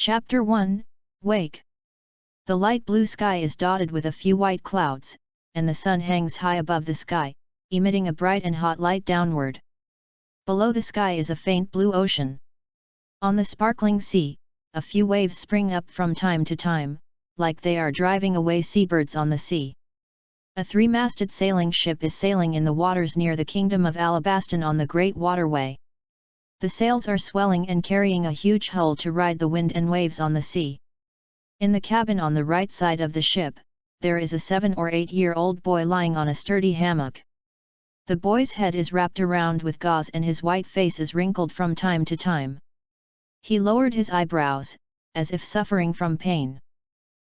Chapter 1, Wake. The light blue sky is dotted with a few white clouds, and the sun hangs high above the sky, emitting a bright and hot light downward. Below the sky is a faint blue ocean. On the sparkling sea, a few waves spring up from time to time, like they are driving away seabirds on the sea. A three-masted sailing ship is sailing in the waters near the kingdom of Alabaston on the Great Waterway. The sails are swelling and carrying a huge hull to ride the wind and waves on the sea. In the cabin on the right side of the ship, there is a 7 or 8-year-old boy lying on a sturdy hammock. The boy's head is wrapped around with gauze and his white face is wrinkled from time to time. He lowered his eyebrows, as if suffering from pain.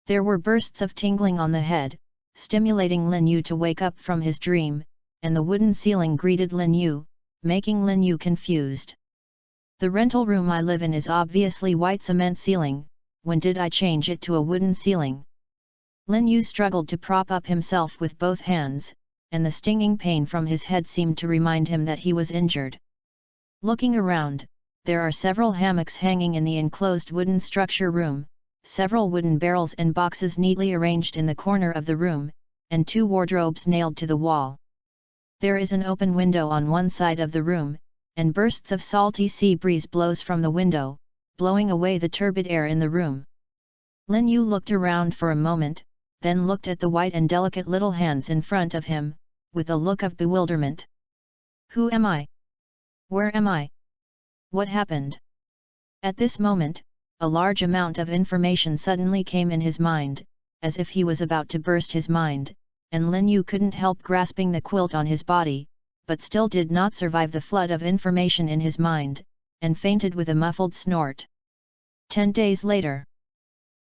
There were bursts of tingling on the head, stimulating Lin Yu to wake up from his dream, and the wooden ceiling greeted Lin Yu, making Lin Yu confused. The rental room I live in is obviously white cement ceiling. When did I change it to a wooden ceiling? Lin Yu struggled to prop up himself with both hands, and the stinging pain from his head seemed to remind him that he was injured. Looking around, there are several hammocks hanging in the enclosed wooden structure room, several wooden barrels and boxes neatly arranged in the corner of the room, and 2 wardrobes nailed to the wall. There is an open window on one side of the room, and bursts of salty sea breeze blows from the window, blowing away the turbid air in the room. Lin Yu looked around for a moment, then looked at the white and delicate little hands in front of him, with a look of bewilderment. Who am I? Where am I? What happened? At this moment, a large amount of information suddenly came in his mind, as if he was about to burst his mind, and Lin Yu couldn't help grasping the quilt on his body, but still did not survive the flood of information in his mind, and fainted with a muffled snort. 10 days later.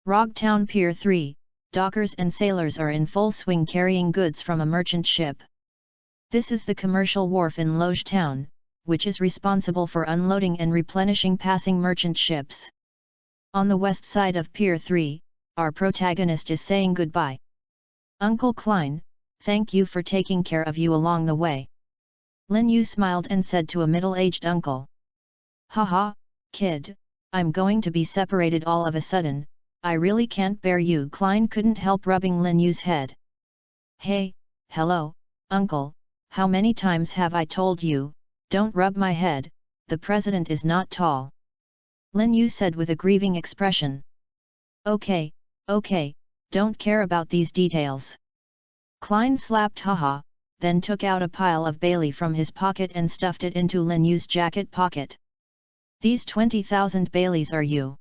Rogtown Pier 3, dockers and sailors are in full swing carrying goods from a merchant ship. This is the commercial wharf in Loge Town, which is responsible for unloading and replenishing passing merchant ships. On the west side of Pier 3, our protagonist is saying goodbye. Uncle Klein, thank you for taking care of you along the way. Lin Yu smiled and said to a middle-aged uncle. Haha, kid, I'm going to be separated all of a sudden, I really can't bear you. Klein couldn't help rubbing Lin Yu's head. Hey, hello, uncle, how many times have I told you, don't rub my head, the president is not tall. Lin Yu said with a grieving expression. Okay, don't care about these details. Klein slapped haha, then took out a pile of Bailey from his pocket and stuffed it into Lin Yu's jacket pocket. These 20,000 Baileys are you.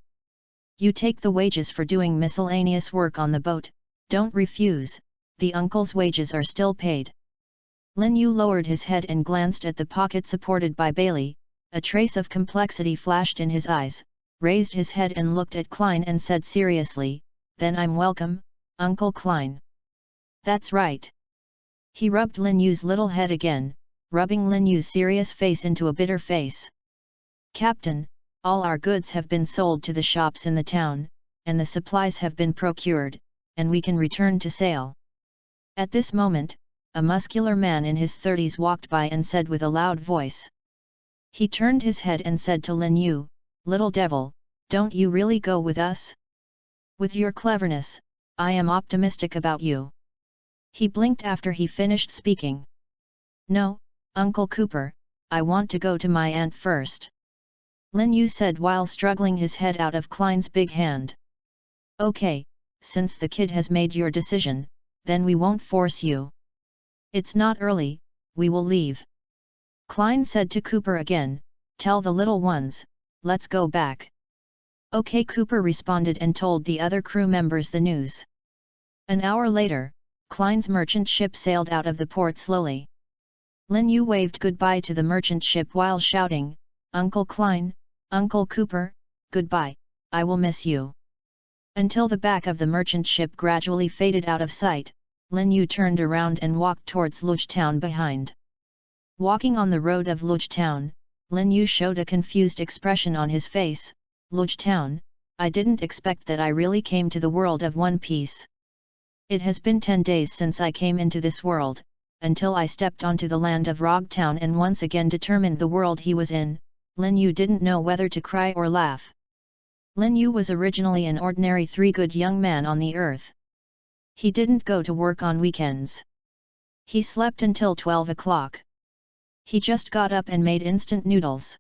You take the wages for doing miscellaneous work on the boat, don't refuse, the uncle's wages are still paid. Lin Yu lowered his head and glanced at the pocket supported by Bailey, a trace of complexity flashed in his eyes, raised his head and looked at Klein and said seriously, then I'm welcome, Uncle Klein. That's right. He rubbed Lin Yu's little head again, rubbing Lin Yu's serious face into a bitter face. Captain, all our goods have been sold to the shops in the town, and the supplies have been procured, and we can return to sail. At this moment, a muscular man in his 30s walked by and said with a loud voice. He turned his head and said to Lin Yu, little devil, don't you really go with us? With your cleverness, I am optimistic about you. He blinked after he finished speaking. No, Uncle Cooper, I want to go to my aunt first. Lin Yu said while struggling his head out of Klein's big hand. Okay, since the kid has made your decision, then we won't force you. It's not early, we will leave. Klein said to Cooper again, tell the little ones, let's go back. Okay, Cooper responded and told the other crew members the news. An hour later, Klein's merchant ship sailed out of the port slowly. Lin Yu waved goodbye to the merchant ship while shouting, Uncle Klein, Uncle Cooper, goodbye, I will miss you. Until the back of the merchant ship gradually faded out of sight, Lin Yu turned around and walked towards Loge Town behind. Walking on the road of Loge Town, Lin Yu showed a confused expression on his face. Loge Town, I didn't expect that I really came to the world of One Piece. It has been 10 days since I came into this world, until I stepped onto the land of Rogtown and once again determined the world he was in. Lin Yu didn't know whether to cry or laugh. Lin Yu was originally an ordinary three-good young man on the earth. He didn't go to work on weekends. He slept until 12 o'clock. He just got up and made instant noodles.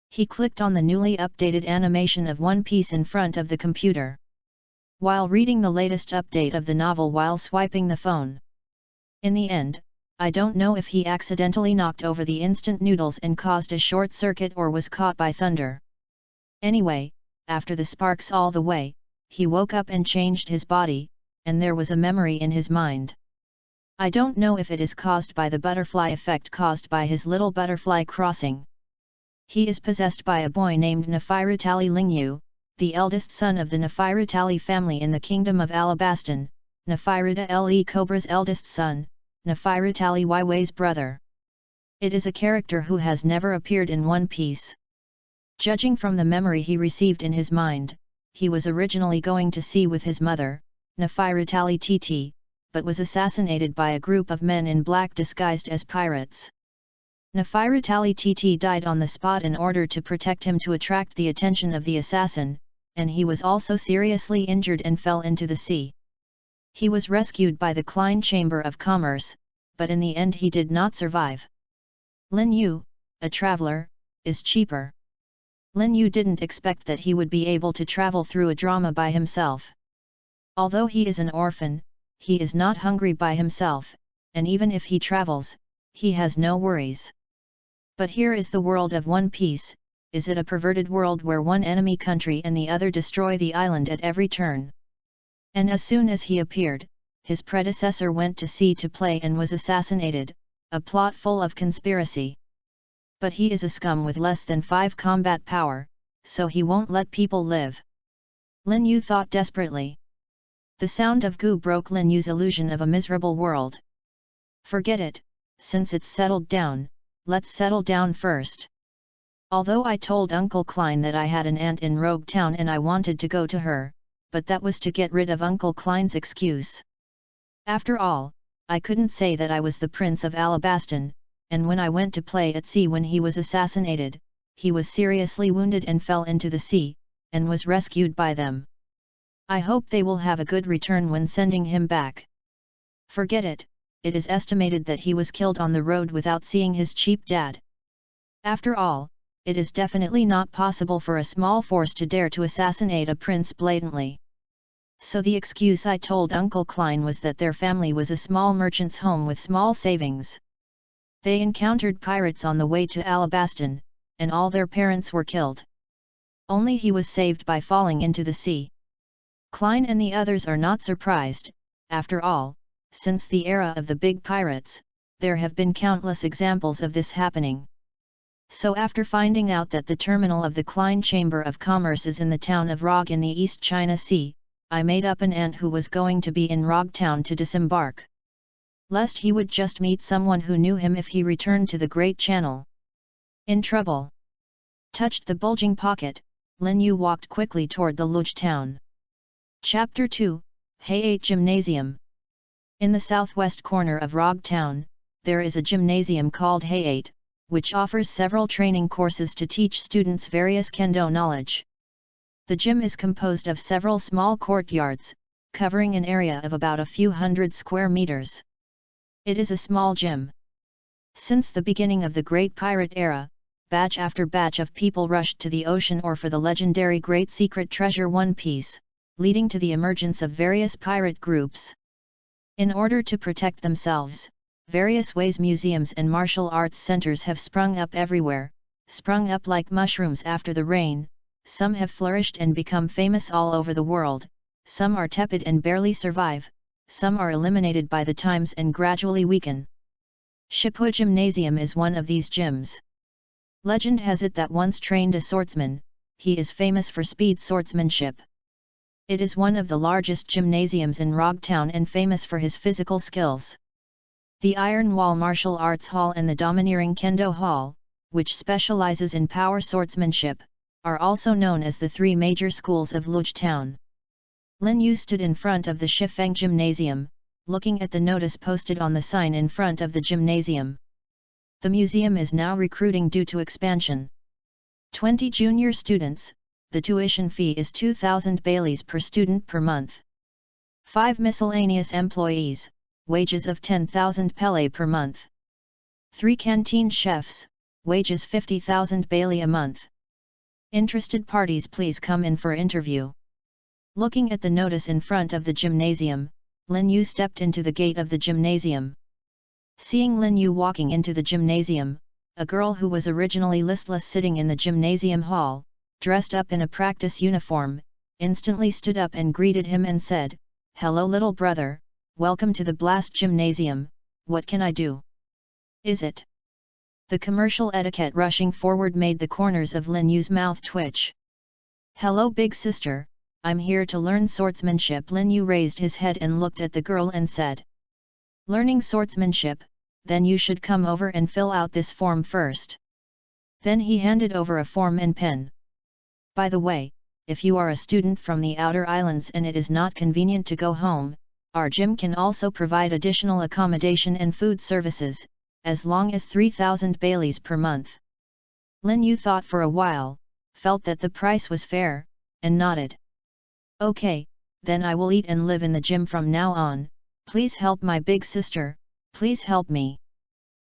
He clicked on the newly updated animation of One Piece in front of the computer, while reading the latest update of the novel while swiping the phone. In the end, I don't know if he accidentally knocked over the instant noodles and caused a short circuit or was caught by thunder. Anyway, after the sparks all the way, he woke up and changed his body, and there was a memory in his mind. I don't know if it is caused by the butterfly effect caused by his little butterfly crossing. He is possessed by a boy named Nefertari Lingyu, the eldest son of the Nefertari family in the kingdom of Alabastan, Nefertari Le Cobra's eldest son, Nefertari Weiwei's brother. It is a character who has never appeared in One Piece. Judging from the memory he received in his mind, he was originally going to sea with his mother, Nefertari Tt, but was assassinated by a group of men in black disguised as pirates. Nefertari Tt died on the spot in order to protect him to attract the attention of the assassin, and he was also seriously injured and fell into the sea. He was rescued by the Klein Chamber of Commerce, but in the end he did not survive. Lin Yu, a traveler, is cheaper. Lin Yu didn't expect that he would be able to travel through a drama by himself. Although he is an orphan, he is not hungry by himself, and even if he travels, he has no worries. But here is the world of One Piece. Is it a perverted world where one enemy country and the other destroy the island at every turn? And as soon as he appeared, his predecessor went to sea to play and was assassinated, a plot full of conspiracy. But he is a scum with less than 5 combat power, so he won't let people live. Lin Yu thought desperately. The sound of goo broke Lin Yu's illusion of a miserable world. Forget it, since it's settled down, let's settle down first. Although I told Uncle Klein that I had an aunt in Rogue Town and I wanted to go to her, but that was to get rid of Uncle Klein's excuse. After all, I couldn't say that I was the Prince of Alabastan, and when I went to play at sea when he was assassinated, he was seriously wounded and fell into the sea, and was rescued by them. I hope they will have a good return when sending him back. Forget it, it is estimated that he was killed on the road without seeing his cheap dad. After all, it is definitely not possible for a small force to dare to assassinate a prince blatantly. So the excuse I told Uncle Klein was that their family was a small merchant's home with small savings. They encountered pirates on the way to Alabastan, and all their parents were killed. Only he was saved by falling into the sea. Klein and the others are not surprised. After all, since the era of the big pirates, there have been countless examples of this happening. So after finding out that the terminal of the Klein Chamber of Commerce is in the town of Rog in the East China Sea, I made up an aunt who was going to be in Rog Town to disembark. Lest he would just meet someone who knew him if he returned to the Great Channel. In trouble. Touched the bulging pocket, Lin Yu walked quickly toward the Luge town. Chapter 2, Hay-8 Gymnasium. In the southwest corner of Rog Town, there is a gymnasium called Hay-8, which offers several training courses to teach students various kendo knowledge. The gym is composed of several small courtyards, covering an area of about a few hundred square meters. It is a small gym. Since the beginning of the Great Pirate Era, batch after batch of people rushed to the ocean or for the legendary Great Secret Treasure One Piece, leading to the emergence of various pirate groups. In order to protect themselves, various ways museums and martial arts centers have sprung up everywhere, sprung up like mushrooms after the rain. Some have flourished and become famous all over the world, some are tepid and barely survive, some are eliminated by the times and gradually weaken. Shipua Gymnasium is one of these gyms. Legend has it that once trained a swordsman, he is famous for speed swordsmanship. It is one of the largest gymnasiums in Rog Town and famous for his physical skills. The Iron Wall Martial Arts Hall and the Domineering Kendo Hall, which specializes in power swordsmanship, are also known as the 3 major schools of Luge Town. Lin Yu stood in front of the Shifeng Gymnasium, looking at the notice posted on the sign in front of the gymnasium. The museum is now recruiting due to expansion. 20 junior students, the tuition fee is 2,000 baileys per student per month. 5 miscellaneous employees, wages of 10,000 pele per month. 3 canteen chefs, wages 50,000 bailey a month. Interested parties please come in for interview. Looking at the notice in front of the gymnasium, Lin Yu stepped into the gate of the gymnasium. Seeing Lin Yu walking into the gymnasium, a girl who was originally listless sitting in the gymnasium hall, dressed up in a practice uniform, instantly stood up and greeted him and said, "Hello little brother, welcome to the Blast Gymnasium, what can I do? Is it?" The commercial etiquette rushing forward made the corners of Lin Yu's mouth twitch. "Hello big sister, I'm here to learn swordsmanship." Lin Yu raised his head and looked at the girl and said, "Learning swordsmanship, then you should come over and fill out this form first." Then he handed over a form and pen. "By the way, if you are a student from the outer islands and it is not convenient to go home, our gym can also provide additional accommodation and food services, as long as 3,000 baileys per month." Lin Yu thought for a while, felt that the price was fair, and nodded. "Okay, then I will eat and live in the gym from now on, please help my big sister, please help me."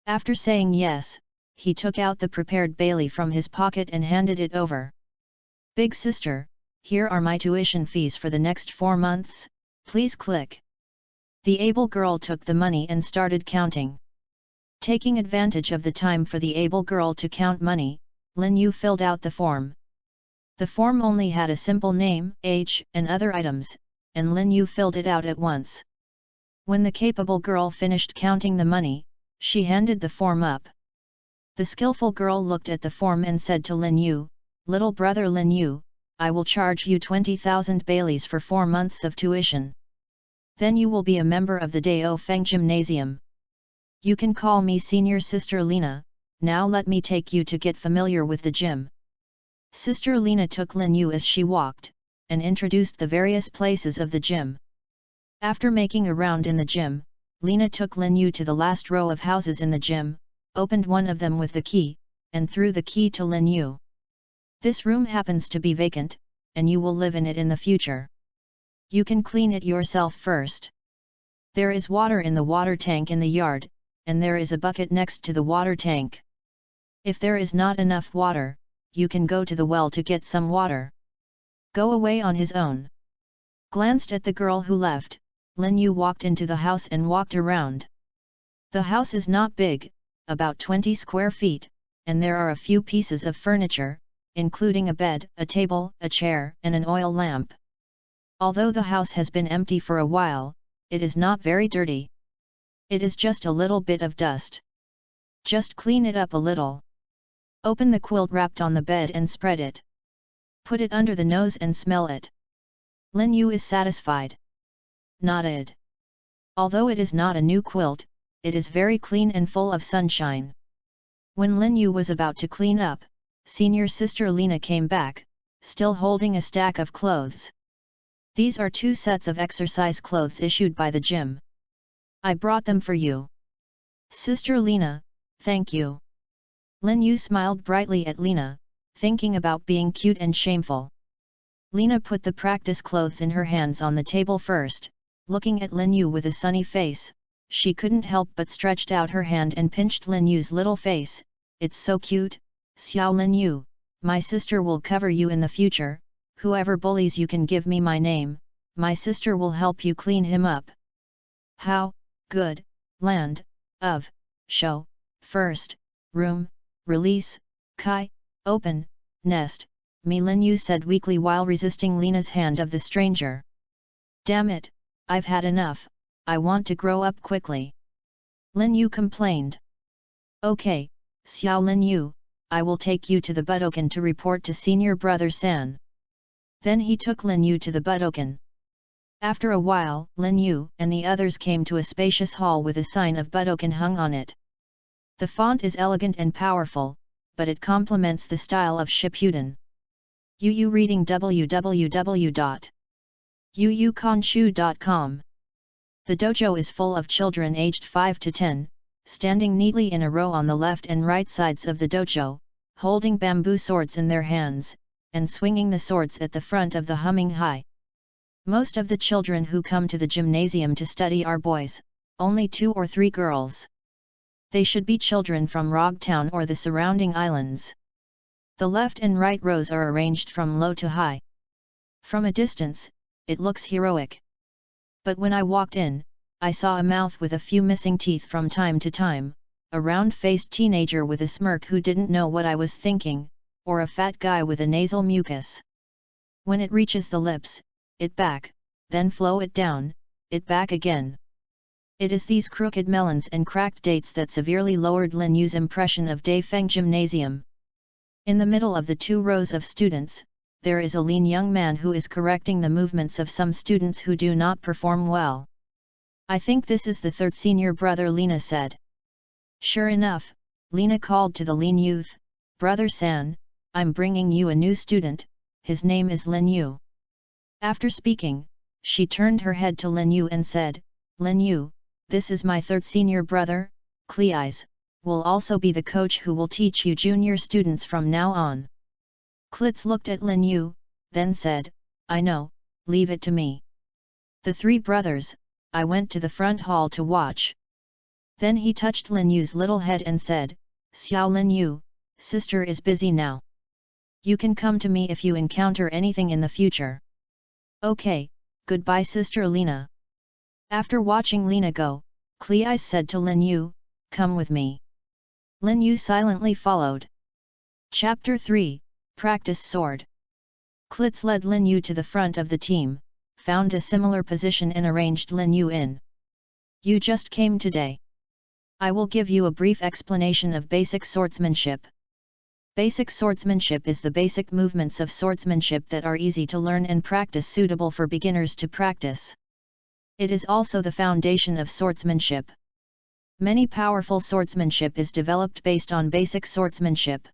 After saying yes, he took out the prepared bailey from his pocket and handed it over. "Big sister, here are my tuition fees for the next 4 months, please click." The able girl took the money and started counting. Taking advantage of the time for the able girl to count money, Lin Yu filled out the form. The form only had a simple name, age, and other items, and Lin Yu filled it out at once. When the capable girl finished counting the money, she handed the form up. The skillful girl looked at the form and said to Lin Yu, "Little brother Lin Yu, I will charge you 20,000 baileys for 4 months of tuition. Then you will be a member of the Dao Feng Gymnasium. You can call me senior sister Lena, now let me take you to get familiar with the gym." Sister Lena took Lin Yu as she walked, and introduced the various places of the gym. After making a round in the gym, Lena took Lin Yu to the last row of houses in the gym, opened one of them with the key, and threw the key to Lin Yu. "This room happens to be vacant, and you will live in it in the future. You can clean it yourself first. There is water in the water tank in the yard, and there is a bucket next to the water tank. If there is not enough water, you can go to the well to get some water. Go away on his own." Glanced at the girl who left, Lin Yu walked into the house and walked around. The house is not big, about 20 square feet, and there are a few pieces of furniture, including a bed, a table, a chair, and an oil lamp. Although the house has been empty for a while, it is not very dirty. It is just a little bit of dust. Just clean it up a little. Open the quilt wrapped on the bed and spread it. Put it under the nose and smell it. Lin Yu is satisfied. Nodded. Although it is not a new quilt, it is very clean and full of sunshine. When Lin Yu was about to clean up, senior sister Lena came back, still holding a stack of clothes. "These are 2 sets of exercise clothes issued by the gym. I brought them for you." "Sister Lena, thank you." Lin Yu smiled brightly at Lena, thinking about being cute and shameful. Lena put the practice clothes in her hands on the table first, looking at Lin Yu with a sunny face. She couldn't help but stretched out her hand and pinched Lin Yu's little face. "It's so cute, Xiao Lin Yu, my sister will cover you in the future, whoever bullies you can give me my name, my sister will help you clean him up." "How, good, land, of, show, first, room, release, kai, open, nest, me," Lin Yu said weakly while resisting Lena's hand of the stranger. "Damn it, I've had enough, I want to grow up quickly," Lin Yu complained. "Okay, Xiao Lin Yu, I will take you to the Budokan to report to senior brother San." Then he took Lin Yu to the Budokan. After a while, Lin Yu and the others came to a spacious hall with a sign of Budokan hung on it. The font is elegant and powerful, but it complements the style of Shippuden. UU reading www.uukonshu.com. The dojo is full of children aged 5 to 10, standing neatly in a row on the left and right sides of the dojo, holding bamboo swords in their hands, and swinging the swords at the front of the humming high. Most of the children who come to the gymnasium to study are boys, only 2 or 3 girls. They should be children from Rogtown or the surrounding islands. The left and right rows are arranged from low to high. From a distance, it looks heroic. But when I walked in, I saw a mouth with a few missing teeth from time to time, a round-faced teenager with a smirk who didn't know what I was thinking, or a fat guy with a nasal mucus. When it reaches the lips, it back, then flow it down, it back again. It is these crooked melons and cracked dates that severely lowered Lin Yu's impression of Daifeng Gymnasium. In the middle of the 2 rows of students, there is a lean young man who is correcting the movements of some students who do not perform well. I think this is the 3rd senior brother, Lena said. Sure enough, Lena called to the lean youth, "Brother San, I'm bringing you a new student, his name is Lin Yu." After speaking, she turned her head to Lin Yu and said, "Lin Yu, this is my 3rd senior brother, Cleis, will also be the coach who will teach you junior students from now on." Klitz looked at Lin Yu, then said, "I know, leave it to me." The 3 brothers, I went to the front hall to watch. Then he touched Lin Yu's little head and said, "Xiao Lin Yu, sister is busy now. You can come to me if you encounter anything in the future." "Okay, goodbye Sister Lena." After watching Lena go, Cleis said to Lin Yu, "Come with me." Lin Yu silently followed. Chapter 3, Practice Sword. Klitz led Lin Yu to the front of the team, found a similar position and arranged Lin Yu in. "You just came today. I will give you a brief explanation of basic swordsmanship." Basic swordsmanship is the basic movements of swordsmanship that are easy to learn and practice, suitable for beginners to practice. It is also the foundation of swordsmanship. Many powerful swordsmanship is developed based on basic swordsmanship.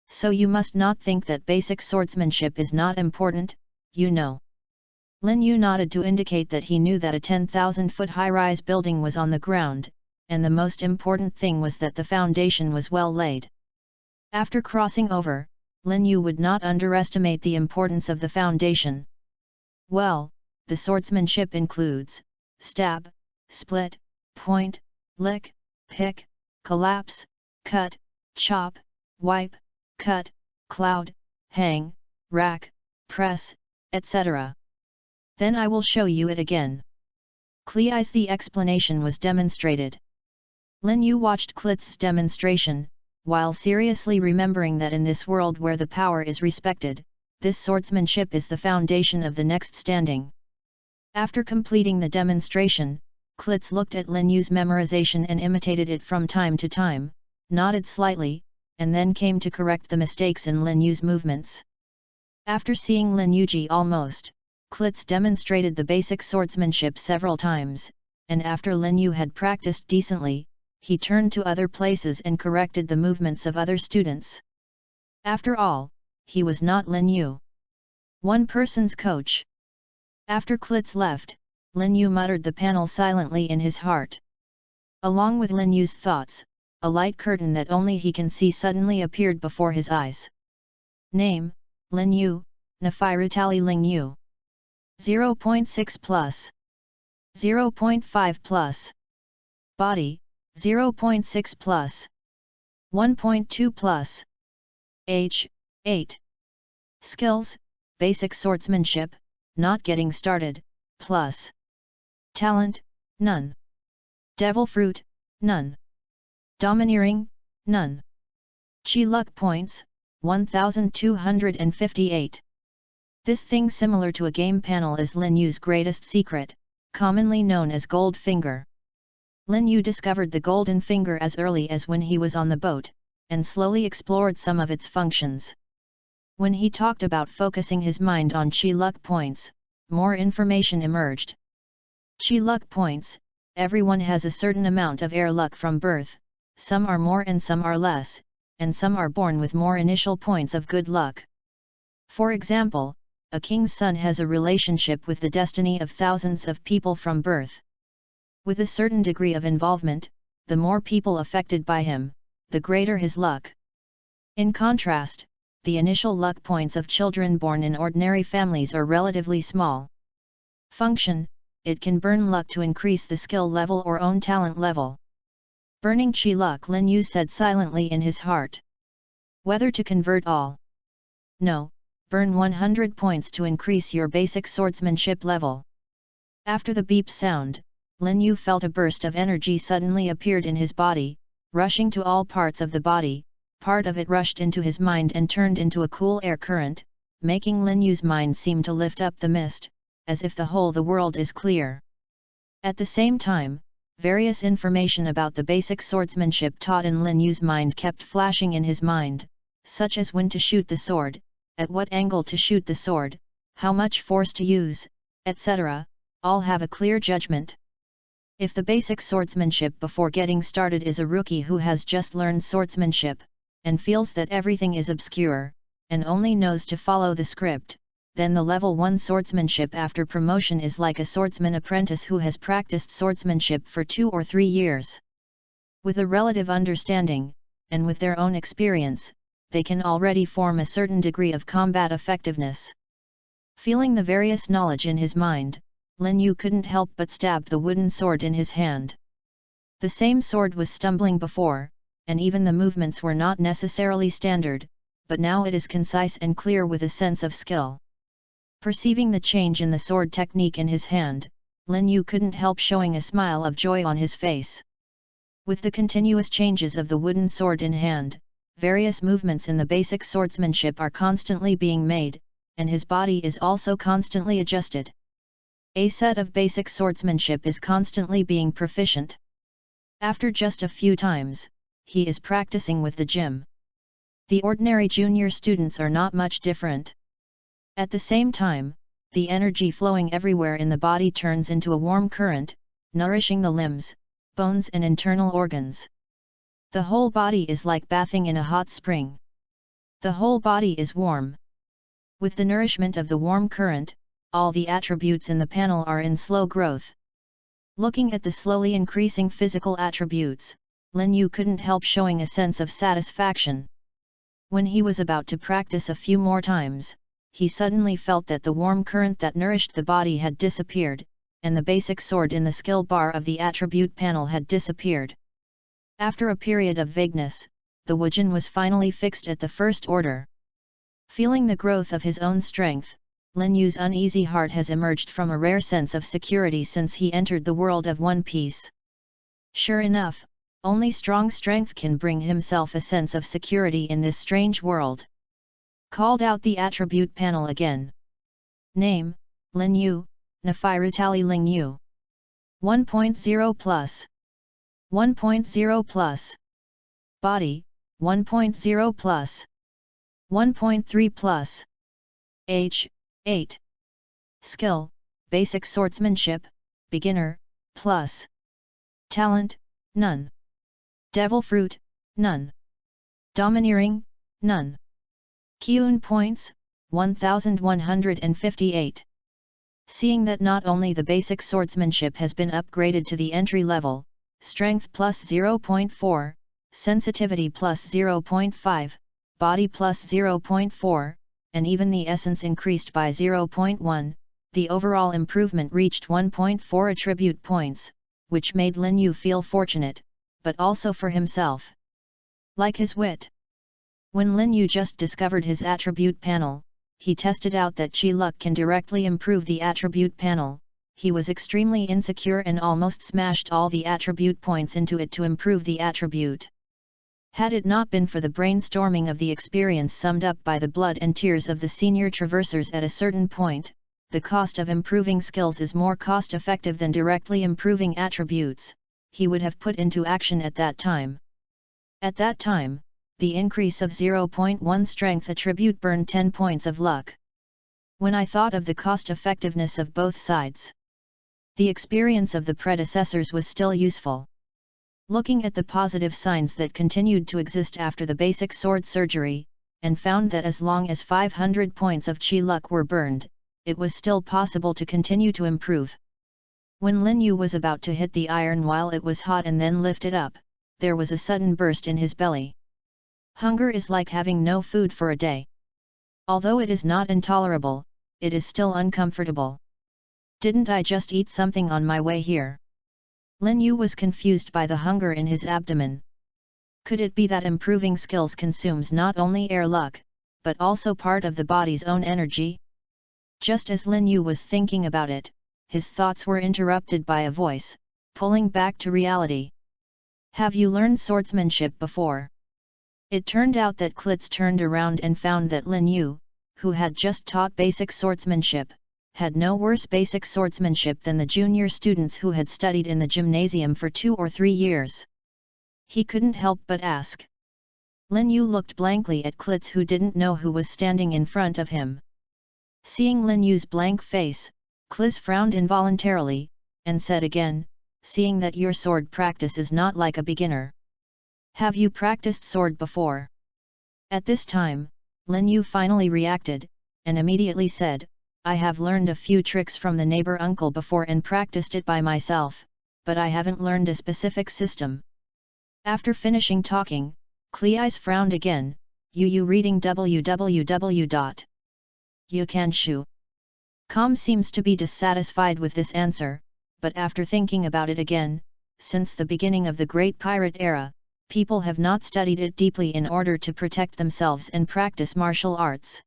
So you must not think that basic swordsmanship is not important, you know. Lin Yu nodded to indicate that he knew that a 10,000-foot high-rise building was on the ground, and the most important thing was that the foundation was well laid. After crossing over, Lin Yu would not underestimate the importance of the foundation. Well, the swordsmanship includes stab, split, point, lick, pick, collapse, cut, chop, wipe, cut, cloud, hang, rack, press, etc. Then I will show you it again. Cleis, the explanation was demonstrated. Lin Yu watched Klitz's demonstration, while seriously remembering that in this world where the power is respected, this swordsmanship is the foundation of the next standing. After completing the demonstration, Klitz looked at Lin Yu's memorization and imitated it from time to time, nodded slightly, and then came to correct the mistakes in Lin Yu's movements. After seeing Lin Yuji almost, Klitz demonstrated the basic swordsmanship several times, and after Lin Yu had practiced decently, he turned to other places and corrected the movements of other students. After all, he was not Lin Yu. One person's coach. After Klitz left, Lin Yu muttered the panel silently in his heart. Along with Lin Yu's thoughts, a light curtain that only he can see suddenly appeared before his eyes. Name, Lin Yu, Nafirutali Ling Yu. 0.6 plus. 0.5 plus. Body, 0.6 plus. 1.2 plus. Age, 8. Skills, basic swordsmanship, not getting started, plus. Talent, none. Devil fruit, none. Domineering, none. Chi luck points, 1258. This thing similar to a game panel is Lin Yu's greatest secret, commonly known as gold finger. Lin Yu discovered the golden finger as early as when he was on the boat, and slowly explored some of its functions. When he talked about focusing his mind on Chi luck points, more information emerged. Chi luck points, everyone has a certain amount of air luck from birth, some are more and some are less, and some are born with more initial points of good luck. For example, a king's son has a relationship with the destiny of thousands of people from birth. With a certain degree of involvement, the more people affected by him, the greater his luck. In contrast, the initial luck points of children born in ordinary families are relatively small. Function, it can burn luck to increase the skill level or own talent level. Burning chi luck, Lin Yu said silently in his heart. Whether to convert all? No, burn 100 points to increase your basic swordsmanship level. After the beep sound, Lin Yu felt a burst of energy suddenly appeared in his body, rushing to all parts of the body. Part of it rushed into his mind and turned into a cool air current, making Lin Yu's mind seem to lift up the mist, as if the world is clear. At the same time, various information about the basic swordsmanship taught in Lin Yu's mind kept flashing in his mind, such as when to shoot the sword, at what angle to shoot the sword, how much force to use, etc., all have a clear judgment. If the basic swordsmanship before getting started is a rookie who has just learned swordsmanship, and feels that everything is obscure, and only knows to follow the script, then the level 1 swordsmanship after promotion is like a swordsman apprentice who has practiced swordsmanship for 2 or 3 years. With a relative understanding, and with their own experience, they can already form a certain degree of combat effectiveness. Feeling the various knowledge in his mind, Lin Yu couldn't help but stab the wooden sword in his hand. The same sword was stumbling before, and even the movements were not necessarily standard, but now it is concise and clear with a sense of skill. Perceiving the change in the sword technique in his hand, Lin Yu couldn't help showing a smile of joy on his face. With the continuous changes of the wooden sword in hand, various movements in the basic swordsmanship are constantly being made, and his body is also constantly adjusted. A set of basic swordsmanship is constantly being proficient. After just a few times, he is practicing with the gym. The ordinary junior students are not much different. At the same time, the energy flowing everywhere in the body turns into a warm current, nourishing the limbs, bones and internal organs. The whole body is like bathing in a hot spring. The whole body is warm. With the nourishment of the warm current, all the attributes in the panel are in slow growth. Looking at the slowly increasing physical attributes, Lin Yu couldn't help showing a sense of satisfaction. When he was about to practice a few more times, he suddenly felt that the warm current that nourished the body had disappeared, and the basic sword in the skill bar of the attribute panel had disappeared. After a period of vagueness, the Wujin was finally fixed at the first order. Feeling the growth of his own strength, Lin Yu's uneasy heart has emerged from a rare sense of security since he entered the world of One Piece. Sure enough, only strong strength can bring himself a sense of security in this strange world. Called out the attribute panel again. Name, Lin Yu, Nafirutali Ling Yu. 1.0 plus. 1.0 plus. Body, 1.0 plus. 1.3 plus. Age, 8. Skill, basic swordsmanship, beginner, plus. Talent, none. Devil fruit, none. Domineering, none. Kyun points, 1158. Seeing that not only the basic swordsmanship has been upgraded to the entry level, strength plus 0.4, sensitivity plus 0.5, body plus 0.4, and even the essence increased by 0.1, the overall improvement reached 1.4 attribute points, which made Lin Yu feel fortunate, but also for himself. Like his wit. When Lin Yu just discovered his attribute panel, he tested out that Chi Luck can directly improve the attribute panel. He was extremely insecure and almost smashed all the attribute points into it to improve the attribute. Had it not been for the brainstorming of the experience summed up by the blood and tears of the senior traversers at a certain point, the cost of improving skills is more cost-effective than directly improving attributes, he would have put into action at that time. At that time, the increase of 0.1 strength attribute burned 10 points of luck. When I thought of the cost-effectiveness of both sides, the experience of the predecessors was still useful. Looking at the positive signs that continued to exist after the basic sword surgery, and found that as long as 500 points of Chi luck were burned, it was still possible to continue to improve. When Lin Yu was about to hit the iron while it was hot and then lift it up, there was a sudden burst in his belly. Hunger is like having no food for a day. Although it is not intolerable, it is still uncomfortable. Didn't I just eat something on my way here? Lin Yu was confused by the hunger in his abdomen. Could it be that improving skills consumes not only air luck, but also part of the body's own energy? Just as Lin Yu was thinking about it, his thoughts were interrupted by a voice, pulling back to reality. Have you learned swordsmanship before? It turned out that Klitz turned around and found that Lin Yu, who had just taught basic swordsmanship, had no worse basic swordsmanship than the junior students who had studied in the gymnasium for 2 or 3 years. He couldn't help but ask. Lin Yu looked blankly at Klitz, who didn't know who was standing in front of him. Seeing Lin Yu's blank face, Klitz frowned involuntarily, and said again, seeing that your sword practice is not like a beginner. Have you practiced sword before? At this time, Lin Yu finally reacted, and immediately said, I have learned a few tricks from the neighbor uncle before and practiced it by myself, but I haven't learned a specific system. After finishing talking, Kleis frowned again, you reading www.youcanshu.com seems to be dissatisfied with this answer, but after thinking about it again, since the beginning of the Great Pirate Era, people have not studied it deeply in order to protect themselves and practice martial arts.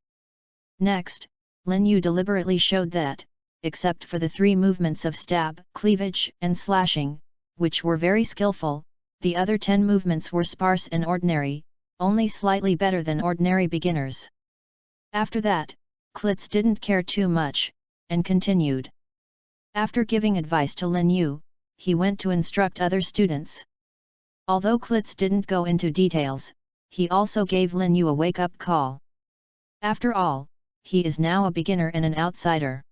Next, Lin Yu deliberately showed that, except for the 3 movements of stab, cleavage, and slashing, which were very skillful, the other 10 movements were sparse and ordinary, only slightly better than ordinary beginners. After that, Klitz didn't care too much, and continued. After giving advice to Lin Yu, he went to instruct other students. Although Klitz didn't go into details, he also gave Lin Yu a wake-up call. After all, he is now a beginner and an outsider.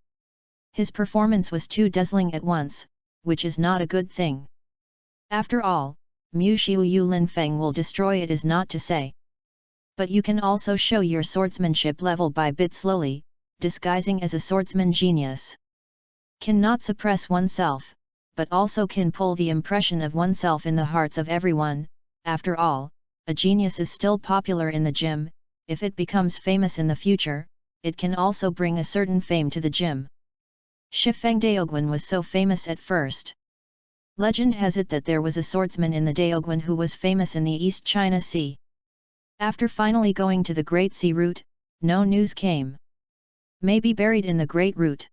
His performance was too dazzling at once, which is not a good thing. After all, Mu Xiu Yu Lin Feng will destroy it is not to say. But you can also show your swordsmanship level by bit slowly, disguising as a swordsman genius. Can not suppress oneself, but also can pull the impression of oneself in the hearts of everyone. After all, a genius is still popular in the gym. If it becomes famous in the future, it can also bring a certain fame to the gym. Shifeng Daoguan was so famous at first. Legend has it that there was a swordsman in the Daoguan who was famous in the East China Sea. After finally going to the Great Sea route, no news came. Maybe buried in the Great Route.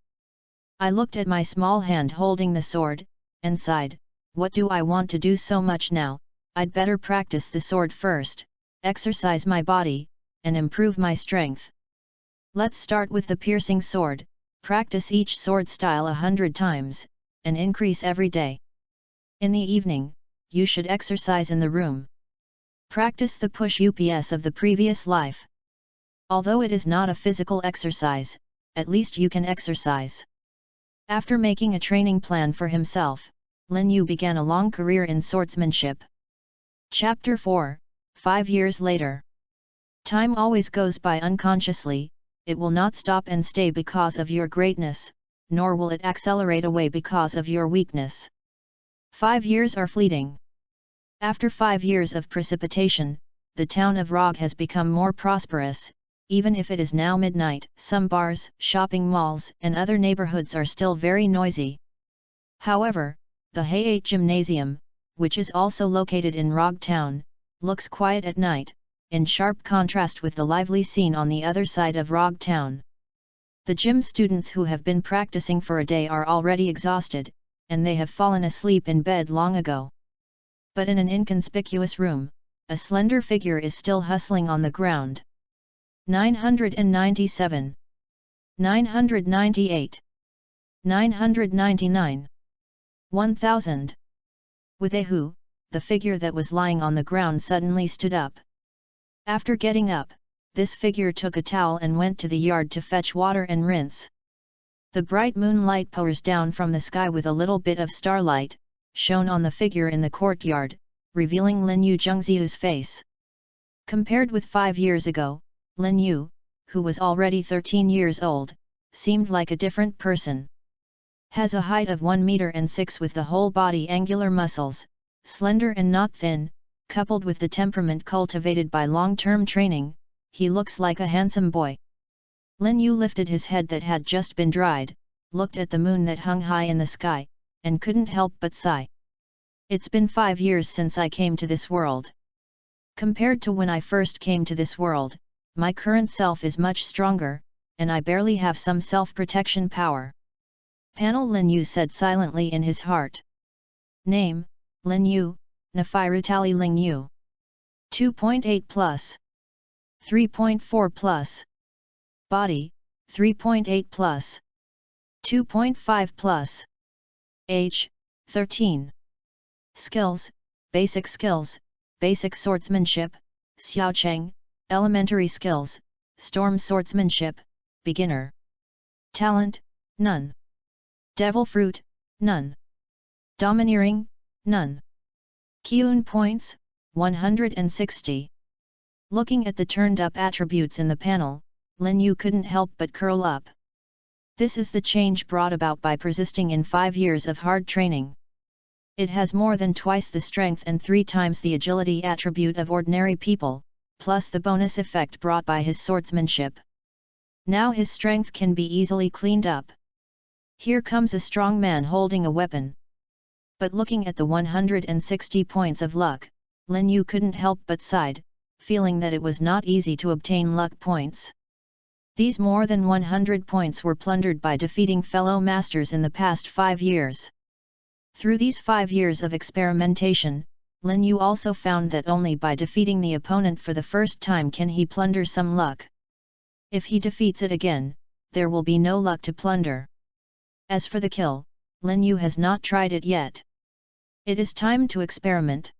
I looked at my small hand holding the sword, and sighed, what do I want to do so much now? I'd better practice the sword first, exercise my body, and improve my strength. Let's start with the piercing sword, practice each sword style 100 times, and increase every day. In the evening, you should exercise in the room. Practice the push ups of the previous life. Although it is not a physical exercise, at least you can exercise. After making a training plan for himself, Lin Yu began a long career in swordsmanship. Chapter 4, 5 years later. Time always goes by unconsciously, it will not stop and stay because of your greatness, nor will it accelerate away because of your weakness. 5 years are fleeting. After 5 years of precipitation, the town of Rog has become more prosperous. Even if it is now midnight, some bars, shopping malls, and other neighborhoods are still very noisy. However, the Hayate Gymnasium, which is also located in Rog Town, looks quiet at night, in sharp contrast with the lively scene on the other side of Rog Town. The gym students who have been practicing for a day are already exhausted, and they have fallen asleep in bed long ago. But in an inconspicuous room, a slender figure is still hustling on the ground. 997, 998, 999, 1000. With a who, the figure that was lying on the ground suddenly stood up. After getting up, this figure took a towel and went to the yard to fetch water and rinse. The bright moonlight pours down from the sky with a little bit of starlight, shone on the figure in the courtyard, revealing Lin Yu Zhengziu's face. Compared with 5 years ago, Lin Yu, who was already 13 years old, seemed like a different person. Has a height of 1 meter and 6 with the whole body angular muscles, slender and not thin, coupled with the temperament cultivated by long-term training, he looks like a handsome boy. Lin Yu lifted his head that had just been dried, looked at the moon that hung high in the sky, and couldn't help but sigh. It's been 5 years since I came to this world. Compared to when I first came to this world, my current self is much stronger, and I barely have some self-protection power. Panel Lin Yu said silently in his heart. Name, Lin Yu, Nafirutali Ling Yu. 2.8 plus. 3.4 plus. Body, 3.8 plus. 2.5 plus. Age, 13. Skills, basic swordsmanship, xiaocheng, elementary skills, storm swordsmanship, beginner. Talent, none. Devil fruit, none. Domineering, none. Qun points, 160. Looking at the turned-up attributes in the panel, Lin Yu couldn't help but curl up. This is the change brought about by persisting in 5 years of hard training. It has more than twice the strength and 3 times the agility attribute of ordinary people, plus the bonus effect brought by his swordsmanship. Now his strength can be easily cleaned up. Here comes a strong man holding a weapon. But looking at the 160 points of luck, Lin Yu couldn't help but sighed, feeling that it was not easy to obtain luck points. These more than 100 points were plundered by defeating fellow masters in the past 5 years. Through these 5 years of experimentation, Lin Yu also found that only by defeating the opponent for the first time can he plunder some luck. If he defeats it again, there will be no luck to plunder. As for the kill, Lin Yu has not tried it yet. It is time to experiment.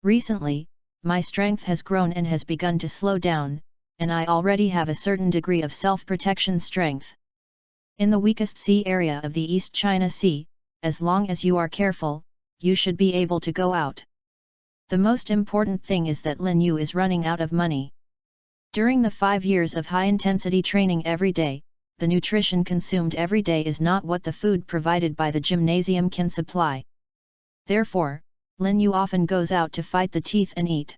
Recently, my strength has grown and has begun to slow down, and I already have a certain degree of self-protection strength. In the weakest sea area of the East China Sea, as long as you are careful, you should be able to go out. The most important thing is that Lin Yu is running out of money. During the 5 years of high-intensity training every day, the nutrition consumed every day is not what the food provided by the gymnasium can supply. Therefore, Lin Yu often goes out to fight the teeth and eat.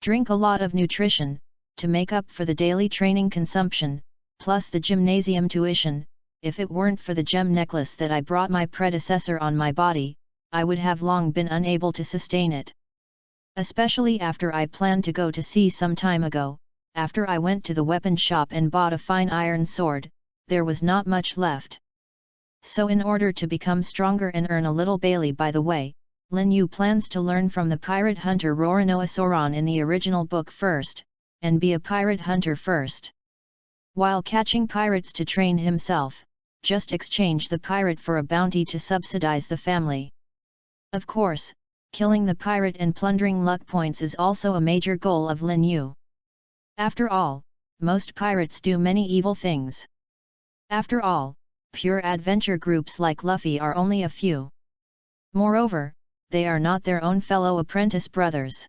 Drink a lot of nutrition, to make up for the daily training consumption, plus the gymnasium tuition. If it weren't for the gem necklace that I brought my predecessor on my body, I would have long been unable to sustain it. Especially after I planned to go to sea some time ago, after I went to the weapon shop and bought a fine iron sword, there was not much left. So in order to become stronger and earn a little Bailey by the way, Lin Yu plans to learn from the pirate hunter Roranoa Soran in the original book first, and be a pirate hunter first. While catching pirates to train himself, just exchange the pirate for a bounty to subsidize the family. Of course, killing the pirate and plundering luck points is also a major goal of Lin Yu. After all, most pirates do many evil things. After all, pure adventure groups like Luffy are only a few. Moreover, they are not their own fellow apprentice brothers.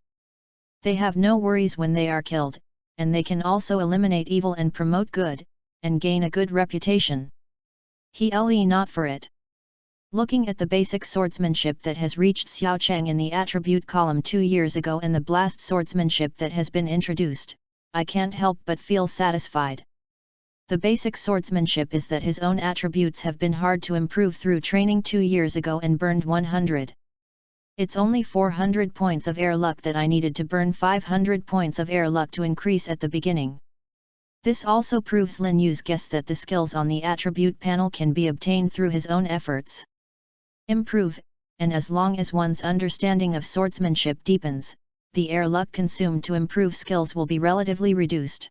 They have no worries when they are killed, and they can also eliminate evil and promote good, and gain a good reputation. He not for it. Looking at the basic swordsmanship that has reached Xiaocheng in the attribute column 2 years ago and the blast swordsmanship that has been introduced, I can't help but feel satisfied. The basic swordsmanship is that his own attributes have been hard to improve through training 2 years ago and burned 100. It's only 400 points of air luck that I needed to burn 500 points of air luck to increase at the beginning. This also proves Lin Yu's guess that the skills on the attribute panel can be obtained through his own efforts. Improve, and as long as one's understanding of swordsmanship deepens, the air luck consumed to improve skills will be relatively reduced.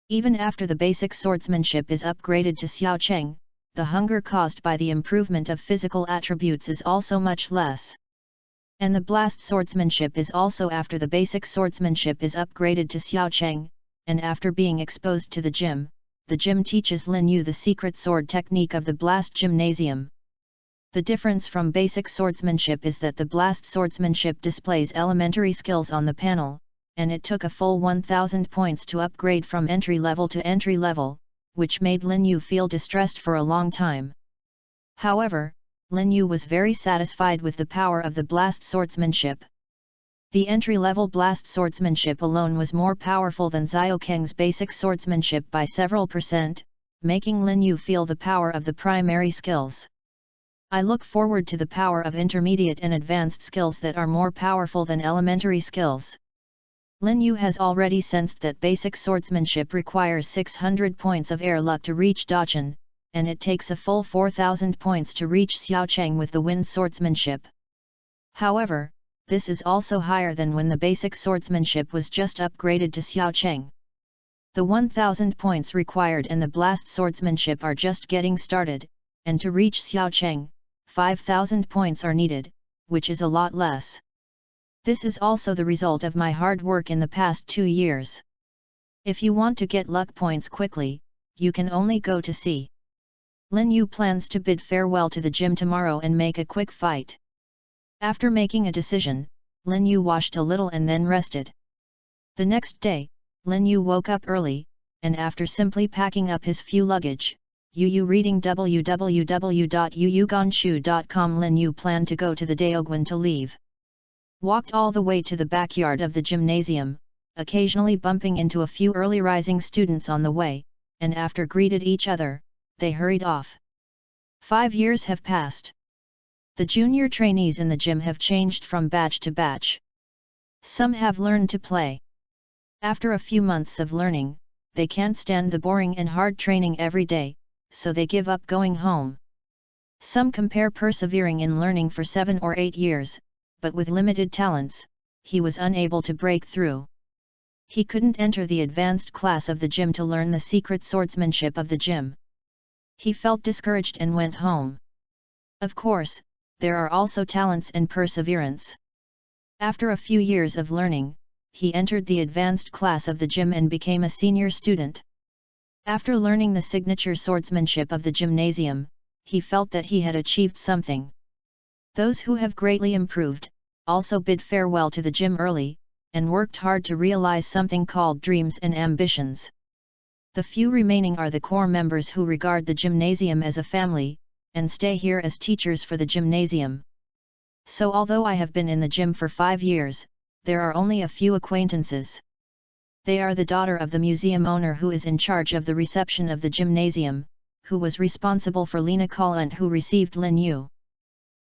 Even after the basic swordsmanship is upgraded to Xiaocheng, the hunger caused by the improvement of physical attributes is also much less. And the blast swordsmanship is also after the basic swordsmanship is upgraded to Xiaocheng, and after being exposed to the gym teaches Lin Yu the secret sword technique of the blast gymnasium. The difference from basic swordsmanship is that the blast swordsmanship displays elementary skills on the panel, and it took a full 1000 points to upgrade from entry level to entry level, which made Lin Yu feel distressed for a long time. However, Lin Yu was very satisfied with the power of the blast swordsmanship. The entry-level blast swordsmanship alone was more powerful than Xiao Keng's basic swordsmanship by several %, making Lin Yu feel the power of the primary skills. I look forward to the power of intermediate and advanced skills that are more powerful than elementary skills. Lin Yu has already sensed that basic swordsmanship requires 600 points of air luck to reach Dacheng, and it takes a full 4,000 points to reach Xiaocheng with the wind swordsmanship. However, this is also higher than when the basic swordsmanship was just upgraded to Xiaocheng. The 1,000 points required and the blast swordsmanship are just getting started, and to reach Xiaocheng, 5,000 points are needed, which is a lot less. This is also the result of my hard work in the past 2 years. If you want to get luck points quickly, you can only go to C. Lin Yu plans to bid farewell to the gym tomorrow and make a quick fight. After making a decision, Lin Yu washed a little and then rested. The next day, Lin Yu woke up early, and after simply packing up his few luggage, reading www.yuyuganshu.com, Lin Yu planned to go to the Daogwen to leave. Walked all the way to the backyard of the gymnasium, occasionally bumping into a few early rising students on the way, and after greeted each other, they hurried off. 5 years have passed. The junior trainees in the gym have changed from batch to batch. Some have learned to play. After a few months of learning, they can't stand the boring and hard training every day, so they give up going home. Some compare persevering in learning for 7 or 8 years, but with limited talents, he was unable to break through. He couldn't enter the advanced class of the gym to learn the secret swordsmanship of the gym. He felt discouraged and went home. Of course, there are also talents and perseverance. After a few years of learning, he entered the advanced class of the gym and became a senior student. After learning the signature swordsmanship of the gymnasium, he felt that he had achieved something. Those who have greatly improved, also bid farewell to the gym early, and worked hard to realize something called dreams and ambitions. The few remaining are the core members who regard the gymnasium as a family, and stay here as teachers for the gymnasium. So although I have been in the gym for 5 years, there are only a few acquaintances. They are the daughter of the museum owner who is in charge of the reception of the gymnasium, who was responsible for Lena Collent who received Lin Yu.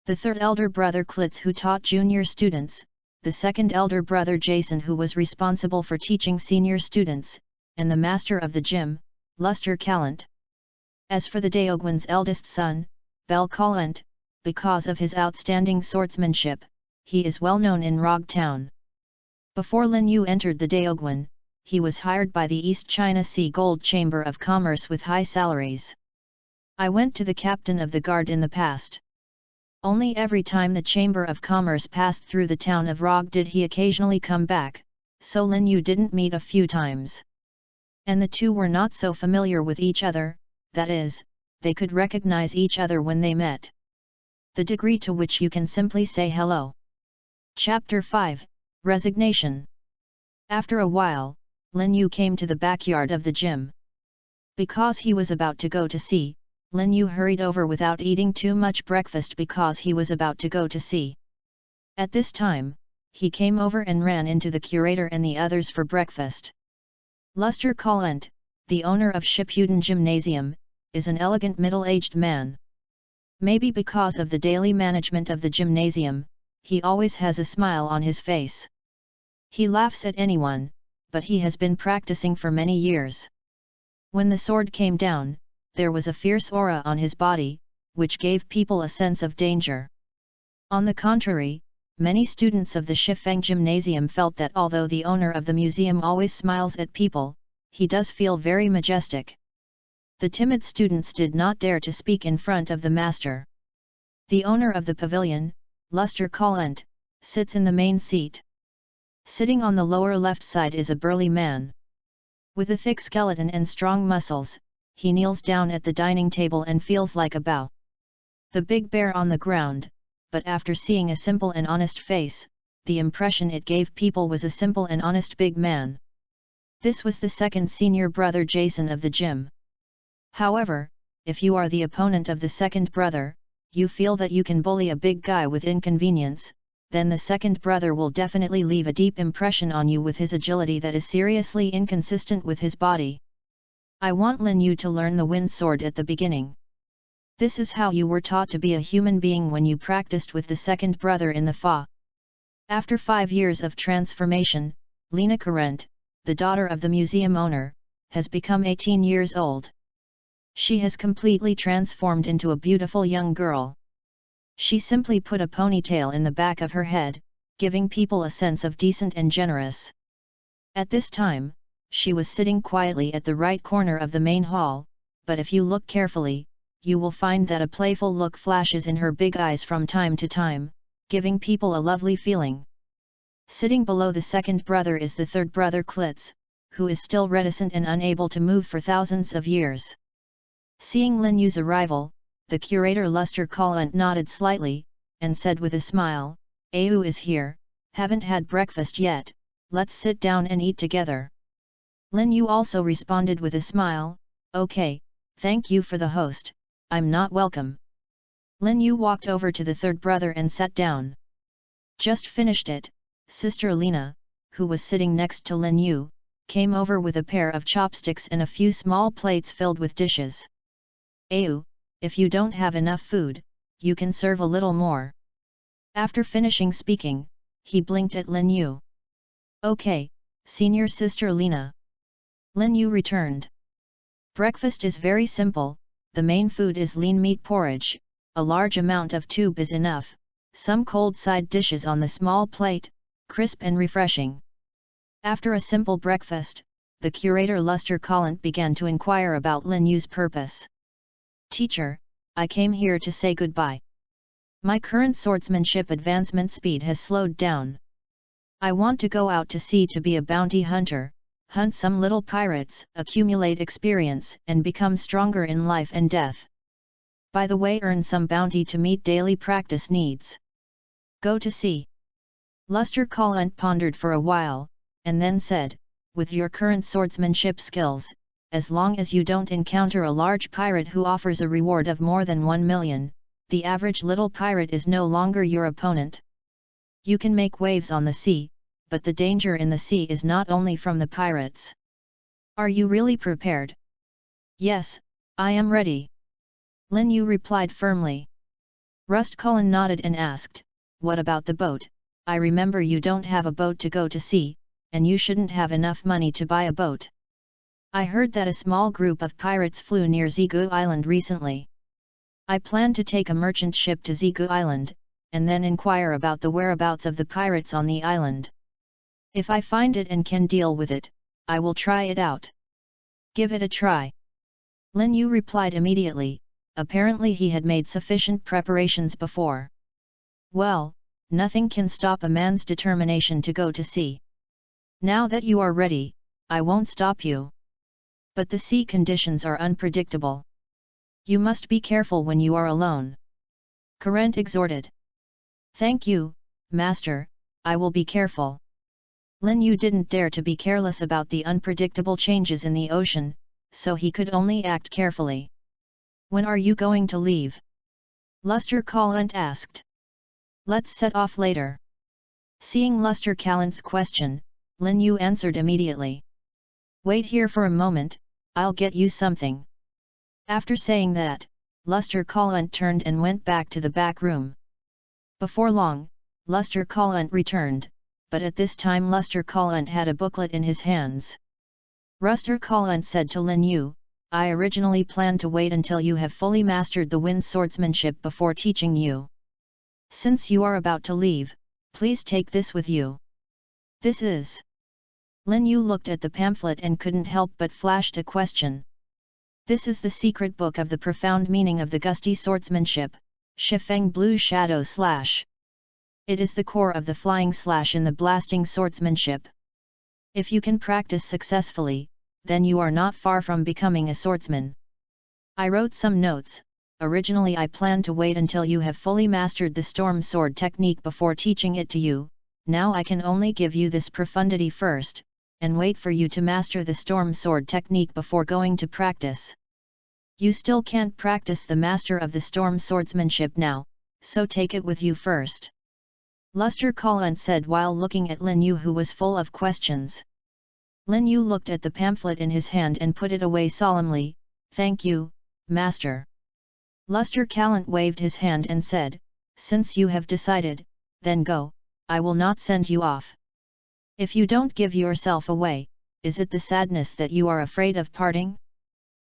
The third elder brother Klitz who taught junior students, the second elder brother Jason who was responsible for teaching senior students, and the master of the gym, Luster Callant. As for the Daogwen's eldest son, Bel Collent, because of his outstanding swordsmanship, he is well known in Rog Town. Before Lin Yu entered the Daogwen, he was hired by the East China Sea Gold Chamber of Commerce with high salaries. I went to the captain of the guard in the past. Only every time the Chamber of Commerce passed through the town of Rog did he occasionally come back, so Lin Yu didn't meet a few times. And the two were not so familiar with each other, that is, they could recognize each other when they met. The degree to which you can simply say hello. Chapter 5, Resignation. After a while, Lin Yu came to the backyard of the gym. Because he was about to go to sea, Lin Yu hurried over without eating too much breakfast because he was about to go to sea. At this time, he came over and ran into the curator and the others for breakfast. Luster Collent, the owner of Shippuden Gymnasium, is an elegant middle-aged man. Maybe because of the daily management of the gymnasium, he always has a smile on his face. He laughs at anyone, but he has been practicing for many years. When the sword came down, there was a fierce aura on his body, which gave people a sense of danger. On the contrary, many students of the Shifeng Gymnasium felt that although the owner of the museum always smiles at people, he does feel very majestic. The timid students did not dare to speak in front of the master. The owner of the pavilion, Luster Collent, sits in the main seat. Sitting on the lower left side is a burly man. With a thick skeleton and strong muscles, he kneels down at the dining table and feels like a bow. The big bear on the ground, but after seeing a simple and honest face, the impression it gave people was a simple and honest big man. This was the second senior brother Jason of the gym. However, if you are the opponent of the second brother, you feel that you can bully a big guy with inconvenience, then the second brother will definitely leave a deep impression on you with his agility that is seriously inconsistent with his body. I want Lin Yu to learn the wind sword at the beginning. This is how you were taught to be a human being when you practiced with the second brother in the Fa. After 5 years of transformation, Lena Current, the daughter of the museum owner, has become 18 years old. She has completely transformed into a beautiful young girl. She simply put a ponytail in the back of her head, giving people a sense of decent and generous. At this time, she was sitting quietly at the right corner of the main hall, but if you look carefully, you will find that a playful look flashes in her big eyes from time to time, giving people a lovely feeling. Sitting below the second brother is the third brother Klitz, who is still reticent and unable to move for thousands of years. Seeing Lin Yu's arrival, the curator Luster Collent nodded slightly, and said with a smile, "Au is here, haven't had breakfast yet, let's sit down and eat together." Lin Yu also responded with a smile, "Okay, thank you for the host, I'm not welcome." Lin Yu walked over to the third brother and sat down. Just finished it, Sister Lena, who was sitting next to Lin Yu, came over with a pair of chopsticks and a few small plates filled with dishes. "Au, if you don't have enough food, you can serve a little more." After finishing speaking, he blinked at Lin Yu. "Okay, Senior Sister Lena." Lin Yu returned. "Breakfast is very simple, the main food is lean meat porridge, a large amount of tube is enough, some cold side dishes on the small plate, crisp and refreshing." After a simple breakfast, the curator Luster Collent began to inquire about Lin Yu's purpose. "Teacher, I came here to say goodbye. My current swordsmanship advancement speed has slowed down. I want to go out to sea to be a bounty hunter, hunt some little pirates, accumulate experience and become stronger in life and death. By the way, earn some bounty to meet daily practice needs. Go to sea." Luster Collent pondered for a while, and then said, "With your current swordsmanship skills, as long as you don't encounter a large pirate who offers a reward of more than 1 million, the average little pirate is no longer your opponent. You can make waves on the sea, but the danger in the sea is not only from the pirates. Are you really prepared?" "Yes, I am ready." Lin Yu replied firmly. Rust Cullen nodded and asked, "What about the boat? I remember you don't have a boat to go to sea, and you shouldn't have enough money to buy a boat. I heard that a small group of pirates flew near Zigu Island recently. I plan to take a merchant ship to Zigu Island, and then inquire about the whereabouts of the pirates on the island. If I find it and can deal with it, I will try it out." "Give it a try." Lin Yu replied immediately, apparently he had made sufficient preparations before. "Well, nothing can stop a man's determination to go to sea. Now that you are ready, I won't stop you. But the sea conditions are unpredictable. You must be careful when you are alone." Current exhorted. "Thank you, Master, I will be careful." Lin Yu didn't dare to be careless about the unpredictable changes in the ocean, so he could only act carefully. "When are you going to leave?" Luster Collent asked. "Let's set off later." Seeing Luster Collent's question, Lin Yu answered immediately. "Wait here for a moment, I'll get you something." After saying that, Luster Collent turned and went back to the back room. Before long, Luster Collent returned, but at this time Luster Collent had a booklet in his hands. Luster Collent said to Lin Yu, "I originally planned to wait until you have fully mastered the wind swordsmanship before teaching you. Since you are about to leave, please take this with you." "This is?" Lin Yu looked at the pamphlet and couldn't help but flashed a question. "This is the secret book of the profound meaning of the gusty swordsmanship, Shifeng Blue Shadow / It is the core of the flying / in the blasting swordsmanship. If you can practice successfully, then you are not far from becoming a swordsman. I wrote some notes. Originally I planned to wait until you have fully mastered the storm sword technique before teaching it to you, now I can only give you this profundity first, and wait for you to master the storm sword technique before going to practice. You still can't practice the master of the storm swordsmanship now, so take it with you first." Luster Collant said while looking at Lin Yu, who was full of questions. Lin Yu looked at the pamphlet in his hand and put it away solemnly. "Thank you, Master." Luster Collant waved his hand and said, "Since you have decided, then go, I will not send you off. If you don't give yourself away, is it the sadness that you are afraid of parting?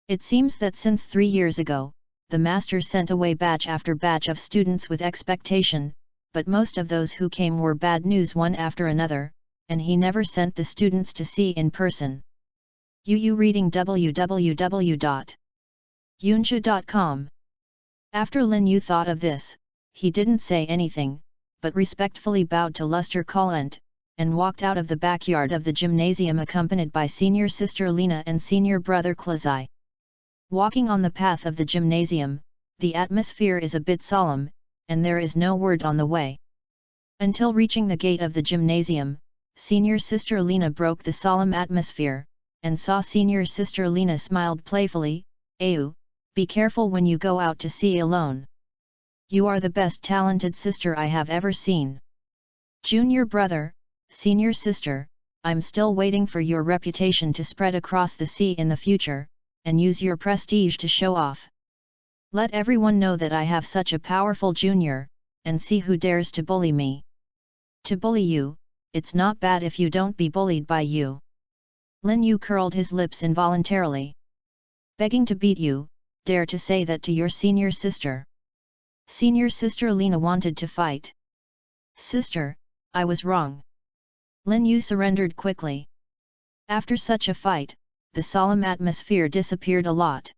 It seems that since 3 years ago, the Master sent away batch after batch of students with expectation, but most of those who came were bad news one after another, and he never sent the students to see in person." Yu reading www.yunsha.com. After Lin Yu thought of this, he didn't say anything, but respectfully bowed to Luster Collant, and walked out of the backyard of the gymnasium accompanied by senior sister Lena and senior brother Klazai. Walking on the path of the gymnasium, the atmosphere is a bit solemn, and there is no word on the way. Until reaching the gate of the gymnasium, senior sister Lena broke the solemn atmosphere, and saw senior sister Lena smiled playfully. "Ayu, be careful when you go out to sea alone. You are the best talented sister I have ever seen." "Junior brother, senior sister, I'm still waiting for your reputation to spread across the sea in the future, and use your prestige to show off. Let everyone know that I have such a powerful junior, and see who dares to bully me. To bully you, it's not bad if you don't be bullied by you." Lin Yu curled his lips involuntarily. "Begging to beat you, dare to say that to your senior sister?" Senior sister Lena wanted to fight. "Sister, I was wrong." Lin Yu surrendered quickly. After such a fight, the solemn atmosphere disappeared a lot.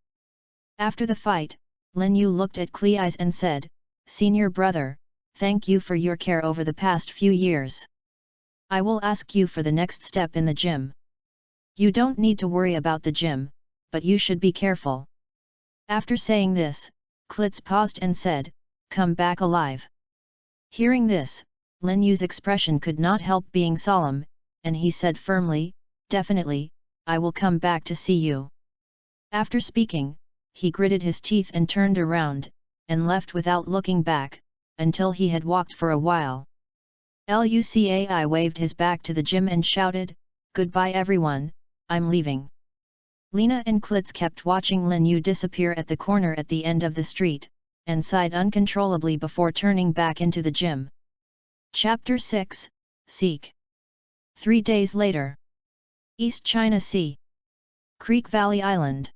After the fight, Lin Yu looked at Klai's and said, "Senior brother, thank you for your care over the past few years. I will ask you for the next step in the gym. You don't need to worry about the gym, but you should be careful." After saying this, Klitz paused and said, "Come back alive." Hearing this, Lin Yu's expression could not help being solemn, and he said firmly, "Definitely, I will come back to see you." After speaking, he gritted his teeth and turned around, and left without looking back, until he had walked for a while. Lucai waved his back to the gym and shouted, "Goodbye everyone, I'm leaving." Lena and Klitz kept watching Lin Yu disappear at the corner at the end of the street, and sighed uncontrollably before turning back into the gym. Chapter 6, Seek. 3 days later. East China Sea. Creek Valley Island.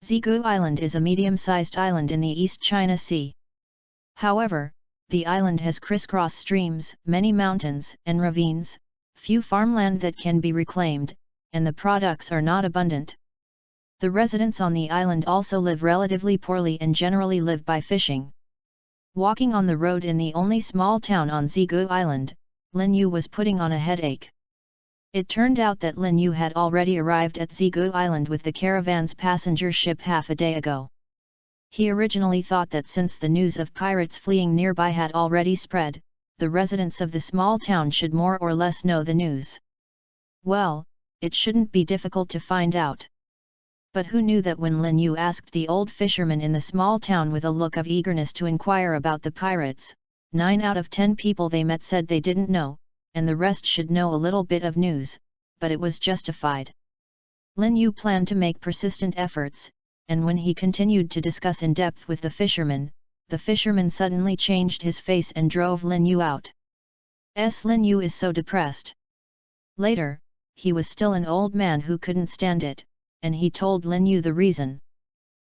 Zigu Island is a medium-sized island in the East China Sea. However, the island has crisscross streams, many mountains and ravines, few farmland that can be reclaimed, and the products are not abundant. The residents on the island also live relatively poorly and generally live by fishing. Walking on the road in the only small town on Zigu Island, Lin Yu was putting on a headache. It turned out that Lin Yu had already arrived at Zigu Island with the caravan's passenger ship half a day ago. He originally thought that since the news of pirates fleeing nearby had already spread, the residents of the small town should more or less know the news. Well, it shouldn't be difficult to find out. But who knew that when Lin Yu asked the old fisherman in the small town with a look of eagerness to inquire about the pirates, 9 out of 10 people they met said they didn't know, and the rest should know a little bit of news, but it was justified. Lin Yu planned to make persistent efforts, and when he continued to discuss in depth with the fisherman suddenly changed his face and drove Lin Yu out. Lin Yu is so depressed. Later, he was still an old man who couldn't stand it, and he told Lin Yu the reason.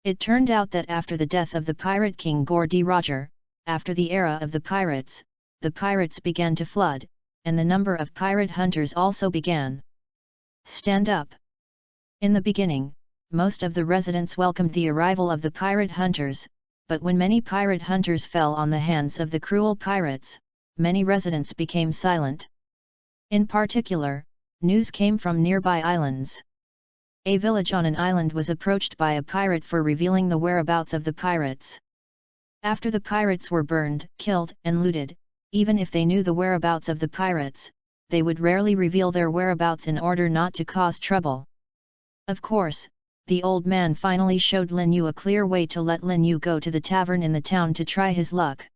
It turned out that after the death of the pirate king Gordy Roger, after the era of the pirates began to flood, and the number of pirate hunters also began. Stand up. In the beginning, most of the residents welcomed the arrival of the pirate hunters, but when many pirate hunters fell on the hands of the cruel pirates, many residents became silent. In particular, news came from nearby islands. A village on an island was approached by a pirate for revealing the whereabouts of the pirates. After the pirates were burned, killed, and looted, even if they knew the whereabouts of the pirates, they would rarely reveal their whereabouts in order not to cause trouble. Of course, the old man finally showed Lin Yu a clear way to let Lin Yu go to the tavern in the town to try his luck.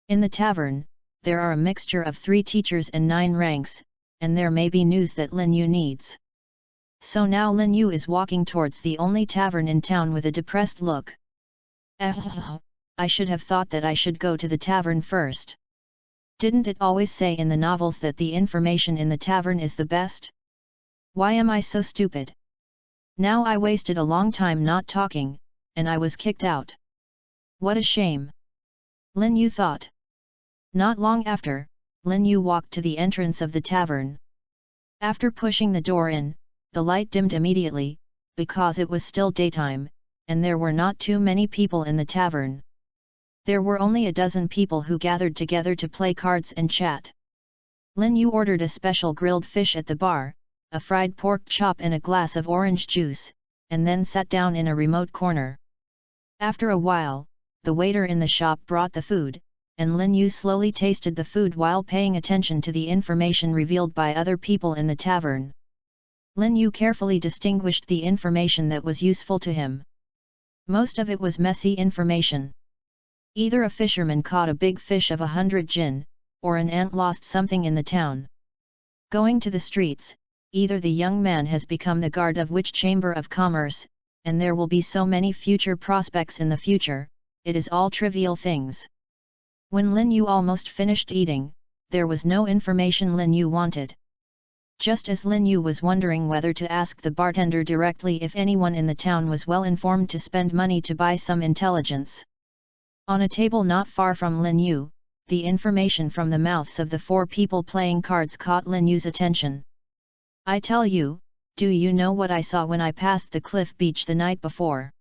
In the tavern, there are a mixture of 3 teachers and 9 ranks, and there may be news that Lin Yu needs. So now Lin Yu is walking towards the only tavern in town with a depressed look. I should have thought that I should go to the tavern first. Didn't it always say in the novels that the information in the tavern is the best? Why am I so stupid? Now I wasted a long time not talking, and I was kicked out. What a shame! Lin Yu thought. Not long after, Lin Yu walked to the entrance of the tavern. After pushing the door in, the light dimmed immediately, because it was still daytime, and there were not too many people in the tavern. There were only a dozen people who gathered together to play cards and chat. Lin Yu ordered a special grilled fish at the bar, a fried pork chop and a glass of orange juice, and then sat down in a remote corner. After a while, the waiter in the shop brought the food, and Lin Yu slowly tasted the food while paying attention to the information revealed by other people in the tavern. Lin Yu carefully distinguished the information that was useful to him. Most of it was messy information. Either a fisherman caught a big fish of 100 jin, or an ant lost something in the town. Going to the streets, either the young man has become the guard of which chamber of commerce, and there will be so many future prospects in the future, it is all trivial things. When Lin Yu almost finished eating, there was no information Lin Yu wanted. Just as Lin Yu was wondering whether to ask the bartender directly if anyone in the town was well informed to spend money to buy some intelligence. On a table not far from Lin Yu, the information from the mouths of the 4 people playing cards caught Lin Yu's attention. I tell you, do you know what I saw when I passed the cliff beach the night before?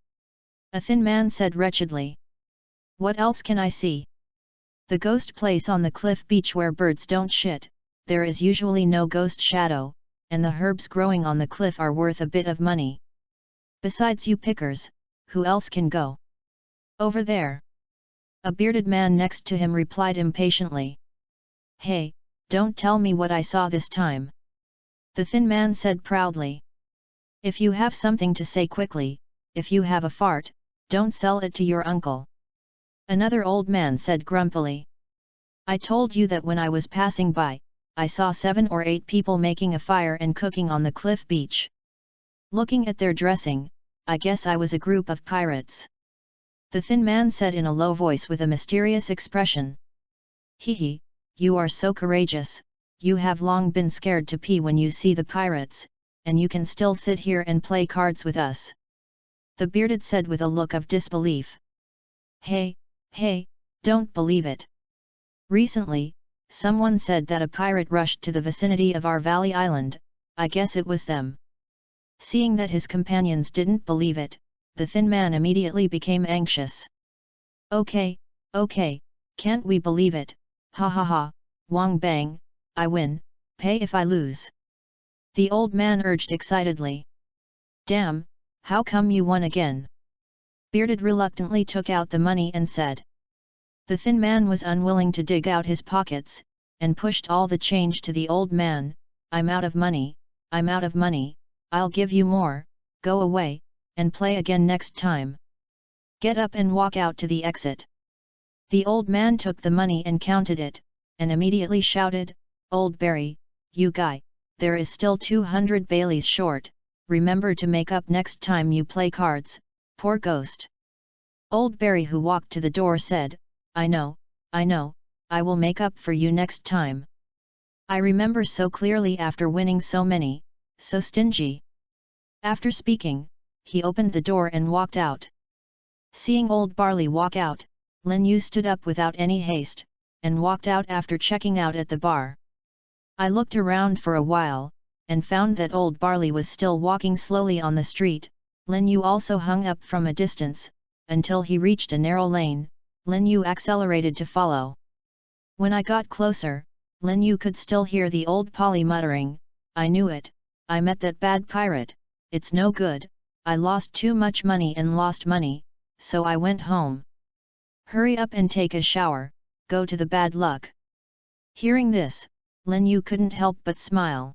A thin man said wretchedly. What else can I see? The ghost place on the cliff beach where birds don't shit, there is usually no ghost shadow, and the herbs growing on the cliff are worth a bit of money. Besides you pickers, who else can go? Over there. A bearded man next to him replied impatiently. Hey, don't tell me what I saw this time. The thin man said proudly. If you have something to say quickly, if you have a fart, don't sell it to your uncle. Another old man said grumpily. I told you that when I was passing by, I saw 7 or 8 people making a fire and cooking on the cliff beach. Looking at their dressing, I guess I was a group of pirates. The thin man said in a low voice with a mysterious expression. Hee, you are so courageous, you have long been scared to pee when you see the pirates, and you can still sit here and play cards with us. The bearded said with a look of disbelief. Hey, don't believe it. Recently, someone said that a pirate rushed to the vicinity of our valley island, I guess it was them. Seeing that his companions didn't believe it, the thin man immediately became anxious. Okay, can't we believe it, ha ha ha, Wang Bang, I win, pay if I lose. The old man urged excitedly. Damn, how come you won again? Bearded reluctantly took out the money and said. The thin man was unwilling to dig out his pockets, and pushed all the change to the old man. I'm out of money, I'll give you more, go away, and play again next time. Get up and walk out to the exit. The old man took the money and counted it, and immediately shouted, Old Barry, you guy, there is still 200 Baileys short, remember to make up next time you play cards, poor ghost. Old Barry, who walked to the door, said, I know, I will make up for you next time. I remember so clearly after winning so many, so stingy. After speaking, he opened the door and walked out. Seeing Old Barley walk out, Lin Yu stood up without any haste, and walked out after checking out at the bar. I looked around for a while, and found that Old Barley was still walking slowly on the street. Lin Yu also hung up from a distance, until he reached a narrow lane. Lin Yu accelerated to follow. When I got closer, Lin Yu could still hear the old Polly muttering, I knew it, I met that bad pirate, it's no good, I lost too much money and lost money, so I went home. Hurry up and take a shower, go to the bad luck. Hearing this, Lin Yu couldn't help but smile.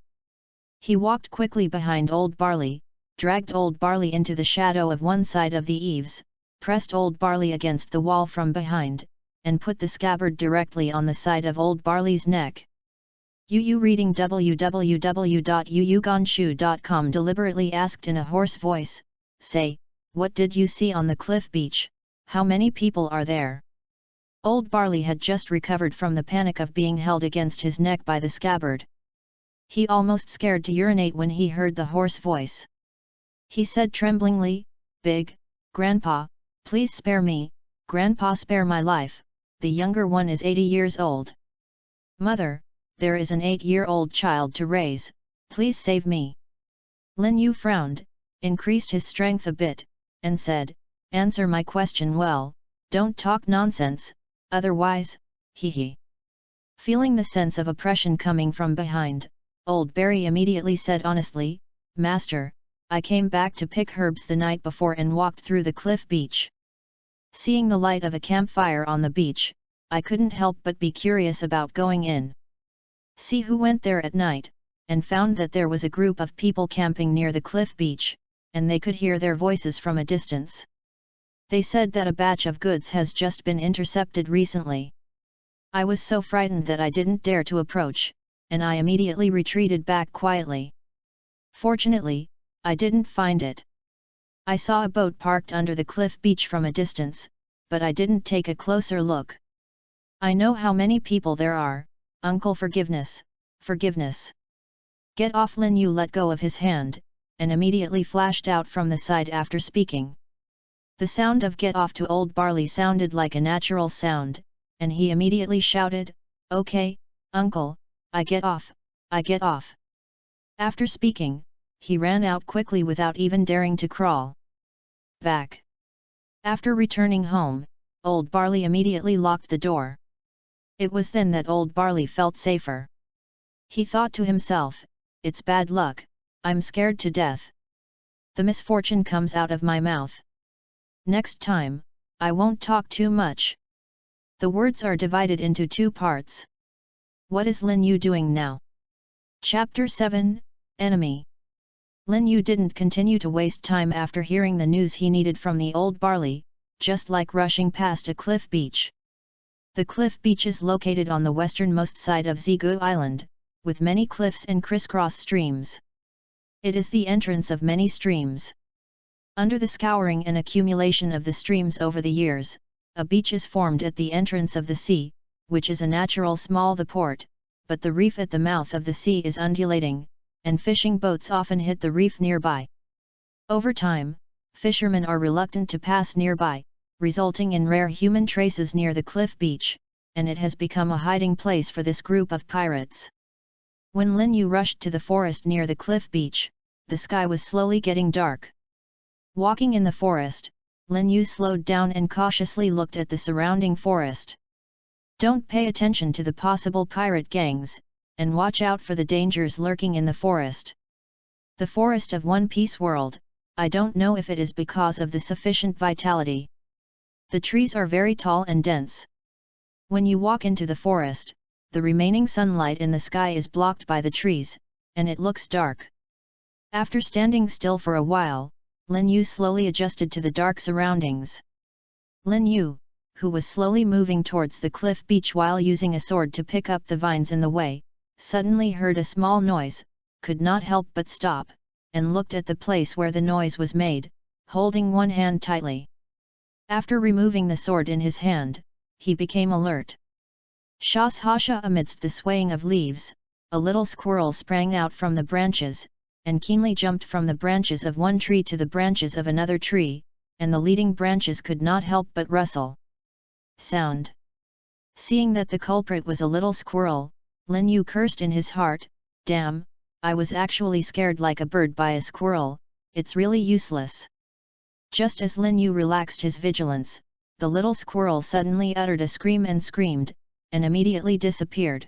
He walked quickly behind Old Barley, dragged Old Barley into the shadow of one side of the eaves, pressed Old Barley against the wall from behind, and put the scabbard directly on the side of Old Barley's neck. Yu reading www.yuyugonshu.com deliberately asked in a hoarse voice, "Say, what did you see on the cliff beach? How many people are there?" Old Barley had just recovered from the panic of being held against his neck by the scabbard. He almost scared to urinate when he heard the hoarse voice. He said tremblingly, "Big, Grandpa, please spare me, Grandpa, spare my life, the younger one is 80 years old. Mother, there is an 8-year-old child to raise, please save me." Lin Yu frowned, increased his strength a bit, and said, "Answer my question well, don't talk nonsense, otherwise, hee." Feeling the sense of oppression coming from behind, Old Barry immediately said honestly, "Master, I came back to pick herbs the night before and walked through the cliff beach. Seeing the light of a campfire on the beach, I couldn't help but be curious about going in. See who went there at night, and found that there was a group of people camping near the cliff beach, and they could hear their voices from a distance. They said that a batch of goods has just been intercepted recently. I was so frightened that I didn't dare to approach, and I immediately retreated back quietly. Fortunately, I didn't find it. I saw a boat parked under the cliff beach from a distance, but I didn't take a closer look. I know how many people there are, Uncle, forgiveness, forgiveness. Get off!" Lin Yu let go of his hand, and immediately flashed out from the side after speaking. The sound of "get off" to Old Barley sounded like a natural sound, and he immediately shouted, "Okay, Uncle, I get off, I get off." After speaking, he ran out quickly without even daring to crawl back. After returning home, Old Barley immediately locked the door. It was then that Old Barley felt safer. He thought to himself, "It's bad luck, I'm scared to death. The misfortune comes out of my mouth. Next time, I won't talk too much." The words are divided into 2 parts. What is Lin Yu doing now? Chapter 7, Enemy. Lin Yu didn't continue to waste time after hearing the news he needed from the Old Barley, just like rushing past a cliff beach. The cliff beach is located on the westernmost side of Zigu Island, with many cliffs and crisscross streams. It is the entrance of many streams. Under the scouring and accumulation of the streams over the years, a beach is formed at the entrance of the sea, which is a natural small the port, but the reef at the mouth of the sea is undulating, and fishing boats often hit the reef nearby. Over time, fishermen are reluctant to pass nearby, resulting in rare human traces near the cliff beach, and it has become a hiding place for this group of pirates. When Lin Yu rushed to the forest near the cliff beach, the sky was slowly getting dark. Walking in the forest, Lin Yu slowed down and cautiously looked at the surrounding forest. Don't pay attention to the possible pirate gangs, and watch out for the dangers lurking in the forest. The forest of One Piece world, I don't know if it is because of the sufficient vitality. The trees are very tall and dense. When you walk into the forest, the remaining sunlight in the sky is blocked by the trees, and it looks dark. After standing still for a while, Lin Yu slowly adjusted to the dark surroundings. Lin Yu, who was slowly moving towards the cliff beach while using a sword to pick up the vines in the way, suddenly heard a small noise, could not help but stop, and looked at the place where the noise was made, holding one hand tightly. After removing the sword in his hand, he became alert. Shas-hasha, amidst the swaying of leaves, a little squirrel sprang out from the branches, and keenly jumped from the branches of one tree to the branches of another tree, and the leading branches could not help but rustle. Sound. Seeing that the culprit was a little squirrel, Lin Yu cursed in his heart, "Damn, I was actually scared like a bird by a squirrel, it's really useless." Just as Lin Yu relaxed his vigilance, the little squirrel suddenly uttered a scream and screamed, and immediately disappeared.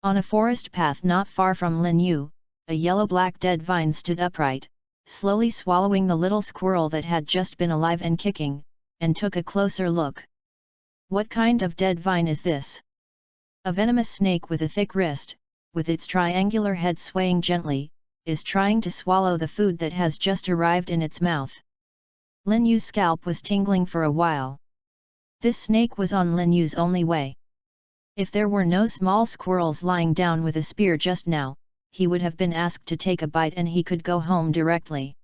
On a forest path not far from Lin Yu, a yellow-black dead vine stood upright, slowly swallowing the little squirrel that had just been alive and kicking, and took a closer look. What kind of dead vine is this? A venomous snake with a thick wrist, with its triangular head swaying gently, is trying to swallow the food that has just arrived in its mouth. Lin Yu's scalp was tingling for a while. This snake was on Lin Yu's only way. If there were no small squirrels lying down with a spear just now, he would have been asked to take a bite and he could go home directly.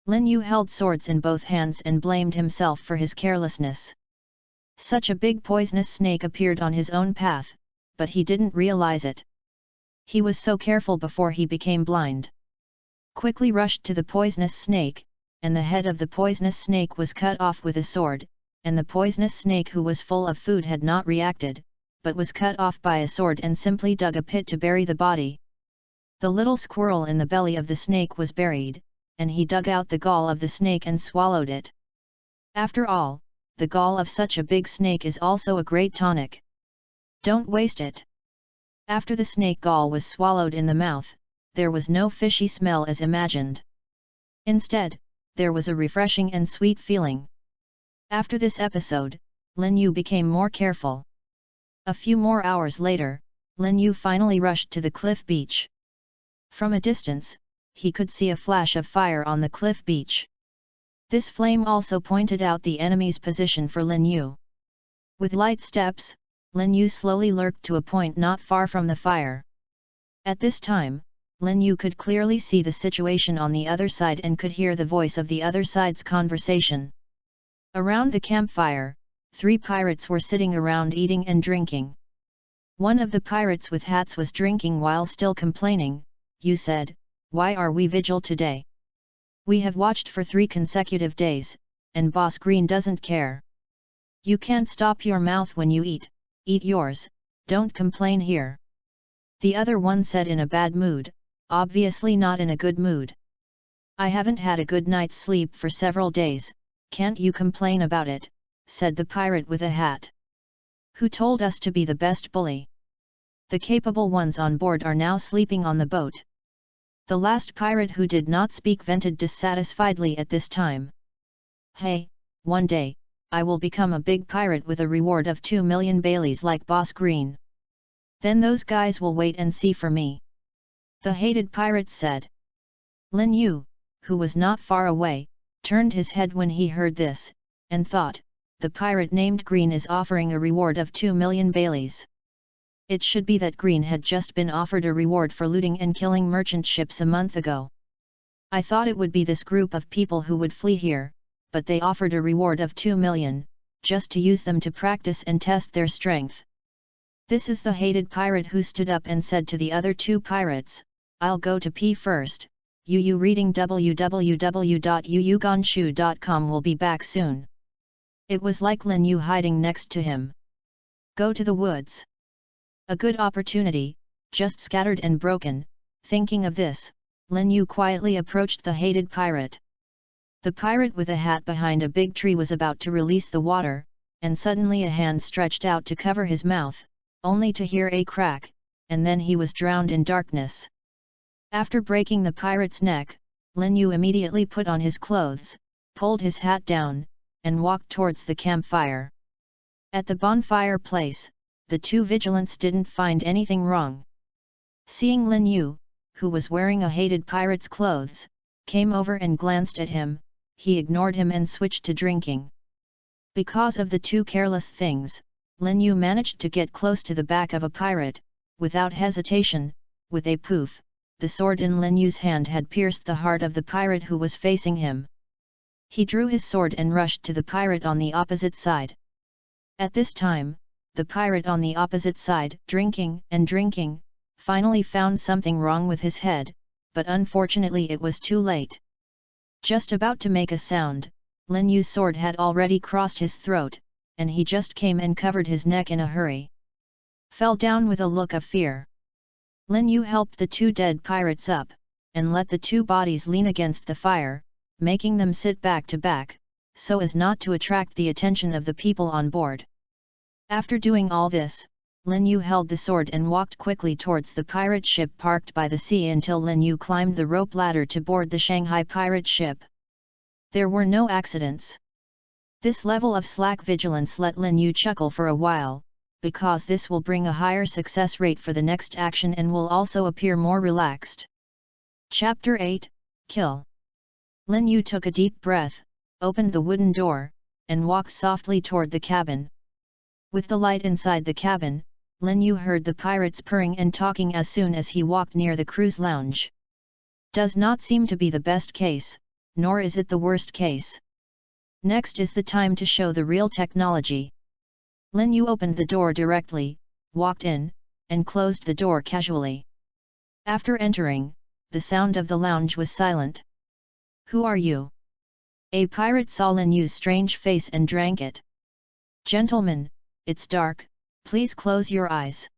Lin Yu held swords in both hands and blamed himself for his carelessness. Such a big poisonous snake appeared on his own path, but he didn't realize it. He was so careful before he became blind. Quickly rushed to the poisonous snake, and the head of the poisonous snake was cut off with a sword, and the poisonous snake who was full of food had not reacted, but was cut off by a sword and simply dug a pit to bury the body. The little squirrel in the belly of the snake was buried, and he dug out the gall of the snake and swallowed it. After all, the gall of such a big snake is also a great tonic. Don't waste it. After the snake gall was swallowed in the mouth, there was no fishy smell as imagined. Instead, there was a refreshing and sweet feeling. After this episode, Lin Yu became more careful. A few more hours later, Lin Yu finally rushed to the cliff beach. From a distance, he could see a flash of fire on the cliff beach. This flame also pointed out the enemy's position for Lin Yu. With light steps, Lin Yu slowly lurked to a point not far from the fire. At this time, Lin Yu could clearly see the situation on the other side and could hear the voice of the other side's conversation. Around the campfire, 3 pirates were sitting around eating and drinking. One of the pirates with hats was drinking while still complaining. "You said, why are we vigil today? We have watched for 3 consecutive days, and Boss Green doesn't care. You can't stop your mouth when you eat yours, don't complain here." The other one said in a bad mood, obviously not in a good mood. "I haven't had a good night's sleep for several days, can't you complain about it?" said the pirate with a hat. "Who told us to be the best bully? The capable ones on board are now sleeping on the boat." The last pirate who did not speak vented dissatisfiedly at this time. "Hey, one day, I will become a big pirate with a reward of 2 million Baileys like Boss Green. Then those guys will wait and see for me," the hated pirate said. Lin Yu, who was not far away, turned his head when he heard this, and thought, the pirate named Green is offering a reward of 2 million Baileys. It should be that Green had just been offered a reward for looting and killing merchant ships a month ago. I thought it would be this group of people who would flee here, but they offered a reward of 2 million, just to use them to practice and test their strength. This is the hated pirate who stood up and said to the other 2 pirates, "I'll go to pee first, you reading www.yuyugonshu.com will be back soon." It was like Lin Yu hiding next to him. Go to the woods. A good opportunity, just scattered and broken. Thinking of this, Lin Yu quietly approached the hated pirate. The pirate with a hat behind a big tree was about to release the water, and suddenly a hand stretched out to cover his mouth, only to hear a crack, and then he was drowned in darkness. After breaking the pirate's neck, Lin Yu immediately put on his clothes, pulled his hat down, and walked towards the campfire. At the bonfire place, the 2 vigilants didn't find anything wrong. Seeing Lin Yu, who was wearing a hated pirate's clothes, came over and glanced at him, he ignored him and switched to drinking. Because of the 2 careless things, Lin Yu managed to get close to the back of a pirate. Without hesitation, with a poof, the sword in Lin Yu's hand had pierced the heart of the pirate who was facing him. He drew his sword and rushed to the pirate on the opposite side. At this time, the pirate on the opposite side, drinking and drinking, finally found something wrong with his head, but unfortunately it was too late. Just about to make a sound, Lin Yu's sword had already crossed his throat, and he just came and covered his neck in a hurry. Fell down with a look of fear. Lin Yu helped the 2 dead pirates up, and let the 2 bodies lean against the fire, making them sit back to back, so as not to attract the attention of the people on board. After doing all this, Lin Yu held the sword and walked quickly towards the pirate ship parked by the sea until Lin Yu climbed the rope ladder to board the Shanghai pirate ship. There were no accidents. This level of slack vigilance let Lin Yu chuckle for a while, because this will bring a higher success rate for the next action and will also appear more relaxed. Chapter 8, Kill. Lin Yu took a deep breath, opened the wooden door, and walked softly toward the cabin. With the light inside the cabin, Lin Yu heard the pirates purring and talking as soon as he walked near the cruise lounge. Does not seem to be the best case, nor is it the worst case. Next is the time to show the real technology. Lin Yu opened the door directly, walked in, and closed the door casually. After entering, the sound of the lounge was silent. Who are you? A pirate saw Lin Yu's strange face and drank it. Gentlemen, it's dark, please close your eyes.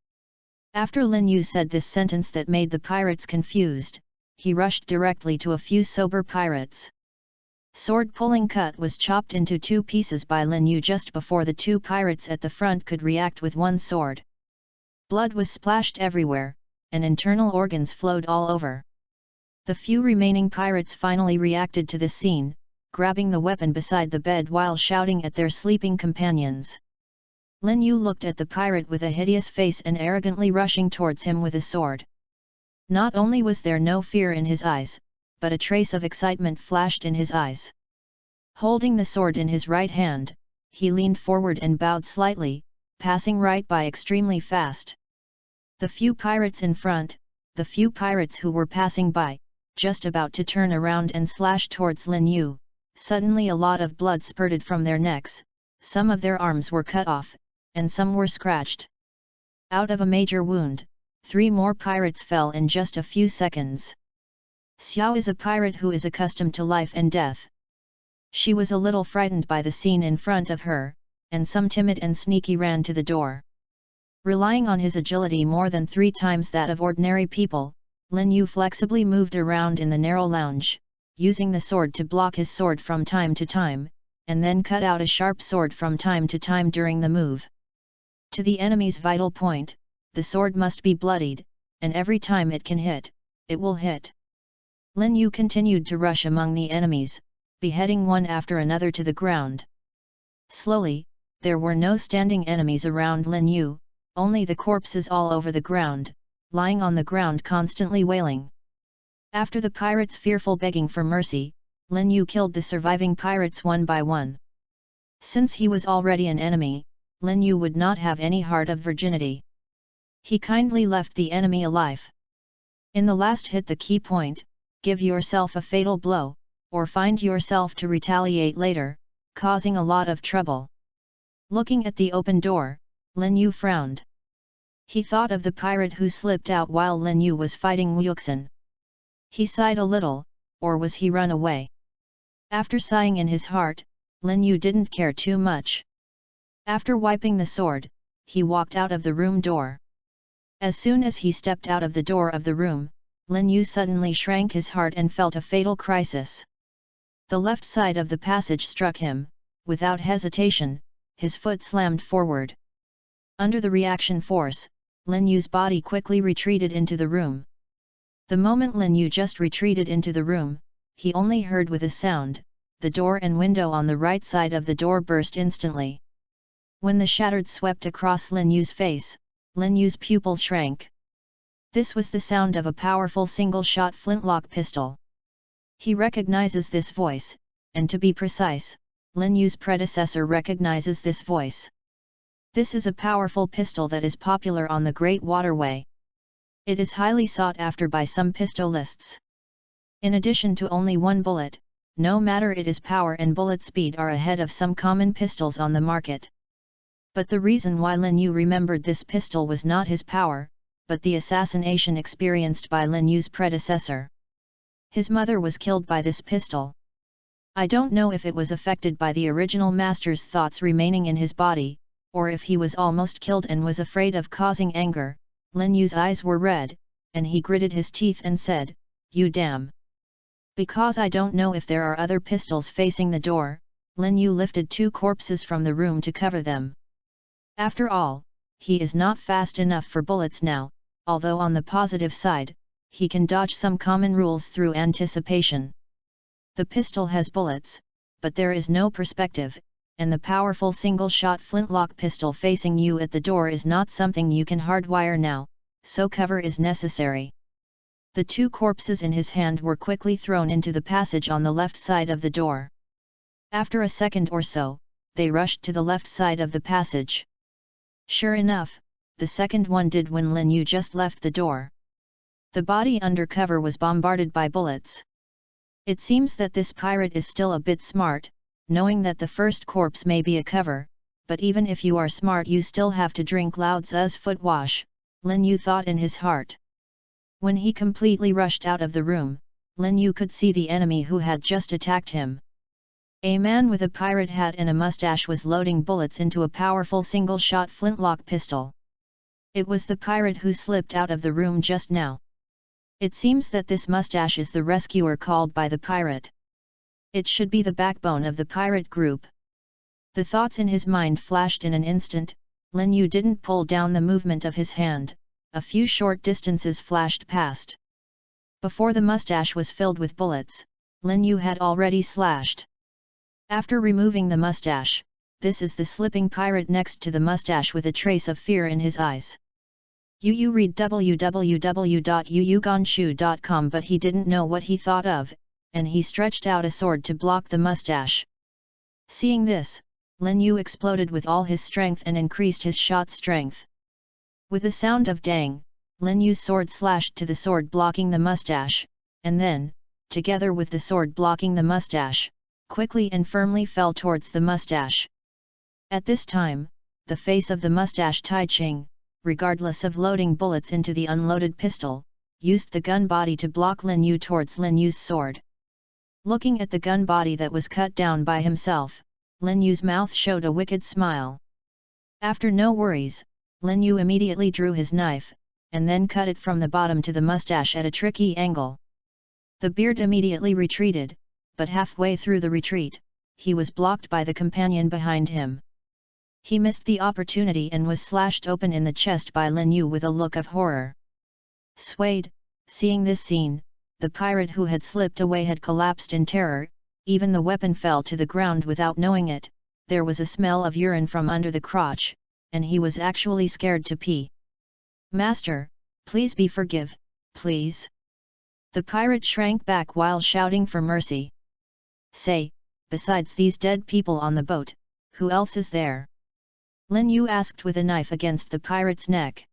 After Lin Yu said this sentence that made the pirates confused, he rushed directly to a few sober pirates. Sword-pulling cut was chopped into 2 pieces by Lin Yu just before the 2 pirates at the front could react with one sword. Blood was splashed everywhere, and internal organs flowed all over. The few remaining pirates finally reacted to this scene, grabbing the weapon beside the bed while shouting at their sleeping companions. Lin Yu looked at the pirate with a hideous face and arrogantly rushing towards him with a sword. Not only was there no fear in his eyes, but a trace of excitement flashed in his eyes. Holding the sword in his right hand, he leaned forward and bowed slightly, passing right by extremely fast. The few pirates in front, the few pirates who were passing by, just about to turn around and slash towards Lin Yu, suddenly a lot of blood spurted from their necks, some of their arms were cut off, and some were scratched. Out of a major wound, 3 more pirates fell in just a few seconds. Xiao is a pirate who is accustomed to life and death. She was a little frightened by the scene in front of her, and some timid and sneaky ran to the door. Relying on his agility more than 3 times that of ordinary people, Lin Yu flexibly moved around in the narrow lounge, using the sword to block his sword from time to time, and then cut out a sharp sword from time to time during the move. To the enemy's vital point, the sword must be bloodied, and every time it can hit, it will hit. Lin Yu continued to rush among the enemies, beheading one after another to the ground. Slowly, there were no standing enemies around Lin Yu, only the corpses all over the ground, lying on the ground constantly wailing. After the pirates' fearful begging for mercy, Lin Yu killed the surviving pirates one by one. Since he was already an enemy, Lin Yu would not have any heart of virginity. He kindly left the enemy alive. In the last hit the key point, give yourself a fatal blow, or find yourself to retaliate later, causing a lot of trouble. Looking at the open door, Lin Yu frowned. He thought of the pirate who slipped out while Lin Yu was fighting Wuxin. He sighed a little, or was he run away? After sighing in his heart, Lin Yu didn't care too much. After wiping the sword, he walked out of the room door. As soon as he stepped out of the door of the room, Lin Yu suddenly shrank his heart and felt a fatal crisis. The left side of the passage struck him. Without hesitation, his foot slammed forward. Under the reaction force, Lin Yu's body quickly retreated into the room. The moment Lin Yu just retreated into the room, he only heard with a sound, the door and window on the right side of the door burst instantly. When the shattered swept across Lin Yu's face, Lin Yu's pupils shrank. This was the sound of a powerful single-shot flintlock pistol. He recognizes this voice, and to be precise, Lin Yu's predecessor recognizes this voice. This is a powerful pistol that is popular on the Great Waterway. It is highly sought after by some pistolists. In addition to only one bullet, no matter its power and bullet speed are ahead of some common pistols on the market. But the reason why Lin Yu remembered this pistol was not his power, but the assassination experienced by Lin Yu's predecessor. His mother was killed by this pistol. I don't know if it was affected by the original master's thoughts remaining in his body, or if he was almost killed and was afraid of causing anger. Lin Yu's eyes were red, and he gritted his teeth and said, "You damn!" Because I don't know if there are other pistols facing the door, Lin Yu lifted 2 corpses from the room to cover them. After all, he is not fast enough for bullets now, although on the positive side, he can dodge some common rules through anticipation. The pistol has bullets, but there is no perspective, and the powerful single-shot flintlock pistol facing you at the door is not something you can hardwire now, so cover is necessary. The 2 corpses in his hand were quickly thrown into the passage on the left side of the door. After a second or so, they rushed to the left side of the passage. Sure enough, the second one did when Lin Yu just left the door. The body under cover was bombarded by bullets. It seems that this pirate is still a bit smart, knowing that the first corpse may be a cover, but even if you are smart you still have to drink Lao Tzu's foot wash, Lin Yu thought in his heart. When he completely rushed out of the room, Lin Yu could see the enemy who had just attacked him. A man with a pirate hat and a mustache was loading bullets into a powerful single-shot flintlock pistol. It was the pirate who slipped out of the room just now. It seems that this mustache is the rescuer called by the pirate. It should be the backbone of the pirate group. The thoughts in his mind flashed in an instant. Lin Yu didn't pull down the movement of his hand. A few short distances flashed past. Before the mustache was filled with bullets, Lin Yu had already slashed. After removing the mustache, this is the slipping pirate next to the mustache with a trace of fear in his eyes. Yu read www.yuyugonshu.com, but he didn't know what he thought of, and he stretched out a sword to block the mustache. Seeing this, Lin Yu exploded with all his strength and increased his shot strength. With a sound of dang, Lin Yu's sword slashed to the sword blocking the mustache, and then, together with the sword blocking the mustache, quickly and firmly fell towards the mustache. At this time, the face of the mustache Tai Ching, regardless of loading bullets into the unloaded pistol, used the gun body to block Lin Yu towards Lin Yu's sword. Looking at the gun body that was cut down by himself, Lin Yu's mouth showed a wicked smile. After no worries, Lin Yu immediately drew his knife, and then cut it from the bottom to the mustache at a tricky angle. The beard immediately retreated, but halfway through the retreat, he was blocked by the companion behind him. He missed the opportunity and was slashed open in the chest by Lin Yu with a look of horror. Swayed, seeing this scene, the pirate who had slipped away had collapsed in terror. Even the weapon fell to the ground without knowing it. There was a smell of urine from under the crotch, and he was actually scared to pee. "Master, please be forgive, please." The pirate shrank back while shouting for mercy. "Say, besides these dead people on the boat, who else is there?" Lin Yu asked with a knife against the pirate's neck.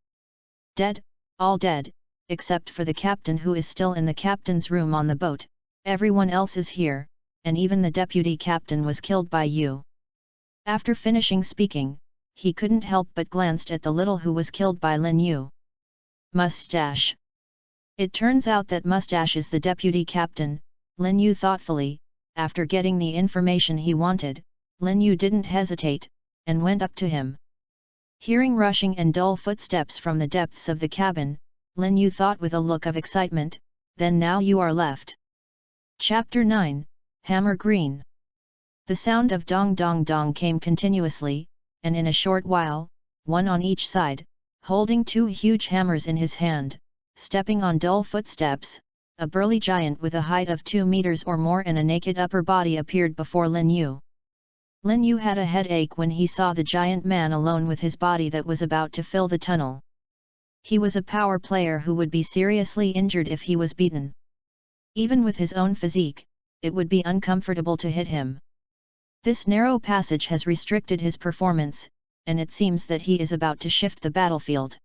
"Dead, all dead, except for the captain who is still in the captain's room on the boat. Everyone else is here, and even the deputy captain was killed by you." After finishing speaking, he couldn't help but glanced at the little who was killed by Lin Yu. Mustache. It turns out that Mustache is the deputy captain, Lin Yu thoughtfully. After getting the information he wanted, Lin Yu didn't hesitate, and went up to him. Hearing rushing and dull footsteps from the depths of the cabin, Lin Yu thought with a look of excitement, "Then now you are left." Chapter 9, Hammer Green. The sound of dong dong dong came continuously, and in a short while, one on each side, holding two huge hammers in his hand, stepping on dull footsteps, a burly giant with a height of 2 meters or more and a naked upper body appeared before Lin Yu. Lin Yu had a headache when he saw the giant man alone with his body that was about to fill the tunnel. He was a power player who would be seriously injured if he was beaten. Even with his own physique, it would be uncomfortable to hit him. This narrow passage has restricted his performance, and it seems that he is about to shift the battlefield.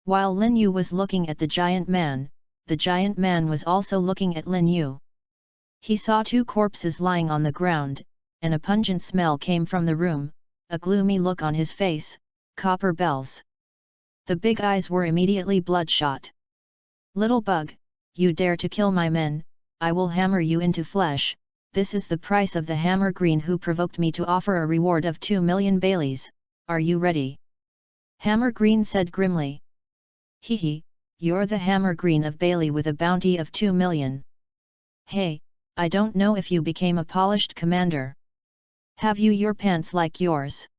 While Lin Yu was looking at the giant man was also looking at Lin Yu. He saw two corpses lying on the ground, and a pungent smell came from the room, a gloomy look on his face, copper bells. The big eyes were immediately bloodshot. "Little bug, you dare to kill my men, I will hammer you into flesh. This is the price of the hammer green who provoked me to offer a reward of 2 million Baileys, are you ready?" Hammer Green said grimly. "Hee, you're the Hammer Green of Bailey with a bounty of 2 million. Hey, I don't know if you became a polished commander. Have you your pants like yours?"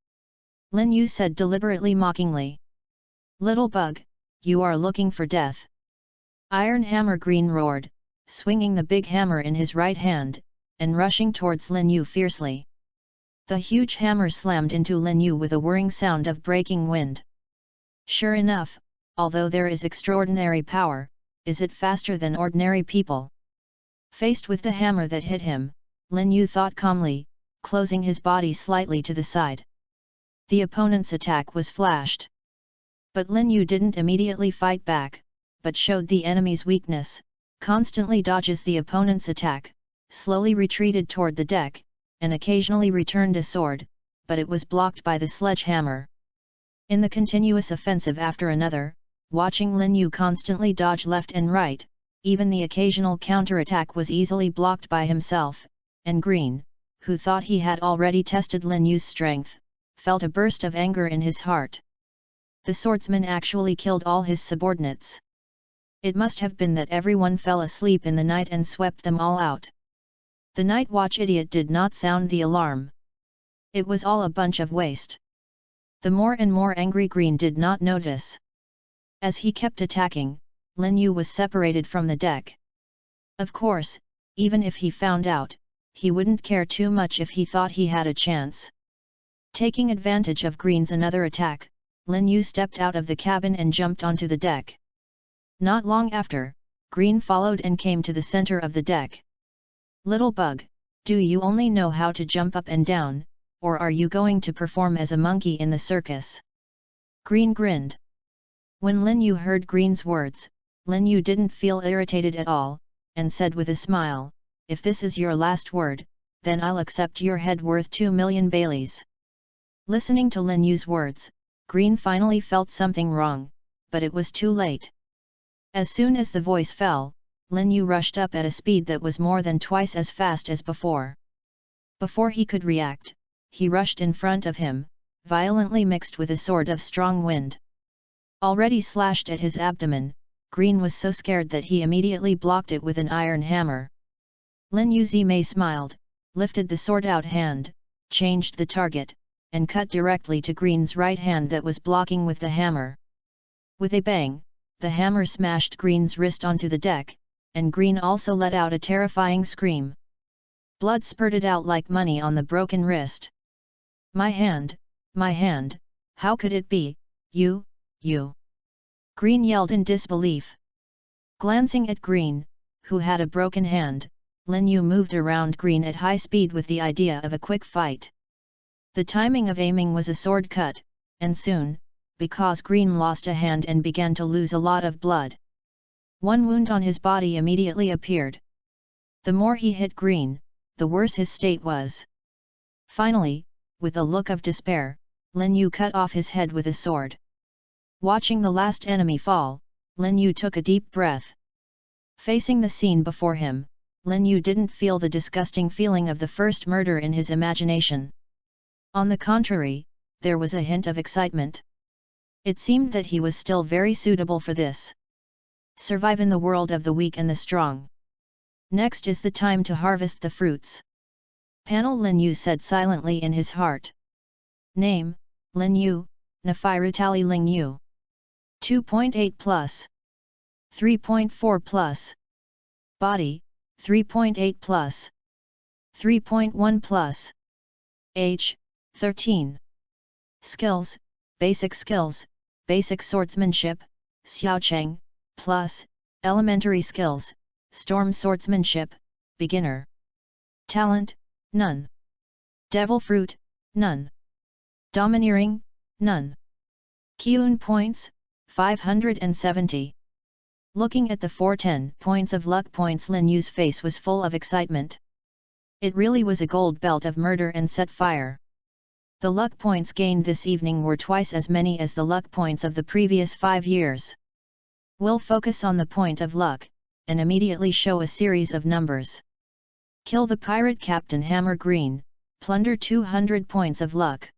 Lin Yu said deliberately mockingly. "Little bug, you are looking for death." Iron Hammer Green roared, swinging the big hammer in his right hand, and rushing towards Lin Yu fiercely. The huge hammer slammed into Lin Yu with a whirring sound of breaking wind. Sure enough, although there is extraordinary power, is it faster than ordinary people? Faced with the hammer that hit him, Lin Yu thought calmly, closing his body slightly to the side. The opponent's attack was flashed. But Lin Yu didn't immediately fight back, but showed the enemy's weakness, constantly dodges the opponent's attack, slowly retreated toward the deck, and occasionally returned a sword, but it was blocked by the sledgehammer. In the continuous offensive after another, watching Lin Yu constantly dodge left and right, even the occasional counterattack was easily blocked by himself, and Green, who thought he had already tested Lin Yu's strength, felt a burst of anger in his heart. The swordsman actually killed all his subordinates. It must have been that everyone fell asleep in the night and swept them all out. The night watch idiot did not sound the alarm. It was all a bunch of waste. The more and more angry Green did not notice. As he kept attacking, Lin Yu was separated from the deck. Of course, even if he found out, he wouldn't care too much if he thought he had a chance. Taking advantage of Green's another attack, Lin Yu stepped out of the cabin and jumped onto the deck. Not long after, Green followed and came to the center of the deck. "Little bug, do you only know how to jump up and down, or are you going to perform as a monkey in the circus?" Green grinned. When Lin Yu heard Green's words, Lin Yu didn't feel irritated at all, and said with a smile, "If this is your last word, then I'll accept your head worth 2 million Baileys." Listening to Lin Yu's words, Green finally felt something wrong, but it was too late. As soon as the voice fell, Lin Yu rushed up at a speed that was more than twice as fast as before. Before he could react, he rushed in front of him, violently mixed with a sword of strong wind. Already slashed at his abdomen, Green was so scared that he immediately blocked it with an iron hammer. Lin Yu Zimei smiled, lifted the sword-out hand, changed the target, and cut directly to Green's right hand that was blocking with the hammer. With a bang, the hammer smashed Green's wrist onto the deck, and Green also let out a terrifying scream. Blood spurted out like money on the broken wrist. My hand, how could it be, you? Green yelled in disbelief. Glancing at Green, who had a broken hand, Lin Yu moved around Green at high speed with the idea of a quick fight. The timing of aiming was a sword cut, and soon, because Green lost a hand and began to lose a lot of blood. One wound on his body immediately appeared. The more he hit Green, the worse his state was. Finally, with a look of despair, Lin Yu cut off his head with a sword. Watching the last enemy fall, Lin Yu took a deep breath. Facing the scene before him, Lin Yu didn't feel the disgusting feeling of the first murder in his imagination. On the contrary, there was a hint of excitement. It seemed that he was still very suitable for this. Survive in the world of the weak and the strong. Next is the time to harvest the fruits. Panel Lin Yu said silently in his heart. Name, Lin Yu, Nafirutali Ling Yu. 2.8 plus. 3.4 plus. Body, 3.8 plus. 3.1 plus. Age, 13. Skills, basic swordsmanship, xiaocheng, plus, elementary skills, storm swordsmanship, beginner. Talent, none. Devil fruit, none. Domineering, none. Qun points, 570. Looking at the 410 points of luck points, Lin Yu's face was full of excitement. It really was a gold belt of murder and set fire. The luck points gained this evening were twice as many as the luck points of the previous 5 years. We'll focus on the point of luck, and immediately show a series of numbers. Kill the pirate captain Hammer Green, plunder 200 points of luck.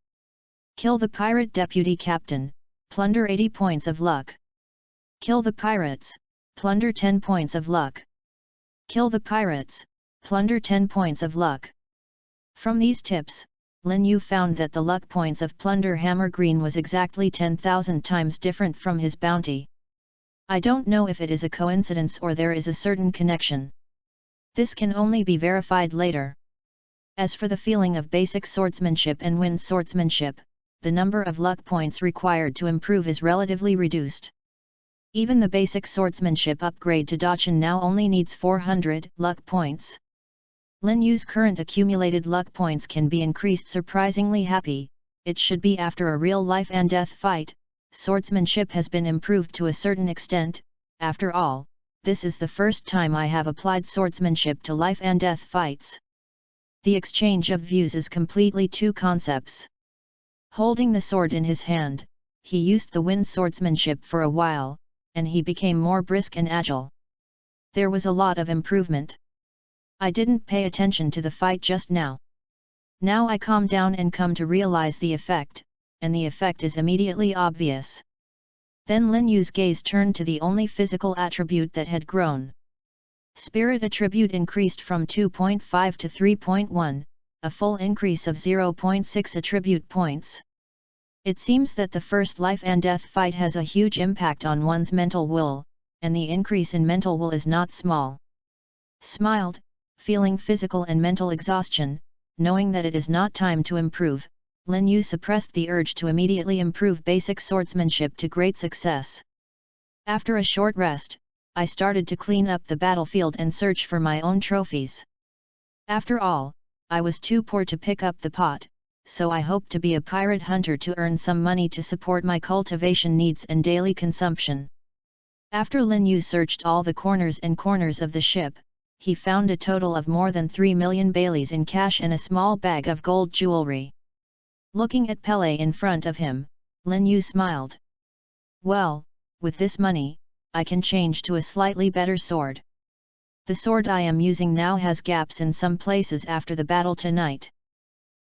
Kill the pirate deputy captain, plunder 80 points of luck. Kill the pirates, plunder 10 points of luck. Kill the pirates, plunder 10 points of luck. From these tips, Lin Yu found that the luck points of plunder Hammer Green was exactly 10,000 times different from his bounty. I don't know if it is a coincidence or there is a certain connection. This can only be verified later. As for the feeling of basic swordsmanship and wind swordsmanship, the number of luck points required to improve is relatively reduced. Even the basic swordsmanship upgrade to Dachin now only needs 400 luck points. Lin Yu's current accumulated luck points can be increased surprisingly happy. It should be after a real life and death fight. Swordsmanship has been improved to a certain extent. After all, this is the first time I have applied swordsmanship to life and death fights. The exchange of views is completely two concepts. Holding the sword in his hand, he used the wind swordsmanship for a while, and he became more brisk and agile. There was a lot of improvement. I didn't pay attention to the fight just now. Now I calm down and come to realize the effect, and the effect is immediately obvious. Then Lin Yu's gaze turned to the only physical attribute that had grown. Spirit attribute increased from 2.5 to 3.1, a full increase of 0.6 attribute points. It seems that the first life and death fight has a huge impact on one's mental will, and the increase in mental will is not small. Smiled, feeling physical and mental exhaustion, knowing that it is not time to improve, Lin Yu suppressed the urge to immediately improve basic swordsmanship to great success. After a short rest, I started to clean up the battlefield and search for my own trophies. After all, I was too poor to pick up the pot, so I hoped to be a pirate hunter to earn some money to support my cultivation needs and daily consumption. After Lin Yu searched all the corners and corners of the ship, he found a total of more than 3 million baileys in cash and a small bag of gold jewelry. Looking at Pele in front of him, Lin Yu smiled. Well, with this money, I can change to a slightly better sword. The sword I am using now has gaps in some places after the battle tonight.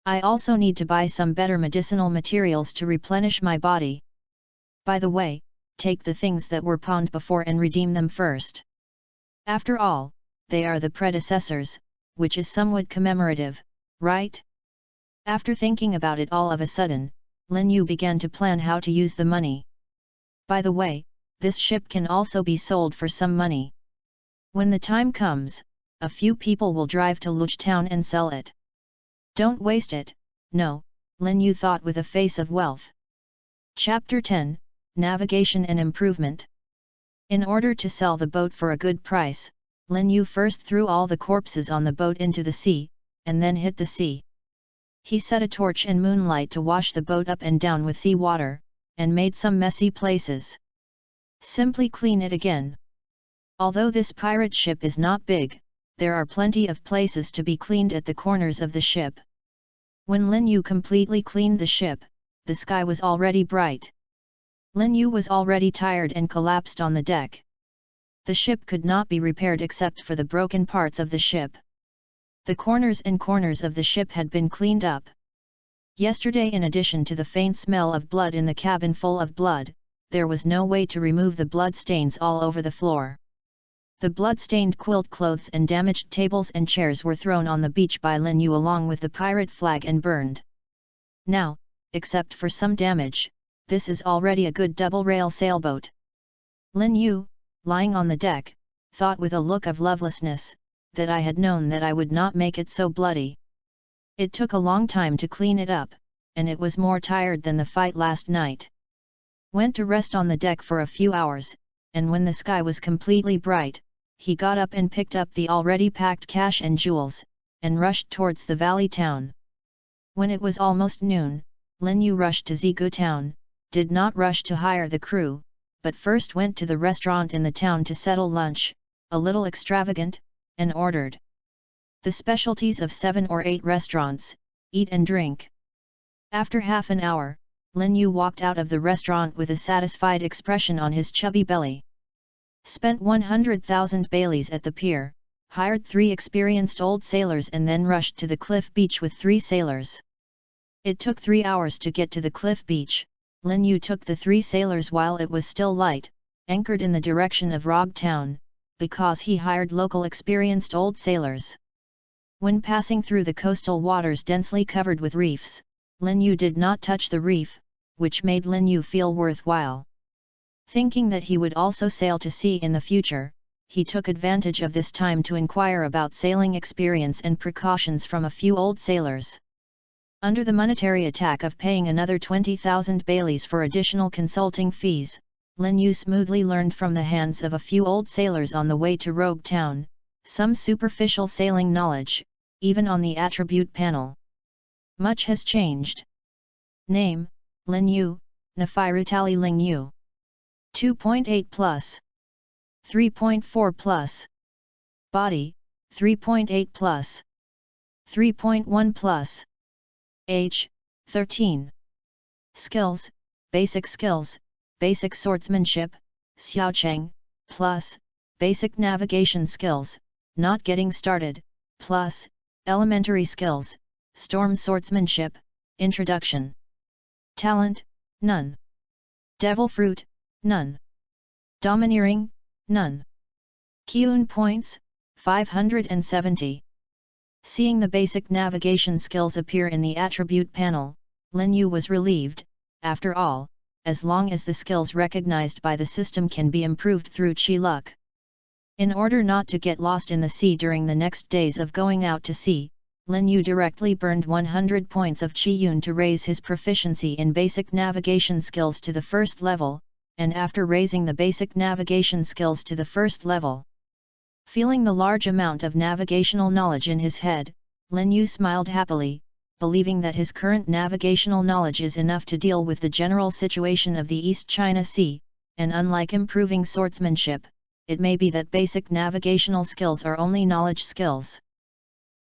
I also need to buy some better medicinal materials to replenish my body. By the way, take the things that were pawned before and redeem them first. After all, they are the predecessors, which is somewhat commemorative, right? After thinking about it all of a sudden, Lin Yu began to plan how to use the money. By the way, this ship can also be sold for some money. When the time comes, a few people will drive to Luge Town and sell it. Don't waste it, no, Lin Yu thought with a face of wealth. Chapter 10, Navigation and Improvement. In order to sell the boat for a good price, Lin Yu first threw all the corpses on the boat into the sea, and then hit the sea. He set a torch and moonlight to wash the boat up and down with sea water, and made some messy places. Simply clean it again. Although this pirate ship is not big, there are plenty of places to be cleaned at the corners of the ship. When Lin Yu completely cleaned the ship, the sky was already bright. Lin Yu was already tired and collapsed on the deck. The ship could not be repaired except for the broken parts of the ship. The corners and corners of the ship had been cleaned up. Yesterday, in addition to the faint smell of blood in the cabin full of blood, there was no way to remove the blood stains all over the floor. The blood-stained quilt clothes and damaged tables and chairs were thrown on the beach by Lin Yu along with the pirate flag and burned. Now, except for some damage, this is already a good double-rail sailboat. Lin Yu, lying on the deck, thought with a look of lovelessness, that I had known that I would not make it so bloody. It took a long time to clean it up, and it was more tired than the fight last night. Went to rest on the deck for a few hours, and when the sky was completely bright, he got up and picked up the already packed cash and jewels, and rushed towards the valley town. When it was almost noon, Lin Yu rushed to Zigu town, did not rush to hire the crew, but first went to the restaurant in the town to settle lunch, a little extravagant, and ordered the specialties of 7 or 8 restaurants, eat and drink. After half an hour, Lin Yu walked out of the restaurant with a satisfied expression on his chubby belly. Spent 100,000 baileys at the pier, hired 3 experienced old sailors and then rushed to the cliff beach with 3 sailors. It took 3 hours to get to the cliff beach. Lin Yu took the 3 sailors while it was still light, anchored in the direction of Rog Town, because he hired local experienced old sailors. When passing through the coastal waters densely covered with reefs, Lin Yu did not touch the reef, which made Lin Yu feel worthwhile. Thinking that he would also sail to sea in the future, he took advantage of this time to inquire about sailing experience and precautions from a few old sailors. Under the monetary attack of paying another 20,000 baileys for additional consulting fees, Lin Yu smoothly learned from the hands of a few old sailors on the way to Rogue Town, some superficial sailing knowledge, even on the attribute panel. Much has changed. Name, Lin Yu, Nafirutali Ling Yu. 2.8 plus. 3.4 plus. Body, 3.8 plus. 3.1 plus. Age, 13. Skills, basic swordsmanship, xiaocheng, plus, basic navigation skills, not getting started, plus, elementary skills, storm swordsmanship, introduction. Talent, none. Devil fruit, none. Domineering, none. Qiyun points, 570. Seeing the basic navigation skills appear in the attribute panel, Lin Yu was relieved. After all, as long as the skills recognized by the system can be improved through Qi luck. In order not to get lost in the sea during the next days of going out to sea, Lin Yu directly burned 100 points of Qi Yun to raise his proficiency in basic navigation skills to the first level, and after raising the basic navigation skills to the first level, feeling the large amount of navigational knowledge in his head, Lin Yu smiled happily, believing that his current navigational knowledge is enough to deal with the general situation of the East China Sea, and unlike improving swordsmanship, it may be that basic navigational skills are only knowledge skills.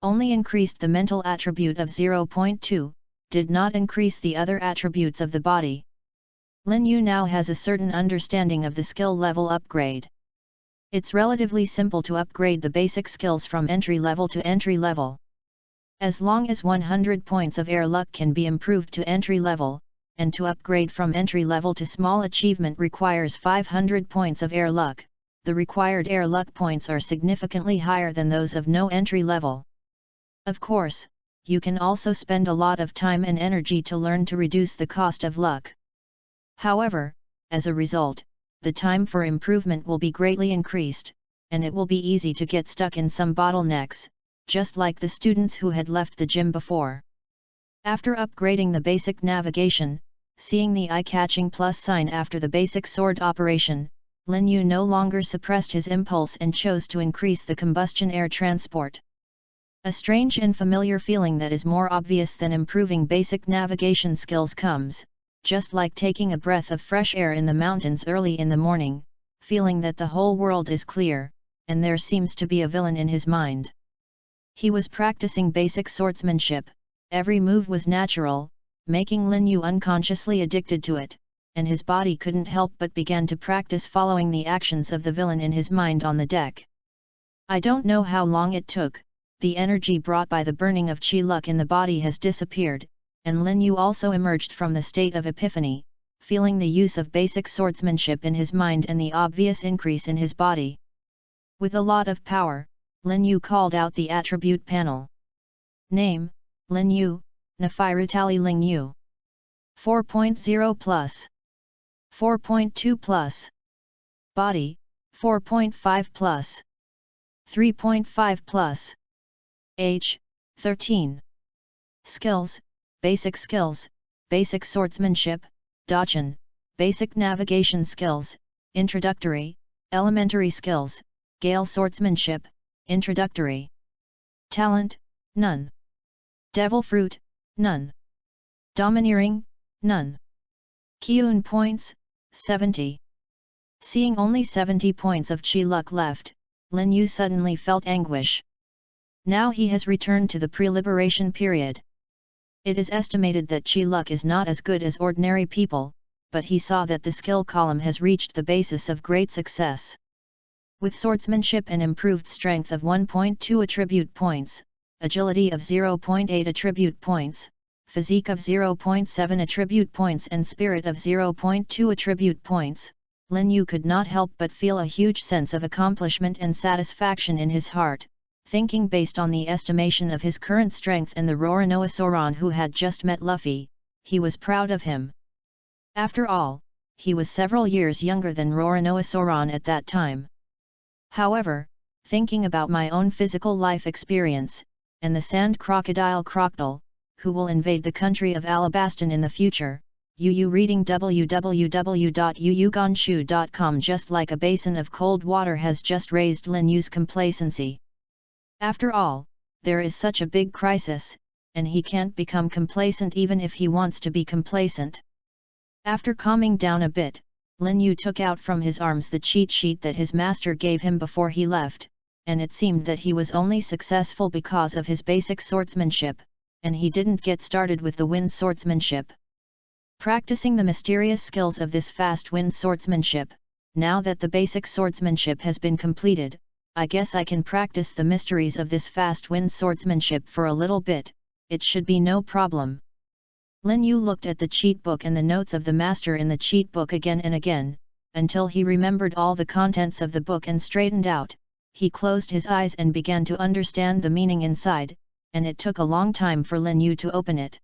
Only increased the mental attribute of 0.2, did not increase the other attributes of the body. Lin Yu now has a certain understanding of the skill level upgrade. It's relatively simple to upgrade the basic skills from entry level to entry level. As long as 100 points of air luck can be improved to entry level, and to upgrade from entry level to small achievement requires 500 points of air luck, the required air luck points are significantly higher than those of no entry level. Of course, you can also spend a lot of time and energy to learn to reduce the cost of luck. However, as a result, the time for improvement will be greatly increased, and it will be easy to get stuck in some bottlenecks, just like the students who had left the gym before. After upgrading the basic navigation, seeing the eye-catching plus sign after the basic sword operation, Lin Yu no longer suppressed his impulse and chose to increase the combustion air transport. A strange and familiar feeling that is more obvious than improving basic navigation skills comes, just like taking a breath of fresh air in the mountains early in the morning, feeling that the whole world is clear, and there seems to be a villain in his mind. He was practicing basic swordsmanship, every move was natural, making Lin Yu unconsciously addicted to it, and his body couldn't help but began to practice following the actions of the villain in his mind on the deck. I don't know how long it took, the energy brought by the burning of Qi luck in the body has disappeared, and Lin Yu also emerged from the state of epiphany, feeling the use of basic swordsmanship in his mind and the obvious increase in his body. With a lot of power, Lin Yu called out the attribute panel. Name, Lin Yu, Nafirutali Ling Yu. 4.0 plus. 4.2 plus. Body, 4.5 plus. 3.5 plus. Age, 13. Skills, basic swordsmanship, Dachan, basic navigation skills, introductory, elementary skills, Gale swordsmanship, introductory. Talent, none. Devil fruit, none. Domineering, none. Qiyun points, 70. Seeing only 70 points of Qi luck left, Lin Yu suddenly felt anguish. Now he has returned to the pre-liberation period. It is estimated that Qi luck is not as good as ordinary people, but he saw that the skill column has reached the basis of great success. With swordsmanship and improved strength of 1.2 attribute points, agility of 0.8 attribute points, physique of 0.7 attribute points and spirit of 0.2 attribute points, Lin Yu could not help but feel a huge sense of accomplishment and satisfaction in his heart, thinking based on the estimation of his current strength and the Roranoasaurus who had just met Luffy, he was proud of him. After all, he was several years younger than Roranoasaurus at that time. However, thinking about my own physical life experience, and the sand crocodile Crocodile, who will invade the country of Alabastan in the future, Yu reading www.yuyugonshu.com just like a basin of cold water has just raised Lin Yu's complacency. After all, there is such a big crisis, and he can't become complacent even if he wants to be complacent. After calming down a bit, Lin Yu took out from his arms the cheat sheet that his master gave him before he left, and it seemed that he was only successful because of his basic swordsmanship, and he didn't get started with the wind swordsmanship. Practicing the mysterious skills of this fast wind swordsmanship, now that the basic swordsmanship has been completed, I guess I can practice the mysteries of this fast wind swordsmanship for a little bit, it should be no problem. Lin Yu looked at the cheat book and the notes of the master in the cheat book again and again, until he remembered all the contents of the book and straightened out. He closed his eyes and began to understand the meaning inside, and it took a long time for Lin Yu to open it.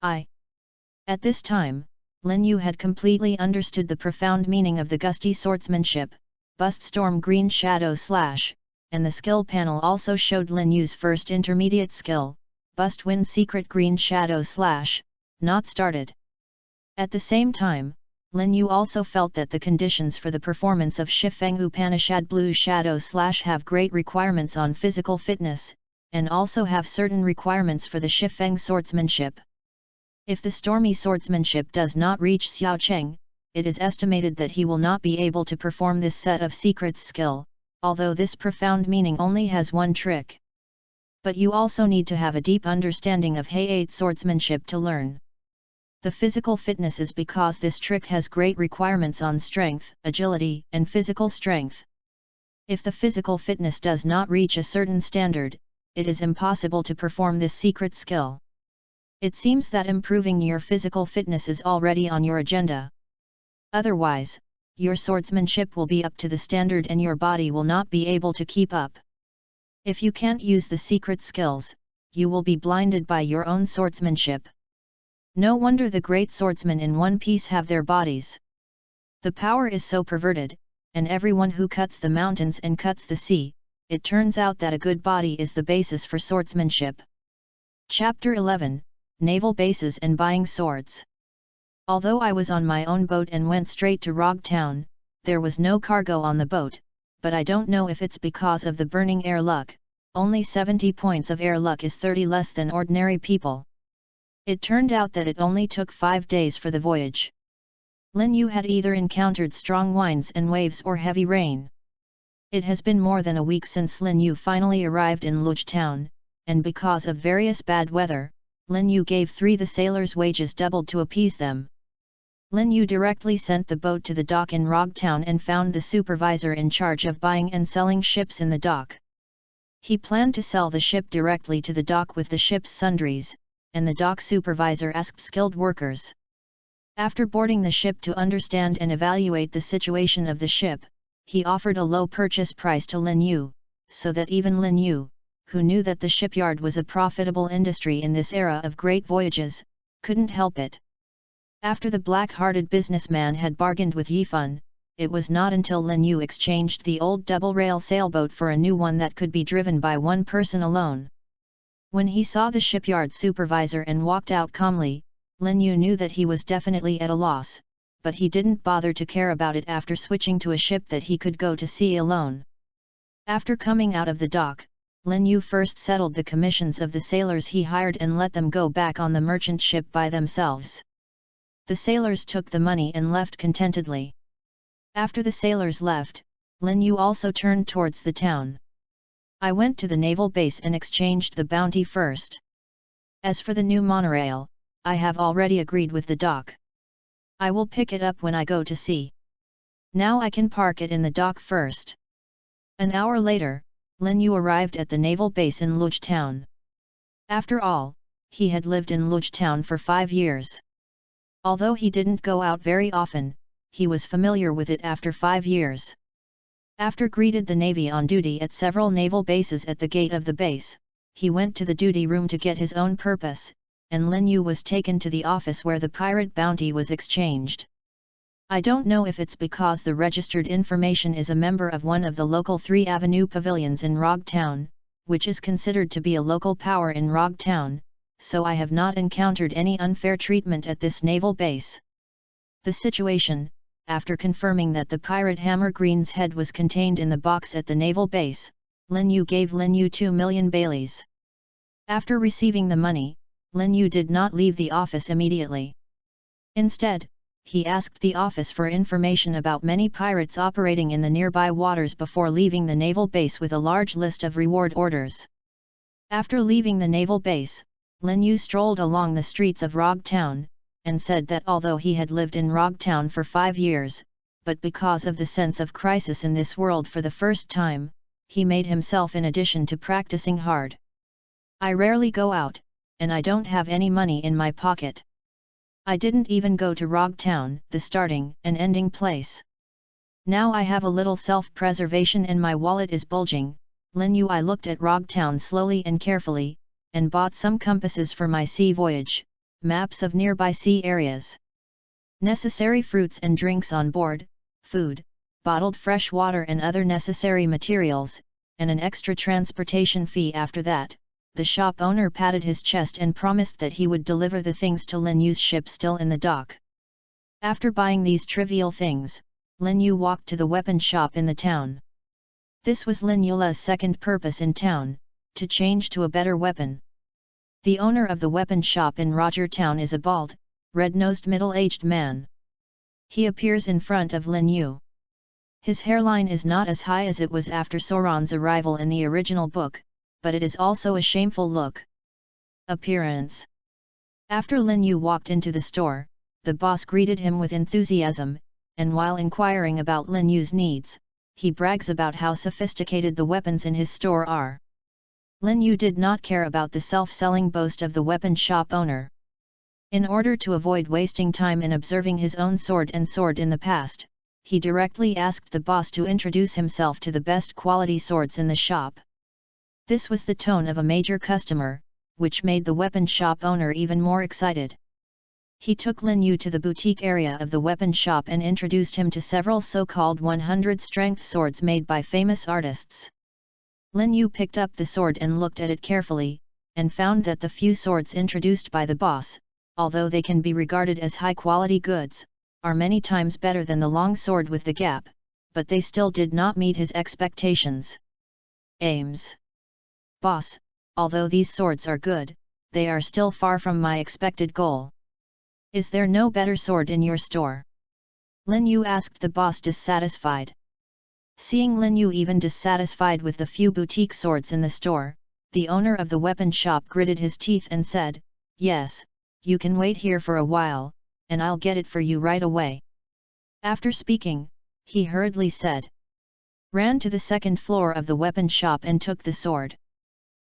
At this time, Lin Yu had completely understood the profound meaning of the gusty swordsmanship, bust storm green shadow slash, and the skill panel also showed Lin Yu's first intermediate skill, bust wind secret green shadow slash, not started. At the same time, Lin Yu also felt that the conditions for the performance of Shifeng Upanishad Blue Shadow slash have great requirements on physical fitness, and also have certain requirements for the Shifeng swordsmanship. If the stormy swordsmanship does not reach Xiao Cheng, it is estimated that he will not be able to perform this set of secrets skill, although this profound meaning only has one trick. But you also need to have a deep understanding of He-8 swordsmanship to learn. The physical fitness is because this trick has great requirements on strength, agility, and physical strength. If the physical fitness does not reach a certain standard, it is impossible to perform this secret skill. It seems that improving your physical fitness is already on your agenda. Otherwise, your swordsmanship will be up to the standard and your body will not be able to keep up. If you can't use the secret skills, you will be blinded by your own swordsmanship. No wonder the great swordsmen in One Piece have their bodies. The power is so perverted, and everyone who cuts the mountains and cuts the sea, it turns out that a good body is the basis for swordsmanship. Chapter 11, Naval Bases and Buying Swords. Although I was on my own boat and went straight to Rog Town, there was no cargo on the boat, but I don't know if it's because of the burning air luck. Only 70 points of air luck is 30 less than ordinary people. It turned out that it only took 5 days for the voyage. Lin Yu had either encountered strong winds and waves or heavy rain. It has been more than a week since Lin Yu finally arrived in Luge Town, and because of various bad weather, Lin Yu gave the sailors' wages doubled to appease them. Lin Yu directly sent the boat to the dock in Rog Town and found the supervisor in charge of buying and selling ships in the dock. He planned to sell the ship directly to the dock with the ship's sundries, and the dock supervisor asked skilled workers. After boarding the ship to understand and evaluate the situation of the ship, he offered a low purchase price to Lin Yu, so that even Lin Yu, who knew that the shipyard was a profitable industry in this era of great voyages, couldn't help it. After the black-hearted businessman had bargained with Yifun, it was not until Lin Yu exchanged the old double-rail sailboat for a new one that could be driven by one person alone. When he saw the shipyard supervisor and walked out calmly, Lin Yu knew that he was definitely at a loss, but he didn't bother to care about it after switching to a ship that he could go to sea alone. After coming out of the dock, Lin Yu first settled the commissions of the sailors he hired and let them go back on the merchant ship by themselves. The sailors took the money and left contentedly. After the sailors left, Lin Yu also turned towards the town. I went to the naval base and exchanged the bounty first. As for the new monorail, I have already agreed with the dock. I will pick it up when I go to sea. Now I can park it in the dock first. An hour later, Lin Yu arrived at the naval base in Luge Town. After all, he had lived in Luge Town for 5 years. Although he didn't go out very often, he was familiar with it after 5 years. After greeted the Navy on duty at several naval bases at the gate of the base, he went to the duty room to get his own purpose, and Lin Yu was taken to the office where the pirate bounty was exchanged. I don't know if it's because the registered information is a member of one of the local 3 Avenue pavilions in Rog Town, which is considered to be a local power in Rog Town, so I have not encountered any unfair treatment at this naval base. The situation, after confirming that the pirate Hammer Green's head was contained in the box at the naval base, Lin Yu gave Lin Yu 2 million Baileys. After receiving the money, Lin Yu did not leave the office immediately. Instead, he asked the office for information about many pirates operating in the nearby waters before leaving the naval base with a large list of reward orders. After leaving the naval base, Lin Yu strolled along the streets of Rog Town, and said that although he had lived in Rog Town for 5 years, but because of the sense of crisis in this world for the first time, he made himself in addition to practicing hard. I rarely go out, and I don't have any money in my pocket. I didn't even go to Rog Town, the starting and ending place. Now I have a little self-preservation and my wallet is bulging. Lin Yu. I looked at Rog Town slowly and carefully, and bought some compasses for my sea voyage, maps of nearby sea areas, necessary fruits and drinks on board, food, bottled fresh water and other necessary materials, and an extra transportation fee. After that, the shop owner patted his chest and promised that he would deliver the things to Lin Yu's ship still in the dock. After buying these trivial things, Lin Yu walked to the weapon shop in the town. This was Lin Yu's second purpose in town, to change to a better weapon. The owner of the weapon shop in Roger Town is a bald, red-nosed middle-aged man. He appears in front of Lin Yu. His hairline is not as high as it was after Sauron's arrival in the original book, but it is also a shameful look. Appearance. After Lin Yu walked into the store, the boss greeted him with enthusiasm, and while inquiring about Lin Yu's needs, he brags about how sophisticated the weapons in his store are. Lin Yu did not care about the self-selling boast of the weapon shop owner. In order to avoid wasting time in observing his own sword in the past, he directly asked the boss to introduce himself to the best quality swords in the shop. This was the tone of a major customer, which made the weapon shop owner even more excited. He took Lin Yu to the boutique area of the weapon shop and introduced him to several so-called 100-strength swords made by famous artists. Lin Yu picked up the sword and looked at it carefully, and found that the few swords introduced by the boss, although they can be regarded as high-quality goods, are many times better than the long sword with the gap, but they still did not meet his expectations. Aims. Boss, although these swords are good, they are still far from my expected goal. Is there no better sword in your store? Lin Yu asked the boss, dissatisfied. Seeing Lin Yu even dissatisfied with the few boutique swords in the store, the owner of the weapon shop gritted his teeth and said, "Yes, you can wait here for a while, and I'll get it for you right away." After speaking, he hurriedly ran to the second floor of the weapon shop and took the sword.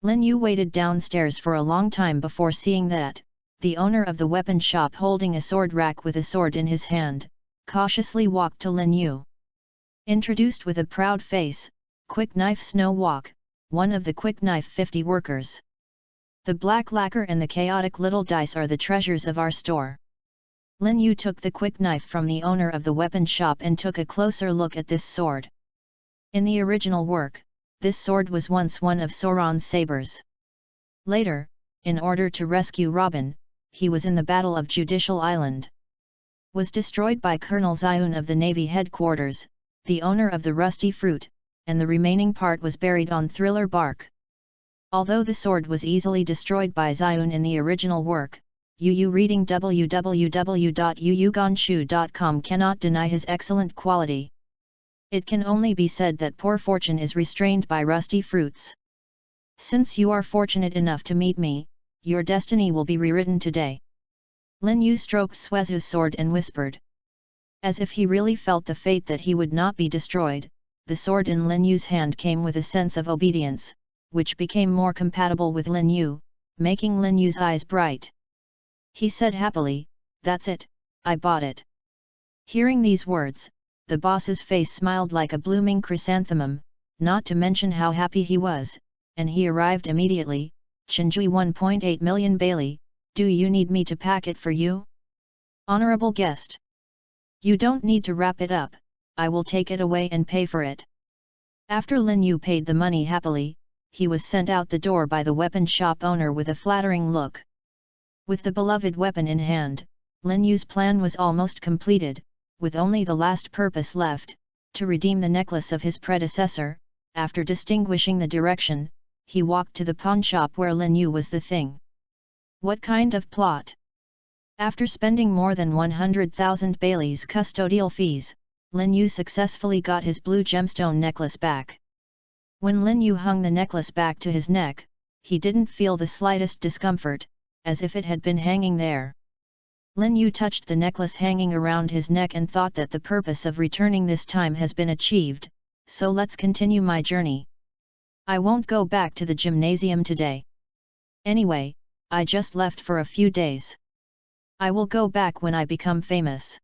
Lin Yu waited downstairs for a long time before seeing that, the owner of the weapon shop holding a sword rack with a sword in his hand, cautiously walked to Lin Yu. Introduced with a proud face, Quick Knife Snow Walk, one of the Quick Knife 50 workers. The black lacquer and the chaotic little dice are the treasures of our store. Lin Yu took the quick knife from the owner of the weapon shop and took a closer look at this sword. In the original work, this sword was once one of Sauron's sabers. Later, in order to rescue Robin, he was in the Battle of Judicial Island. Was destroyed by Colonel Xion of the Navy headquarters, the owner of the rusty fruit, and the remaining part was buried on Thriller Bark. Although the sword was easily destroyed by Xion in the original work, Yu reading www.yuyugonshu.com cannot deny his excellent quality. It can only be said that poor fortune is restrained by rusty fruits. Since you are fortunate enough to meet me, your destiny will be rewritten today. Lin Yu stroked Suezu's sword and whispered. As if he really felt the fate that he would not be destroyed, the sword in Lin Yu's hand came with a sense of obedience, which became more compatible with Lin Yu, making Lin Yu's eyes bright. He said happily, "That's it, I bought it." Hearing these words, the boss's face smiled like a blooming chrysanthemum, not to mention how happy he was, and he arrived immediately. "Chinjui 1.8 million Bailey, do you need me to pack it for you? Honorable guest. You don't need to wrap it up, I will take it away and pay for it." After Lin Yu paid the money happily, he was sent out the door by the weapon shop owner with a flattering look. With the beloved weapon in hand, Lin Yu's plan was almost completed, with only the last purpose left, to redeem the necklace of his predecessor. After distinguishing the direction, he walked to the pawn shop where Lin Yu was the thing. What kind of plot? After spending more than 100,000 Bailey's custodial fees, Lin Yu successfully got his blue gemstone necklace back. When Lin Yu hung the necklace back to his neck, he didn't feel the slightest discomfort, as if it had been hanging there. Lin Yu touched the necklace hanging around his neck and thought that the purpose of returning this time has been achieved, so let's continue my journey. I won't go back to the gymnasium today. Anyway, I just left for a few days. I will go back when I become famous.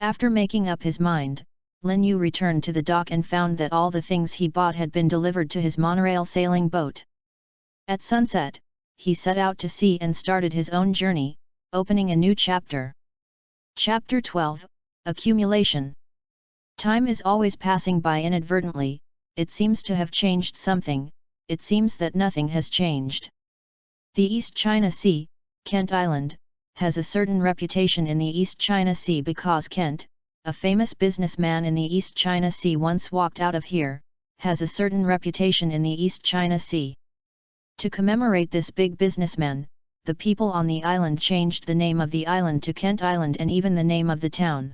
After making up his mind, Lin Yu returned to the dock and found that all the things he bought had been delivered to his monorail sailing boat. At sunset, he set out to sea and started his own journey, opening a new chapter. Chapter 12, Accumulation. Time is always passing by inadvertently. It seems to have changed something, it seems that nothing has changed. The East China Sea, Kent Island, has a certain reputation in the East China Sea because Kent, a famous businessman in the East China Sea once walked out of here, has a certain reputation in the East China Sea. To commemorate this big businessman, the people on the island changed the name of the island to Kent Island and even the name of the town.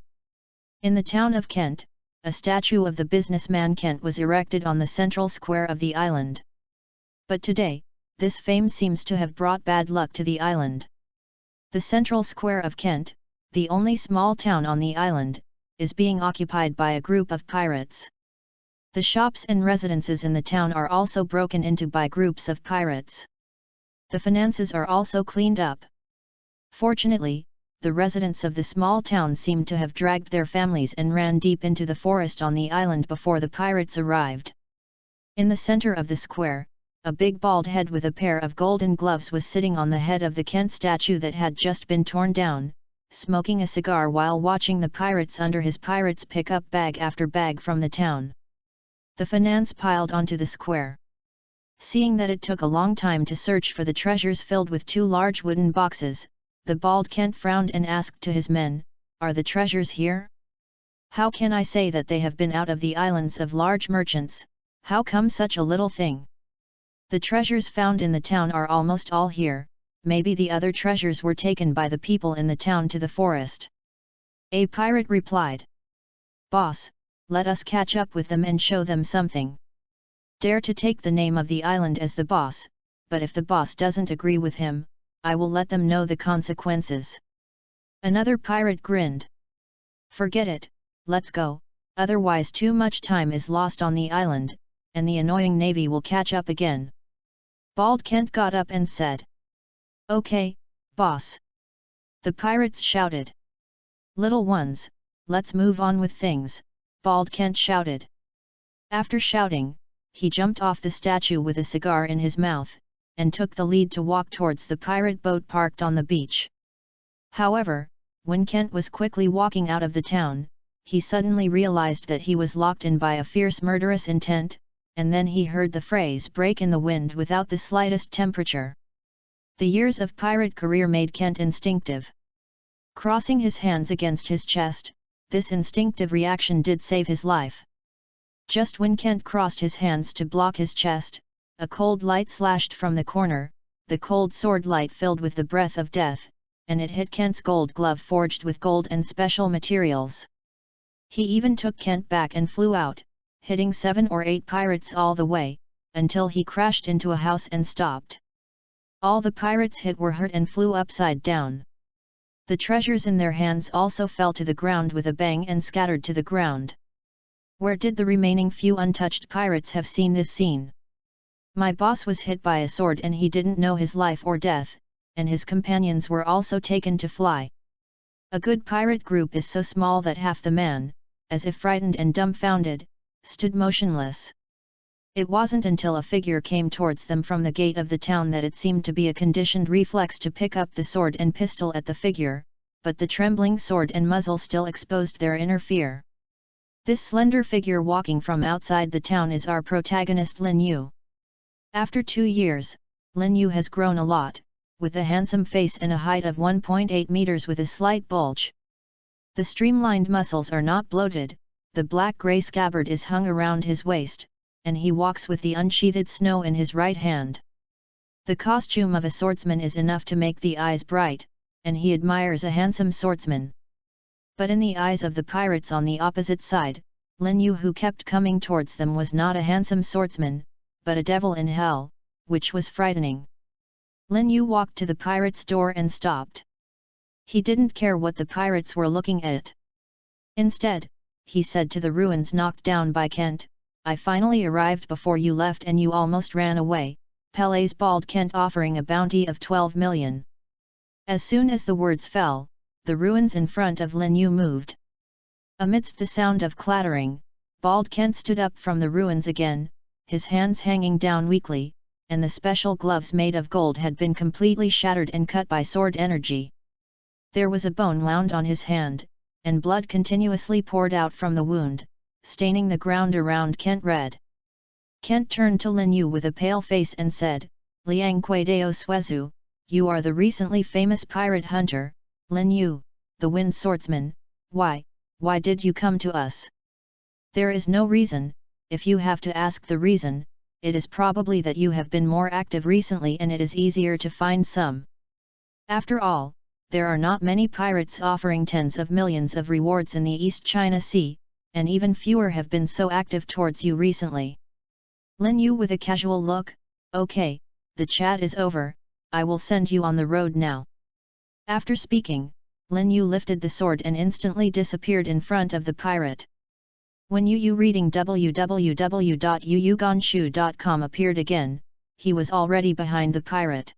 In the town of Kent, a statue of the businessman Kent was erected on the central square of the island. But today, this fame seems to have brought bad luck to the island. The central square of Kent, the only small town on the island, is being occupied by a group of pirates. The shops and residences in the town are also broken into by groups of pirates. The finances are also cleaned up. Fortunately, the residents of the small town seem to have dragged their families and ran deep into the forest on the island before the pirates arrived. In the center of the square, a big bald head with a pair of golden gloves was sitting on the head of the Kent statue that had just been torn down, smoking a cigar while watching the pirates under his pirates pick up bag after bag from the town. The finance piled onto the square. Seeing that it took a long time to search for the treasures filled with 2 large wooden boxes, the bald Kent frowned and asked to his men, "Are the treasures here? How can I say that they have been out of the islands of large merchants? How come such a little thing? The treasures found in the town are almost all here, maybe the other treasures were taken by the people in the town to the forest." A pirate replied, "Boss, let us catch up with them and show them something. Dare to take the name of the island as the boss, but if the boss doesn't agree with him, I will let them know the consequences." Another pirate grinned. "Forget it, let's go, otherwise too much time is lost on the island, and the annoying navy will catch up again." Bald Kent got up and said, "Okay, boss." The pirates shouted. "Little ones, let's move on with things," Bald Kent shouted. After shouting, he jumped off the statue with a cigar in his mouth, and took the lead to walk towards the pirate boat parked on the beach. However, when Kent was quickly walking out of the town, he suddenly realized that he was locked in by a fierce murderous intent, and then he heard the phrase break in the wind without the slightest temperature. The years of pirate career made Kent instinctive. Crossing his hands against his chest, this instinctive reaction did save his life. Just when Kent crossed his hands to block his chest, a cold light slashed from the corner, the cold sword light filled with the breath of death, and it hit Kent's gold glove forged with gold and special materials. He even took Kent back and flew out, hitting 7 or 8 pirates all the way, until he crashed into a house and stopped. All the pirates hit were hurt and flew upside down. The treasures in their hands also fell to the ground with a bang and scattered to the ground. Where did the remaining few untouched pirates have seen this scene? My boss was hit by a sword and he didn't know his life or death, and his companions were also taken to fly. A good pirate group is so small that half the man, as if frightened and dumbfounded, stood motionless. It wasn't until a figure came towards them from the gate of the town that it seemed to be a conditioned reflex to pick up the sword and pistol at the figure, but the trembling sword and muzzle still exposed their inner fear. This slender figure walking from outside the town is our protagonist Lin Yu. After 2 years, Lin Yu has grown a lot, with a handsome face and a height of 1.8 meters with a slight bulge. The streamlined muscles are not bloated, the black-gray scabbard is hung around his waist, and he walks with the unsheathed snow in his right hand. The costume of a swordsman is enough to make the eyes bright, and he admires a handsome swordsman. But in the eyes of the pirates on the opposite side, Lin Yu who kept coming towards them was not a handsome swordsman, but a devil in hell, which was frightening. Lin Yu walked to the pirate's door and stopped. He didn't care what the pirates were looking at. Instead, he said to the ruins knocked down by Kent, "I finally arrived before you left and you almost ran away," Pele's bald Kent offering a bounty of 12 million. As soon as the words fell, the ruins in front of Lin Yu moved. Amidst the sound of clattering, bald Kent stood up from the ruins again, his hands hanging down weakly, and the special gloves made of gold had been completely shattered and cut by sword energy. There was a bone wound on his hand, and blood continuously poured out from the wound, staining the ground around Kent red. Kent turned to Lin Yu with a pale face and said, "Liang Kui Dao Suezu, you are the recently famous pirate hunter, Lin Yu, the wind swordsman. Why did you come to us?" "There is no reason. If you have to ask the reason, it is probably that you have been more active recently and it is easier to find some. After all, there are not many pirates offering tens of millions of rewards in the East China Sea, and even fewer have been so active towards you recently." Lin Yu with a casual look, "Okay, the chat is over, I will send you on the road now." After speaking, Lin Yu lifted the sword and instantly disappeared in front of the pirate. When Yu reading www.yuyuganshu.com appeared again, he was already behind the pirate.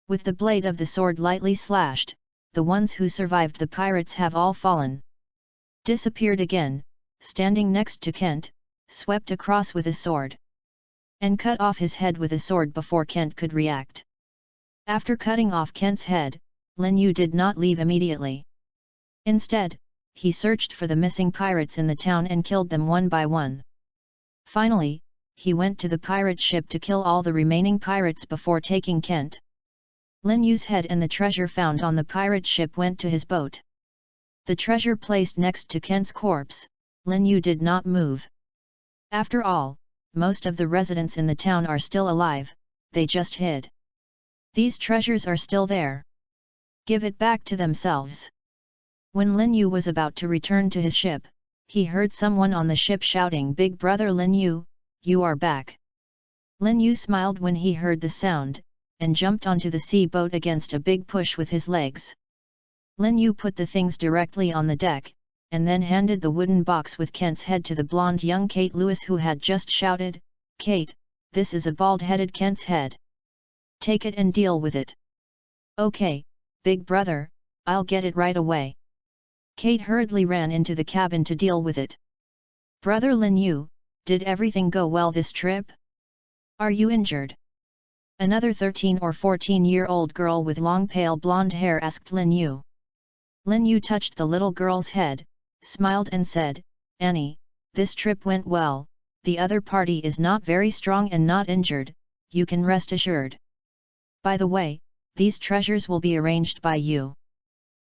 With the blade of the sword lightly slashed, the ones who survived the pirates have all fallen. Disappeared again, standing next to Kent, swept across with a sword. And cut off his head with a sword before Kent could react. After cutting off Kent's head, Lin Yu did not leave immediately. Instead, he searched for the missing pirates in the town and killed them one by one. Finally, he went to the pirate ship to kill all the remaining pirates before taking Kent. Lin Yu's head and the treasure found on the pirate ship went to his boat. The treasure placed next to Kent's corpse, Lin Yu did not move. After all, most of the residents in the town are still alive, they just hid. These treasures are still there. Give it back to themselves. When Lin Yu was about to return to his ship, he heard someone on the ship shouting, "Big brother Lin Yu, you are back." Lin Yu smiled when he heard the sound, and jumped onto the sea boat against a big push with his legs. Lin Yu put the things directly on the deck, and then handed the wooden box with Kent's head to the blonde young Kate Lewis who had just shouted, "Kate, this is a bald-headed Kent's head. Take it and deal with it." "Okay, big brother, I'll get it right away." Kate hurriedly ran into the cabin to deal with it. "Brother Lin Yu, did everything go well this trip? Are you injured?" Another 13 or 14-year-old girl with long pale blonde hair asked Lin Yu. Lin Yu touched the little girl's head, smiled and said, "Annie, this trip went well, the other party is not very strong and not injured, you can rest assured. By the way, these treasures will be arranged by you."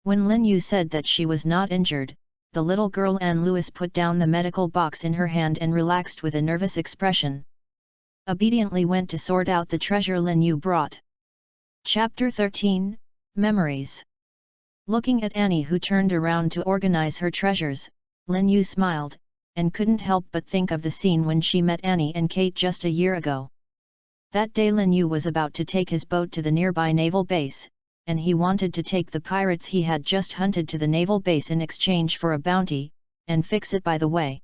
When Lin Yu said that she was not injured, the little girl Anne Lewis put down the medical box in her hand and relaxed with a nervous expression. Obediently went to sort out the treasure Lin Yu brought. Chapter 13, Memories. Looking at Annie who turned around to organize her treasures, Lin Yu smiled, and couldn't help but think of the scene when she met Annie and Kate just a year ago. That day Lin Yu was about to take his boat to the nearby naval base, and he wanted to take the pirates he had just hunted to the naval base in exchange for a bounty, and fix it by the way.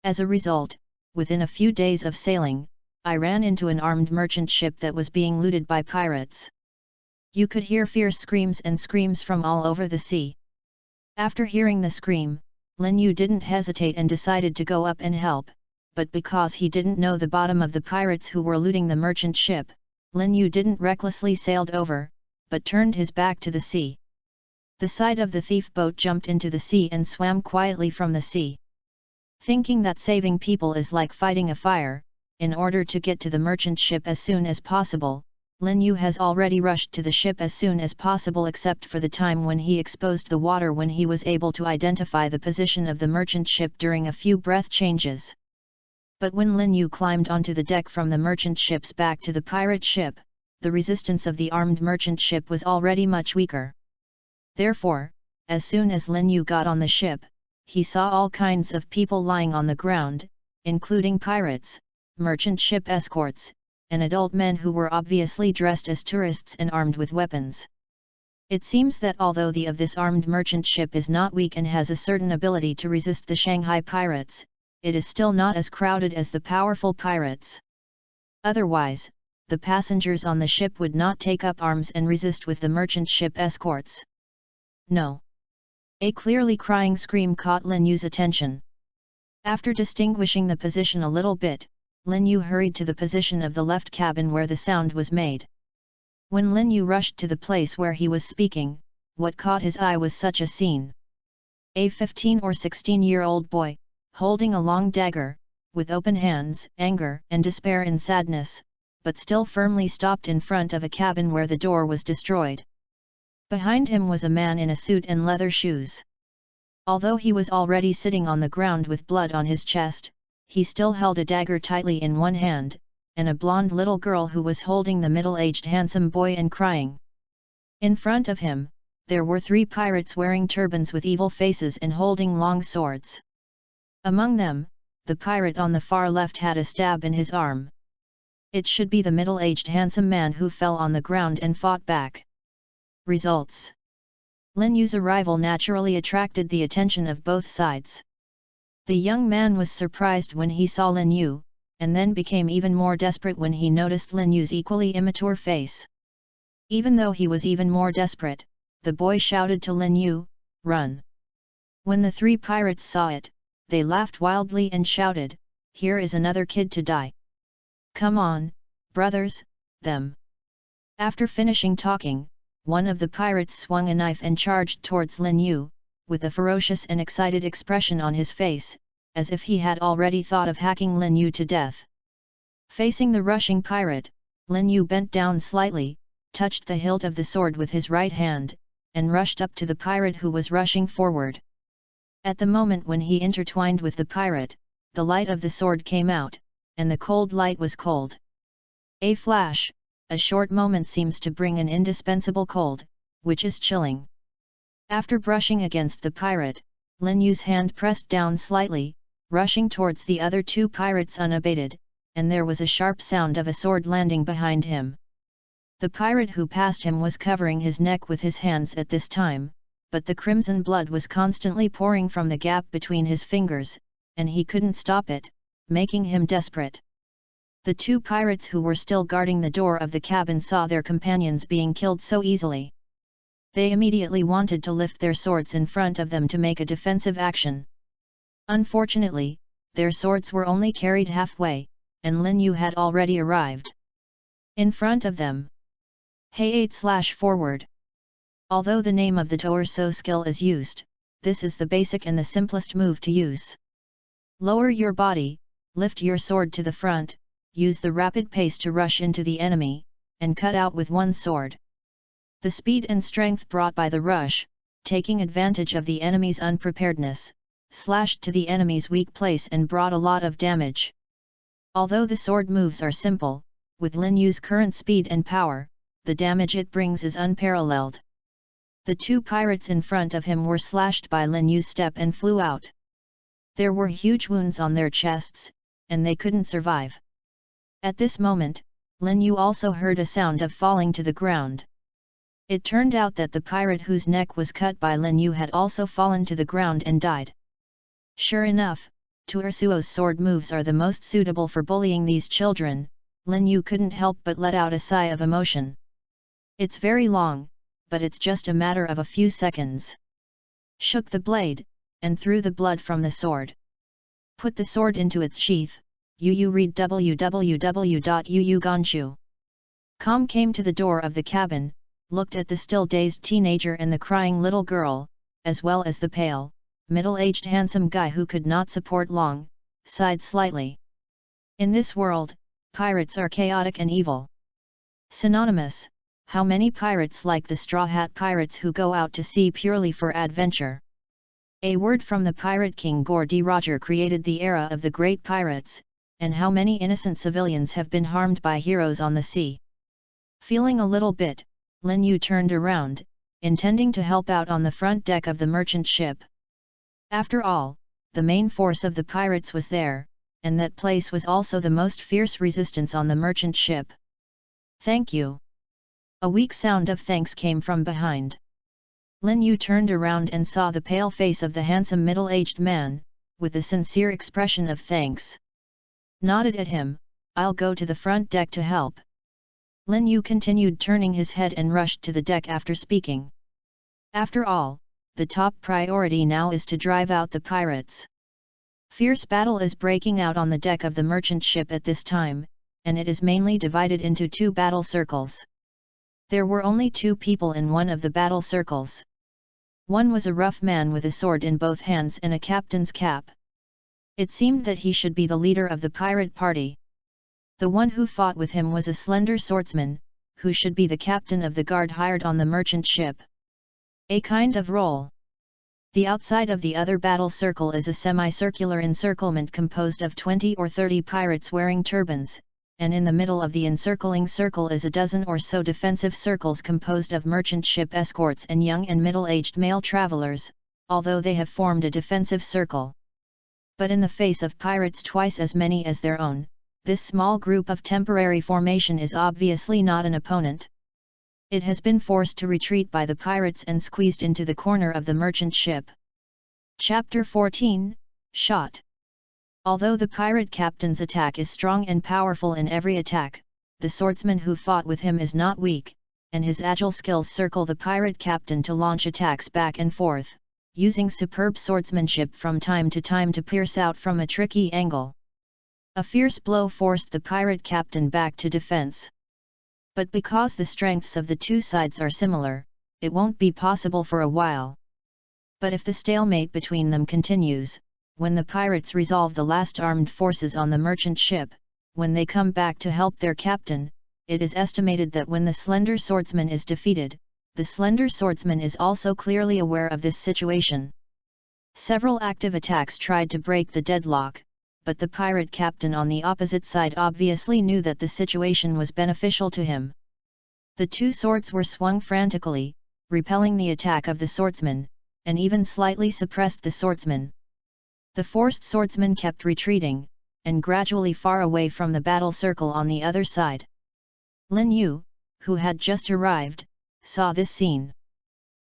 As a result, within a few days of sailing, I ran into an armed merchant ship that was being looted by pirates. You could hear fierce screams and screams from all over the sea. After hearing the scream, Lin Yu didn't hesitate and decided to go up and help, but because he didn't know the bottom of the pirates who were looting the merchant ship, Lin Yu didn't recklessly sailed over, but turned his back to the sea. The side of the thief boat jumped into the sea and swam quietly from the sea. Thinking that saving people is like fighting a fire, in order to get to the merchant ship as soon as possible, Lin Yu has already rushed to the ship as soon as possible except for the time when he exposed the water when he was able to identify the position of the merchant ship during a few breath changes. But when Lin Yu climbed onto the deck from the merchant ship's back to the pirate ship, the resistance of the armed merchant ship was already much weaker. Therefore, as soon as Lin Yu got on the ship, he saw all kinds of people lying on the ground, including pirates, merchant ship escorts, and adult men who were obviously dressed as tourists and armed with weapons. It seems that although the of this armed merchant ship is not weak and has a certain ability to resist the Shanghai pirates, it is still not as crowded as the powerful pirates. Otherwise, the passengers on the ship would not take up arms and resist with the merchant ship escorts. No. A clearly crying scream caught Lin Yu's attention. After distinguishing the position a little bit, Lin Yu hurried to the position of the left cabin where the sound was made. When Lin Yu rushed to the place where he was speaking, what caught his eye was such a scene. A 15 or 16-year-old boy, holding a long dagger, with open hands, anger and despair and sadness, but still firmly stopped in front of a cabin where the door was destroyed. Behind him was a man in a suit and leather shoes. Although he was already sitting on the ground with blood on his chest, he still held a dagger tightly in one hand, and a blonde little girl who was holding the middle-aged handsome boy and crying. In front of him, there were 3 pirates wearing turbans with evil faces and holding long swords. Among them, the pirate on the far left had a stab in his arm. It should be the middle-aged handsome man who fell on the ground and fought back. Results. Lin Yu's arrival naturally attracted the attention of both sides. The young man was surprised when he saw Lin Yu, and then became even more desperate when he noticed Lin Yu's equally immature face. Even though he was even more desperate, the boy shouted to Lin Yu, "Run!" When the 3 pirates saw it, they laughed wildly and shouted, "Here is another kid to die! Come on, brothers, them!" After finishing talking, one of the pirates swung a knife and charged towards Lin Yu, with a ferocious and excited expression on his face, as if he had already thought of hacking Lin Yu to death. Facing the rushing pirate, Lin Yu bent down slightly, touched the hilt of the sword with his right hand, and rushed up to the pirate who was rushing forward. At the moment when he intertwined with the pirate, the light of the sword came out, and the cold light was cold. A flash, a short moment seems to bring an indispensable cold, which is chilling. After brushing against the pirate, Lin Yu's hand pressed down slightly, rushing towards the other 2 pirates unabated, and there was a sharp sound of a sword landing behind him. The pirate who passed him was covering his neck with his hands at this time, but the crimson blood was constantly pouring from the gap between his fingers, and he couldn't stop it, making him desperate. The 2 pirates who were still guarding the door of the cabin saw their companions being killed so easily. They immediately wanted to lift their swords in front of them to make a defensive action. Unfortunately, their swords were only carried halfway, and Lin Yu had already arrived in front of them. Hey 8/forward. Although the name of the torso skill is used, this is the basic and the simplest move to use. Lower your body, lift your sword to the front, use the rapid pace to rush into the enemy, and cut out with one sword. The speed and strength brought by the rush, taking advantage of the enemy's unpreparedness, slashed to the enemy's weak place and brought a lot of damage. Although the sword moves are simple, with Lin Yu's current speed and power, the damage it brings is unparalleled. The 2 pirates in front of him were slashed by Lin Yu's step and flew out. There were huge wounds on their chests, and they couldn't survive. At this moment, Lin Yu also heard a sound of falling to the ground. It turned out that the pirate whose neck was cut by Lin Yu had also fallen to the ground and died. Sure enough, Tuersuo's sword moves are the most suitable for bullying these children. Lin Yu couldn't help but let out a sigh of emotion. It's very long, but it's just a matter of a few seconds. Shook the blade, and threw the blood from the sword. Put the sword into its sheath. Read www.uuganshu.com came to the door of the cabin, looked at the still dazed teenager and the crying little girl, as well as the pale, middle-aged handsome guy who could not support long, sighed slightly. In this world, pirates are chaotic and evil. Synonymous. How many pirates like the Straw Hat Pirates who go out to sea purely for adventure? A word from the Pirate King Gordie Roger created the era of the great pirates, and how many innocent civilians have been harmed by heroes on the sea. Feeling a little bit, Lin Yu turned around, intending to help out on the front deck of the merchant ship. After all, the main force of the pirates was there, and that place was also the most fierce resistance on the merchant ship. "Thank you." A weak sound of thanks came from behind. Lin Yu turned around and saw the pale face of the handsome middle-aged man, with a sincere expression of thanks. Nodded at him, "I'll go to the front deck to help." Lin Yu continued turning his head and rushed to the deck after speaking. After all, the top priority now is to drive out the pirates. Fierce battle is breaking out on the deck of the merchant ship at this time, and it is mainly divided into two battle circles. There were only two people in one of the battle circles. One was a rough man with a sword in both hands and a captain's cap. It seemed that he should be the leader of the pirate party. The one who fought with him was a slender swordsman, who should be the captain of the guard hired on the merchant ship. A kind of role. The outside of the other battle circle is a semicircular encirclement composed of 20 or 30 pirates wearing turbans, and in the middle of the encircling circle is a dozen or so defensive circles composed of merchant ship escorts and young and middle-aged male travelers, although they have formed a defensive circle. But in the face of pirates twice as many as their own, this small group of temporary formation is obviously not an opponent. It has been forced to retreat by the pirates and squeezed into the corner of the merchant ship. Chapter 14, Shot. Although the pirate captain's attack is strong and powerful in every attack, the swordsman who fought with him is not weak, and his agile skills circle the pirate captain to launch attacks back and forth, using superb swordsmanship from time to time to pierce out from a tricky angle. A fierce blow forced the pirate captain back to defense. But because the strengths of the two sides are similar, it won't be possible for a while. But if the stalemate between them continues, when the pirates resolve the last armed forces on the merchant ship, when they come back to help their captain, it is estimated that when the slender swordsman is defeated, the slender swordsman is also clearly aware of this situation. Several active attacks tried to break the deadlock, but the pirate captain on the opposite side obviously knew that the situation was beneficial to him. The two swords were swung frantically, repelling the attack of the swordsman, and even slightly suppressed the swordsman. The forced swordsman kept retreating, and gradually far away from the battle circle on the other side. Lin Yu, who had just arrived, saw this scene.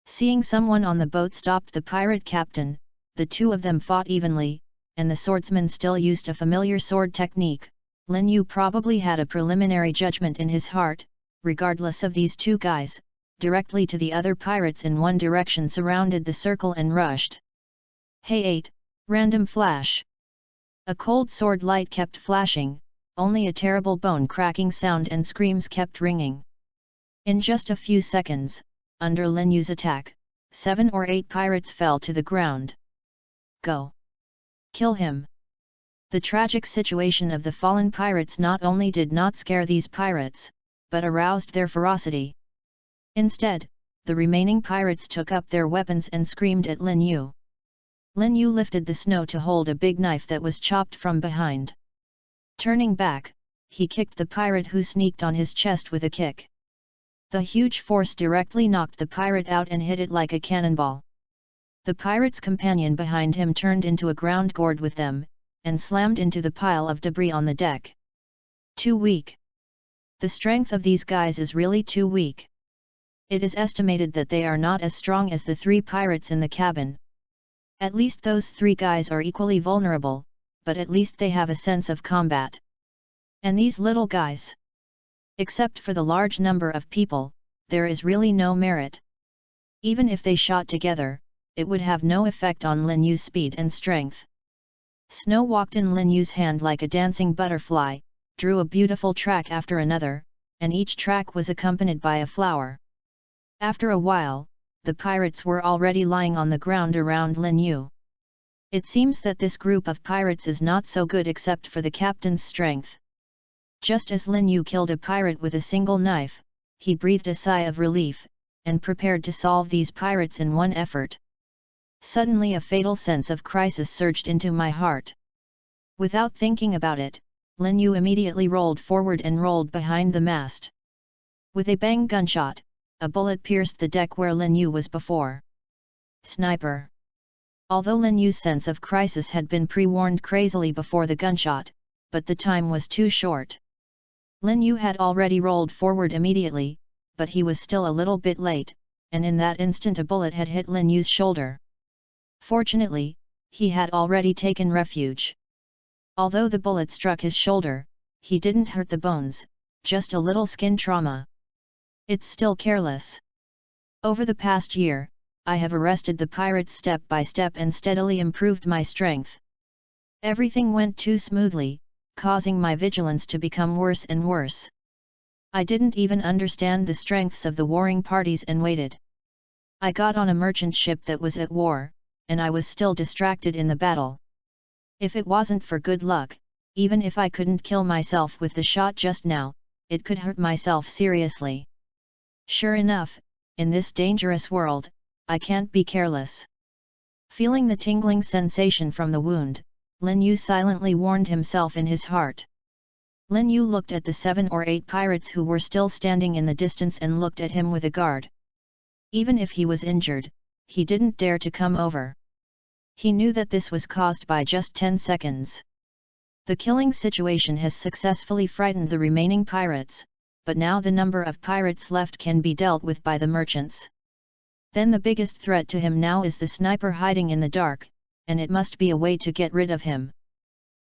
Seeing someone on the boat stopped the pirate captain, the two of them fought evenly, and the swordsman still used a familiar sword technique. Lin Yu probably had a preliminary judgment in his heart, regardless of these two guys, directly to the other pirates in one direction surrounded the circle and rushed. Hey 8, random flash. A cold sword light kept flashing, only a terrible bone-cracking sound and screams kept ringing. In just a few seconds, under Lin Yu's attack, 7 or 8 pirates fell to the ground. Go! Kill him! The tragic situation of the fallen pirates not only did not scare these pirates, but aroused their ferocity. Instead, the remaining pirates took up their weapons and screamed at Lin Yu. Lin Yu lifted the snow to hold a big knife that was chopped from behind. Turning back, he kicked the pirate who sneaked on his chest with a kick. The huge force directly knocked the pirate out and hit it like a cannonball. The pirate's companion behind him turned into a ground gourd with them, and slammed into the pile of debris on the deck. Too weak. The strength of these guys is really too weak. It is estimated that they are not as strong as the 3 pirates in the cabin. At least those 3 guys are equally vulnerable, but at least they have a sense of combat. And these little guys? Except for the large number of people, there is really no merit. Even if they shot together, it would have no effect on Lin Yu's speed and strength. Snow walked in Lin Yu's hand like a dancing butterfly, drew a beautiful track after another, and each track was accompanied by a flower. After a while, the pirates were already lying on the ground around Lin Yu. It seems that this group of pirates is not so good except for the captain's strength. Just as Lin Yu killed a pirate with a single knife, he breathed a sigh of relief, and prepared to solve these pirates in one effort. Suddenly a fatal sense of crisis surged into my heart. Without thinking about it, Lin Yu immediately rolled forward and rolled behind the mast. With a bang gunshot, a bullet pierced the deck where Lin Yu was before. Sniper! Although Lin Yu's sense of crisis had been pre-warned crazily before the gunshot, but the time was too short. Lin Yu had already rolled forward immediately, but he was still a little bit late, and in that instant a bullet had hit Lin Yu's shoulder. Fortunately, he had already taken refuge. Although the bullet struck his shoulder, he didn't hurt the bones, just a little skin trauma. It's still careless. Over the past year, I have arrested the pirates step by step and steadily improved my strength. Everything went too smoothly, causing my vigilance to become worse and worse. I didn't even understand the strengths of the warring parties and waited. I got on a merchant ship that was at war, and I was still distracted in the battle. If it wasn't for good luck, even if I couldn't kill myself with the shot just now, it could hurt myself seriously. Sure enough, in this dangerous world, I can't be careless. Feeling the tingling sensation from the wound, Lin Yu silently warned himself in his heart. Lin Yu looked at the 7 or 8 pirates who were still standing in the distance and looked at him with a guard. Even if he was injured, he didn't dare to come over. He knew that this was caused by just 10 seconds. The killing situation has successfully frightened the remaining pirates, but now the number of pirates left can be dealt with by the merchants. Then the biggest threat to him now is the sniper hiding in the dark, and it must be a way to get rid of him.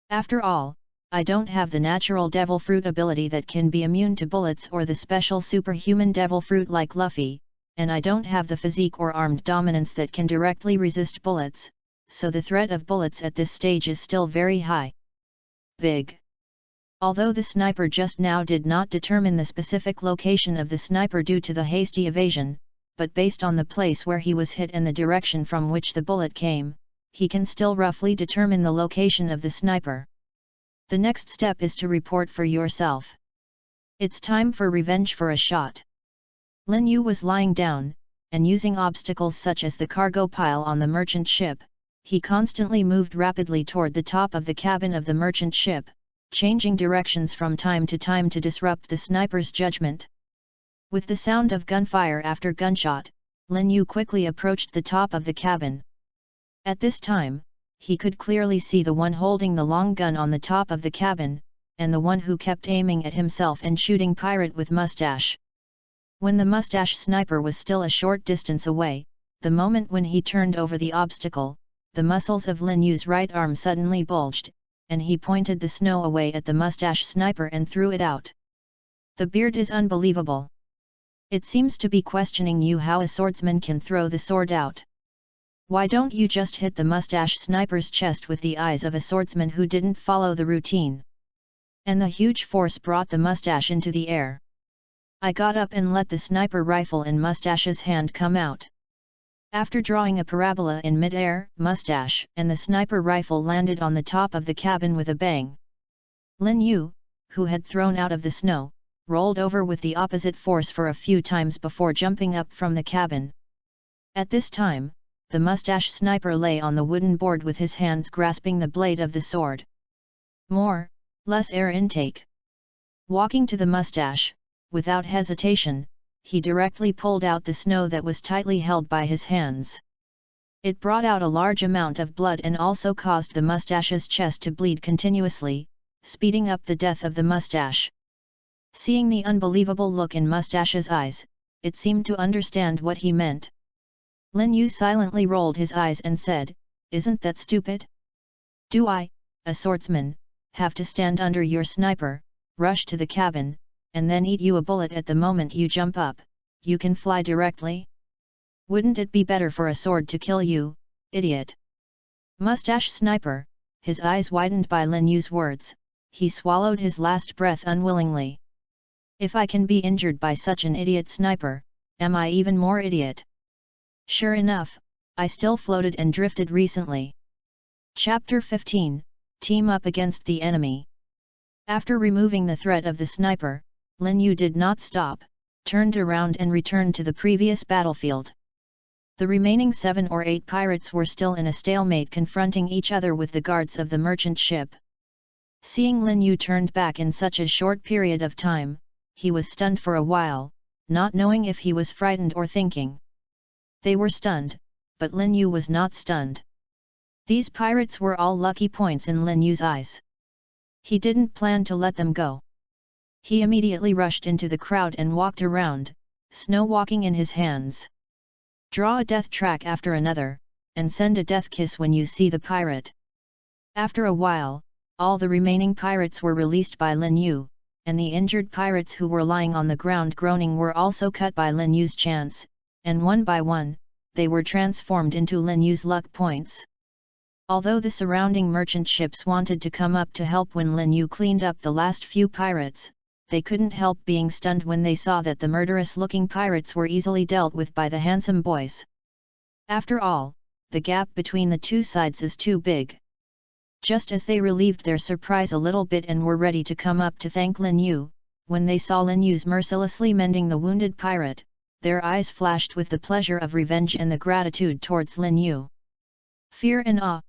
After all, I don't have the natural devil fruit ability that can be immune to bullets or the special superhuman devil fruit like Luffy, and I don't have the physique or armed dominance that can directly resist bullets, so the threat of bullets at this stage is still very high. Big. Although the sniper just now did not determine the specific location of the sniper due to the hasty evasion, but based on the place where he was hit and the direction from which the bullet came, he can still roughly determine the location of the sniper. The next step is to report for yourself. It's time for revenge for a shot. Lin Yu was lying down, and using obstacles such as the cargo pile on the merchant ship, he constantly moved rapidly toward the top of the cabin of the merchant ship, changing directions from time to time to disrupt the sniper's judgment. With the sound of gunfire after gunshot, Lin Yu quickly approached the top of the cabin. At this time, he could clearly see the one holding the long gun on the top of the cabin, and the one who kept aiming at himself and shooting pirate with mustache. When the mustache sniper was still a short distance away, the moment when he turned over the obstacle, the muscles of Lin Yu's right arm suddenly bulged, and he pointed the snow away at the mustache sniper and threw it out. The beard is unbelievable. It seems to be questioning you how a swordsman can throw the sword out. Why don't you just hit the mustache sniper's chest with the eyes of a swordsman who didn't follow the routine? And the huge force brought the mustache into the air. I got up and let the sniper rifle in mustache's hand come out. After drawing a parabola in mid-air, mustache and the sniper rifle landed on the top of the cabin with a bang. Lin Yu, who had thrown out of the snow, rolled over with the opposite force for a few times before jumping up from the cabin. At this time, the mustache sniper lay on the wooden board with his hands grasping the blade of the sword. Less air intake. Walking to the mustache, without hesitation, he directly pulled out the snow that was tightly held by his hands. It brought out a large amount of blood and also caused the mustache's chest to bleed continuously, speeding up the death of the mustache. Seeing the unbelievable look in mustache's eyes, it seemed to understand what he meant. Lin Yu silently rolled his eyes and said, "Isn't that stupid? Do I, a swordsman, have to stand under your sniper, rush to the cabin, and then eat you a bullet at the moment you jump up? You can fly directly. Wouldn't it be better for a sword to kill you, idiot?" Mustache sniper, his eyes widened by Lin Yu's words, he swallowed his last breath unwillingly. If I can be injured by such an idiot sniper, am I even more idiot? Sure enough, I still floated and drifted recently. Chapter 15, Team Up Against the Enemy. After removing the threat of the sniper, Lin Yu did not stop, turned around and returned to the previous battlefield. The remaining 7 or 8 pirates were still in a stalemate confronting each other with the guards of the merchant ship. Seeing Lin Yu turned back in such a short period of time, he was stunned for a while, not knowing if he was frightened or thinking. They were stunned, but Lin Yu was not stunned. These pirates were all lucky points in Lin Yu's eyes. He didn't plan to let them go. He immediately rushed into the crowd and walked around, snow walking in his hands. Draw a death track after another, and send a death kiss when you see the pirate. After a while, all the remaining pirates were released by Lin Yu, and the injured pirates who were lying on the ground groaning were also cut by Lin Yu's chance, and one by one, they were transformed into Lin Yu's luck points. Although the surrounding merchant ships wanted to come up to help when Lin Yu cleaned up the last few pirates, they couldn't help being stunned when they saw that the murderous-looking pirates were easily dealt with by the handsome boys. After all, the gap between the two sides is too big. Just as they relieved their surprise a little bit and were ready to come up to thank Lin Yu, when they saw Lin Yu's mercilessly mending the wounded pirate, their eyes flashed with the pleasure of revenge and the gratitude towards Lin Yu. Fear and awe.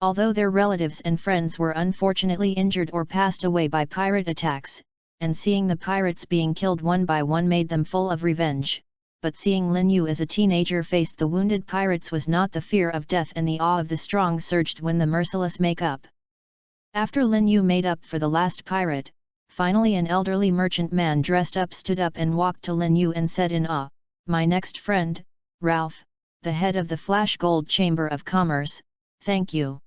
Although their relatives and friends were unfortunately injured or passed away by pirate attacks, and seeing the pirates being killed one by one made them full of revenge, but seeing Lin Yu as a teenager face the wounded pirates was not. The fear of death and the awe of the strong surged when the merciless make up. After Lin Yu made up for the last pirate, finally an elderly merchant man dressed up stood up and walked to Lin Yu and said in awe, "My next friend, Ralph, the head of the Flash Gold Chamber of Commerce, thank you.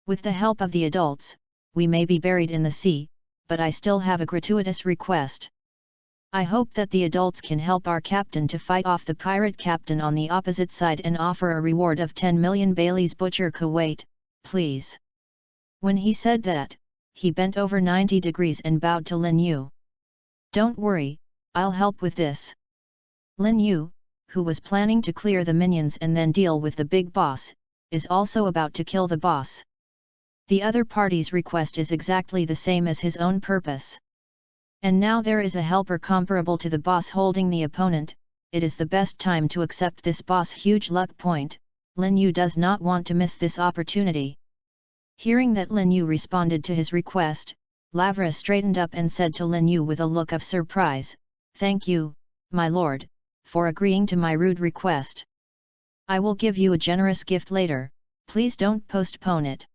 With the help of the adults, we may be buried in the sea, but I still have a gratuitous request. I hope that the adults can help our captain to fight off the pirate captain on the opposite side and offer a reward of 10 million Bailey's Butcher Kuwait, please." When he said that, he bent over 90 degrees and bowed to Lin Yu. "Don't worry, I'll help with this." Lin Yu, who was planning to clear the minions and then deal with the big boss, is also about to kill the boss. The other party's request is exactly the same as his own purpose. And now there is a helper comparable to the boss holding the opponent. It is the best time to accept this boss' huge luck point. Lin Yu does not want to miss this opportunity. Hearing that Lin Yu responded to his request, Lavra straightened up and said to Lin Yu with a look of surprise, "Thank you, my lord, for agreeing to my rude request. I will give you a generous gift later, please don't postpone it."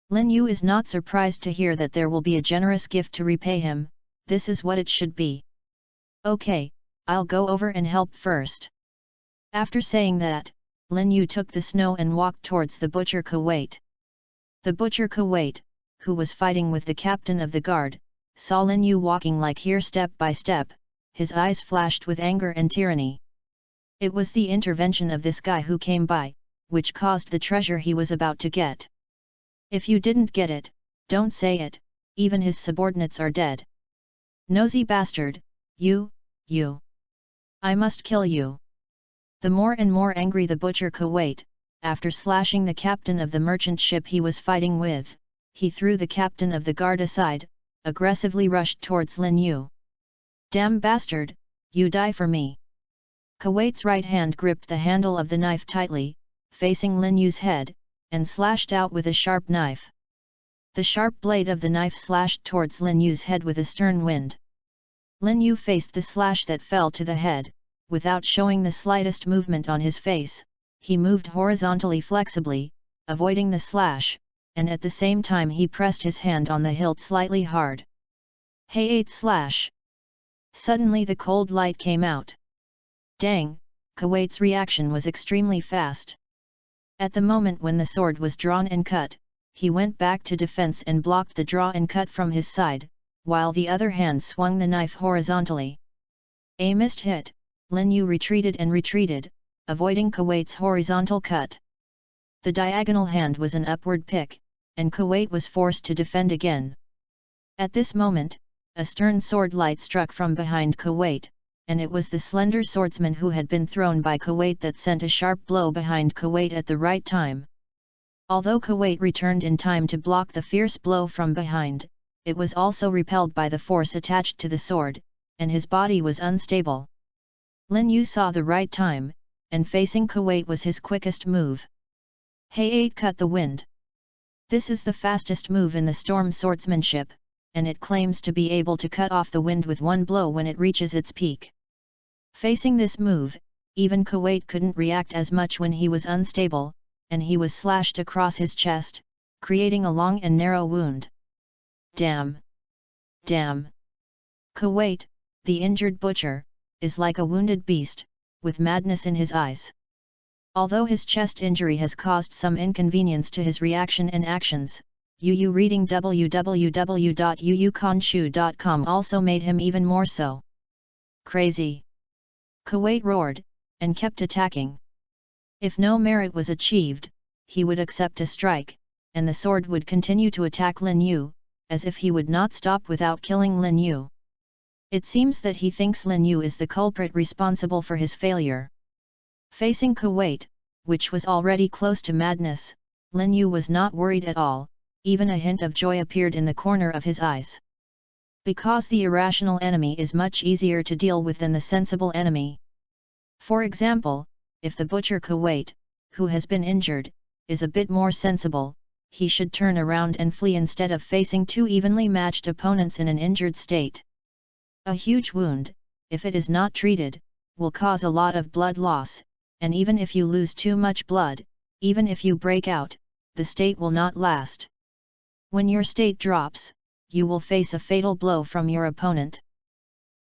Lin Yu is not surprised to hear that there will be a generous gift to repay him. This is what it should be. "Okay, I'll go over and help first." After saying that, Lin Yu took the snow and walked towards the Butcher Kuwait. The Butcher Kuwait, who was fighting with the captain of the guard, saw Lin Yu walking like here step by step, his eyes flashed with anger and tyranny. It was the intervention of this guy who came by, which caused the treasure he was about to get. If you didn't get it, don't say it, even his subordinates are dead. Nosy bastard, you. I must kill you. The more and more angry the Butcher Kuwait, after slashing the captain of the merchant ship he was fighting with, he threw the captain of the guard aside, aggressively rushed towards Lin Yu. "Damn bastard, you die for me." Kuwait's right hand gripped the handle of the knife tightly, facing Lin Yu's head, and slashed out with a sharp knife. The sharp blade of the knife slashed towards Lin Yu's head with a stern wind. Lin Yu faced the slash that fell to the head, without showing the slightest movement on his face. He moved horizontally flexibly, avoiding the slash, and at the same time he pressed his hand on the hilt slightly hard. "Hey 8 slash!" Suddenly the cold light came out. Dang, Kuwait's reaction was extremely fast. At the moment when the sword was drawn and cut, he went back to defense and blocked the draw and cut from his side, while the other hand swung the knife horizontally. A missed hit, Lin Yu retreated and retreated, avoiding Kuwait's horizontal cut. The diagonal hand was an upward pick, and Kuwait was forced to defend again. At this moment, a stern sword light struck from behind Kuwait, and it was the slender swordsman who had been thrown by Kuwait that sent a sharp blow behind Kuwait at the right time. Although Kuwait returned in time to block the fierce blow from behind, it was also repelled by the force attached to the sword, and his body was unstable. Lin Yu saw the right time, and facing Kuwait was his quickest move. Hey 8 cut the wind. This is the fastest move in the storm swordsmanship, and it claims to be able to cut off the wind with one blow when it reaches its peak. Facing this move, even Kuwait couldn't react as much when he was unstable, and he was slashed across his chest, creating a long and narrow wound. Damn! Damn! Kuwait, the injured butcher, is like a wounded beast, with madness in his eyes. Although his chest injury has caused some inconvenience to his reaction and actions, Yu reading www.yuyukanshu.com also made him even more so. Crazy! Kuwait roared, and kept attacking. If no merit was achieved, he would accept a strike, and the sword would continue to attack Lin Yu, as if he would not stop without killing Lin Yu. It seems that he thinks Lin Yu is the culprit responsible for his failure. Facing Kuwait, which was already close to madness, Lin Yu was not worried at all, even a hint of joy appeared in the corner of his eyes. Because the irrational enemy is much easier to deal with than the sensible enemy. For example, if the butcher Kuwait, who has been injured, is a bit more sensible, he should turn around and flee instead of facing two evenly matched opponents in an injured state. A huge wound, if it is not treated, will cause a lot of blood loss, and even if you lose too much blood, even if you break out, the state will not last. When your state drops, you will face a fatal blow from your opponent.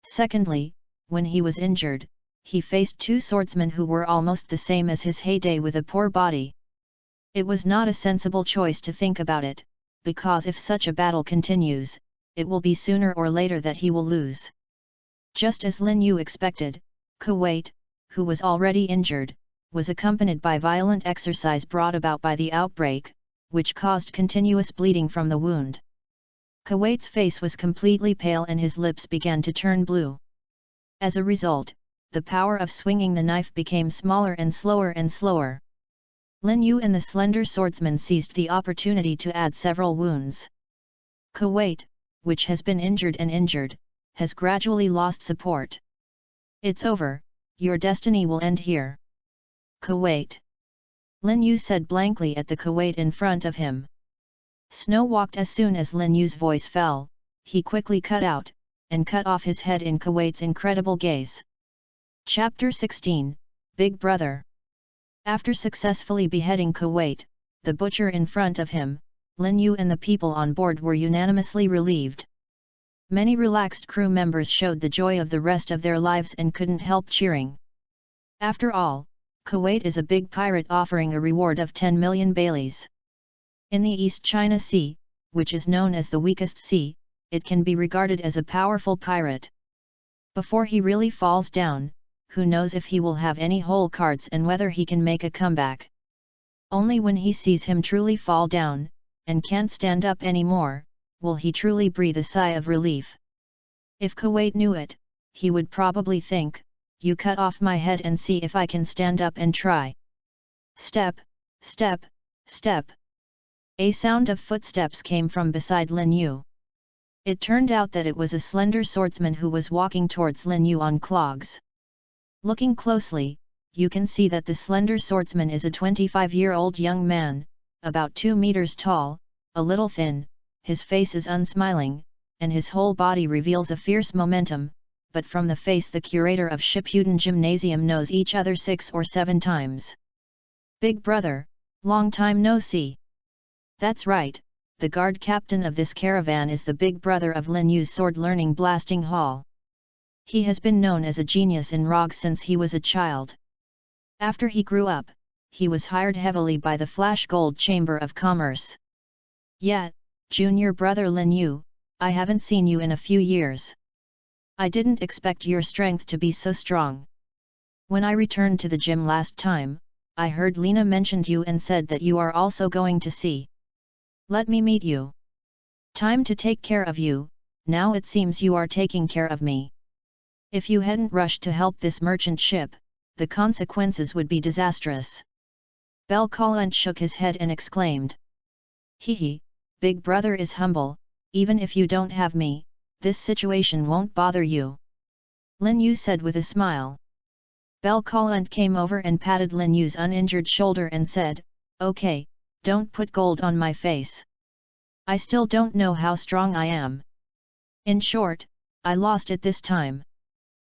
Secondly, when he was injured, he faced two swordsmen who were almost the same as his heyday with a poor body. It was not a sensible choice to think about it, because if such a battle continues, it will be sooner or later that he will lose. Just as Lin Yu expected, Kuwait, who was already injured, was accompanied by violent exercise brought about by the outbreak, which caused continuous bleeding from the wound. Kuwait's face was completely pale and his lips began to turn blue. As a result, the power of swinging the knife became smaller and slower and slower. Lin Yu and the slender swordsman seized the opportunity to add several wounds. Kuwait, which has been injured, has gradually lost support. It's over, your destiny will end here. Kuwait! Lin Yu said blankly at the Kuwait in front of him. Snow walked as soon as Lin Yu's voice fell, he quickly cut out, and cut off his head in Kuwait's incredible gaze. Chapter 16, Big Brother. After successfully beheading Kuwait, the butcher in front of him, Lin Yu and the people on board were unanimously relieved. Many relaxed crew members showed the joy of the rest of their lives and couldn't help cheering. After all, Kuwait is a big pirate offering a reward of 10 million baileys. In the East China Sea, which is known as the weakest sea, it can be regarded as a powerful pirate. Before he really falls down, who knows if he will have any hole cards and whether he can make a comeback. Only when he sees him truly fall down, and can't stand up anymore, will he truly breathe a sigh of relief. If Kuwait knew it, he would probably think, you cut off my head and see if I can stand up and try. Step, step, step. A sound of footsteps came from beside Lin Yu. It turned out that it was a slender swordsman who was walking towards Lin Yu on clogs. Looking closely, you can see that the slender swordsman is a 25-year-old young man, about 2 meters tall, a little thin, his face is unsmiling, and his whole body reveals a fierce momentum, but from the face the curator of Shippuden Gymnasium knows each other 6 or 7 times. Big brother, long time no see. That's right, the guard captain of this caravan is the big brother of Lin Yu's sword learning blasting hall. He has been known as a genius in ROG since he was a child. After he grew up, he was hired heavily by the Flash Gold Chamber of Commerce. Yet, junior brother Lin Yu, I haven't seen you in a few years. I didn't expect your strength to be so strong. When I returned to the gym last time, I heard Lena mentioned you and said that you are also going to see. Let me meet you. Time to take care of you, now it seems you are taking care of me. If you hadn't rushed to help this merchant ship, the consequences would be disastrous. Belkalant shook his head and exclaimed. Hee, big brother is humble, even if you don't have me, this situation won't bother you. Lin Yu said with a smile. Belkalant came over and patted Lin Yu's uninjured shoulder and said, Okay, Don't put gold on my face. I still don't know how strong I am. In short, I lost it this time.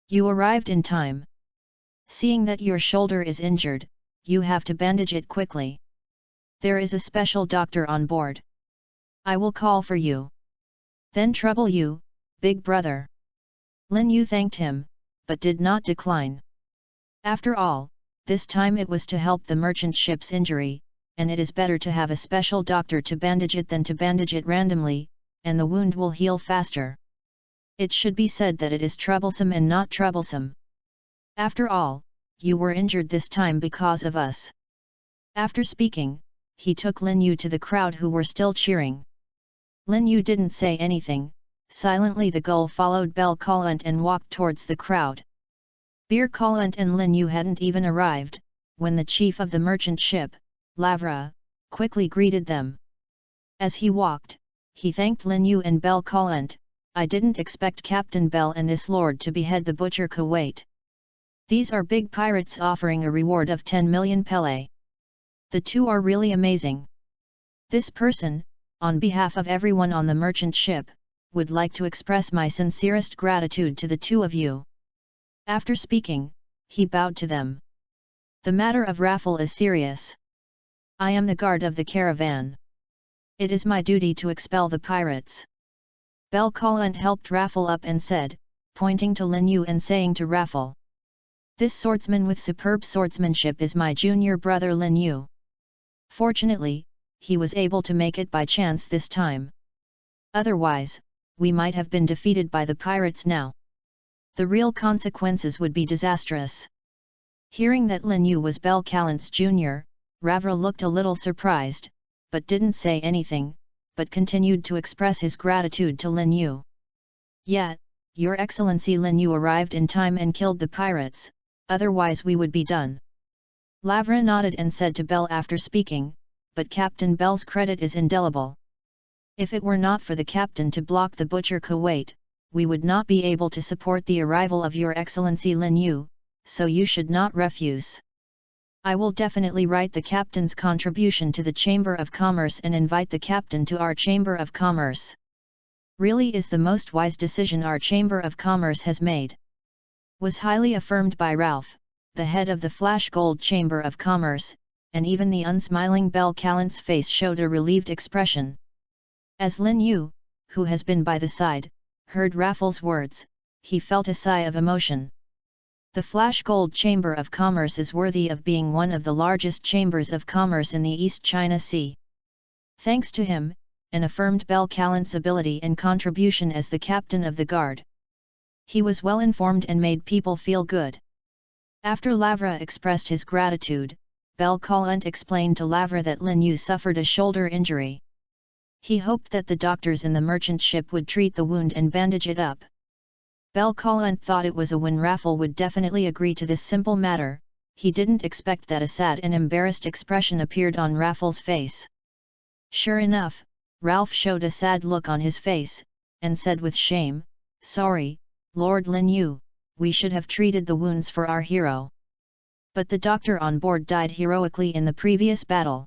You arrived in time. Seeing that your shoulder is injured, you have to bandage it quickly. There is a special doctor on board. I will call for you. Then trouble you, big brother. Lin Yu thanked him, but did not decline. After all, this time it was to help the merchant ship's injury, and it is better to have a special doctor to bandage it than to bandage it randomly, and the wound will heal faster. It should be said that it is troublesome and not troublesome. After all, you were injured this time because of us. After speaking, he took Lin Yu to the crowd who were still cheering. Lin Yu didn't say anything. Silently the gull followed Bel Kalant and walked towards the crowd. Bir Kalant and Lin Yu hadn't even arrived, when the chief of the merchant ship, Lavra, quickly greeted them. As he walked, he thanked Lin Yu and Bel Kalant. I didn't expect Captain Bel and this lord to behead the butcher Kuwait. These are big pirates offering a reward of 10 million pele. The two are really amazing. This person, on behalf of everyone on the merchant ship, would like to express my sincerest gratitude to the two of you. After speaking, he bowed to them. The matter of raffle is serious. I am the guard of the caravan. It is my duty to expel the pirates. Bel Kalant helped Raffle up and said, pointing to Lin Yu and saying to Raffle. This swordsman with superb swordsmanship is my junior brother Lin Yu. Fortunately, he was able to make it by chance this time. Otherwise, we might have been defeated by the pirates now. The real consequences would be disastrous. Hearing that Lin Yu was Bel Kalant's junior, Ravra looked a little surprised, but didn't say anything, but continued to express his gratitude to Lin Yu. Yet, Your Excellency Lin Yu arrived in time and killed the pirates, otherwise we would be done. Lavra nodded and said to Bel after speaking, but Captain Bel's credit is indelible. If it were not for the captain to block the butcher Kuwait, we would not be able to support the arrival of Your Excellency Lin Yu, so you should not refuse. I will definitely write the captain's contribution to the Chamber of Commerce and invite the captain to our Chamber of Commerce. Really is the most wise decision our Chamber of Commerce has made. Was highly affirmed by Ralph, the head of the Flash Gold Chamber of Commerce, and even the unsmiling Bel Kalant's face showed a relieved expression. As Lin Yu, who has been by the side, heard Raffle's words, he felt a sigh of emotion. The Flash Gold Chamber of Commerce is worthy of being one of the largest chambers of commerce in the East China Sea. Thanks to him, and affirmed Bel Kalant's ability and contribution as the captain of the guard. He was well informed and made people feel good. After Lavra expressed his gratitude, Bel Kalant explained to Lavra that Lin Yu suffered a shoulder injury. He hoped that the doctors in the merchant ship would treat the wound and bandage it up. Bel Kalant thought it was a win. Raffle would definitely agree to this simple matter. He didn't expect that a sad and embarrassed expression appeared on Raffle's face. Sure enough, Ralph showed a sad look on his face, and said with shame, "Sorry, Lord Lin Yu, we should have treated the wounds for our hero. But the doctor on board died heroically in the previous battle.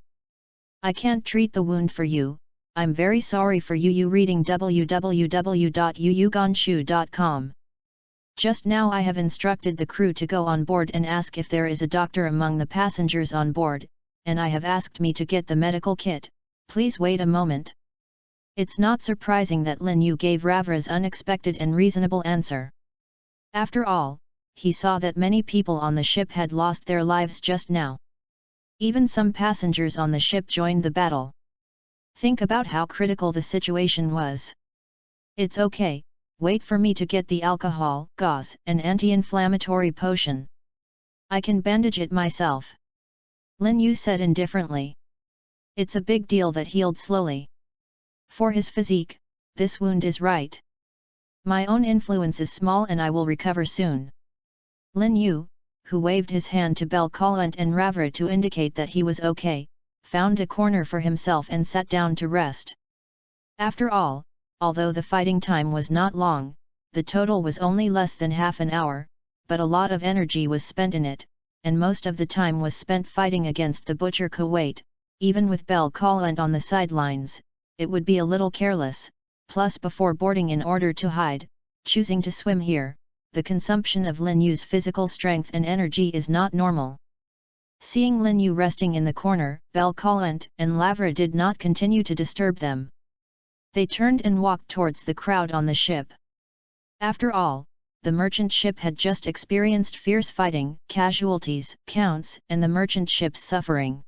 I can't treat the wound for you, I'm very sorry for you. Reading www.yuyuganshu.com. Just now I have instructed the crew to go on board and ask if there is a doctor among the passengers on board, and I have asked me to get the medical kit. Please wait a moment." It's not surprising that Lin Yu gave Ravra's unexpected and reasonable answer. After all, he saw that many people on the ship had lost their lives just now. Even some passengers on the ship joined the battle. Think about how critical the situation was. It's okay, wait for me to get the alcohol, gauze, and anti-inflammatory potion. I can bandage it myself. Lin Yu said indifferently. It's a big deal that healed slowly. For his physique, this wound is right. My own influence is small and I will recover soon. Lin Yu, who waved his hand to Bel Kalant and Ravra to indicate that he was okay, found a corner for himself and sat down to rest. After all, although the fighting time was not long, the total was only less than half an hour, but a lot of energy was spent in it, and most of the time was spent fighting against the butcher Kuwait, even with Belle Collant on the sidelines, it would be a little careless, plus before boarding in order to hide, choosing to swim here, the consumption of Lin Yu's physical strength and energy is not normal. Seeing Lin Yu resting in the corner, Belle Collant and Lavra did not continue to disturb them. They turned and walked towards the crowd on the ship. After all, the merchant ship had just experienced fierce fighting, casualties, counts, and the merchant ship's suffering.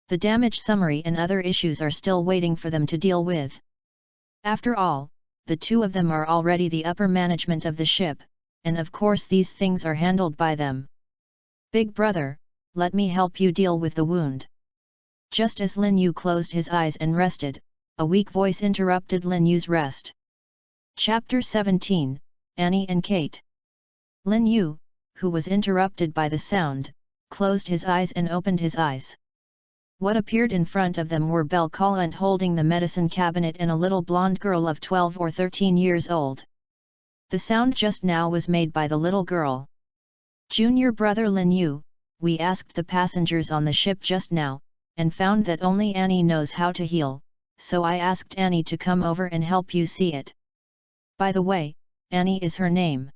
The damage summary and other issues are still waiting for them to deal with. After all, the two of them are already the upper management of the ship, and of course these things are handled by them. Big brother, let me help you deal with the wound. Just as Lin Yu closed his eyes and rested, a weak voice interrupted Lin Yu's rest. Chapter 17, Annie and Kate. Lin Yu, who was interrupted by the sound, closed his eyes and opened his eyes. What appeared in front of them were Belle Collant holding the medicine cabinet and a little blonde girl of 12 or 13 years old. The sound just now was made by the little girl. Junior brother Lin Yu, we asked the passengers on the ship just now, and found that only Annie knows how to heal, so I asked Annie to come over and help you see it. By the way, Annie is her name.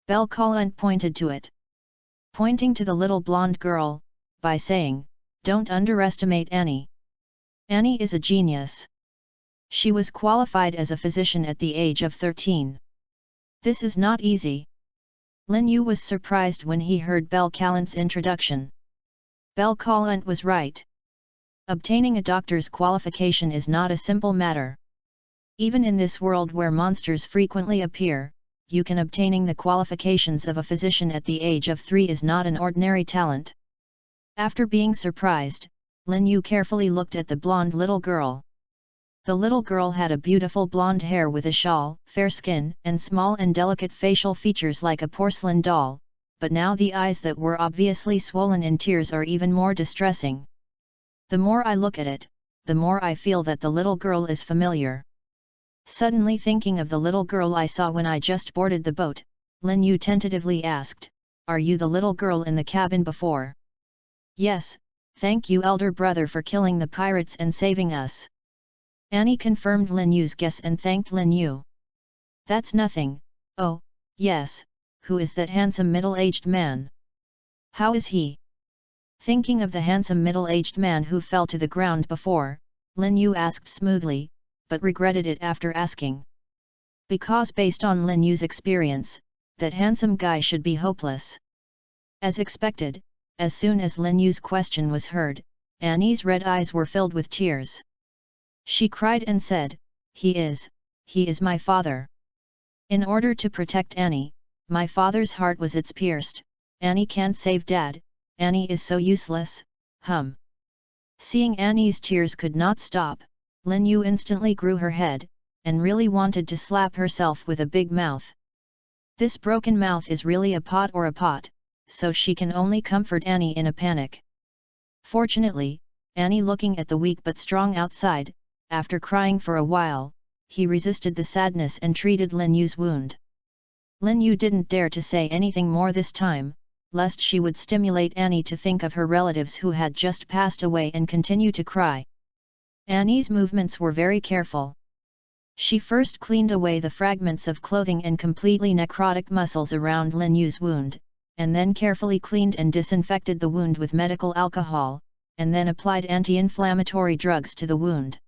Belle Collant pointed to it. Pointing to the little blonde girl, by saying, "Don't underestimate Annie. Annie is a genius. She was qualified as a physician at the age of 13. This is not easy." Lin Yu was surprised when he heard Belle Collant's introduction. Belle Collant was right. Obtaining a doctor's qualification is not a simple matter. Even in this world where monsters frequently appear, you can obtaining the qualifications of a physician at the age of 3 is not an ordinary talent. After being surprised, Lin Yu carefully looked at the blonde little girl. The little girl had a beautiful blonde hair with a shawl, fair skin, and small and delicate facial features like a porcelain doll, but now the eyes that were obviously swollen in tears are even more distressing. The more I look at it, the more I feel that the little girl is familiar. Suddenly thinking of the little girl I saw when I just boarded the boat, Lin Yu tentatively asked, "Are you the little girl in the cabin before?" "Yes, thank you elder brother for killing the pirates and saving us." Annie confirmed Lin Yu's guess and thanked Lin Yu. "That's nothing. Oh, yes, who is that handsome middle-aged man? How is he?" Thinking of the handsome middle-aged man who fell to the ground before, Lin Yu asked smoothly, but regretted it after asking. Because based on Lin Yu's experience, that handsome guy should be hopeless. As expected, as soon as Lin Yu's question was heard, Annie's red eyes were filled with tears. She cried and said, he is my father." In order to protect Annie, my father's heart was its pierced. Annie can't save Dad, Annie is so useless, Seeing Annie's tears could not stop, Lin Yu instantly grew her head, and really wanted to slap herself with a big mouth. This broken mouth is really a pot or a pot, so she can only comfort Annie in a panic. Fortunately, Annie looking at the weak but strong outside, after crying for a while, he resisted the sadness and treated Lin Yu's wound. Lin Yu didn't dare to say anything more this time, lest she would stimulate Annie to think of her relatives who had just passed away and continue to cry. Annie's movements were very careful. She first cleaned away the fragments of clothing and completely necrotic muscles around Lin Yu's wound, and then carefully cleaned and disinfected the wound with medical alcohol, and then applied anti-inflammatory drugs to the wound.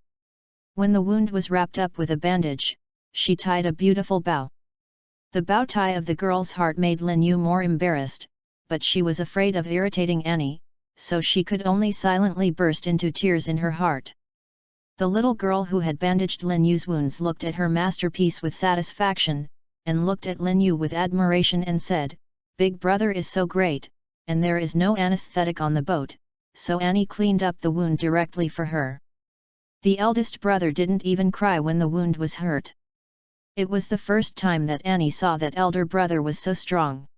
When the wound was wrapped up with a bandage, she tied a beautiful bow. The bow tie of the girl's heart made Lin Yu more embarrassed, but she was afraid of irritating Annie, so she could only silently burst into tears in her heart. The little girl who had bandaged Lin Yu's wounds looked at her masterpiece with satisfaction, and looked at Lin Yu with admiration and said, "Big brother is so great, and there is no anesthetic on the boat," so Annie cleaned up the wound directly for her. The eldest brother didn't even cry when the wound was hurt. It was the first time that Annie saw that elder brother was so strong.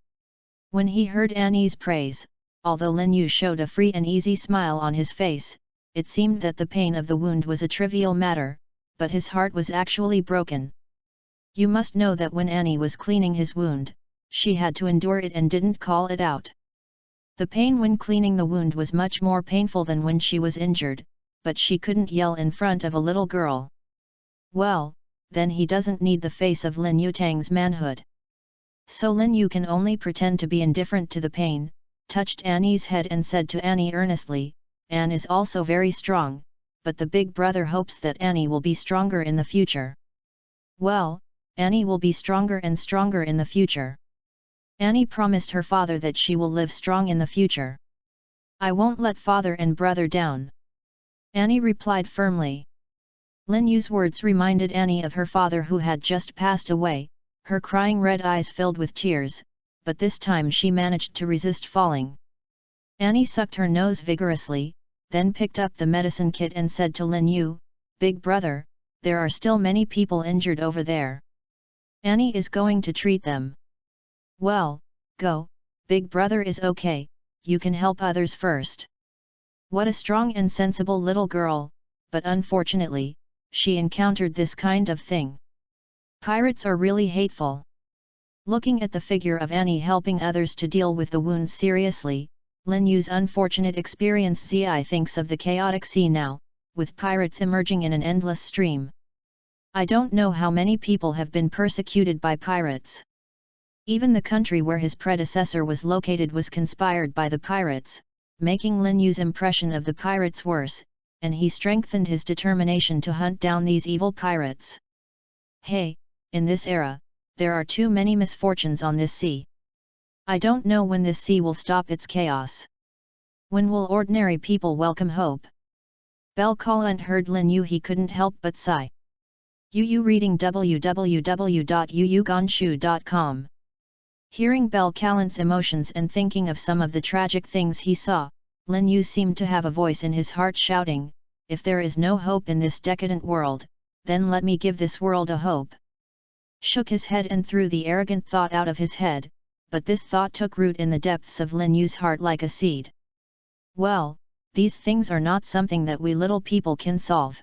When he heard Annie's praise, although Lin Yu showed a free and easy smile on his face, it seemed that the pain of the wound was a trivial matter, but his heart was actually broken. You must know that when Annie was cleaning his wound, she had to endure it and didn't call it out. The pain when cleaning the wound was much more painful than when she was injured, but she couldn't yell in front of a little girl. Well, then he doesn't need the face of Lin Yutang's manhood. So Lin Yu can only pretend to be indifferent to the pain, touched Annie's head and said to Annie earnestly, Anne is also very strong, but the big brother hopes that Annie will be stronger in the future. Well, Annie will be stronger and stronger in the future. Annie promised her father that she will live strong in the future. I won't let father and brother down. Annie replied firmly. Lin Yu's words reminded Annie of her father who had just passed away, her crying red eyes filled with tears, but this time she managed to resist falling. Annie sucked her nose vigorously, then picked up the medicine kit and said to Lin Yu, Big brother, there are still many people injured over there. Annie is going to treat them. Well, go, big brother is okay, you can help others first. What a strong and sensible little girl, but unfortunately, she encountered this kind of thing. Pirates are really hateful. Looking at the figure of Annie helping others to deal with the wounds seriously, Lin Yu's unfortunate experience Zi thinks of the chaotic sea now, with pirates emerging in an endless stream. I don't know how many people have been persecuted by pirates. Even the country where his predecessor was located was conspired by the pirates, making Lin Yu's impression of the pirates worse, and he strengthened his determination to hunt down these evil pirates. Hey, in this era, there are too many misfortunes on this sea. I don't know when this sea will stop its chaos. When will ordinary people welcome hope? Bel Kalent heard Lin Yu, he couldn't help but sigh. Yu reading www.yuyugonshu.com. Hearing Bel Kalent's emotions and thinking of some of the tragic things he saw, Lin Yu seemed to have a voice in his heart shouting, if there is no hope in this decadent world, then let me give this world a hope. Shook his head and threw the arrogant thought out of his head, but this thought took root in the depths of Lin Yu's heart like a seed. Well, these things are not something that we little people can solve.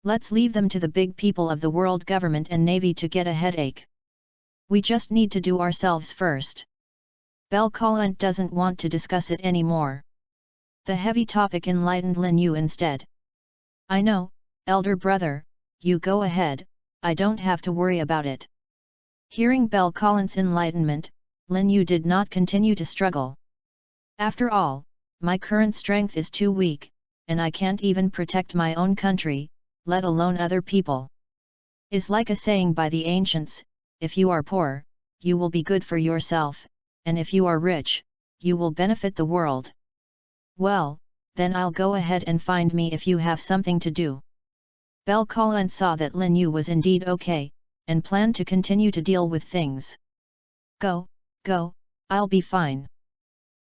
Let's leave them to the big people of the world government and navy to get a headache. We just need to do ourselves first. Bel Kalent doesn't want to discuss it anymore. The heavy topic enlightened Lin Yu instead. I know, elder brother, you go ahead, I don't have to worry about it. Hearing Bel Kalent's enlightenment, Lin Yu did not continue to struggle. After all, my current strength is too weak, and I can't even protect my own country, let alone other people. Is like a saying by the ancients, if you are poor, you will be good for yourself, and if you are rich, you will benefit the world. Well, then I'll go ahead and find me if you have something to do. Bel Kalent saw that Lin Yu was indeed okay, and planned to continue to deal with things. Go, I'll be fine.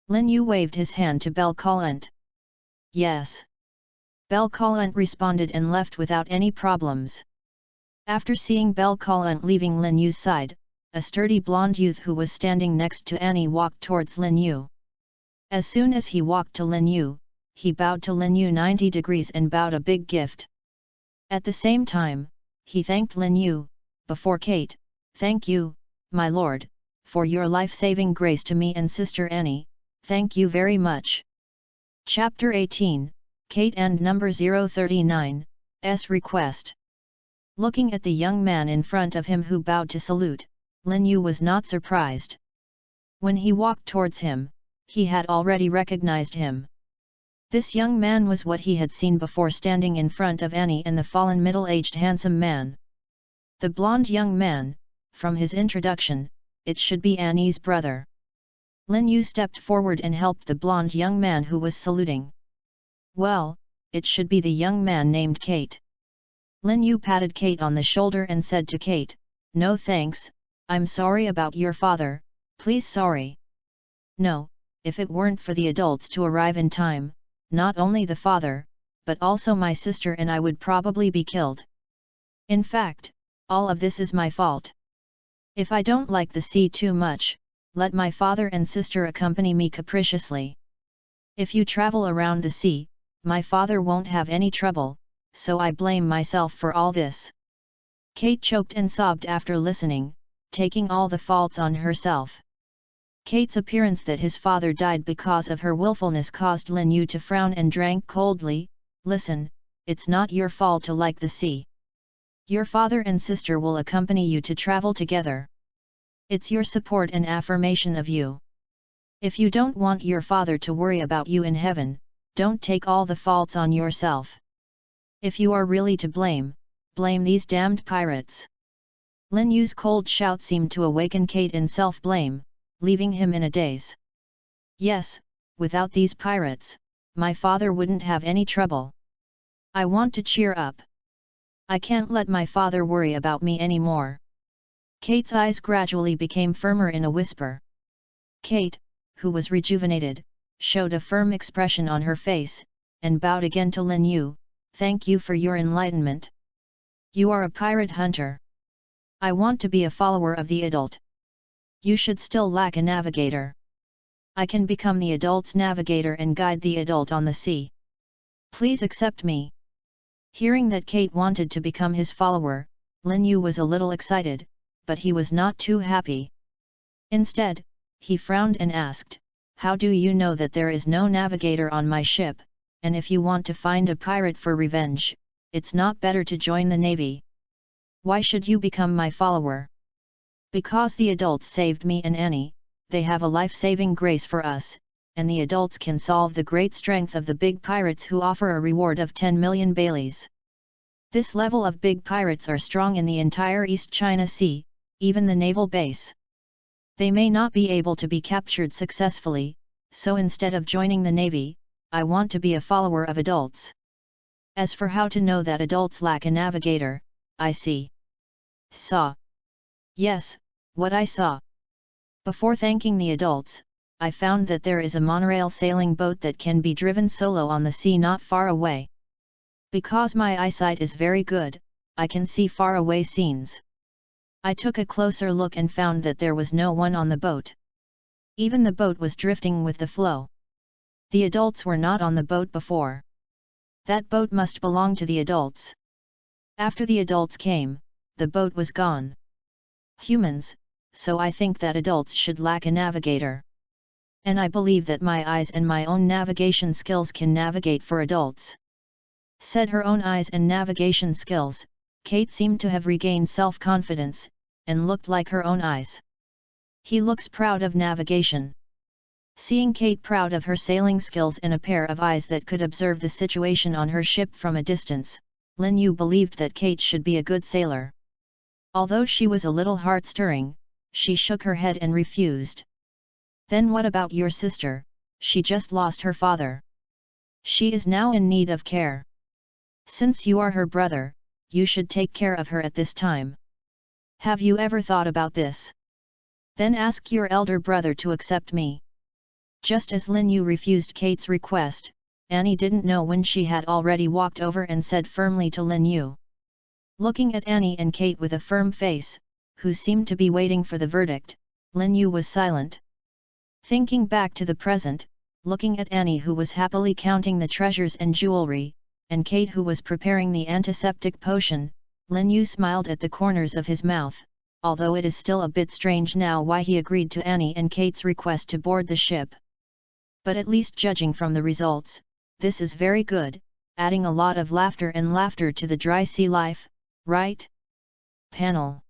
Lin Yu waved his hand to Bel Kalent. Yes. Bel Kalent responded and left without any problems. After seeing Bel Kalent leaving Lin Yu's side, a sturdy blonde youth who was standing next to Annie walked towards Lin Yu. As soon as he walked to Lin Yu, he bowed to Lin Yu 90 degrees and bowed a big gift. At the same time, he thanked Lin Yu, before Kate, thank you, my lord, for your life-saving grace to me and sister Annie, thank you very much. Chapter 18, Kate and Number 039, S Request. Looking at the young man in front of him who bowed to salute, Lin Yu was not surprised. When he walked towards him, he had already recognized him. This young man was what he had seen before standing in front of Annie and the fallen middle-aged handsome man. The blonde young man, from his introduction, it should be Annie's brother. Lin Yu stepped forward and helped the blonde young man who was saluting. Well, it should be the young man named Kate. Lin Yu patted Kate on the shoulder and said to Kate, no thanks, I'm sorry about your father, please sorry. No, if it weren't for the adults to arrive in time, not only the father, but also my sister and I would probably be killed. In fact, all of this is my fault. If I don't like the sea too much, let my father and sister accompany me capriciously. If you travel around the sea, my father won't have any trouble, so I blame myself for all this. Kate choked and sobbed after listening, taking all the faults on herself. Kate's appearance that his father died because of her willfulness caused Lin Yu to frown and drank coldly. Listen, it's not your fault to like the sea. Your father and sister will accompany you to travel together. It's your support and affirmation of you. If you don't want your father to worry about you in heaven, don't take all the faults on yourself. If you are really to blame, blame these damned pirates. Lin Yu's cold shout seemed to awaken Kate in self-blame, leaving him in a daze. Yes, without these pirates, my father wouldn't have any trouble. I want to cheer up. I can't let my father worry about me anymore. Kate's eyes gradually became firmer in a whisper. Kate, who was rejuvenated, showed a firm expression on her face, and bowed again to Lin Yu. Thank you for your enlightenment. You are a pirate hunter. I want to be a follower of the adult. You should still lack a navigator. I can become the adult's navigator and guide the adult on the sea. Please accept me. Hearing that Kate wanted to become his follower, Lin Yu was a little excited, but he was not too happy. Instead, he frowned and asked, how do you know that there is no navigator on my ship, and if you want to find a pirate for revenge, it's not better to join the navy? Why should you become my follower? Because the adults saved me and Annie, they have a life-saving grace for us, and the adults can solve the great strength of the big pirates who offer a reward of 10 million Baileys. This level of big pirates are strong in the entire East China Sea, even the naval base. They may not be able to be captured successfully, so instead of joining the navy, I want to be a follower of adults. As for how to know that adults lack a navigator, I saw. Yes, what I saw. Before thanking the adults, I found that there is a monorail sailing boat that can be driven solo on the sea not far away. Because my eyesight is very good, I can see far away scenes. I took a closer look and found that there was no one on the boat. Even the boat was drifting with the flow. The adults were not on the boat before. That boat must belong to the adults. After the adults came, the boat was gone. Humans, so I think that adults should lack a navigator. And I believe that my eyes and my own navigation skills can navigate for adults. Said her own eyes and navigation skills, Kate seemed to have regained self-confidence, and looked like her own eyes. He looks proud of navigation. Seeing Kate proud of her sailing skills and a pair of eyes that could observe the situation on her ship from a distance, Lin Yu believed that Kate should be a good sailor. Although she was a little heart-stirring, she shook her head and refused. Then what about your sister? She just lost her father. She is now in need of care. Since you are her brother, you should take care of her at this time. Have you ever thought about this? Then ask your elder brother to accept me. Just as Lin Yu refused Kate's request, Annie didn't know when she had already walked over and said firmly to Lin Yu. Looking at Annie and Kate with a firm face, who seemed to be waiting for the verdict, Lin Yu was silent. Thinking back to the present, looking at Annie who was happily counting the treasures and jewelry, and Kate who was preparing the antiseptic potion, Lin Yu smiled at the corners of his mouth, although it is still a bit strange now why he agreed to Annie and Kate's request to board the ship. But at least judging from the results, this is very good, adding a lot of laughter to the dry sea life, right? Panel.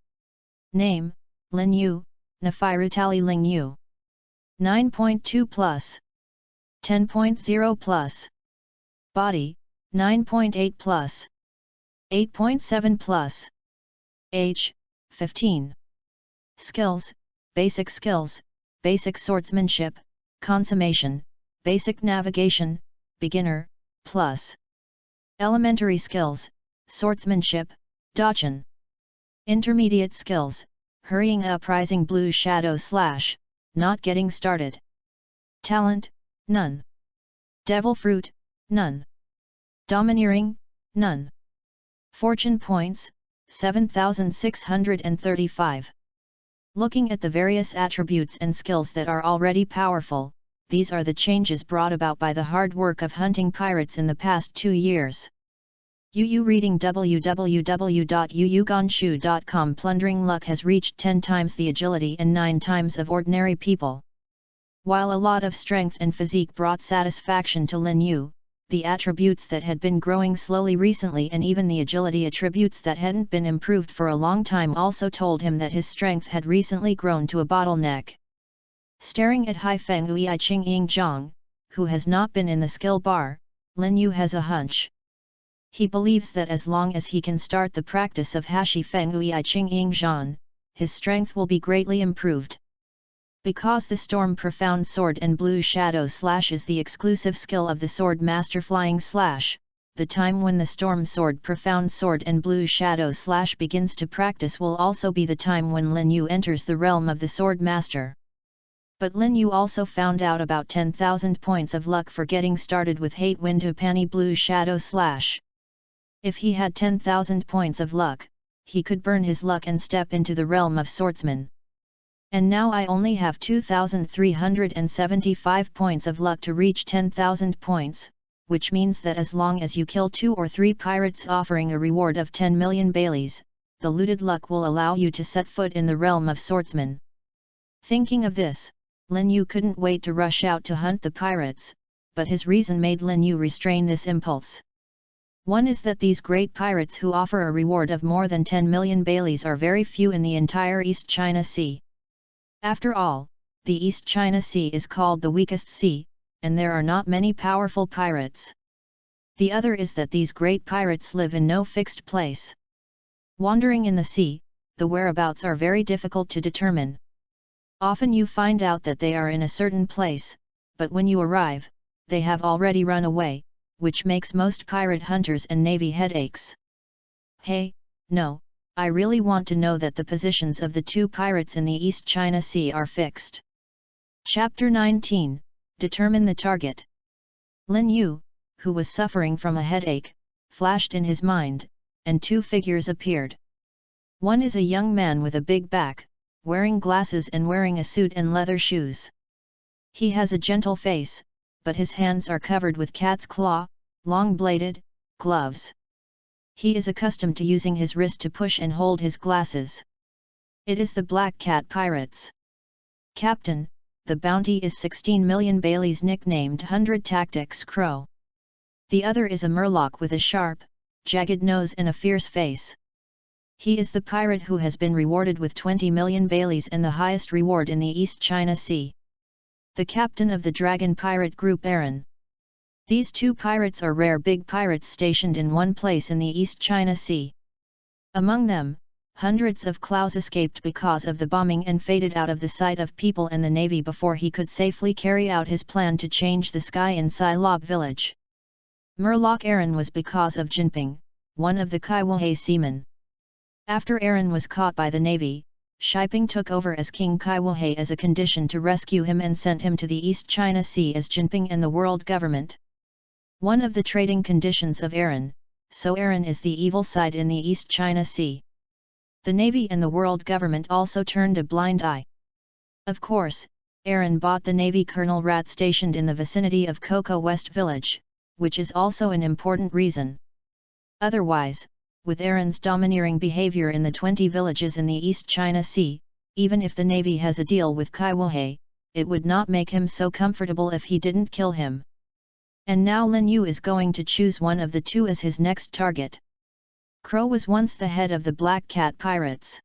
Name, Lin Yu, Nafirutali Ling Yu. 9.2 plus. 10.0 plus. Body, 9.8 plus. 8.7 plus. Age, 15. Skills, basic swordsmanship, consummation, basic navigation, beginner, plus. Elementary skills, swordsmanship, dachin. Intermediate skills, hurrying uprising blue shadow / not getting started. Talent, none. Devil fruit, none. Domineering, none. Fortune points, 7,635. Looking at the various attributes and skills that are already powerful, these are the changes brought about by the hard work of hunting pirates in the past 2 years. Yu reading www.yuyuganshu.com. Plundering luck has reached 10 times the agility and 9 times of ordinary people. While a lot of strength and physique brought satisfaction to Lin Yu, the attributes that had been growing slowly recently and even the agility attributes that hadn't been improved for a long time also told him that his strength had recently grown to a bottleneck. Staring at Haifeng Ui Ching Ying Zhang, who has not been in the skill bar, Lin Yu has a hunch. He believes that as long as he can start the practice of Hashi Feng Ui Ching Ying Zhan, his strength will be greatly improved. Because the Storm Profound Sword and Blue Shadow Slash is the exclusive skill of the Sword Master Flying Slash, the time when the Storm Sword Profound Sword and Blue Shadow Slash begins to practice will also be the time when Lin Yu enters the realm of the Sword Master. But Lin Yu also found out about 10,000 points of luck for getting started with Hate Wind Upani Blue Shadow Slash. If he had 10,000 points of luck, he could burn his luck and step into the realm of swordsman. And now I only have 2,375 points of luck to reach 10,000 points, which means that as long as you kill 2 or 3 pirates offering a reward of 10 million Baileys, the looted luck will allow you to set foot in the realm of swordsman. Thinking of this, Lin Yu couldn't wait to rush out to hunt the pirates, but his reason made Lin Yu restrain this impulse. One is that these great pirates who offer a reward of more than 10 million Baileys are very few in the entire East China Sea. After all, the East China Sea is called the weakest sea, and there are not many powerful pirates. The other is that these great pirates live in no fixed place. Wandering in the sea, the whereabouts are very difficult to determine. Often you find out that they are in a certain place, but when you arrive, they have already run away, which makes most pirate hunters and navy headaches. Hey, no. I really want to know that the positions of the 2 pirates in the East China Sea are fixed. Chapter 19, Determine the Target. Lin Yu, who was suffering from a headache, flashed in his mind, and 2 figures appeared. One is a young man with a big back, wearing glasses and wearing a suit and leather shoes. He has a gentle face, but his hands are covered with cat's claw, long-bladed, gloves. He is accustomed to using his wrist to push and hold his glasses. It is the Black Cat Pirates. Captain, the bounty is 16 million Baileys nicknamed 100 Tactics Crow. The other is a Murloc with a sharp, jagged nose and a fierce face. He is the pirate who has been rewarded with 20 million Baileys and the highest reward in the East China Sea. The captain of the Dragon Pirate Group Aaron. These 2 pirates are rare big pirates stationed in one place in the East China Sea. Among them, hundreds of Klaus escaped because of the bombing and faded out of the sight of people and the navy before he could safely carry out his plan to change the sky in Silob village. Murloc Aaron was because of Jinping, one of the Kaiwahe seamen. After Aaron was caught by the navy, Shiping took over as King Kaiwahe as a condition to rescue him and sent him to the East China Sea as Jinping and the world government. One of the trading conditions of Aaron, so Aaron is the evil side in the East China Sea. The Navy and the world government also turned a blind eye. Of course, Aaron bought the Navy Colonel Rat stationed in the vicinity of Coco West Village, which is also an important reason. Otherwise, with Aaron's domineering behavior in the 20 villages in the East China Sea, even if the Navy has a deal with Kaiwahe, it would not make him so comfortable if he didn't kill him. And now Lin Yu is going to choose one of the 2 as his next target. Crow was once the head of the Black Cat Pirates.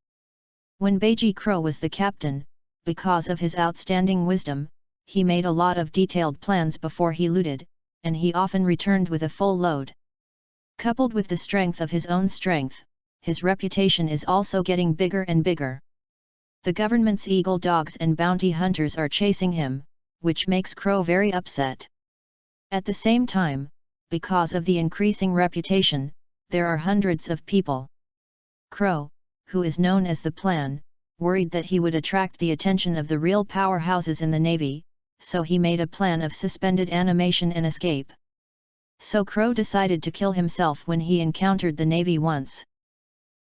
When Beiji Crow was the captain, because of his outstanding wisdom, he made a lot of detailed plans before he looted, and he often returned with a full load. Coupled with the strength of his own strength, his reputation is also getting bigger and bigger. The government's eagle dogs and bounty hunters are chasing him, which makes Crow very upset. At the same time, because of the increasing reputation, there are hundreds of people. Crow, who is known as the Plan, worried that he would attract the attention of the real powerhouses in the Navy, so he made a plan of suspended animation and escape. So Crow decided to kill himself when he encountered the Navy once.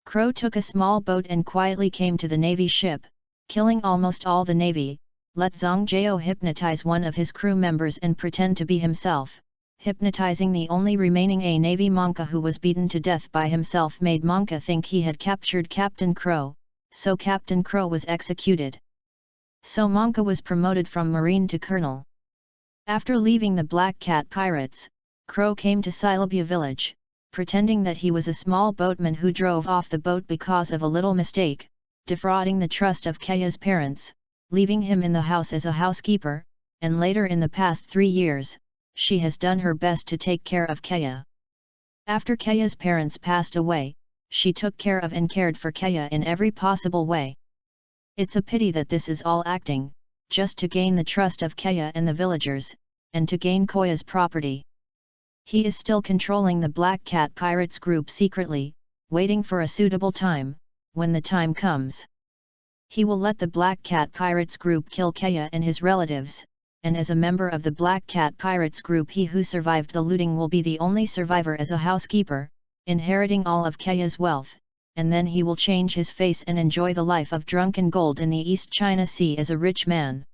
Crow took a small boat and quietly came to the Navy ship, killing almost all the Navy, let Zhang Jiao hypnotize one of his crew members and pretend to be himself. Hypnotizing the only remaining A Navy Monka who was beaten to death by himself made Monka think he had captured Captain Crow, so Captain Crow was executed. So Monka was promoted from Marine to Colonel. After leaving the Black Cat pirates, Crow came to Silabia village, pretending that he was a small boatman who drove off the boat because of a little mistake, defrauding the trust of Kaya's parents, leaving him in the house as a housekeeper, and later in the past 3 years, she has done her best to take care of Kaya. After Kaya's parents passed away, she took care of and cared for Kaya in every possible way. It's a pity that this is all acting, just to gain the trust of Kaya and the villagers, and to gain Koya's property. He is still controlling the Black Cat Pirates group secretly, waiting for a suitable time. When the time comes, he will let the Black Cat Pirates group kill Kaya and his relatives, and as a member of the Black Cat Pirates group, he who survived the looting will be the only survivor as a housekeeper, inheriting all of Kaya's wealth, and then he will change his face and enjoy the life of drunken gold in the East China Sea as a rich man.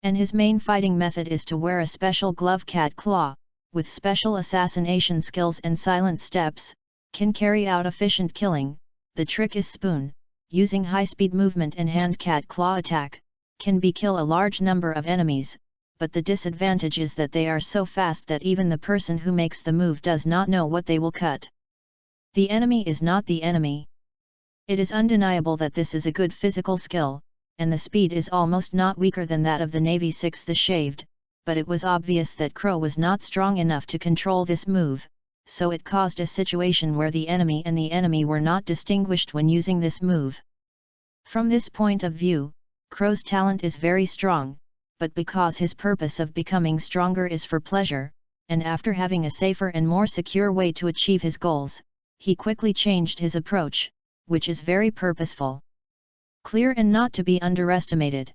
And his main fighting method is to wear a special glove cat claw, with special assassination skills and silent steps, can carry out efficient killing. The trick is spoon, using high-speed movement and hand cat claw attack, can be kill a large number of enemies, but the disadvantage is that they are so fast that even the person who makes the move does not know what they will cut. The enemy is not the enemy. It is undeniable that this is a good physical skill, and the speed is almost not weaker than that of the Navy 6 the Shaved, but it was obvious that Crow was not strong enough to control this move, so it caused a situation where the enemy were not distinguished when using this move. From this point of view, Crow's talent is very strong, but because his purpose of becoming stronger is for pleasure, and after having a safer and more secure way to achieve his goals, he quickly changed his approach, which is very purposeful, clear and not to be underestimated.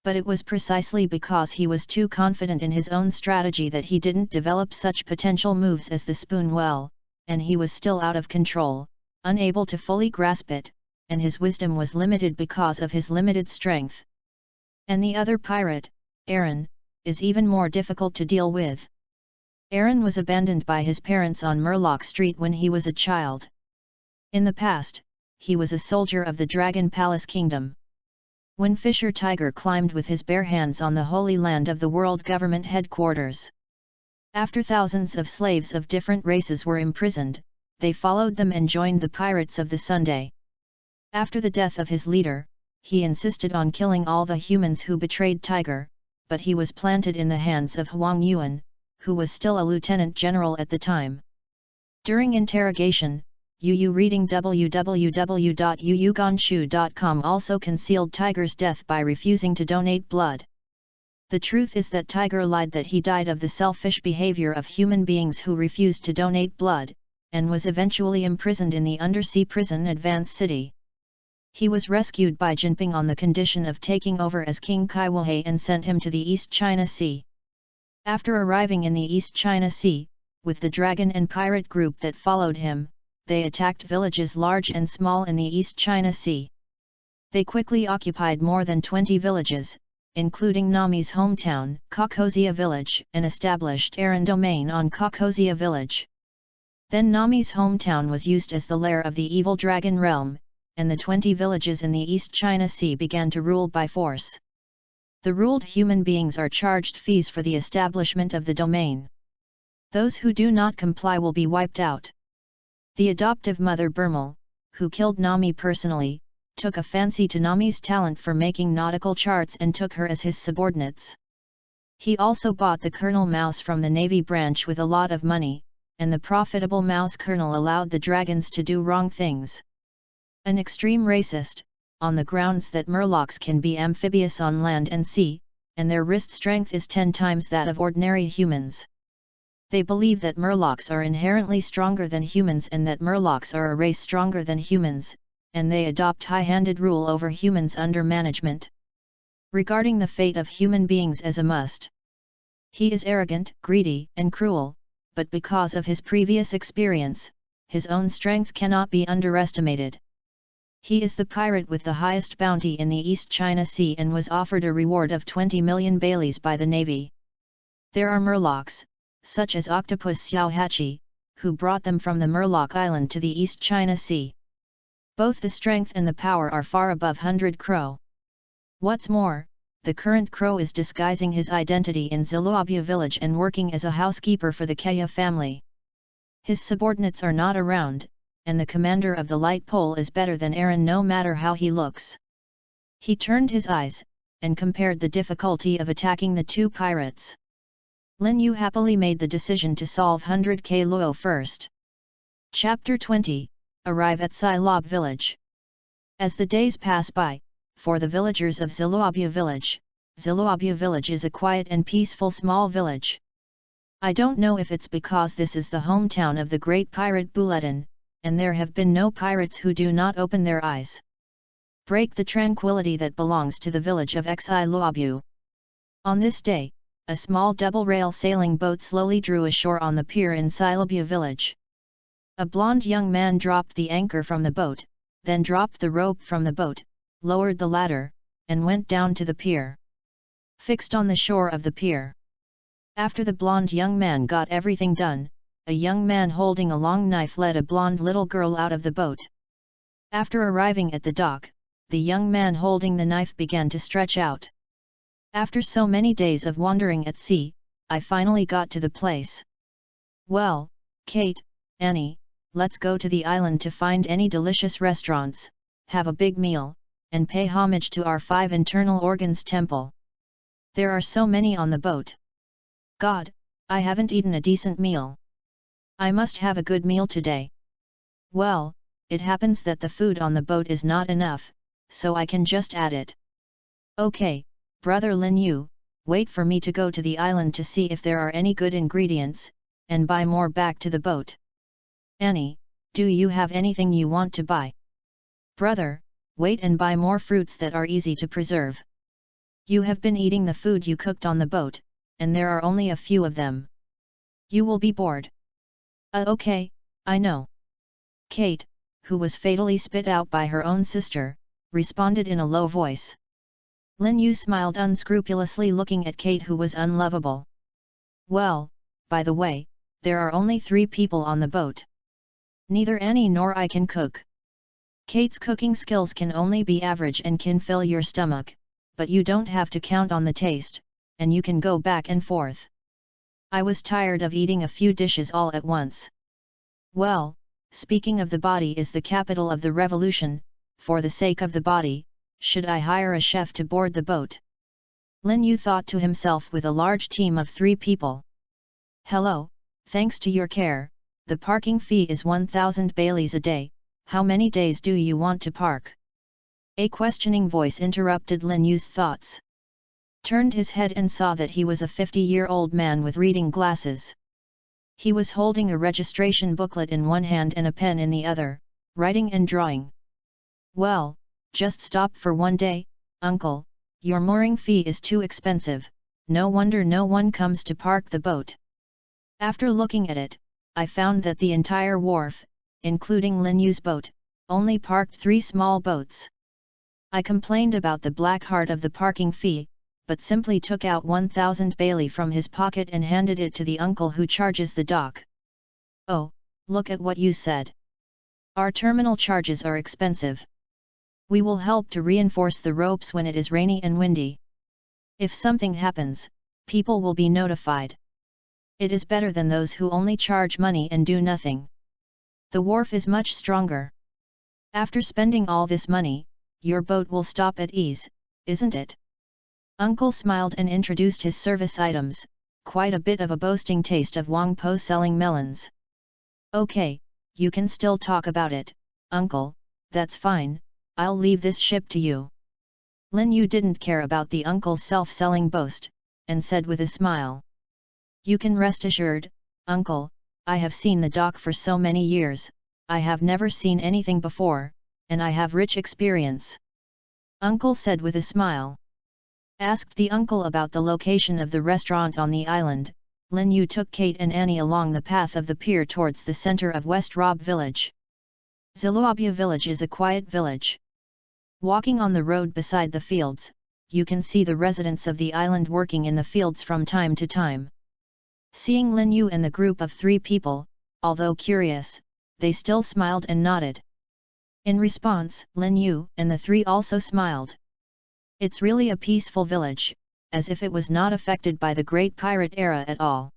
But it was precisely because he was too confident in his own strategy that he didn't develop such potential moves as the spoon well, and he was still out of control, unable to fully grasp it, and his wisdom was limited because of his limited strength. And the other pirate, Aaron, is even more difficult to deal with. Aaron was abandoned by his parents on Murloc Street when he was a child. In the past, he was a soldier of the Dragon Palace Kingdom. When Fisher Tiger climbed with his bare hands on the Holy Land of the World Government headquarters. After thousands of slaves of different races were imprisoned, they followed them and joined the Pirates of the Sunday. After the death of his leader, he insisted on killing all the humans who betrayed Tiger, but he was planted in the hands of Huang Yuan, who was still a lieutenant general at the time. During interrogation, Yu reading www.yuyuganshu.com also concealed Tiger's death by refusing to donate blood. The truth is that Tiger lied that he died of the selfish behavior of human beings who refused to donate blood, and was eventually imprisoned in the undersea prison Advance City. He was rescued by Jinping on the condition of taking over as King Kaiwahei and sent him to the East China Sea. After arriving in the East China Sea, with the dragon and pirate group that followed him, they attacked villages large and small in the East China Sea. They quickly occupied more than 20 villages, including Nami's hometown, Kokosia village, and established Aaron domain on Kokosia village. Then Nami's hometown was used as the lair of the evil dragon realm, and the 20 villages in the East China Sea began to rule by force. The ruled human beings are charged fees for the establishment of the domain. Those who do not comply will be wiped out. The adoptive mother Burmal, who killed Nami personally, took a fancy to Nami's talent for making nautical charts and took her as his subordinates. He also bought the Colonel Mouse from the Navy branch with a lot of money, and the profitable Mouse Colonel allowed the dragons to do wrong things. An extreme racist, on the grounds that Murlocs can be amphibious on land and sea, and their wrist strength is 10 times that of ordinary humans. They believe that Murlocs are inherently stronger than humans and that Murlocs are a race stronger than humans, and they adopt high-handed rule over humans under management, regarding the fate of human beings as a must. He is arrogant, greedy, and cruel, but because of his previous experience, his own strength cannot be underestimated. He is the pirate with the highest bounty in the East China Sea and was offered a reward of 20 million baileys by the Navy. There are Murlocs, such as Octopus Xiaohachi, who brought them from the Murloc Island to the East China Sea. Both the strength and the power are far above 100 Crow. What's more, the current crow is disguising his identity in Ziluabia village and working as a housekeeper for the Kaya family. His subordinates are not around, and the commander of the light pole is better than Aaron no matter how he looks. He turned his eyes, and compared the difficulty of attacking the two pirates. Lin Yu happily made the decision to solve 100k Luo first. Chapter 20, Arrive at Silob village. As the days pass by, for the villagers of Ziluabia village is a quiet and peaceful small village. I don't know if it's because this is the hometown of the great pirate Buletin, and there have been no pirates who do not open their eyes. Break the tranquility that belongs to the village of Xiluabu. On this day, a small double-rail sailing boat slowly drew ashore on the pier in Siluabia village. A blonde young man dropped the anchor from the boat, then dropped the rope from the boat, lowered the ladder, and went down to the pier. Fixed on the shore of the pier. After the blonde young man got everything done, a young man holding a long knife led a blonde little girl out of the boat. After arriving at the dock, the young man holding the knife began to stretch out. After so many days of wandering at sea, I finally got to the place. Well, Kate, Annie, let's go to the island to find any delicious restaurants, have a big meal, and pay homage to our 5 internal organs temple. There are so many on the boat. God, I haven't eaten a decent meal. I must have a good meal today. Well, it happens that the food on the boat is not enough, so I can just add it. Okay, brother Lin Yu, wait for me to go to the island to see if there are any good ingredients, and buy more back to the boat. Annie, do you have anything you want to buy? Brother, wait and buy more fruits that are easy to preserve. You have been eating the food you cooked on the boat, and there are only a few of them. You will be bored. Okay, I know. Kate, who was fatally spit out by her own sister, responded in a low voice. Lin Yu smiled unscrupulously looking at Kate who was unlovable. Well, by the way, there are only 3 people on the boat. Neither Annie nor I can cook. Kate's cooking skills can only be average and can fill your stomach, but you don't have to count on the taste, and you can go back and forth. I was tired of eating a few dishes all at once. Well, speaking of the body is the capital of the revolution, for the sake of the body, should I hire a chef to board the boat? Lin Yu thought to himself with a large team of 3 people. Hello, thanks to your care, the parking fee is 1,000 baileys a day, how many days do you want to park? A questioning voice interrupted Lin Yu's thoughts. Turned his head and saw that he was a 50-year-old man with reading glasses. He was holding a registration booklet in one hand and a pen in the other, writing and drawing. Well, just stop for one day, uncle, your mooring fee is too expensive, no wonder no one comes to park the boat. After looking at it, I found that the entire wharf, including Lin Yu's boat, only parked 3 small boats. I complained about the black heart of the parking fee, but simply took out 1,000 bailey from his pocket and handed it to the uncle who charges the dock. Oh, look at what you said. Our terminal charges are expensive. We will help to reinforce the ropes when it is rainy and windy. If something happens, people will be notified. It is better than those who only charge money and do nothing. The wharf is much stronger. After spending all this money, your boat will stop at ease, isn't it? Uncle smiled and introduced his service items, quite a bit of a boasting taste of Wang Po selling melons. Okay, you can still talk about it, uncle, that's fine, I'll leave this ship to you. Lin Yu didn't care about the uncle's self-selling boast, and said with a smile. You can rest assured, uncle, I have seen the dock for so many years, I have never seen anything before, and I have rich experience. Uncle said with a smile. Asked the uncle about the location of the restaurant on the island, Lin Yu took Kate and Annie along the path of the pier towards the center of West Rob village. Ziluabia village is a quiet village. Walking on the road beside the fields, you can see the residents of the island working in the fields from time to time. Seeing Lin Yu and the group of 3 people, although curious, they still smiled and nodded. In response, Lin Yu and the 3 also smiled. It's really a peaceful village, as if it was not affected by the Great Pirate era at all.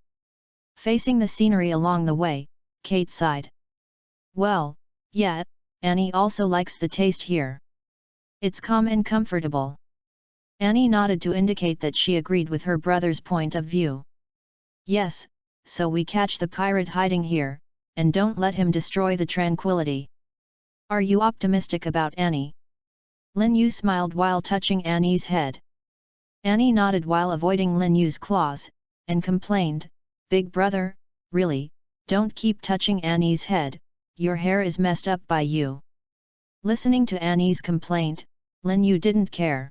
Facing the scenery along the way, Kate sighed. Well, yeah, Annie also likes the taste here. It's calm and comfortable. Annie nodded to indicate that she agreed with her brother's point of view. Yes, so we catch the pirate hiding here, and don't let him destroy the tranquility. Are you optimistic about Annie? Lin Yu smiled while touching Annie's head. Annie nodded while avoiding Lin Yu's claws, and complained, Big brother, really, don't keep touching Annie's head, your hair is messed up by you. Listening to Annie's complaint, Lin Yu didn't care.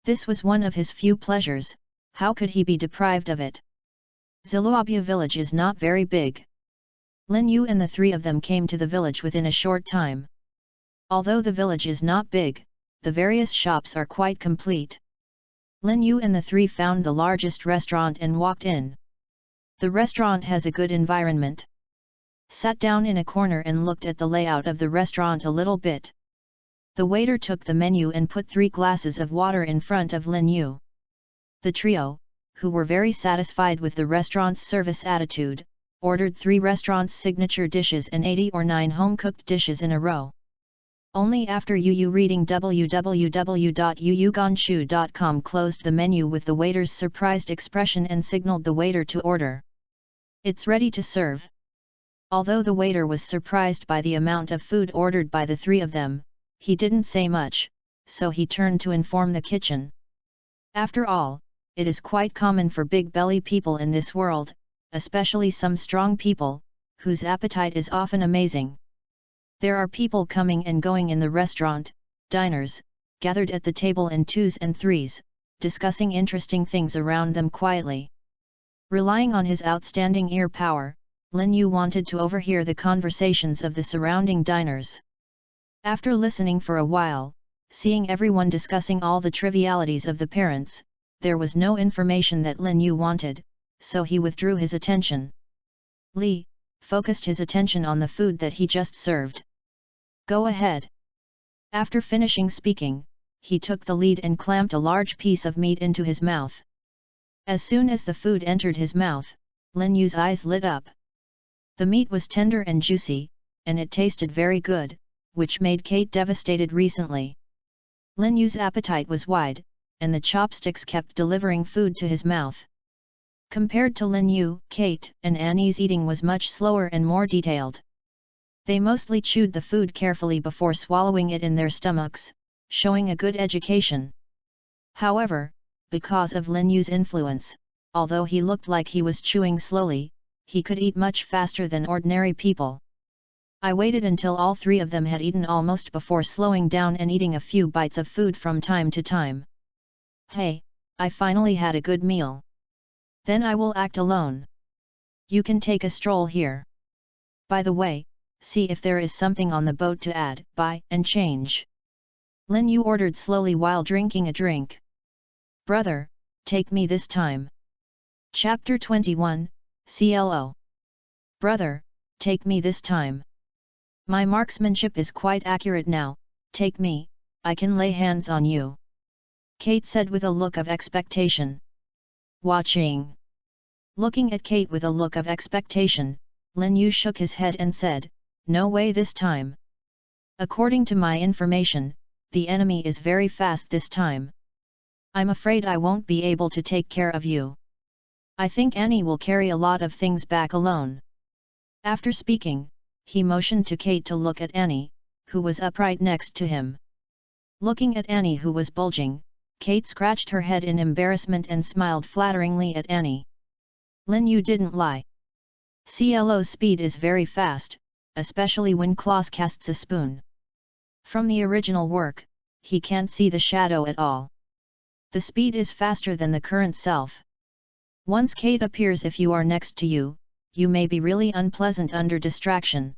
This was one of his few pleasures, how could he be deprived of it? Ziluobia village is not very big. Lin Yu and the three of them came to the village within a short time. Although the village is not big, the various shops are quite complete. Lin Yu and the three found the largest restaurant and walked in. The restaurant has a good environment. Sat down in a corner and looked at the layout of the restaurant a little bit. The waiter took the menu and put 3 glasses of water in front of Lin Yu. The trio, who were very satisfied with the restaurant's service attitude, ordered 3 restaurant's signature dishes and 80 or 9 home-cooked dishes in a row. Only after Yu reading www.yuyuganshu.com closed the menu with the waiter's surprised expression and signaled the waiter to order. It's ready to serve. Although the waiter was surprised by the amount of food ordered by the 3 of them, he didn't say much, so he turned to inform the kitchen. After all, it is quite common for big-belly people in this world, especially some strong people, whose appetite is often amazing. There are people coming and going in the restaurant, diners, gathered at the table in 2s and 3s, discussing interesting things around them quietly. Relying on his outstanding ear power, Lin Yu wanted to overhear the conversations of the surrounding diners. After listening for a while, seeing everyone discussing all the trivialities of the parents, there was no information that Lin Yu wanted, so he withdrew his attention. Li focused his attention on the food that he just served. Go ahead. After finishing speaking, he took the lead and clamped a large piece of meat into his mouth. As soon as the food entered his mouth, Lin Yu's eyes lit up. The meat was tender and juicy, and it tasted very good, which made Kate devastated recently. Lin Yu's appetite was wide, and the chopsticks kept delivering food to his mouth. Compared to Lin Yu, Kate and Annie's eating was much slower and more detailed. They mostly chewed the food carefully before swallowing it in their stomachs, showing a good education. However, because of Lin Yu's influence, although he looked like he was chewing slowly, he could eat much faster than ordinary people. I waited until all 3 of them had eaten almost before slowing down and eating a few bites of food from time to time. Hey, I finally had a good meal. Then I will act alone. You can take a stroll here. By the way, see if there is something on the boat to add, buy, and change. Lin Yu ordered slowly while drinking a drink. Brother, take me this time. Chapter 21, CLO. Brother, take me this time. My marksmanship is quite accurate now, take me, I can lay hands on you. Kate said with a look of expectation. Watching. Looking at Kate with a look of expectation, Lin Yu shook his head and said, no way this time. According to my information, the enemy is very fast this time. I'm afraid I won't be able to take care of you. I think Annie will carry a lot of things back alone. After speaking, he motioned to Kate to look at Annie, who was upright next to him. Looking at Annie who was bulging, Kate scratched her head in embarrassment and smiled flatteringly at Annie. Lin Yu didn't lie. CLO's speed is very fast, especially when Klaus casts a spoon. From the original work, he can't see the shadow at all. The speed is faster than the current self. Once Kate appears if you are next to you, you may be really unpleasant under distraction.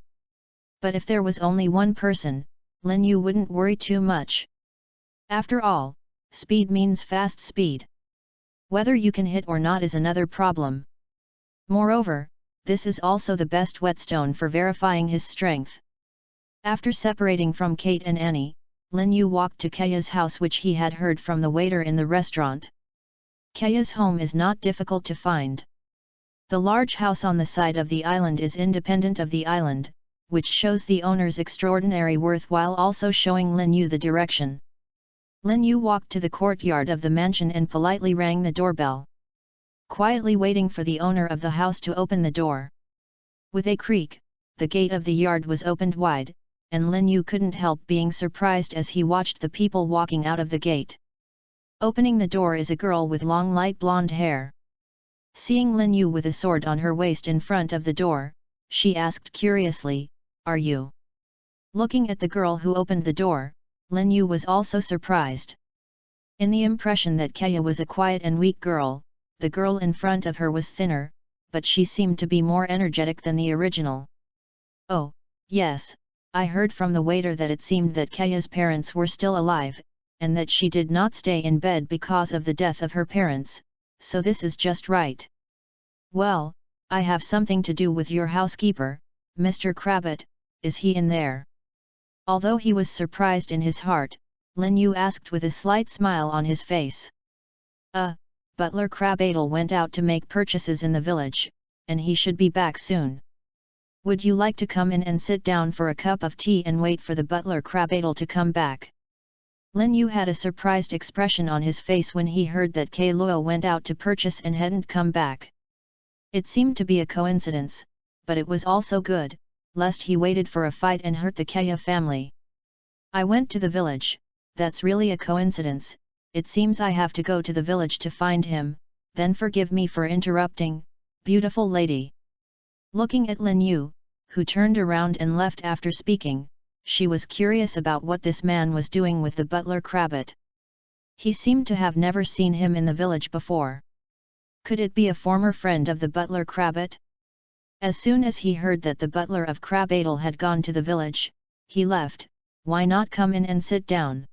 But if there was only one person, Lin Yu wouldn't worry too much. After all, speed means fast speed. Whether you can hit or not is another problem. Moreover, this is also the best whetstone for verifying his strength. After separating from Kate and Annie, Lin Yu walked to Kaya's house, which he had heard from the waiter in the restaurant. Kaya's home is not difficult to find. The large house on the side of the island is independent of the island, which shows the owner's extraordinary worth while also showing Lin Yu the direction. Lin Yu walked to the courtyard of the mansion and politely rang the doorbell, quietly waiting for the owner of the house to open the door. With a creak, the gate of the yard was opened wide, and Lin Yu couldn't help being surprised as he watched the people walking out of the gate. Opening the door is a girl with long light blonde hair. Seeing Lin Yu with a sword on her waist in front of the door, she asked curiously, "Are you?" Looking at the girl who opened the door, Lin Yu was also surprised. In the impression that Kaya was a quiet and weak girl, the girl in front of her was thinner, but she seemed to be more energetic than the original. "Oh, yes, I heard from the waiter that it seemed that Kaya's parents were still alive, and that she did not stay in bed because of the death of her parents, so this is just right. Well, I have something to do with your housekeeper, Mr. Krabbit, is he in there?" Although he was surprised in his heart, Lin Yu asked with a slight smile on his face. Butler Krabatel went out to make purchases in the village, and he should be back soon. Would you like to come in and sit down for a cup of tea and wait for the butler Krabatel to come back?" Lin Yu had a surprised expression on his face when he heard that Kay Luo went out to purchase and hadn't come back. It seemed to be a coincidence, but it was also good, lest he waited for a fight and hurt the Kaya family. "I went to the village, that's really a coincidence. It seems I have to go to the village to find him, then forgive me for interrupting, beautiful lady." Looking at Lin Yu, who turned around and left after speaking, she was curious about what this man was doing with the butler Krabbit. He seemed to have never seen him in the village before. Could it be a former friend of the butler Krabbit? As soon as he heard that the butler of Krabatel had gone to the village, he left. "Why not come in and sit down?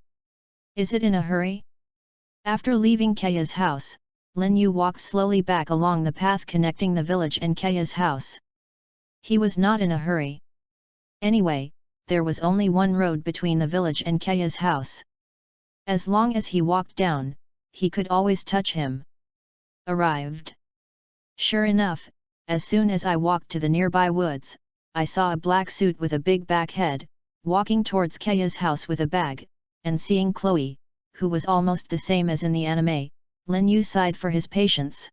Is it in a hurry?" After leaving Kaya's house, Lin Yu walked slowly back along the path connecting the village and Kaya's house. He was not in a hurry. Anyway, there was only one road between the village and Kaya's house. As long as he walked down, he could always touch him. Arrived. Sure enough, as soon as I walked to the nearby woods, I saw a black suit with a big back head, walking towards Kaya's house with a bag, and seeing Chloe, who was almost the same as in the anime, Lin Yu sighed for his patience.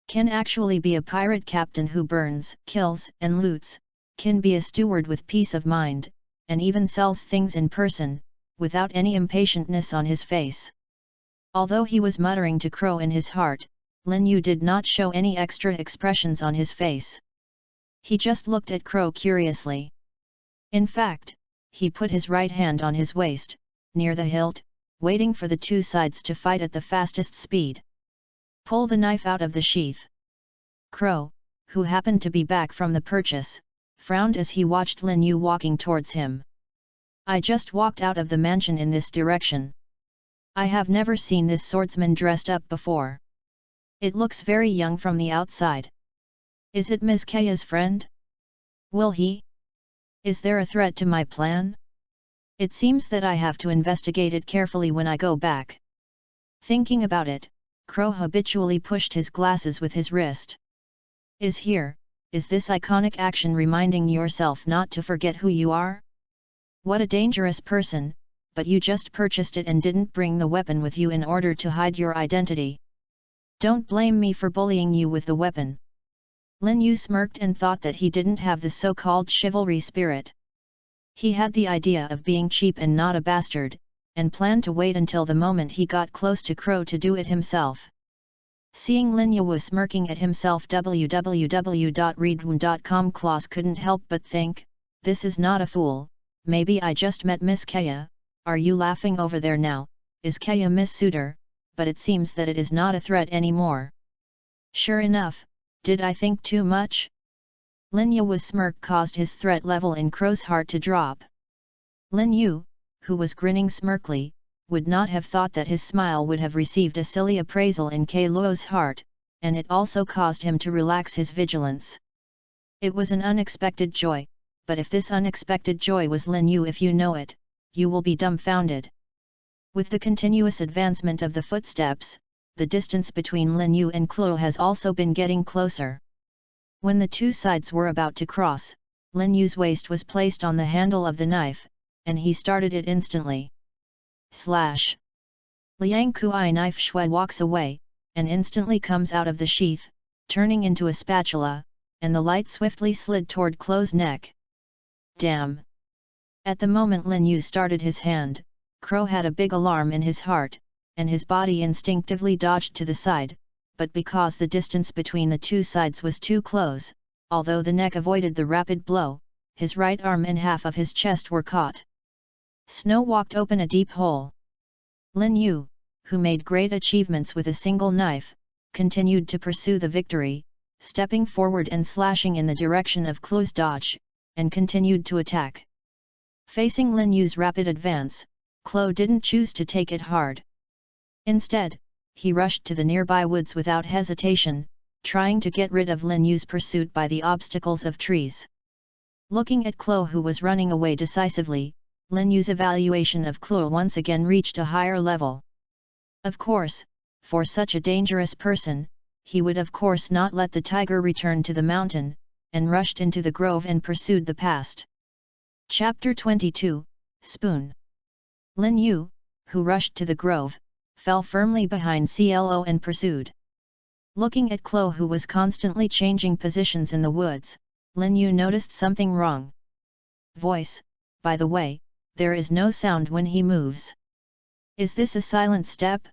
Can actually be a pirate captain who burns, kills and loots, can be a steward with peace of mind, and even sells things in person, without any impatientness on his face. Although he was muttering to Crow in his heart, Lin Yu did not show any extra expressions on his face. He just looked at Crow curiously. In fact, he put his right hand on his waist, near the hilt, waiting for the two sides to fight at the fastest speed. "Pull the knife out of the sheath." Crow, who happened to be back from the purchase, frowned as he watched Lin Yu walking towards him. "I just walked out of the mansion in this direction. I have never seen this swordsman dressed up before. It looks very young from the outside. Is it Ms. Kaya's friend? Will he? Is there a threat to my plan? It seems that I have to investigate it carefully when I go back." Thinking about it, Crow habitually pushed his glasses with his wrist. Is this iconic action reminding yourself not to forget who you are? What a dangerous person, but you just purchased it and didn't bring the weapon with you in order to hide your identity. Don't blame me for bullying you with the weapon. Lin Yu smirked and thought that he didn't have the so-called chivalry spirit. He had the idea of being cheap and not a bastard, and planned to wait until the moment he got close to Crow to do it himself. Seeing Lin Yu was smirking at himself, www.readaloud.com Klaus couldn't help but think, this is not a fool, maybe I just met Miss Kaya. Are you laughing over there now? Is Kaya Miss Suitor? But it seems that it is not a threat anymore. Sure enough, did I think too much? Lin Yu's smirk caused his threat level in Crow's heart to drop. Lin Yu, who was grinning smirkly, would not have thought that his smile would have received a silly appraisal in Kay Luo's heart, and it also caused him to relax his vigilance. It was an unexpected joy, but if this unexpected joy was Lin Yu, if you know it, you will be dumbfounded. With the continuous advancement of the footsteps, the distance between Lin Yu and Klo has also been getting closer. When the two sides were about to cross, Lin Yu's waist was placed on the handle of the knife, and he started it instantly. Slash! Liang Kuai knife shui walks away, and instantly comes out of the sheath, turning into a spatula, and the light swiftly slid toward Klo's neck. Damn! At the moment Lin Yu started his hand, Klo had a big alarm in his heart, and his body instinctively dodged to the side, but because the distance between the two sides was too close, although the neck avoided the rapid blow, his right arm and half of his chest were caught. Snow walked open a deep hole. Lin Yu, who made great achievements with a single knife, continued to pursue the victory, stepping forward and slashing in the direction of Klo's dodge, and continued to attack. Facing Lin Yu's rapid advance, Klo didn't choose to take it hard. Instead, he rushed to the nearby woods without hesitation, trying to get rid of Lin Yu's pursuit by the obstacles of trees. Looking at Klo, who was running away decisively, Lin Yu's evaluation of Klo once again reached a higher level. Of course, for such a dangerous person, he would of course not let the tiger return to the mountain, and rushed into the grove and pursued the past. Chapter 22, Spoon. Lin Yu, who rushed to the grove, fell firmly behind Klo and pursued. Looking at Klo, who was constantly changing positions in the woods, Lin Yu noticed something wrong. Voice, by the way, there is no sound when he moves. Is this a silent step?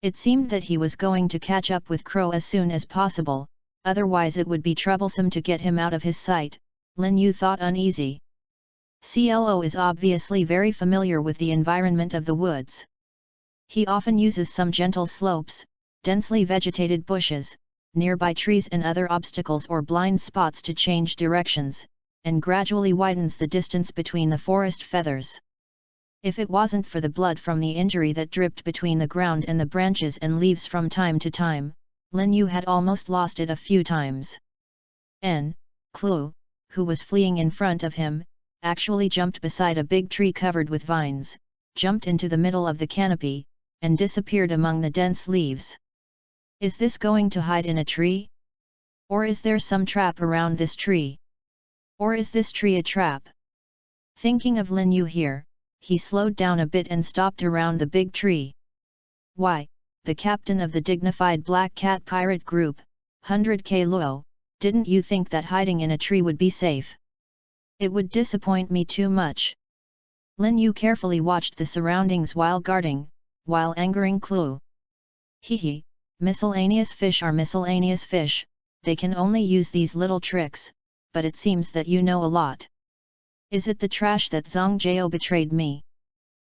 It seemed that he was going to catch up with Klo as soon as possible, otherwise it would be troublesome to get him out of his sight, Lin Yu thought uneasy. Klo is obviously very familiar with the environment of the woods. He often uses some gentle slopes, densely vegetated bushes, nearby trees and other obstacles or blind spots to change directions, and gradually widens the distance between the forest feathers. If it wasn't for the blood from the injury that dripped between the ground and the branches and leaves from time to time, Lin Yu had almost lost it a few times. Klo, who was fleeing in front of him, actually jumped beside a big tree covered with vines, jumped into the middle of the canopy, and disappeared among the dense leaves. Is this going to hide in a tree? Or is there some trap around this tree? Or is this tree a trap? Thinking of Lin Yu here, he slowed down a bit and stopped around the big tree. Why, the captain of the dignified Black Cat pirate group, 100k Luo, didn't you think that hiding in a tree would be safe? It would disappoint me too much. Lin Yu carefully watched the surroundings while guarding, while angering Klo. Hehe, miscellaneous fish are miscellaneous fish, they can only use these little tricks, but it seems that you know a lot. Is it the trash that Zhang Jiao betrayed me?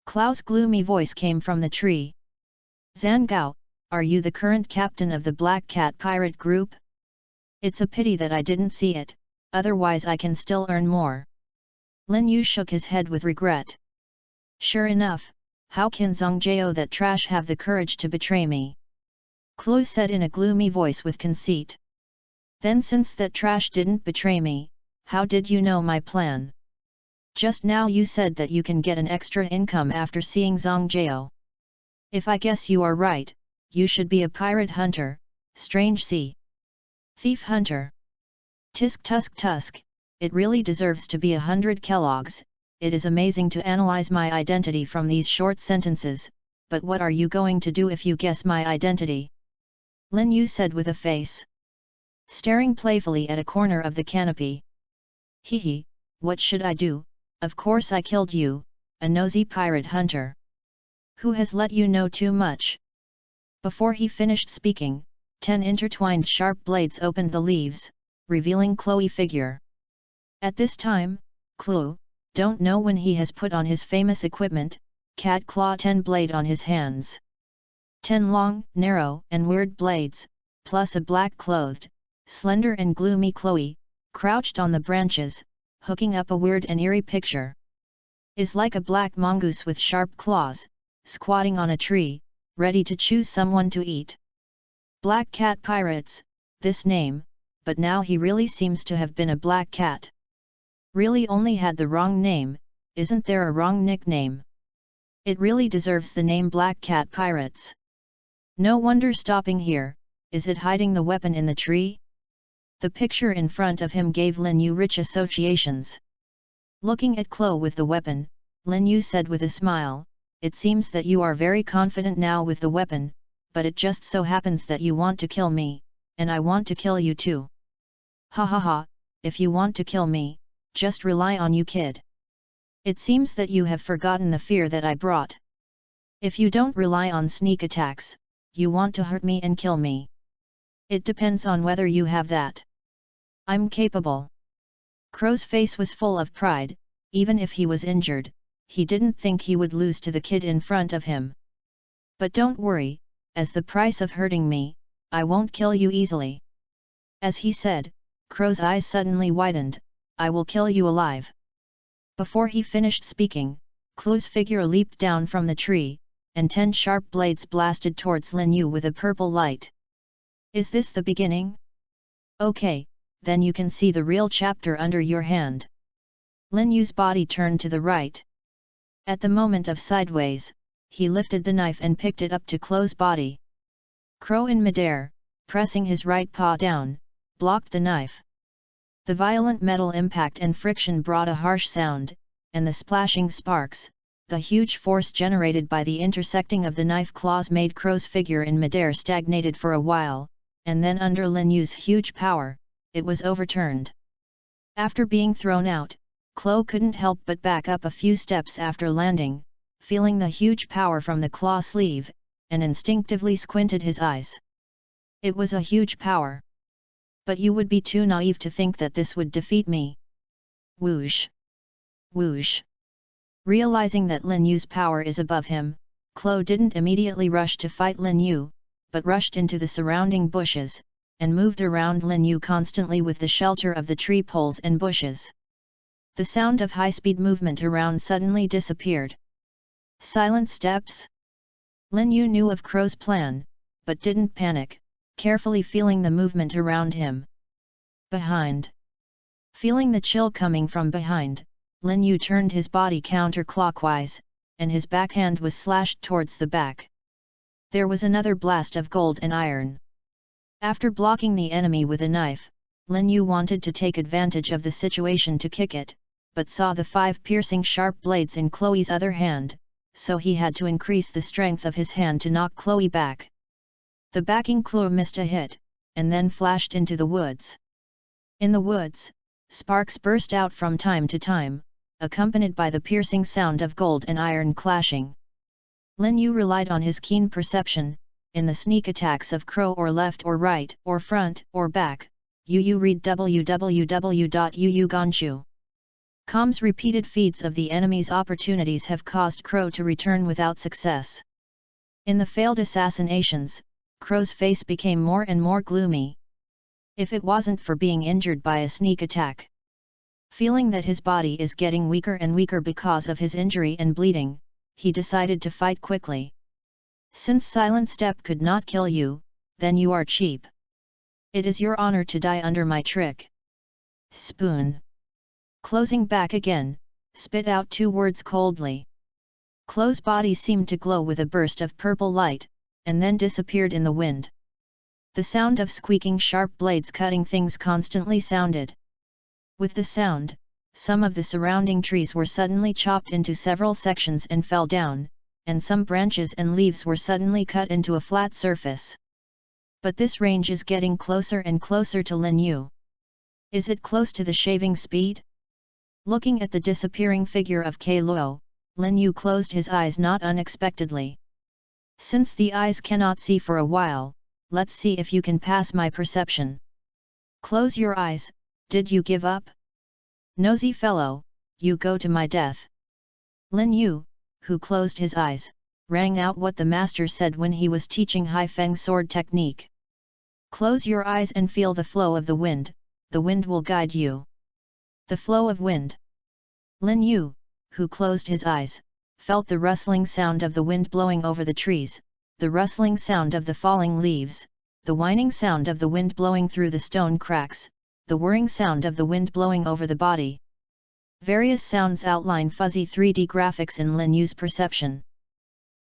Klo's gloomy voice came from the tree. Zhangao, are you the current captain of the Black Cat pirate group? It's a pity that I didn't see it, otherwise I can still earn more. Lin Yu shook his head with regret. Sure enough, how can Zhang Jiao that trash have the courage to betray me? Klo said in a gloomy voice with conceit. Then since that trash didn't betray me, how did you know my plan? Just now you said that you can get an extra income after seeing Zhang Jiao. If I guess you are right, you should be a pirate hunter, strange sea thief hunter. Tisk tusk tusk, it really deserves to be 100 Kellogg's. It is amazing to analyze my identity from these short sentences, but what are you going to do if you guess my identity? Lin Yu said with a face, staring playfully at a corner of the canopy. Hehe, what should I do? Of course I killed you, a nosy pirate hunter. Who has let you know too much? Before he finished speaking, 10 intertwined sharp blades opened the leaves, revealing Chloe's figure. At this time, Klo don't know when he has put on his famous equipment, cat claw 10 blade on his hands. 10 long, narrow and weird blades, plus a black-clothed, slender and gloomy Chloe, crouched on the branches, hooking up a weird and eerie picture. Is like a black mongoose with sharp claws, squatting on a tree, ready to choose someone to eat. Black Cat Pirates, this name, but now he really seems to have been a black cat. Really only had the wrong name, isn't there a wrong nickname? It really deserves the name Black Cat Pirates. No wonder stopping here, is it hiding the weapon in the tree? The picture in front of him gave Lin Yu rich associations. Looking at Chloe with the weapon, Lin Yu said with a smile, "It seems that you are very confident now with the weapon, but it just so happens that you want to kill me, and I want to kill you too. Ha ha ha, if you want to kill me, just rely on you, kid. It seems that you have forgotten the fear that I brought. If you don't rely on sneak attacks, you want to hurt me and kill me. It depends on whether you have that. I'm capable." Crow's face was full of pride. Even if he was injured, he didn't think he would lose to the kid in front of him. "But don't worry, as the price of hurting me, I won't kill you easily." As he said, Crow's eyes suddenly widened, "I will kill you alive." Before he finished speaking, Chloe's figure leaped down from the tree, and 10 sharp blades blasted towards Lin Yu with a purple light. "Is this the beginning? Okay, then you can see the real chapter under your hand." Lin Yu's body turned to the right. At the moment of sideways, he lifted the knife and picked it up to Chloe's body. Crow in midair, pressing his right paw down, blocked the knife. The violent metal impact and friction brought a harsh sound, and the splashing sparks, the huge force generated by the intersecting of the knife claws made Crow's figure in midair stagnated for a while, and then under Lin Yu's huge power, it was overturned. After being thrown out, Chloe couldn't help but back up a few steps after landing, feeling the huge power from the claw sleeve, and instinctively squinted his eyes. It was a huge power. "But you would be too naive to think that this would defeat me." Whoosh! Whoosh! Realizing that Lin Yu's power is above him, Chloe didn't immediately rush to fight Lin Yu, but rushed into the surrounding bushes, and moved around Lin Yu constantly with the shelter of the tree poles and bushes. The sound of high-speed movement around suddenly disappeared. Silent steps? Lin Yu knew of Crow's plan, but didn't panic, carefully feeling the movement around him. Behind. Feeling the chill coming from behind, Lin Yu turned his body counterclockwise, and his backhand was slashed towards the back. There was another blast of gold and iron. After blocking the enemy with a knife, Lin Yu wanted to take advantage of the situation to kick it, but saw the 5 piercing sharp blades in Chloe's other hand, so he had to increase the strength of his hand to knock Chloe back. The backing claw missed a hit, and then flashed into the woods. In the woods, sparks burst out from time to time, accompanied by the piercing sound of gold and iron clashing. Lin Yu relied on his keen perception. In the sneak attacks of Crow or left or right or front or back, read www.uuganshu.com's repeated feeds of the enemy's opportunities have caused Crow to return without success. In the failed assassinations, Crow's face became more and more gloomy. If it wasn't for being injured by a sneak attack. Feeling that his body is getting weaker and weaker because of his injury and bleeding, he decided to fight quickly. "Since Silent Step could not kill you, then you are cheap. It is your honor to die under my trick." Spoon. Closing back again, spit out 2 words coldly. Chloe's body seemed to glow with a burst of purple light, and then disappeared in the wind. The sound of squeaking sharp blades cutting things constantly sounded. With the sound, some of the surrounding trees were suddenly chopped into several sections and fell down, and some branches and leaves were suddenly cut into a flat surface. But this range is getting closer and closer to Lin Yu. Is it close to the shaving speed? Looking at the disappearing figure of K Luo, Lin Yu closed his eyes not unexpectedly. "Since the eyes cannot see for a while, let's see if you can pass my perception." "Close your eyes, did you give up? Nosy fellow, you go to my death." Lin Yu, who closed his eyes, rang out what the master said when he was teaching Hai Feng sword technique. "Close your eyes and feel the flow of the wind will guide you." The flow of wind. Lin Yu, who closed his eyes, felt the rustling sound of the wind blowing over the trees, the rustling sound of the falling leaves, the whining sound of the wind blowing through the stone cracks, the whirring sound of the wind blowing over the body. Various sounds outline fuzzy 3D graphics in Lin Yu's perception.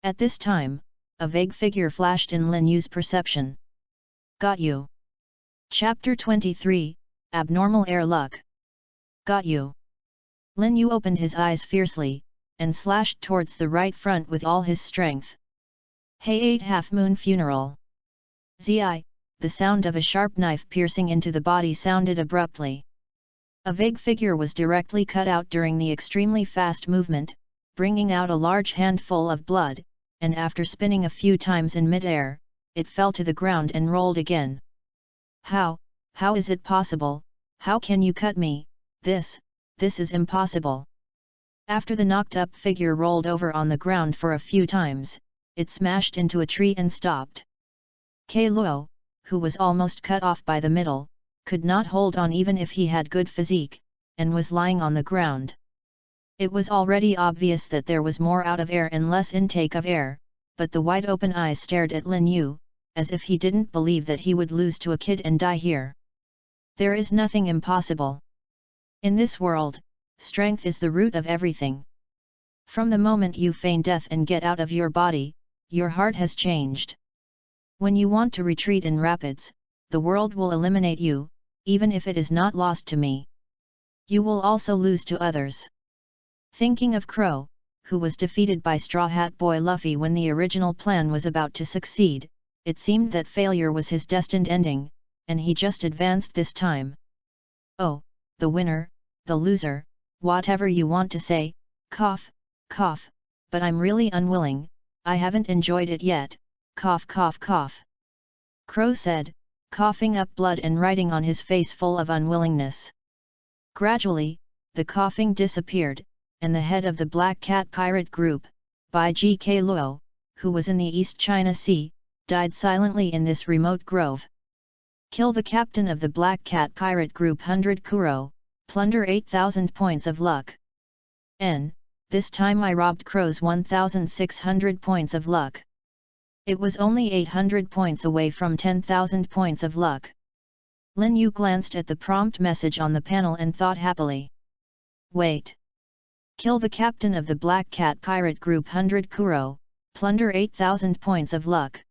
At this time, a vague figure flashed in Lin Yu's perception. Got you. Chapter 23, Abnormal Air Luck. Got you. Lin Yu opened his eyes fiercely, and slashed towards the right front with all his strength. Hey 8 Half Moon Funeral. Zi, the sound of a sharp knife piercing into the body sounded abruptly. A vague figure was directly cut out during the extremely fast movement, bringing out a large handful of blood, and after spinning a few times in mid-air, it fell to the ground and rolled again. How is it possible? How can you cut me? This is impossible. After the knocked-up figure rolled over on the ground for a few times, it smashed into a tree and stopped. K. Luo, who was almost cut off by the middle, could not hold on even if he had good physique, and was lying on the ground. It was already obvious that there was more out of air and less intake of air, but the wide-open eyes stared at Lin Yu, as if he didn't believe that he would lose to a kid and die here. There is nothing impossible. In this world, strength is the root of everything. From the moment you feign death and get out of your body, your heart has changed. When you want to retreat in rapids, the world will eliminate you, even if it is not lost to me. You will also lose to others. Thinking of Crow, who was defeated by Straw Hat Boy Luffy when the original plan was about to succeed, it seemed that failure was his destined ending, and he just advanced this time. Oh, the winner, the loser, whatever you want to say, cough, cough, but I'm really unwilling, I haven't enjoyed it yet, cough cough cough. Crow said, coughing up blood and writing on his face full of unwillingness. Gradually, the coughing disappeared, and the head of the Black Cat Pirate Group, Bai G.K. Luo, who was in the East China Sea, died silently in this remote grove. Kill the captain of the Black Cat Pirate Group 100 Kuro, plunder 8,000 points of luck. This time I robbed Crow's 1,600 points of luck. It was only 800 points away from 10,000 points of luck. Lin Yu glanced at the prompt message on the panel and thought happily. Wait. Kill the captain of the Black Cat Pirate Group 100 Kuro, plunder 8,000 points of luck.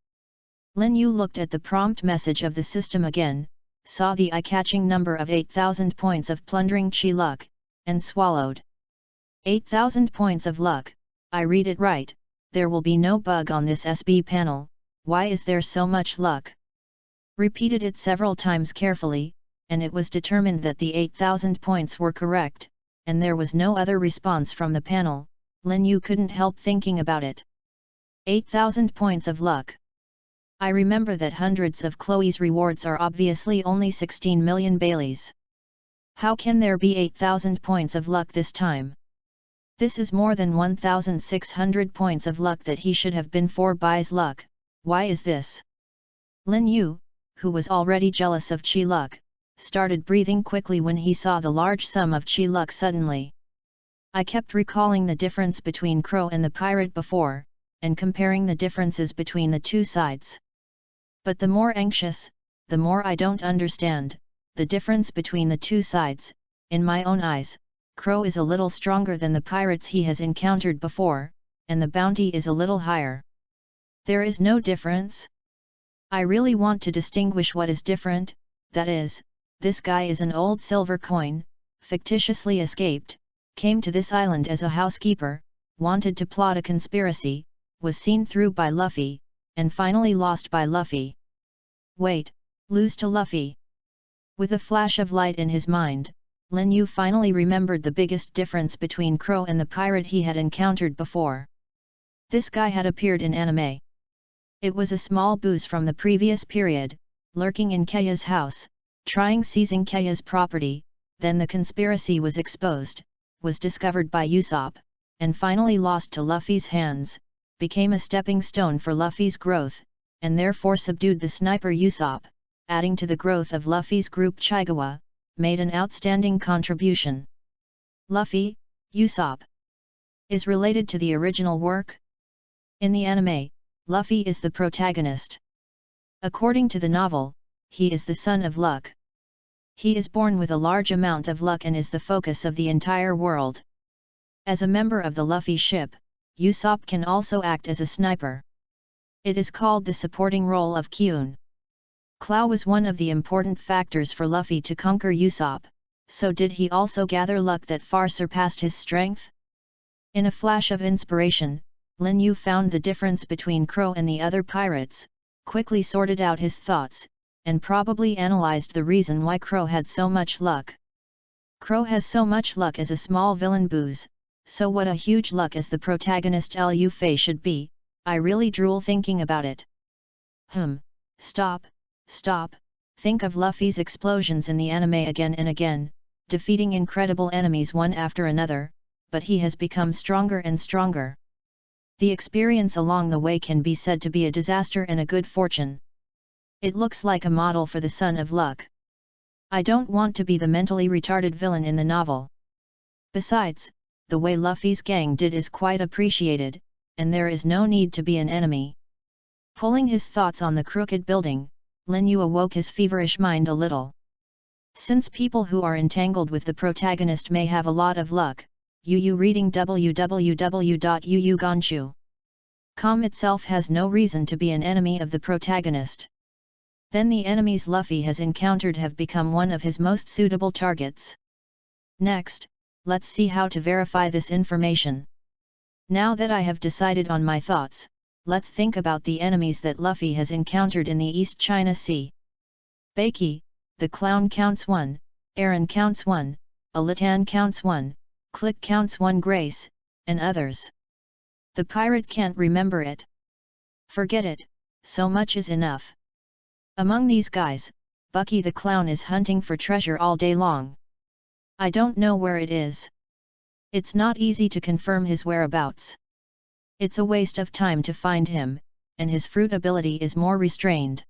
Lin Yu looked at the prompt message of the system again, saw the eye-catching number of 8,000 points of plundering chi luck, and swallowed. 8,000 points of luck, I read it right, there will be no bug on this SB panel, why is there so much luck? Repeated it several times carefully, and it was determined that the 8,000 points were correct, and there was no other response from the panel. Lin Yu couldn't help thinking about it. 8,000 points of luck. I remember that hundreds of Chloe's rewards are obviously only 16 million Baileys. How can there be 8,000 points of luck this time? This is more than 1,600 points of luck that he should have been for Bai's luck, why is this? Lin Yu, who was already jealous of chi luck, started breathing quickly when he saw the large sum of chi luck suddenly. I kept recalling the difference between Crow and the pirate before, and comparing the differences between the two sides. But the more anxious, the more I don't understand, the difference between the two sides. In my own eyes, Crow is a little stronger than the pirates he has encountered before, and the bounty is a little higher. There is no difference? I really want to distinguish what is different, that is, this guy is an old silver coin, fictitiously escaped, came to this island as a housekeeper, wanted to plot a conspiracy, was seen through by Luffy, and finally lost by Luffy. Wait, lose to Luffy? With a flash of light in his mind, Lin Yu finally remembered the biggest difference between Crow and the pirate he had encountered before. This guy had appeared in anime. It was a small booze from the previous period, lurking in Kaya's house, trying seizing Kaya's property, then the conspiracy was exposed, was discovered by Usopp, and finally lost to Luffy's hands, became a stepping stone for Luffy's growth, and therefore subdued the sniper Usopp, adding to the growth of Luffy's group Chigawa, made an outstanding contribution. Luffy, Usopp, is related to the original work? In the anime, Luffy is the protagonist. According to the novel, he is the son of Luck. He is born with a large amount of luck and is the focus of the entire world. As a member of the Luffy ship, Usopp can also act as a sniper. It is called the supporting role of Kyun. Clow was one of the important factors for Luffy to conquer Usopp, so did he also gather luck that far surpassed his strength? In a flash of inspiration, Lin Yu found the difference between Crow and the other pirates, quickly sorted out his thoughts, and probably analyzed the reason why Crow had so much luck. Crow has so much luck as a small villain booze, so what a huge luck as the protagonist Liu Fei should be. I really drool thinking about it. Stop. Think of Luffy's explosions in the anime again and again, defeating incredible enemies one after another, but he has become stronger and stronger. The experience along the way can be said to be a disaster and a good fortune. It looks like a model for the son of luck. I don't want to be the mentally retarded villain in the novel. Besides, the way Luffy's gang did is quite appreciated, and there is no need to be an enemy. Pulling his thoughts on the crooked building, Lin Yu awoke his feverish mind a little. Since people who are entangled with the protagonist may have a lot of luck, Yu reading www.yuyuganshu.com itself has no reason to be an enemy of the protagonist. Then the enemies Luffy has encountered have become one of his most suitable targets. Next, let's see how to verify this information. Now that I have decided on my thoughts, let's think about the enemies that Luffy has encountered in the East China Sea. Baki, the clown counts 1, Aaron counts 1, Alitan counts 1, Click counts 1, Grace, and others. The pirate can't remember it. Forget it, so much is enough. Among these guys, Bucky the clown is hunting for treasure all day long. I don't know where it is. It's not easy to confirm his whereabouts. It's a waste of time to find him, and his fruit ability is more restrained.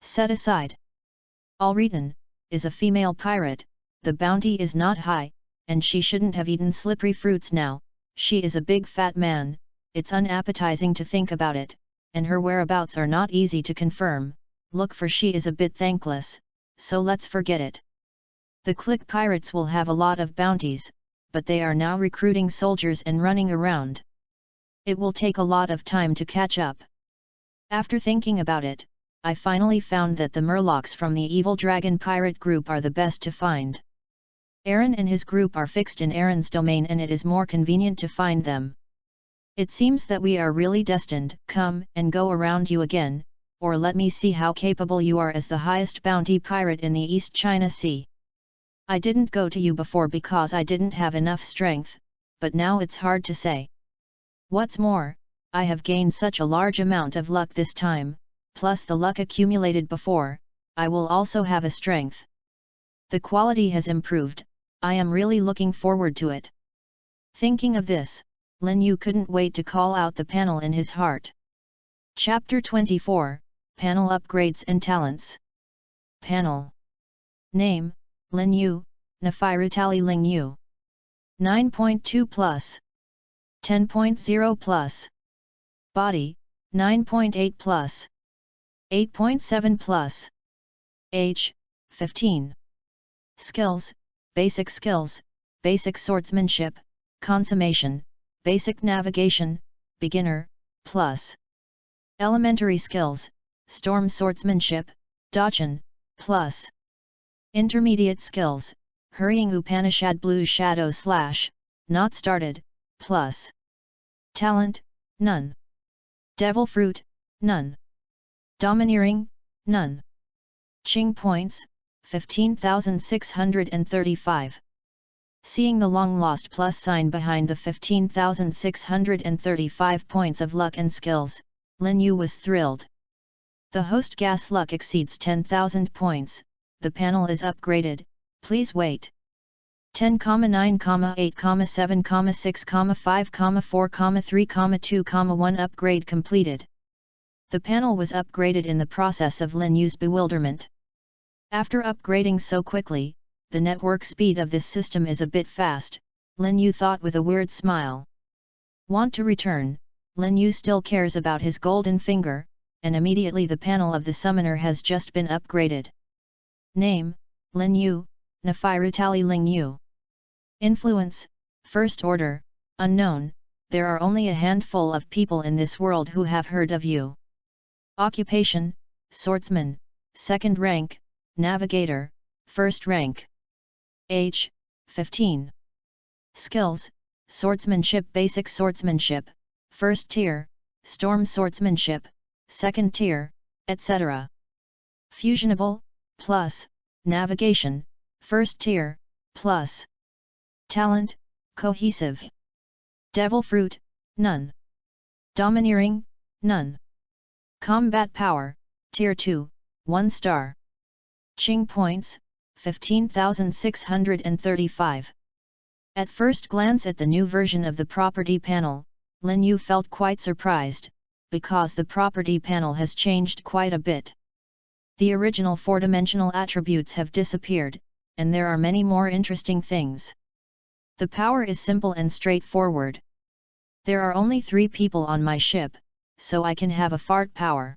Set aside. Alritan is a female pirate, the bounty is not high, and she shouldn't have eaten slippery fruits now. She is a big fat man, it's unappetizing to think about it, and her whereabouts are not easy to confirm. Look for she is a bit thankless, so let's forget it. The Click pirates will have a lot of bounties, but they are now recruiting soldiers and running around. It will take a lot of time to catch up. After thinking about it, I finally found that the Murlocs from the Evil Dragon pirate group are the best to find. Aaron and his group are fixed in Aaron's domain and it is more convenient to find them. It seems that we are really destined. Come and go around you again, or let me see how capable you are as the highest bounty pirate in the East China Sea. I didn't go to you before because I didn't have enough strength, but now it's hard to say. What's more, I have gained such a large amount of luck this time, plus the luck accumulated before, I will also have a strength. The quality has improved, I am really looking forward to it. Thinking of this, Lin Yu couldn't wait to call out the panel in his heart. Chapter 24, Panel Upgrades and Talents. Panel. Name, Lin Yu, Nefiritali Ling Yu. 9.2 plus. 10.0 plus. Body, 9.8 plus. 8.7 plus. Age, 15. Skills, basic skills, basic swordsmanship, consummation, basic navigation, beginner, plus. Elementary skills, storm swordsmanship, dodgen, plus. Intermediate skills, hurrying Upanishad blue shadow / not started, plus. Talent, none. Devil fruit, none. Domineering, none. Ching points, 15,635. Seeing the long-lost plus sign behind the 15,635 points of luck and skills, Lin Yu was thrilled. The host gas luck exceeds 10,000 points, the panel is upgraded, please wait. 10, 9, 8, 7, 6, 5, 4, 3, 2, 1 upgrade completed. The panel was upgraded in the process of Lin Yu's bewilderment. After upgrading so quickly, the network speed of this system is a bit fast, Lin Yu thought with a weird smile. Want to return, Lin Yu still cares about his golden finger, and immediately the panel of the summoner has just been upgraded. Name, Lin Yu, Nefiritali Ling Yu. Influence, First Order, unknown, there are only a handful of people in this world who have heard of you. Occupation, Swordsman, Second Rank, Navigator, First Rank. Age, 15. Skills, Swordsmanship Basic Swordsmanship, First Tier, Storm Swordsmanship, Second Tier, etc. Fusionable, plus, Navigation, First Tier, plus. Talent, Cohesive. Devil Fruit, none. Domineering, none. Combat Power, Tier 2, 1 star. Ching Points, 15,635. At first glance at the new version of the property panel, Lin Yu felt quite surprised, because the property panel has changed quite a bit. The original four-dimensional attributes have disappeared, and there are many more interesting things. The power is simple and straightforward. There are only 3 people on my ship, so I can have a fart power.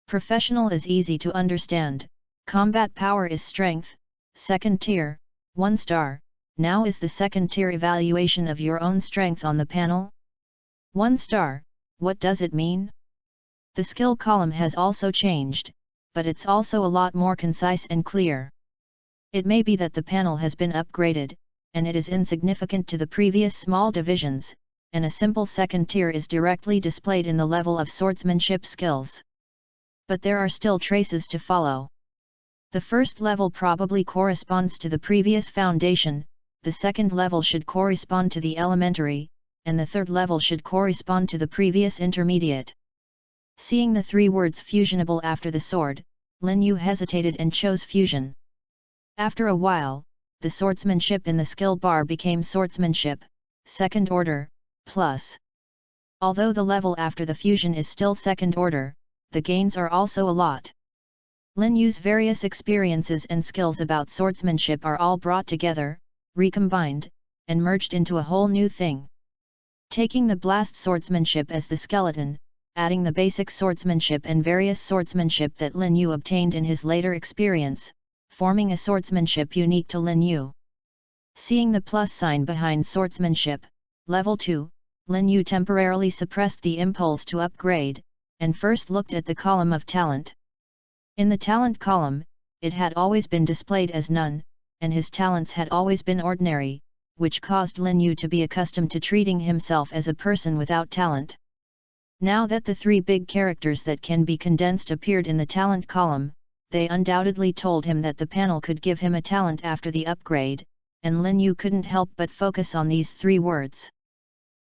Professional is easy to understand. Combat power is strength, second tier, 1 star. Now is the second tier evaluation of your own strength on the panel? 1 star, what does it mean? The skill column has also changed, but it's also a lot more concise and clear. It may be that the panel has been upgraded, and it is insignificant to the previous small divisions, and a simple second tier is directly displayed in the level of swordsmanship skills. But there are still traces to follow. The first level probably corresponds to the previous foundation, the second level should correspond to the elementary, and the third level should correspond to the previous intermediate. Seeing the 3 words fusionable after the sword, Lin Yu hesitated and chose fusion. After a while, the swordsmanship in the skill bar became swordsmanship, second order, plus. Although the level after the fusion is still second order, the gains are also a lot. Lin Yu's various experiences and skills about swordsmanship are all brought together, recombined, and merged into a whole new thing. Taking the blast swordsmanship as the skeleton, adding the basic swordsmanship and various swordsmanship that Lin Yu obtained in his later experience, forming a swordsmanship unique to Lin Yu. Seeing the plus sign behind swordsmanship, level 2, Lin Yu temporarily suppressed the impulse to upgrade, and first looked at the column of talent. In the talent column, it had always been displayed as none, and his talents had always been ordinary, which caused Lin Yu to be accustomed to treating himself as a person without talent. Now that the 3 big characters that can be condensed appeared in the talent column, they undoubtedly told him that the panel could give him a talent after the upgrade, and Lin Yu couldn't help but focus on these 3 words.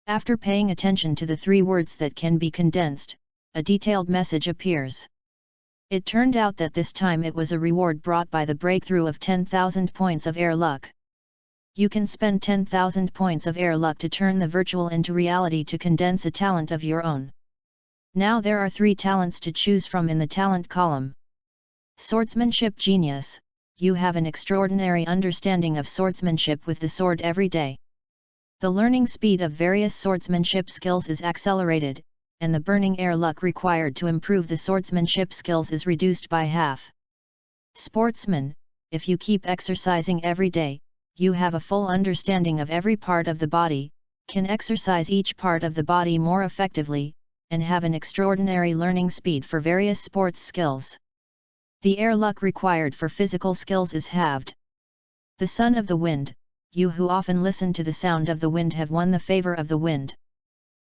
After paying attention to the 3 words that can be condensed, a detailed message appears. It turned out that this time it was a reward brought by the breakthrough of 10,000 points of air luck. You can spend 10,000 points of air luck to turn the virtual into reality to condense a talent of your own. Now there are 3 talents to choose from in the talent column. Swordsmanship Genius, you have an extraordinary understanding of swordsmanship with the sword every day. The learning speed of various swordsmanship skills is accelerated, and the burning air luck required to improve the swordsmanship skills is reduced by half. Sportsman, if you keep exercising every day, you have a full understanding of every part of the body, can exercise each part of the body more effectively, and have an extraordinary learning speed for various sports skills. The air luck required for physical skills is halved. The Son of the Wind, you who often listen to the sound of the wind have won the favor of the wind.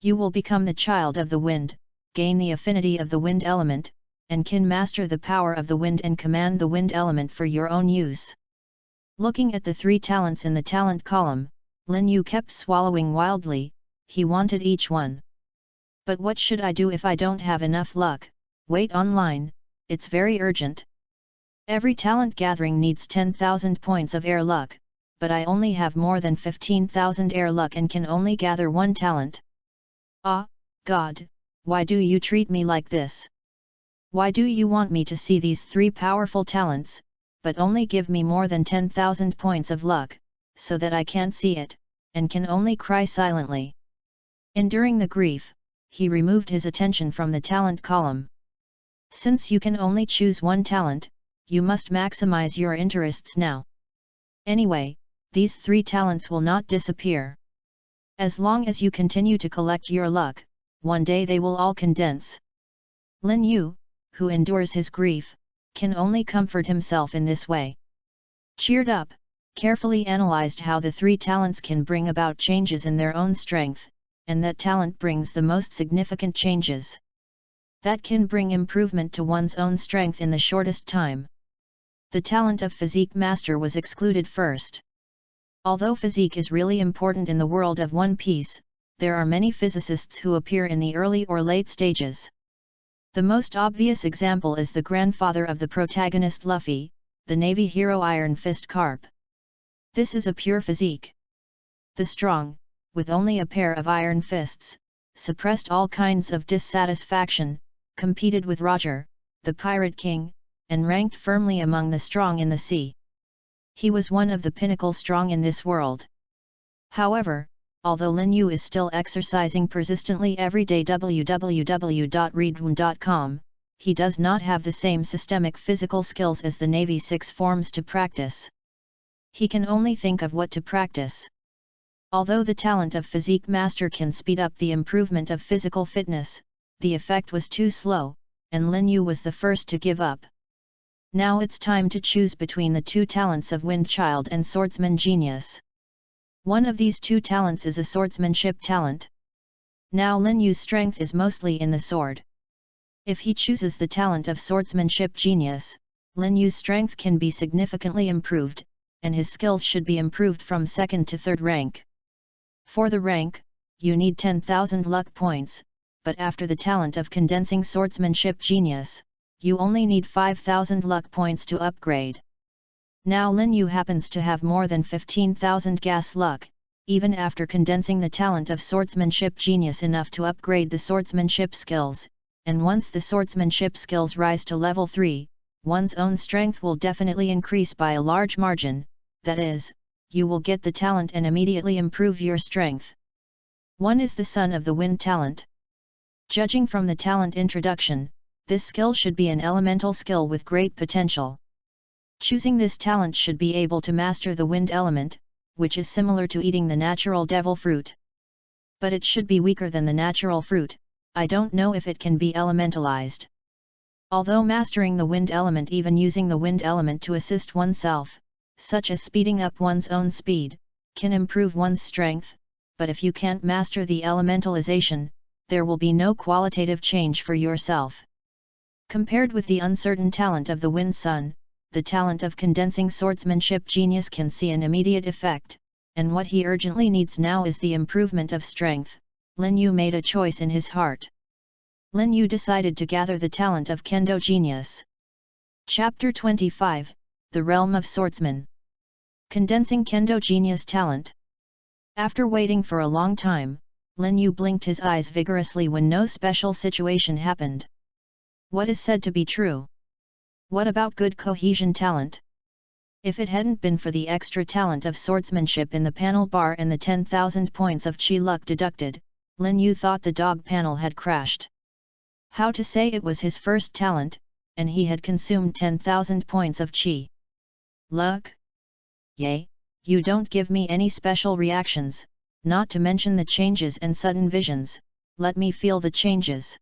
You will become the child of the wind, gain the affinity of the wind element, and can master the power of the wind and command the wind element for your own use. Looking at the 3 talents in the talent column, Lin Yu kept swallowing wildly, he wanted each one. But what should I do if I don't have enough luck? Wait online, it's very urgent. Every talent gathering needs 10,000 points of air luck, but I only have more than 15,000 air luck and can only gather 1 talent. Ah, God, why do you treat me like this? Why do you want me to see these 3 powerful talents, but only give me more than 10,000 points of luck, so that I can't see it, and can only cry silently? Enduring the grief, he removed his attention from the talent column. Since you can only choose 1 talent, you must maximize your interests now. Anyway, these 3 talents will not disappear. As long as you continue to collect your luck, one day they will all condense. Lin Yu, who endures his grief, can only comfort himself in this way. Cheered up, carefully analyzed how the 3 talents can bring about changes in their own strength, and that talent brings the most significant changes. That can bring improvement to one's own strength in the shortest time. The talent of physique master was excluded first. Although physique is really important in the world of One Piece, there are many physicists who appear in the early or late stages. The most obvious example is the grandfather of the protagonist Luffy, the Navy hero Iron Fist Carp. This is a pure physique. The strong, with only a pair of iron fists, suppressed all kinds of dissatisfaction, competed with Roger, the Pirate King, and ranked firmly among the strong in the sea. He was one of the pinnacle strong in this world. However, although Lin Yu is still exercising persistently every day www.readaloud.com, he does not have the same systemic physical skills as the Navy 6 forms to practice. He can only think of what to practice. Although the talent of physique master can speed up the improvement of physical fitness, the effect was too slow, and Lin Yu was the first to give up. Now it's time to choose between the 2 talents of Wind Child and Swordsman Genius. One of these 2 talents is a swordsmanship talent. Now Lin Yu's strength is mostly in the sword. If he chooses the talent of Swordsmanship Genius, Lin Yu's strength can be significantly improved, and his skills should be improved from 2nd to 3rd rank. For the rank, you need 10,000 luck points, but after the talent of Condensing Swordsmanship Genius, you only need 5,000 luck points to upgrade. Now Lin Yu happens to have more than 15,000 gas luck, even after condensing the talent of Swordsmanship Genius enough to upgrade the swordsmanship skills, and once the swordsmanship skills rise to level 3, one's own strength will definitely increase by a large margin, that is, you will get the talent and immediately improve your strength. One is the son of the wind talent. Judging from the talent introduction, this skill should be an elemental skill with great potential. Choosing this talent should be able to master the wind element, which is similar to eating the natural devil fruit. But it should be weaker than the natural fruit. I don't know if it can be elementalized. Although mastering the wind element, even using the wind element to assist oneself, such as speeding up one's own speed, can improve one's strength, but if you can't master the elementalization, there will be no qualitative change for yourself. Compared with the uncertain talent of the Wind Sun, the talent of Condensing Swordsmanship Genius can see an immediate effect, and what he urgently needs now is the improvement of strength. Lin Yu made a choice in his heart. Lin Yu decided to gather the talent of Kendo Genius. Chapter 25, The Realm of Swordsman. Condensing Kendo Genius Talent. After waiting for a long time, Lin Yu blinked his eyes vigorously when no special situation happened. What is said to be true? What about good cohesion talent? If it hadn't been for the extra talent of swordsmanship in the panel bar and the 10,000 points of chi luck deducted, Lin Yu thought the dog panel had crashed. How to say it was his first talent, and he had consumed 10,000 points of chi luck? Yay, you don't give me any special reactions, not to mention the changes and sudden visions, let me feel the changes.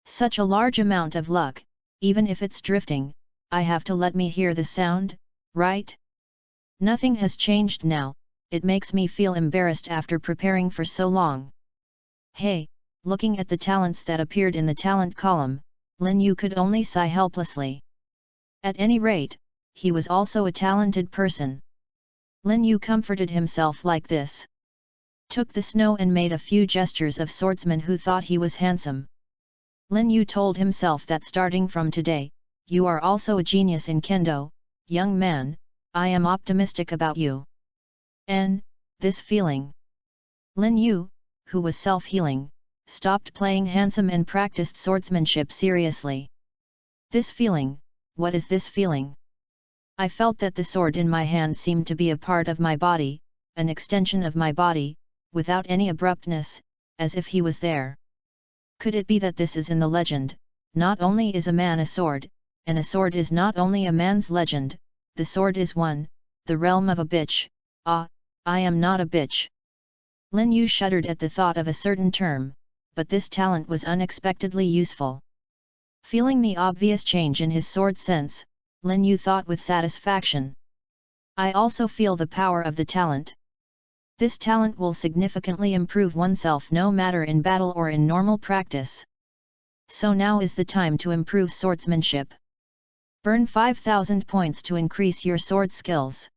Such a large amount of luck, even if it's drifting, I have to let me hear the sound, right? Nothing has changed now, it makes me feel embarrassed after preparing for so long. Hey, looking at the talents that appeared in the talent column, Lin Yu could only sigh helplessly. At any rate, he was also a talented person. Lin Yu comforted himself like this. Took the snow and made a few gestures of swordsman who thought he was handsome. Lin Yu told himself that starting from today, you are also a genius in kendo, young man, I am optimistic about you. And, this feeling. Lin Yu, who was self-healing, stopped playing handsome and practiced swordsmanship seriously. This feeling, what is this feeling? I felt that the sword in my hand seemed to be a part of my body, an extension of my body, without any abruptness, as if he was there. Could it be that this is in the legend, not only is a man a sword, and a sword is not only a man's legend, the sword is one, the realm of a bitch. Ah, I am not a bitch. Lin Yu shuddered at the thought of a certain term, but this talent was unexpectedly useful. Feeling the obvious change in his sword sense, Lin Yu thought with satisfaction. I also feel the power of the talent. This talent will significantly improve oneself no matter in battle or in normal practice. So now is the time to improve swordsmanship. Burn 5,000 points to increase your sword skills.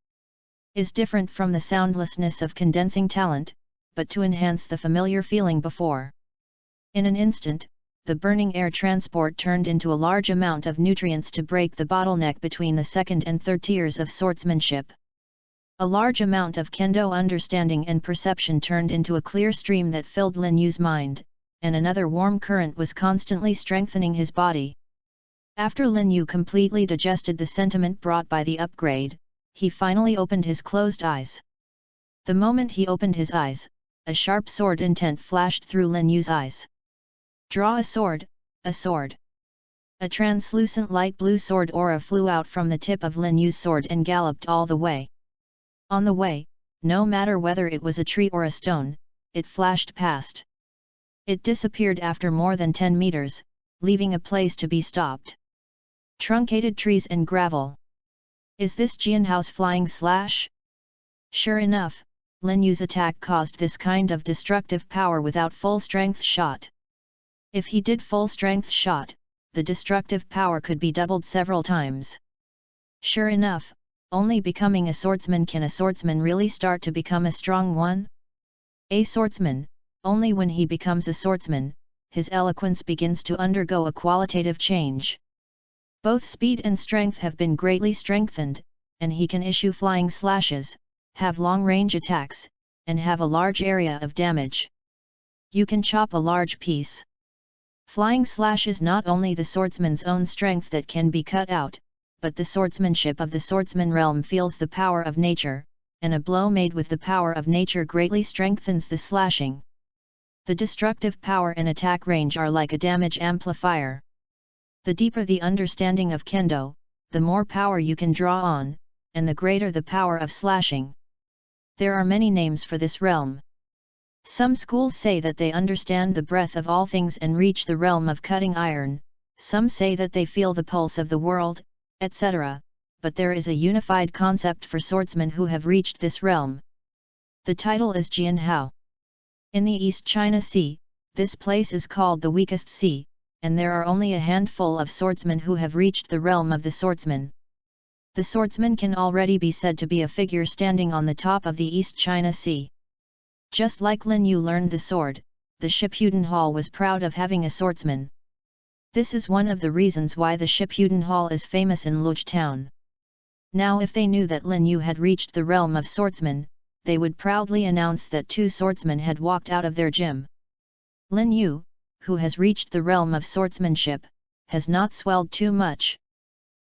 Is different from the soundlessness of condensing talent, but to enhance the familiar feeling before. In an instant, the burning air transport turned into a large amount of nutrients to break the bottleneck between the second and third tiers of swordsmanship. A large amount of kendo understanding and perception turned into a clear stream that filled Lin Yu's mind, and another warm current was constantly strengthening his body. After Lin Yu completely digested the sentiment brought by the upgrade, he finally opened his closed eyes. The moment he opened his eyes, a sharp sword intent flashed through Lin Yu's eyes. Draw a sword, a sword. A translucent light blue sword aura flew out from the tip of Lin Yu's sword and galloped all the way. On the way, no matter whether it was a tree or a stone, it flashed past. It disappeared after more than 10 meters, leaving a place to be stopped. Truncated trees and gravel. Is this Jianhao's flying slash? Sure enough, Lin Yu's attack caused this kind of destructive power without full strength shot. If he did full strength shot, the destructive power could be doubled several times. Sure enough, only becoming a swordsman can a swordsman really start to become a strong one? A swordsman, only when he becomes a swordsman, his eloquence begins to undergo a qualitative change. Both speed and strength have been greatly strengthened, and he can issue flying slashes, have long-range attacks, and have a large area of damage. You can chop a large piece. Flying slash is not only the swordsman's own strength that can be cut out, but the swordsmanship of the swordsman realm feels the power of nature, and a blow made with the power of nature greatly strengthens the slashing. The destructive power and attack range are like a damage amplifier. The deeper the understanding of kendo, the more power you can draw on, and the greater the power of slashing. There are many names for this realm. Some schools say that they understand the breadth of all things and reach the realm of cutting iron, some say that they feel the pulse of the world, etc., but there is a unified concept for swordsmen who have reached this realm. The title is Jianhao. In the East China Sea, this place is called the weakest sea, and there are only a handful of swordsmen who have reached the realm of the swordsman. The swordsman can already be said to be a figure standing on the top of the East China Sea. Just like Lin Yu learned the sword, the Shippuden Hall was proud of having a swordsman. This is one of the reasons why the Shippuden Hall is famous in Luge Town. Now if they knew that Lin Yu had reached the realm of swordsman, they would proudly announce that 2 swordsmen had walked out of their gym. Lin Yu, who has reached the realm of swordsmanship, has not swelled too much.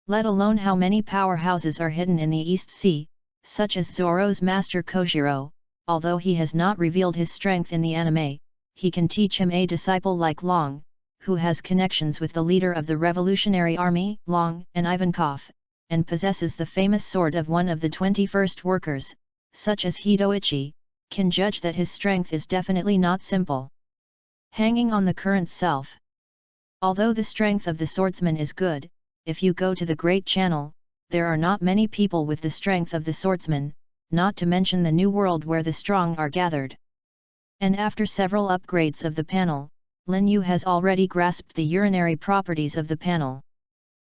Let alone how many powerhouses are hidden in the East Sea, such as Zoro's master Kojiro. Although he has not revealed his strength in the anime, he can teach him a disciple like Long, who has connections with the leader of the Revolutionary Army, Long and Ivankov, and possesses the famous sword of one of the 21st workers, such as Hidoichi, can judge that his strength is definitely not simple. Hanging on the current self. Although the strength of the swordsman is good, if you go to the Great Channel, there are not many people with the strength of the swordsman, not to mention the new world where the strong are gathered. And after several upgrades of the panel, Lin Yu has already grasped the urinary properties of the panel.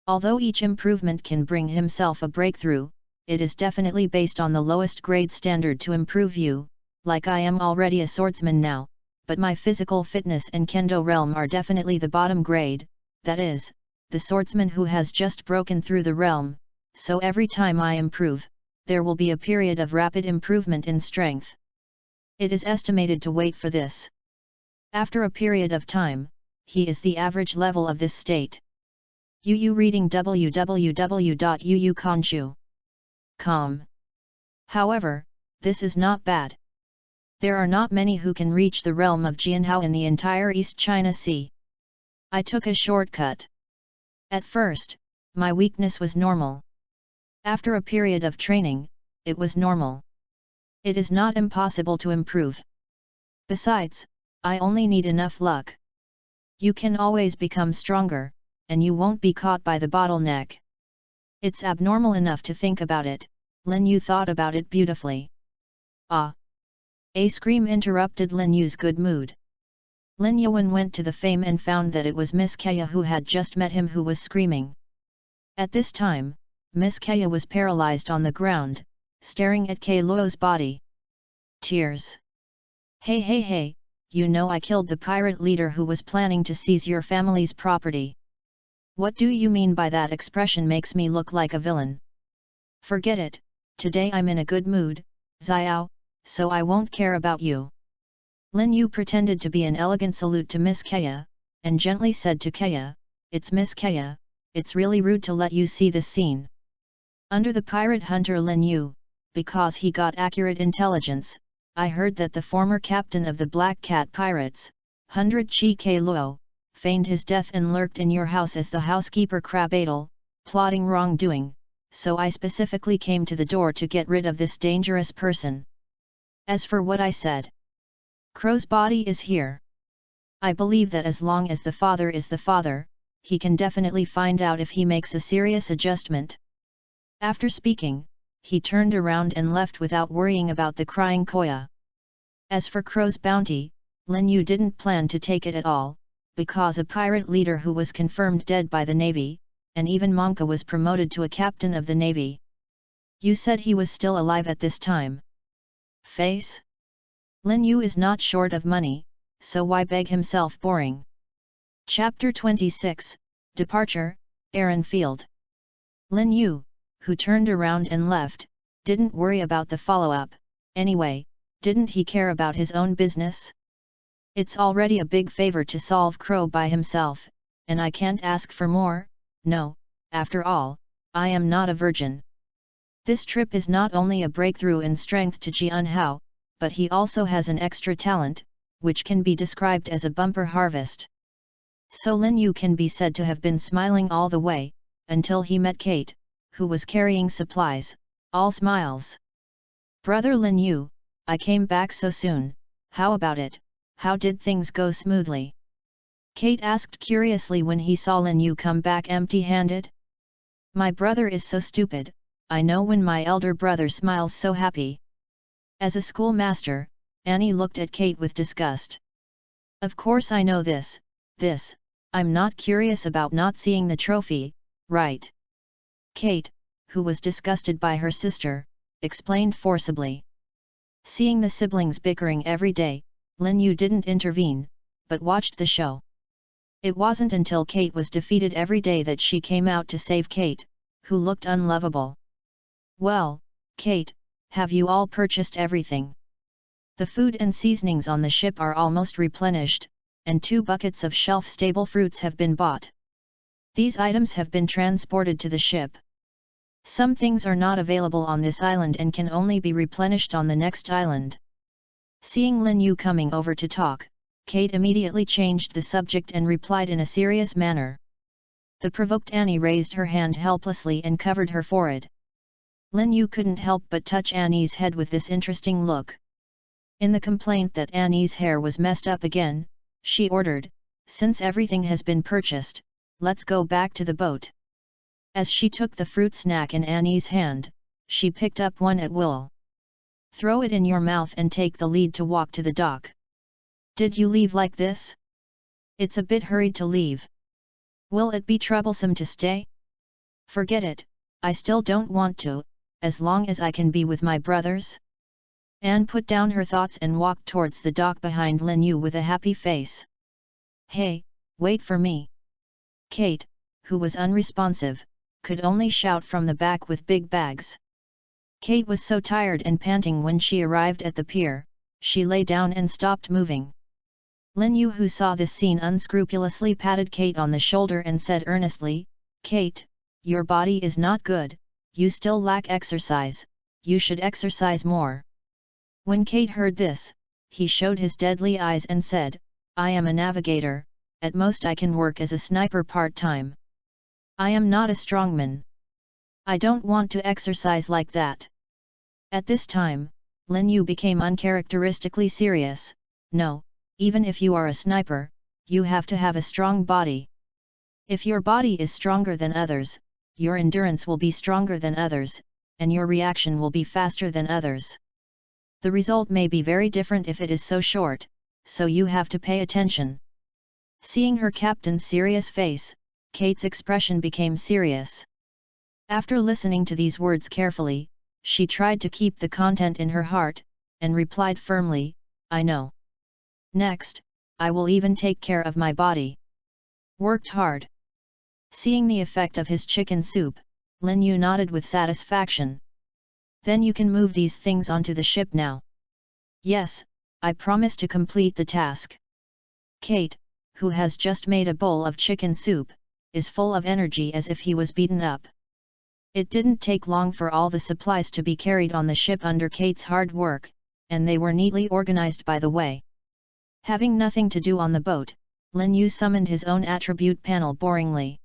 Although each improvement can bring himself a breakthrough, it is definitely based on the lowest grade standard to improve you, like I am already a swordsman now, but my physical fitness and kendo realm are definitely the bottom grade, that is, the swordsman who has just broken through the realm, so every time I improve, there will be a period of rapid improvement in strength. It is estimated to wait for this. After a period of time, he is the average level of this state. Yu reading www.yuukanshu.com. However, this is not bad. There are not many who can reach the realm of Jianhao in the entire East China Sea. I took a shortcut. At first, My weakness was normal. After a period of training, it was normal. It is not impossible to improve. Besides, I only need enough luck. You can always become stronger, and you won't be caught by the bottleneck. It's abnormal enough to think about it. Lin Yu thought about it beautifully. Ah! A scream interrupted Lin Yu's good mood. Lin Yuan went to the fame and found that it was Miss Kaya who had just met him who was screaming. At this time, Miss Kaya was paralyzed on the ground, staring at Kay Luo's body. Tears. Hey hey hey, you know I killed the pirate leader who was planning to seize your family's property. What do you mean by that expression makes me look like a villain? Forget it, today I'm in a good mood, Xiao, so I won't care about you. Lin Yu pretended to be an elegant salute to Miss Kaya, and gently said to Kaya, it's Miss Kaya, it's really rude to let you see this scene. Under the pirate hunter Lin Yu, because he got accurate intelligence, I heard that the former captain of the Black Cat Pirates, 100 Chi Kay Luo, feigned his death and lurked in your house as the housekeeper Crabadle, plotting wrongdoing, so I specifically came to the door to get rid of this dangerous person. As for what I said, Crow's body is here. I believe that as long as the father is the father, he can definitely find out if he makes a serious adjustment. After speaking, he turned around and left without worrying about the crying Koya. As for Crow's bounty, Lin Yu didn't plan to take it at all, because a pirate leader who was confirmed dead by the Navy, and even Monka was promoted to a captain of the Navy. You said he was still alive at this time. Face? Lin Yu is not short of money, so why beg himself boring? Chapter 26, Departure, Aaron Field. Lin Yu, who turned around and left, didn't worry about the follow-up. Anyway, didn't he care about his own business? It's already a big favor to solve Crow by himself, and I can't ask for more. No, after all, I am not a virgin. This trip is not only a breakthrough in strength to Jian Hao, but he also has an extra talent, which can be described as a bumper harvest. So Lin Yu can be said to have been smiling all the way, until he met Kate, who was carrying supplies, all smiles. Brother Lin Yu, I came back so soon, how about it, how did things go smoothly? Kate asked curiously when he saw Lin Yu come back empty-handed. My brother is so stupid, I know when my elder brother smiles so happy. As a schoolmaster, Annie looked at Kate with disgust. Of course I know this, I'm not curious about not seeing the trophy, right? Kate, who was disgusted by her sister, explained forcibly. Seeing the siblings bickering every day, Lin Yu didn't intervene, but watched the show. It wasn't until Kate was defeated every day that she came out to save Kate, who looked unlovable. Well, Kate, have you all purchased everything? The food and seasonings on the ship are almost replenished, and 2 buckets of shelf-stable fruits have been bought. These items have been transported to the ship. Some things are not available on this island and can only be replenished on the next island. Seeing Lin Yu coming over to talk, Kate immediately changed the subject and replied in a serious manner. The provoked Annie raised her hand helplessly and covered her forehead. Lin Yu couldn't help but touch Annie's head with this interesting look. In the complaint that Annie's hair was messed up again, she ordered, since everything has been purchased, let's go back to the boat. As she took the fruit snack in Annie's hand, she picked up one at will. Throw it in your mouth and take the lead to walk to the dock. Did you leave like this? It's a bit hurried to leave. Will it be troublesome to stay? Forget it, I still don't want to, as long as I can be with my brothers. Anne put down her thoughts and walked towards the dock behind Lin Yu with a happy face. Hey, wait for me. Kate, who was unresponsive, could only shout from the back with big bags. Kate was so tired and panting when she arrived at the pier, she lay down and stopped moving. Lin Yu, who saw this scene, unscrupulously patted Kate on the shoulder and said earnestly, Kate, your body is not good, you still lack exercise, you should exercise more. When Kate heard this, he showed his deadly eyes and said, I am a navigator, at most I can work as a sniper part-time. I am not a strongman. I don't want to exercise like that. At this time, Lin Yu became uncharacteristically serious. No, even if you are a sniper, you have to have a strong body. If your body is stronger than others, your endurance will be stronger than others, and your reaction will be faster than others. The result may be very different if it is so short, so you have to pay attention. Seeing her captain's serious face, Kate's expression became serious. After listening to these words carefully, she tried to keep the content in her heart, and replied firmly, I know. Next, I will even take care of my body. Worked hard. Seeing the effect of his chicken soup, Lin Yu nodded with satisfaction. Then you can move these things onto the ship now. Yes, I promise to complete the task. Kate, who has just made a bowl of chicken soup, is full of energy as if he was beaten up. It didn't take long for all the supplies to be carried on the ship under Kate's hard work, and they were neatly organized by the way. Having nothing to do on the boat, Lin Yu summoned his own attribute panel boringly.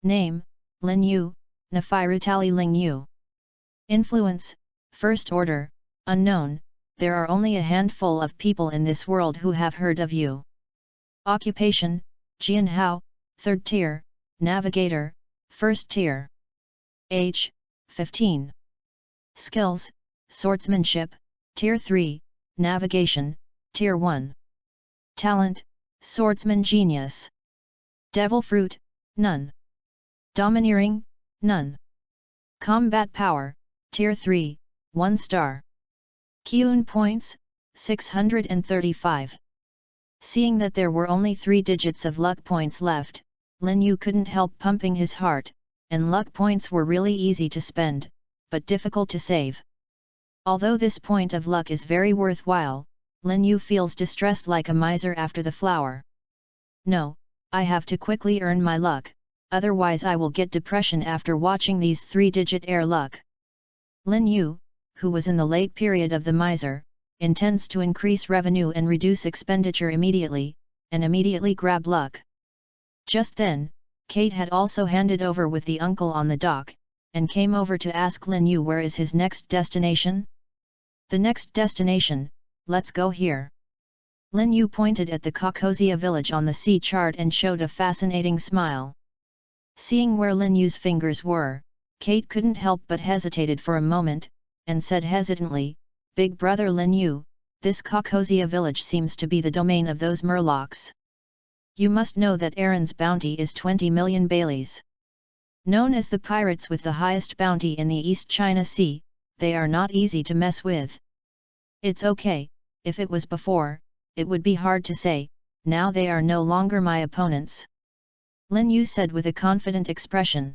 Name, Lin Yu, Nafirutali Ling Yu. Influence, First Order, Unknown, there are only a handful of people in this world who have heard of you. Occupation, Jianhao, Third Tier, Navigator, First Tier. Age, 15. Skills, Swordsmanship, Tier 3, Navigation, Tier 1. Talent, Swordsman Genius. Devil Fruit, none. Domineering, none. Combat Power, Tier 3, 1 star. Kyun Points, 635. Seeing that there were only 3 digits of luck points left, Lin Yu couldn't help pumping his heart, and luck points were really easy to spend, but difficult to save. Although this point of luck is very worthwhile, Lin Yu feels distressed like a miser after the flower. No, I have to quickly earn my luck, otherwise I will get depression after watching these 3-digit air luck. Lin Yu, who was in the late period of the miser, intends to increase revenue and reduce expenditure immediately, and immediately grab luck. Just then, Kate had also handed over with the uncle on the dock, and came over to ask Lin Yu where is his next destination? The next destination, let's go here. Lin Yu pointed at the Kakosia village on the sea chart and showed a fascinating smile. Seeing where Lin Yu's fingers were, Kate couldn't help but hesitated for a moment, and said hesitantly, Big brother Lin Yu, this Kakosia village seems to be the domain of those Murlocs. You must know that Aaron's bounty is 20 million Baileys. Known as the pirates with the highest bounty in the East China Sea, they are not easy to mess with. It's okay, if it was before, it would be hard to say, now they are no longer my opponents. Lin Yu said with a confident expression.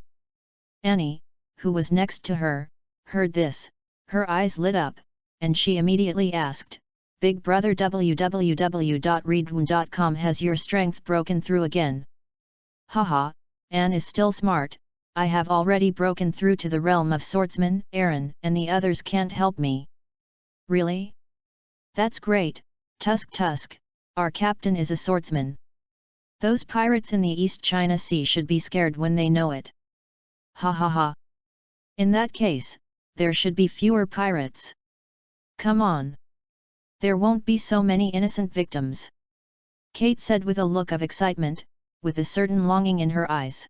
Annie, who was next to her, heard this, her eyes lit up, and she immediately asked, Big brother www.readaloud.com has your strength broken through again? Haha, Anne is still smart, I have already broken through to the realm of swordsman, Aaron and the others can't help me. Really? That's great, Tusk, our captain is a swordsman. Those pirates in the East China Sea should be scared when they know it. Ha ha ha. In that case, there should be fewer pirates. Come on. There won't be so many innocent victims. Kate said with a look of excitement, with a certain longing in her eyes.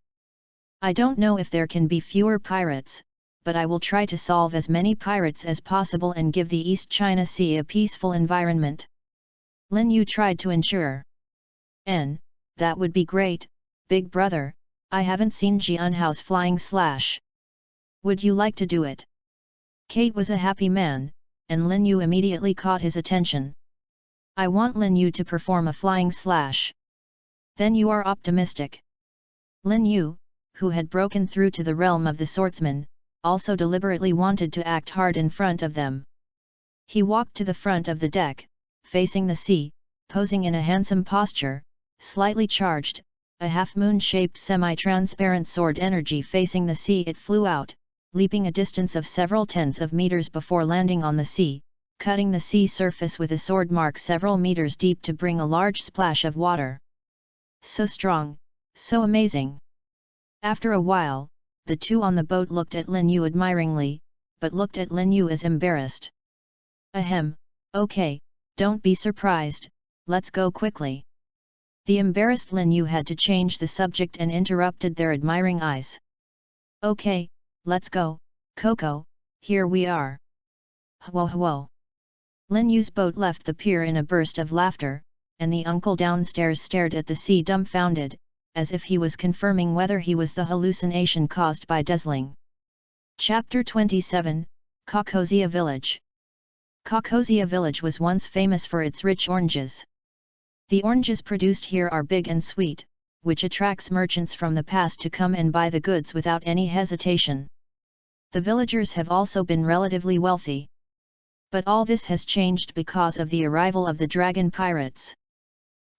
I don't know if there can be fewer pirates, but I will try to solve as many pirates as possible and give the East China Sea a peaceful environment. Lin Yu tried to ensure. That would be great, big brother, I haven't seen Jianhao's flying slash. Would you like to do it? Kate was a happy man, and Lin Yu immediately caught his attention. I want Lin Yu to perform a flying slash. Then you are optimistic. Lin Yu, who had broken through to the realm of the swordsman, also deliberately wanted to act hard in front of them. He walked to the front of the deck, facing the sea, posing in a handsome posture, slightly charged, a half-moon-shaped semi-transparent sword energy facing the sea. It flew out, leaping a distance of several tens of meters before landing on the sea, cutting the sea surface with a sword mark several meters deep to bring a large splash of water. So strong, so amazing. After a while, the two on the boat looked at Lin Yu admiringly, but looked at Lin Yu as embarrassed. Ahem, okay, don't be surprised, let's go quickly. The embarrassed Lin Yu had to change the subject and interrupted their admiring eyes. Okay, let's go, Coco, here we are. Hwo hwo. Lin Yu's boat left the pier in a burst of laughter, and the uncle downstairs stared at the sea dumbfounded, as if he was confirming whether he was the hallucination caused by dazzling. Chapter 27, Caucosia Village. Caucosia Village was once famous for its rich oranges. The oranges produced here are big and sweet, which attracts merchants from the past to come and buy the goods without any hesitation. The villagers have also been relatively wealthy. But all this has changed because of the arrival of the dragon pirates.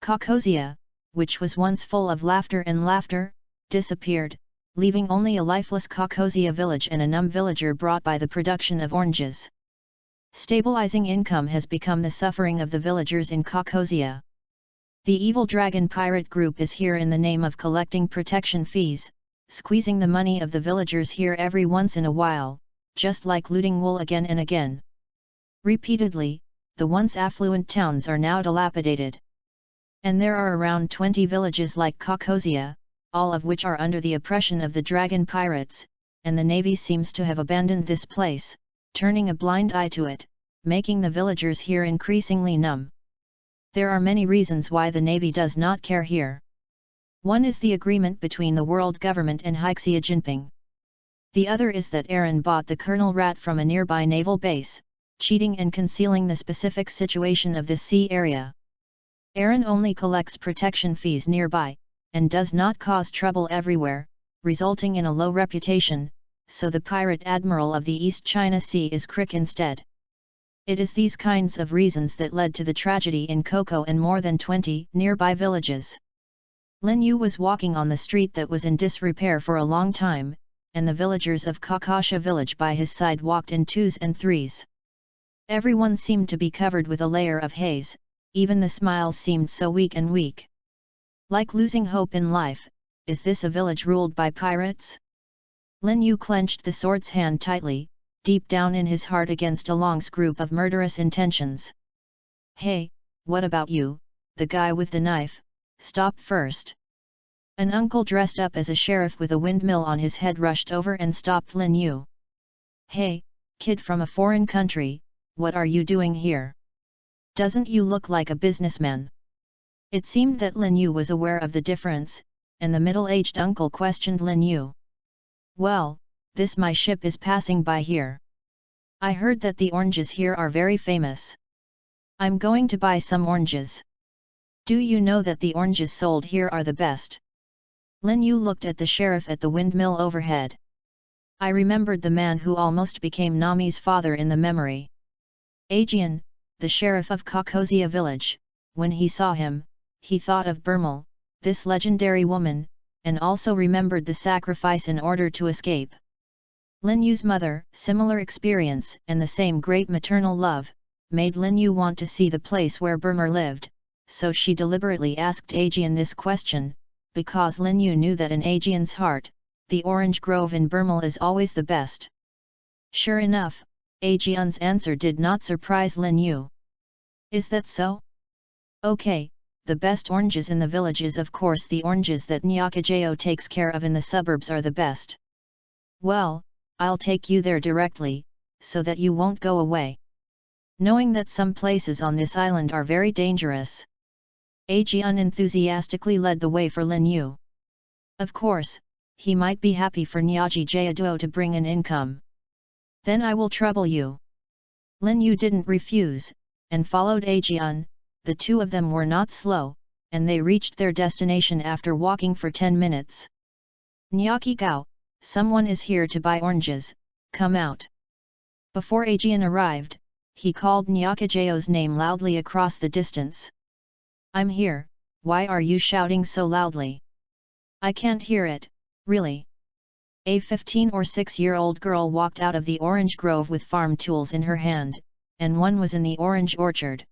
Caucosia, which was once full of laughter, disappeared, leaving only a lifeless Caucosia village and a numb villager brought by the production of oranges. Stabilizing income has become the suffering of the villagers in Caucosia. The evil dragon pirate group is here in the name of collecting protection fees, squeezing the money of the villagers here every once in a while, just like looting wool again and again. Repeatedly, the once affluent towns are now dilapidated. And there are around 20 villages like Caucosia, all of which are under the oppression of the dragon pirates, and the navy seems to have abandoned this place, turning a blind eye to it, making the villagers here increasingly numb. There are many reasons why the navy does not care here. One is the agreement between the world government and Xi Jinping. The other is that Aaron bought the Colonel Rat from a nearby naval base, cheating and concealing the specific situation of this sea area. Aaron only collects protection fees nearby, and does not cause trouble everywhere, resulting in a low reputation, so the pirate admiral of the East China Sea is Crick instead. It is these kinds of reasons that led to the tragedy in Coco and more than 20 nearby villages. Lin Yu was walking on the street that was in disrepair for a long time, and the villagers of Caucosia village by his side walked in twos and threes. Everyone seemed to be covered with a layer of haze, even the smiles seemed so weak and weak. Like losing hope in life, is this a village ruled by pirates? Lin Yu clenched the sword's hand tightly, deep down in his heart against a long group of murderous intentions. Hey, what about you, the guy with the knife, stop first. An uncle dressed up as a sheriff with a windmill on his head rushed over and stopped Lin Yu. Hey, kid from a foreign country, what are you doing here? Doesn't you look like a businessman? It seemed that Lin Yu was aware of the difference, and the middle-aged uncle questioned Lin Yu. Well, this my ship is passing by here. I heard that the oranges here are very famous. I'm going to buy some oranges. Do you know that the oranges sold here are the best? Lin Yu looked at the sheriff at the windmill overhead. I remembered the man who almost became Nami's father in the memory. Aegeon, the sheriff of Caucosia village, when he saw him, he thought of Burmel, this legendary woman, and also remembered the sacrifice in order to escape. Lin Yu's mother, similar experience and the same great maternal love, made Lin Yu want to see the place where Burmer lived, so she deliberately asked Aegeon this question, because Lin Yu knew that in Aegeon's heart, the orange grove in Burmel is always the best. Sure enough, Aegeon's answer did not surprise Lin Yu. Is that so? Okay, the best oranges in the village is of course the oranges that Nyakajeo takes care of in the suburbs are the best. Well, I'll take you there directly, so that you won't go away. Knowing that some places on this island are very dangerous. Aegeon enthusiastically led the way for Lin Yu. Of course, he might be happy for Nyakajeo to bring an income. Then I will trouble you. Lin Yu didn't refuse, and followed Aegeon. The two of them were not slow, and they reached their destination after walking for 10 minutes. Nyaki Gao, someone is here to buy oranges, come out. Before Aegeon arrived, he called Nyakajeo's name loudly across the distance. I'm here, why are you shouting so loudly? I can't hear it, really. A 15 or 6-year-old girl walked out of the orange grove with farm tools in her hand, and one was in the orange orchard.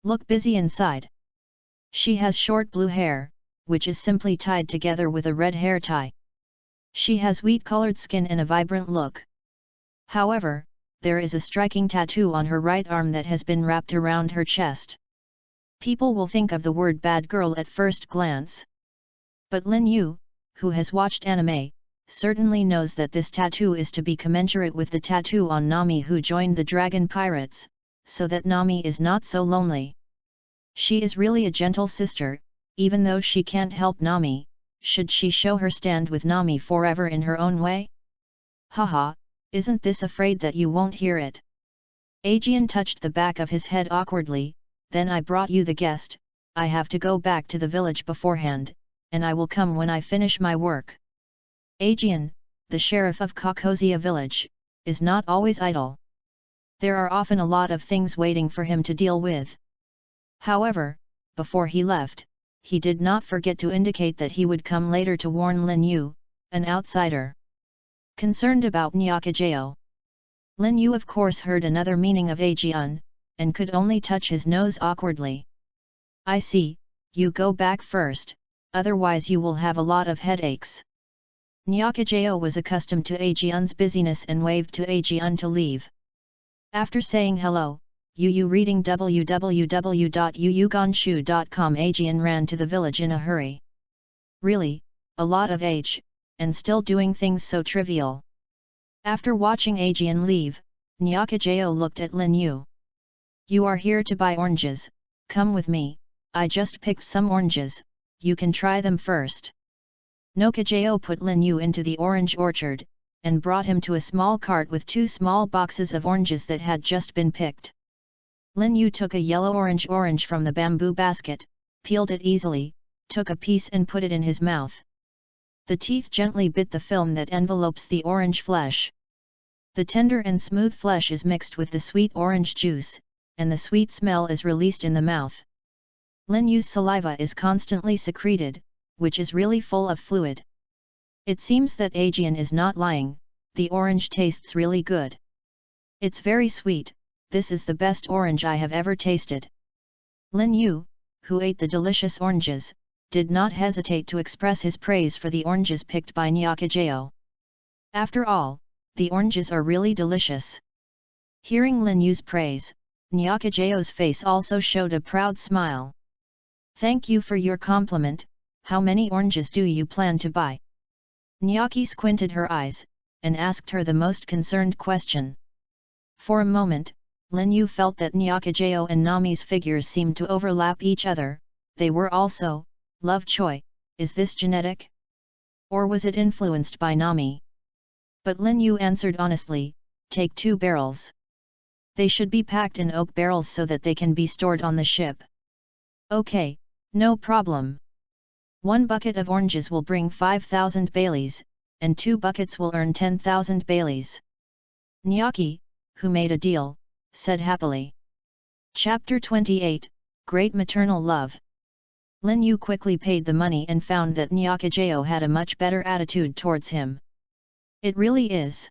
Look busy inside. She has short blue hair, which is simply tied together with a red hair tie. She has wheat-colored skin and a vibrant look. However, there is a striking tattoo on her right arm that has been wrapped around her chest. People will think of the word bad girl at first glance. But Lin Yu, who has watched anime, certainly knows that this tattoo is to be commensurate with the tattoo on Nami who joined the Dragon Pirates, so that Nami is not so lonely. She is really a gentle sister, even though she can't help Nami. Should she show her stand with Nami forever in her own way? Haha, isn't this afraid that you won't hear it? Aegeon touched the back of his head awkwardly. Then I brought you the guest. I have to go back to the village beforehand, and I will come when I finish my work. Aegeon, the sheriff of Kokosia village, is not always idle. There are often a lot of things waiting for him to deal with. However, before he left, he did not forget to indicate that he would come later to warn Lin Yu, an outsider. Concerned about Nyakajeo. Lin Yu of course heard another meaning of Aegeon, and could only touch his nose awkwardly. I see, you go back first, otherwise you will have a lot of headaches. Nyakajeo was accustomed to Aegeon's busyness and waved to Aegeon to leave. After saying hello, Yu reading www.yuyugonshu.com, Aegeon ran to the village in a hurry. Really, a lot of age, and still doing things so trivial. After watching Aegeon leave, Nyakajeo looked at Lin Yu. You are here to buy oranges, come with me, I just picked some oranges, you can try them first. Nyakajeo put Lin Yu into the orange orchard, and brought him to a small cart with 2 small boxes of oranges that had just been picked. Lin Yu took a yellow orange from the bamboo basket, peeled it easily, took a piece and put it in his mouth. The teeth gently bit the film that envelopes the orange flesh. The tender and smooth flesh is mixed with the sweet orange juice, and the sweet smell is released in the mouth. Lin Yu's saliva is constantly secreted, which is really full of fluid. It seems that Aegeon is not lying, the orange tastes really good. It's very sweet, this is the best orange I have ever tasted. Lin Yu, who ate the delicious oranges, did not hesitate to express his praise for the oranges picked by Nyakajeo. After all, the oranges are really delicious. Hearing Lin Yu's praise, Nyakajeo's face also showed a proud smile. Thank you for your compliment, how many oranges do you plan to buy? Nyaki squinted her eyes, and asked her the most concerned question. For a moment, Lin Yu felt that Nyakajeo and Nami's figures seemed to overlap each other. They were also, love Choi, is this genetic? Or was it influenced by Nami? But Lin Yu answered honestly, take 2 barrels. They should be packed in oak barrels so that they can be stored on the ship. Okay, no problem. 1 bucket of oranges will bring 5,000 baileys, and 2 buckets will earn 10,000 baileys. Nyaki, who made a deal, said happily. Chapter 28, Great Maternal Love. Lin Yu quickly paid the money and found that Nyakajeo had a much better attitude towards him. It really is.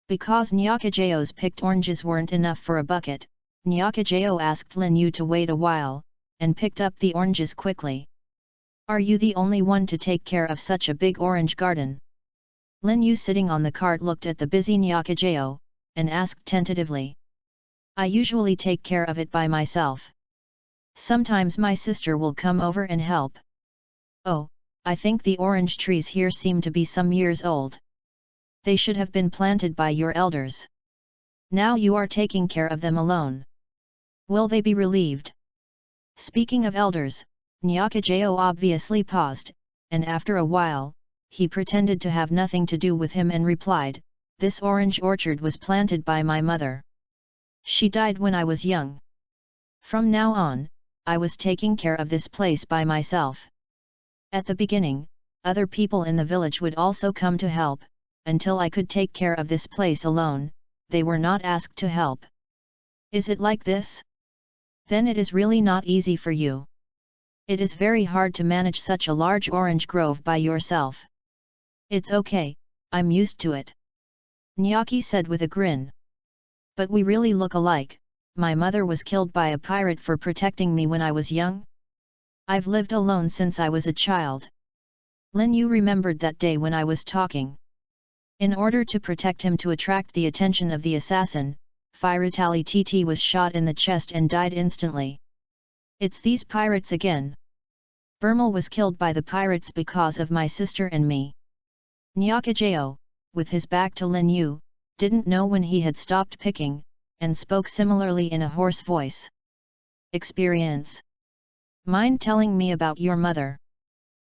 Because Nyakajeo's picked oranges weren't enough for a bucket, Nyakajeo asked Lin Yu to wait a while, and picked up the oranges quickly. Are you the only one to take care of such a big orange garden? Lin Yu sitting on the cart looked at the busy Nyakajeo, and asked tentatively. I usually take care of it by myself. Sometimes my sister will come over and help. Oh, I think the orange trees here seem to be some years old. They should have been planted by your elders. Now you are taking care of them alone. Will they be relieved? Speaking of elders, Nyakajeo obviously paused, and after a while, he pretended to have nothing to do with him and replied, this orange orchard was planted by my mother. She died when I was young. From now on, I was taking care of this place by myself. At the beginning, other people in the village would also come to help, until I could take care of this place alone, they were not asked to help. Is it like this? Then it is really not easy for you. It is very hard to manage such a large orange grove by yourself. It's okay, I'm used to it. Nyaki said with a grin. But we really look alike. My mother was killed by a pirate for protecting me when I was young. I've lived alone since I was a child. Lin Yu remembered that day when I was talking. In order to protect him to attract the attention of the assassin, Firatali TT was shot in the chest and died instantly. It's these pirates again. Burmal was killed by the pirates because of my sister and me. Nyakajao, with his back to Lin Yu, didn't know when he had stopped picking, and spoke similarly in a hoarse voice. Experience. Mind telling me about your mother?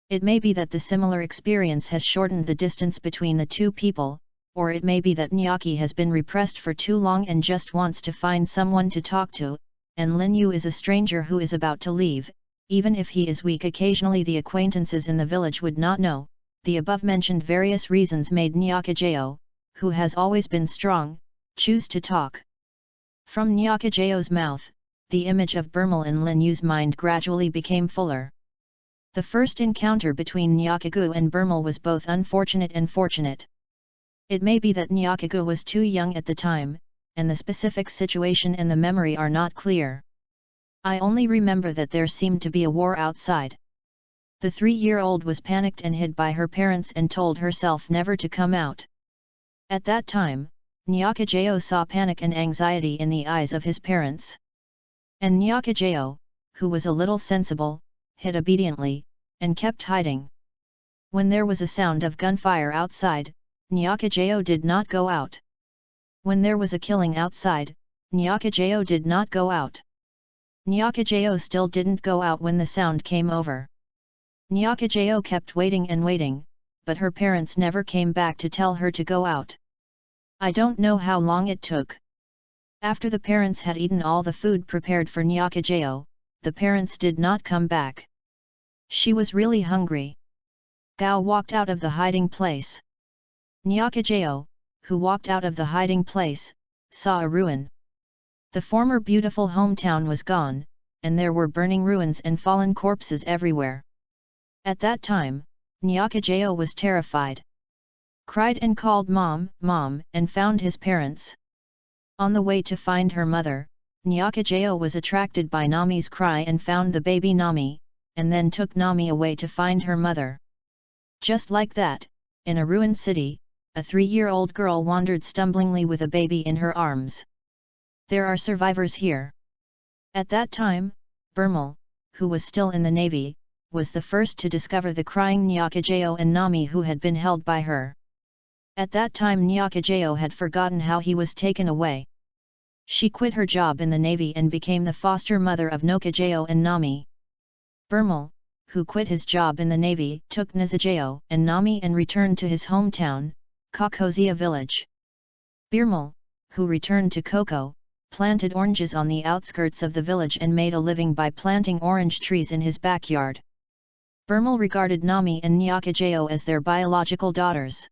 It may be that the similar experience has shortened the distance between the two people, or it may be that Nyaki has been repressed for too long and just wants to find someone to talk to, and Lin Yu is a stranger who is about to leave. Even if he is weak, occasionally the acquaintances in the village would not know. The above-mentioned various reasons made Nyakajao, who has always been strong, choose to talk. From Nyakajao's mouth, the image of Burmal in Lin Yu's mind gradually became fuller. The first encounter between Nyakagu and Burmal was both unfortunate and fortunate. It may be that Nyakagu was too young at the time, and the specific situation and the memory are not clear. I only remember that there seemed to be a war outside. The 3-year-old was panicked and hid by her parents and told herself never to come out. At that time, Nyakajao saw panic and anxiety in the eyes of his parents. And Nyakajao, who was a little sensible, hid obediently, and kept hiding. When there was a sound of gunfire outside, Nyakajao did not go out. When there was a killing outside, Nyakajao did not go out. Nyakajao still didn't go out when the sound came over. Nyakajao kept waiting and waiting, but her parents never came back to tell her to go out. I don't know how long it took. After the parents had eaten all the food prepared for Nyakajao, the parents did not come back. She was really hungry. Gao walked out of the hiding place. Nyakajao, who walked out of the hiding place, saw a ruin. The former beautiful hometown was gone, and there were burning ruins and fallen corpses everywhere. At that time, Nyakajao was terrified. Cried and called Mom, Mom, and found his parents. On the way to find her mother, Nyakajao was attracted by Nami's cry and found the baby Nami, and then took Nami away to find her mother. Just like that, in a ruined city, a 3-year-old girl wandered stumblingly with a baby in her arms. There are survivors here. At that time, Burmal, who was still in the navy, was the first to discover the crying Nyakajao and Nami who had been held by her. At that time Nyakajao had forgotten how he was taken away. She quit her job in the navy and became the foster mother of Nyakajao and Nami. Burmal, who quit his job in the navy, took Nyakajao and Nami and returned to his hometown, Kokozia village. Birmal, who returned to Koko, planted oranges on the outskirts of the village and made a living by planting orange trees in his backyard. Burmal regarded Nami and Nyakajao as their biological daughters.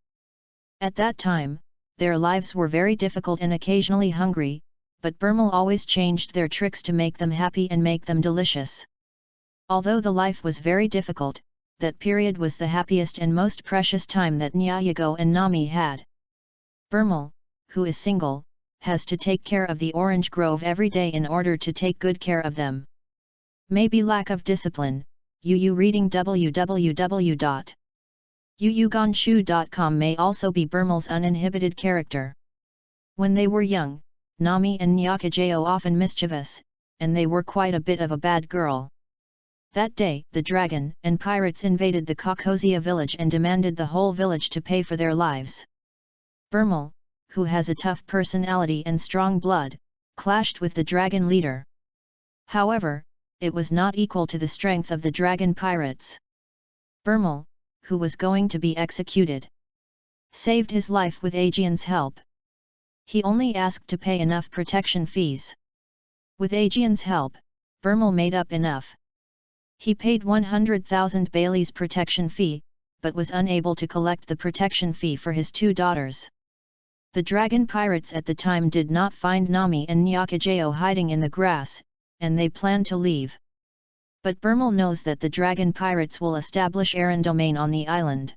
At that time, their lives were very difficult and occasionally hungry, but Burmal always changed their tricks to make them happy and make them delicious. Although the life was very difficult, that period was the happiest and most precious time that Nyakago and Nami had. Burmal, who is single, has to take care of the orange grove every day in order to take good care of them. Maybe lack of discipline. Reading www.yuyugonshu.com may also be Burmal's uninhibited character. When they were young, Nami and Nyakajao often mischievous, and they were quite a bit of a bad girl. That day, the dragon and pirates invaded the Kokozia village and demanded the whole village to pay for their lives. Burmal, who has a tough personality and strong blood, clashed with the dragon leader. However, it was not equal to the strength of the dragon pirates. Burmal, who was going to be executed, saved his life with Aegean's help. He only asked to pay enough protection fees. With Aegean's help, Burmal made up enough. He paid 100,000 Bailey's protection fee, but was unable to collect the protection fee for his 2 daughters. The dragon pirates at the time did not find Nami and Nyakajao hiding in the grass, and they planned to leave. But Burmal knows that the dragon pirates will establish Aran domain on the island.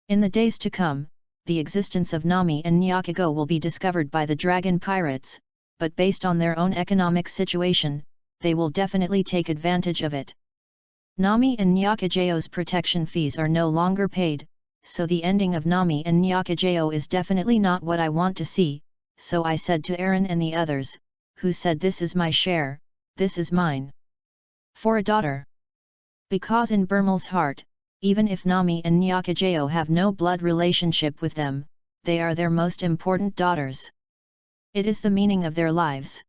In the days to come, the existence of Nami and Nyakago will be discovered by the dragon pirates, but based on their own economic situation, they will definitely take advantage of it. Nami and Nyakajao's protection fees are no longer paid, so the ending of Nami and Nyakajao is definitely not what I want to see, so I said to Aaron and the others, who said this is my share, this is mine. For a daughter. Because in Burmal's heart, even if Nami and Nyakajao have no blood relationship with them, they are their most important daughters. It is the meaning of their lives.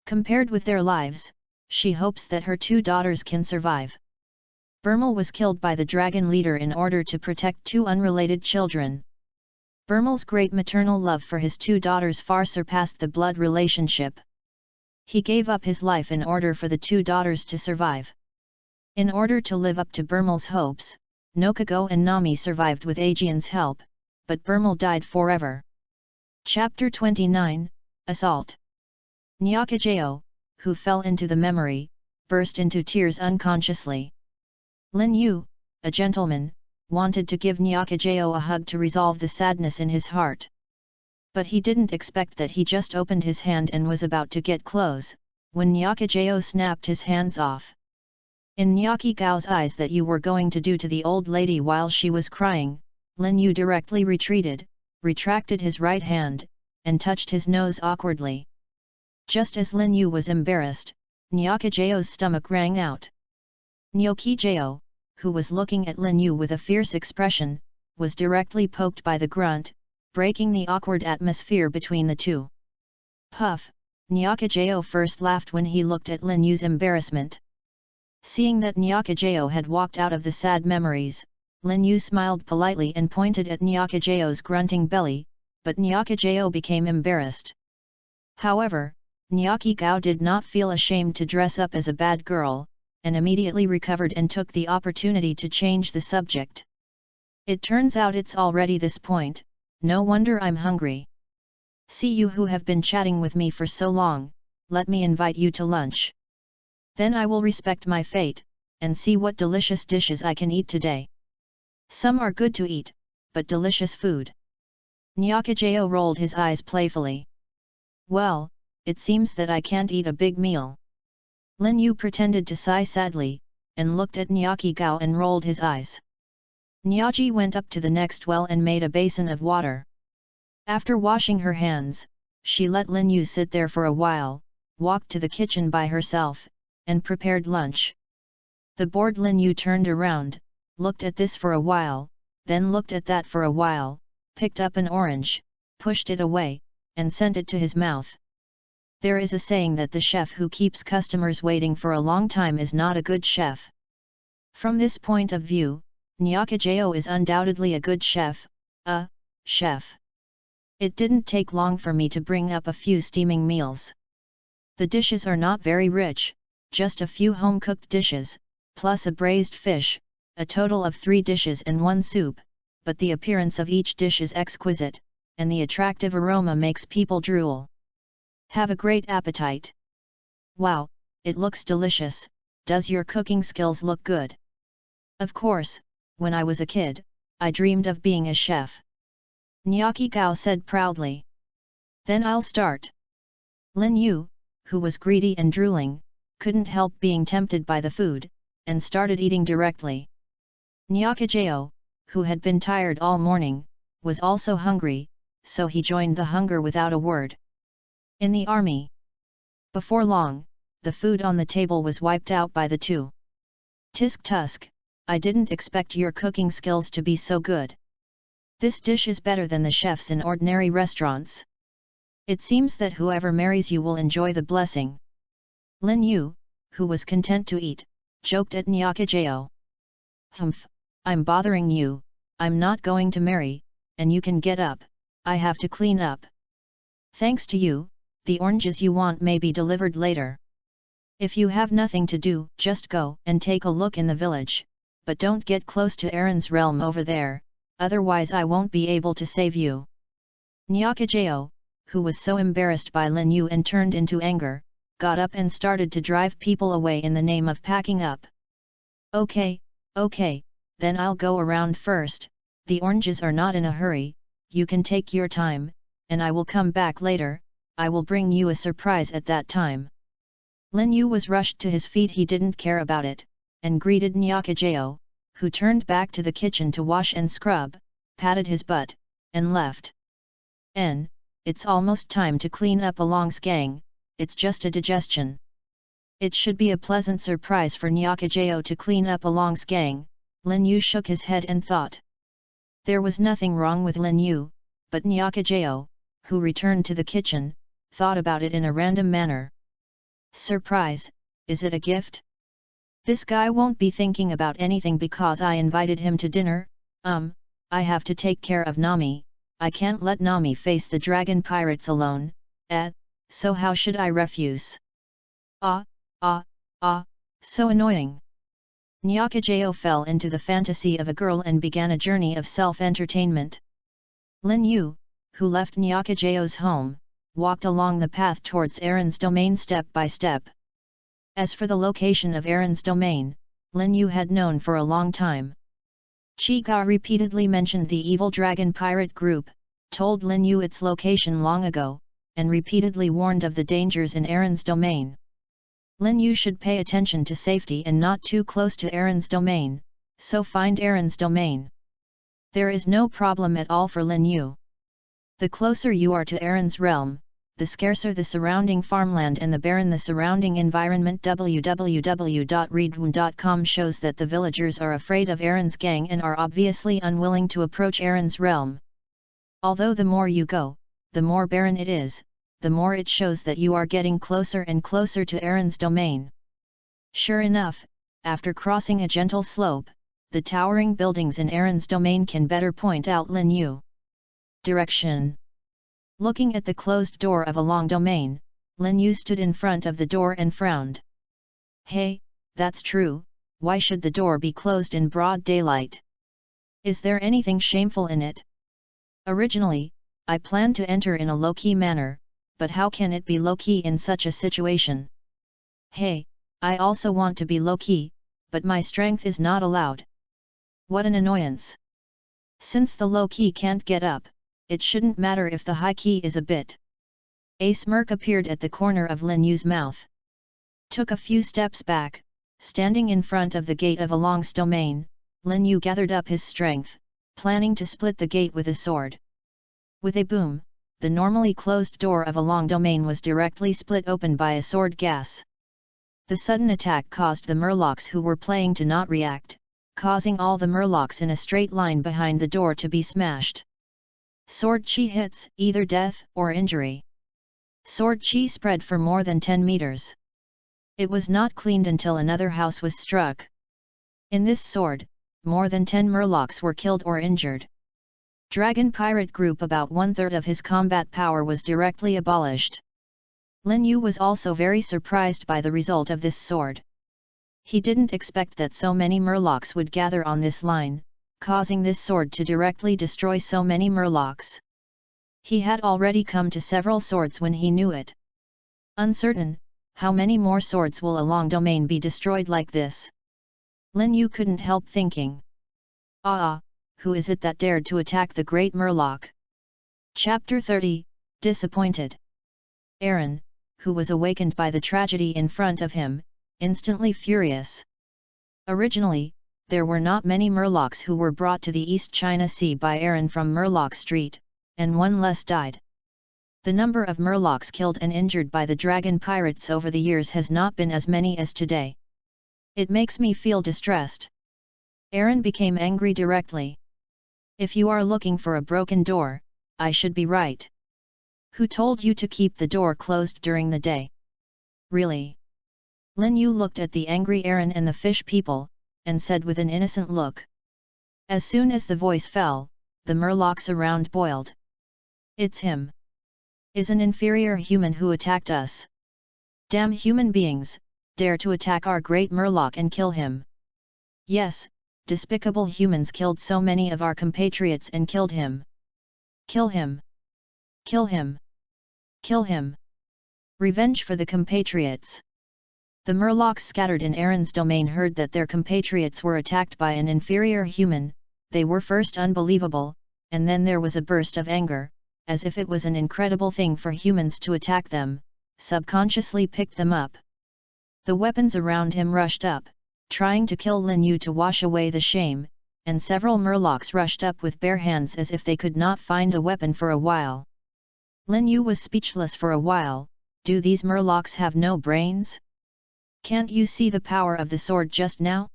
Compared with their lives, she hopes that her 2 daughters can survive. Burmal was killed by the dragon leader in order to protect 2 unrelated children. Burmal's great maternal love for his 2 daughters far surpassed the blood relationship. He gave up his life in order for the 2 daughters to survive. In order to live up to Burmal's hopes, Nokago and Nami survived with Aegeon's help, but Burmal died forever. Chapter 29, Assault. Nyakajao, who fell into the memory, burst into tears unconsciously. Lin Yu, a gentleman, wanted to give Nyakajao a hug to resolve the sadness in his heart. But he didn't expect that. He just opened his hand and was about to get close, when Nyakajao snapped his hands off. In Nyakigao's eyes that you were going to do to the old lady while she was crying, Lin Yu directly retreated, retracted his right hand, and touched his nose awkwardly. Just as Lin Yu was embarrassed, Nyakajao's stomach rang out. Nyokijao, who was looking at Lin Yu with a fierce expression, was directly poked by the grunt, breaking the awkward atmosphere between the two. Puff, Nyakajao first laughed when he looked at Lin Yu's embarrassment. Seeing that Nyakajao had walked out of the sad memories, Lin Yu smiled politely and pointed at Nyakajao's grunting belly, but Nyakajao became embarrassed. However, Nyakigao did not feel ashamed to dress up as a bad girl, and immediately recovered and took the opportunity to change the subject. It turns out it's already this point, no wonder I'm hungry. See, you who have been chatting with me for so long, let me invite you to lunch. Then I will respect my fate, and see what delicious dishes I can eat today. Some are good to eat, but delicious food. Nyakajao rolled his eyes playfully. Well, it seems that I can't eat a big meal. Lin Yu pretended to sigh sadly, and looked at Nyakigao and rolled his eyes. Nyaji went up to the next well and made a basin of water. After washing her hands, she let Lin Yu sit there for a while, walked to the kitchen by herself, and prepared lunch. The bored Lin Yu turned around, looked at this for a while, then looked at that for a while, picked up an orange, pushed it away, and sent it to his mouth. There is a saying that the chef who keeps customers waiting for a long time is not a good chef. From this point of view, Nyakajao is undoubtedly a good chef, a chef. It didn't take long for me to bring up a few steaming meals. The dishes are not very rich, just a few home-cooked dishes, plus a braised fish, a total of 3 dishes and 1 soup, but the appearance of each dish is exquisite, and the attractive aroma makes people drool. Have a great appetite. Wow, it looks delicious. Does your cooking skills look good? Of course, when I was a kid, I dreamed of being a chef. Nyakigao said proudly. Then I'll start. Lin Yu, who was greedy and drooling, couldn't help being tempted by the food, and started eating directly. Nyakajao, who had been tired all morning, was also hungry, so he joined the hunger without a word. In the army. Before long, the food on the table was wiped out by the two. Tisk Tusk, I didn't expect your cooking skills to be so good. This dish is better than the chefs in ordinary restaurants. It seems that whoever marries you will enjoy the blessing. Lin Yu, who was content to eat, joked at Nyakajao. Humph, I'm bothering you, I'm not going to marry, and you can get up, I have to clean up. Thanks to you, the oranges you want may be delivered later. If you have nothing to do, just go and take a look in the village, but don't get close to Aaron's realm over there, otherwise I won't be able to save you. Nyakajao, who was so embarrassed by Lin Yu and turned into anger, got up and started to drive people away in the name of packing up. Okay, then I'll go around first, the oranges are not in a hurry, you can take your time, and I will come back later, I will bring you a surprise at that time. Lin Yu was rushed to his feet, he didn't care about it, and greeted Nyakajeo, who turned back to the kitchen to wash and scrub, patted his butt, and left. It's almost time to clean up Along's gang, it's just a digestion. It should be a pleasant surprise for Nyakajeo to clean up Along's gang, Lin Yu shook his head and thought. There was nothing wrong with Lin Yu, but Nyakajeo, who returned to the kitchen, thought about it in a random manner. Surprise, is it a gift? This guy won't be thinking about anything because I invited him to dinner. I have to take care of Nami, I can't let Nami face the dragon pirates alone, so how should I refuse? So annoying. Nyakajeo fell into the fantasy of a girl and began a journey of self-entertainment. Lin Yu, who left Nyakajeo's home, walked along the path towards Aaron's domain step by step. As for the location of Aaron's domain, Lin Yu had known for a long time. Chi Ga repeatedly mentioned the evil dragon pirate group, told Lin Yu its location long ago, and repeatedly warned of the dangers in Aaron's domain. Lin Yu should pay attention to safety and not too close to Aaron's domain, so find Aaron's domain. There is no problem at all for Lin Yu. The closer you are to Aaron's realm, the scarcer the surrounding farmland and the barren the surrounding environment. www.readaloud.com shows that the villagers are afraid of Aaron's gang and are obviously unwilling to approach Aaron's realm. Although the more you go, the more barren it is, the more it shows that you are getting closer and closer to Aaron's domain. Sure enough, after crossing a gentle slope, the towering buildings in Aaron's domain can better point out Lin Yu. Direction. Looking at the closed door of a long domain, Lin Yu stood in front of the door and frowned. Hey, that's true, why should the door be closed in broad daylight? Is there anything shameful in it? Originally, I planned to enter in a low-key manner, but how can it be low-key in such a situation? Hey, I also want to be low-key, but my strength is not allowed. What an annoyance! Since the low-key can't get up, it shouldn't matter if the high key is a bit. A smirk appeared at the corner of Lin Yu's mouth. Took a few steps back, standing in front of the gate of Along's domain, Lin Yu gathered up his strength, planning to split the gate with a sword. With a boom, the normally closed door of Along domain was directly split open by a sword gas. The sudden attack caused the murlocs who were playing to not react, causing all the murlocs in a straight line behind the door to be smashed. Sword chi hits, either death or injury. Sword chi spread for more than 10 meters. It was not cleaned until another house was struck. In this sword, more than 10 murlocs were killed or injured. Dragon pirate group about 1/3 of his combat power was directly abolished. Lin Yu was also very surprised by the result of this sword. He didn't expect that so many murlocs would gather on this line, causing this sword to directly destroy so many murlocs. He had already come to several swords when he knew it. Uncertain, how many more swords will Along domain be destroyed like this? Lin Yu couldn't help thinking. Who is it that dared to attack the great murloc? Chapter 30, Disappointed. Aaron, who was awakened by the tragedy in front of him, instantly furious. Originally, there were not many murlocs who were brought to the East China Sea by Aaron from Murloc Street, and one less died. The number of murlocs killed and injured by the dragon pirates over the years has not been as many as today. It makes me feel distressed. Aaron became angry directly. If you are looking for a broken door, I should be right. Who told you to keep the door closed during the day? Really? Lin Yu looked at the angry Aaron and the fish people, and said with an innocent look. As soon as the voice fell, the murlocs around boiled. It's him. Is an inferior human who attacked us. Damn human beings, dare to attack our great murloc and kill him. Yes, despicable humans killed so many of our compatriots and killed him. Kill him. Kill him. Kill him. Revenge for the compatriots. The murlocs scattered in Aaron's domain heard that their compatriots were attacked by an inferior human. They were first unbelievable, and then there was a burst of anger, as if it was an incredible thing for humans to attack them, subconsciously picked them up. The weapons around him rushed up, trying to kill Lin Yu to wash away the shame, and several murlocs rushed up with bare hands as if they could not find a weapon for a while. Lin Yu was speechless for a while. Do these murlocs have no brains? Can't you see the power of the sword just now?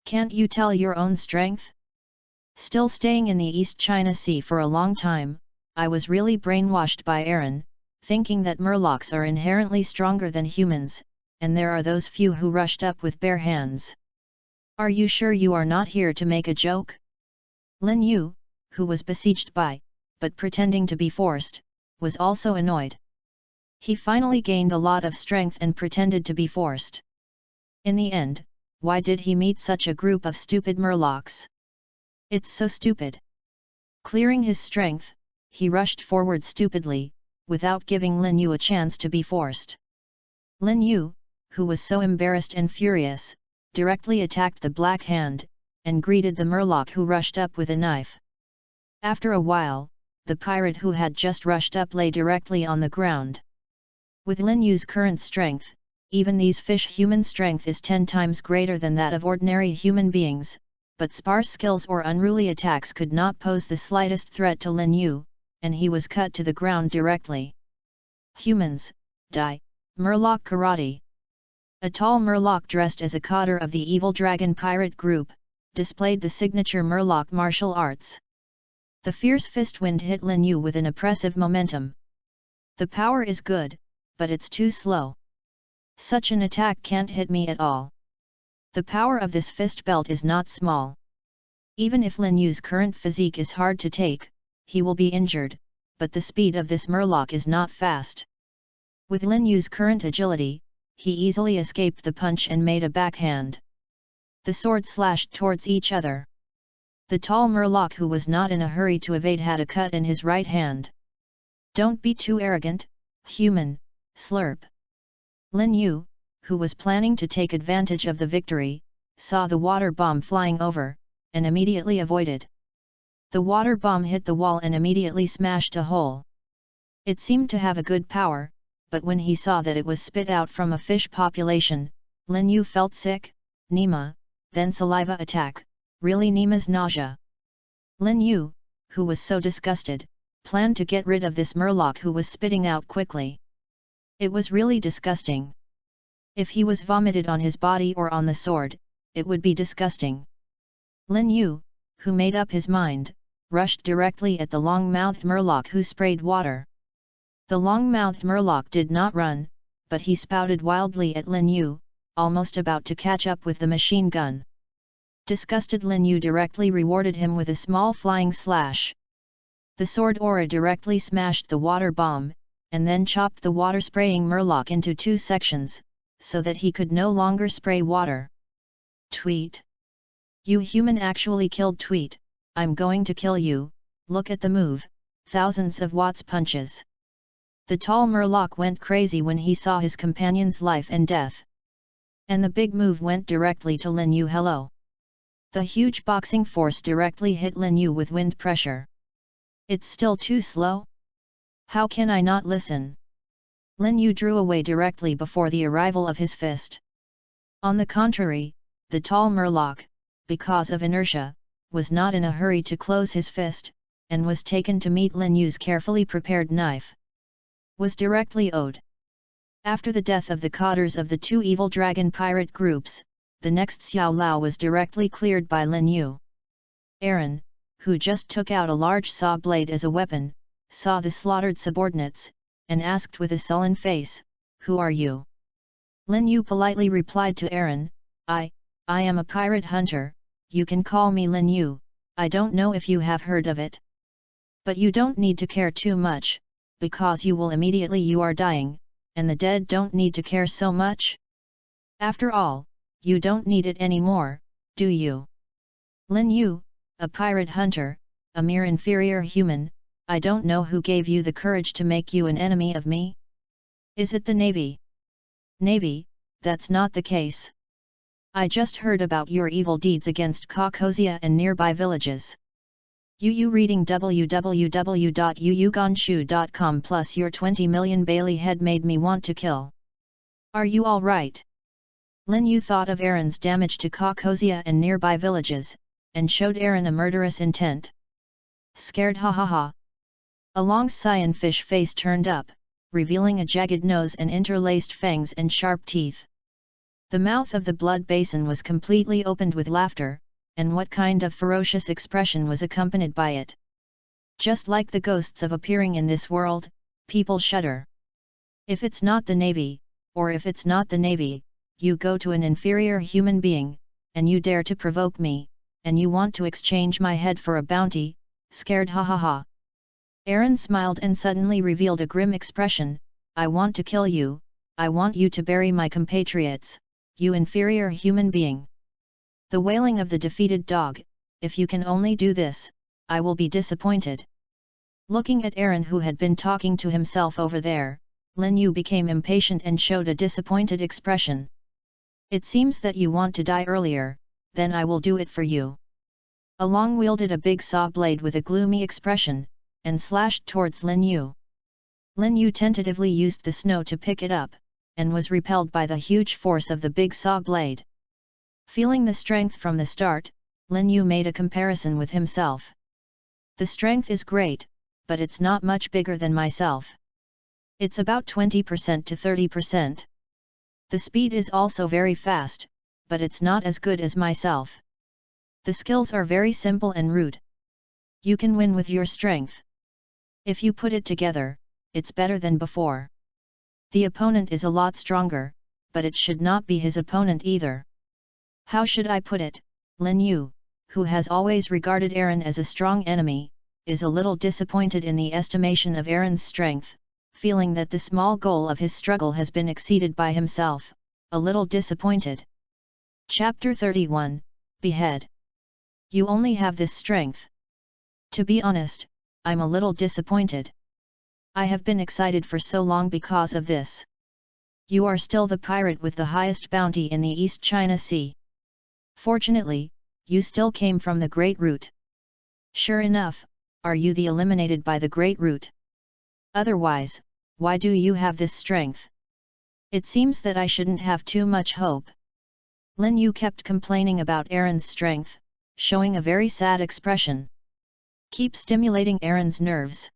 Can't you tell your own strength? Still staying in the East China Sea for a long time, I was really brainwashed by Aaron, thinking that murlocs are inherently stronger than humans, and there are those few who rushed up with bare hands. Are you sure you are not here to make a joke? Lin Yu, who was besieged by, but pretending to be forced, was also annoyed. He finally gained a lot of strength and pretended to be forced. In the end, why did he meet such a group of stupid murlocs? It's so stupid. Clearing his strength, he rushed forward stupidly, without giving Lin Yu a chance to be forced. Lin Yu, who was so embarrassed and furious, directly attacked the Black Hand, and greeted the murloc who rushed up with a knife. After a while, the pirate who had just rushed up lay directly on the ground. With Lin Yu's current strength, even these fish human strength is 10 times greater than that of ordinary human beings, but sparse skills or unruly attacks could not pose the slightest threat to Lin Yu, and he was cut to the ground directly. Humans, die, Murloc Karate. A tall Murloc dressed as a cadre of the evil dragon pirate group, displayed the signature Murloc martial arts. The fierce fist wind hit Lin Yu with an oppressive momentum. The power is good, but it's too slow. Such an attack can't hit me at all. The power of this fist belt is not small. Even if Lin Yu's current physique is hard to take, he will be injured, but the speed of this Murloc is not fast. With Lin Yu's current agility, he easily escaped the punch and made a backhand. The sword slashed towards each other. The tall Murloc who was not in a hurry to evade had a cut in his right hand. Don't be too arrogant, human, slurp. Lin Yu, who was planning to take advantage of the victory, saw the water bomb flying over, and immediately avoided. The water bomb hit the wall and immediately smashed a hole. It seemed to have a good power, but when he saw that it was spit out from a fish population, Lin Yu felt sick, Nima, then saliva attack, really Nima's nausea. Lin Yu, who was so disgusted, planned to get rid of this Murloc who was spitting out quickly. It was really disgusting. If he was vomited on his body or on the sword, it would be disgusting. Lin Yu, who made up his mind, rushed directly at the long-mouthed Murloc who sprayed water. The long-mouthed Murloc did not run, but he spouted wildly at Lin Yu, almost about to catch up with the machine gun. Disgusted Lin Yu directly rewarded him with a small flying slash. The sword aura directly smashed the water bomb, and then chopped the water-spraying Murloc into 2 sections, so that he could no longer spray water. Tweet. You human actually killed Tweet, I'm going to kill you, look at the move, thousands of watts punches. The tall Murloc went crazy when he saw his companion's life and death. And the big move went directly to Lin Yu. Hello. The huge boxing force directly hit Lin Yu with wind pressure. It's still too slow? How can I not listen? Lin Yu drew away directly before the arrival of his fist. On the contrary, the tall Murloc, because of inertia, was not in a hurry to close his fist, and was taken to meet Lin Yu's carefully prepared knife. Was directly owed. After the death of the cadres of the 2 evil dragon pirate groups, the next Xiao Lao was directly cleared by Lin Yu. Aaron, who just took out a large saw blade as a weapon, saw the slaughtered subordinates, and asked with a sullen face, "Who are you?" Lin Yu politely replied to Aaron, I am a pirate hunter, you can call me Lin Yu, I don't know if you have heard of it. But you don't need to care too much, because you are dying, and the dead don't need to care so much. After all, you don't need it anymore, do you? Lin Yu, a pirate hunter, a mere inferior human, I don't know who gave you the courage to make you an enemy of me? Is it the Navy? Navy, that's not the case. I just heard about your evil deeds against Caucasia and nearby villages. You reading www.yuyugonshu.com plus your 20 million Bailey head made me want to kill. Are you alright? Lin Yu thought of Aaron's damage to Caucasia and nearby villages, and showed Aaron a murderous intent. Scared, ha ha ha. A long cyanfish face turned up, revealing a jagged nose and interlaced fangs and sharp teeth. The mouth of the blood basin was completely opened with laughter, and what kind of ferocious expression was accompanied by it? Just like the ghosts of appearing in this world, people shudder. If it's not the Navy, or if it's not the Navy, you go to an inferior human being, and you dare to provoke me, and you want to exchange my head for a bounty, scared, ha ha ha. Aaron smiled and suddenly revealed a grim expression. I want to kill you, I want you to bury my compatriots, you inferior human being. The wailing of the defeated dog. If you can only do this, I will be disappointed. Looking at Aaron, who had been talking to himself over there, Lin Yu became impatient and showed a disappointed expression. It seems that you want to die earlier, then I will do it for you. Along wielded a big saw blade with a gloomy expression, and slashed towards Lin Yu. Lin Yu tentatively used the snow to pick it up, and was repelled by the huge force of the big saw blade. Feeling the strength from the start, Lin Yu made a comparison with himself. The strength is great, but it's not much bigger than myself. It's about 20% to 30%. The speed is also very fast, but it's not as good as myself. The skills are very simple and rude. You can win with your strength. If you put it together, it's better than before. The opponent is a lot stronger, but it should not be his opponent either. How should I put it? Lin Yu, who has always regarded Aaron as a strong enemy, is a little disappointed in the estimation of Aaron's strength, feeling that the small goal of his struggle has been exceeded by himself, a little disappointed. Chapter 31, Behead. You only have this strength. To be honest, I'm a little disappointed. I have been excited for so long because of this. You are still the pirate with the highest bounty in the East China Sea. Fortunately, you still came from the Great Root. Sure enough, are you the eliminated by the Great Root? Otherwise, why do you have this strength? It seems that I shouldn't have too much hope. Lin Yu kept complaining about Aaron's strength, showing a very sad expression. Keep stimulating Aaron's nerves.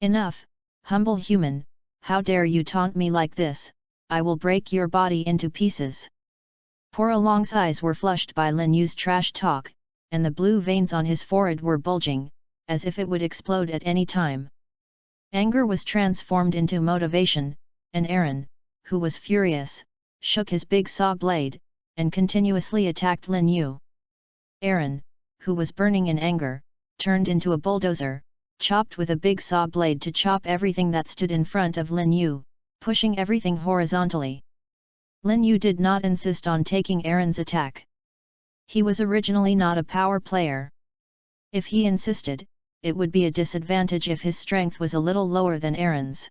Enough, humble human, how dare you taunt me like this, I will break your body into pieces. Poor Along's eyes were flushed by Lin Yu's trash talk, and the blue veins on his forehead were bulging, as if it would explode at any time. Anger was transformed into motivation, and Aaron, who was furious, shook his big saw blade, and continuously attacked Lin Yu. Aaron, who was burning in anger, turned into a bulldozer, chopped with a big saw blade to chop everything that stood in front of Lin Yu, pushing everything horizontally. Lin Yu did not insist on taking Aaron's attack. He was originally not a power player. If he insisted, it would be a disadvantage if his strength was a little lower than Aaron's.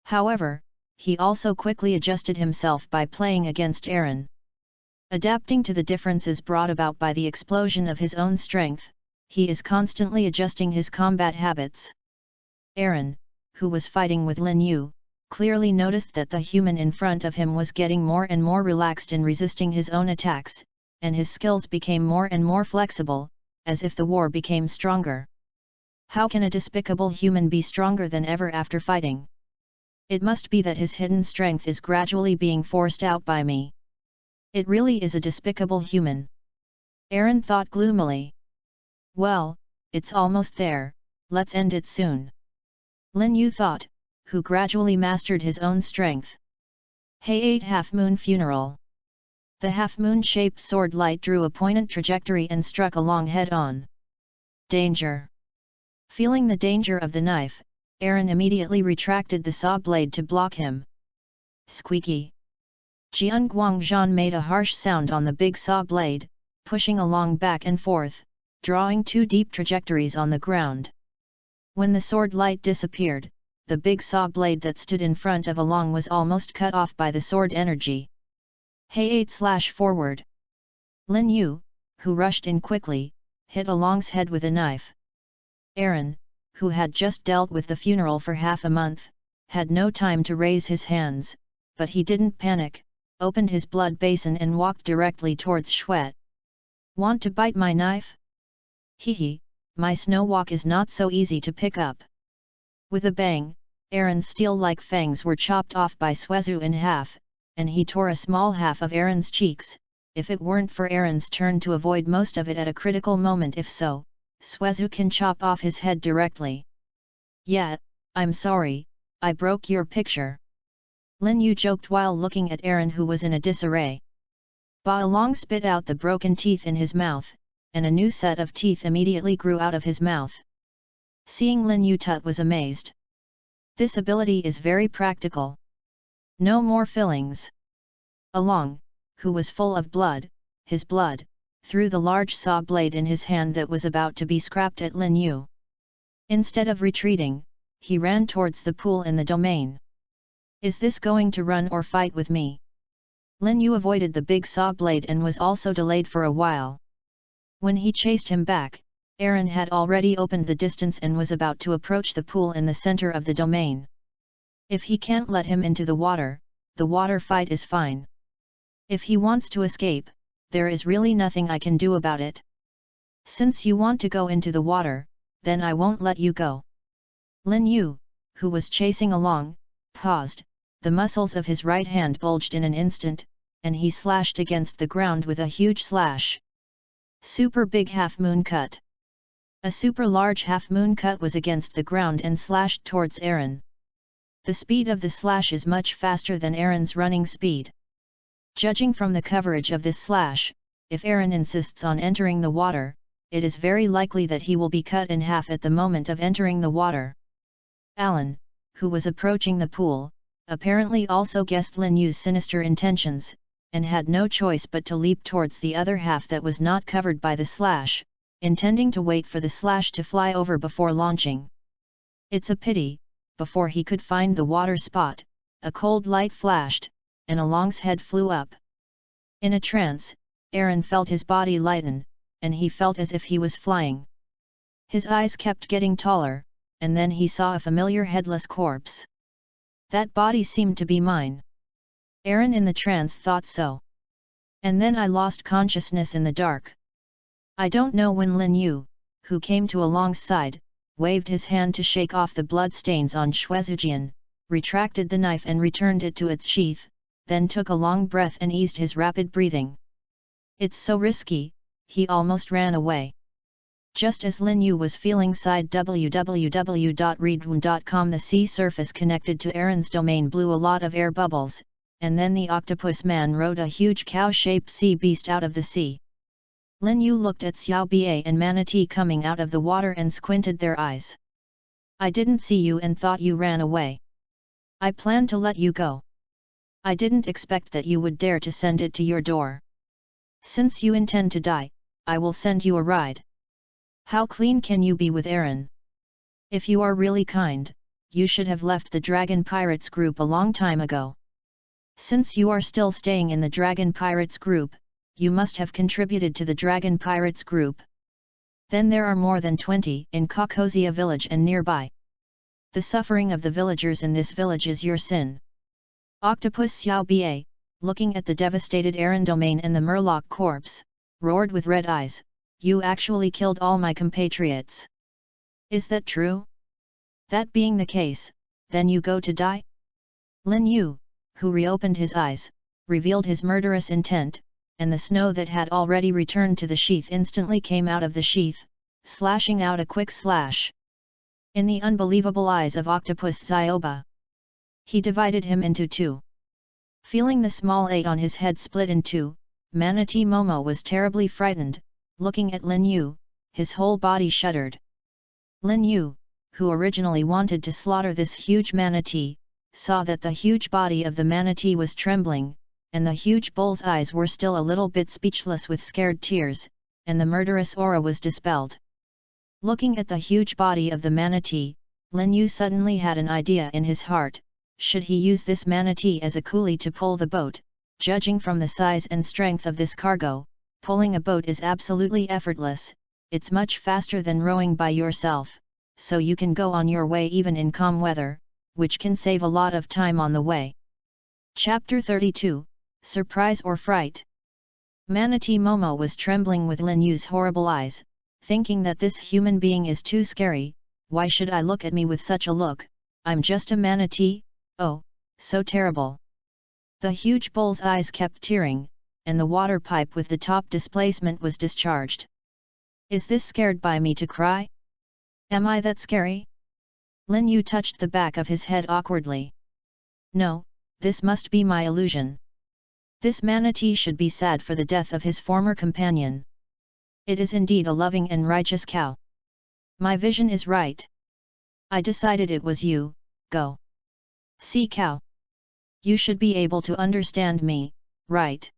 However, he also quickly adjusted himself by playing against Aaron. Adapting to the differences brought about by the explosion of his own strength, he is constantly adjusting his combat habits. Aaron, who was fighting with Lin Yu, clearly noticed that the human in front of him was getting more and more relaxed in resisting his own attacks, and his skills became more and more flexible, as if the war became stronger. How can a despicable human be stronger than ever after fighting? It must be that his hidden strength is gradually being forced out by me. It really is a despicable human. Aaron thought gloomily. Well, it's almost there, let's end it soon. Lin Yu thought, who gradually mastered his own strength. Hey 8 half-moon funeral. The half-moon-shaped sword light drew a poignant trajectory and struck Along head-on. Danger! Feeling the danger of the knife, Aaron immediately retracted the saw blade to block him. Squeaky! Jian Guangzhan made a harsh sound on the big saw blade, pushing Along back and forth, drawing 2 deep trajectories on the ground. When the sword light disappeared, the big saw blade that stood in front of Along was almost cut off by the sword energy. Hey 8/forward! Lin Yu, who rushed in quickly, hit Along's head with a knife. Aaron, who had just dealt with the funeral for half a month, had no time to raise his hands, but he didn't panic, opened his blood basin and walked directly towards Shwet. "Want to bite my knife? Hee, my snow walk is not so easy to pick up." With a bang, Aaron's steel-like fangs were chopped off by Swezu in half, and he tore a small half of Aaron's cheeks. If it weren't for Aaron's turn to avoid most of it at a critical moment, if so, Swezu can chop off his head directly. "Yeah, I'm sorry, I broke your picture." Lin Yu joked while looking at Aaron, who was in a disarray. Ba Long spit out the broken teeth in his mouth, and a new set of teeth immediately grew out of his mouth. Seeing Lin Yu, Tut was amazed. "This ability is very practical. No more fillings." Along, who was full of blood, his blood, threw the large saw blade in his hand that was about to be scrapped at Lin Yu. Instead of retreating, he ran towards the pool in the domain. "Is this going to run or fight with me?" Lin Yu avoided the big saw blade and was also delayed for a while. When he chased him back, Aaron had already opened the distance and was about to approach the pool in the center of the domain. If he can't let him into the water fight is fine. If he wants to escape, there is really nothing I can do about it. Since you want to go into the water, then I won't let you go." Lin Yu, who was chasing along, paused. The muscles of his right hand bulged in an instant, and he slashed against the ground with a huge slash. Super big half-moon cut. A super large half-moon cut was against the ground and slashed towards Aaron. The speed of the slash is much faster than Aaron's running speed. Judging from the coverage of this slash, if Aaron insists on entering the water, it is very likely that he will be cut in half at the moment of entering the water. Alan, who was approaching the pool, apparently also guessed Lin Yu's sinister intentions, and had no choice but to leap towards the other half that was not covered by the slash, intending to wait for the slash to fly over before launching. It's a pity, before he could find the water spot, a cold light flashed, and Along's head flew up. In a trance, Aaron felt his body lighten, and he felt as if he was flying. His eyes kept getting taller, and then he saw a familiar headless corpse. That body seemed to be mine. Aaron in the trance thought so. And then I lost consciousness in the dark. I don't know when Lin Yu, who came to Along's side, waved his hand to shake off the blood stains on Shwezujian, retracted the knife and returned it to its sheath, then took a long breath and eased his rapid breathing. "It's so risky," he almost ran away. Just as Lin Yu was feeling side www.readaloud.com, the sea surface connected to Aaron's domain blew a lot of air bubbles, and then the octopus man rode a huge cow-shaped sea beast out of the sea. Lin Yu looked at Xiao Ba and Manatee coming out of the water and squinted their eyes. "I didn't see you and thought you ran away. I planned to let you go. I didn't expect that you would dare to send it to your door. Since you intend to die, I will send you a ride." How clean can you be with Aaron? If you are really kind, you should have left the Dragon Pirates group a long time ago. Since you are still staying in the Dragon Pirates group, you must have contributed to the Dragon Pirates group. Then there are more than 20 in Kakozia village and nearby. The suffering of the villagers in this village is your sin. Octopus Xiao Ba, looking at the devastated Aaron domain and the Murloc corpse, roared with red eyes, "You actually killed all my compatriots. Is that true? That being the case, then you go to die?" Lin Yu, who reopened his eyes, revealed his murderous intent, and the snow that had already returned to the sheath instantly came out of the sheath, slashing out a quick slash. In the unbelievable eyes of Octopus Zioba, he divided him into two. Feeling the small 8 on his head split in two, Manatee Momo was terribly frightened, looking at Lin Yu, his whole body shuddered. Lin Yu, who originally wanted to slaughter this huge manatee, saw that the huge body of the manatee was trembling, and the huge bull's eyes were still a little bit speechless with scared tears, and the murderous aura was dispelled. Looking at the huge body of the manatee, Lin Yu suddenly had an idea in his heart: should he use this manatee as a coolie to pull the boat? Judging from the size and strength of this cargo, pulling a boat is absolutely effortless. It's much faster than rowing by yourself, so you can go on your way even in calm weather, which can save a lot of time on the way. Chapter 32, surprise or fright? Manatee Momo was trembling with Lin Yu's horrible eyes, thinking that this human being is too scary. Why should I look at me with such a look? I'm just a manatee. Oh, so terrible. The huge bull's eyes kept tearing, and the water pipe with the top displacement was discharged. Is this scared by me to cry? Am I that scary? Lin Yu touched the back of his head awkwardly. No, this must be my illusion. This manatee should be sad for the death of his former companion. It is indeed a loving and righteous cow. My vision is right. I decided it was you. Go. See, cow. You should be able to understand me, right?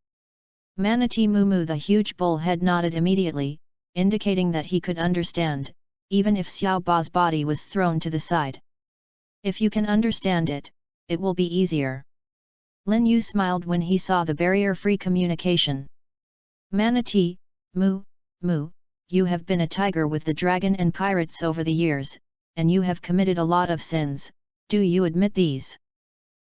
Manatee Moo, the huge bull head, nodded immediately, indicating that he could understand, even if Xiao Ba's body was thrown to the side. If you can understand it, it will be easier. Lin Yu smiled when he saw the barrier-free communication. Manatee, Moo, you have been a tiger with the dragon and pirates over the years, and you have committed a lot of sins. Do you admit these?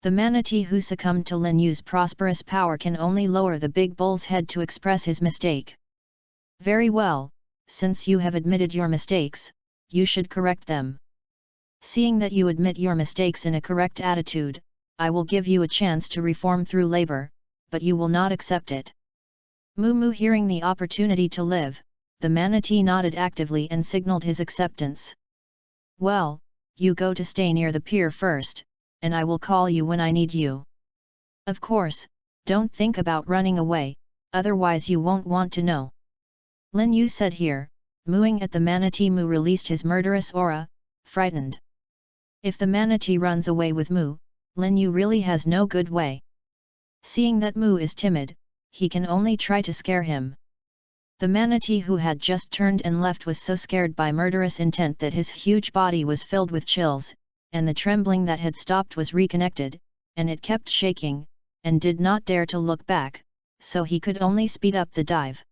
The manatee who succumbed to Lin Yu's prosperous power can only lower the big bull's head to express his mistake. Very well, since you have admitted your mistakes, you should correct them. Seeing that you admit your mistakes in a correct attitude, I will give you a chance to reform through labor, but you will not accept it. Moo, hearing the opportunity to live, the manatee nodded actively and signaled his acceptance. Well, you go to stay near the pier first, and I will call you when I need you. Of course, don't think about running away, otherwise you won't want to know. Lin Yu said here, mooing at the manatee. Moo released his murderous aura, frightened. If the manatee runs away with Moo, Lin Yu really has no good way. Seeing that Moo is timid, he can only try to scare him. The manatee who had just turned and left was so scared by murderous intent that his huge body was filled with chills, and the trembling that had stopped was reconnected, and it kept shaking, and did not dare to look back, so he could only speed up the dive.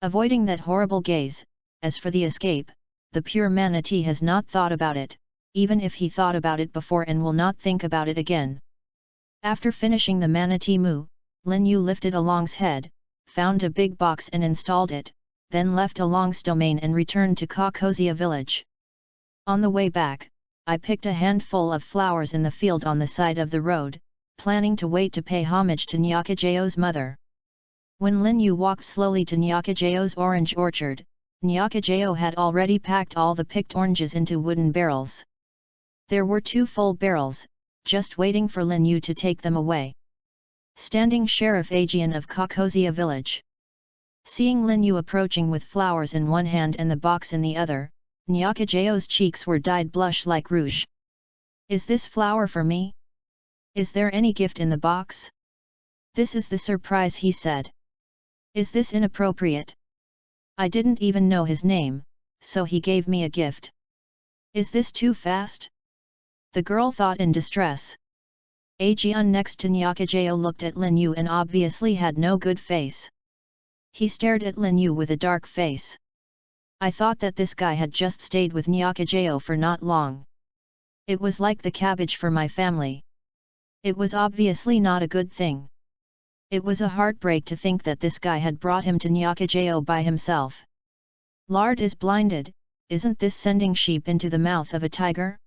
Avoiding that horrible gaze, as for the escape, the pure manatee has not thought about it, even if he thought about it before, and will not think about it again. After finishing the manatee Moo, Lin Yu lifted Along's head, found a big box and installed it, then left Along's domain and returned to Kakozia village. On the way back, I picked a handful of flowers in the field on the side of the road, planning to wait to pay homage to Nyakajeo's mother. When Lin Yu walked slowly to Nyakajeo's orange orchard, Nyakajeo had already packed all the picked oranges into wooden barrels. There were 2 full barrels, just waiting for Lin Yu to take them away. Standing Sheriff Aegean of Kakozia village. Seeing Lin Yu approaching with flowers in one hand and the box in the other, Nyakajeo's cheeks were dyed blush like rouge. Is this flower for me? Is there any gift in the box? This is the surprise, he said. Is this inappropriate? I didn't even know his name, so he gave me a gift. Is this too fast? The girl thought in distress. Aegean next to Nyakajeo looked at Lin Yu and obviously had no good face. He stared at Lin Yu with a dark face. I thought that this guy had just stayed with Nyakajeo for not long. It was like the cabbage for my family. It was obviously not a good thing. It was a heartbreak to think that this guy had brought him to Nyakajeo by himself. Lard is blinded, isn't this sending sheep into the mouth of a tiger?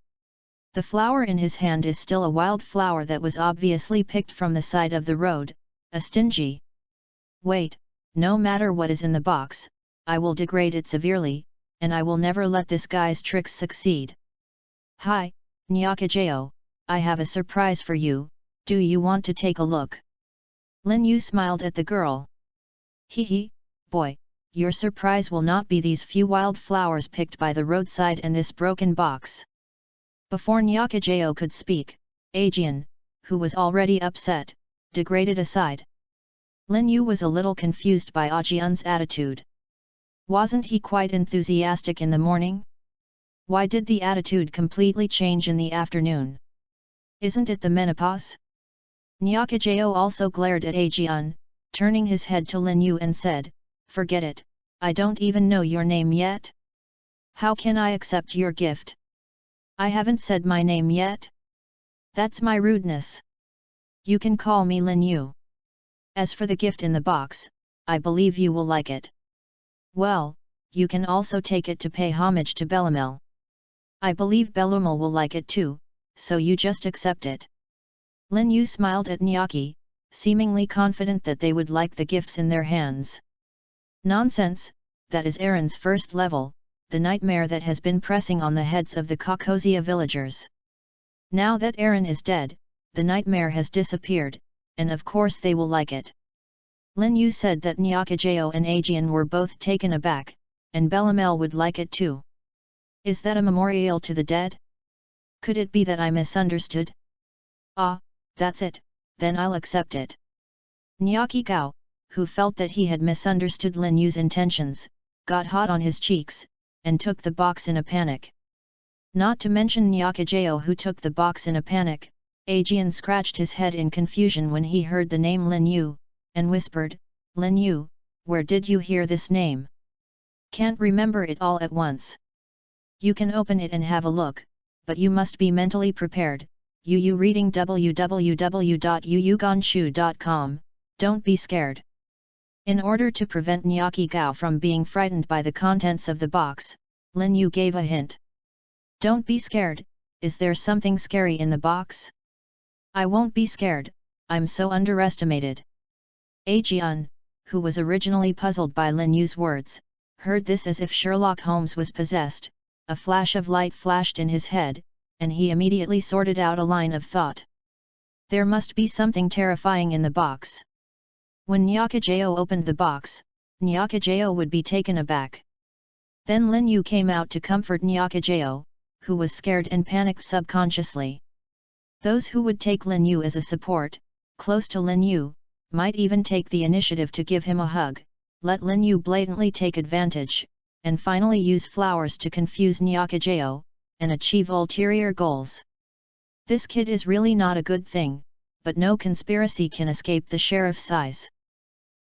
The flower in his hand is still a wild flower that was obviously picked from the side of the road, a stingy. Wait, no matter what is in the box, I will degrade it severely, and I will never let this guy's tricks succeed. Hi, Nyakajeo, I have a surprise for you, do you want to take a look? Lin Yu smiled at the girl. Hee, boy, your surprise will not be these few wild flowers picked by the roadside and this broken box. Before Nyakajeo could speak, Aegean, who was already upset, degraded aside. Lin Yu was a little confused by Aegean's attitude. Wasn't he quite enthusiastic in the morning? Why did the attitude completely change in the afternoon? Isn't it the menopause? Nyakajeo also glared at Aegean, turning his head to Lin Yu and said, Forget it, I don't even know your name yet. How can I accept your gift? I haven't said my name yet. That's my rudeness. You can call me Lin Yu. As for the gift in the box, I believe you will like it. Well, you can also take it to pay homage to Bellamel. I believe Bellamel will like it too, so you just accept it. Lin Yu smiled at Nyaki, seemingly confident that they would like the gifts in their hands. Nonsense, that is Aaron's first level, the nightmare that has been pressing on the heads of the Caucosia villagers. Now that Aaron is dead, the nightmare has disappeared, and of course they will like it. Lin Yu said that Nyakajeo and Aegean were both taken aback, and Bellamel would like it too. Is that a memorial to the dead? Could it be that I misunderstood? Ah, that's it, then I'll accept it. Nyaki Gao, who felt that he had misunderstood Lin Yu's intentions, got hot on his cheeks, and took the box in a panic. Not to mention Nyakajeo, who took the box in a panic. Aegean scratched his head in confusion when he heard the name Lin Yu, and whispered, "Lin Yu, where did you hear this name? Can't remember it all at once." You can open it and have a look, but you must be mentally prepared. Yu reading www.yuyuganshu.com, don't be scared. In order to prevent Nyaki Gao from being frightened by the contents of the box, Lin Yu gave a hint. Don't be scared, is there something scary in the box? I won't be scared, I'm so underestimated. Aegean, who was originally puzzled by Lin Yu's words, heard this as if Sherlock Holmes was possessed. A flash of light flashed in his head, and he immediately sorted out a line of thought. There must be something terrifying in the box. When Nyakajeo opened the box, Nyakajeo would be taken aback. Then Lin Yu came out to comfort Nyakajeo, who was scared and panicked subconsciously. Those who would take Lin Yu as a support, close to Lin Yu, might even take the initiative to give him a hug, let Lin Yu blatantly take advantage, and finally use flowers to confuse Nyakajeo, and achieve ulterior goals. This kid is really not a good thing, but no conspiracy can escape the sheriff's eyes.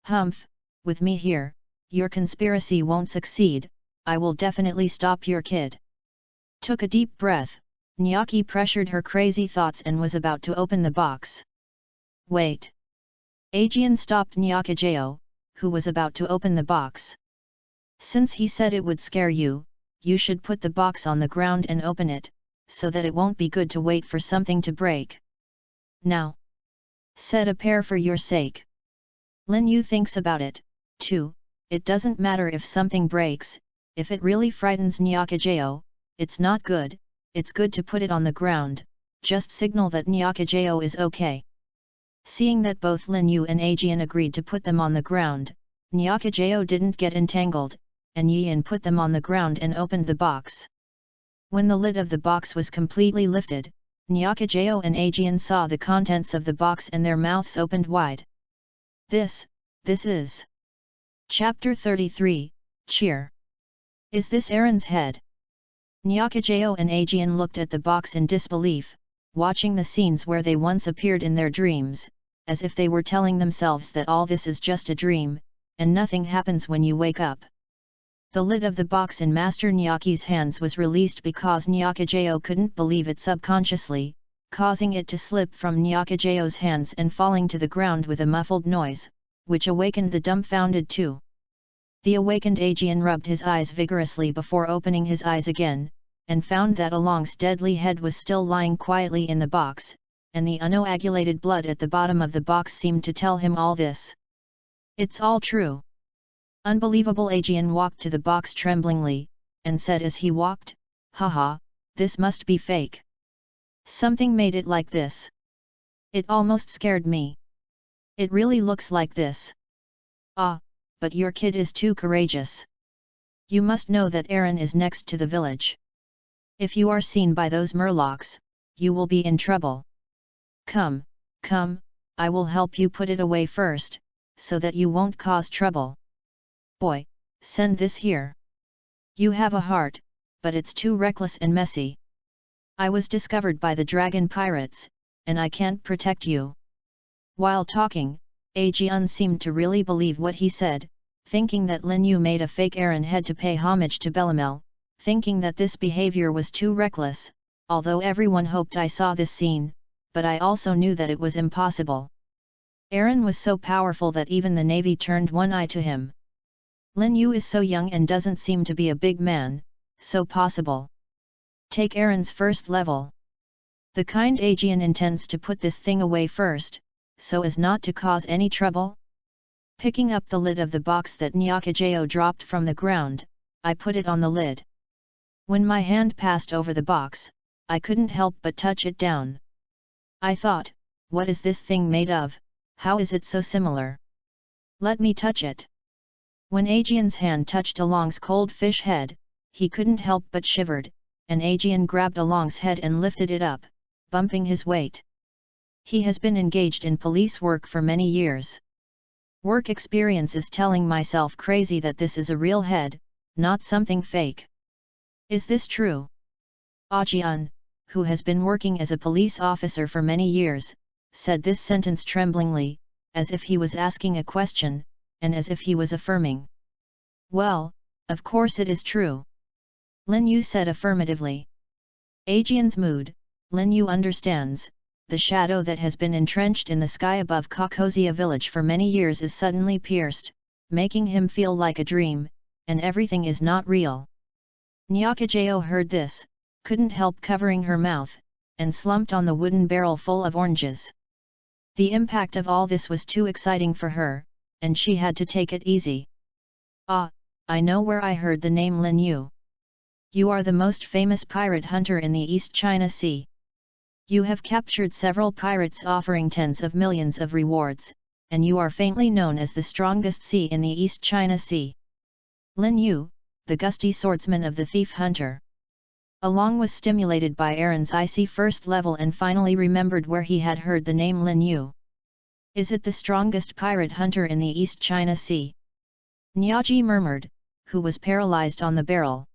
Humph, with me here, your conspiracy won't succeed, I will definitely stop your kid. Took a deep breath, Nyaki pressured her crazy thoughts and was about to open the box. Wait. Aegean stopped Nyakajeo, who was about to open the box. Since he said it would scare you, you should put the box on the ground and open it, so that it won't be good to wait for something to break. Now. Said a pair for your sake. Lin Yu thinks about it, too. It doesn't matter if something breaks, if it really frightens Nyakajeo, it's not good, it's good to put it on the ground, just signal that Nyakajeo is okay. Seeing that both Lin Yu and Aegean agreed to put them on the ground, Nyakajeo didn't get entangled, and Yin put them on the ground and opened the box. When the lid of the box was completely lifted, Nyakajeo and Aegean saw the contents of the box and their mouths opened wide. This is... Chapter 33, Cheer. Is this Aaron's head? Nyakajeo and Aegean looked at the box in disbelief, watching the scenes where they once appeared in their dreams, as if they were telling themselves that all this is just a dream, and nothing happens when you wake up. The lid of the box in Master Nyaki's hands was released because Nyakajeo couldn't believe it subconsciously, causing it to slip from Nyakajeo's hands and falling to the ground with a muffled noise, which awakened the dumbfounded two. The awakened Aegean rubbed his eyes vigorously before opening his eyes again, and found that Along's deadly head was still lying quietly in the box, and the uncoagulated blood at the bottom of the box seemed to tell him all this. It's all true. Unbelievable. Aegean walked to the box tremblingly, and said as he walked, "Haha, this must be fake. Something made it like this. It almost scared me. It really looks like this. Ah, but your kid is too courageous. You must know that Aaron is next to the village. If you are seen by those murlocs, you will be in trouble. Come, I will help you put it away first, so that you won't cause trouble. Boy, send this here. You have a heart, but it's too reckless and messy. I was discovered by the dragon pirates, and I can't protect you." While talking, Aegean seemed to really believe what he said, thinking that Lin Yu made a fake Aaron head to pay homage to Bellamel, thinking that this behavior was too reckless, although everyone hoped I saw this scene, but I also knew that it was impossible. Aaron was so powerful that even the navy turned one eye to him. Lin Yu is so young and doesn't seem to be a big man, so possible. Take Aaron's first level. The kind Aegean intends to put this thing away first, so as not to cause any trouble. Picking up the lid of the box that Nyakajeo dropped from the ground, I put it on the lid. When my hand passed over the box, I couldn't help but touch it down. I thought, what is this thing made of, how is it so similar? Let me touch it. When Aegean's hand touched Along's cold fish head, he couldn't help but shivered, and Aegean grabbed Along's head and lifted it up, bumping his weight. He has been engaged in police work for many years. Work experience is telling myself crazy that this is a real head, not something fake. Is this true? Aegean, who has been working as a police officer for many years, said this sentence tremblingly, as if he was asking a question, and as if he was affirming. Well, of course it is true. Lin Yu said affirmatively. Aegean's mood, Lin Yu understands, the shadow that has been entrenched in the sky above Kokosia village for many years is suddenly pierced, making him feel like a dream, and everything is not real. Nyakajeo heard this, couldn't help covering her mouth, and slumped on the wooden barrel full of oranges. The impact of all this was too exciting for her, and she had to take it easy. Ah, I know where I heard the name Lin Yu. You are the most famous pirate hunter in the East China Sea. You have captured several pirates offering tens of millions of rewards, and you are faintly known as the strongest sea in the East China Sea. Lin Yu, the gusty swordsman of the thief hunter. Along was stimulated by Aaron's icy first level and finally remembered where he had heard the name Lin Yu. Is it the strongest pirate hunter in the East China Sea? Nyaji murmured, who was paralyzed on the barrel.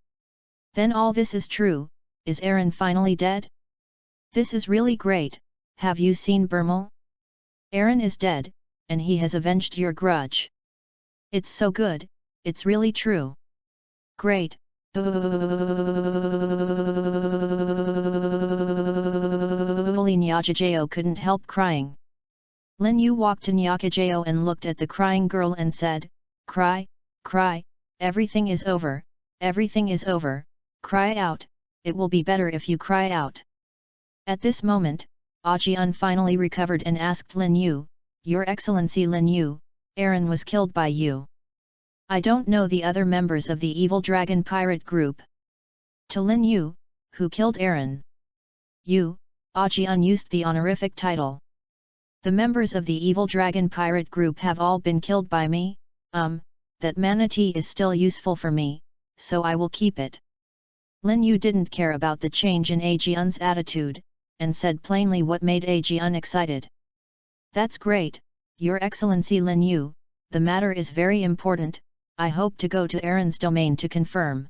Then all this is true, is Aaron finally dead? This is really great, have you seen Burmal? Aaron is dead, and he has avenged your grudge. It's so good, it's really true. Great. Nyakajeo couldn't help crying. Lin Yu walked to Nyakajeo and looked at the crying girl and said, Cry, cry, everything is over, cry out, it will be better if you cry out. At this moment, Aegean finally recovered and asked Lin Yu, Your Excellency Lin Yu, Aaron was killed by you. I don't know the other members of the evil dragon pirate group. To Lin Yu, who killed Aaron? You, Aegean used the honorific title. The members of the evil dragon pirate group have all been killed by me, that manatee is still useful for me, so I will keep it. Lin Yu didn't care about the change in Aegean's attitude, and said plainly what made Aegean excited. That's great, Your Excellency Lin Yu, the matter is very important, I hope to go to Aaron's domain to confirm.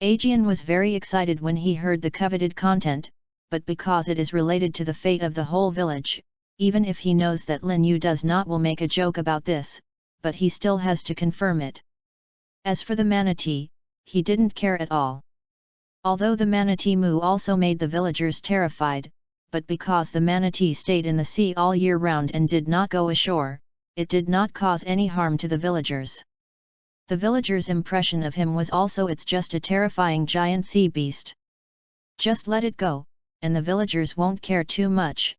Aegean was very excited when he heard the coveted content, but because it is related to the fate of the whole village, even if he knows that Lin Yu does not will make a joke about this, but he still has to confirm it. As for the manatee, he didn't care at all. Although the manatee moo also made the villagers terrified, but because the manatee stayed in the sea all year round and did not go ashore, it did not cause any harm to the villagers. The villagers' impression of him was also it's just a terrifying giant sea beast. Just let it go, and the villagers won't care too much.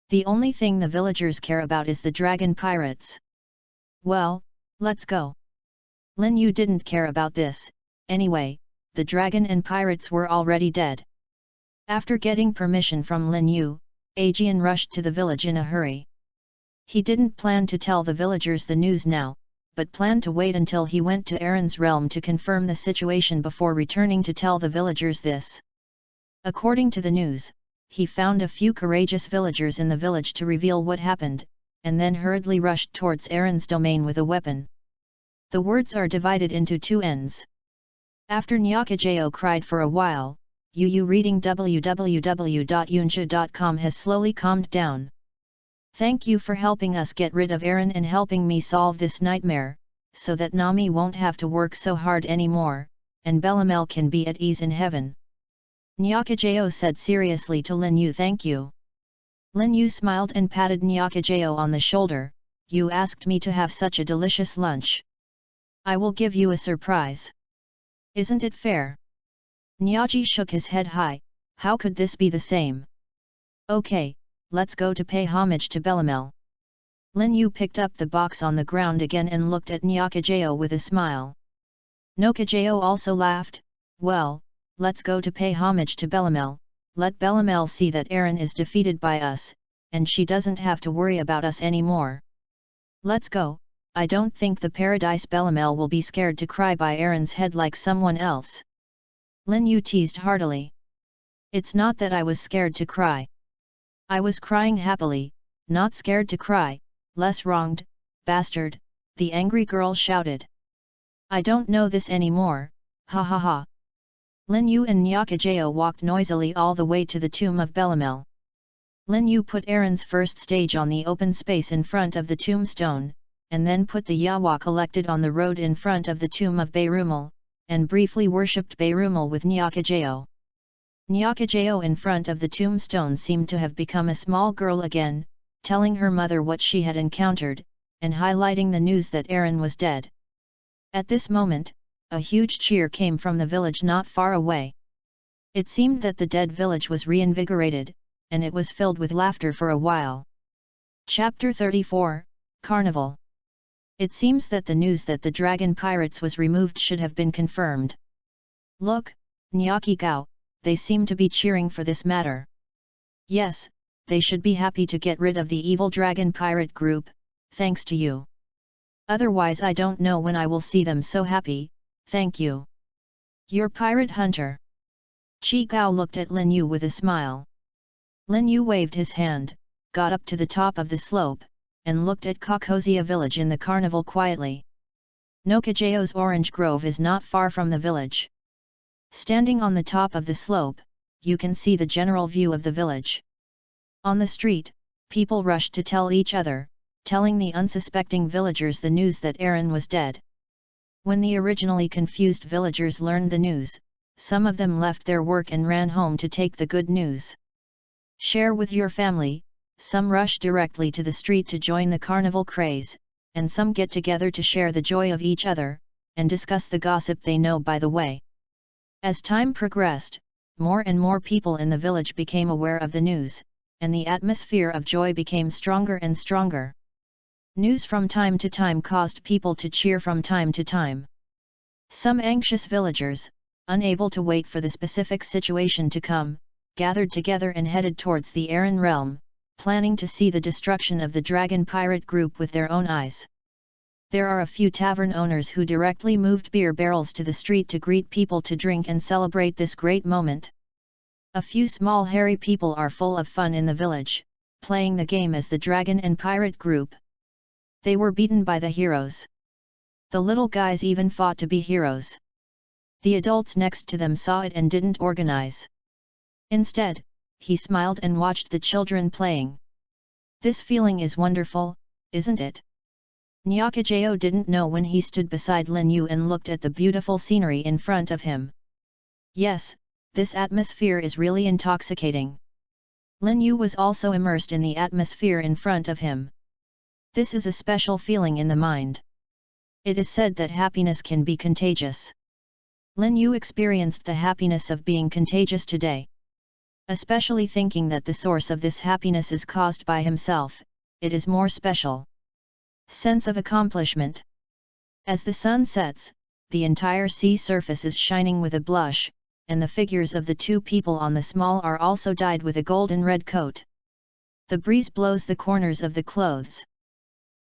The only thing the villagers care about is the dragon pirates. Well, let's go. Lin Yu didn't care about this, anyway, the dragon and pirates were already dead. After getting permission from Lin Yu, Aegean rushed to the village in a hurry. He didn't plan to tell the villagers the news now, but planned to wait until he went to Aaron's realm to confirm the situation before returning to tell the villagers this. According to the news, he found a few courageous villagers in the village to reveal what happened, and then hurriedly rushed towards Aaron's domain with a weapon. The words are divided into two ends. After Nyakajeo cried for a while, Yu reading www.yunsha.com has slowly calmed down. Thank you for helping us get rid of Aaron and helping me solve this nightmare, so that Nami won't have to work so hard anymore, and Bellamel can be at ease in heaven. Nyakajeo said seriously to Lin Yu. Thank you. Lin Yu smiled and patted Nyakajeo on the shoulder. You asked me to have such a delicious lunch. I will give you a surprise. Isn't it fair? Nyaji shook his head high. How could this be the same? Okay, let's go to pay homage to Bellamel. Lin Yu picked up the box on the ground again and looked at Nyakajeo with a smile. Nyakajeo also laughed. Well, let's go to pay homage to Bellamel. Let Bellamel see that Aaron is defeated by us, and she doesn't have to worry about us anymore. Let's go. I don't think the Paradise Bellamel will be scared to cry by Aaron's head like someone else. Lin Yu teased heartily. It's not that I was scared to cry. I was crying happily, not scared to cry. Less wronged, bastard, the angry girl shouted. I don't know this anymore, ha ha ha. Lin Yu and Nyakajeo walked noisily all the way to the tomb of Bellamel. Lin Yu put Aaron's first stage on the open space in front of the tombstone, and then put the Yawa collected on the road in front of the tomb of Bayrumal, and briefly worshipped Bayrumal with Nyakajeo. Nyakajeo in front of the tombstone seemed to have become a small girl again, telling her mother what she had encountered, and highlighting the news that Aaron was dead. At this moment, a huge cheer came from the village not far away. It seemed that the dead village was reinvigorated, and it was filled with laughter for a while. Chapter 34, Carnival. It seems that the news that the dragon pirates was removed should have been confirmed. Look, Nyaki Gao, they seem to be cheering for this matter. Yes, they should be happy to get rid of the evil dragon pirate group, thanks to you. Otherwise I don't know when I will see them so happy, thank you. Your pirate hunter. Chi Gao looked at Lin Yu with a smile. Lin Yu waved his hand, got up to the top of the slope, and looked at Kokozia village in the carnival quietly. Nyakajeo's orange grove is not far from the village. Standing on the top of the slope, you can see the general view of the village. On the street, people rushed to tell each other, telling the unsuspecting villagers the news that Aaron was dead. When the originally confused villagers learned the news, some of them left their work and ran home to take the good news. Share with your family, some rush directly to the street to join the carnival craze, and some get together to share the joy of each other, and discuss the gossip they know by the way. As time progressed, more and more people in the village became aware of the news, and the atmosphere of joy became stronger and stronger. News from time to time caused people to cheer from time to time. Some anxious villagers, unable to wait for the specific situation to come, gathered together and headed towards the Aaron realm, planning to see the destruction of the dragon pirate group with their own eyes. There are a few tavern owners who directly moved beer barrels to the street to greet people to drink and celebrate this great moment. A few small hairy people are full of fun in the village, playing the game as the dragon and pirate group. They were beaten by the heroes. The little guys even fought to be heroes. The adults next to them saw it and didn't organize. Instead, he smiled and watched the children playing. This feeling is wonderful, isn't it? Nyakajeo didn't know when he stood beside Lin Yu and looked at the beautiful scenery in front of him. Yes, this atmosphere is really intoxicating. Lin Yu was also immersed in the atmosphere in front of him. This is a special feeling in the mind. It is said that happiness can be contagious. Lin Yu experienced the happiness of being contagious today. Especially thinking that the source of this happiness is caused by himself, it is more special. Sense of accomplishment. As the sun sets, the entire sea surface is shining with a blush, and the figures of the two people on the small are also dyed with a golden red coat. The breeze blows the corners of the clothes.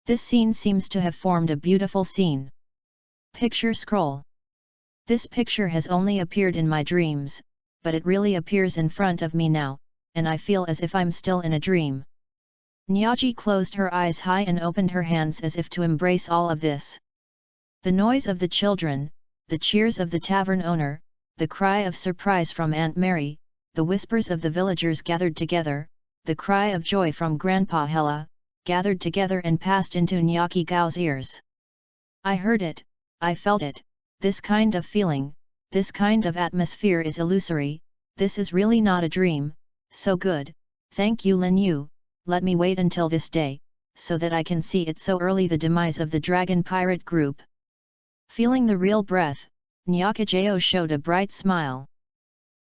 This scene seems to have formed a beautiful scene. Picture scroll. This picture has only appeared in my dreams, but it really appears in front of me now, and I feel as if I'm still in a dream. Nyaji closed her eyes high and opened her hands as if to embrace all of this. The noise of the children, the cheers of the tavern owner, the cry of surprise from Aunt Mary, the whispers of the villagers gathered together, the cry of joy from Grandpa Hella, gathered together and passed into Nyaki Gao's ears. I heard it, I felt it, this kind of feeling, this kind of atmosphere is illusory, this is really not a dream, so good, thank you Lin Yu, let me wait until this day, so that I can see it so early the demise of the dragon pirate group. Feeling the real breath, Nyakajeo showed a bright smile.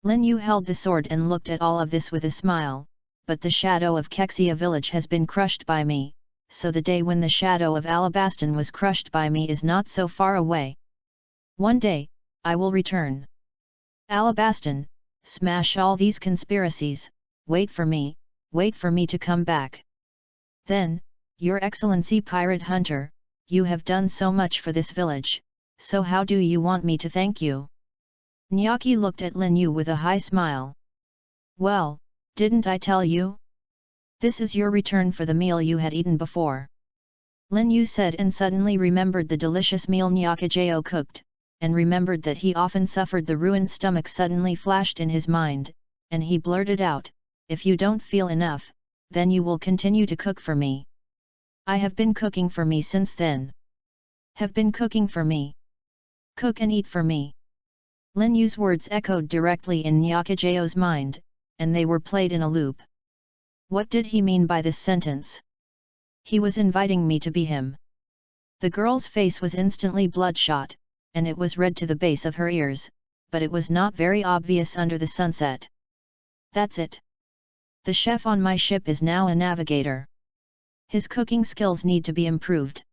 Lin Yu held the sword and looked at all of this with a smile, but the shadow of Kexia village has been crushed by me, so the day when the shadow of Alabaston was crushed by me is not so far away. One day, I will return. Alabaston, smash all these conspiracies, wait for me to come back. Then, Your Excellency Pirate Hunter, you have done so much for this village, so how do you want me to thank you? Nyaki looked at Lin Yu with a high smile. Well, didn't I tell you? This is your return for the meal you had eaten before. Lin Yu said and suddenly remembered the delicious meal Nyakajeo cooked, and remembered that he often suffered the ruined stomach suddenly flashed in his mind, and he blurted out, if you don't feel enough, then you will continue to cook for me. I have been cooking for me since then. Have been cooking for me. Cook and eat for me. Lin Yu's words echoed directly in Nyakajeo's mind, and they were played in a loop. What did he mean by this sentence? He was inviting me to be him. The girl's face was instantly bloodshot, and it was red to the base of her ears, but it was not very obvious under the sunset. That's it. The chef on my ship is now a navigator. His cooking skills need to be improved.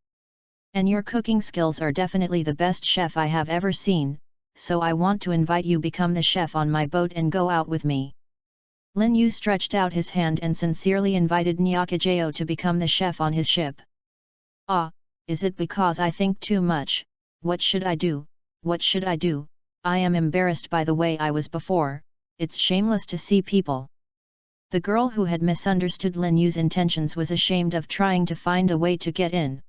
And your cooking skills are definitely the best chef I have ever seen, so I want to invite you become the chef on my boat and go out with me. Lin Yu stretched out his hand and sincerely invited Nyakajeo to become the chef on his ship. Ah, is it because I think too much? What should I do? What should I do? I am embarrassed by the way I was before, it's shameless to see people. The girl who had misunderstood Lin Yu's intentions was ashamed of trying to find a way to get in.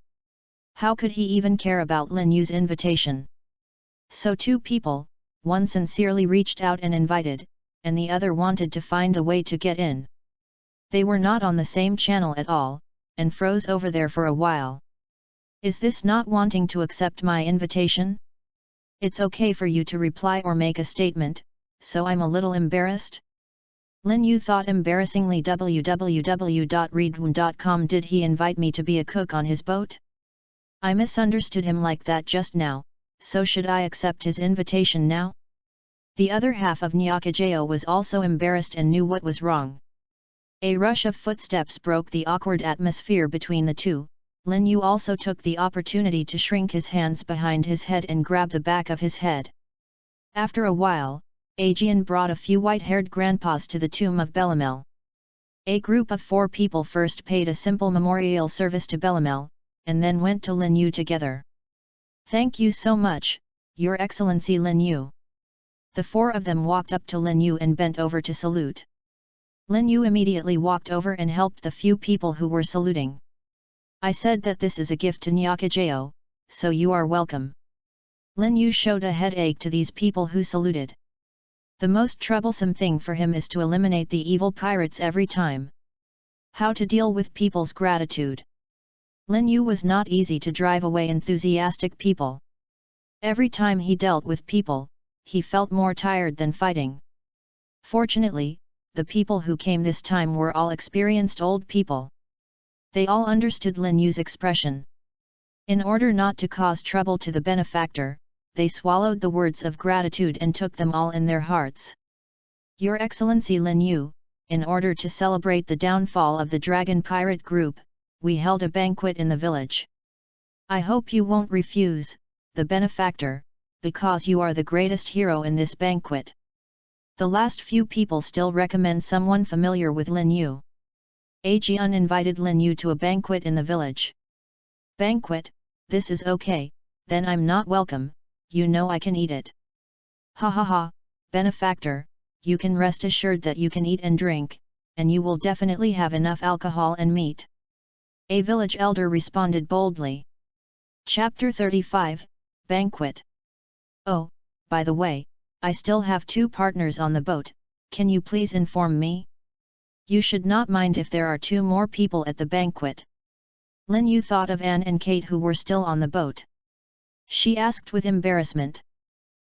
How could he even care about Lin Yu's invitation? So two people, one sincerely reached out and invited, and the other wanted to find a way to get in. They were not on the same channel at all, and froze over there for a while. Is this not wanting to accept my invitation? It's okay for you to reply or make a statement, so I'm a little embarrassed? Lin Yu thought embarrassingly www.readaloud.com. Did he invite me to be a cook on his boat? I misunderstood him like that just now, so should I accept his invitation now? The other half of Nyakajeo was also embarrassed and knew what was wrong. A rush of footsteps broke the awkward atmosphere between the two. Lin Yu also took the opportunity to shrink his hands behind his head and grab the back of his head. After a while, Aegean brought a few white-haired grandpas to the tomb of Bellamel. A group of 4 people first paid a simple memorial service to Bellamel, and then went to Lin Yu together. Thank you so much, Your Excellency Lin Yu. The 4 of them walked up to Lin Yu and bent over to salute. Lin Yu immediately walked over and helped the few people who were saluting. I said that this is a gift to Nyakajeo, so you are welcome. Lin Yu showed a headache to these people who saluted. The most troublesome thing for him is to eliminate the evil pirates every time. How to deal with people's gratitude. Lin Yu was not easy to drive away enthusiastic people. Every time he dealt with people, he felt more tired than fighting. Fortunately, the people who came this time were all experienced old people. They all understood Lin Yu's expression. In order not to cause trouble to the benefactor, they swallowed the words of gratitude and took them all in their hearts. Your Excellency Lin Yu, in order to celebrate the downfall of the dragon pirate group, we held a banquet in the village. I hope you won't refuse, the benefactor, because you are the greatest hero in this banquet. The last few people still recommend someone familiar with Lin Yu. Aegean invited Lin Yu to a banquet in the village. Banquet, this is okay, then I'm not welcome, you know I can eat it. Ha ha ha, benefactor, you can rest assured that you can eat and drink, and you will definitely have enough alcohol and meat. A village elder responded boldly. Chapter 35, Banquet. Oh, by the way, I still have 2 partners on the boat, can you please inform me? You should not mind if there are 2 more people at the banquet. Lin Yu thought of Anne and Kate who were still on the boat. She asked with embarrassment.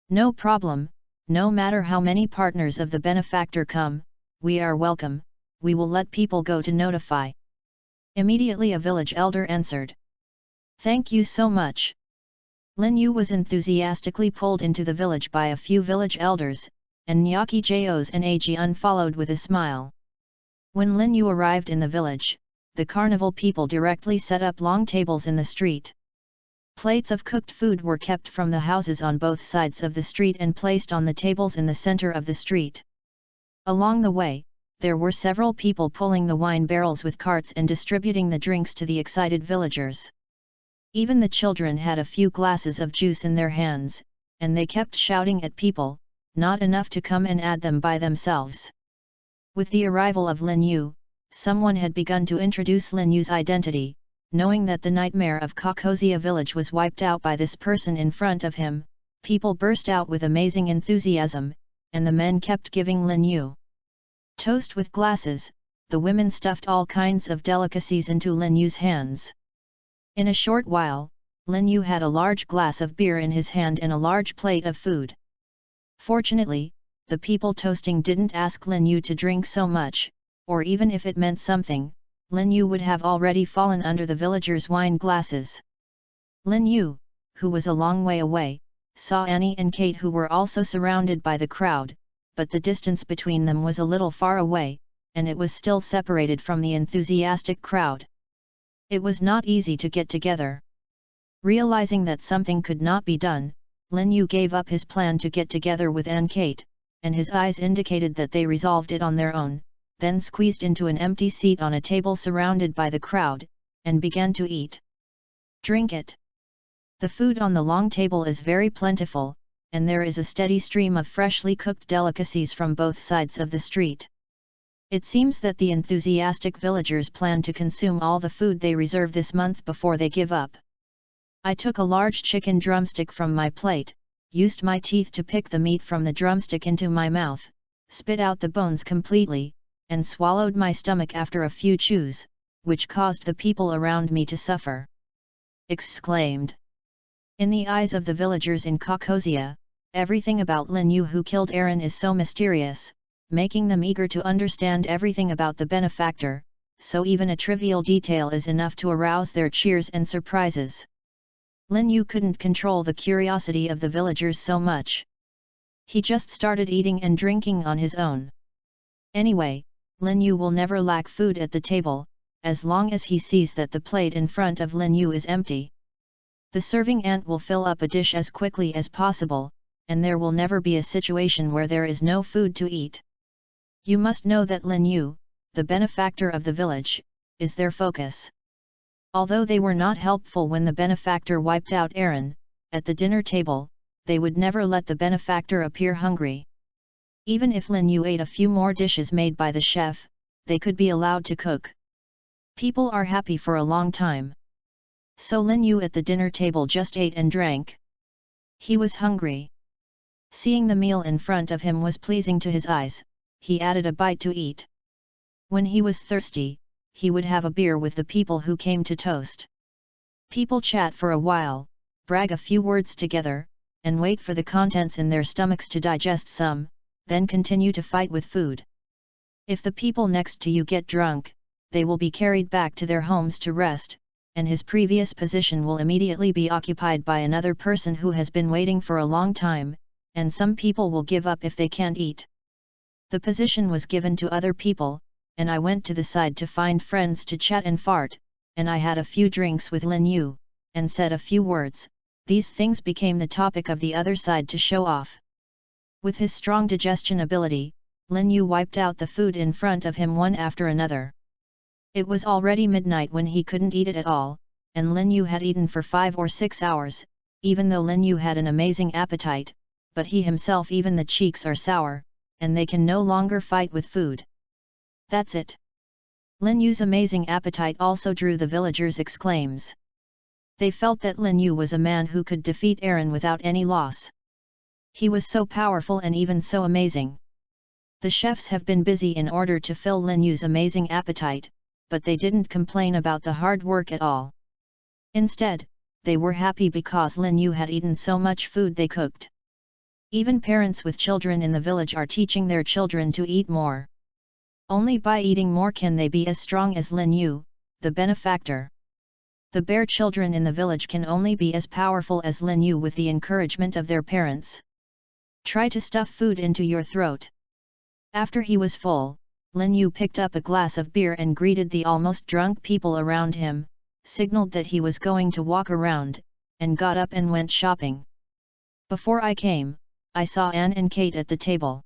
No problem, no matter how many partners of the benefactor come, we are welcome, we will let people go to notify. Immediately a village elder answered. Thank you so much. Lin Yu was enthusiastically pulled into the village by a few village elders, and Nyaki Jos and Ajian followed with a smile. When Lin Yu arrived in the village, the carnival people directly set up long tables in the street. Plates of cooked food were kept from the houses on both sides of the street and placed on the tables in the center of the street. Along the way, there were several people pulling the wine barrels with carts and distributing the drinks to the excited villagers. Even the children had a few glasses of juice in their hands, and they kept shouting at people, not enough to come and add them by themselves. With the arrival of Lin Yu, someone had begun to introduce Lin Yu's identity. Knowing that the nightmare of Kokozia village was wiped out by this person in front of him, people burst out with amazing enthusiasm, and the men kept giving Lin Yu toast with glasses. The women stuffed all kinds of delicacies into Lin Yu's hands. In a short while, Lin Yu had a large glass of beer in his hand and a large plate of food. Fortunately, the people toasting didn't ask Lin Yu to drink so much, or even if it meant something, Lin Yu would have already fallen under the villagers' wine glasses. Lin Yu, who was a long way away, saw Annie and Kate, who were also surrounded by the crowd, but the distance between them was a little far away, and it was still separated from the enthusiastic crowd. It was not easy to get together. Realizing that something could not be done, Lin Yu gave up his plan to get together with Anne Kate, and his eyes indicated that they resolved it on their own, then squeezed into an empty seat on a table surrounded by the crowd, and began to eat. Drink it. The food on the long table is very plentiful, and there is a steady stream of freshly cooked delicacies from both sides of the street. It seems that the enthusiastic villagers plan to consume all the food they reserve this month before they give up. I took a large chicken drumstick from my plate, used my teeth to pick the meat from the drumstick into my mouth, spit out the bones completely, and swallowed my stomach after a few chews, which caused the people around me to suffer. Exclaimed. In the eyes of the villagers in Kokozia, everything about Lin Yu who killed Aaron is so mysterious, making them eager to understand everything about the benefactor, so even a trivial detail is enough to arouse their cheers and surprises. Lin Yu couldn't control the curiosity of the villagers so much. He just started eating and drinking on his own. Anyway, Lin Yu will never lack food at the table, as long as he sees that the plate in front of Lin Yu is empty. The serving ant will fill up a dish as quickly as possible, and there will never be a situation where there is no food to eat. You must know that Lin Yu, the benefactor of the village, is their focus. Although they were not helpful when the benefactor wiped out Aaron, at the dinner table, they would never let the benefactor appear hungry. Even if Lin Yu ate a few more dishes made by the chef, they could be allowed to cook. People are happy for a long time. So Lin Yu at the dinner table just ate and drank. He was hungry. Seeing the meal in front of him was pleasing to his eyes, he added a bite to eat. When he was thirsty, he would have a beer with the people who came to toast. People chat for a while, brag a few words together, and wait for the contents in their stomachs to digest some, then continue to fight with food. If the people next to you get drunk, they will be carried back to their homes to rest, and his previous position will immediately be occupied by another person who has been waiting for a long time, and some people will give up if they can't eat. The position was given to other people, and I went to the side to find friends to chat and fart, and I had a few drinks with Lin Yu, and said a few words. These things became the topic of the other side to show off. With his strong digestion ability, Lin Yu wiped out the food in front of him one after another. It was already midnight when he couldn't eat it at all, and Lin Yu had eaten for 5 or 6 hours, even though Lin Yu had an amazing appetite, but he himself even the cheeks are sour, and they can no longer fight with food. That's it. Lin Yu's amazing appetite also drew the villagers' exclaims. They felt that Lin Yu was a man who could defeat Aaron without any loss. He was so powerful and even so amazing. The chefs have been busy in order to fill Lin Yu's amazing appetite, but they didn't complain about the hard work at all. Instead, they were happy because Lin Yu had eaten so much food they cooked. Even parents with children in the village are teaching their children to eat more. Only by eating more can they be as strong as Lin Yu, the benefactor. The bear children in the village can only be as powerful as Lin Yu with the encouragement of their parents. Try to stuff food into your throat. After he was full, Lin Yu picked up a glass of beer and greeted the almost drunk people around him, signaled that he was going to walk around, and got up and went shopping. Before I came, I saw Anne and Kate at the table,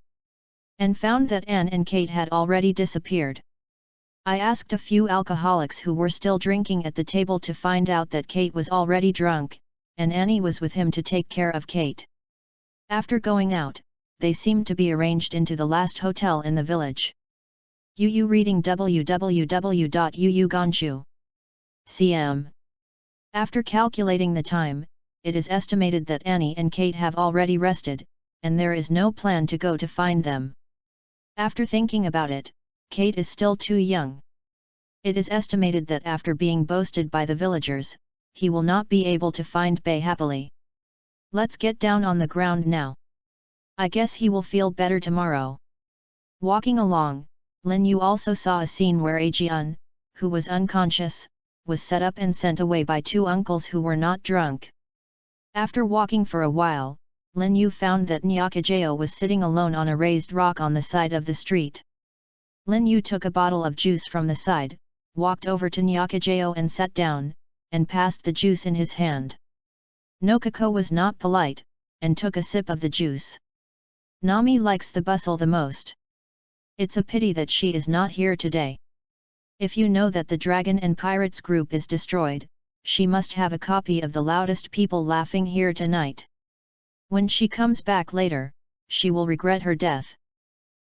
and found that Anne and Kate had already disappeared. I asked a few alcoholics who were still drinking at the table to find out that Kate was already drunk, and Annie was with him to take care of Kate. After going out, they seemed to be arranged into the last hotel in the village. Yu reading www.yuyuganshu.cm. After calculating the time, it is estimated that Annie and Kate have already rested, and there is no plan to go to find them. After thinking about it, Kate is still too young. It is estimated that after being boasted by the villagers, he will not be able to find Bei happily. Let's get down on the ground now. I guess he will feel better tomorrow. Walking along, Lin Yu also saw a scene where Ajian, who was unconscious, was set up and sent away by two uncles who were not drunk. After walking for a while, Lin Yu found that Nyakajao was sitting alone on a raised rock on the side of the street. Lin Yu took a bottle of juice from the side, walked over to Nyakajao and sat down, and passed the juice in his hand. Nokako was not polite, and took a sip of the juice. Nami likes the bustle the most. It's a pity that she is not here today. If you know that the Dragon and Pirates group is destroyed, she must have a copy of the loudest people laughing here tonight. When she comes back later, she will regret her death.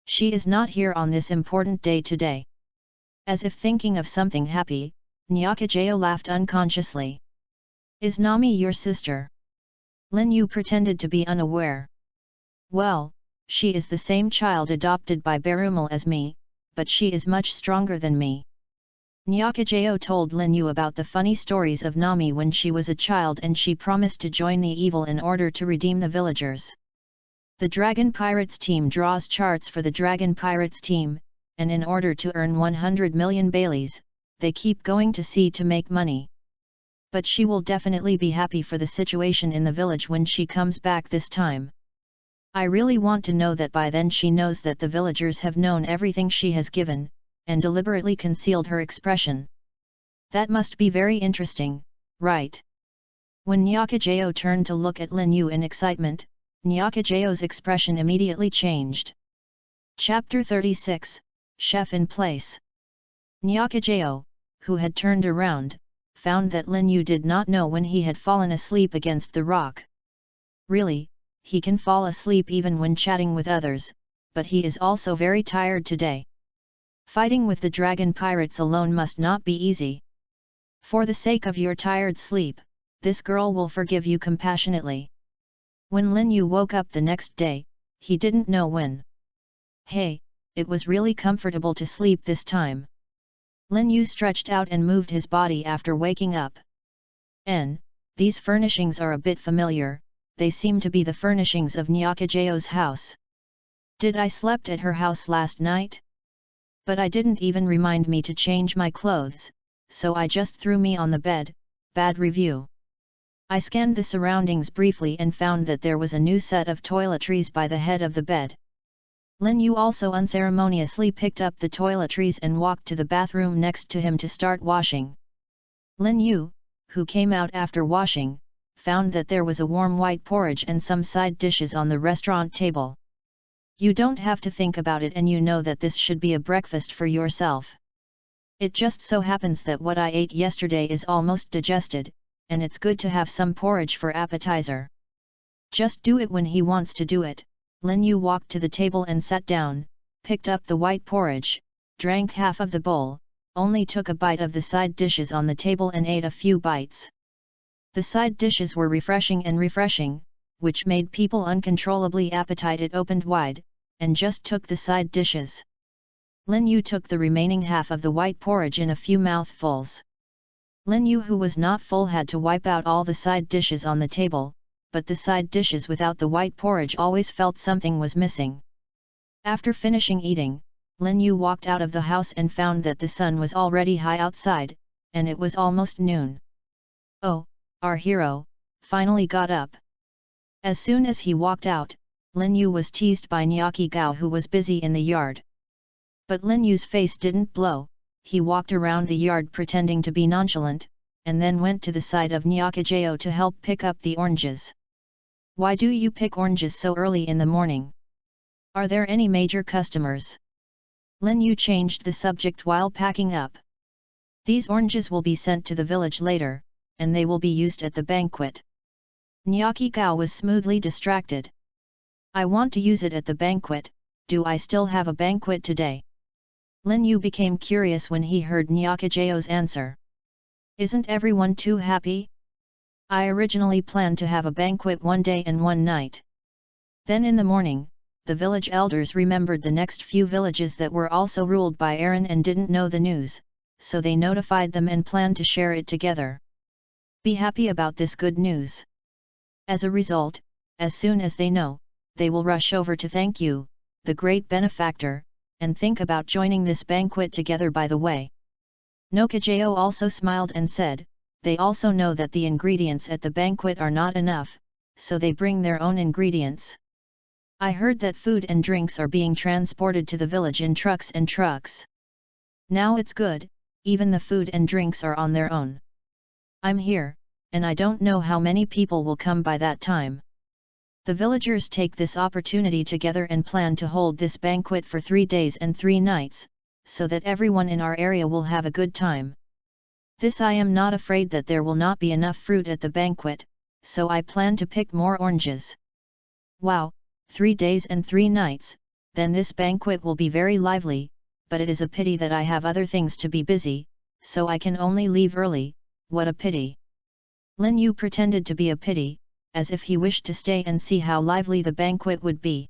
She is not here on this important day today. As if thinking of something happy, Nyakajao laughed unconsciously. Is Nami your sister? Lin Yu pretended to be unaware. Well, she is the same child adopted by Berumal as me, but she is much stronger than me. Nyakajao told Lin Yu about the funny stories of Nami when she was a child, and she promised to join the evil in order to redeem the villagers. The Dragon Pirates team draws charts for the Dragon Pirates team, and in order to earn 100 million Baileys, they keep going to sea to make money. But she will definitely be happy for the situation in the village when she comes back this time. I really want to know that by then she knows that the villagers have known everything she has given, and deliberately concealed her expression. That must be very interesting, right? When Nyakajao turned to look at Lin Yu in excitement, Nyakajao's expression immediately changed. Chapter 36, Chef in Place. Nyakajao, who had turned around, found that Lin Yu did not know when he had fallen asleep against the rock. Really, he can fall asleep even when chatting with others, but he is also very tired today. Fighting with the dragon pirates alone must not be easy. For the sake of your tired sleep, this girl will forgive you compassionately. When Lin Yu woke up the next day, he didn't know when. Hey, it was really comfortable to sleep this time. Lin Yu stretched out and moved his body after waking up. These furnishings are a bit familiar, they seem to be the furnishings of Nyakajao's house. Did I slept at her house last night? But I didn't even remind me to change my clothes, so I just threw me on the bed. Bad review. I scanned the surroundings briefly and found that there was a new set of toiletries by the head of the bed. Lin Yu also unceremoniously picked up the toiletries and walked to the bathroom next to him to start washing. Lin Yu, who came out after washing, found that there was a warm white porridge and some side dishes on the restaurant table. You don't have to think about it and you know that this should be a breakfast for yourself. It just so happens that what I ate yesterday is almost digested, and it's good to have some porridge for appetizer. Just do it when he wants to do it. Lin Yu walked to the table and sat down, picked up the white porridge, drank half of the bowl, only took a bite of the side dishes on the table and ate a few bites. The side dishes were refreshing, which made people uncontrollably appetite opened wide, and just took the side dishes. Lin Yu took the remaining half of the white porridge in a few mouthfuls. Lin Yu, who was not full, had to wipe out all the side dishes on the table, but the side dishes without the white porridge always felt something was missing. After finishing eating, Lin Yu walked out of the house and found that the sun was already high outside, and it was almost noon. Oh, our hero, finally got up. As soon as he walked out, Lin Yu was teased by Nyaki Gao, who was busy in the yard. But Lin Yu's face didn't blow. He walked around the yard pretending to be nonchalant, and then went to the side of Nyakajao to help pick up the oranges. Why do you pick oranges so early in the morning? Are there any major customers? Lin Yu changed the subject while packing up. These oranges will be sent to the village later, and they will be used at the banquet. Nyaki Gao was smoothly distracted. I want to use it at the banquet. Do I still have a banquet today? Lin Yu became curious when he heard Nyakajao's answer. Isn't everyone too happy? I originally planned to have a banquet one day and one night. Then in the morning, the village elders remembered the next few villages that were also ruled by Aaron and didn't know the news, so they notified them and planned to share it together. Be happy about this good news. As a result, as soon as they know, they will rush over to thank you, the great benefactor, and think about joining this banquet together by the way. Nokajao also smiled and said, they also know that the ingredients at the banquet are not enough, so they bring their own ingredients. I heard that food and drinks are being transported to the village in trucks and trucks. Now it's good, even the food and drinks are on their own. I'm here, and I don't know how many people will come by that time. The villagers take this opportunity together and plan to hold this banquet for 3 days and 3 nights, so that everyone in our area will have a good time. This I am not afraid that there will not be enough fruit at the banquet, so I plan to pick more oranges. Wow, 3 days and 3 nights, then this banquet will be very lively, but it is a pity that I have other things to be busy, so I can only leave early. What a pity. Lin Yu pretended to be a pity, as if he wished to stay and see how lively the banquet would be.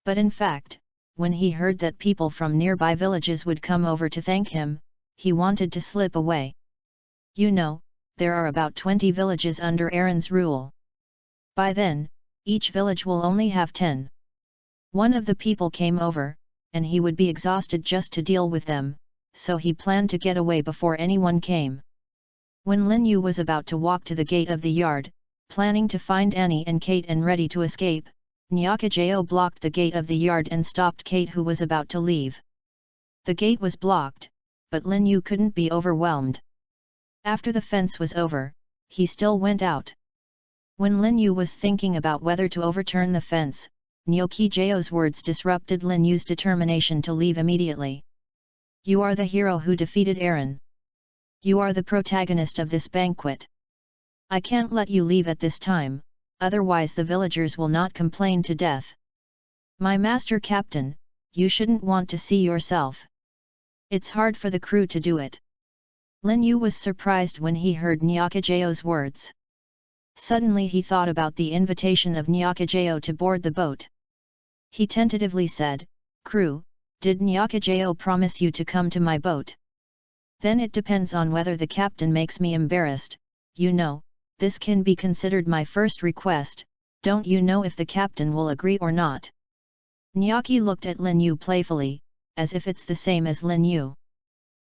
But in fact, when he heard that people from nearby villages would come over to thank him, he wanted to slip away. You know, there are about 20 villages under Aaron's rule. By then, each village will only have 10. One of the people came over, and he would be exhausted just to deal with them, so he planned to get away before anyone came. When Lin Yu was about to walk to the gate of the yard, planning to find Annie and Kate and ready to escape, Nyakajao blocked the gate of the yard and stopped Kate, who was about to leave. The gate was blocked, but Lin Yu couldn't be overwhelmed. After the fence was over, he still went out. When Lin Yu was thinking about whether to overturn the fence, Nyokijao's words disrupted Lin Yu's determination to leave immediately. You are the hero who defeated Aaron. You are the protagonist of this banquet. I can't let you leave at this time, otherwise the villagers will not complain to death. My master captain, you shouldn't want to see yourself. It's hard for the crew to do it. Lin Yu was surprised when he heard Nyakajao's words. Suddenly he thought about the invitation of Nyakajao to board the boat. He tentatively said, Crew, did Nyakajao promise you to come to my boat? Then it depends on whether the captain makes me embarrassed. You know, this can be considered my first request. Don't you know if the captain will agree or not? Nyaki looked at Lin Yu playfully, as if it's the same as Lin Yu.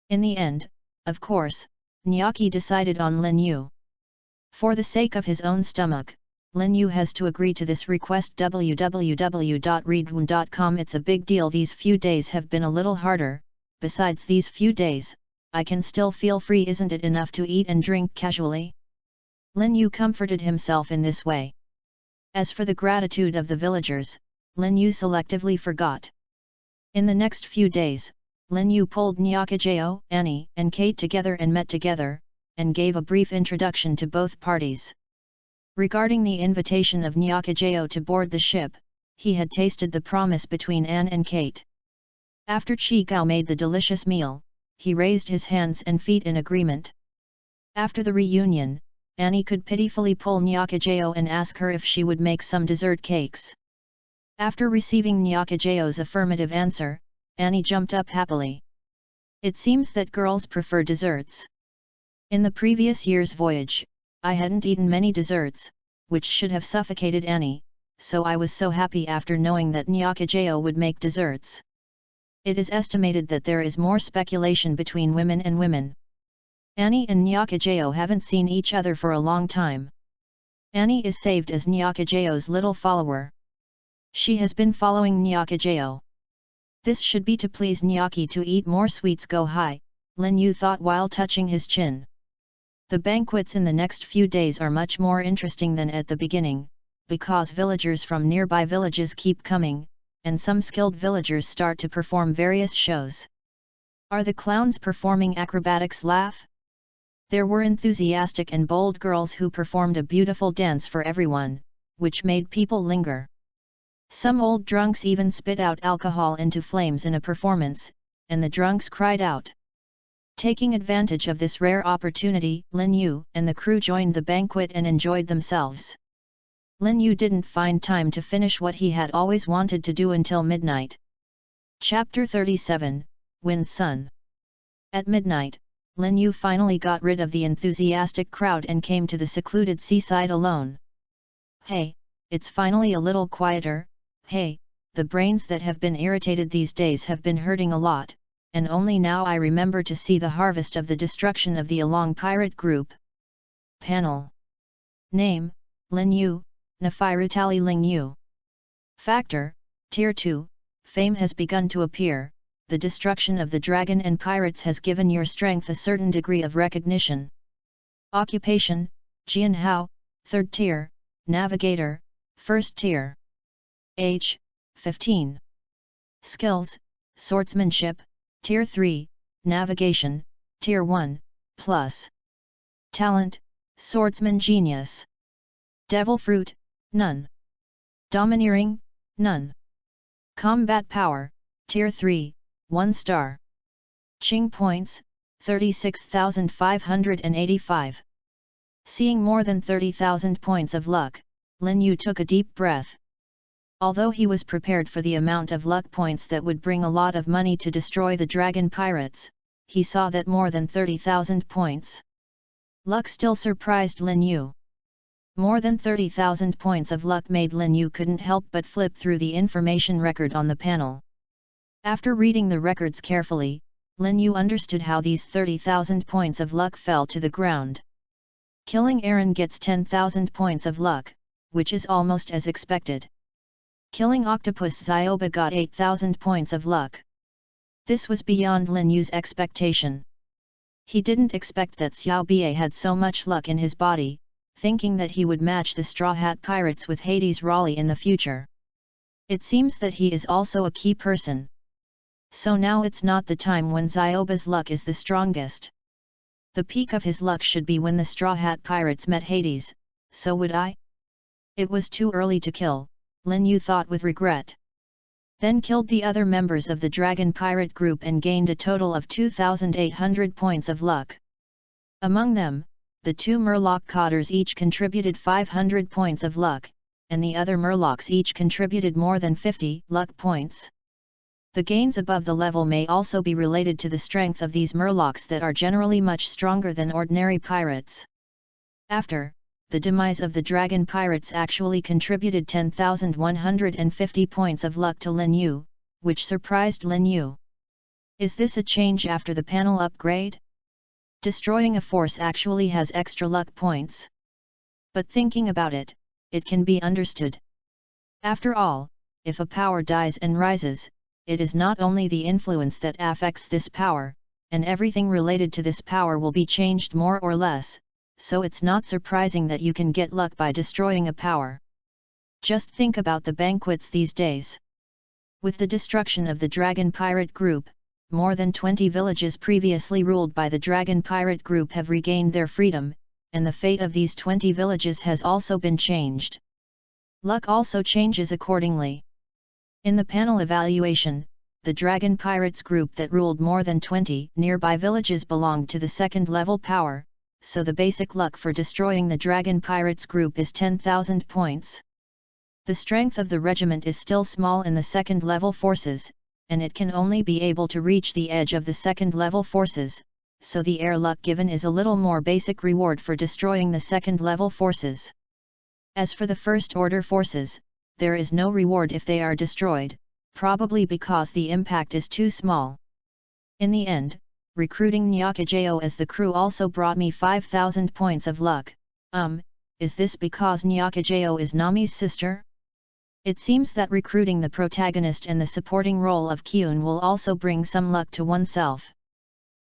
In the end, of course, Nyaki decided on Lin Yu. For the sake of his own stomach, Lin Yu has to agree to this request. www.readaloud.com. It's a big deal. These few days have been a little harder. Besides these few days, I can still feel free. Isn't it enough to eat and drink casually? Lin Yu comforted himself in this way. As for the gratitude of the villagers, Lin Yu selectively forgot. In the next few days, Lin Yu pulled Nyakajao, Annie, and Kate together and met together, and gave a brief introduction to both parties. Regarding the invitation of Nyakajao to board the ship, he had tasted the promise between Anne and Kate. After Chi Gao made the delicious meal, he raised his hands and feet in agreement. After the reunion, Annie could pitifully pull Nyakajao and ask her if she would make some dessert cakes. After receiving Nyakajao's affirmative answer, Annie jumped up happily. It seems that girls prefer desserts. In the previous year's voyage, I hadn't eaten many desserts, which should have suffocated Annie, so I was so happy after knowing that Nyakajao would make desserts. It is estimated that there is more speculation between women and women. Annie and Nyakajeo haven't seen each other for a long time. Annie is saved as Nyakajeo's little follower. She has been following Nyakajeo. This should be to please Nyaki to eat more sweets. Go high, Lin Yu thought while touching his chin. The banquets in the next few days are much more interesting than at the beginning, because villagers from nearby villages keep coming, and some skilled villagers start to perform various shows. Are the clowns performing acrobatics? Laugh? There were enthusiastic and bold girls who performed a beautiful dance for everyone, which made people linger. Some old drunks even spit out alcohol into flames in a performance, and the drunks cried out. Taking advantage of this rare opportunity, Lin Yu and the crew joined the banquet and enjoyed themselves. Lin Yu didn't find time to finish what he had always wanted to do until midnight. Chapter 37, Wind's Son. At midnight, Lin Yu finally got rid of the enthusiastic crowd and came to the secluded seaside alone. Hey, it's finally a little quieter. Hey, the brains that have been irritated these days have been hurting a lot, and only now I remember to see the harvest of the destruction of the Along pirate group. Panel. Name, Lin Yu, Nefiritali Ling Yu. Factor, Tier 2, fame has begun to appear. The destruction of the dragon and pirates has given your strength a certain degree of recognition. Occupation, Jian Hao, 3rd tier, Navigator, 1st tier. Age, 15. Skills, Swordsmanship, Tier 3, Navigation, Tier 1, Plus. Talent, Swordsman Genius. Devil Fruit, none. Domineering, none. Combat Power, Tier 3, 1 star. Qing Points, 36,585. Seeing more than 30,000 points of luck, Lin Yu took a deep breath. Although he was prepared for the amount of luck points that would bring a lot of money to destroy the dragon pirates, he saw that more than 30,000 points. Luck still surprised Lin Yu. More than 30,000 points of luck made Lin Yu couldn't help but flip through the information record on the panel. After reading the records carefully, Lin Yu understood how these 30,000 points of luck fell to the ground. Killing Aaron gets 10,000 points of luck, which is almost as expected. Killing Octopus Zioba got 8,000 points of luck. This was beyond Lin Yu's expectation. He didn't expect that Xiao Bie had so much luck in his body, thinking that he would match the Straw Hat Pirates with Hades Raleigh in the future. It seems that he is also a key person. So now it's not the time when Zioba's luck is the strongest. The peak of his luck should be when the Straw Hat Pirates met Hades, so would I? It was too early to kill, Lin Yu thought with regret. Then killed the other members of the Dragon Pirate group and gained a total of 2,800 points of luck. Among them, the 2 Murloc Cotters each contributed 500 points of luck, and the other Murlocs each contributed more than 50 luck points. The gains above the level may also be related to the strength of these Murlocs that are generally much stronger than ordinary pirates. After the demise of the Dragon Pirates actually contributed 10,150 points of luck to Lin Yu, which surprised Lin Yu. Is this a change after the panel upgrade? Destroying a force actually has extra luck points. But thinking about it, it can be understood. After all, if a power dies and rises, it is not only the influence that affects this power, and everything related to this power will be changed more or less, so it's not surprising that you can get luck by destroying a power. Just think about the banquets these days. With the destruction of the Dragon Pirate group, more than 20 villages previously ruled by the Dragon Pirate group have regained their freedom, and the fate of these 20 villages has also been changed. Luck also changes accordingly. In the panel evaluation, the Dragon Pirates group that ruled more than 20 nearby villages belonged to the second level power, so the basic luck for destroying the Dragon Pirates group is 10,000 points. The strength of the regiment is still small in the second level forces, and it can only be able to reach the edge of the second level forces, so the air luck given is a little more basic reward for destroying the second level forces. As for the first order forces, there is no reward if they are destroyed, probably because the impact is too small. In the end, recruiting Nyakajo as the crew also brought me 5,000 points of luck. Is this because Nyakajo is Nami's sister? It seems that recruiting the protagonist and the supporting role of Kyun will also bring some luck to oneself.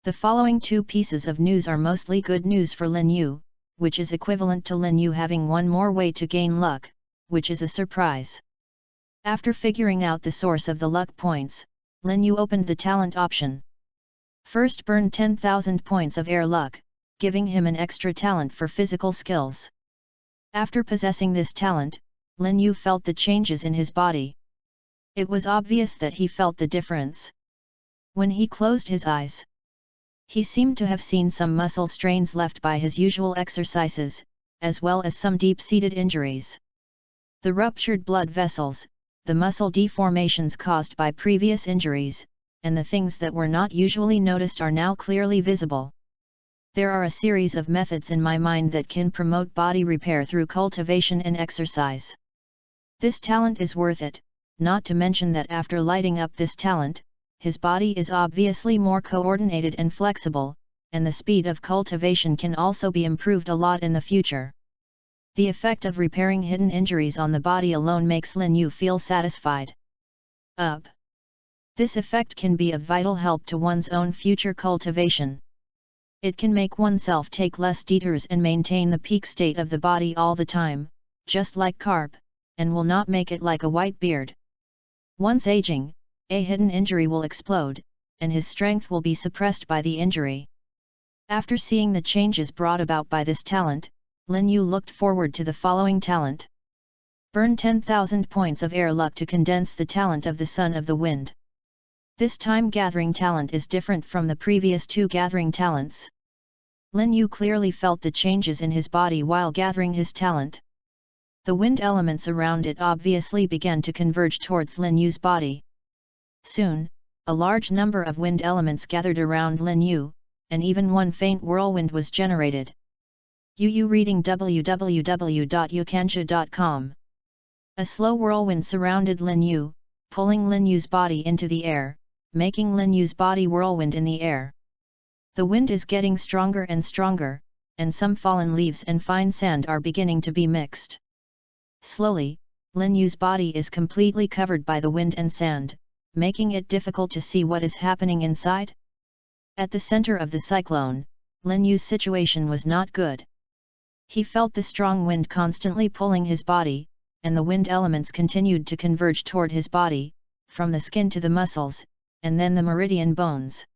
The following two pieces of news are mostly good news for Lin Yu, which is equivalent to Lin Yu having one more way to gain luck, which is a surprise. After figuring out the source of the luck points, Lin Yu opened the talent option. First burned 10,000 points of air luck, giving him an extra talent for physical skills. After possessing this talent, Lin Yu felt the changes in his body. It was obvious that he felt the difference. When he closed his eyes, he seemed to have seen some muscle strains left by his usual exercises, as well as some deep-seated injuries. The ruptured blood vessels, the muscle deformations caused by previous injuries, and the things that were not usually noticed are now clearly visible. There are a series of methods in my mind that can promote body repair through cultivation and exercise. This talent is worth it, not to mention that after lighting up this talent, his body is obviously more coordinated and flexible, and the speed of cultivation can also be improved a lot in the future. The effect of repairing hidden injuries on the body alone makes Lin Yu feel satisfied. This effect can be of vital help to one's own future cultivation. It can make oneself take less detours and maintain the peak state of the body all the time, just like carp, and will not make it like a white beard. Once aging, a hidden injury will explode, and his strength will be suppressed by the injury. After seeing the changes brought about by this talent, Lin Yu looked forward to the following talent. Burn 10,000 points of air luck to condense the talent of the Son of the Wind. This time gathering talent is different from the previous two gathering talents. Lin Yu clearly felt the changes in his body while gathering his talent. The wind elements around it obviously began to converge towards Lin Yu's body. Soon, a large number of wind elements gathered around Lin Yu, and even one faint whirlwind was generated. Yu reading www.yukansha.com. A slow whirlwind surrounded Lin Yu, pulling Lin Yu's body into the air, making Lin Yu's body whirlwind in the air. The wind is getting stronger and stronger, and some fallen leaves and fine sand are beginning to be mixed. Slowly, Lin Yu's body is completely covered by the wind and sand, making it difficult to see what is happening inside. At the center of the cyclone, Lin Yu's situation was not good. He felt the strong wind constantly pulling his body, and the wind elements continued to converge toward his body, from the skin to the muscles, and then the meridian bones.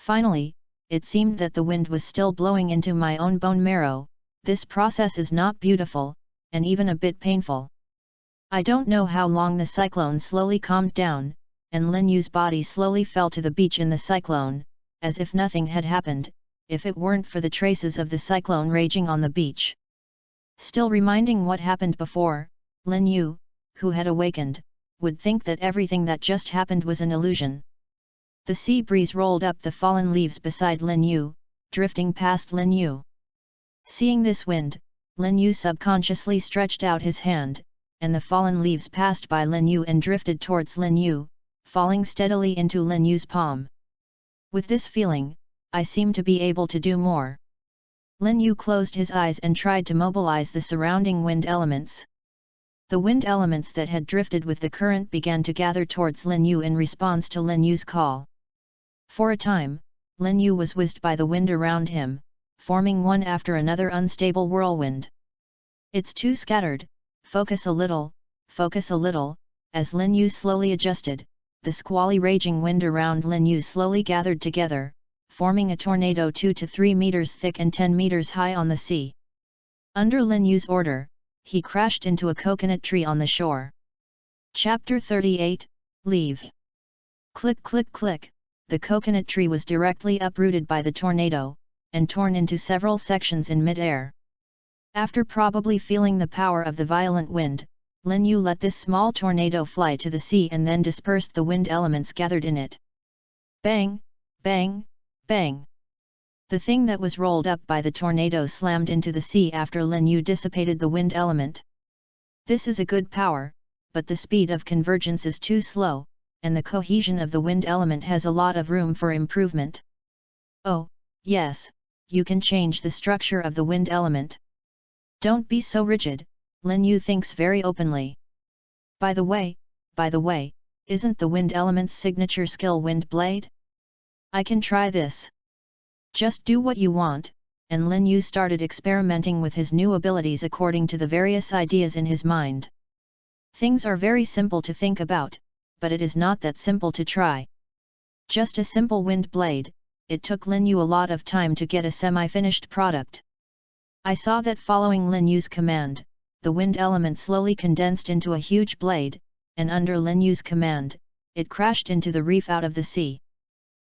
Finally, it seemed that the wind was still blowing into my own bone marrow. This process is not beautiful, and even a bit painful. I don't know how long the cyclone slowly calmed down, and Lin Yu's body slowly fell to the beach in the cyclone, as if nothing had happened, if it weren't for the traces of the cyclone raging on the beach. Still reminding what happened before, Lin Yu, who had awakened, would think that everything that just happened was an illusion. The sea breeze rolled up the fallen leaves beside Lin Yu, drifting past Lin Yu. Seeing this wind, Lin Yu subconsciously stretched out his hand, and the fallen leaves passed by Lin Yu and drifted towards Lin Yu, falling steadily into Lin Yu's palm. With this feeling, I seem to be able to do more. Lin Yu closed his eyes and tried to mobilize the surrounding wind elements. The wind elements that had drifted with the current began to gather towards Lin Yu in response to Lin Yu's call. For a time, Lin Yu was whizzed by the wind around him, forming one after another unstable whirlwind. It's too scattered, focus a little, as Lin Yu slowly adjusted, the squally raging wind around Lin Yu slowly gathered together, forming a tornado 2 to 3 meters thick and 10 meters high on the sea. Under Lin Yu's order, he crashed into a coconut tree on the shore. Chapter 38, Leave. Click click click, the coconut tree was directly uprooted by the tornado, and torn into several sections in mid-air. After probably feeling the power of the violent wind, Lin Yu let this small tornado fly to the sea and then dispersed the wind elements gathered in it. Bang, bang, bang. The thing that was rolled up by the tornado slammed into the sea after Lin Yu dissipated the wind element. This is a good power, but the speed of convergence is too slow, and the cohesion of the wind element has a lot of room for improvement. Oh, yes, you can change the structure of the wind element. Don't be so rigid, Lin Yu thinks very openly. By the way, isn't the wind element's signature skill Wind Blade? I can try this. Just do what you want, and Lin Yu started experimenting with his new abilities according to the various ideas in his mind. Things are very simple to think about, but it is not that simple to try. Just a simple wind blade, it took Lin Yu a lot of time to get a semi-finished product. I saw that following Lin Yu's command, the wind element slowly condensed into a huge blade, and under Lin Yu's command, it crashed into the reef out of the sea.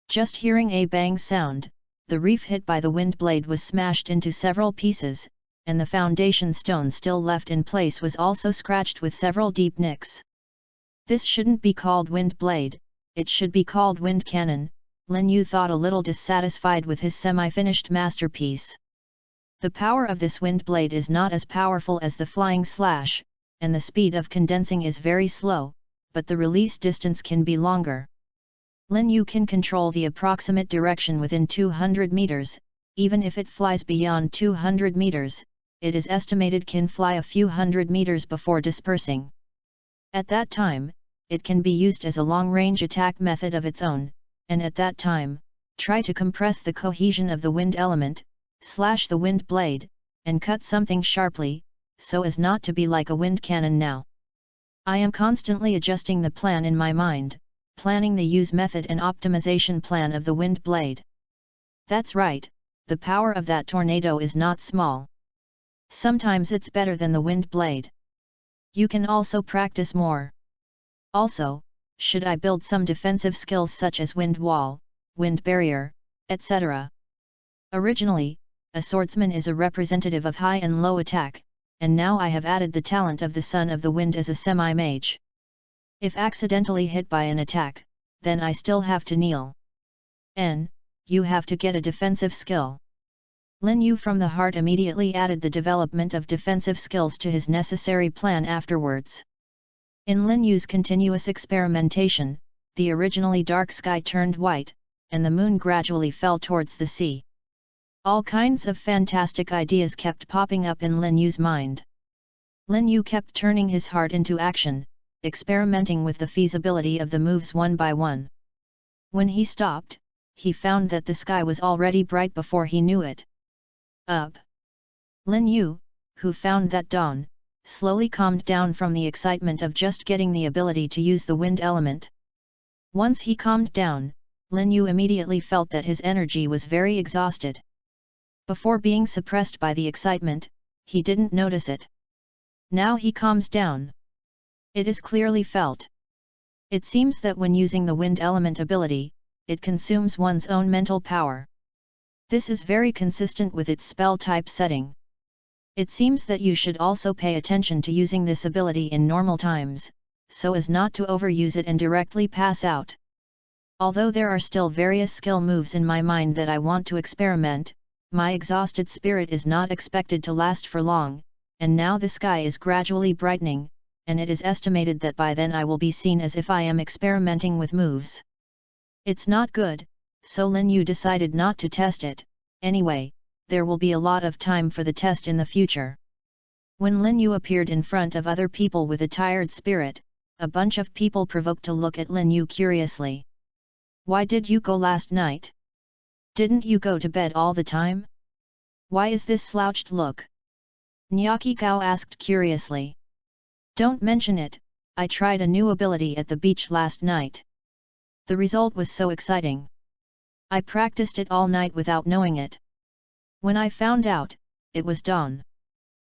Just hearing a bang sound, the reef hit by the wind blade was smashed into several pieces, and the foundation stone still left in place was also scratched with several deep nicks. This shouldn't be called wind blade, it should be called wind cannon, Lin Yu thought, a little dissatisfied with his semi-finished masterpiece. The power of this wind blade is not as powerful as the flying slash, and the speed of condensing is very slow, but the release distance can be longer. Lin Yu can control the approximate direction within 200 meters, even if it flies beyond 200 meters, it is estimated can fly a few hundred meters before dispersing. At that time, it can be used as a long-range attack method of its own, and at that time, try to compress the cohesion of the wind element, slash the wind blade, and cut something sharply, so as not to be like a wind cannon now. I am constantly adjusting the plan in my mind, planning the use method and optimization plan of the wind blade. That's right, the power of that tornado is not small. Sometimes it's better than the wind blade. You can also practice more. Also, should I build some defensive skills such as wind wall, wind barrier, etc.? Originally, a swordsman is a representative of high and low attack, and now I have added the talent of the Son of the Wind as a semi-mage. If accidentally hit by an attack, then I still have to kneel. You have to get a defensive skill. Lin Yu from the heart immediately added the development of defensive skills to his necessary plan afterwards. In Lin Yu's continuous experimentation, the originally dark sky turned white, and the moon gradually fell towards the sea. All kinds of fantastic ideas kept popping up in Lin Yu's mind. Lin Yu kept turning his heart into action, experimenting with the feasibility of the moves one by one. When he stopped, he found that the sky was already bright before he knew it. Up! Lin Yu, who found that dawn, slowly calmed down from the excitement of just getting the ability to use the wind element. Once he calmed down, Lin Yu immediately felt that his energy was very exhausted. Before being suppressed by the excitement, he didn't notice it. Now he calms down. It is clearly felt. It seems that when using the wind element ability, it consumes one's own mental power. This is very consistent with its spell type setting. It seems that you should also pay attention to using this ability in normal times, so as not to overuse it and directly pass out. Although there are still various skill moves in my mind that I want to experiment, my exhausted spirit is not expected to last for long, and now the sky is gradually brightening, and it is estimated that by then I will be seen as if I am experimenting with moves. It's not good, so Lin Yu decided not to test it. Anyway, there will be a lot of time for the test in the future. When Lin Yu appeared in front of other people with a tired spirit, a bunch of people provoked to look at Lin Yu curiously. Why did you go last night? Didn't you go to bed all the time? Why is this slouched look? Nyaki Gao asked curiously. Don't mention it, I tried a new ability at the beach last night. The result was so exciting. I practiced it all night without knowing it. When I found out, it was dawn.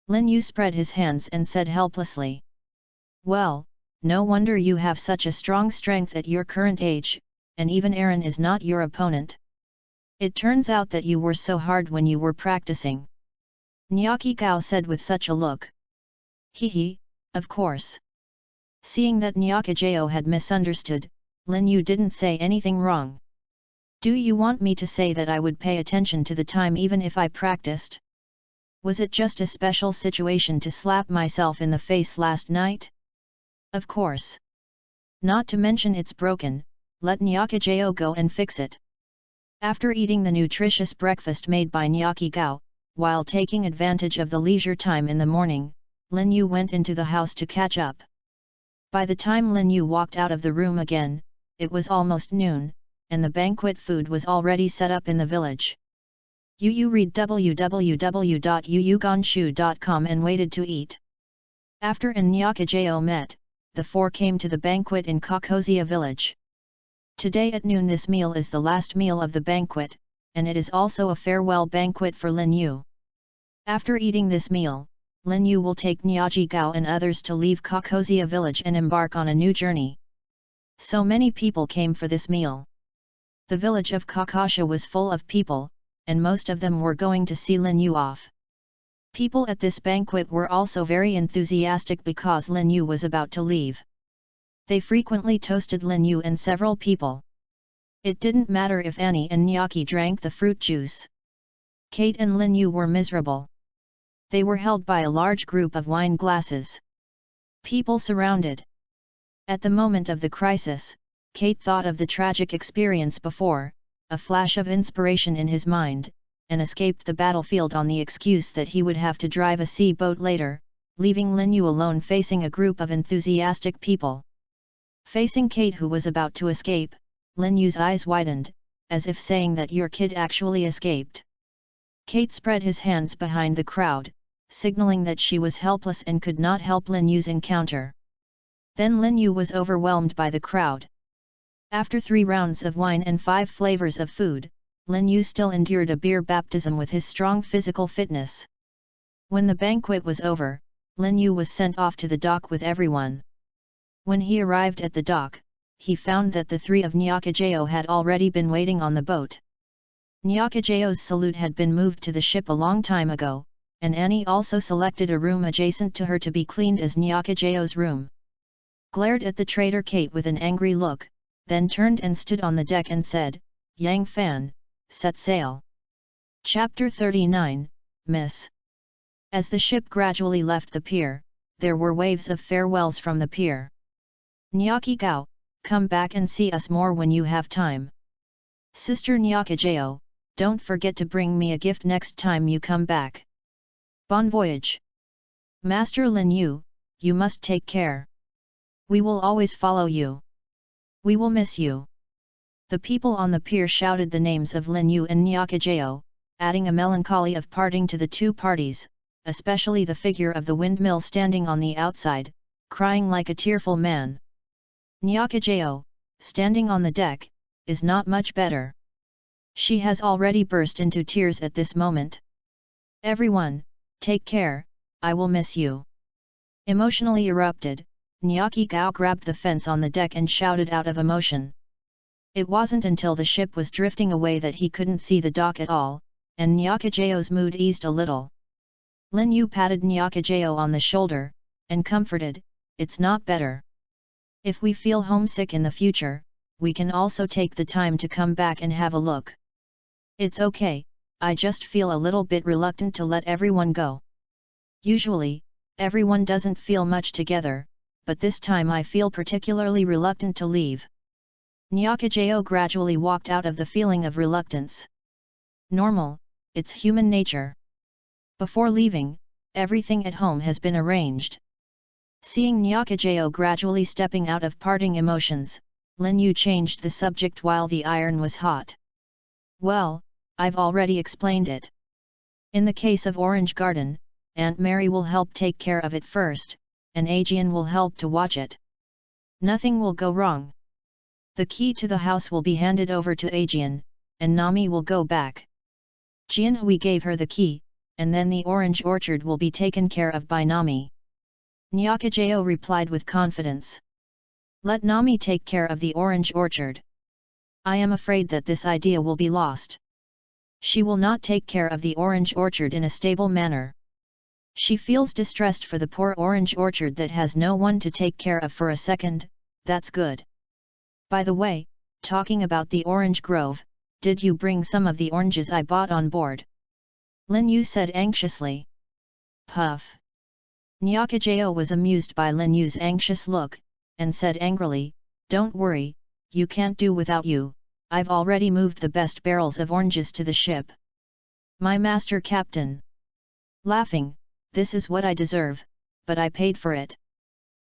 Lin Yu spread his hands and said helplessly. Well, no wonder you have such a strong strength at your current age, and even Aaron is not your opponent. It turns out that you were so hard when you were practicing. Nyaki Gao said with such a look. Hehe, of course. Seeing that Nyakajao had misunderstood, Lin Yu didn't say anything wrong. Do you want me to say that I would pay attention to the time even if I practiced? Was it just a special situation to slap myself in the face last night? Of course. Not to mention it's broken, let Nyakijao go and fix it. After eating the nutritious breakfast made by Nyakigao, while taking advantage of the leisure time in the morning, Lin Yu went into the house to catch up. By the time Lin Yu walked out of the room again, it was almost noon, and the banquet food was already set up in the village. Yu read www.yuyugonshu.com and waited to eat. After and Nyakijao met, the four came to the banquet in Kakozia village. Today at noon this meal is the last meal of the banquet, and it is also a farewell banquet for Lin Yu. After eating this meal, Lin Yu will take Nyakigao and others to leave Kakozia village and embark on a new journey. So many people came for this meal. The village of Kakasha was full of people, and most of them were going to see Lin Yu off. People at this banquet were also very enthusiastic because Lin Yu was about to leave. They frequently toasted Lin Yu and several people. It didn't matter if Annie and Nyaki drank the fruit juice. Kate and Lin Yu were miserable. They were held by a large group of wine glasses. People surrounded. At the moment of the crisis, Kate thought of the tragic experience before, a flash of inspiration in his mind, and escaped the battlefield on the excuse that he would have to drive a sea boat later, leaving Lin Yu alone facing a group of enthusiastic people. Facing Kate who was about to escape, Lin Yu's eyes widened, as if saying that your kid actually escaped. Kate spread his hands behind the crowd, signaling that she was helpless and could not help Lin Yu's encounter. Then Lin Yu was overwhelmed by the crowd. After 3 rounds of wine and 5 flavors of food, Lin Yu still endured a beer baptism with his strong physical fitness. When the banquet was over, Lin Yu was sent off to the dock with everyone. When he arrived at the dock, he found that the 3 of Nyakijao had already been waiting on the boat. Nyakijao's salute had been moved to the ship a long time ago, and Annie also selected a room adjacent to her to be cleaned as Nyakijao's room. Glared at the traitor Kate with an angry look, then turned and stood on the deck and said, "Yang Fan, set sail." Chapter 39, Miss. As the ship gradually left the pier, there were waves of farewells from the pier. Nyakigao, come back and see us more when you have time. Sister Nyakijao, don't forget to bring me a gift next time you come back. Bon voyage. Master Lin Yu, you must take care. We will always follow you. We will miss you. The people on the pier shouted the names of Lin Yu and Nyakijao, adding a melancholy of parting to the two parties, especially the figure of the windmill standing on the outside, crying like a tearful man. Nyakijao, standing on the deck, is not much better. She has already burst into tears at this moment. Everyone, take care, I will miss you. Emotionally erupted, Nyakigao grabbed the fence on the deck and shouted out of emotion. It wasn't until the ship was drifting away that he couldn't see the dock at all, and Nyakijao's mood eased a little. Lin Yu patted Nyakijao on the shoulder, and comforted, "It's not better. If we feel homesick in the future, we can also take the time to come back and have a look. It's okay, I just feel a little bit reluctant to let everyone go. Usually, everyone doesn't feel much together, but this time I feel particularly reluctant to leave." Nyakijao gradually walked out of the feeling of reluctance. Normal, it's human nature. Before leaving, everything at home has been arranged. Seeing Nyakijao gradually stepping out of parting emotions, Lin Yu changed the subject while the iron was hot. "Well, I've already explained it. In the case of Orange Garden, Aunt Mary will help take care of it first, and Aegean will help to watch it. Nothing will go wrong. The key to the house will be handed over to Aegean, and Nami will go back. Jianhui gave her the key, and then the orange orchard will be taken care of by Nami." Nyakijao replied with confidence. "Let Nami take care of the orange orchard. I am afraid that this idea will be lost. She will not take care of the orange orchard in a stable manner. She feels distressed for the poor orange orchard that has no one to take care of for a second. That's good. By the way, talking about the orange grove, did you bring some of the oranges I bought on board?" Lin Yu said anxiously. "Puff. Nyakajao was amused by Lin Yu's anxious look, and said angrily, "Don't worry, you can't do without you, I've already moved the best barrels of oranges to the ship. My master captain." Laughing, "This is what I deserve, but I paid for it."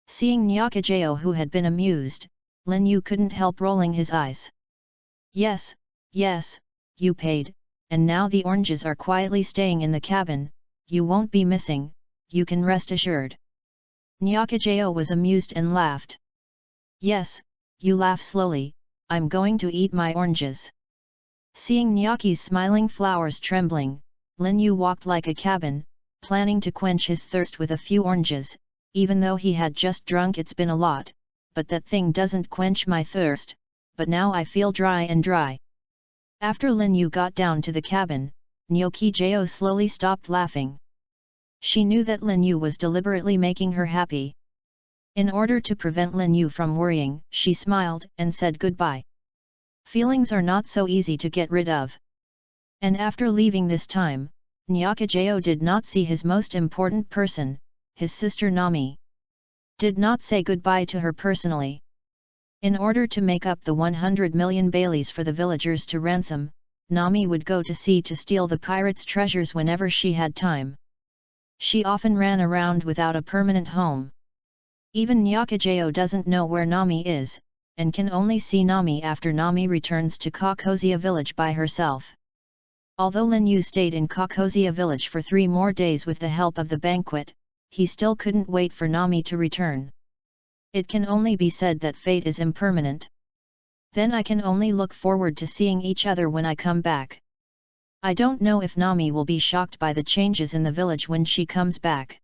Seeing Nyakajao who had been amused, Lin Yu couldn't help rolling his eyes. "Yes, yes, you paid, and now the oranges are quietly staying in the cabin, you won't be missing, you can rest assured." Nyakajao was amused and laughed. "Yes, you laugh slowly, I'm going to eat my oranges." Seeing Nyaki's smiling flowers trembling, Lin Yu walked like a cabin, planning to quench his thirst with a few oranges, even though he had just drunk. "It's been a lot, but that thing doesn't quench my thirst, but now I feel dry and dry." After Lin Yu got down to the cabin, Nyakajao slowly stopped laughing. She knew that Lin Yu was deliberately making her happy. In order to prevent Lin Yu from worrying, she smiled and said goodbye. Feelings are not so easy to get rid of. And after leaving this time, Nyakajao did not see his most important person, his sister Nami. Did not say goodbye to her personally. In order to make up the 100 million baileys for the villagers to ransom, Nami would go to sea to steal the pirates' treasures whenever she had time. She often ran around without a permanent home. Even Nyakajao doesn't know where Nami is, and can only see Nami after Nami returns to Kakozia village by herself. Although Lin Yu stayed in Kakozia village for 3 more days with the help of the banquet, he still couldn't wait for Nami to return. It can only be said that fate is impermanent. Then I can only look forward to seeing each other when I come back. I don't know if Nami will be shocked by the changes in the village when she comes back.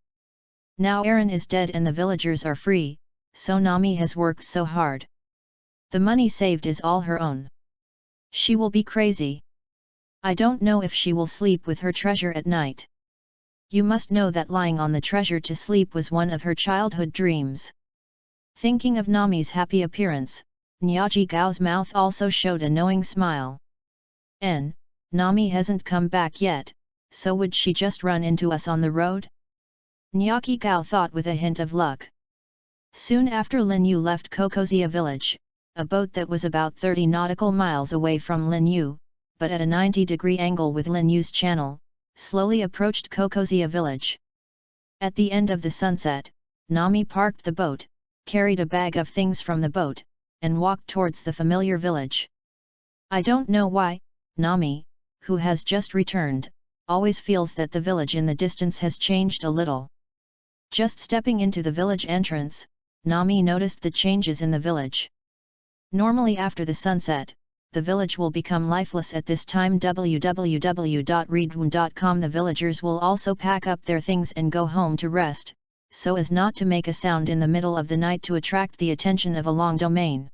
Now Aaron is dead and the villagers are free, so Nami has worked so hard. The money saved is all her own. She will be crazy. I don't know if she will sleep with her treasure at night. You must know that lying on the treasure to sleep was one of her childhood dreams." Thinking of Nami's happy appearance, Nyaji Gao's mouth also showed a knowing smile. Nami hasn't come back yet, so would she just run into us on the road?" Nyaki Gao thought with a hint of luck. Soon after Lin Yu left Kokozia village, a boat that was about 30 nautical miles away from Lin Yu, but at a 90-degree angle with Lin Yu's channel, slowly approached Kokozia village. At the end of the sunset, Nami parked the boat, carried a bag of things from the boat, and walked towards the familiar village. I don't know why, Nami, who has just returned, always feels that the village in the distance has changed a little. Just stepping into the village entrance, Nami noticed the changes in the village. Normally after the sunset, the village will become lifeless at this time. www.readaloud.com. The villagers will also pack up their things and go home to rest, so as not to make a sound in the middle of the night to attract the attention of a long domain.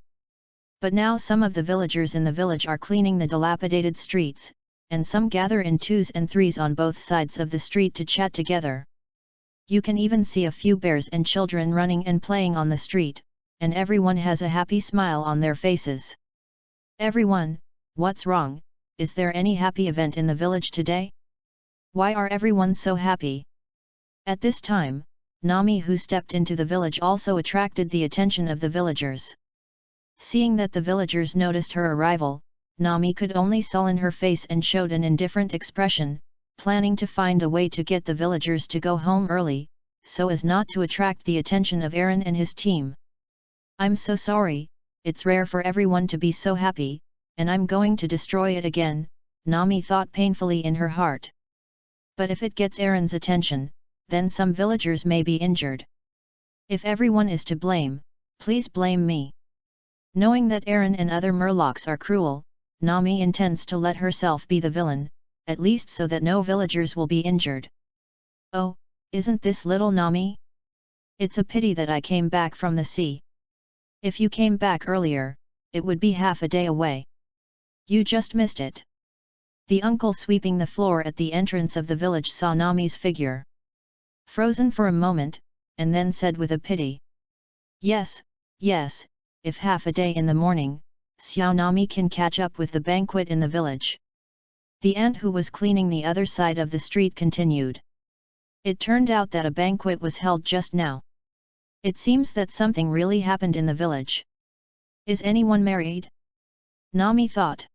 But now some of the villagers in the village are cleaning the dilapidated streets, and some gather in 2s and 3s on both sides of the street to chat together. You can even see a few bears and children running and playing on the street, and everyone has a happy smile on their faces. Everyone, what's wrong? Is there any happy event in the village today? Why are everyone so happy? At this time, Nami, who stepped into the village, also attracted the attention of the villagers. Seeing that the villagers noticed her arrival, Nami could only sullen her face and showed an indifferent expression, planning to find a way to get the villagers to go home early, so as not to attract the attention of Aaron and his team. I'm so sorry, it's rare for everyone to be so happy, and I'm going to destroy it again, Nami thought painfully in her heart. But if it gets Aaron's attention, then some villagers may be injured. If everyone is to blame, please blame me. Knowing that Aaron and other murlocs are cruel, Nami intends to let herself be the villain, at least so that no villagers will be injured. Oh, isn't this little Nami? It's a pity that I came back from the sea. If you came back earlier, it would be half a day away. You just missed it. The uncle sweeping the floor at the entrance of the village saw Nami's figure. Frozen for a moment, and then said with a pity. Yes, yes, if half a day in the morning, Xiao Nami can catch up with the banquet in the village. The aunt who was cleaning the other side of the street continued. It turned out that a banquet was held just now. It seems that something really happened in the village. Is anyone married? Nami thought.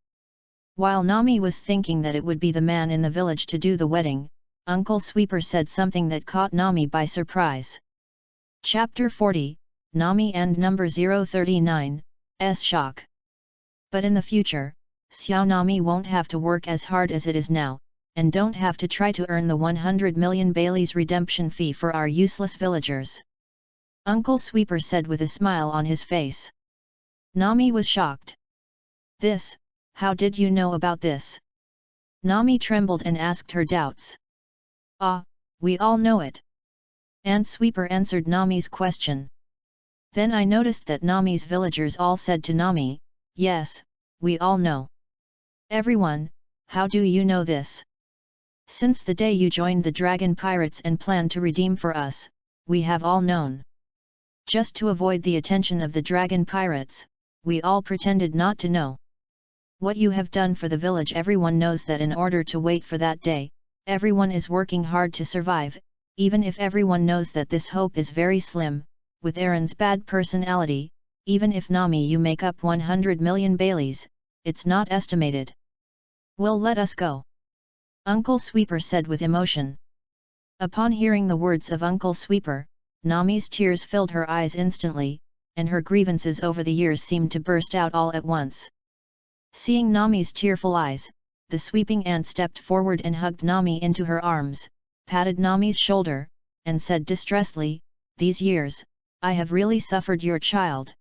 While Nami was thinking that it would be the man in the village to do the wedding, Uncle Sweeper said something that caught Nami by surprise. Chapter 40, Nami and number 039, S shock. But in the future, Xiao Nami won't have to work as hard as it is now, and don't have to try to earn the 100 million Bailey's redemption fee for our useless villagers. Uncle Sweeper said with a smile on his face. Nami was shocked. This, how did you know about this? Nami trembled and asked her doubts. Ah, we all know it. Aunt Sweeper answered Nami's question. Then I noticed that Nami's villagers all said to Nami, yes, we all know. Everyone, how do you know this? Since the day you joined the Dragon Pirates and planned to redeem for us, we have all known. Just to avoid the attention of the Dragon Pirates, we all pretended not to know. What you have done for the village, everyone knows that in order to wait for that day, everyone is working hard to survive, even if everyone knows that this hope is very slim. With Aaron's bad personality, even if Nami you make up 100 million Baileys, it's not estimated. Will let us go. Uncle Sweeper said with emotion. Upon hearing the words of Uncle Sweeper, Nami's tears filled her eyes instantly, and her grievances over the years seemed to burst out all at once. Seeing Nami's tearful eyes, the sweeping aunt stepped forward and hugged Nami into her arms, patted Nami's shoulder, and said distressedly, these years, I have really suffered your child.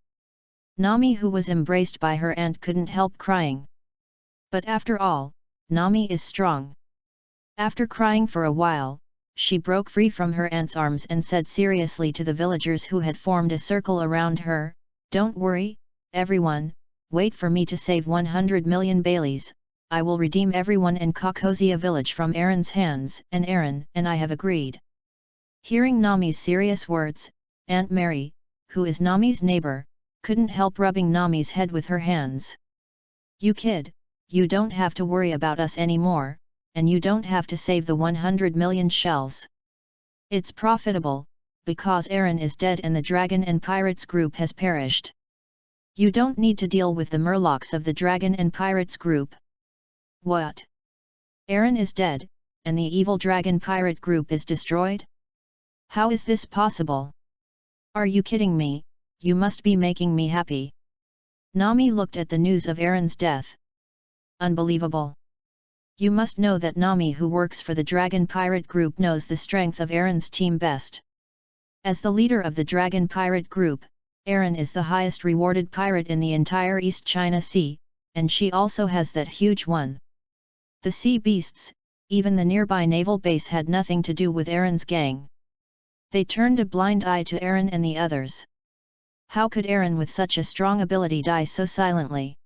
Nami, who was embraced by her aunt, couldn't help crying. But after all, Nami is strong. After crying for a while, she broke free from her aunt's arms and said seriously to the villagers who had formed a circle around her, don't worry, everyone, wait for me to save 100 million Baileys. I will redeem everyone in Kokosia village from Aaron's hands, and Aaron and I have agreed. Hearing Nami's serious words, Aunt Mary, who is Nami's neighbor, couldn't help rubbing Nami's head with her hands. You kid, you don't have to worry about us anymore, and you don't have to save the 100 million shells. It's profitable, because Aaron is dead and the Dragon and Pirates group has perished. You don't need to deal with the murlocs of the Dragon and Pirates group. What? Aaron is dead, and the evil Dragon Pirate group is destroyed? How is this possible? Are you kidding me? You must be making me happy. Nami looked at the news of Aaron's death. Unbelievable. You must know that Nami, who works for the Dragon Pirate group, knows the strength of Aaron's team best. As the leader of the Dragon Pirate group, Aaron is the highest rewarded pirate in the entire East China Sea, and she also has that huge one. The sea beasts, even the nearby naval base, had nothing to do with Aaron's gang. They turned a blind eye to Aaron and the others. How could Aaron with such a strong ability die so silently?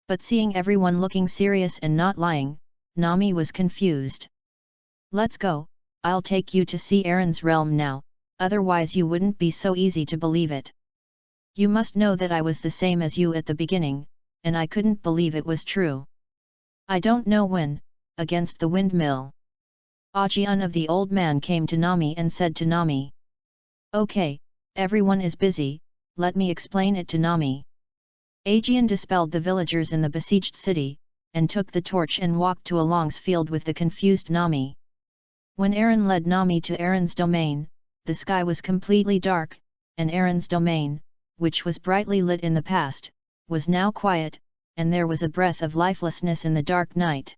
But seeing everyone looking serious and not lying, Nami was confused. Let's go, I'll take you to see Aaron's realm now, otherwise you wouldn't be so easy to believe it. You must know that I was the same as you at the beginning, and I couldn't believe it was true. I don't know when, against the windmill. Ajian of the old man came to Nami and said to Nami. Okay, everyone is busy, let me explain it to Nami. Ajian dispelled the villagers in the besieged city, and took the torch and walked to Along's field with the confused Nami. When Aaron led Nami to Aaron's domain, the sky was completely dark, and Aaron's domain, which was brightly lit in the past, was now quiet, and there was a breath of lifelessness in the dark night.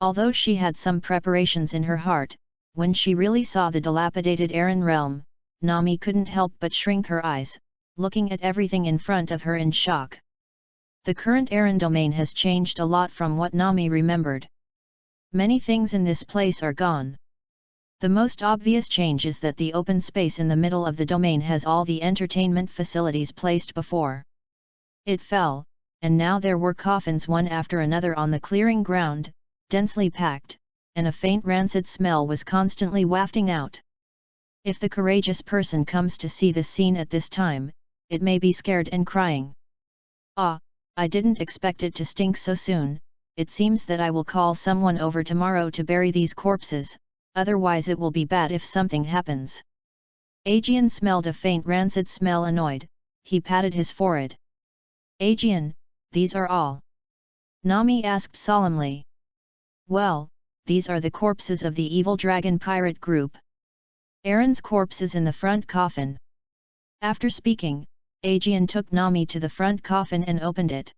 Although she had some preparations in her heart, when she really saw the dilapidated Aaron realm, Nami couldn't help but shrink her eyes, looking at everything in front of her in shock. The current Aaron domain has changed a lot from what Nami remembered. Many things in this place are gone. The most obvious change is that the open space in the middle of the domain has all the entertainment facilities placed before. It fell, and now there were coffins one after another on the clearing ground, densely packed, and a faint rancid smell was constantly wafting out. If the courageous person comes to see this scene at this time, it may be scared and crying. Ah, I didn't expect it to stink so soon. It seems that I will call someone over tomorrow to bury these corpses, otherwise it will be bad if something happens. Aegeon smelled a faint rancid smell. Annoyed, he patted his forehead. Aegeon, these are all? Nami asked solemnly. Well, these are the corpses of the evil dragon pirate group. Aaron's corpse is in the front coffin. After speaking, Aegeon took Nami to the front coffin and opened it.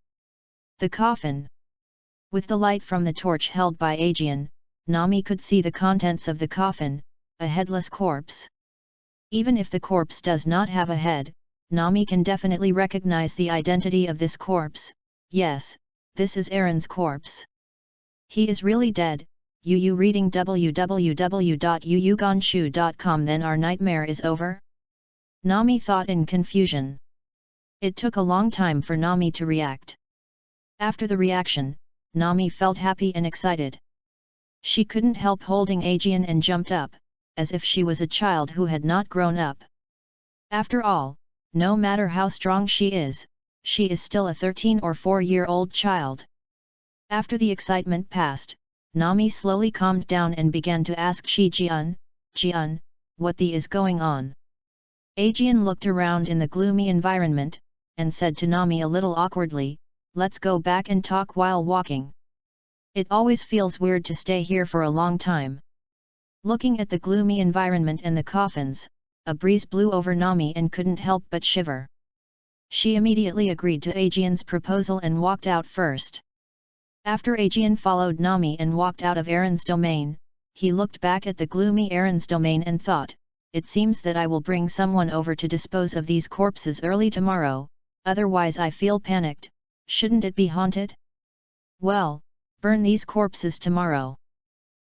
The coffin. With the light from the torch held by Aegeon, Nami could see the contents of the coffin, a headless corpse. Even if the corpse does not have a head, Nami can definitely recognize the identity of this corpse. Yes, this is Aaron's corpse. He is really dead. You reading www.yuyugonshu.com. Then our nightmare is over? Nami thought in confusion. It took a long time for Nami to react. After the reaction, Nami felt happy and excited. She couldn't help holding Aegeon and jumped up, as if she was a child who had not grown up. After all, no matter how strong she is still a 13 or 4-year-old child. After the excitement passed, Nami slowly calmed down and began to ask Jian, what is going on? Aegeon looked around in the gloomy environment, and said to Nami a little awkwardly, let's go back and talk while walking. It always feels weird to stay here for a long time. Looking at the gloomy environment and the coffins, a breeze blew over Nami and couldn't help but shiver. She immediately agreed to Aegeon's proposal and walked out first. After Aegeon followed Nami and walked out of Aaron's domain, he looked back at the gloomy Aaron's domain and thought, it seems that I will bring someone over to dispose of these corpses early tomorrow, otherwise I feel panicked. Shouldn't it be haunted? Well, burn these corpses tomorrow.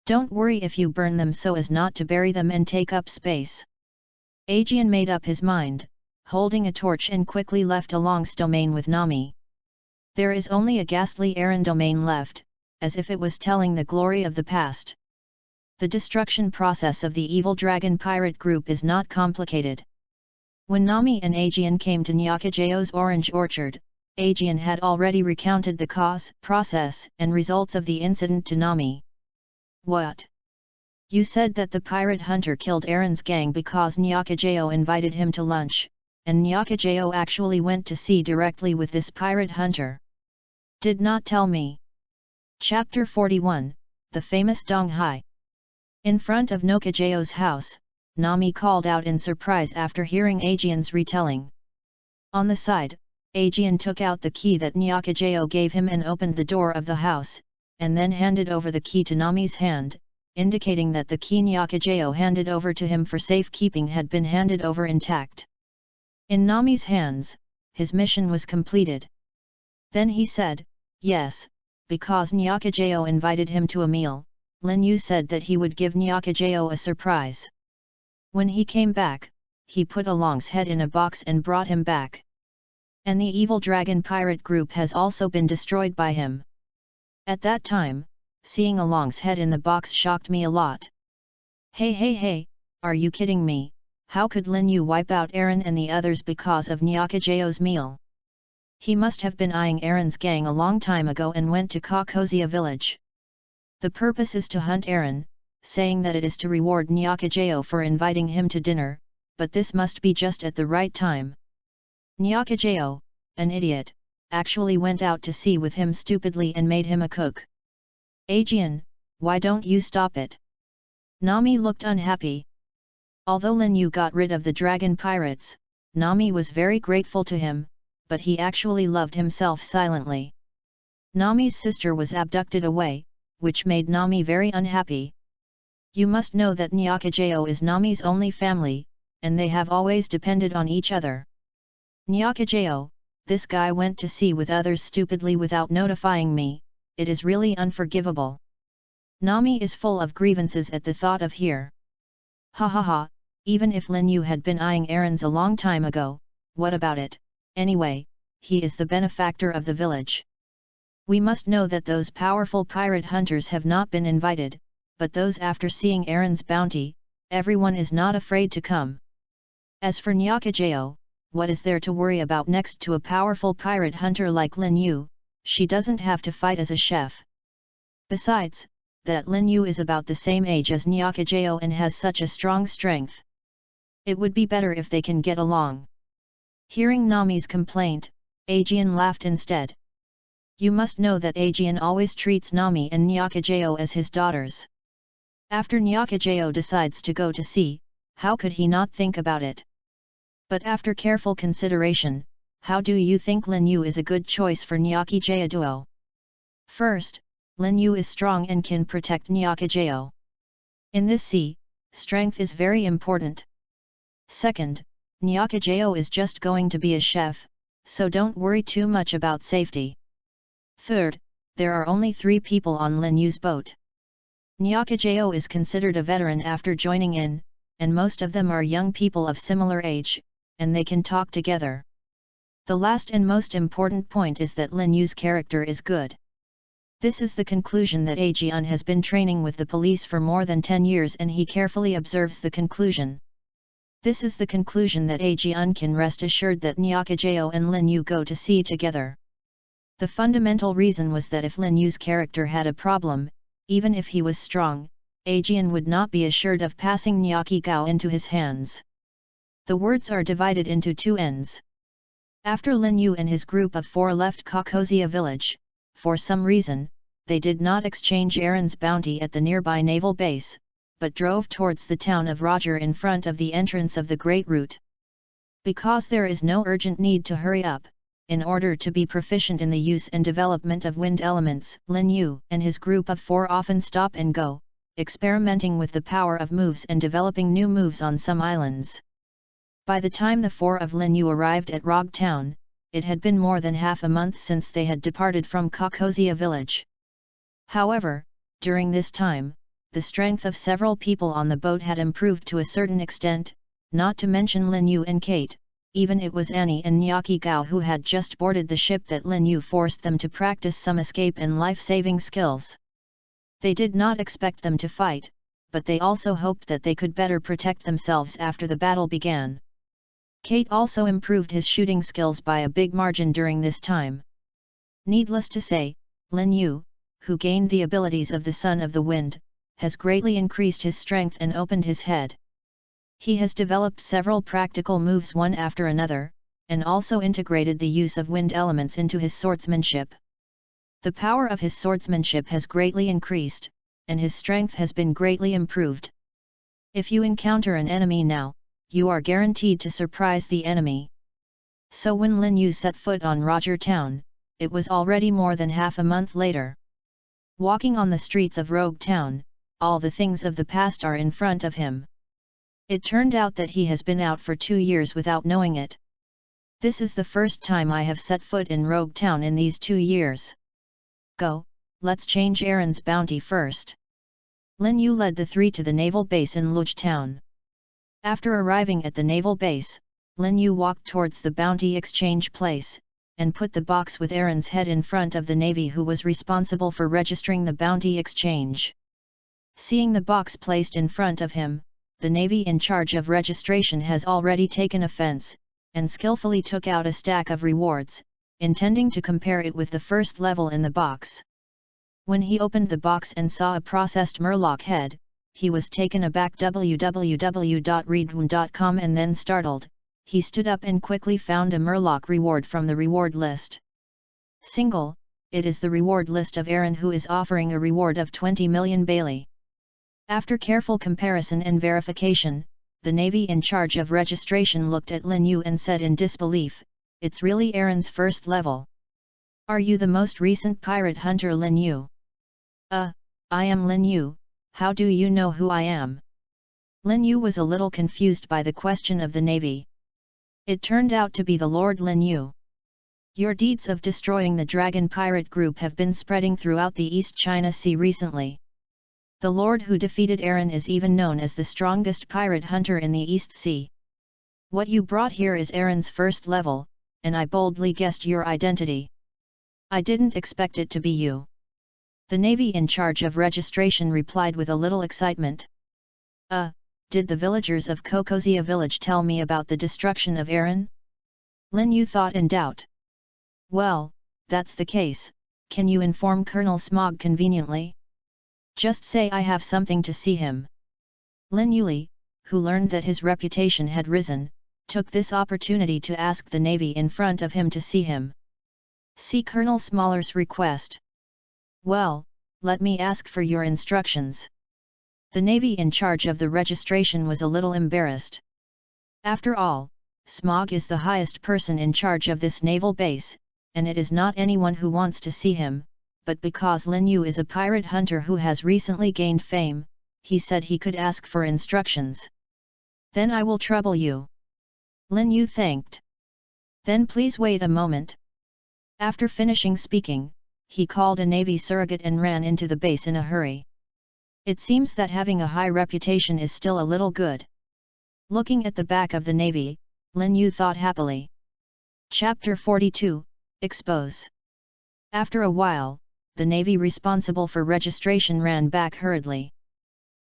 Don't worry if you burn them so as not to bury them and take up space. Aegeon made up his mind, holding a torch, and quickly left Along's domain with Nami. There is only a ghastly Aaron domain left, as if it was telling the glory of the past. The destruction process of the evil dragon pirate group is not complicated. When Nami and Aegeon came to Nyakajao's orange orchard, Aegeon had already recounted the cause, process, and results of the incident to Nami. What? You said that the pirate hunter killed Aaron's gang because Nyakajao invited him to lunch, and Nyakajao actually went to sea directly with this pirate hunter. Did not tell me. Chapter 41, The Famous Donghai. In front of Nyakajao's house, Nami called out in surprise after hearing Aegeon's retelling. On the side, Aegeon took out the key that Nyakajao gave him and opened the door of the house, and then handed over the key to Nami's hand, indicating that the key Nyakajao handed over to him for safekeeping had been handed over intact. In Nami's hands, his mission was completed. Then he said, yes, because Nyakajao invited him to a meal, Lin Yu said that he would give Nyakajao a surprise. When he came back, he put Along's head in a box and brought him back. And the evil dragon pirate group has also been destroyed by him. At that time, seeing Along's head in the box shocked me a lot. Hey, are you kidding me? How could Lin Yu wipe out Aaron and the others because of Nyakajao's meal? He must have been eyeing Aaron's gang a long time ago and went to Kakozia village. The purpose is to hunt Aaron, saying that it is to reward Nyakajao for inviting him to dinner, but this must be just at the right time. Nyakajao, an idiot, actually went out to sea with him stupidly and made him a cook. Aegeon, why don't you stop it? Nami looked unhappy. Although Lin Yu got rid of the dragon pirates, Nami was very grateful to him, but he actually loved himself silently. Nami's sister was abducted away, which made Nami very unhappy. You must know that Nyakajao is Nami's only family, and they have always depended on each other. Nyakajao, this guy went to sea with others stupidly without notifying me, it is really unforgivable. Nami is full of grievances at the thought of here. Ha, even if Lin Yu had been eyeing errands a long time ago, what about it? Anyway, he is the benefactor of the village. We must know that those powerful pirate hunters have not been invited, but those after seeing Aaron's bounty, everyone is not afraid to come. As for Nyakajao, what is there to worry about next to a powerful pirate hunter like Lin Yu? She doesn't have to fight as a chef. Besides, that Lin Yu is about the same age as Nyakajao and has such a strong strength. It would be better if they can get along. Hearing Nami's complaint, Aegean laughed instead. You must know that Aegean always treats Nami and Nyakajao as his daughters. After Nyakajao decides to go to sea, how could he not think about it? But after careful consideration, how do you think Lin Yu is a good choice for Nyakajao duo? First, Lin Yu is strong and can protect Nyakajao. In this sea, strength is very important. Second, Nyakajao is just going to be a chef, so don't worry too much about safety. Third, there are only 3 people on Lin Yu's boat. Nyakajao is considered a veteran after joining in, and most of them are young people of similar age, and they can talk together. The last and most important point is that Lin Yu's character is good. This is the conclusion that Aegean has been training with the police for more than 10 years, and he carefully observes the conclusion. This is the conclusion that Aegean can rest assured that Nyakajao and Lin Yu go to sea together. The fundamental reason was that if Lin Yu's character had a problem, even if he was strong, Aegean would not be assured of passing Nyakajao into his hands. The words are divided into 2 ends. After Lin Yu and his group of 4 left Kokosia village, for some reason, they did not exchange Aaron's bounty at the nearby naval base, but drove towards the town of Roger in front of the entrance of the Great Route. Because there is no urgent need to hurry up, in order to be proficient in the use and development of wind elements, Lin Yu and his group of 4 often stop and go, experimenting with the power of moves and developing new moves on some islands. By the time the 4 of Lin Yu arrived at Rog Town, it had been more than half a month since they had departed from Kokosia village. However, during this time, the strength of several people on the boat had improved to a certain extent, not to mention Lin Yu and Kate. Even it was Annie and Nyakajao who had just boarded the ship that Lin Yu forced them to practice some escape and life-saving skills. They did not expect them to fight, but they also hoped that they could better protect themselves after the battle began. Kate also improved his shooting skills by a big margin during this time. Needless to say, Lin Yu, who gained the abilities of the Son of the Wind, has greatly increased his strength and opened his head. He has developed several practical moves one after another, and also integrated the use of wind elements into his swordsmanship. The power of his swordsmanship has greatly increased, and his strength has been greatly improved. If you encounter an enemy now, you are guaranteed to surprise the enemy. So when Lin Yu set foot on Roger Town, it was already more than half a month later. Walking on the streets of Rogue Town, all the things of the past are in front of him. It turned out that he has been out for 2 years without knowing it. This is the first time I have set foot in Rogue Town in these 2 years. Go, let's change Aaron's bounty first. Lin Yu led the 3 to the naval base in Luj Town. After arriving at the naval base, Lin Yu walked towards the bounty exchange place, and put the box with Aaron's head in front of the navy who was responsible for registering the bounty exchange. Seeing the box placed in front of him, the navy in charge of registration has already taken offense, and skillfully took out a stack of rewards, intending to compare it with the first level in the box. When he opened the box and saw a processed murloc head, he was taken aback. www.readaloud.com and then startled. He stood up and quickly found a murloc reward from the reward list. Single, it is the reward list of Aaron, who is offering a reward of 20 million Bailey. After careful comparison and verification, the navy in charge of registration looked at Lin Yu and said in disbelief, "It's really Aaron's first level. Are you the most recent pirate hunter Lin Yu?" I am Lin Yu, how do you know who I am?" Lin Yu was a little confused by the question of the navy. It turned out to be the Lord Lin Yu. "Your deeds of destroying the Dragon Pirate Group have been spreading throughout the East China Sea recently. The Lord who defeated Aaron is even known as the strongest pirate hunter in the East Sea. What you brought here is Aaron's first level, and I boldly guessed your identity. I didn't expect it to be you." The navy in charge of registration replied with a little excitement. Did the villagers of Kokosia village tell me about the destruction of Aaron?" Lin Yu thought in doubt. "Well, that's the case, can you inform Colonel Smog conveniently?" Just say I have something to see him. Lin Yuli, who learned that his reputation had risen, took this opportunity to ask the Navy in front of him to see him. See Colonel Smaller's request. Well, let me ask for your instructions. The Navy in charge of the registration was a little embarrassed. After all, Smog is the highest person in charge of this naval base, and it is not anyone who wants to see him, but because Lin Yu is a pirate hunter who has recently gained fame, he said he could ask for instructions. Then I will trouble you. Lin Yu thanked. Then please wait a moment. After finishing speaking, he called a Navy surrogate and ran into the base in a hurry. It seems that having a high reputation is still a little good. Looking at the back of the Navy, Lin Yu thought happily. Chapter 42, Expose. After a while, the Navy responsible for registration ran back hurriedly.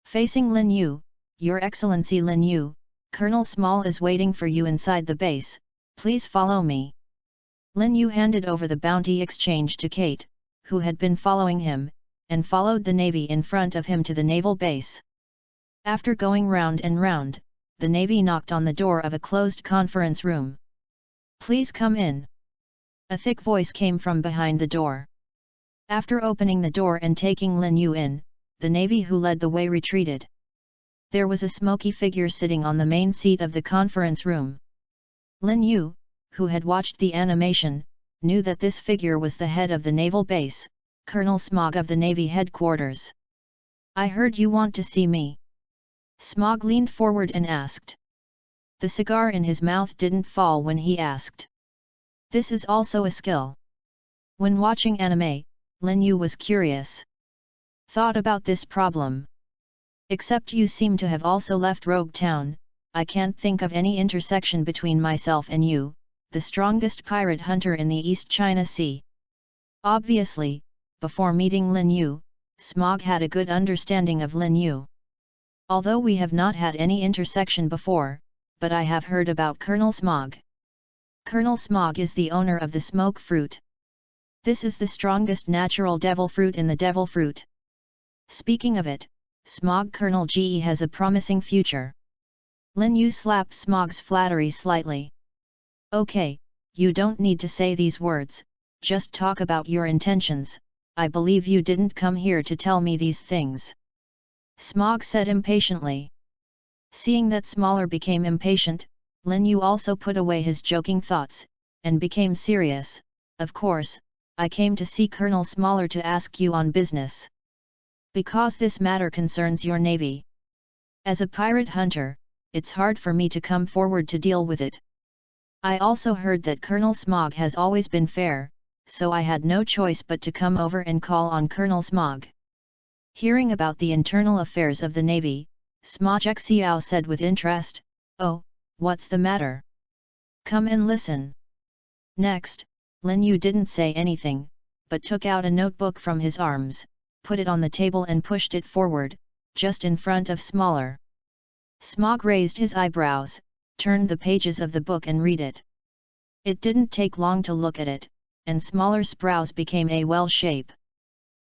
Facing Lin Yu, Your Excellency Lin Yu, Colonel Small is waiting for you inside the base, please follow me. Lin Yu handed over the bounty exchange to Kate, who had been following him, and followed the Navy in front of him to the naval base. After going round and round, the Navy knocked on the door of a closed conference room. Please come in. A thick voice came from behind the door. After opening the door and taking Lin Yu in, the Navy who led the way retreated. There was a smoky figure sitting on the main seat of the conference room. Lin Yu, who had watched the animation, knew that this figure was the head of the naval base, Colonel Smog of the Navy headquarters. I heard you want to see me. Smog leaned forward and asked. The cigar in his mouth didn't fall when he asked. This is also a skill. When watching anime, Lin Yu was curious. Thought about this problem. Except you seem to have also left Rogue Town, I can't think of any intersection between myself and you, the strongest pirate hunter in the East China Sea. Obviously, before meeting Lin Yu, Smog had a good understanding of Lin Yu. Although we have not had any intersection before, but I have heard about Colonel Smog. Colonel Smog is the owner of the smoke fruit. This is the strongest natural devil fruit in the devil fruit. Speaking of it, Smog Colonel GE has a promising future. Lin Yu slapped Smog's flattery slightly. Okay, you don't need to say these words, just talk about your intentions, I believe you didn't come here to tell me these things. Smog said impatiently. Seeing that Smaller became impatient, Lin Yu also put away his joking thoughts, and became serious. Of course, I came to see Colonel Smaller to ask you on business. Because this matter concerns your navy. As a pirate hunter, it's hard for me to come forward to deal with it. I also heard that Colonel Smog has always been fair, so I had no choice but to come over and call on Colonel Smog. Hearing about the internal affairs of the Navy, Smojek Xiao said with interest, Oh, what's the matter? Come and listen. Next, Lin Yu didn't say anything, but took out a notebook from his arms, put it on the table and pushed it forward, just in front of Smaller. Smog raised his eyebrows, turned the pages of the book and read it. It didn't take long to look at it, and Smaller's brows became a well shape.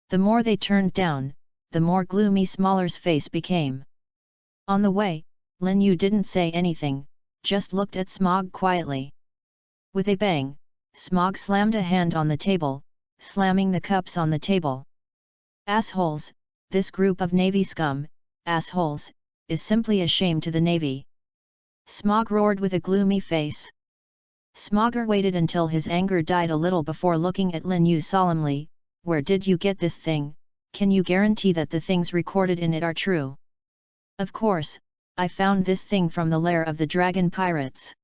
The more they turned down, the more gloomy Smaller's face became. On the way, Lin Yu didn't say anything, just looked at Smog quietly. With a bang, Smog slammed a hand on the table, slamming the cups on the table. Assholes, this group of Navy scum, assholes, is simply a shame to the Navy. Smog roared with a gloomy face. Smogger waited until his anger died a little before looking at Lin Yu solemnly. Where did you get this thing? Can you guarantee that the things recorded in it are true? Of course, I found this thing from the lair of the dragon pirates.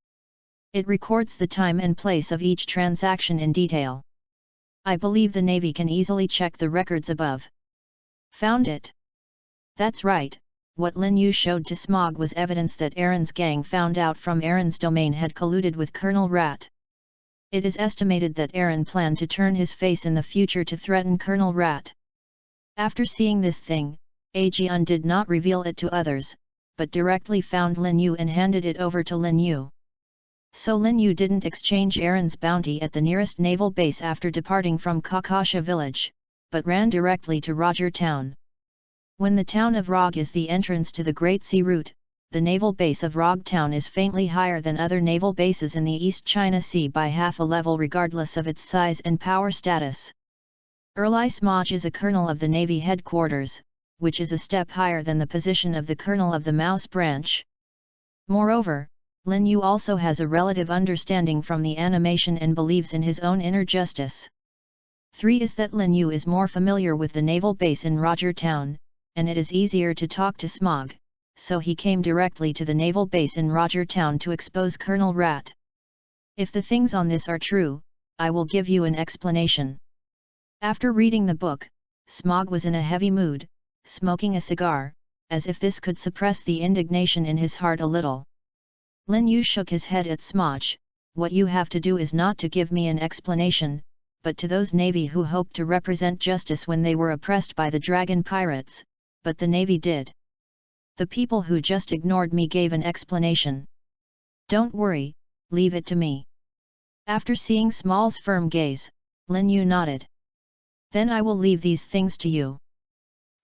It records the time and place of each transaction in detail. I believe the Navy can easily check the records above. Found it? That's right, what Lin Yu showed to Smog was evidence that Aaron's gang found out from Aaron's domain had colluded with Colonel Rat. It is estimated that Aaron planned to turn his face in the future to threaten Colonel Rat. After seeing this thing, Aegeon did not reveal it to others, but directly found Lin Yu and handed it over to Lin Yu. So Lin Yu didn't exchange Aaron's bounty at the nearest naval base after departing from Kakasha village, but ran directly to Roger Town. When the town of Rog is the entrance to the Great Sea Route, the naval base of Rog Town is faintly higher than other naval bases in the East China Sea by half a level regardless of its size and power status. Erlai Smaj is a colonel of the Navy headquarters, which is a step higher than the position of the colonel of the Mouse branch. Moreover, Lin Yu also has a relative understanding from the animation and believes in his own inner justice. 3 is that Lin Yu is more familiar with the naval base in Roger Town, and it is easier to talk to Smog, so he came directly to the naval base in Roger Town to expose Colonel Rat. If the things on this are true, I will give you an explanation. After reading the book, Smog was in a heavy mood, smoking a cigar, as if this could suppress the indignation in his heart a little. Lin Yu shook his head at Smog. What you have to do is not to give me an explanation, but to those Navy who hoped to represent justice when they were oppressed by the dragon pirates, but the Navy did. The people who just ignored me gave an explanation. Don't worry, leave it to me. After seeing Small's firm gaze, Lin Yu nodded. Then I will leave these things to you.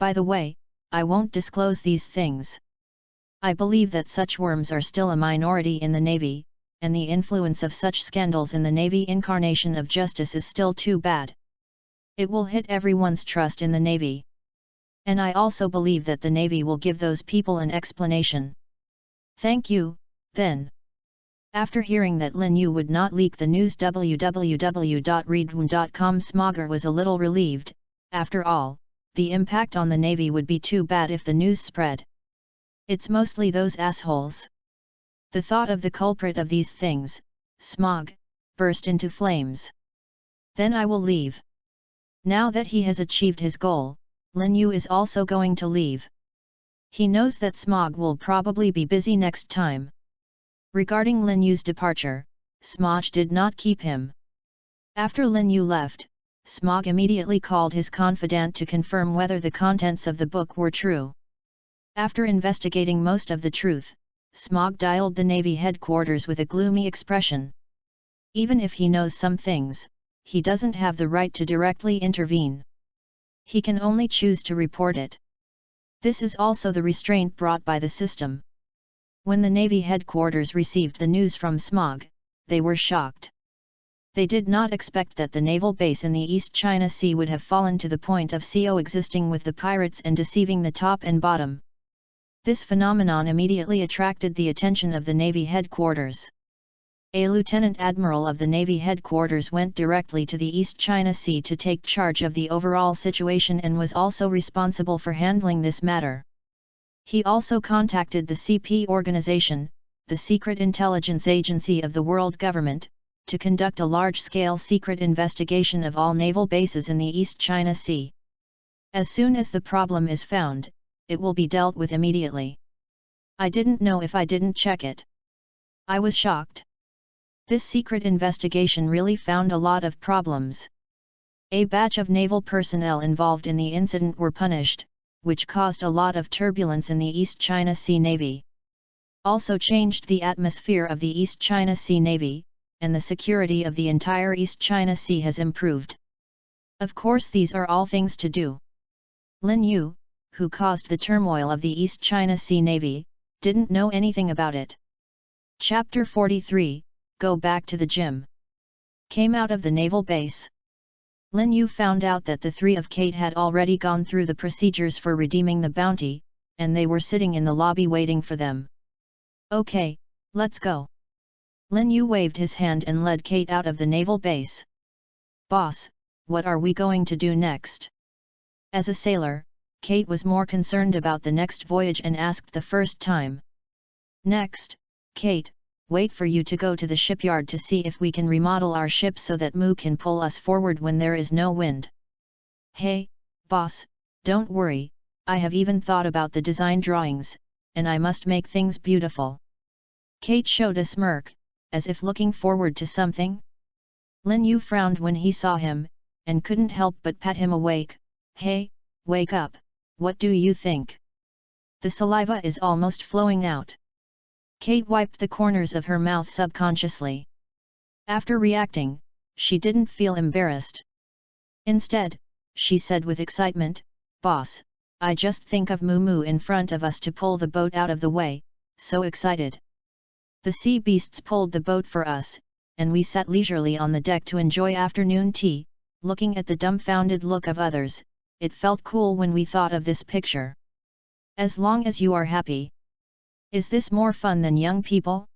By the way, I won't disclose these things. I believe that such worms are still a minority in the Navy, and the influence of such scandals in the Navy incarnation of justice is still too bad. It will hit everyone's trust in the Navy. And I also believe that the Navy will give those people an explanation. Thank you, then. After hearing that Lin Yu would not leak the news www.readaloud.com, Smogger was a little relieved. After all, the impact on the Navy would be too bad if the news spread. It's mostly those assholes. The thought of the culprit of these things, Smog, burst into flames. Then I will leave. Now that he has achieved his goal, Lin Yu is also going to leave. He knows that Smog will probably be busy next time. Regarding Lin Yu's departure, Smog did not keep him. After Lin Yu left, Smog immediately called his confidant to confirm whether the contents of the book were true. After investigating most of the truth, Smog dialed the Navy headquarters with a gloomy expression. Even if he knows some things, he doesn't have the right to directly intervene. He can only choose to report it. This is also the restraint brought by the system. When the Navy headquarters received the news from Smog, they were shocked. They did not expect that the naval base in the East China Sea would have fallen to the point of coexisting with the pirates and deceiving the top and bottom. This phenomenon immediately attracted the attention of the Navy headquarters. A Lieutenant Admiral of the Navy headquarters went directly to the East China Sea to take charge of the overall situation and was also responsible for handling this matter. He also contacted the CP organization, the secret intelligence agency of the world government, to conduct a large-scale secret investigation of all naval bases in the East China Sea. As soon as the problem is found, it will be dealt with immediately. I didn't know if I didn't check it. I was shocked. This secret investigation really found a lot of problems. A batch of naval personnel involved in the incident were punished, which caused a lot of turbulence in the East China Sea Navy. Also changed the atmosphere of the East China Sea Navy, and the security of the entire East China Sea has improved. Of course, these are all things to do. Lin Yu, who caused the turmoil of the East China Sea Navy, didn't know anything about it. Chapter 43, Go Back to the Gym. Came out of the naval base. Lin Yu found out that the three of Kate had already gone through the procedures for redeeming the bounty, and they were sitting in the lobby waiting for them. Okay, let's go. Lin Yu waved his hand and led Kate out of the naval base. Boss, what are we going to do next? As a sailor, Kate was more concerned about the next voyage and asked the first time. Next, Kate, wait for you to go to the shipyard to see if we can remodel our ship so that Moo can pull us forward when there is no wind. Hey, boss, don't worry, I have even thought about the design drawings, and I must make things beautiful. Kate showed a smirk, as if looking forward to something. Lin Yu frowned when he saw him, and couldn't help but pat him awake. Hey, wake up, what do you think? The saliva is almost flowing out. Kate wiped the corners of her mouth subconsciously. After reacting, she didn't feel embarrassed. Instead, she said with excitement, Boss, I just think of Moo Moo in front of us to pull the boat out of the way, so excited. The sea beasts pulled the boat for us, and we sat leisurely on the deck to enjoy afternoon tea, looking at the dumbfounded look of others. It felt cool when we thought of this picture. As long as you are happy. Is this more fun than young people?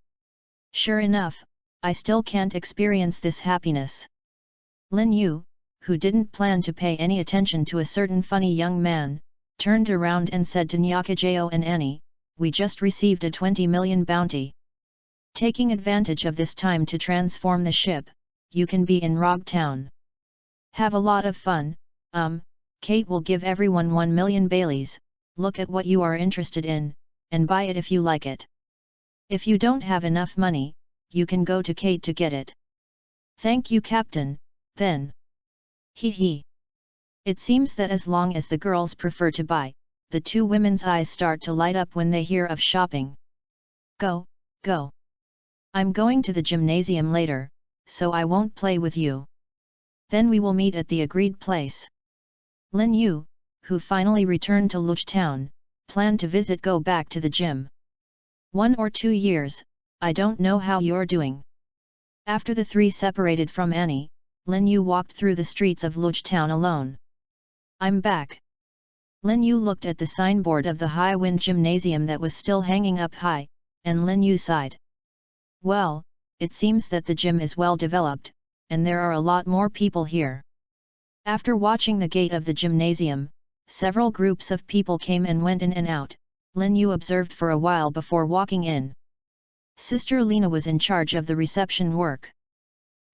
Sure enough, I still can't experience this happiness. Lin Yu, who didn't plan to pay any attention to a certain funny young man, turned around and said to Nyakajao and Annie, "We just received a 20 million bounty. Taking advantage of this time to transform the ship, you can be in Rog Town. Have a lot of fun. Kate will give everyone 1 million Baileys, look at what you are interested in, and buy it if you like it. If you don't have enough money, you can go to Kate to get it." "Thank you, Captain, then." Hee hee. It seems that as long as the girls prefer to buy, the two women's eyes start to light up when they hear of shopping. Go, go. I'm going to the gymnasium later, so I won't play with you. Then we will meet at the agreed place. Lin Yu, who finally returned to Luch Town, planned to go back to the gym. 1 or 2 years, I don't know how you're doing. After the three separated from Annie, Lin Yu walked through the streets of Luch Town alone. I'm back. Lin Yu looked at the signboard of the High Wind Gymnasium that was still hanging up high, and Lin Yu sighed. Well, it seems that the gym is well developed, and there are a lot more people here. After watching the gate of the gymnasium, several groups of people came and went in and out. Lin Yu observed for a while before walking in. Sister Lena was in charge of the reception work.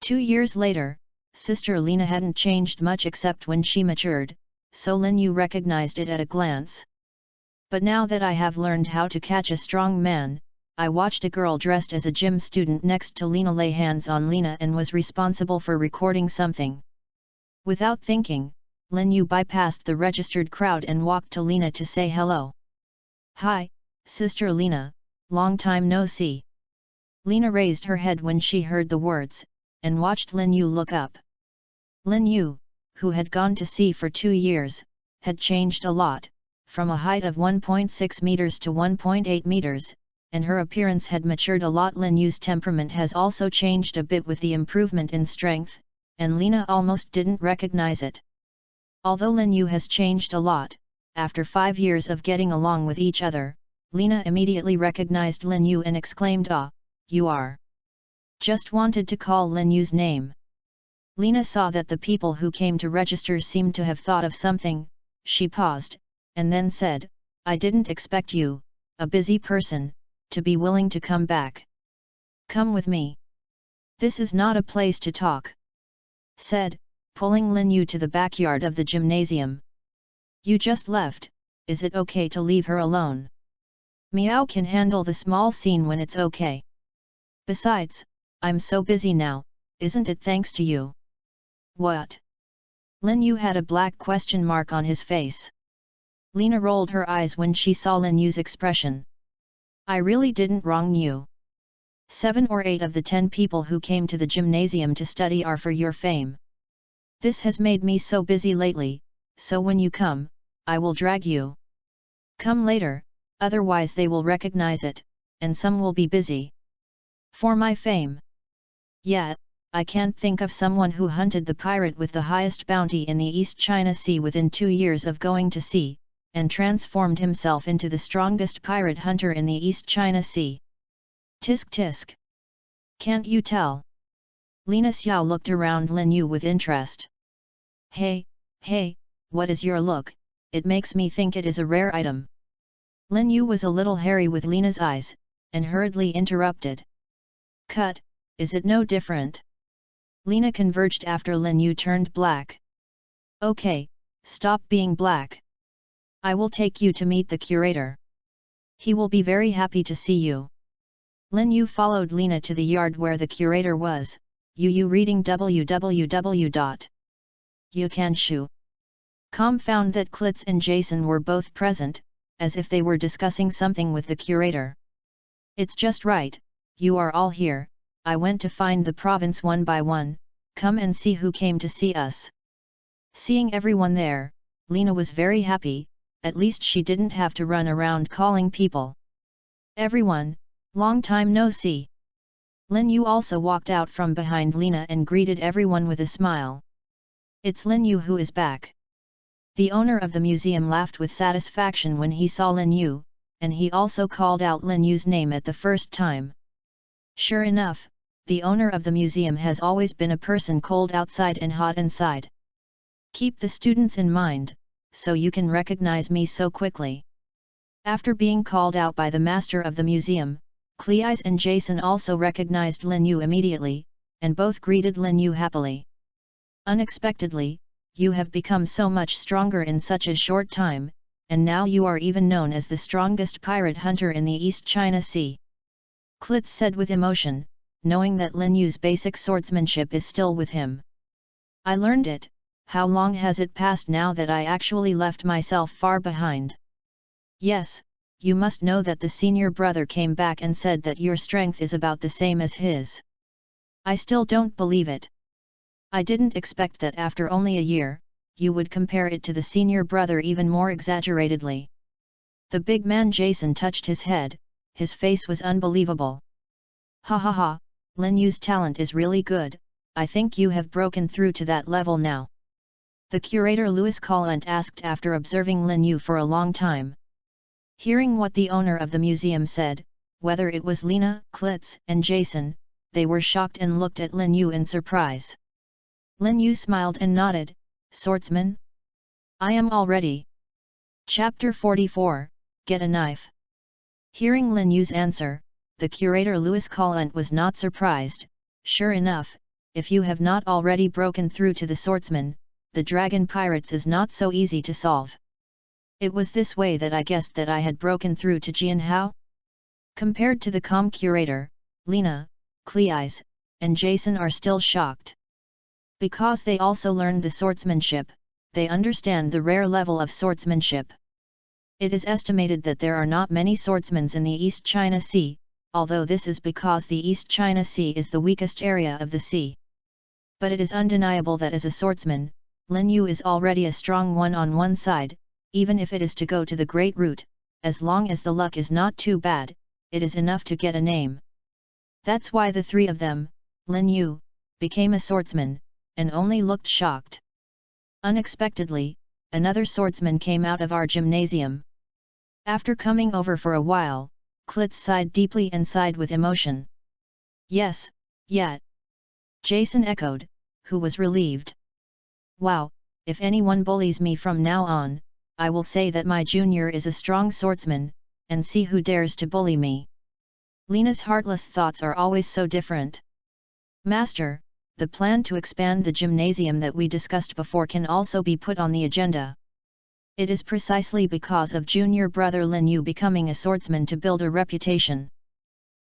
2 years later, Sister Lena hadn't changed much except when she matured, so Lin Yu recognized it at a glance. But now that I have learned how to catch a strong man, I watched a girl dressed as a gym student next to Lena lay hands on Lena and was responsible for recording something. Without thinking, Lin Yu bypassed the registered crowd and walked to Lena to say hello. Hi, Sister Lena, long time no see. Lena raised her head when she heard the words, and watched Lin Yu look up. Lin Yu, who had gone to sea for 2 years, had changed a lot, from a height of 1.6 meters to 1.8 meters, and her appearance had matured a lot. Lin Yu's temperament has also changed a bit with the improvement in strength, and Lena almost didn't recognize it. Although Lin Yu has changed a lot, after 5 years of getting along with each other, Lena immediately recognized Lin Yu and exclaimed, "Ah, you are." Just wanted to call Lin Yu's name. Lena saw that the people who came to register seemed to have thought of something. She paused, and then said, "I didn't expect you, a busy person, to be willing to come back. Come with me. This is not a place to talk," said, pulling Lin Yu to the backyard of the gymnasium. "You just left, is it okay to leave her alone? Meow can handle the small scene when it's okay. Besides, I'm so busy now, isn't it thanks to you?" "What?" Lin Yu had a black question mark on his face. Lena rolled her eyes when she saw Lin Yu's expression. "I really didn't wrong you. 7 or 8 of the 10 people who came to the gymnasium to study are for your fame. This has made me so busy lately, so when you come, I will drag you. Come later, otherwise they will recognize it, and some will be busy. For my fame. Yet, I can't think of someone who hunted the pirate with the highest bounty in the East China Sea within 2 years of going to sea, and transformed himself into the strongest pirate hunter in the East China Sea. Tisk tisk. Can't you tell?" Lena Xiao looked around Lin Yu with interest. Hey, what is your look? It makes me think it is a rare item." Lin Yu was a little hairy with Lena's eyes, and hurriedly interrupted. "Cut, is it no different?" Lena converged after Lin Yu turned black. "Okay, stop being black. I will take you to meet the curator. He will be very happy to see you." Lin Yu followed Lena to the yard where the curator was. Reading www.youcanshu.com found that Klitz and Jason were both present, as if they were discussing something with the curator. "It's just right, you are all here. I went to find the province one by one. Come and see who came to see us." Seeing everyone there, Lena was very happy. at least she didn't have to run around calling people. Everyone, long time no see. Lin Yu also walked out from behind Lena and greeted everyone with a smile. It's Lin Yu who is back. The owner of the museum laughed with satisfaction when he saw Lin Yu, and he also called out Lin Yu's name at the first time. Sure enough, the owner of the museum has always been a person cold outside and hot inside. Keep the students in mind, so you can recognize me so quickly. After being called out by the master of the museum, Cleis and Jason also recognized Lin Yu immediately, and both greeted Lin Yu happily. Unexpectedly, you have become so much stronger in such a short time, and now you are even known as the strongest pirate hunter in the East China Sea. Klitz said with emotion, knowing that Lin Yu's basic swordsmanship is still with him. I learned it. How long has it passed now that I actually left myself far behind? Yes, you must know that the senior brother came back and said that your strength is about the same as his. I still don't believe it. I didn't expect that after only a year, you would compare it to the senior brother even more exaggeratedly. The big man Jason touched his head, his face was unbelievable. Ha ha ha, Lin Yu's talent is really good, I think you have broken through to that level now. The curator Louis Collent asked after observing Lin Yu for a long time. Hearing what the owner of the museum said, whether it was Lena, Klitz, and Jason, they were shocked and looked at Lin Yu in surprise. Lin Yu smiled and nodded, Swordsman? I am all ready. Chapter 44, Get a Knife. Hearing Lin Yu's answer, the curator Louis Collent was not surprised. Sure enough, if you have not already broken through to the swordsman, the dragon pirates is not so easy to solve. It was this way that I guessed that I had broken through to Jianhao? Compared to the calm curator, Lena, Cleis, and Jason are still shocked. Because they also learned the swordsmanship, they understand the rare level of swordsmanship. It is estimated that there are not many swordsmen in the East China Sea, although this is because the East China Sea is the weakest area of the sea. But it is undeniable that as a swordsman, Lin Yu is already a strong one on one side, even if it is to go to the Great Route, as long as the luck is not too bad, it is enough to get a name. That's why the three of them, Lin Yu, became a swordsman, and only looked shocked. Unexpectedly, another swordsman came out of our gymnasium. After coming over for a while, Klitz sighed deeply and sighed with emotion. Yes, yet. Jason echoed, who was relieved. Wow, if anyone bullies me from now on, I will say that my junior is a strong swordsman, and see who dares to bully me. Lena's heartless thoughts are always so different. Master, the plan to expand the gymnasium that we discussed before can also be put on the agenda. It is precisely because of junior brother Lin Yu becoming a swordsman to build a reputation.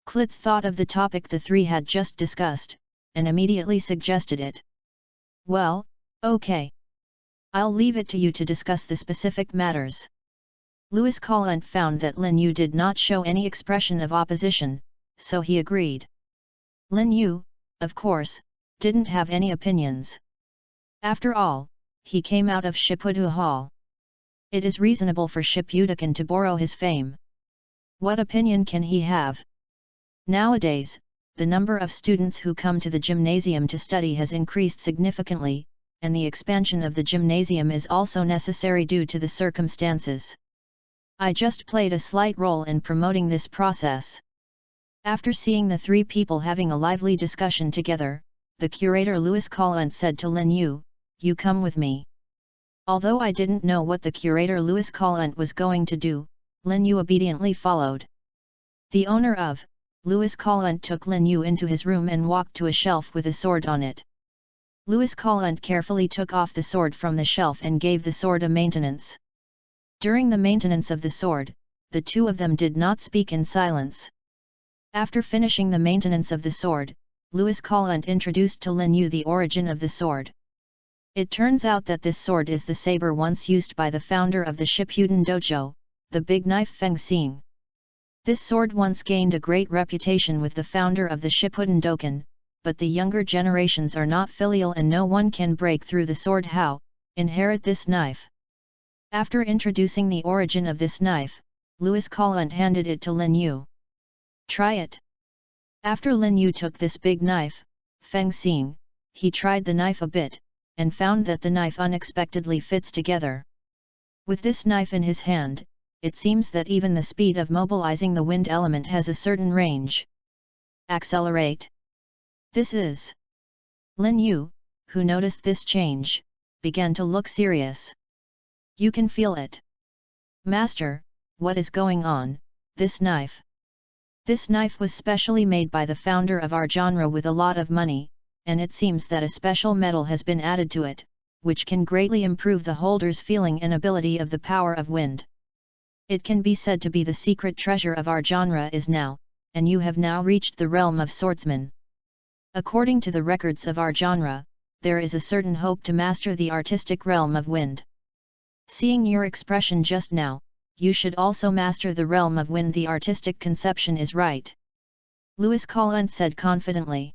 Klitz thought of the topic the three had just discussed, and immediately suggested it. Well, okay. I'll leave it to you to discuss the specific matters. Louis Collent found that Lin Yu did not show any expression of opposition, so he agreed. Lin Yu, of course, didn't have any opinions. After all, he came out of Shipudu Hall. It is reasonable for Shipudakan to borrow his fame. What opinion can he have? Nowadays, the number of students who come to the gymnasium to study has increased significantly, and the expansion of the gymnasium is also necessary due to the circumstances. I just played a slight role in promoting this process. After seeing the three people having a lively discussion together, the curator Louis Collent said to Lin Yu, "You come with me." Although I didn't know what the curator Louis Collent was going to do, Lin Yu obediently followed. The owner of Louis Collent took Lin Yu into his room and walked to a shelf with a sword on it. Louis Collent carefully took off the sword from the shelf and gave the sword a maintenance. During the maintenance of the sword, the two of them did not speak in silence. After finishing the maintenance of the sword, Louis Collent introduced to Lin Yu the origin of the sword. It turns out that this sword is the saber once used by the founder of the Shippuden Dojo, the big knife Feng Xing. This sword once gained a great reputation with the founder of the Shippuden Dokan, but the younger generations are not filial and no one can break through the sword inherit this knife. After introducing the origin of this knife, Louis Collant handed it to Lin Yu. Try it. After Lin Yu took this big knife, Feng Xing, he tried the knife a bit, and found that the knife unexpectedly fits together. With this knife in his hand, it seems that even the speed of mobilizing the wind element has a certain range. Accelerate. This is. Lin Yu, who noticed this change, began to look serious. You can feel it. Master, what is going on, this knife? This knife was specially made by the founder of our genre with a lot of money, and it seems that a special metal has been added to it, which can greatly improve the holder's feeling and ability of the power of wind. It can be said to be the secret treasure of our genre is now, and you have now reached the realm of swordsman. According to the records of our genre, there is a certain hope to master the artistic realm of wind. Seeing your expression just now, you should also master the realm of wind. The artistic conception is right. Louis Collant said confidently.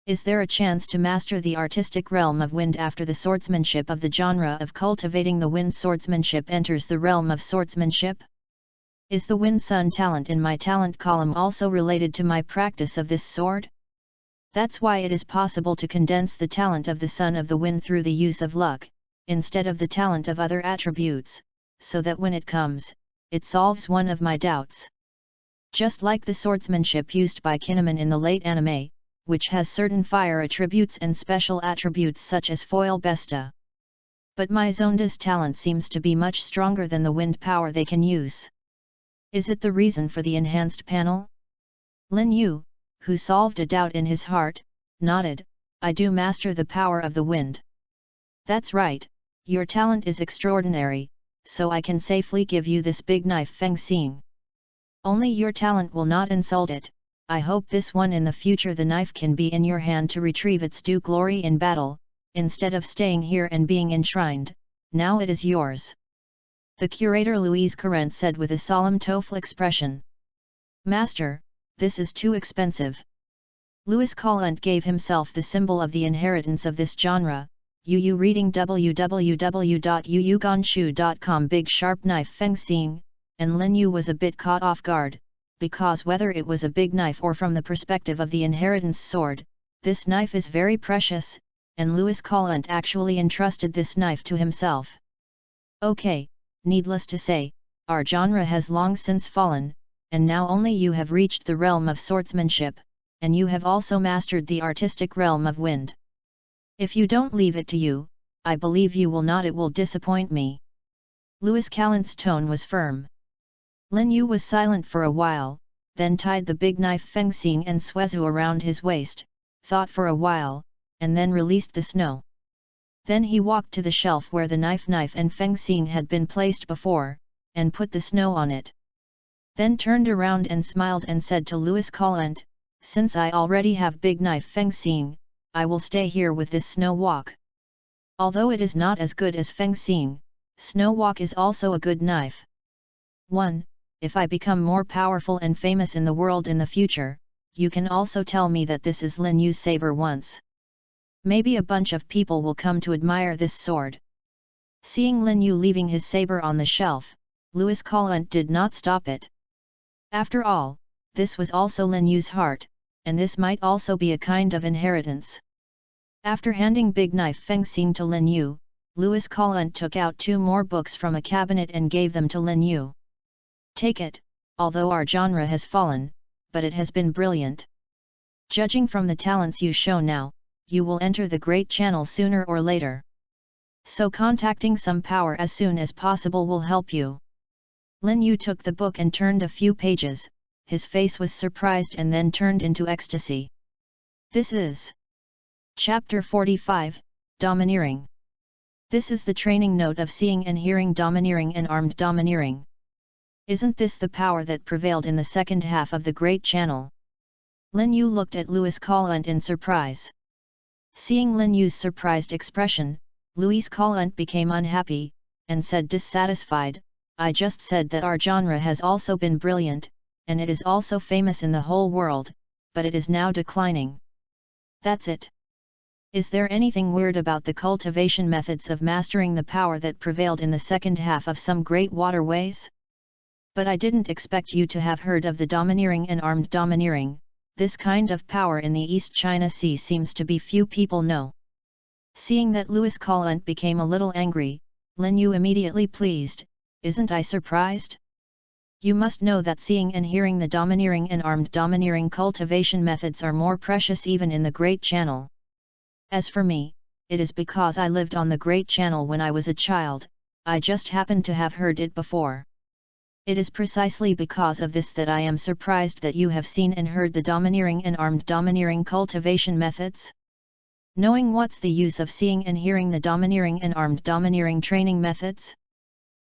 Is there a chance to master the artistic realm of wind after the swordsmanship of the genre of cultivating the wind swordsmanship enters the realm of swordsmanship? Is the wind sun talent in my talent column also related to my practice of this sword? That's why it is possible to condense the talent of the sun of the wind through the use of luck, instead of the talent of other attributes, so that when it comes, it solves one of my doubts. Just like the swordsmanship used by Kinnaman in the late anime, which has certain fire attributes and special attributes such as foil besta. But my Zonda's talent seems to be much stronger than the wind power they can use. Is it the reason for the enhanced panel? Lin Yu, who solved a doubt in his heart, nodded. I do master the power of the wind. That's right, your talent is extraordinary, so I can safely give you this big knife Feng Xing. Only your talent will not insult it. I hope this one in the future the knife can be in your hand to retrieve its due glory in battle, instead of staying here and being enshrined. Now it is yours. The curator Louise Carrent said with a solemn toeful expression. Master, this is too expensive. Louis Collant gave himself the symbol of the inheritance of this genre. Yu reading www.yuyuganshu.com. Big sharp knife Feng Xing, and Lin Yu was a bit caught off guard, because whether it was a big knife or from the perspective of the inheritance sword, this knife is very precious, and Louis Collant actually entrusted this knife to himself. Okay, needless to say, our genre has long since fallen, and now only you have reached the realm of swordsmanship, and you have also mastered the artistic realm of wind. If you don't leave it to you, I believe you will not. It will disappoint me. Louis Collant's tone was firm. Lin Yu was silent for a while, then tied the big knife Feng Xing and Swezu around his waist, thought for a while, and then released the snow. Then he walked to the shelf where the knife and Feng Xing had been placed before, and put the snow on it. Then turned around and smiled and said to Louis Collant, since I already have big knife Feng Xing, I will stay here with this snow walk. Although it is not as good as Feng Xing, snow walk is also a good knife. 1. If I become more powerful and famous in the world in the future, you can also tell me that this is Lin Yu's saber once. Maybe a bunch of people will come to admire this sword. Seeing Lin Yu leaving his saber on the shelf, Louis Collant did not stop it. After all, this was also Lin Yu's heart, and this might also be a kind of inheritance. After handing big knife Feng Xing to Lin Yu, Louis Collant took out 2 more books from a cabinet and gave them to Lin Yu. Take it, although our genre has fallen, but it has been brilliant. Judging from the talents you show now, you will enter the great channel sooner or later. So contacting some power as soon as possible will help you. Lin Yu took the book and turned a few pages. His face was surprised and then turned into ecstasy. This is Chapter 45, Domineering. This is the training note of seeing and hearing domineering and armed domineering. Isn't this the power that prevailed in the second half of the Great Channel? Lin Yu looked at Louis Collant in surprise. Seeing Lin Yu's surprised expression, Louis Collant became unhappy, and said dissatisfied, I just said that our genre has also been brilliant, and it is also famous in the whole world, but it is now declining. That's it. Is there anything weird about the cultivation methods of mastering the power that prevailed in the second half of some great waterways? But I didn't expect you to have heard of the domineering and armed domineering. This kind of power in the East China Sea seems to be few people know. Seeing that Louis Collant became a little angry, Lin Yu immediately pleased, isn't I surprised? You must know that seeing and hearing the domineering and armed domineering cultivation methods are more precious even in the Great Channel. As for me, it is because I lived on the Great Channel when I was a child, I just happened to have heard it before. It is precisely because of this that I am surprised that you have seen and heard the domineering and armed domineering cultivation methods. Knowing what's the use of seeing and hearing the domineering and armed domineering training methods?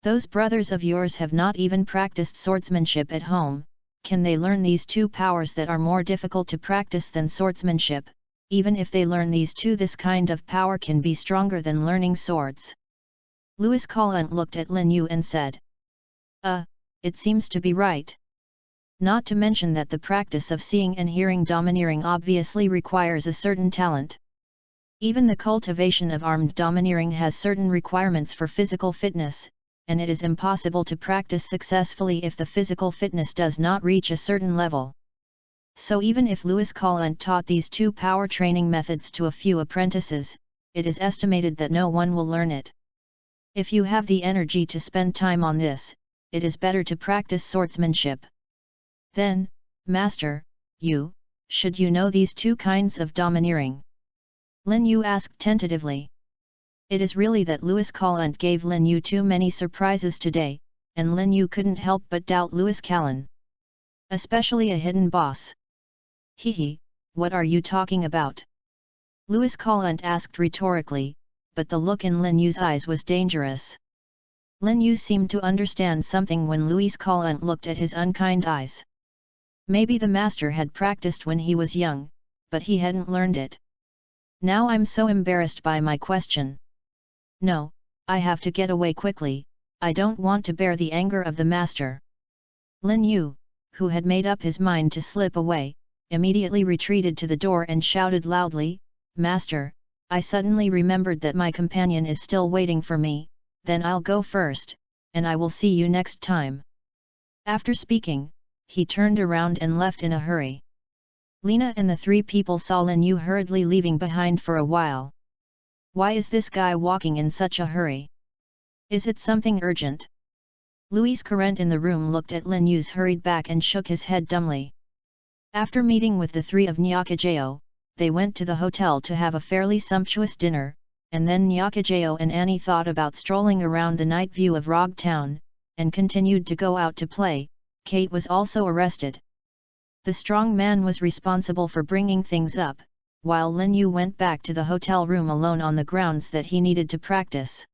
Those brothers of yours have not even practiced swordsmanship at home. Can they learn these two powers that are more difficult to practice than swordsmanship? Even if they learn these two, this kind of power can be stronger than learning swords. Louis Collant looked at Lin Yu and said, it seems to be right. Not to mention that the practice of seeing and hearing domineering obviously requires a certain talent. Even the cultivation of armed domineering has certain requirements for physical fitness, and it is impossible to practice successfully if the physical fitness does not reach a certain level. So even if Louis Collant taught these two power training methods to a few apprentices, it is estimated that no one will learn it. If you have the energy to spend time on this, it is better to practice swordsmanship. Then, Master, should you know these two kinds of domineering? Lin Yu asked tentatively. It is really that Louis Collant gave Lin Yu too many surprises today, and Lin Yu couldn't help but doubt Louis Collant. Especially a hidden boss. Hehe, what are you talking about? Louis Collant asked rhetorically, but the look in Lin Yu's eyes was dangerous. Lin Yu seemed to understand something when Louis Collant looked at his unkind eyes. Maybe the master had practiced when he was young, but he hadn't learned it. Now I'm so embarrassed by my question. No, I have to get away quickly, I don't want to bear the anger of the master. Lin Yu, who had made up his mind to slip away, immediately retreated to the door and shouted loudly, Master, I suddenly remembered that my companion is still waiting for me, then I'll go first, and I will see you next time. After speaking, he turned around and left in a hurry. Lena and the three people saw Lin Yu hurriedly leaving behind for a while. Why is this guy walking in such a hurry? Is it something urgent? Louis Courant in the room looked at Lin Yu's hurried back and shook his head dumbly. After meeting with the three of Nyakajao, they went to the hotel to have a fairly sumptuous dinner, and then Nyakajao and Annie thought about strolling around the night view of Rog Town, and continued to go out to play. Kate was also arrested. The strong man was responsible for bringing things up, while Lin Yu went back to the hotel room alone on the grounds that he needed to practice.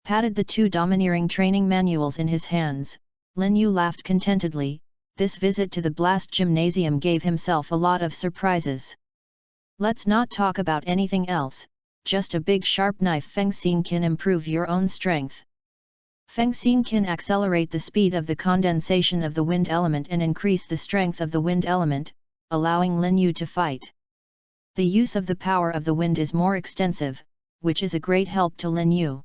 Patted the two domineering training manuals in his hands, Lin Yu laughed contentedly. This visit to the Blast Gymnasium gave himself a lot of surprises. Let's not talk about anything else, just a big sharp knife Fengxian can improve your own strength. Fengxian can accelerate the speed of the condensation of the wind element and increase the strength of the wind element, allowing Lin Yu to fight. The use of the power of the wind is more extensive, which is a great help to Lin Yu.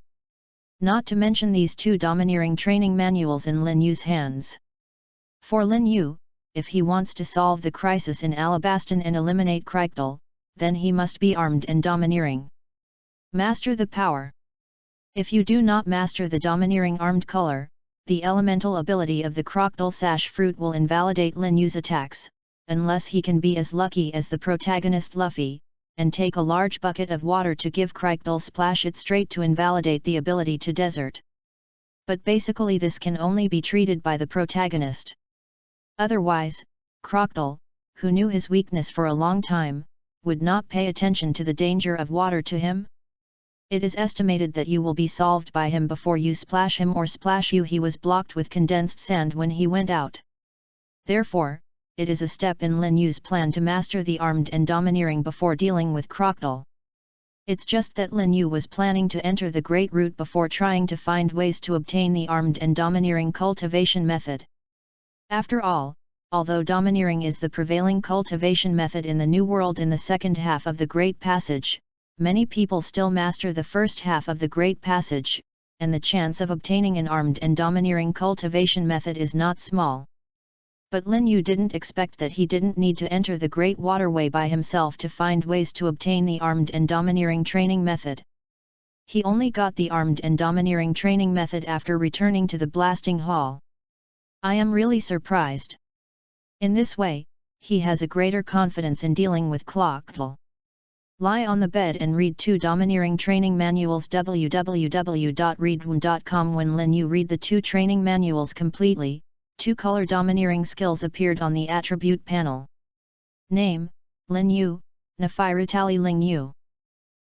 Not to mention these two domineering training manuals in Lin Yu's hands. For Lin Yu, if he wants to solve the crisis in Alabaston and eliminate Krykdal, then he must be armed and domineering. Master the power. If you do not master the domineering armed color, the elemental ability of the Krokdal sash fruit will invalidate Lin Yu's attacks, unless he can be as lucky as the protagonist Luffy, and take a large bucket of water to give Krykdal splash it straight to invalidate the ability to desert. But basically this can only be treated by the protagonist. Otherwise, Krokdal, who knew his weakness for a long time, would not pay attention to the danger of water to him. It is estimated that you will be solved by him before you splash him or splash you. He was blocked with condensed sand when he went out. Therefore, it is a step in Lin Yu's plan to master the armed and domineering before dealing with Krokdal. It's just that Lin Yu was planning to enter the Great Route before trying to find ways to obtain the armed and domineering cultivation method. After all, although domineering is the prevailing cultivation method in the New World in the second half of the Great Passage, many people still master the first half of the Great Passage, and the chance of obtaining an armed and domineering cultivation method is not small. But Lin Yu didn't expect that he didn't need to enter the Great Waterway by himself to find ways to obtain the armed and domineering training method. He only got the armed and domineering training method after returning to the blasting hall. I am really surprised. In this way, he has a greater confidence in dealing with Clocktle. Lie on the bed and read 2 domineering training manuals. www.readaloud.com. When Lin Yu read the 2 training manuals completely, 2 color domineering skills appeared on the attribute panel. Name, Lin Yu, Nafirutali Ling Yu.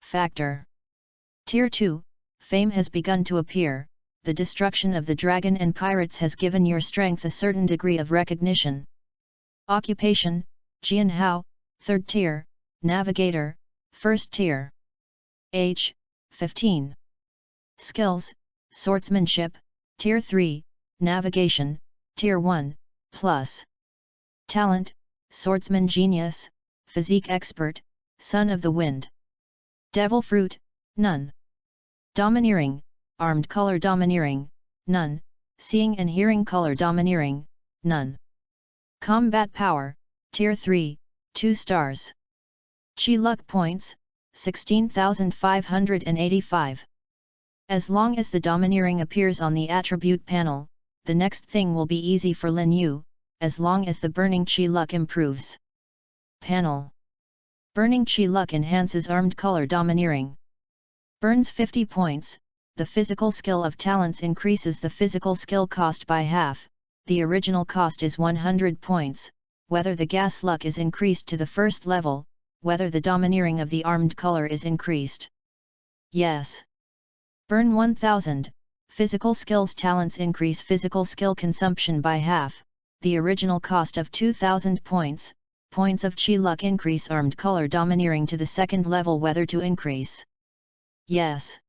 Factor. Tier 2, Fame has begun to appear. The destruction of the dragon and pirates has given your strength a certain degree of recognition. Occupation, Jianhao, 3rd tier, Navigator, 1st tier. Age, 15. Skills, Swordsmanship, Tier 3, Navigation, Tier 1, Plus. Talent, Swordsman Genius, Physique Expert, Son of the Wind. Devil Fruit, None. Domineering, Armed Color Domineering, None. Seeing and Hearing Color Domineering, None. Combat Power, Tier 3, 2 stars. Chi Luck Points, 16,585. As long as the domineering appears on the attribute panel, the next thing will be easy for Lin Yu, as long as the Burning Chi Luck improves. Panel. Burning Chi Luck enhances Armed Color Domineering. Burns 50 points, the physical skill of talents increases the physical skill cost by half, the original cost is 100 points, whether the gas luck is increased to the first level, whether the domineering of the armed color is increased. Yes. Burn 1000, physical skills talents increase physical skill consumption by half, the original cost of 2000 points, points of chi luck increase armed color domineering to the second level whether to increase. Yes.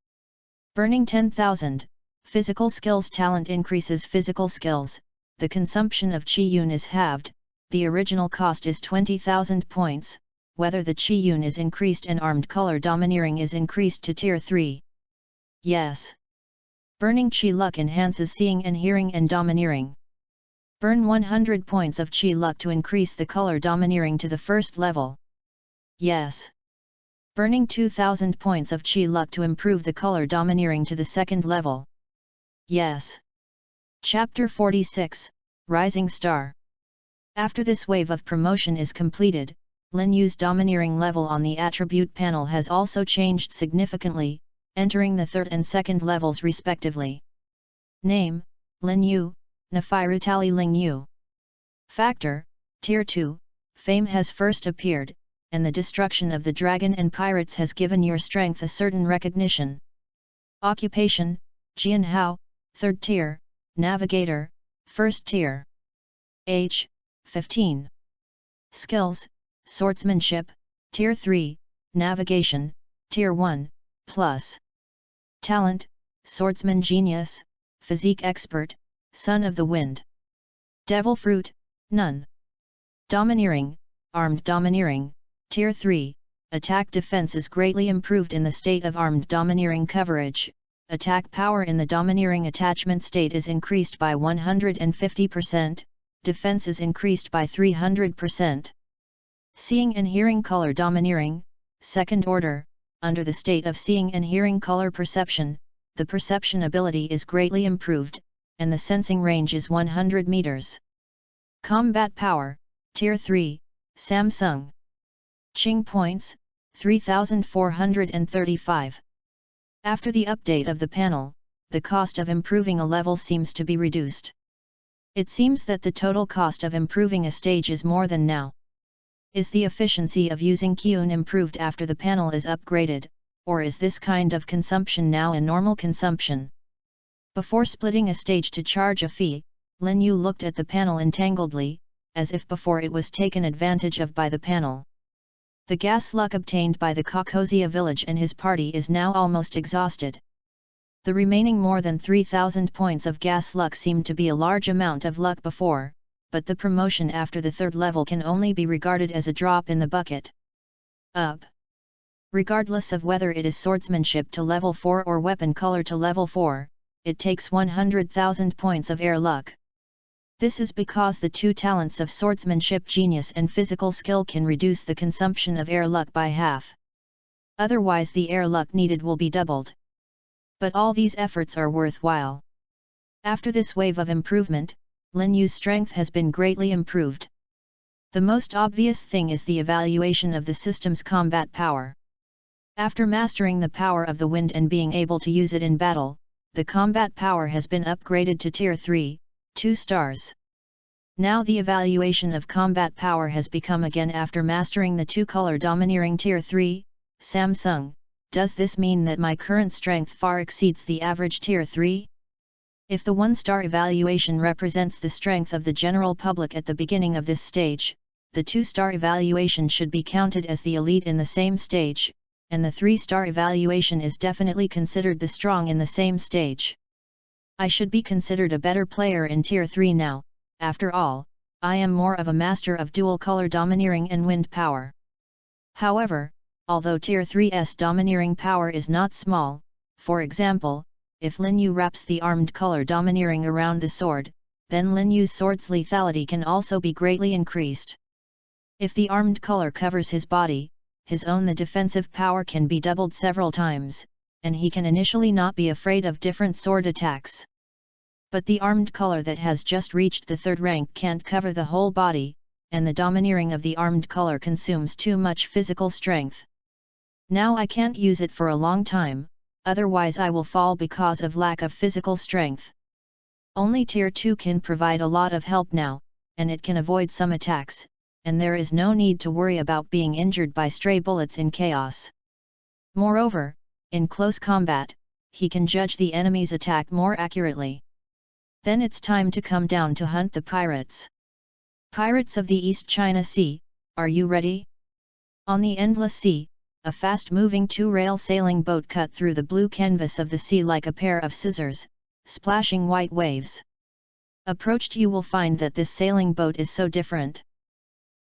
Burning 10,000, physical skills talent increases physical skills, the consumption of Chi Yun is halved, the original cost is 20,000 points, whether the Chi Yun is increased and armed color domineering is increased to Tier 3. Yes. Burning Chi Luck enhances seeing and hearing and domineering. Burn 100 points of Chi Luck to increase the color domineering to the first level. Yes. Burning 2000 points of Chi Luck to improve the color domineering to the second level. Yes. Chapter 46, Rising Star. After this wave of promotion is completed, Lin Yu's domineering level on the attribute panel has also changed significantly, entering the 3rd and 2nd levels respectively. Name, Lin Yu, Nafirutali Ling Yu. Factor, Tier 2, Fame has first appeared, and the destruction of the dragon and pirates has given your strength a certain recognition. Occupation, Jianhao, 3rd tier, Navigator, 1st tier. Age, 15. Skills, Swordsmanship, Tier 3, Navigation, Tier 1, Plus. Talent, Swordsman Genius, Physique Expert, Son of the Wind. Devil Fruit, None. Domineering, Armed Domineering, Tier 3, attack defense is greatly improved in the state of armed domineering coverage, attack power in the domineering attachment state is increased by 150%, defense is increased by 300%. Seeing and hearing color domineering, 2nd order, under the state of seeing and hearing color perception, the perception ability is greatly improved, and the sensing range is 100 meters. Combat power, Tier 3, Samsung. Ching points, 3,435. After the update of the panel, the cost of improving a level seems to be reduced. It seems that the total cost of improving a stage is more than now. Is the efficiency of using Qiyun improved after the panel is upgraded, or is this kind of consumption now a normal consumption? Before splitting a stage to charge a fee, Lin Yu looked at the panel entangledly, as if before it was taken advantage of by the panel. The gas luck obtained by the Kakosia village and his party is now almost exhausted. The remaining more than 3,000 points of gas luck seemed to be a large amount of luck before, but the promotion after the 3rd level can only be regarded as a drop in the bucket. Up. Regardless of whether it is swordsmanship to level 4 or weapon color to level 4, it takes 100,000 points of air luck. This is because the two talents of swordsmanship genius and physical skill can reduce the consumption of air luck by half. Otherwise the air luck needed will be doubled. But all these efforts are worthwhile. After this wave of improvement, Lin Yu's strength has been greatly improved. The most obvious thing is the evaluation of the system's combat power. After mastering the power of the wind and being able to use it in battle, the combat power has been upgraded to Tier 3, 2 stars. Now the evaluation of combat power has become again after mastering the two-color domineering Tier 3, Samsung. Does this mean that my current strength far exceeds the average Tier 3? If the 1-star evaluation represents the strength of the general public at the beginning of this stage, the 2-star evaluation should be counted as the elite in the same stage, and the 3-star evaluation is definitely considered the strong in the same stage. I should be considered a better player in Tier 3 now. After all, I am more of a master of dual-color domineering and wind power. However, although Tier 3's domineering power is not small, for example, if Lin Yu wraps the armed color domineering around the sword, then Lin Yu's sword's lethality can also be greatly increased. If the armed color covers his body, his own the defensive power can be doubled several times, and he can initially not be afraid of different sword attacks. But the armed color that has just reached the 3rd rank can't cover the whole body, and the domineering of the armed color consumes too much physical strength. Now I can't use it for a long time, otherwise I will fall because of lack of physical strength. Only Tier 2 can provide a lot of help now, and it can avoid some attacks, and there is no need to worry about being injured by stray bullets in chaos. Moreover, in close combat, he can judge the enemy's attack more accurately. Then it's time to come down to hunt the pirates. Pirates of the East China Sea, are you ready? On the endless sea, a fast-moving 2-rail sailing boat cut through the blue canvas of the sea like a pair of scissors, splashing white waves. Approached you will find that this sailing boat is so different.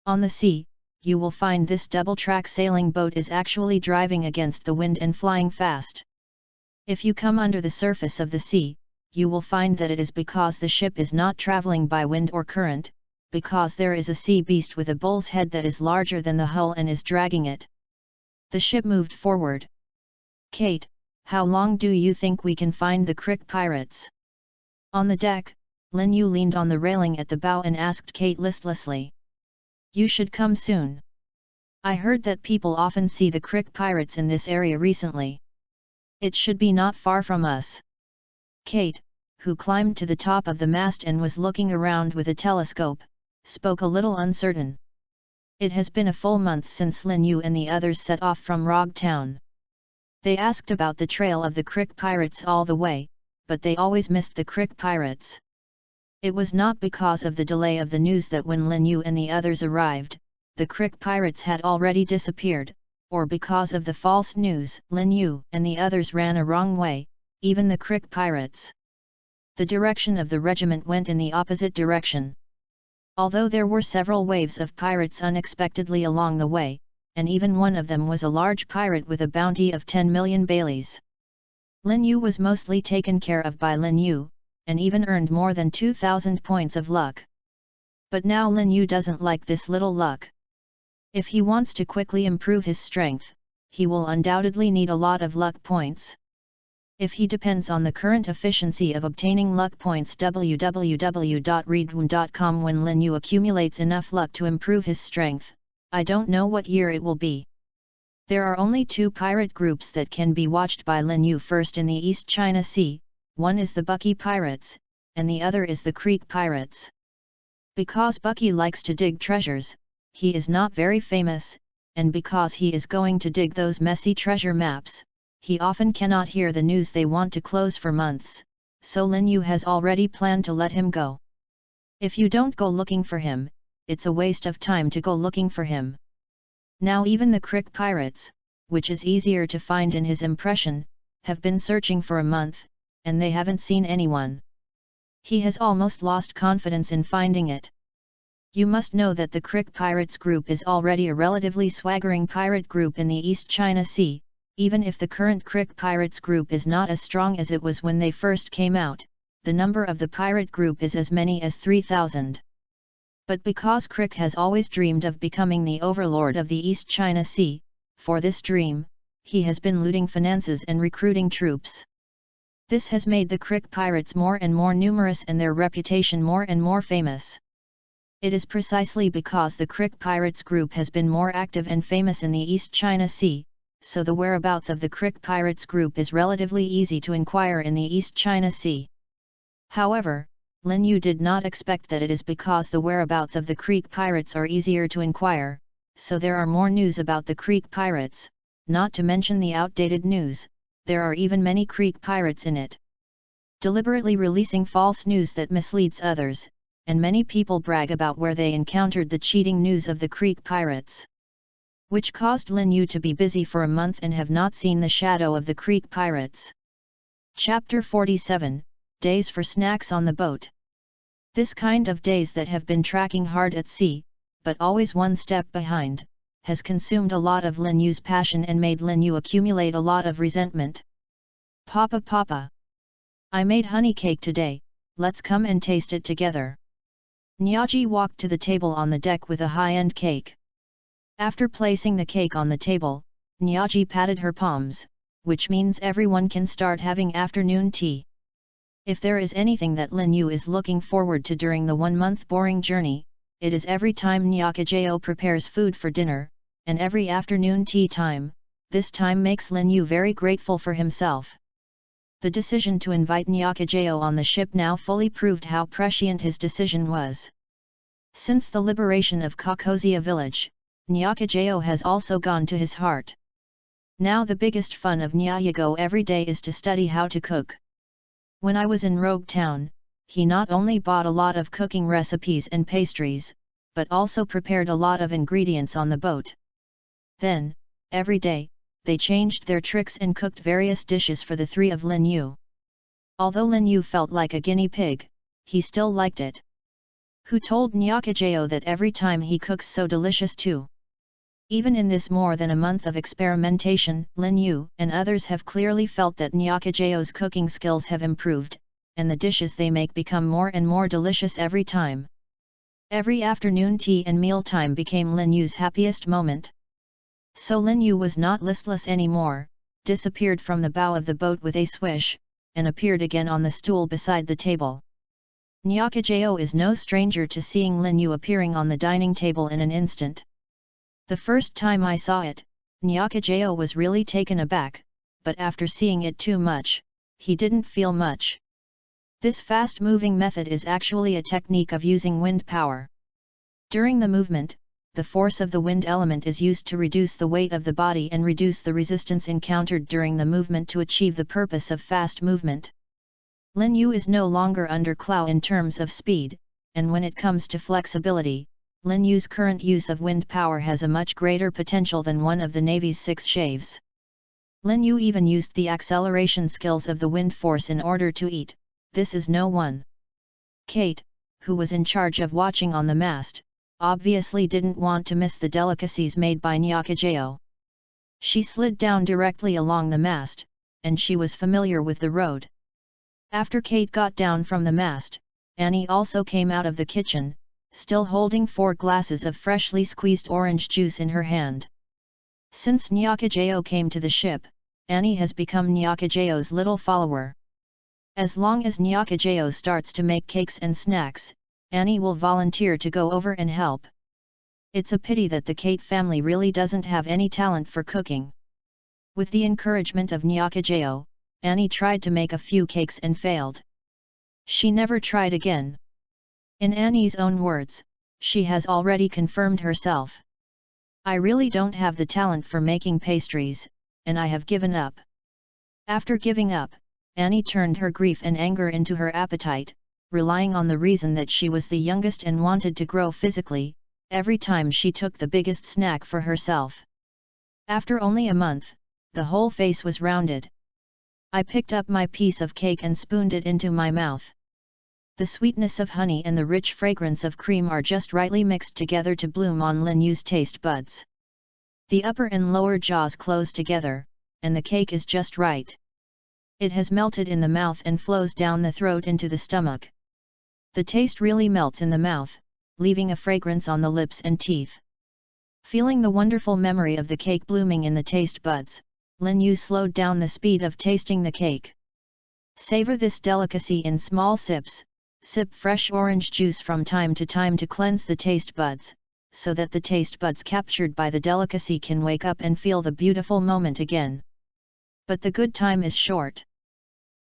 On the sea, you will find this double-track sailing boat is actually driving against the wind and flying fast. If you come under the surface of the sea, you will find that it is because the ship is not traveling by wind or current, because there is a sea beast with a bull's head that is larger than the hull and is dragging it. The ship moved forward. Kate, how long do you think we can find the Crick pirates? On the deck, Lin Yu leaned on the railing at the bow and asked Kate listlessly. You should come soon. I heard that people often see the Crick pirates in this area recently. It should be not far from us. Kate, who climbed to the top of the mast and was looking around with a telescope, spoke a little uncertain. It has been a full month since Lin Yu and the others set off from Rog Town. They asked about the trail of the Crick pirates all the way, but they always missed the Crick pirates. It was not because of the delay of the news that when Lin Yu and the others arrived, the Crick pirates had already disappeared, or because of the false news Lin Yu and the others ran a wrong way, even the Crick pirates. The direction of the regiment went in the opposite direction. Although there were several waves of pirates unexpectedly along the way, and even one of them was a large pirate with a bounty of 10 million baileys. Lin Yu was mostly taken care of by Lin Yu, and even earned more than 2,000 points of luck. But now Lin Yu doesn't like this little luck. If he wants to quickly improve his strength, he will undoubtedly need a lot of luck points. If he depends on the current efficiency of obtaining luck points www.readaloud.com when Lin Yu accumulates enough luck to improve his strength, I don't know what year it will be. There are only 2 pirate groups that can be watched by Lin Yu first in the East China Sea, one is the Bucky Pirates, and the other is the Creek Pirates. Because Bucky likes to dig treasures, he is not very famous, and because he is going to dig those messy treasure maps, he often cannot hear the news they want to close for months, so Lin Yu has already planned to let him go. If you don't go looking for him, it's a waste of time to go looking for him. Now even the Crick Pirates, which is easier to find in his impression, have been searching for a month, and they haven't seen anyone. He has almost lost confidence in finding it. You must know that the Crick Pirates group is already a relatively swaggering pirate group in the East China Sea, even if the current Crick Pirates group is not as strong as it was when they first came out. The number of the pirate group is as many as 3,000. But because Crick has always dreamed of becoming the overlord of the East China Sea, for this dream, he has been looting finances and recruiting troops. This has made the Crick Pirates more and more numerous and their reputation more and more famous. It is precisely because the Crick Pirates group has been more active and famous in the East China Sea, so the whereabouts of the Crick Pirates group is relatively easy to inquire in the East China Sea. However, Lin Yu did not expect that it is because the whereabouts of the Crick Pirates are easier to inquire, so there are more news about the Crick Pirates, not to mention the outdated news, there are even many Crick Pirates in it. Deliberately releasing false news that misleads others, and many people brag about where they encountered the cheating news of the Crick Pirates. Which caused Lin Yu to be busy for a month and have not seen the shadow of the Crick Pirates. Chapter 47, Days for Snacks on the Boat. This kind of days that have been tracking hard at sea, but always one step behind, has consumed a lot of Lin Yu's passion and made Lin Yu accumulate a lot of resentment. Papa. I made honey cake today, let's come and taste it together. Nyaji walked to the table on the deck with a high-end cake. After placing the cake on the table, Nyaji patted her palms, which means everyone can start having afternoon tea. If there is anything that Lin Yu is looking forward to during the 1-month boring journey, it is every time Nyakajeo prepares food for dinner, and every afternoon tea time. This time makes Lin Yu very grateful for himself. The decision to invite Nyakajeo on the ship now fully proved how prescient his decision was. Since the liberation of Kakozia village, Nyakajeo has also gone to his heart. Now the biggest fun of Nyayago every day is to study how to cook. When I was in Rogue Town, he not only bought a lot of cooking recipes and pastries, but also prepared a lot of ingredients on the boat. Then, every day, they changed their tricks and cooked various dishes for the three of Lin Yu. Although Lin Yu felt like a guinea pig, he still liked it. Who told Nyakajeo that every time he cooks so delicious too? Even in this more than a month of experimentation, Lin Yu and others have clearly felt that Nyakajeo's cooking skills have improved, and the dishes they make become more and more delicious every time. Every afternoon tea and mealtime became Lin Yu's happiest moment. So Lin Yu was not listless anymore, disappeared from the bow of the boat with a swish, and appeared again on the stool beside the table. Nyakajeo is no stranger to seeing Lin Yu appearing on the dining table in an instant. The first time I saw it, Nyakajeo was really taken aback, but after seeing it too much, he didn't feel much. This fast-moving method is actually a technique of using wind power. During the movement, the force of the wind element is used to reduce the weight of the body and reduce the resistance encountered during the movement to achieve the purpose of fast movement. Lin Yu is no longer under Clow in terms of speed, and when it comes to flexibility, Lin Yu's current use of wind power has a much greater potential than one of the Navy's 6 shaves. Lin Yu even used the acceleration skills of the wind force in order to eat. This is no one. Kate, who was in charge of watching on the mast, obviously didn't want to miss the delicacies made by Nyakajeo. She slid down directly along the mast, and she was familiar with the road. After Kate got down from the mast, Annie also came out of the kitchen, still holding 4 glasses of freshly squeezed orange juice in her hand. Since Nyakajeo came to the ship, Annie has become Nyakajeo's little follower. As long as Nyakajeo starts to make cakes and snacks, Annie will volunteer to go over and help. It's a pity that the Kate family really doesn't have any talent for cooking. With the encouragement of Nyakajeo, Annie tried to make a few cakes and failed. She never tried again. In Annie's own words, she has already confirmed herself. I really don't have the talent for making pastries, and I have given up. After giving up, Annie turned her grief and anger into her appetite, relying on the reason that she was the youngest and wanted to grow physically. Every time she took the biggest snack for herself. After only a month, the whole face was rounded. I picked up my piece of cake and spooned it into my mouth. The sweetness of honey and the rich fragrance of cream are just rightly mixed together to bloom on Lin Yu's taste buds. The upper and lower jaws close together, and the cake is just right. It has melted in the mouth and flows down the throat into the stomach. The taste really melts in the mouth, leaving a fragrance on the lips and teeth. Feeling the wonderful memory of the cake blooming in the taste buds, Lin Yu slowed down the speed of tasting the cake. Savor this delicacy in small sips. Sip fresh orange juice from time to time to cleanse the taste buds, so that the taste buds captured by the delicacy can wake up and feel the beautiful moment again. But the good time is short.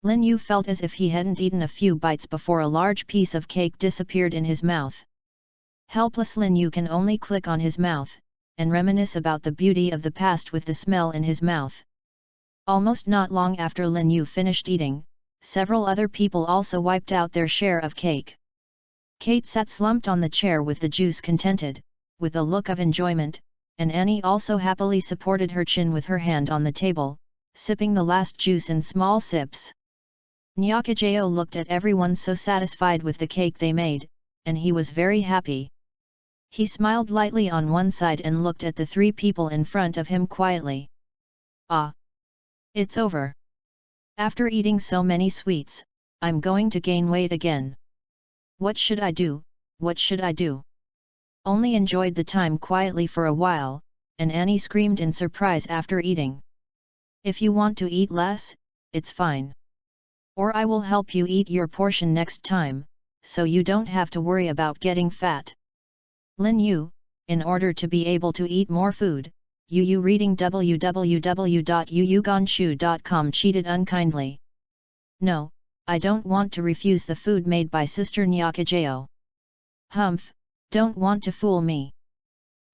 Lin Yu felt as if he hadn't eaten a few bites before a large piece of cake disappeared in his mouth. Helpless Lin Yu can only click on his mouth, and reminisce about the beauty of the past with the smell in his mouth. Almost not long after Lin Yu finished eating, several other people also wiped out their share of cake. Kate sat slumped on the chair with the juice contented, with a look of enjoyment, and Annie also happily supported her chin with her hand on the table, sipping the last juice in small sips. Nyakajeo looked at everyone so satisfied with the cake they made, and he was very happy. He smiled lightly on one side and looked at the three people in front of him quietly. Ah! It's over. After eating so many sweets, I'm going to gain weight again. What should I do, what should I do? Only enjoyed the time quietly for a while, and Annie screamed in surprise after eating. If you want to eat less, it's fine. Or I will help you eat your portion next time, so you don't have to worry about getting fat. Lin Yu, in order to be able to eat more food, Yu reading www.yuyugonshu.com cheated unkindly. No, I don't want to refuse the food made by Sister Nyakajeo. Humph, don't want to fool me.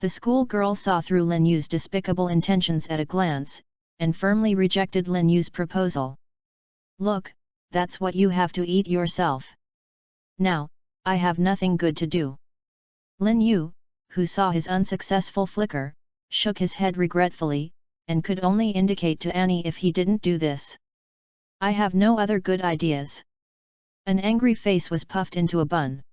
The schoolgirl saw through Lin Yu's despicable intentions at a glance, and firmly rejected Lin Yu's proposal. Look, that's what you have to eat yourself. Now, I have nothing good to do. Lin Yu, who saw his unsuccessful flicker, shook his head regretfully, and could only indicate to Annie if he didn't do this. I have no other good ideas. An angry face was puffed into a bun.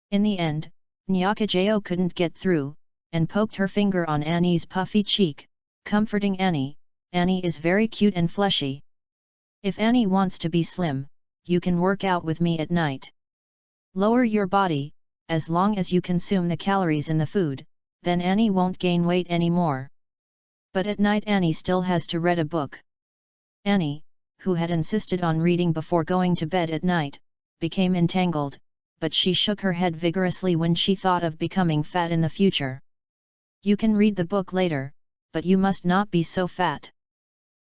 In the end, Nyakajeo couldn't get through, and poked her finger on Annie's puffy cheek, comforting Annie. Annie is very cute and fleshy. If Annie wants to be slim, you can work out with me at night. Lower your body, as long as you consume the calories in the food, then Annie won't gain weight anymore. But at night Annie still has to read a book. Annie, who had insisted on reading before going to bed at night, became entangled, but she shook her head vigorously when she thought of becoming fat in the future. You can read the book later, but you must not be so fat.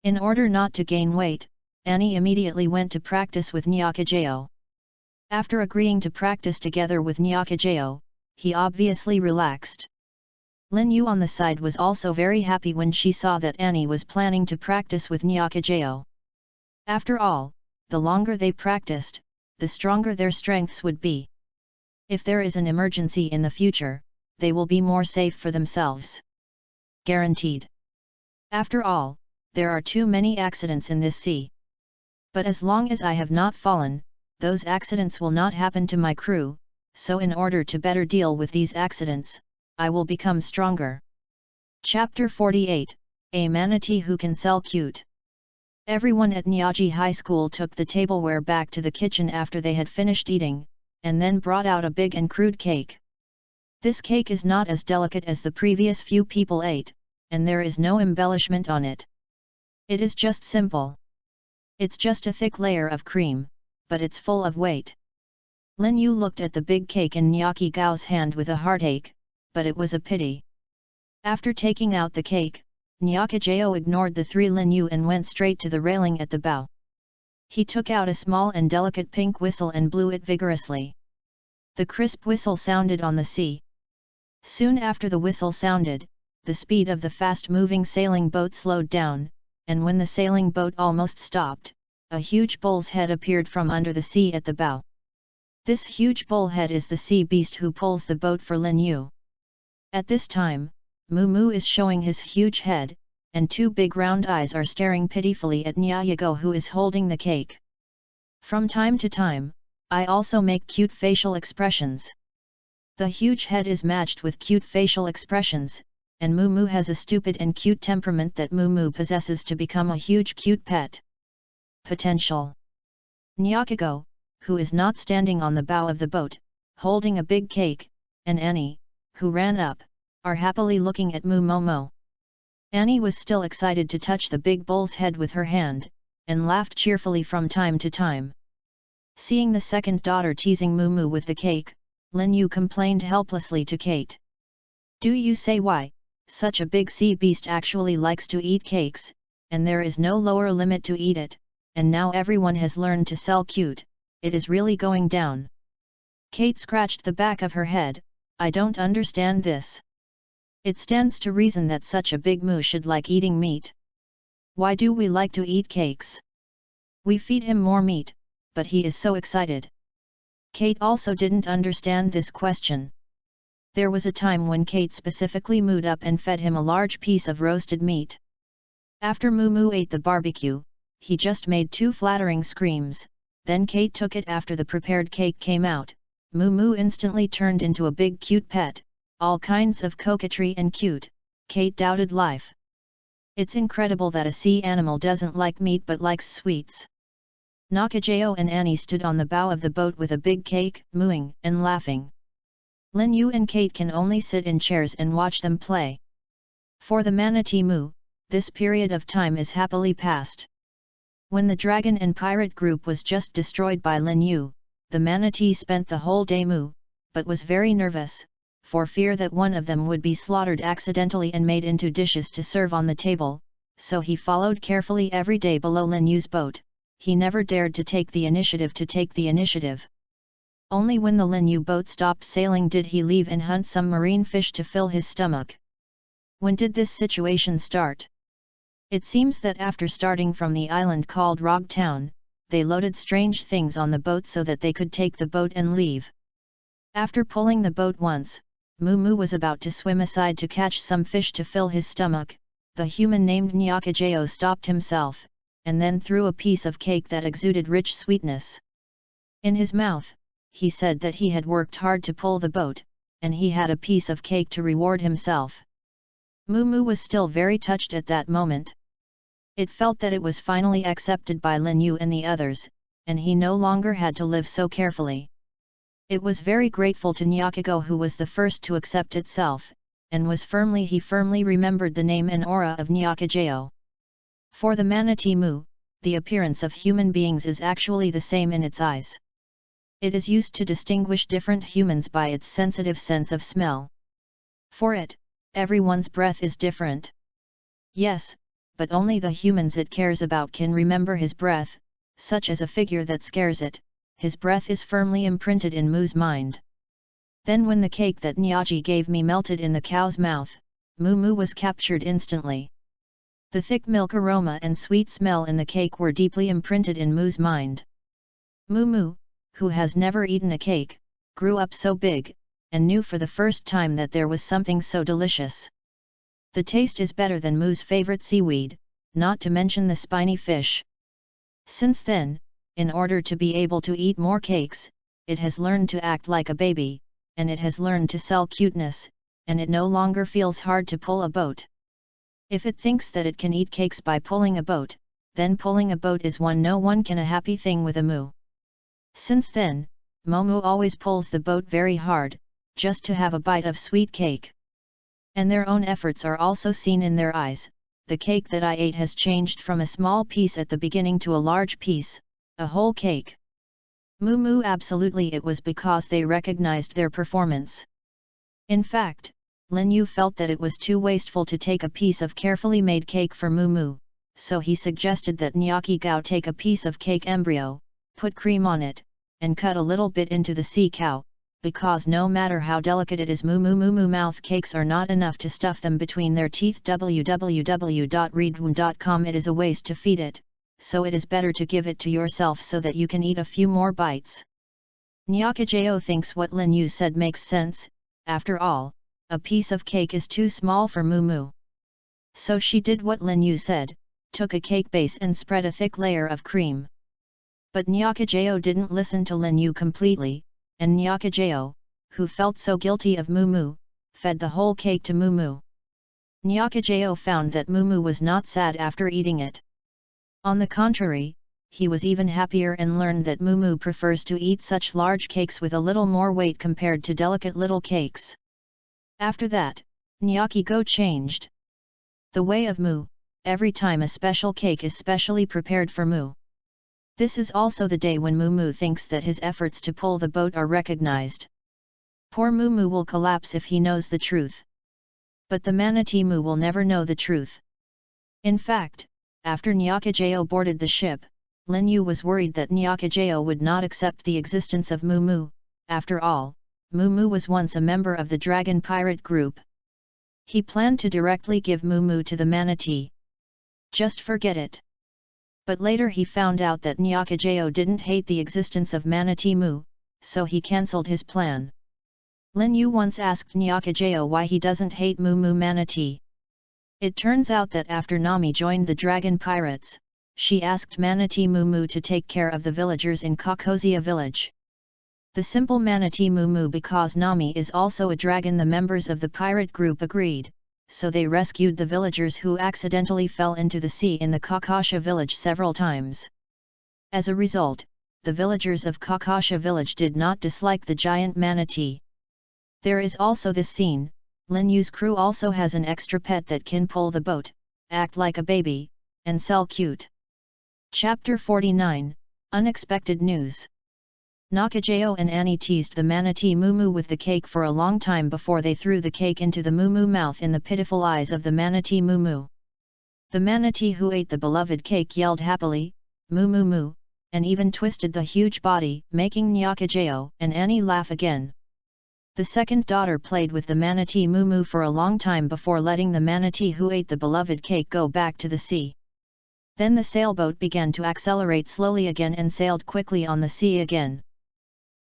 In order not to gain weight, Annie immediately went to practice with Nyakajeo. After agreeing to practice together with Nyakajeo, he obviously relaxed. Lin Yu on the side was also very happy when she saw that Annie was planning to practice with Nyakajeo. After all, the longer they practiced, the stronger their strengths would be. If there is an emergency in the future, they will be more safe for themselves. Guaranteed. After all, there are too many accidents in this sea. But as long as I have not fallen, those accidents will not happen to my crew, so in order to better deal with these accidents, I will become stronger. Chapter 48, A Manatee Who Can Sell Cute. Everyone at Nyaji High School took the tableware back to the kitchen after they had finished eating, and then brought out a big and crude cake. This cake is not as delicate as the previous few people ate, and there is no embellishment on it. It is just simple. It's just a thick layer of cream, but it's full of weight. Lin Yu looked at the big cake in Nyaki Gao's hand with a heartache, but it was a pity. After taking out the cake, Nyakajeo ignored the three Lin Yu and went straight to the railing at the bow. He took out a small and delicate pink whistle and blew it vigorously. The crisp whistle sounded on the sea. Soon after the whistle sounded, the speed of the fast-moving sailing boat slowed down, and when the sailing boat almost stopped, a huge bull's head appeared from under the sea at the bow. This huge bullhead is the sea beast who pulls the boat for Lin Yu. At this time, Moo Moo is showing his huge head, and two big round eyes are staring pitifully at Nyayago who is holding the cake. From time to time, I also make cute facial expressions. The huge head is matched with cute facial expressions, and Moo Moo has a stupid and cute temperament that Moo Moo possesses to become a huge cute pet. Potential. Nyakigo, who is not standing on the bow of the boat, holding a big cake, and Annie, who ran up, are happily looking at Moo Momo. Annie was still excited to touch the big bull's head with her hand, and laughed cheerfully from time to time. Seeing the second daughter teasing Moo Moo with the cake, Lin Yu complained helplessly to Kate. Do you say why? Such a big sea beast actually likes to eat cakes, and there is no lower limit to eat it, and now everyone has learned to sell cute, it is really going down. Kate scratched the back of her head, I don't understand this. It stands to reason that such a big moo should like eating meat. Why do we like to eat cakes? We feed him more meat, but he is so excited. Kate also didn't understand this question. There was a time when Kate specifically mooed up and fed him a large piece of roasted meat. After Moo Moo ate the barbecue, he just made 2 flattering screams, then Kate took it after the prepared cake came out. Moo Moo instantly turned into a big cute pet, all kinds of coquetry and cute. Kate doubted life. It's incredible that a sea animal doesn't like meat but likes sweets. Nakajao and Annie stood on the bow of the boat with a big cake, mooing and laughing. Lin Yu and Kate can only sit in chairs and watch them play. For the manatee moo, this period of time is happily past. When the dragon and pirate group was just destroyed by Lin Yu, the manatee spent the whole day moo, but was very nervous, for fear that one of them would be slaughtered accidentally and made into dishes to serve on the table, so he followed carefully every day below Lin Yu's boat. He never dared to take the initiative. Only when the Lin Yu boat stopped sailing did he leave and hunt some marine fish to fill his stomach. When did this situation start? It seems that after starting from the island called Rog Town, they loaded strange things on the boat so that they could take the boat and leave. After pulling the boat once, Moo Moo was about to swim aside to catch some fish to fill his stomach. The human named Nyakajao stopped himself, and then threw a piece of cake that exuded rich sweetness. In his mouth, he said that he had worked hard to pull the boat, and he had a piece of cake to reward himself. Moo Moo was still very touched at that moment. It felt that it was finally accepted by Lin Yu and the others, and he no longer had to live so carefully. It was very grateful to Nyakigo, who was the first to accept itself, and he firmly remembered the name and aura of Nyakajao. For the manatee moo, the appearance of human beings is actually the same in its eyes. It is used to distinguish different humans by its sensitive sense of smell. For it, everyone's breath is different. Yes, but only the humans it cares about can remember his breath, such as a figure that scares it. His breath is firmly imprinted in Moo's mind. Then when the cake that Nyaji gave me melted in the cow's mouth, Moo Moo was captured instantly. The thick milk aroma and sweet smell in the cake were deeply imprinted in Moo's mind. Moo Moo, who has never eaten a cake, grew up so big, and knew for the first time that there was something so delicious. The taste is better than Moo's favorite seaweed, not to mention the spiny fish. Since then, in order to be able to eat more cakes, it has learned to act like a baby, and it has learned to sell cuteness, and it no longer feels hard to pull a boat. If it thinks that it can eat cakes by pulling a boat, then pulling a boat is no one can a happy thing with a moo. Since then, Momo always pulls the boat very hard, just to have a bite of sweet cake. And their own efforts are also seen in their eyes. The cake that I ate has changed from a small piece at the beginning to a large piece, a whole cake. Moo Moo, absolutely, it was because they recognized their performance. In fact, Lin Yu felt that it was too wasteful to take a piece of carefully made cake for Moo Moo, so he suggested that Nyakigao take a piece of cake embryo, put cream on it, and cut a little bit into the sea cow, because no matter how delicate it is, Moo Moo mouth cakes are not enough to stuff them between their teeth. www.readaloud.com. It is a waste to feed it, so it is better to give it to yourself so that you can eat a few more bites. Nyakajao thinks what Lin Yu said makes sense. After all, a piece of cake is too small for Moo Moo. So she did what Lin Yu said, took a cake base and spread a thick layer of cream. But Nyakajeo didn't listen to Lin Yu completely, and Nyakajeo, who felt so guilty of Mumu, fed the whole cake to Mumu. Nyakajeo found that Mumu was not sad after eating it. On the contrary, he was even happier and learned that Mumu prefers to eat such large cakes with a little more weight compared to delicate little cakes. After that, Nyakigo changed the way of Mu. Every time a special cake is specially prepared for Mu. This is also the day when Mumu thinks that his efforts to pull the boat are recognized. Poor Mumu will collapse if he knows the truth. But the manatee Mu will never know the truth. In fact, after Nyakajeo boarded the ship, Lin Yu was worried that Nyakajeo would not accept the existence of Mumu. After all, Mumu was once a member of the Dragon Pirate group. He planned to directly give Mumu to the manatee. Just forget it. But later he found out that Nyakajeo didn't hate the existence of Manatee Mu, so he cancelled his plan. Lin Yu once asked Nyakajeo why he doesn't hate Mumu Manatee. It turns out that after Nami joined the Dragon Pirates, she asked Manatee Mumu to take care of the villagers in Kokozia village. The simple Manatee Mumu, because Nami is also a dragon, the members of the pirate group agreed, so they rescued the villagers who accidentally fell into the sea in the Kakasha village several times. As a result, the villagers of Kakasha village did not dislike the giant manatee. There is also this scene. Lin Yu's crew also has an extra pet that can pull the boat, act like a baby, and sell cute. Chapter 49, Unexpected News. Nakajeo and Annie teased the manatee Mumu with the cake for a long time before they threw the cake into the Mumu mouth in the pitiful eyes of the manatee Mumu. The manatee who ate the beloved cake yelled happily, "Moo moo moo," and even twisted the huge body, making Nakajeo and Annie laugh again. The second daughter played with the manatee Mumu for a long time before letting the manatee who ate the beloved cake go back to the sea. Then the sailboat began to accelerate slowly again and sailed quickly on the sea again.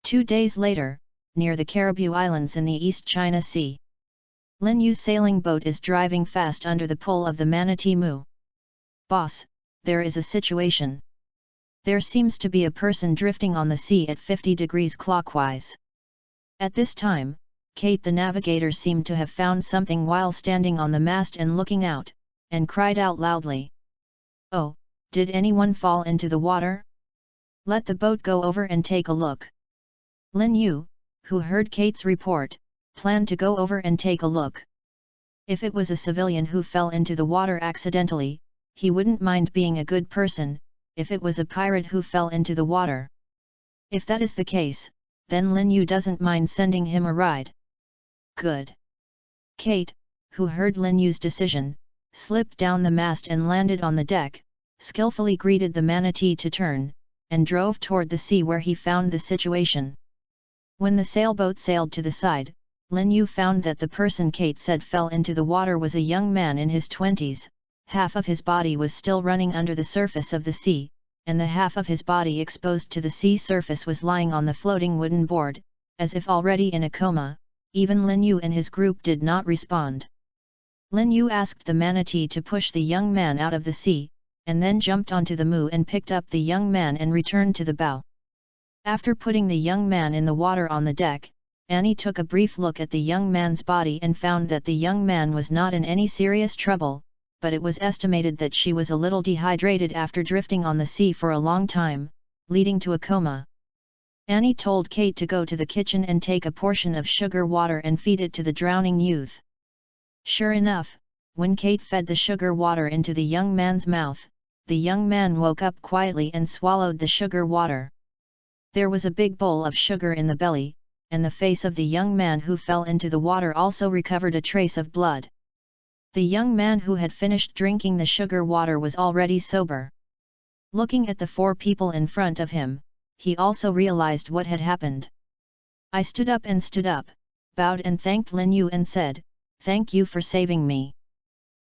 2 days later, near the Caribou Islands in the East China Sea, Lin Yu's sailing boat is driving fast under the pull of the manatee Mu. "Boss, there is a situation. There seems to be a person drifting on the sea at 50 degrees clockwise." At this time, Kate the navigator seemed to have found something while standing on the mast and looking out, and cried out loudly, "Oh, did anyone fall into the water? Let the boat go over and take a look." Lin Yu, who heard Kate's report, planned to go over and take a look. If it was a civilian who fell into the water accidentally, he wouldn't mind being a good person. If it was a pirate who fell into the water, if that is the case, then Lin Yu doesn't mind sending him a ride. Good. Kate, who heard Lin Yu's decision, slipped down the mast and landed on the deck, skillfully greeted the manatee to turn, and drove toward the sea where he found the situation. When the sailboat sailed to the side, Lin Yu found that the person Kate said fell into the water was a young man in his 20s, half of his body was still running under the surface of the sea, and the half of his body exposed to the sea surface was lying on the floating wooden board, as if already in a coma. Even Lin Yu and his group did not respond. Lin Yu asked the manatee to push the young man out of the sea, and then jumped onto the Mu and picked up the young man and returned to the bow. After putting the young man in the water on the deck, Annie took a brief look at the young man's body and found that the young man was not in any serious trouble, but it was estimated that she was a little dehydrated after drifting on the sea for a long time, leading to a coma. Annie told Kate to go to the kitchen and take a portion of sugar water and feed it to the drowning youth. Sure enough, when Kate fed the sugar water into the young man's mouth, the young man woke up quietly and swallowed the sugar water. There was a big bowl of sugar in the belly, and the face of the young man who fell into the water also recovered a trace of blood. The young man who had finished drinking the sugar water was already sober. Looking at the 4 people in front of him, he also realized what had happened. I stood up, bowed and thanked Lin Yu and said, "Thank you for saving me.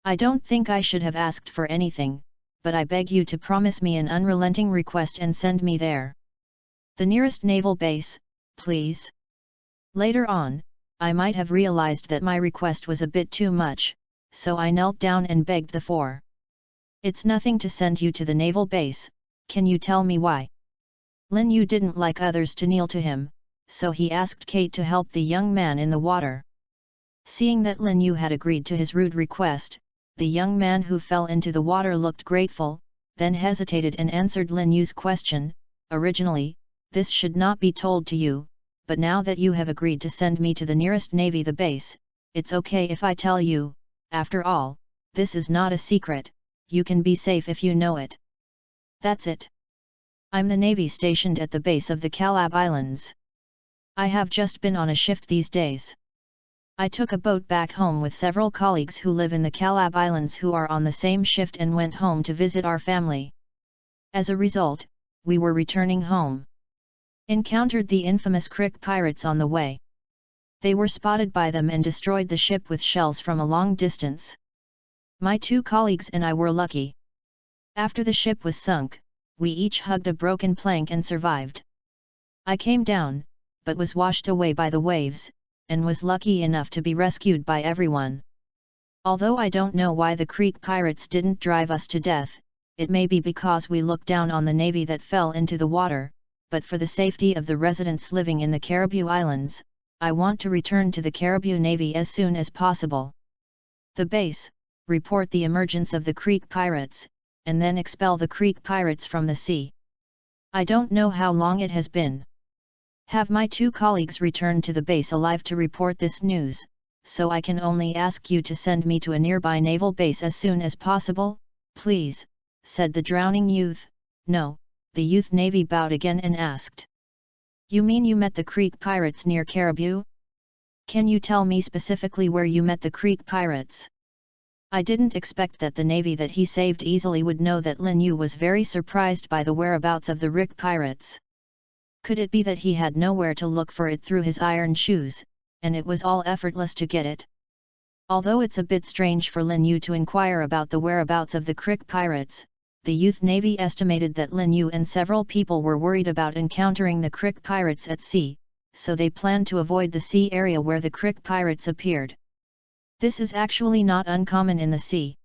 I don't think I should have asked for anything, but I beg you to promise me an unrelenting request and send me there. The nearest naval base, please." Later on, I might have realized that my request was a bit too much, so I knelt down and begged the 4. "It's nothing to send you to the naval base, can you tell me why?" Lin Yu didn't like others to kneel to him, so he asked Kate to help the young man in the water. Seeing that Lin Yu had agreed to his rude request, the young man who fell into the water looked grateful, then hesitated and answered Lin Yu's question. Originally, this should not be told to you, but now that you have agreed to send me to the nearest navy, the base, it's okay if I tell you. After all, this is not a secret, you can be safe if you know it. That's it. I'm the navy stationed at the base of the Calab Islands. I have just been on a shift these days. I took a boat back home with several colleagues who live in the Calab Islands who are on the same shift and went home to visit our family. As a result, we were returning home. Encountered the infamous Crick pirates on the way. They were spotted by them and destroyed the ship with shells from a long distance. My 2 colleagues and I were lucky. After the ship was sunk, we each hugged a broken plank and survived. I came down, but was washed away by the waves, and was lucky enough to be rescued by everyone. Although I don't know why the Creek pirates didn't drive us to death, it may be because we looked down on the navy that fell into the water, but for the safety of the residents living in the Caribou Islands, I want to return to the Caribou Navy as soon as possible. The base, report the emergence of the Creek pirates, and then expel the Creek pirates from the sea. I don't know how long it has been. Have my 2 colleagues returned to the base alive to report this news, so I can only ask you to send me to a nearby naval base as soon as possible, please, said the drowning youth. No, the youth navy bowed again and asked. You mean you met the Creek pirates near Caribou? Can you tell me specifically where you met the Creek pirates? I didn't expect that the navy that he saved easily would know that Lin Yu was very surprised by the whereabouts of the Rick pirates. Could it be that he had nowhere to look for it through his iron shoes, and it was all effortless to get it? Although it's a bit strange for Lin Yu to inquire about the whereabouts of the Crick pirates, the youth navy estimated that Lin Yu and several people were worried about encountering the Crick pirates at sea, so they planned to avoid the sea area where the Crick pirates appeared. This is actually not uncommon in the sea.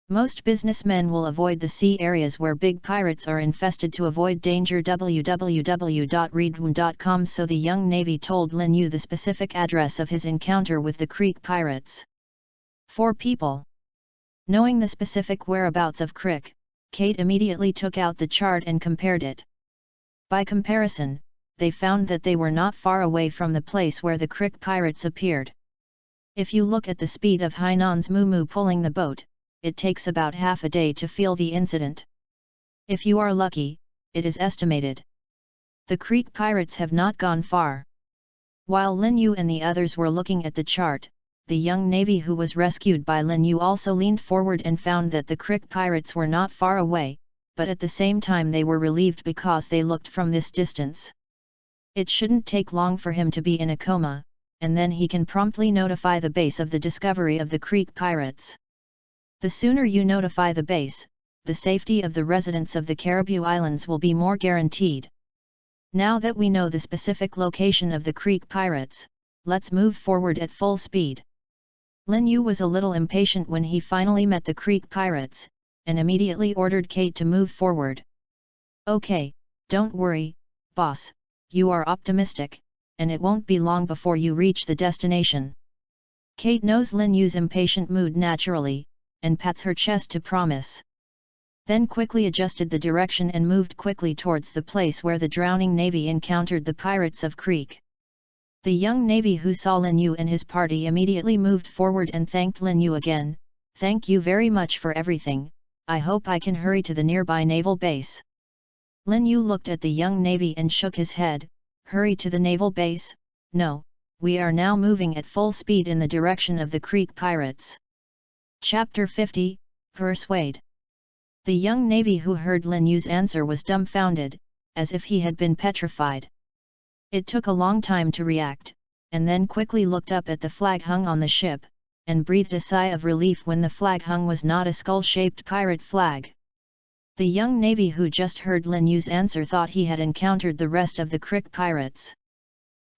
Most businessmen will avoid the sea areas where big pirates are infested to avoid danger. www.readaloud.com. So the young navy told Lin Yu the specific address of his encounter with the Creek pirates. 4 people. Knowing the specific whereabouts of Crick, Kate immediately took out the chart and compared it. By comparison, they found that they were not far away from the place where the Crick pirates appeared. If you look at the speed of Hainan's Mumu pulling the boat, it takes about half a day to feel the incident. If you are lucky, it is estimated. The Creek pirates have not gone far. While Lin Yu and the others were looking at the chart, the young navy who was rescued by Lin Yu also leaned forward and found that the Crick pirates were not far away, but at the same time they were relieved because they looked from this distance. It shouldn't take long for him to be in a coma, and then he can promptly notify the base of the discovery of the Creek pirates. The sooner you notify the base, the safety of the residents of the Caribou Islands will be more guaranteed. Now that we know the specific location of the Creek pirates, let's move forward at full speed. Lin Yu was a little impatient when he finally met the Creek pirates, and immediately ordered Kate to move forward. Okay, don't worry, boss, you are optimistic, and it won't be long before you reach the destination. Kate knows Lin Yu's impatient mood naturally, and pats her chest to promise. Then quickly adjusted the direction and moved quickly towards the place where the drowning navy encountered the pirates of Creek. The young navy who saw Lin Yu and his party immediately moved forward and thanked Lin Yu again. Thank you very much for everything, I hope I can hurry to the nearby naval base. Lin Yu looked at the young navy and shook his head. Hurry to the naval base? No, we are now moving at full speed in the direction of the Creek pirates. Chapter 50, Persuade. The young navy who heard Lin Yu's answer was dumbfounded, as if he had been petrified. It took a long time to react, and then quickly looked up at the flag hung on the ship, and breathed a sigh of relief when the flag hung was not a skull-shaped pirate flag. The young navy who just heard Lin Yu's answer thought he had encountered the rest of the Crick pirates.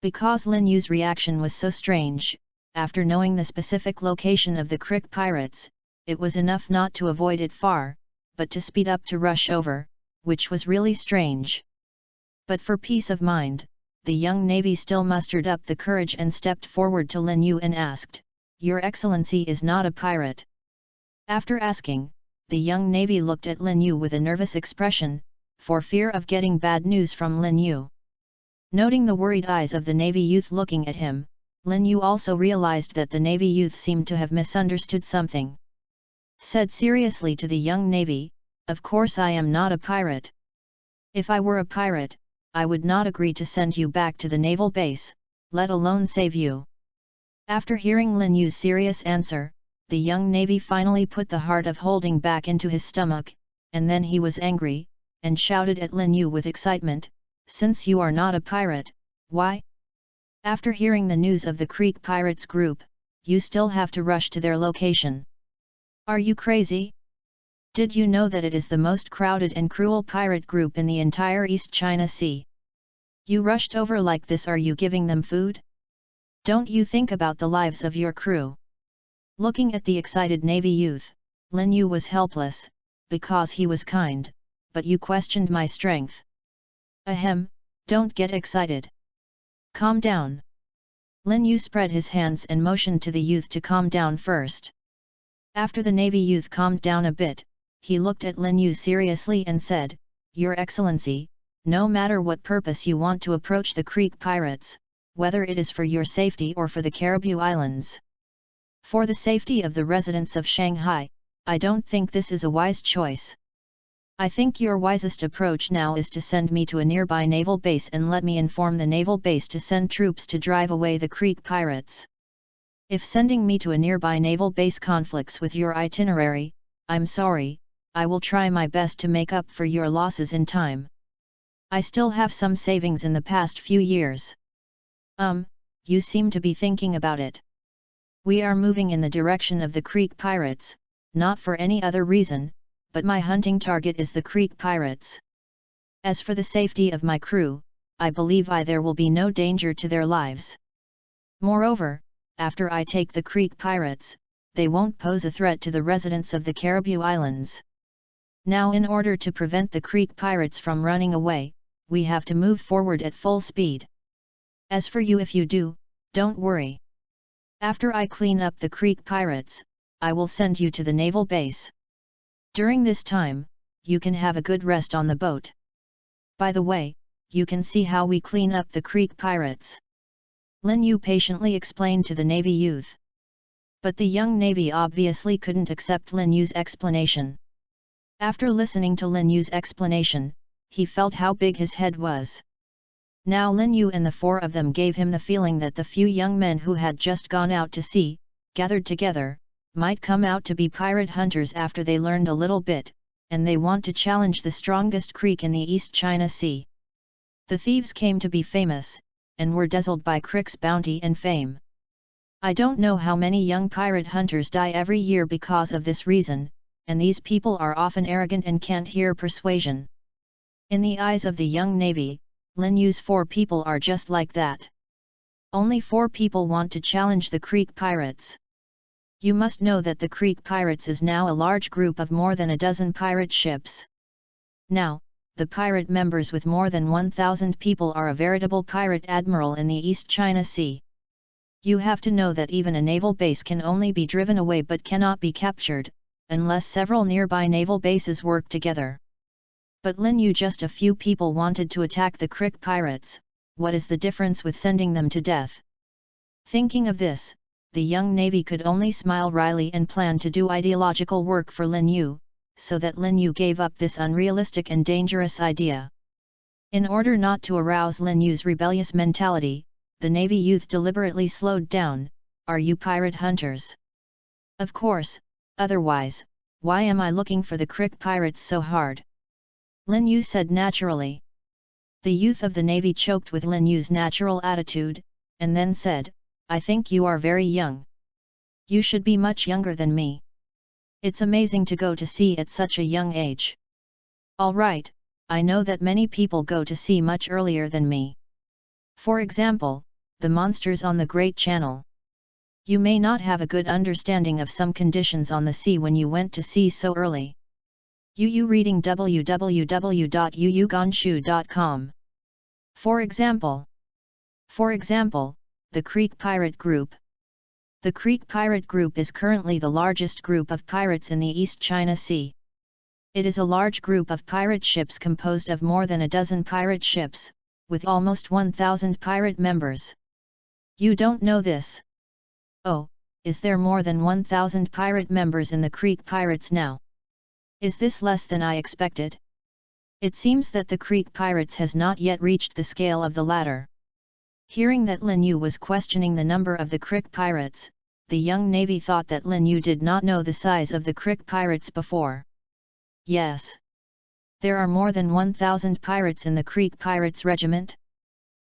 Because Lin Yu's reaction was so strange, after knowing the specific location of the Crick pirates, it was enough not to avoid it far, but to speed up to rush over, which was really strange. But for peace of mind, the young navy still mustered up the courage and stepped forward to Lin Yu and asked, "Your Excellency is not a pirate?" After asking, the young navy looked at Lin Yu with a nervous expression, for fear of getting bad news from Lin Yu. Noting the worried eyes of the navy youth looking at him, Lin Yu also realized that the navy youth seemed to have misunderstood something. Said seriously to the young navy, "Of course I am not a pirate. If I were a pirate, I would not agree to send you back to the naval base, let alone save you." After hearing Lin Yu's serious answer, the young navy finally put the heart of holding back into his stomach, and then he was angry, and shouted at Lin Yu with excitement, "Since you are not a pirate, why? After hearing the news of the Creek Pirates group, you still have to rush to their location. Are you crazy? Did you know that it is the most crowded and cruel pirate group in the entire East China Sea? You rushed over like this. Are you giving them food? Don't you think about the lives of your crew?" Looking at the excited navy youth, Lin Yu was helpless, because he was kind, "But you questioned my strength." "Ahem, don't get excited. Calm down." Lin Yu spread his hands and motioned to the youth to calm down first. After the navy youth calmed down a bit, he looked at Lin Yu seriously and said, "Your Excellency, no matter what purpose you want to approach the Creek Pirates, whether it is for your safety or for the Caribou Islands. For the safety of the residents of Shanghai, I don't think this is a wise choice. I think your wisest approach now is to send me to a nearby naval base and let me inform the naval base to send troops to drive away the Creek Pirates. If sending me to a nearby naval base conflicts with your itinerary, I'm sorry, I will try my best to make up for your losses in time. I still have some savings in the past few years." You seem to be thinking about it. We are moving in the direction of the Creek Pirates, not for any other reason, but my hunting target is the Creek Pirates. As for the safety of my crew, I believe there will be no danger to their lives. Moreover, after I take the Creek Pirates, they won't pose a threat to the residents of the Caribou Islands. Now, in order to prevent the Creek Pirates from running away, we have to move forward at full speed. As for you, if you do, don't worry. After I clean up the Creek Pirates, I will send you to the naval base. During this time, you can have a good rest on the boat. By the way, you can see how we clean up the Creek Pirates." Lin Yu patiently explained to the navy youth. But the young navy obviously couldn't accept Lin Yu's explanation. After listening to Lin Yu's explanation, he felt how big his head was. Now Lin Yu and the four of them gave him the feeling that the few young men who had just gone out to sea, gathered together, might come out to be pirate hunters after they learned a little bit, and they want to challenge the strongest creek in the East China Sea. The thieves came to be famous, and were dazzled by Crick's bounty and fame. I don't know how many young pirate hunters die every year because of this reason, and these people are often arrogant and can't hear persuasion. In the eyes of the young navy, Lin Yu's 4 people are just like that. Only 4 people want to challenge the Creek Pirates. You must know that the Creek Pirates is now a large group of more than a dozen pirate ships. Now, the pirate members with more than 1,000 people are a veritable pirate admiral in the East China Sea. You have to know that even a naval base can only be driven away but cannot be captured, unless several nearby naval bases work together. But Lin Yu, just a few people wanted to attack the Creek Pirates. What is the difference with sending them to death? Thinking of this, the young navy could only smile wryly and plan to do ideological work for Lin Yu, so that Lin Yu gave up this unrealistic and dangerous idea. In order not to arouse Lin Yu's rebellious mentality, the navy youth deliberately slowed down. Are you pirate hunters? Of course, otherwise, why am I looking for the Creek Pirates so hard? Lin Yu said naturally. The youth of the navy choked with Lin Yu's natural attitude, and then said, I think you are very young. You should be much younger than me. It's amazing to go to sea at such a young age. All right, I know that many people go to sea much earlier than me. For example, the monsters on the Great Channel. You may not have a good understanding of some conditions on the sea when you went to sea so early. Reading www.yuyugonshu.com For example, the Creek Pirate Group. The Creek Pirate Group is currently the largest group of pirates in the East China Sea. It is a large group of pirate ships composed of more than a dozen pirate ships, with almost 1,000 pirate members. You don't know this? Oh, is there more than 1,000 pirate members in the Creek Pirates now? Is this less than I expected? It seems that the Creek Pirates has not yet reached the scale of the latter. Hearing that Lin Yu was questioning the number of the Creek Pirates, the young navy thought that Lin Yu did not know the size of the Creek Pirates before. Yes. There are more than 1,000 pirates in the Creek Pirates Regiment.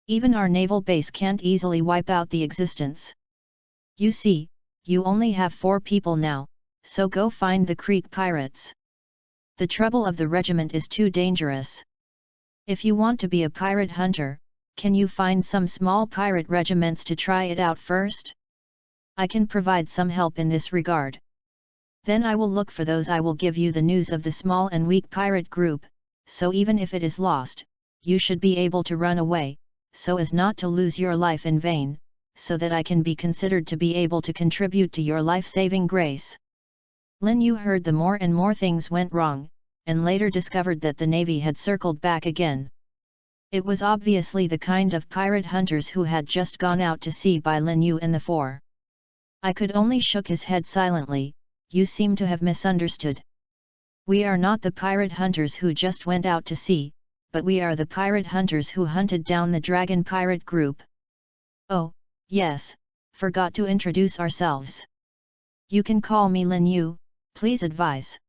Even our naval base can't easily wipe out the existence. You see, you only have 4 people now, so go find the Creek Pirates. The trouble of the regiment is too dangerous. If you want to be a pirate hunter, can you find some small pirate regiments to try it out first? I can provide some help in this regard. Then I will look for those. I will give you the news of the small and weak pirate group, so even if it is lost, you should be able to run away, so as not to lose your life in vain, so that I can be considered to be able to contribute to your life-saving grace. Lin Yu heard the more and more things went wrong, and later discovered that the navy had circled back again. It was obviously the kind of pirate hunters who had just gone out to sea by Lin Yu and the 4. I could only shook his head silently. You seem to have misunderstood. We are not the pirate hunters who just went out to sea, but we are the pirate hunters who hunted down the Dragon Pirate Group. Oh, yes, forgot to introduce ourselves. You can call me Lin Yu, please advise.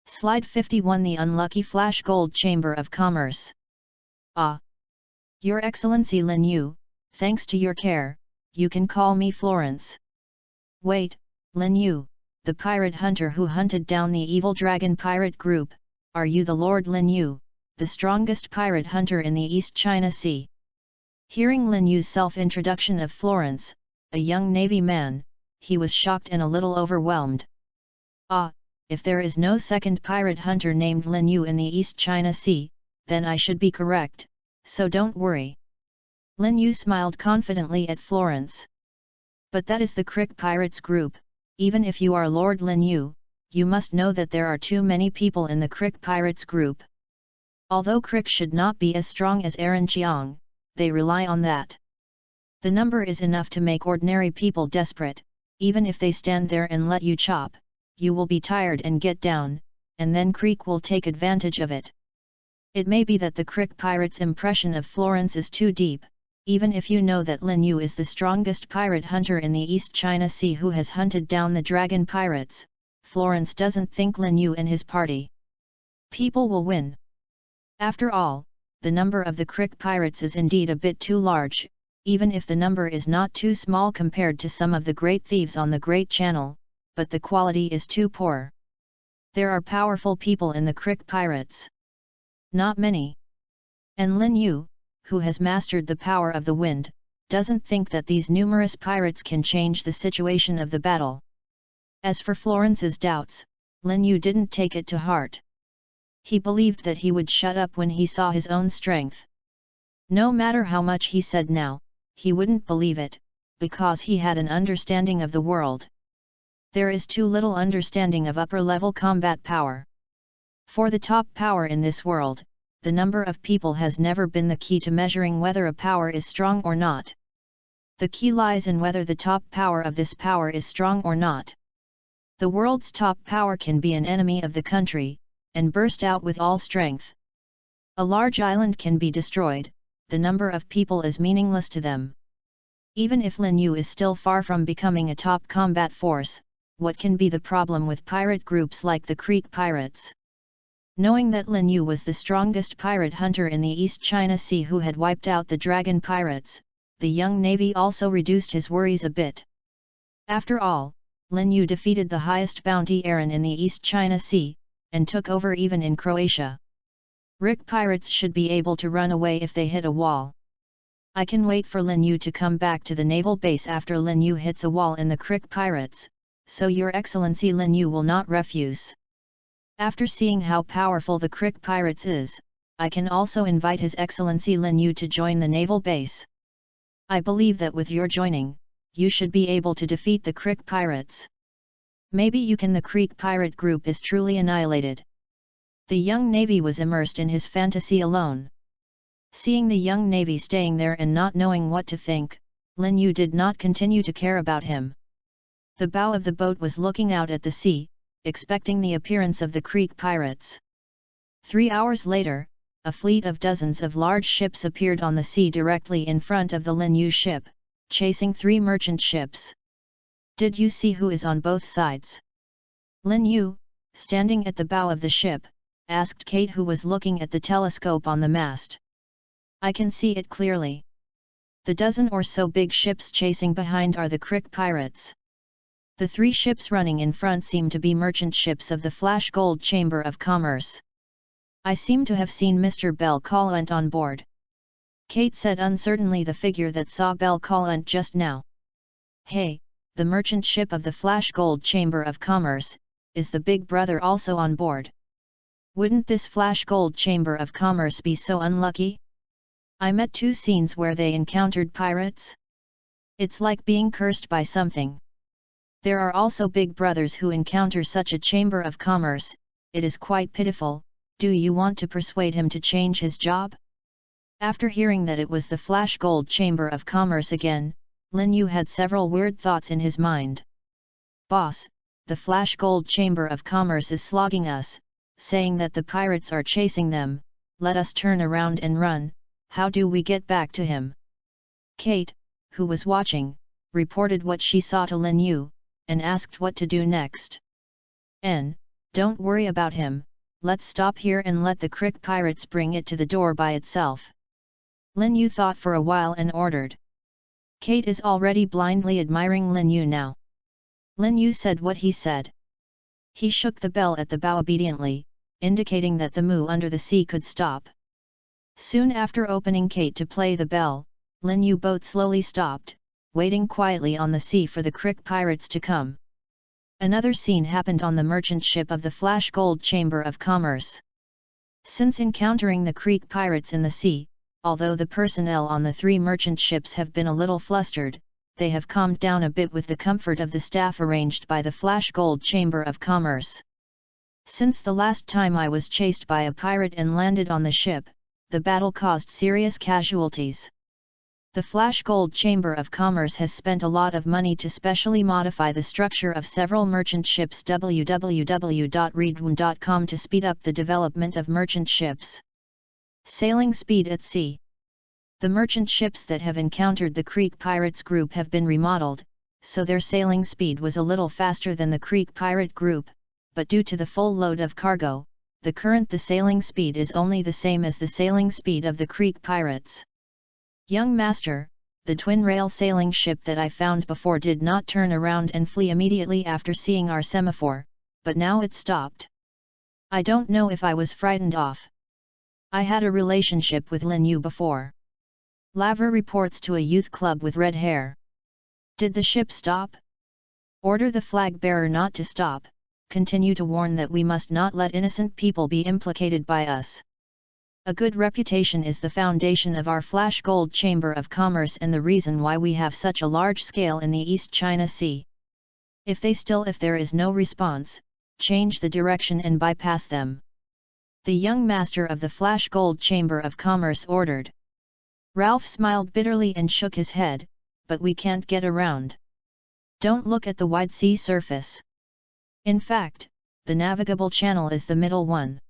Slide 51. The Unlucky Flash Gold Chamber of Commerce. Ah! Your Excellency Lin Yu, thanks to your care, you can call me Florence. Wait, Lin Yu, the pirate hunter who hunted down the evil Dragon Pirate Group, are you the Lord Lin Yu, the strongest pirate hunter in the East China Sea? Hearing Lin Yu's self-introduction of Florence, a young navy man, he was shocked and a little overwhelmed. Ah, if there is no second pirate hunter named Lin Yu in the East China Sea, then I should be correct, so don't worry. Lin Yu smiled confidently at Florence. But that is the Creek Pirates Group. Even if you are Lord Lin Yu, you must know that there are too many people in the Creek Pirates Group. Although Creek should not be as strong as Aaron Chiang, they rely on that. The number is enough to make ordinary people desperate. Even if they stand there and let you chop, you will be tired and get down, and then Creek will take advantage of it. It may be that the Creek Pirates' impression of Florence is too deep. Even if you know that Lin Yu is the strongest pirate hunter in the East China Sea who has hunted down the Dragon Pirates, Florence doesn't think Lin Yu and his party people will win. After all, the number of the Creek Pirates is indeed a bit too large, even if the number is not too small compared to some of the great thieves on the Great Channel, but the quality is too poor. There are powerful people in the Creek Pirates. Not many. And Lin Yu, who has mastered the power of the wind, doesn't think that these numerous pirates can change the situation of the battle. As for Florence's doubts, Lin Yu didn't take it to heart. He believed that he would shut up when he saw his own strength. No matter how much he said now, he wouldn't believe it, because he had an understanding of the world. There is too little understanding of upper-level combat power. For the top power in this world, the number of people has never been the key to measuring whether a power is strong or not. The key lies in whether the top power of this power is strong or not. The world's top power can be an enemy of the country, and burst out with all strength. A large island can be destroyed, the number of people is meaningless to them. Even if Lin Yu is still far from becoming a top combat force, what can be the problem with pirate groups like the Creek Pirates? Knowing that Lin Yu was the strongest pirate hunter in the East China Sea who had wiped out the Dragon Pirates, the young navy also reduced his worries a bit. After all, Lin Yu defeated the highest bounty Aaron in the East China Sea, and took over even in Croatia. Rick pirates should be able to run away if they hit a wall. I can wait for Lin Yu to come back to the naval base after Lin Yu hits a wall in the Creek Pirates, so Your Excellency Lin Yu will not refuse. After seeing how powerful the Creek Pirates is, I can also invite His Excellency Lin Yu to join the naval base. I believe that with your joining, you should be able to defeat the Creek pirates. Maybe you can. The Creek pirate group is truly annihilated. The young navy was immersed in his fantasy alone. Seeing the young navy staying there and not knowing what to think, Lin Yu did not continue to care about him. The bow of the boat was looking out at the sea, expecting the appearance of the Creek pirates. 3 hours later, a fleet of dozens of large ships appeared on the sea directly in front of the Lin Yu ship, chasing 3 merchant ships. Did you see who is on both sides? Lin Yu, standing at the bow of the ship, asked Kate, who was looking at the telescope on the mast. I can see it clearly. The dozen or so big ships chasing behind are the Creek pirates. The 3 ships running in front seem to be merchant ships of the Flash Gold Chamber of Commerce. I seem to have seen Mr. Bell Collant on board. Kate said uncertainly, the figure that saw Bell Collant just now. Hey, the merchant ship of the Flash Gold Chamber of Commerce, is the Big Brother also on board? Wouldn't this Flash Gold Chamber of Commerce be so unlucky? I met 2 scenes where they encountered pirates. It's like being cursed by something. There are also big brothers who encounter such a chamber of commerce. It is quite pitiful. Do you want to persuade him to change his job? After hearing that it was the Flash Gold Chamber of Commerce again, Lin Yu had several weird thoughts in his mind. Boss, the Flash Gold Chamber of Commerce is slogging us, saying that the pirates are chasing them. Let us turn around and run. How do we get back to him? Kate, who was watching, reported what she saw to Lin Yu, and asked what to do next. Don't worry about him. Let's stop here and let the Creek pirates bring it to the door by itself. Lin Yu thought for a while and ordered. Kate is already blindly admiring Lin Yu now. Lin Yu said what he said. He shook the bell at the bow obediently, indicating that the moo under the sea could stop. Soon after opening Kate to play the bell, Lin Yu boat slowly stopped, waiting quietly on the sea for the Creek pirates to come. Another scene happened on the merchant ship of the Flash Gold Chamber of Commerce. Since encountering the Creek pirates in the sea, although the personnel on the 3 merchant ships have been a little flustered, they have calmed down a bit with the comfort of the staff arranged by the Flash Gold Chamber of Commerce. Since the last time I was chased by a pirate and landed on the ship, the battle caused serious casualties. The Flash Gold Chamber of Commerce has spent a lot of money to specially modify the structure of several merchant ships. www.readaloud.com to speed up the development of merchant ships. Sailing speed at sea. The merchant ships that have encountered the Creek Pirates group have been remodeled, so their sailing speed was a little faster than the Creek Pirate group, but due to the full load of cargo, the sailing speed is only the same as the sailing speed of the Creek Pirates. Young master, the twin-rail sailing ship that I found before did not turn around and flee immediately after seeing our semaphore, but now it stopped. I don't know if I was frightened off. I had a relationship with Lin Yu before. Laver reports to a youth club with red hair. Did the ship stop? Order the flag bearer not to stop. Continue to warn that we must not let innocent people be implicated by us. A good reputation is the foundation of our Flash Gold Chamber of Commerce and the reason why we have such a large scale in the East China Sea. If there is no response, change the direction and bypass them. The young master of the Flash Gold Chamber of Commerce ordered. Ralph smiled bitterly and shook his head, but we can't get around. Don't look at the wide sea surface. In fact, the navigable channel is the middle one.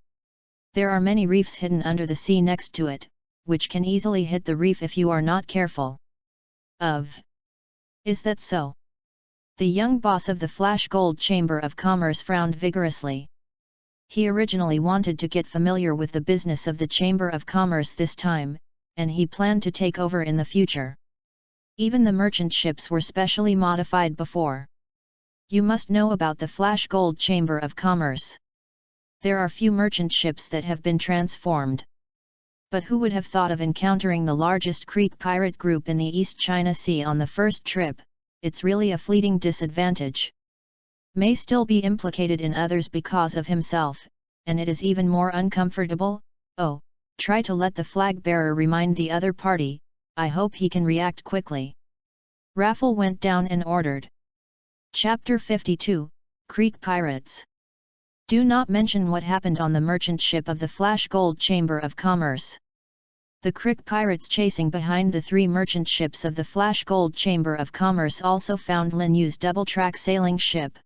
There are many reefs hidden under the sea next to it, which can easily hit the reef if you are not careful. Is that so? The young boss of the Flash Gold Chamber of Commerce frowned vigorously. He originally wanted to get familiar with the business of the Chamber of Commerce this time, and he planned to take over in the future. Even the merchant ships were specially modified before. You must know about the Flash Gold Chamber of Commerce. There are few merchant ships that have been transformed. But who would have thought of encountering the largest Creek pirate group in the East China Sea on the first trip? It's really a fleeting disadvantage. May still be implicated in others because of himself, and it is even more uncomfortable. Oh, Try to let the flag bearer remind the other party, I hope he can react quickly. Raffle went down and ordered. Chapter 52, Creek Pirates. Do not mention what happened on the merchant ship of the Flash Gold Chamber of Commerce. The Creek pirates chasing behind the 3 merchant ships of the Flash Gold Chamber of Commerce also found Lin Yu's double-track sailing ship.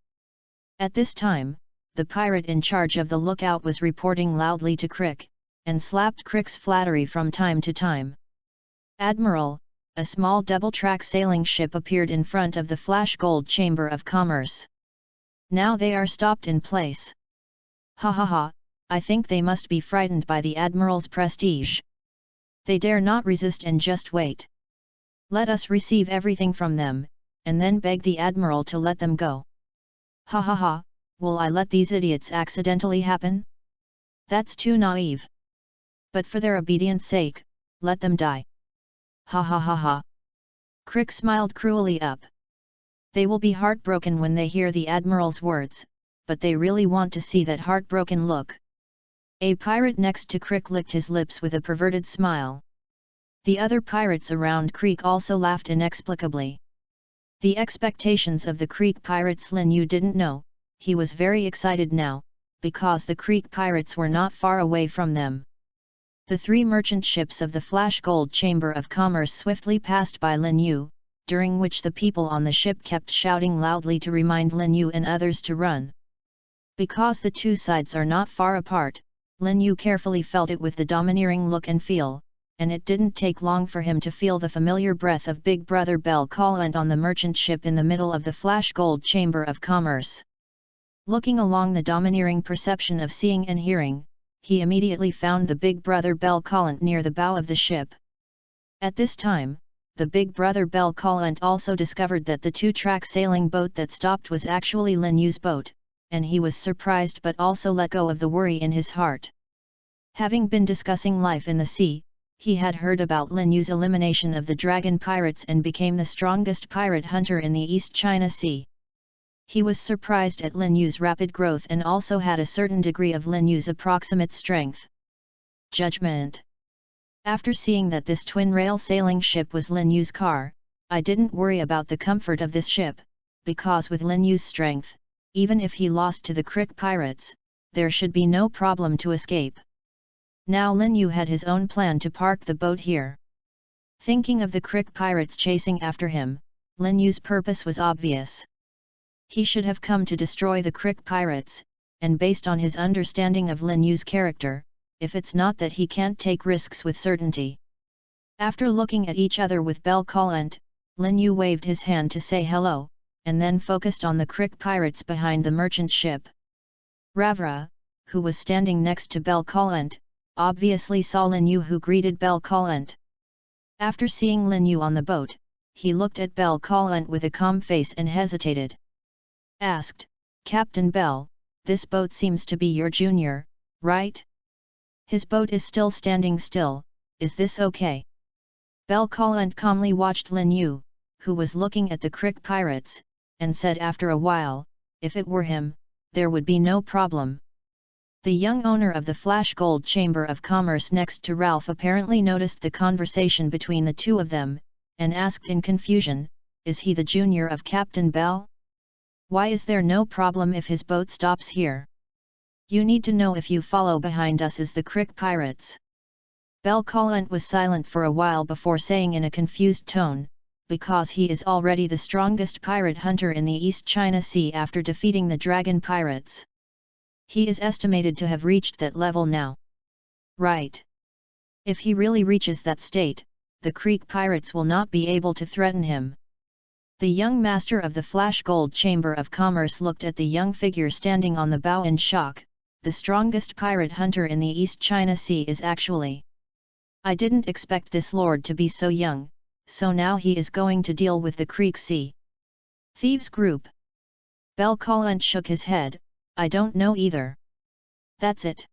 At this time, the pirate in charge of the lookout was reporting loudly to Crick, and slapped Crick's flattery from time to time. Admiral, a small double-track sailing ship appeared in front of the Flash Gold Chamber of Commerce. Now they are stopped in place. Ha ha ha, I think they must be frightened by the Admiral's prestige. They dare not resist and just wait. Let us receive everything from them, and then beg the Admiral to let them go. Ha ha ha, will I let these idiots accidentally happen? That's too naive. But for their obedience sake, let them die. Ha ha ha ha. Crick smiled cruelly up. They will be heartbroken when they hear the Admiral's words, but they really want to see that heartbroken look. A pirate next to Crick licked his lips with a perverted smile. The other pirates around Crick also laughed inexplicably. The expectations of the Creek pirates Lin Yu didn't know. He was very excited now, because the Creek pirates were not far away from them. The 3 merchant ships of the Flash Gold Chamber of Commerce swiftly passed by Lin Yu, during which the people on the ship kept shouting loudly to remind Lin Yu and others to run. Because the 2 sides are not far apart, Lin Yu carefully felt it with the domineering look and feel, and it didn't take long for him to feel the familiar breath of Big Brother Bel Collant on the merchant ship in the middle of the Flash Gold Chamber of Commerce. Looking along the domineering perception of seeing and hearing, he immediately found the Big Brother Bel Collant near the bow of the ship. At this time, the Big Brother Bel Collant also discovered that the 2-track sailing boat that stopped was actually Lin Yu's boat, and he was surprised but also let go of the worry in his heart. Having been discussing life in the sea, he had heard about Lin Yu's elimination of the dragon pirates and became the strongest pirate hunter in the East China Sea. He was surprised at Lin Yu's rapid growth and also had a certain degree of Lin Yu's approximate strength. Judgment. After seeing that this twin-rail sailing ship was Lin Yu's car, I didn't worry about the comfort of this ship, because with Lin Yu's strength, even if he lost to the Crick pirates, there should be no problem to escape. Now Lin Yu had his own plan to park the boat here. Thinking of the Crick pirates chasing after him, Lin Yu's purpose was obvious. He should have come to destroy the Crick pirates, and based on his understanding of Lin Yu's character, if it's not that he can't take risks with certainty. After looking at each other with Bel Collant, Lin Yu waved his hand to say hello, and then focused on the Crick pirates behind the merchant ship. Ravra, who was standing next to Bel Collant, obviously saw Lin Yu who greeted Bel Collant. After seeing Lin Yu on the boat, he looked at Bel Collant with a calm face and hesitated. Asked, Captain Bel, this boat seems to be your junior, right? His boat is still standing still, is this okay? Bel Collant calmly watched Lin Yu, who was looking at the Crick pirates, and said after a while, if it were him, there would be no problem. The young owner of the Flash Gold Chamber of Commerce next to Ralph apparently noticed the conversation between the 2 of them, and asked in confusion, is he the junior of Captain Bel? Why is there no problem if his boat stops here? You need to know if you follow behind us as the Crick pirates. Bel Collant was silent for a while before saying in a confused tone, because he is already the strongest pirate hunter in the East China Sea after defeating the dragon pirates. He is estimated to have reached that level now. Right. If he really reaches that state, the Creek pirates will not be able to threaten him. The young master of the Flash Gold Chamber of Commerce looked at the young figure standing on the bow in shock. The strongest pirate hunter in the East China Sea is actually. I didn't expect this lord to be so young, so now he is going to deal with the Creek Sea Thieves group. Bel Collant shook his head, I don't know either. That's it.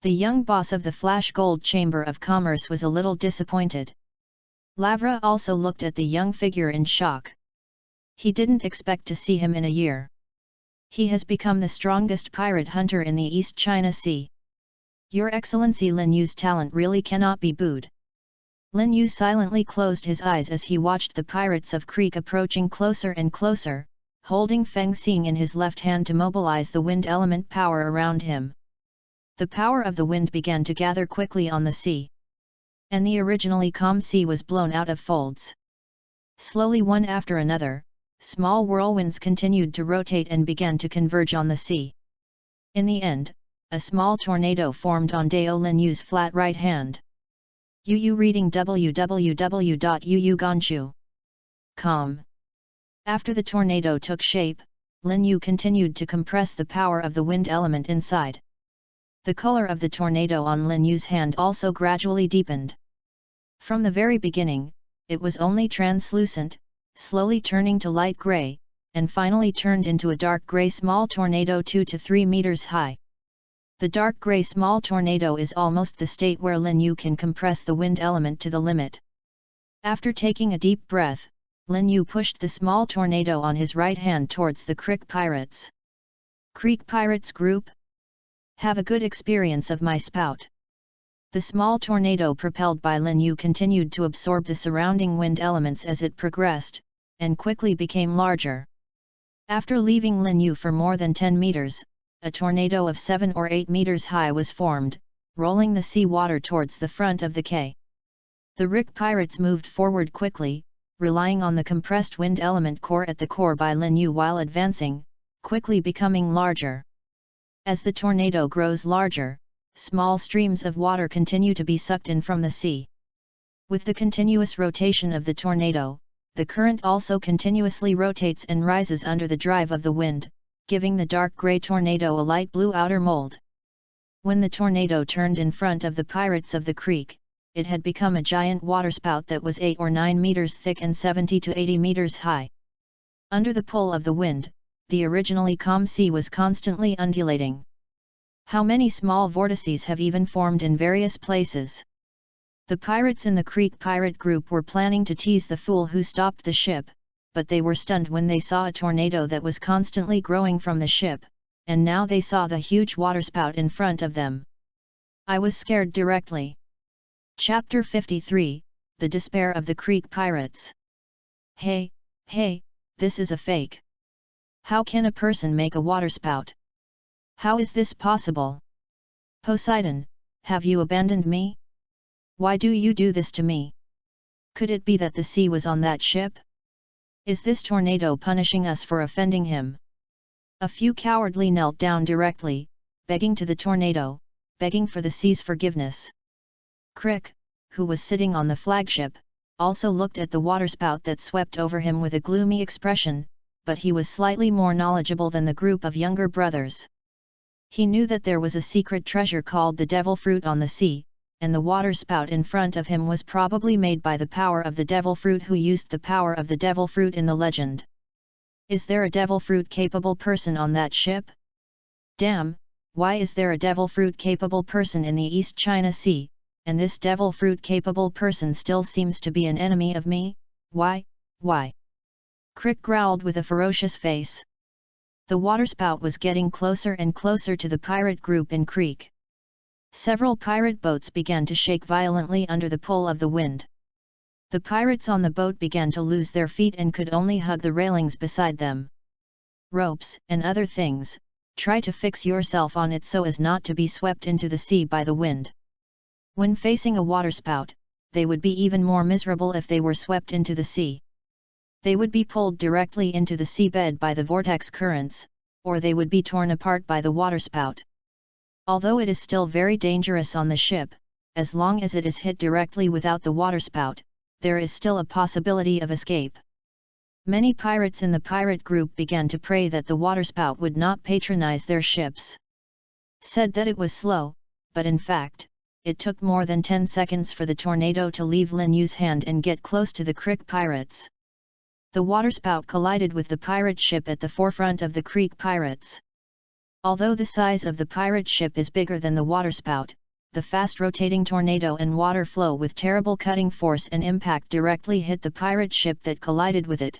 The young boss of the Flash Gold Chamber of Commerce was a little disappointed. Lavra also looked at the young figure in shock. He didn't expect to see him in a year. He has become the strongest pirate hunter in the East China Sea. Your Excellency, Lin Yu's talent really cannot be booed. Lin Yu silently closed his eyes as he watched the pirates of Creek approaching closer and closer, holding Feng Xing in his left hand to mobilize the wind element power around him. The power of the wind began to gather quickly on the sea, and the originally calm sea was blown out of folds. Slowly, one after another, small whirlwinds continued to rotate and began to converge on the sea. In the end, a small tornado formed on Dao Lin Yu's flat right hand. Yu reading www.yuuganshu.com. After the tornado took shape, Lin Yu continued to compress the power of the wind element inside. The color of the tornado on Lin Yu's hand also gradually deepened. From the very beginning, it was only translucent, slowly turning to light gray, and finally turned into a dark gray small tornado 2 to 3 meters high. The dark gray small tornado is almost the state where Lin Yu can compress the wind element to the limit. After taking a deep breath, Lin Yu pushed the small tornado on his right hand towards the Creek Pirates. Creek Pirates Group? Have a good experience of my spout. The small tornado propelled by Lin Yu continued to absorb the surrounding wind elements as it progressed, and quickly became larger. After leaving Lin Yu for more than 10 meters, a tornado of 7 or 8 meters high was formed, rolling the sea water towards the front of the quay. The Rick Pirates moved forward quickly, relying on the compressed wind element core at the core by Lin Yu while advancing, quickly becoming larger. As the tornado grows larger, small streams of water continue to be sucked in from the sea. With the continuous rotation of the tornado, the current also continuously rotates and rises under the drive of the wind, giving the dark gray tornado a light blue outer mold. When the tornado turned in front of the Pirates of the Creek, it had become a giant waterspout that was 8 or 9 meters thick and 70 to 80 meters high. Under the pull of the wind, the originally calm sea was constantly undulating. How many small vortices have even formed in various places? The pirates in the Creek pirate group were planning to tease the fool who stopped the ship, but they were stunned when they saw a tornado that was constantly growing from the ship, and now they saw the huge waterspout in front of them. I was scared directly. Chapter 53, The Despair of the Creek Pirates. Hey, this is a fake. How can a person make a waterspout? How is this possible? Poseidon, have you abandoned me? Why do you do this to me? Could it be that the sea was on that ship? Is this tornado punishing us for offending him? A few cowardly knelt down directly, begging to the tornado, begging for the sea's forgiveness. Crick, who was sitting on the flagship, also looked at the waterspout that swept over him with a gloomy expression, but he was slightly more knowledgeable than the group of younger brothers. He knew that there was a secret treasure called the devil fruit on the sea, and the waterspout in front of him was probably made by the power of the devil fruit who used the power of the devil fruit in the legend. Is there a devil fruit capable person on that ship? Damn, why is there a devil fruit capable person in the East China Sea, and this devil fruit capable person still seems to be an enemy of me? Why? Crick growled with a ferocious face. The waterspout was getting closer and closer to the pirate group in Creek. Several pirate boats began to shake violently under the pull of the wind. The pirates on the boat began to lose their feet and could only hug the railings beside them. Ropes and other things, try to fix yourself on it so as not to be swept into the sea by the wind. When facing a waterspout, they would be even more miserable if they were swept into the sea. They would be pulled directly into the seabed by the vortex currents, or they would be torn apart by the waterspout. Although it is still very dangerous on the ship, as long as it is hit directly without the waterspout, there is still a possibility of escape. Many pirates in the pirate group began to pray that the waterspout would not patronize their ships. Said that it was slow, but in fact, it took more than 10 seconds for the tornado to leave Lin Yu's hand and get close to the Creek pirates. The waterspout collided with the pirate ship at the forefront of the Creek pirates. Although the size of the pirate ship is bigger than the waterspout, the fast-rotating tornado and water flow with terrible cutting force and impact directly hit the pirate ship that collided with it.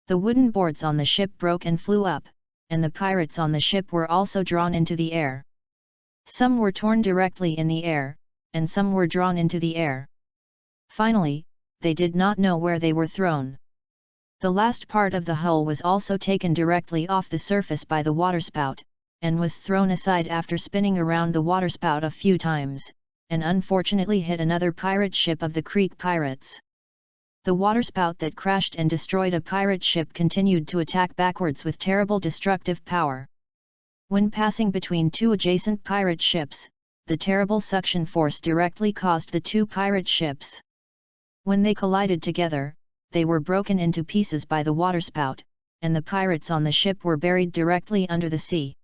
The wooden boards on the ship broke and flew up, and the pirates on the ship were also drawn into the air. Some were torn directly in the air, and some were drawn into the air. Finally, they did not know where they were thrown. The last part of the hull was also taken directly off the surface by the waterspout, and was thrown aside after spinning around the waterspout a few times, and unfortunately hit another pirate ship of the Creek pirates. The waterspout that crashed and destroyed a pirate ship continued to attack backwards with terrible destructive power. When passing between two adjacent pirate ships, the terrible suction force directly caused the two pirate ships. When they collided together, they were broken into pieces by the waterspout, and the pirates on the ship were buried directly under the sea.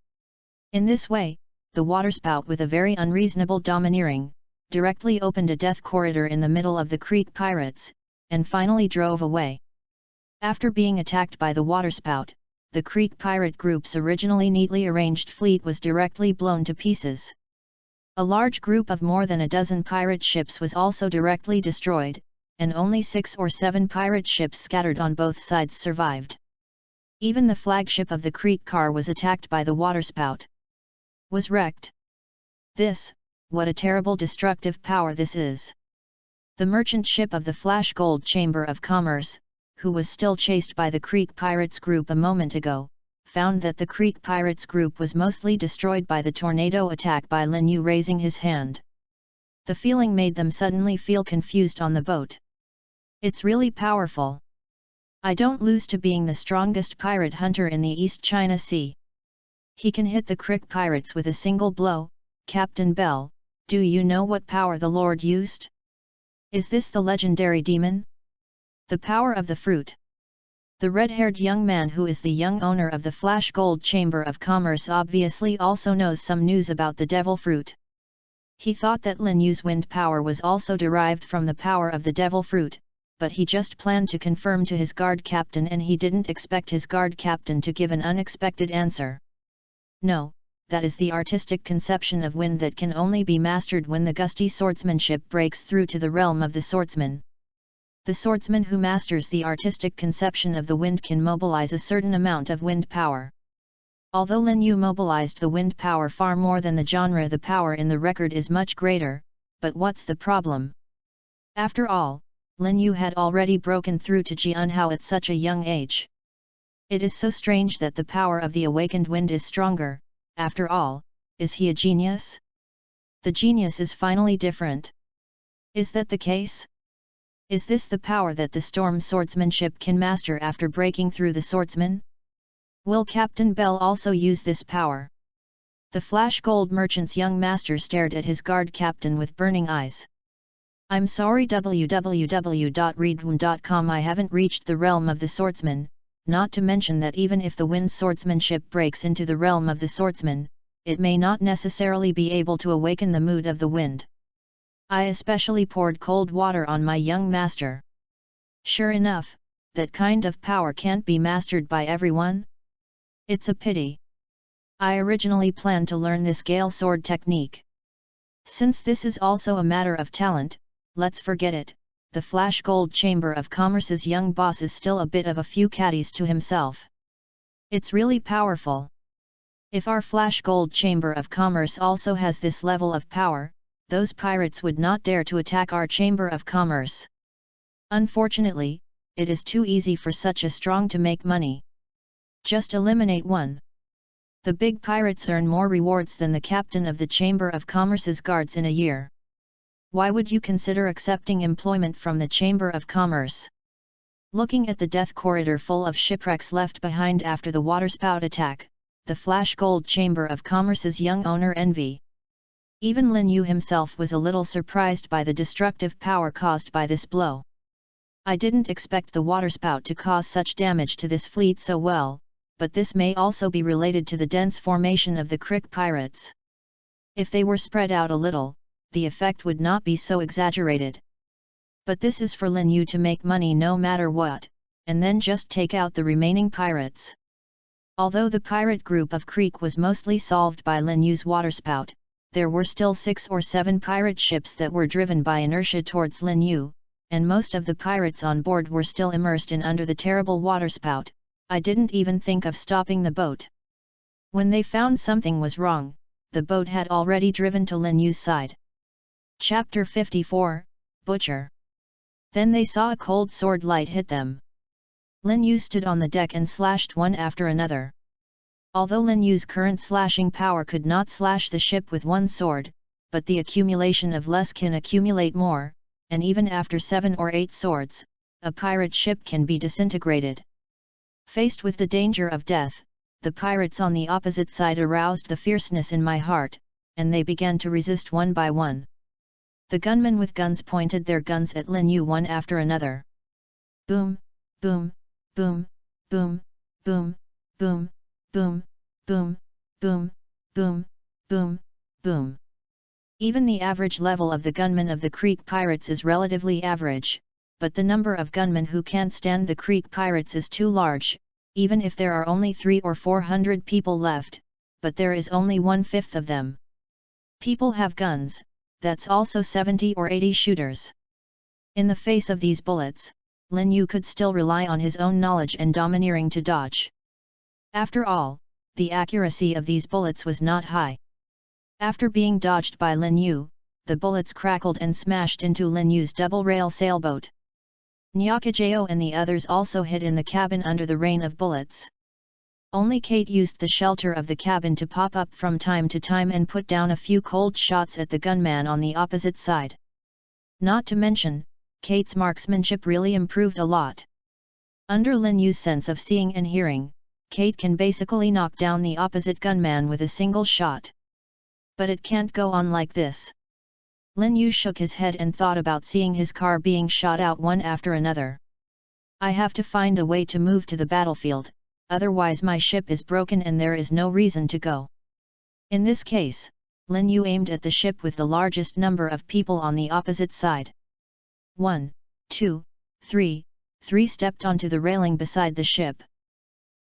In this way, the waterspout, with a very unreasonable domineering, directly opened a death corridor in the middle of the Creek pirates, and finally drove away. After being attacked by the waterspout, the Creek pirate group's originally neatly arranged fleet was directly blown to pieces. A large group of more than a dozen pirate ships was also directly destroyed, and only 6 or 7 pirate ships scattered on both sides survived. Even the flagship of the Creek car was attacked by the waterspout. Was wrecked. What a terrible destructive power this is! The merchant ship of the Flash Gold Chamber of Commerce, who was still chased by the Creek Pirates group a moment ago, found that the Creek Pirates group was mostly destroyed by the tornado attack by Lin Yu raising his hand. The feeling made them suddenly feel confused on the boat. It's really powerful. I don't lose to being the strongest pirate hunter in the East China Sea. He can hit the Creek Pirates with a single blow. Captain Bell, do you know what power the Lord used? Is this the legendary demon? The power of the fruit. The red-haired young man, who is the young owner of the Flash Gold Chamber of Commerce, obviously also knows some news about the devil fruit. He thought that Lin Yu's wind power was also derived from the power of the devil fruit, but he just planned to confirm to his guard captain, and he didn't expect his guard captain to give an unexpected answer. No, that is the artistic conception of wind that can only be mastered when the gusty swordsmanship breaks through to the realm of the swordsman. The swordsman who masters the artistic conception of the wind can mobilize a certain amount of wind power. Although Lin Yu mobilized the wind power far more than the genre, the power in the record is much greater, but what's the problem? After all, Lin Yu had already broken through to Jianhao at such a young age. It is so strange that the power of the awakened wind is stronger. After all, is he a genius? The genius is finally different. Is that the case? Is this the power that the storm swordsmanship can master after breaking through the swordsman? Will Captain Bell also use this power? The Flash Gold merchant's young master stared at his guard captain with burning eyes. I'm sorry, www.readaloud.com, I haven't reached the realm of the swordsman, not to mention that even if the wind swordsmanship breaks into the realm of the swordsman, it may not necessarily be able to awaken the mood of the wind. I especially poured cold water on my young master. Sure enough, that kind of power can't be mastered by everyone. It's a pity. I originally planned to learn this gale sword technique. Since this is also a matter of talent, let's forget it. The Flash Gold Chamber of Commerce's young boss is still a bit of a few caddies to himself. It's really powerful. If our Flash Gold Chamber of Commerce also has this level of power, those pirates would not dare to attack our Chamber of Commerce. Unfortunately, it is too easy for such a strong to make money. Just eliminate one. The big pirates earn more rewards than the captain of the Chamber of Commerce's guards in a year. Why would you consider accepting employment from the Chamber of Commerce? Looking at the death corridor full of shipwrecks left behind after the waterspout attack, the Flash Gold Chamber of Commerce's young owner envy. Even Lin Yu himself was a little surprised by the destructive power caused by this blow. I didn't expect the waterspout to cause such damage to this fleet so well, but this may also be related to the dense formation of the Creek pirates. If they were spread out a little, the effect would not be so exaggerated. But this is for Lin Yu to make money no matter what, and then just take out the remaining pirates. Although the pirate group of Creek was mostly solved by Lin Yu's waterspout, there were still 6 or 7 pirate ships that were driven by inertia towards Lin Yu, and most of the pirates on board were still immersed in under the terrible waterspout. I didn't even think of stopping the boat. When they found something was wrong, the boat had already driven to Lin Yu's side. Chapter 54, Butcher. Then they saw a cold sword light hit them. Lin Yu stood on the deck and slashed one after another. Although Lin Yu's current slashing power could not slash the ship with one sword, but the accumulation of less can accumulate more, and even after 7 or 8 swords, a pirate ship can be disintegrated. Faced with the danger of death, the pirates on the opposite side aroused the fierceness in my heart, and they began to resist one by one. The gunmen with guns pointed their guns at Lin Yu one after another. Boom, boom, boom, boom, boom, boom, boom, boom, boom, boom, boom, boom. Even the average level of the gunmen of the Creek pirates is relatively average, but the number of gunmen who can't stand the Creek pirates is too large, even if there are only 300 or 400 people left, but there is only 1/5 of them. People have guns, that's also 70 or 80 shooters. In the face of these bullets, Lin Yu could still rely on his own knowledge and domineering to dodge. After all, the accuracy of these bullets was not high. After being dodged by Lin Yu, the bullets crackled and smashed into Lin Yu's double-rail sailboat. Nyakajao and the others also hid in the cabin under the rain of bullets. Only Kate used the shelter of the cabin to pop up from time to time and put down a few cold shots at the gunman on the opposite side. Not to mention, Kate's marksmanship really improved a lot. Under Lin Yu's sense of seeing and hearing, Kate can basically knock down the opposite gunman with a single shot. But it can't go on like this. Lin Yu shook his head and thought about seeing his car being shot out one after another. I have to find a way to move to the battlefield, otherwise my ship is broken and there is no reason to go. In this case, Lin Yu aimed at the ship with the largest number of people on the opposite side. 1, 2, 3, 3 stepped onto the railing beside the ship.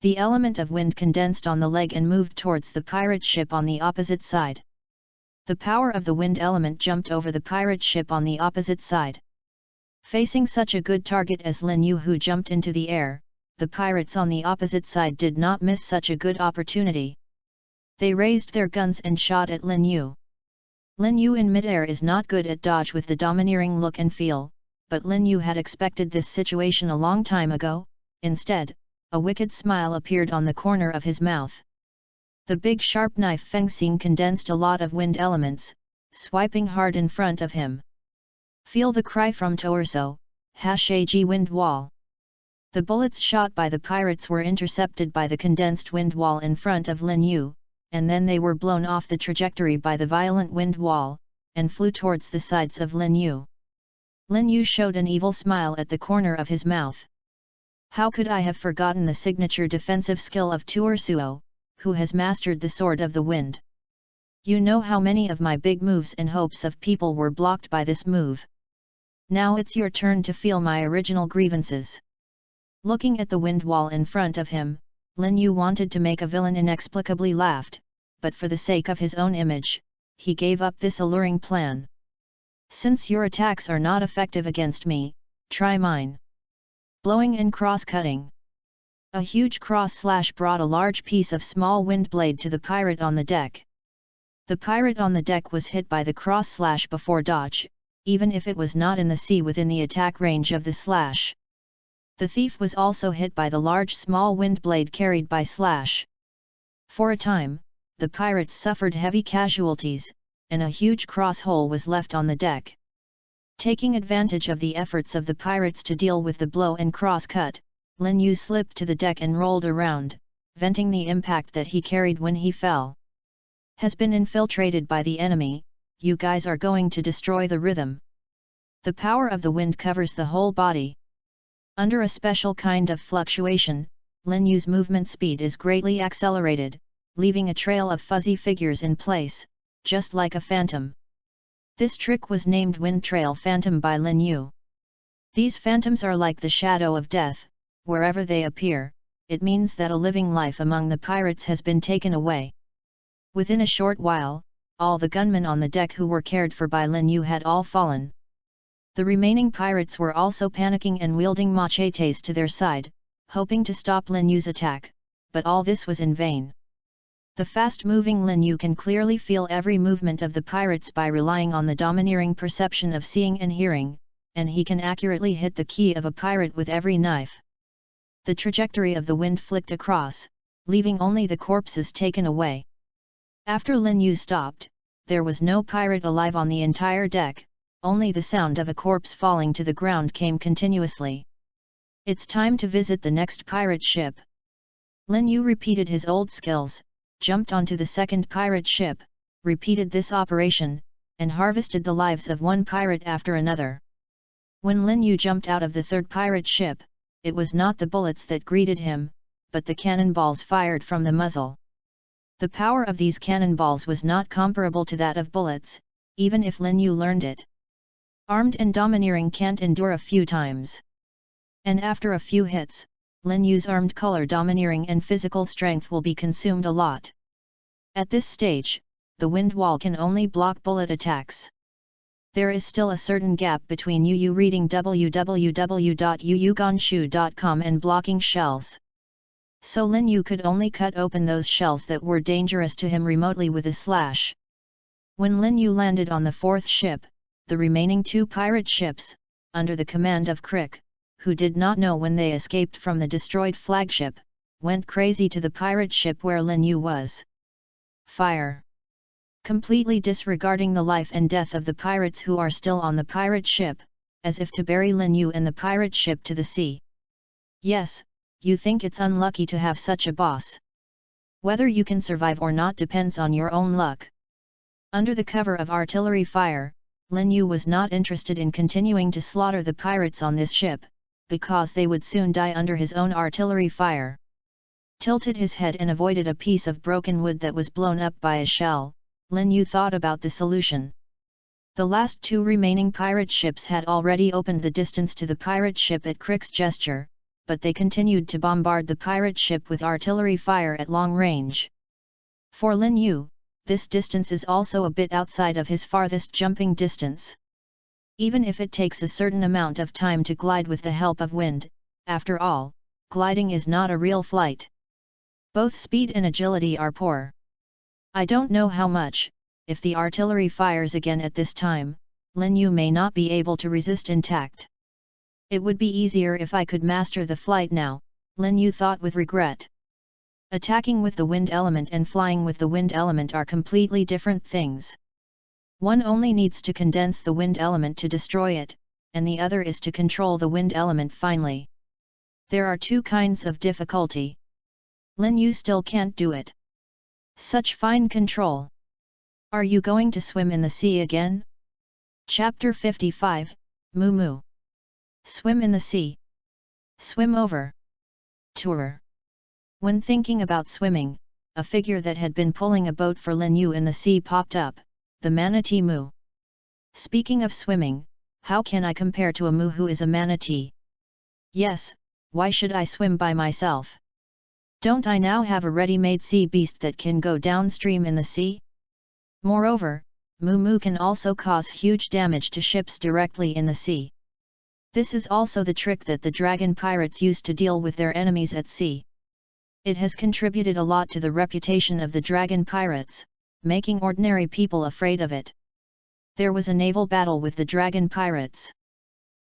The element of wind condensed on the leg and moved towards the pirate ship on the opposite side. The power of the wind element jumped over the pirate ship on the opposite side. Facing such a good target as Lin Yu who jumped into the air, the pirates on the opposite side did not miss such a good opportunity. They raised their guns and shot at Lin Yu. Lin Yu in midair is not good at dodge with the domineering look and feel, but Lin Yu had expected this situation a long time ago. Instead, a wicked smile appeared on the corner of his mouth. The big sharp knife Fengxing condensed a lot of wind elements, swiping hard in front of him. Feel the cry from torso, #G wind wall. The bullets shot by the pirates were intercepted by the condensed wind wall in front of Lin Yu, and then they were blown off the trajectory by the violent wind wall, and flew towards the sides of Lin Yu. Lin Yu showed an evil smile at the corner of his mouth. How could I have forgotten the signature defensive skill of Tuorsuo, who has mastered the Sword of the Wind? You know how many of my big moves and hopes of people were blocked by this move. Now it's your turn to feel my original grievances. Looking at the wind wall in front of him, Lin Yu wanted to make a villain inexplicably laughed, but for the sake of his own image, he gave up this alluring plan. Since your attacks are not effective against me, try mine. Blowing and cross-cutting. A huge cross-slash brought a large piece of small wind blade to the pirate on the deck. The pirate on the deck was hit by the cross-slash before dodge, even if it was not in the sea within the attack range of the slash. The thief was also hit by the large small wind blade carried by slash. For a time, the pirates suffered heavy casualties, and a huge cross hole was left on the deck. Taking advantage of the efforts of the pirates to deal with the blow and cross-cut, Lin Yu slipped to the deck and rolled around, venting the impact that he carried when he fell. Has been infiltrated by the enemy, you guys are going to destroy the rhythm. The power of the wind covers the whole body. Under a special kind of fluctuation, Lin Yu's movement speed is greatly accelerated, leaving a trail of fuzzy figures in place, just like a phantom. This trick was named Wind Trail Phantom by Lin Yu. These phantoms are like the shadow of death. Wherever they appear, it means that a living life among the pirates has been taken away. Within a short while, all the gunmen on the deck who were cared for by Lin Yu had all fallen. The remaining pirates were also panicking and wielding machetes to their side, hoping to stop Lin Yu's attack, but all this was in vain. The fast-moving Lin Yu can clearly feel every movement of the pirates by relying on the domineering perception of seeing and hearing, and he can accurately hit the key of a pirate with every knife. The trajectory of the wind flicked across, leaving only the corpses taken away. After Lin Yu stopped, there was no pirate alive on the entire deck, only the sound of a corpse falling to the ground came continuously. It's time to visit the next pirate ship. Lin Yu repeated his old skills, jumped onto the second pirate ship, repeated this operation, and harvested the lives of one pirate after another. When Lin Yu jumped out of the third pirate ship, it was not the bullets that greeted him, but the cannonballs fired from the muzzle. The power of these cannonballs was not comparable to that of bullets, even if Lin Yu learned it. Armed and domineering can't endure a few times. And after a few hits, Lin Yu's armed color domineering and physical strength will be consumed a lot. At this stage, the wind wall can only block bullet attacks. There is still a certain gap between Yu reading www.yuyugonshu.com and blocking shells. So Lin Yu could only cut open those shells that were dangerous to him remotely with a slash. When Lin Yu landed on the fourth ship, the remaining two pirate ships, under the command of Crick, who did not know when they escaped from the destroyed flagship, went crazy to the pirate ship where Lin Yu was. Fire! Completely disregarding the life and death of the pirates who are still on the pirate ship, as if to bury Lin Yu and the pirate ship to the sea. Yes, you think it's unlucky to have such a boss. Whether you can survive or not depends on your own luck. Under the cover of artillery fire, Lin Yu was not interested in continuing to slaughter the pirates on this ship, because they would soon die under his own artillery fire. Tilted his head and avoided a piece of broken wood that was blown up by a shell, Lin Yu thought about the solution. The last two remaining pirate ships had already opened the distance to the pirate ship at Crick's gesture, but they continued to bombard the pirate ship with artillery fire at long range. For Lin Yu, this distance is also a bit outside of his farthest jumping distance. Even if it takes a certain amount of time to glide with the help of wind, after all, gliding is not a real flight. Both speed and agility are poor. I don't know how much, if the artillery fires again at this time, Lin Yu may not be able to resist intact. It would be easier if I could master the flight now, Lin Yu thought with regret. Attacking with the wind element and flying with the wind element are completely different things. One only needs to condense the wind element to destroy it, and the other is to control the wind element finally. There are two kinds of difficulty. Lin Yu still can't do it. Such fine control. Are you going to swim in the sea again? Chapter 55, Moo Moo. Swim in the sea. Swim over. Tour. When thinking about swimming, a figure that had been pulling a boat for Lin Yu in the sea popped up, the manatee Moo. Speaking of swimming, how can I compare to a Moo who is a manatee? Yes, why should I swim by myself? Don't I now have a ready-made sea beast that can go downstream in the sea? Moreover, Moo Moo can also cause huge damage to ships directly in the sea. This is also the trick that the dragon pirates used to deal with their enemies at sea. It has contributed a lot to the reputation of the dragon pirates, making ordinary people afraid of it. There was a naval battle with the dragon pirates.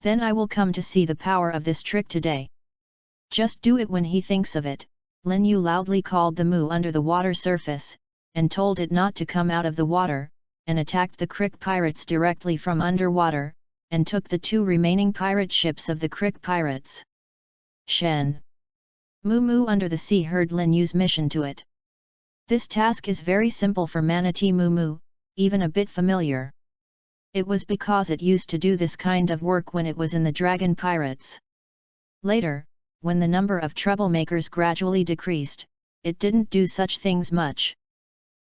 Then I will come to see the power of this trick today. Just do it when he thinks of it, Lin Yu loudly called the Moo under the water surface, and told it not to come out of the water, and attacked the Crick pirates directly from underwater, and took the two remaining pirate ships of the Crick pirates. Shen. Moo Moo under the sea heard Lin Yu's mission to it. This task is very simple for Manatee Moo Moo, even a bit familiar. It was because it used to do this kind of work when it was in the Dragon Pirates. Later, when the number of troublemakers gradually decreased, it didn't do such things much.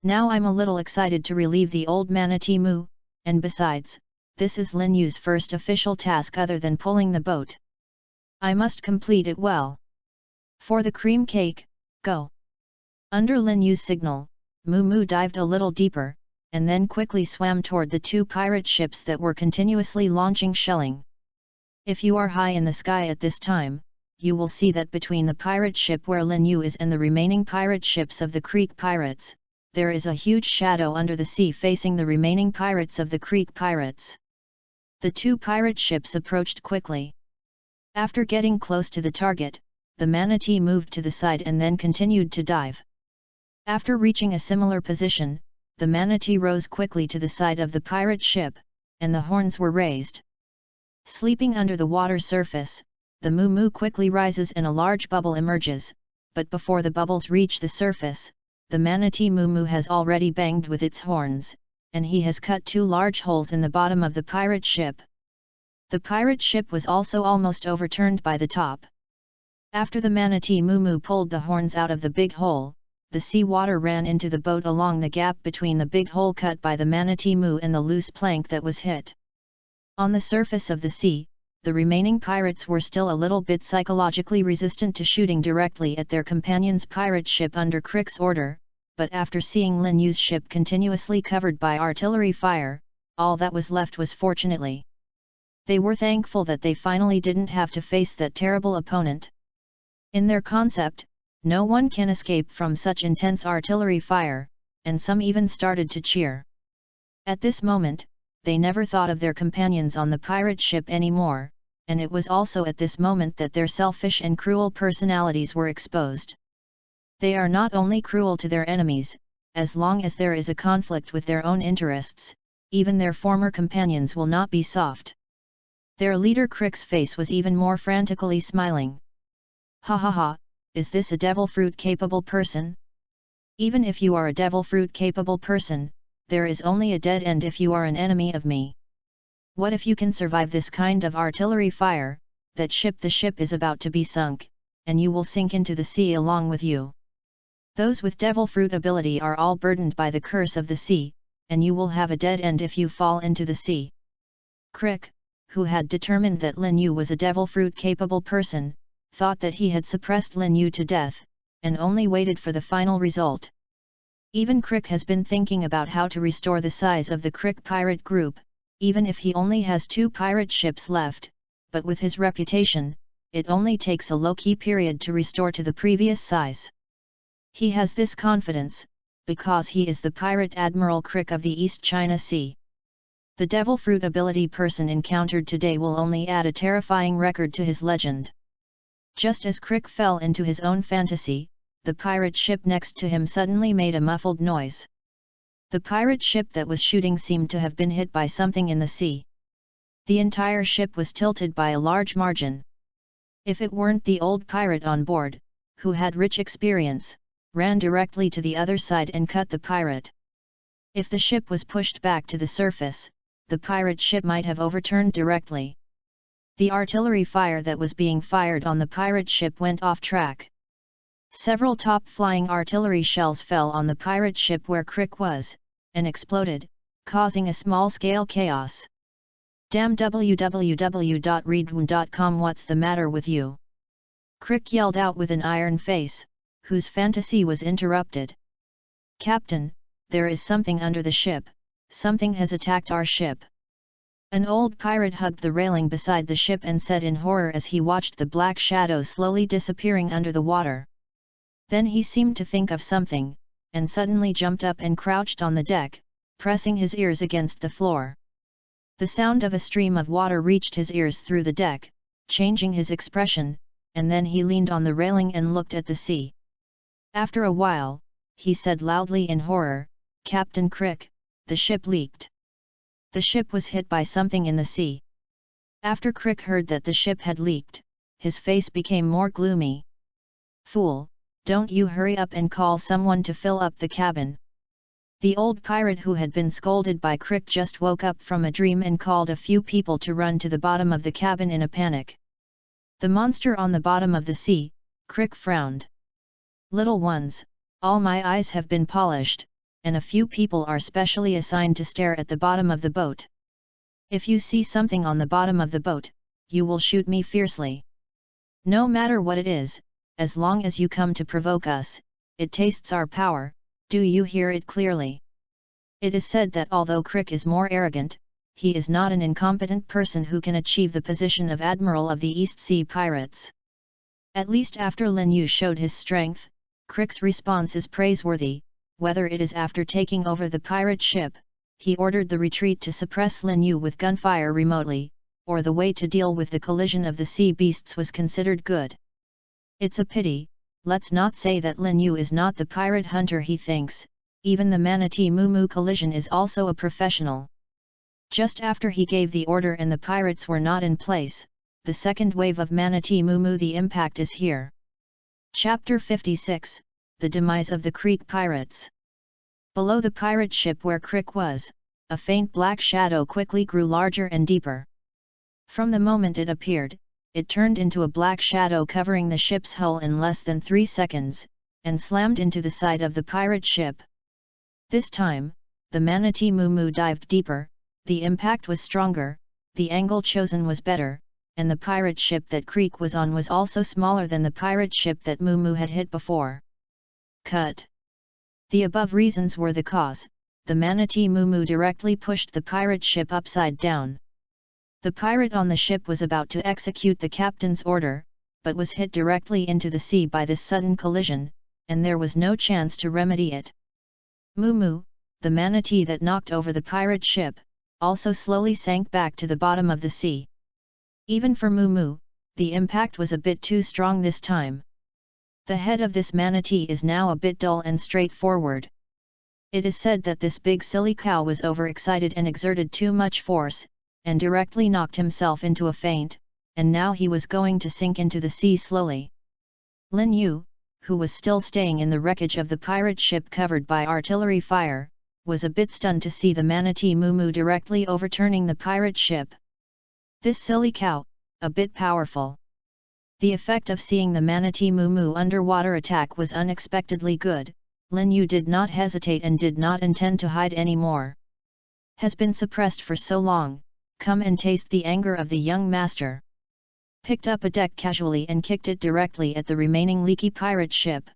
Now I'm a little excited to relieve the old Manatee Moo, and besides, this is Lin Yu's first official task other than pulling the boat. I must complete it well. For the cream cake, go! Under Lin Yu's signal, Moo Moo dived a little deeper, and then quickly swam toward the two pirate ships that were continuously launching shelling. If you are high in the sky at this time, you will see that between the pirate ship where Lin Yu is and the remaining pirate ships of the Creek pirates, there is a huge shadow under the sea facing the remaining pirates of the Creek pirates. The two pirate ships approached quickly. After getting close to the target, the manatee moved to the side and then continued to dive. After reaching a similar position, the manatee rose quickly to the side of the pirate ship, and the horns were raised. Sleeping under the water surface, the moo quickly rises and a large bubble emerges, but before the bubbles reach the surface, the manatee moo has already banged with its horns, and he has cut two large holes in the bottom of the pirate ship. The pirate ship was also almost overturned by the top. After the manatee moo pulled the horns out of the big hole, the sea water ran into the boat along the gap between the big hole cut by the manatee moo and the loose plank that was hit. On the surface of the sea, the remaining pirates were still a little bit psychologically resistant to shooting directly at their companion's pirate ship under Crick's order, but after seeing Lin Yu's ship continuously covered by artillery fire, all that was left was fortunately. They were thankful that they finally didn't have to face that terrible opponent. In their concept, no one can escape from such intense artillery fire, and some even started to cheer. At this moment, they never thought of their companions on the pirate ship anymore, and it was also at this moment that their selfish and cruel personalities were exposed. They are not only cruel to their enemies, as long as there is a conflict with their own interests, even their former companions will not be soft. Their leader Crick's face was even more frantically smiling. Ha ha ha, is this a devil fruit capable person? Even if you are a devil fruit capable person, there is only a dead end if you are an enemy of me. What if you can survive this kind of artillery fire, the ship is about to be sunk, and you will sink into the sea along with you. Those with devil fruit ability are all burdened by the curse of the sea, and you will have a dead end if you fall into the sea. Crick, who had determined that Lin Yu was a devil fruit capable person, thought that he had suppressed Lin Yu to death, and only waited for the final result. Even Crick has been thinking about how to restore the size of the Crick pirate group, even if he only has 2 pirate ships left, but with his reputation, it only takes a low-key period to restore to the previous size. He has this confidence, because he is the pirate Admiral Crick of the East China Sea. The devil fruit ability person encountered today will only add a terrifying record to his legend. Just as Crick fell into his own fantasy, the pirate ship next to him suddenly made a muffled noise. The pirate ship that was shooting seemed to have been hit by something in the sea. The entire ship was tilted by a large margin. If it weren't the old pirate on board, who had rich experience, ran directly to the other side and cut the pirate. If the ship was pushed back to the surface, the pirate ship might have overturned directly. The artillery fire that was being fired on the pirate ship went off track. Several top-flying artillery shells fell on the pirate ship where Crick was, and exploded, causing a small-scale chaos. Damn www.readaloud.com, what's the matter with you? Crick yelled out with an iron face, whose fantasy was interrupted. Captain, there is something under the ship, something has attacked our ship. An old pirate hugged the railing beside the ship and said in horror as he watched the black shadow slowly disappearing under the water. Then he seemed to think of something, and suddenly jumped up and crouched on the deck, pressing his ears against the floor. The sound of a stream of water reached his ears through the deck, changing his expression, and then he leaned on the railing and looked at the sea. After a while, he said loudly in horror, "Captain Crick, the ship leaked." The ship was hit by something in the sea. After Crick heard that the ship had leaked, his face became more gloomy. "Fool, don't you hurry up and call someone to fill up the cabin." The old pirate who had been scolded by Crick just woke up from a dream and called a few people to run to the bottom of the cabin in a panic. The monster on the bottom of the sea, Crick frowned. "Little ones, all my eyes have been polished, and a few people are specially assigned to stare at the bottom of the boat. If you see something on the bottom of the boat, you will shoot me fiercely. No matter what it is, as long as you come to provoke us, it tastes our power, do you hear it clearly?" It is said that although Crick is more arrogant, he is not an incompetent person who can achieve the position of Admiral of the East Sea Pirates. At least after Lin Yu showed his strength, Crick's response is praiseworthy. Whether it is after taking over the pirate ship, he ordered the retreat to suppress Lin Yu with gunfire remotely, or the way to deal with the collision of the sea beasts was considered good. It's a pity, let's not say that Lin Yu is not the pirate hunter he thinks, even the manatee Moo Moo collision is also a professional. Just after he gave the order and the pirates were not in place, the second wave of manatee Moo Moo, the impact is here. Chapter 56, The Demise of the Creek Pirates. Below the pirate ship where Crick was, a faint black shadow quickly grew larger and deeper. From the moment it appeared, it turned into a black shadow covering the ship's hull in less than 3 seconds, and slammed into the side of the pirate ship. This time, the manatee Moo Moo dived deeper, the impact was stronger, the angle chosen was better, and the pirate ship that Crick was on was also smaller than the pirate ship that Moo Moo had hit before. Cut. The above reasons were the cause. The manatee Moo Moo directly pushed the pirate ship upside down. The pirate on the ship was about to execute the captain's order, but was hit directly into the sea by this sudden collision, and there was no chance to remedy it. Moo Moo, the manatee that knocked over the pirate ship, also slowly sank back to the bottom of the sea. Even for Moo Moo, the impact was a bit too strong this time. The head of this manatee is now a bit dull and straightforward. It is said that this big silly cow was overexcited and exerted too much force, and directly knocked himself into a faint, and now he was going to sink into the sea slowly. Lin Yu, who was still staying in the wreckage of the pirate ship covered by artillery fire, was a bit stunned to see the manatee Moo Moo directly overturning the pirate ship. This silly cow, a bit powerful. The effect of seeing the manatee Moo Moo underwater attack was unexpectedly good. Lin Yu did not hesitate and did not intend to hide any more. Has been suppressed for so long, come and taste the anger of the young master. Picked up a deck casually and kicked it directly at the remaining leaky pirate ship.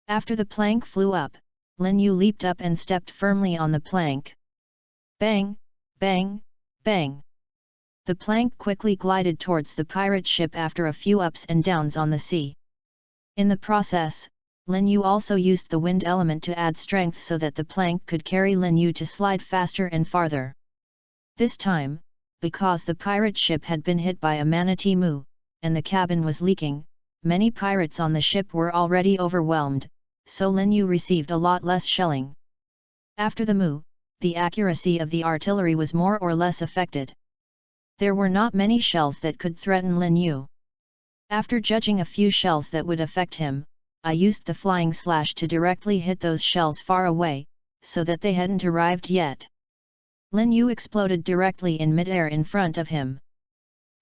After the plank flew up, Lin Yu leaped up and stepped firmly on the plank. Bang, bang, bang. The plank quickly glided towards the pirate ship after a few ups and downs on the sea. In the process, Lin Yu also used the wind element to add strength so that the plank could carry Lin Yu to slide faster and farther. This time, because the pirate ship had been hit by a manatee Moo, and the cabin was leaking, many pirates on the ship were already overwhelmed, so Lin Yu received a lot less shelling. After the Moo, the accuracy of the artillery was more or less affected. There were not many shells that could threaten Lin Yu. After judging a few shells that would affect him, I used the flying slash to directly hit those shells far away, so that they hadn't arrived yet. Lin Yu exploded directly in midair in front of him.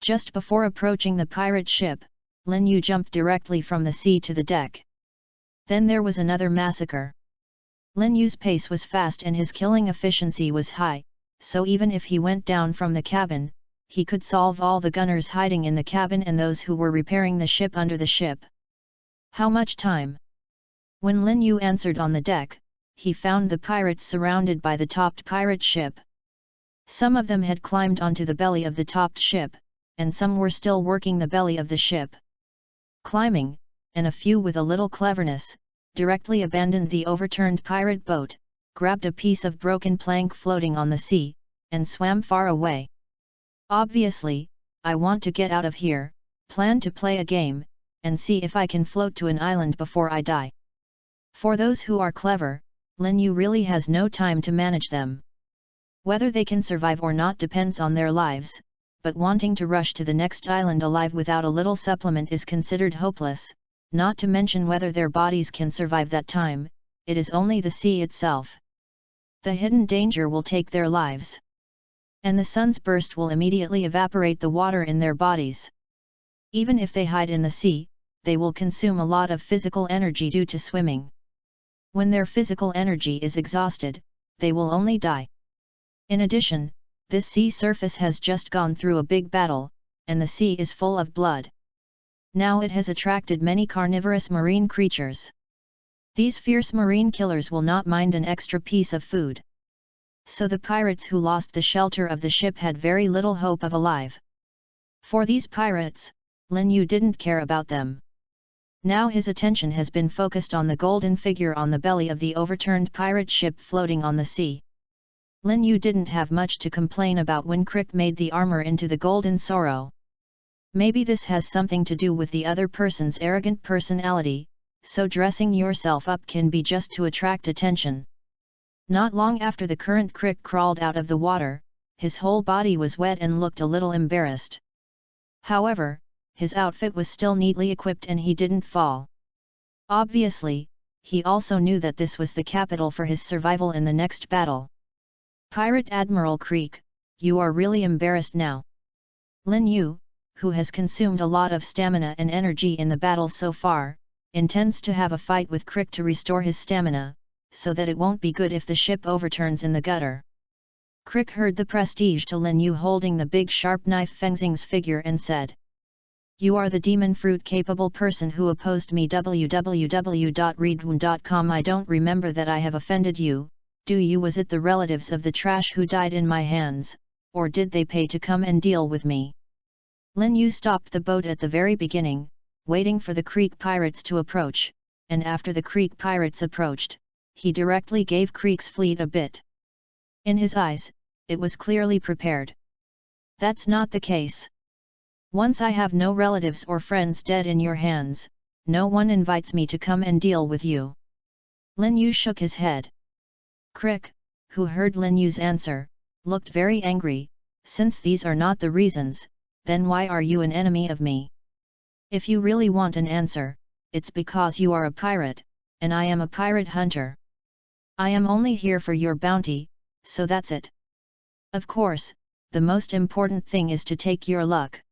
Just before approaching the pirate ship, Lin Yu jumped directly from the sea to the deck. Then there was another massacre. Lin Yu's pace was fast and his killing efficiency was high, so even if he went down from the cabin, he could solve all the gunners hiding in the cabin and those who were repairing the ship under the ship. How much time? When Lin Yu answered on the deck, he found the pirates surrounded by the topped pirate ship. Some of them had climbed onto the belly of the topped ship, and some were still working the belly of the ship. Climbing, and a few with a little cleverness, directly abandoned the overturned pirate boat, grabbed a piece of broken plank floating on the sea, and swam far away. Obviously, I want to get out of here, plan to play a game, and see if I can float to an island before I die. For those who are clever, Lin Yu really has no time to manage them. Whether they can survive or not depends on their lives, but wanting to rush to the next island alive without a little supplement is considered hopeless, not to mention whether their bodies can survive that time. It is only the sea itself. The hidden danger will take their lives. And the sun's burst will immediately evaporate the water in their bodies. Even if they hide in the sea, they will consume a lot of physical energy due to swimming. When their physical energy is exhausted, they will only die. In addition, this sea surface has just gone through a big battle, and the sea is full of blood. Now it has attracted many carnivorous marine creatures. These fierce marine killers will not mind an extra piece of food. So the pirates who lost the shelter of the ship had very little hope of alive. For these pirates, Lin Yu didn't care about them. Now his attention has been focused on the golden figure on the belly of the overturned pirate ship floating on the sea. Lin Yu didn't have much to complain about when Crick made the armor into the golden sorrow. Maybe this has something to do with the other person's arrogant personality, so dressing yourself up can be just to attract attention. Not long after the current Crick crawled out of the water, his whole body was wet and looked a little embarrassed. However, his outfit was still neatly equipped and he didn't fall. Obviously, he also knew that this was the capital for his survival in the next battle. Pirate Admiral Crick, you are really embarrassed now. Lin Yu, who has consumed a lot of stamina and energy in the battle so far, intends to have a fight with Crick to restore his stamina, so that it won't be good if the ship overturns in the gutter. Crick heard the prestige to Lin Yu holding the big sharp knife Fengxing's figure and said, "You are the demon fruit capable person who opposed me www.readaloud.com. I don't remember that I have offended you, do you? Was it the relatives of the trash who died in my hands, or did they pay to come and deal with me?" Lin Yu stopped the boat at the very beginning, waiting for the Crick pirates to approach, and after the Crick pirates approached, he directly gave Crick's fleet a bit. In his eyes, it was clearly prepared. That's not the case. Once I have no relatives or friends dead in your hands, no one invites me to come and deal with you. Lin Yu shook his head. Crick, who heard Lin Yu's answer, looked very angry. Since these are not the reasons, then why are you an enemy of me? If you really want an answer, it's because you are a pirate, and I am a pirate hunter. I am only here for your bounty, so that's it. Of course, the most important thing is to take your luck.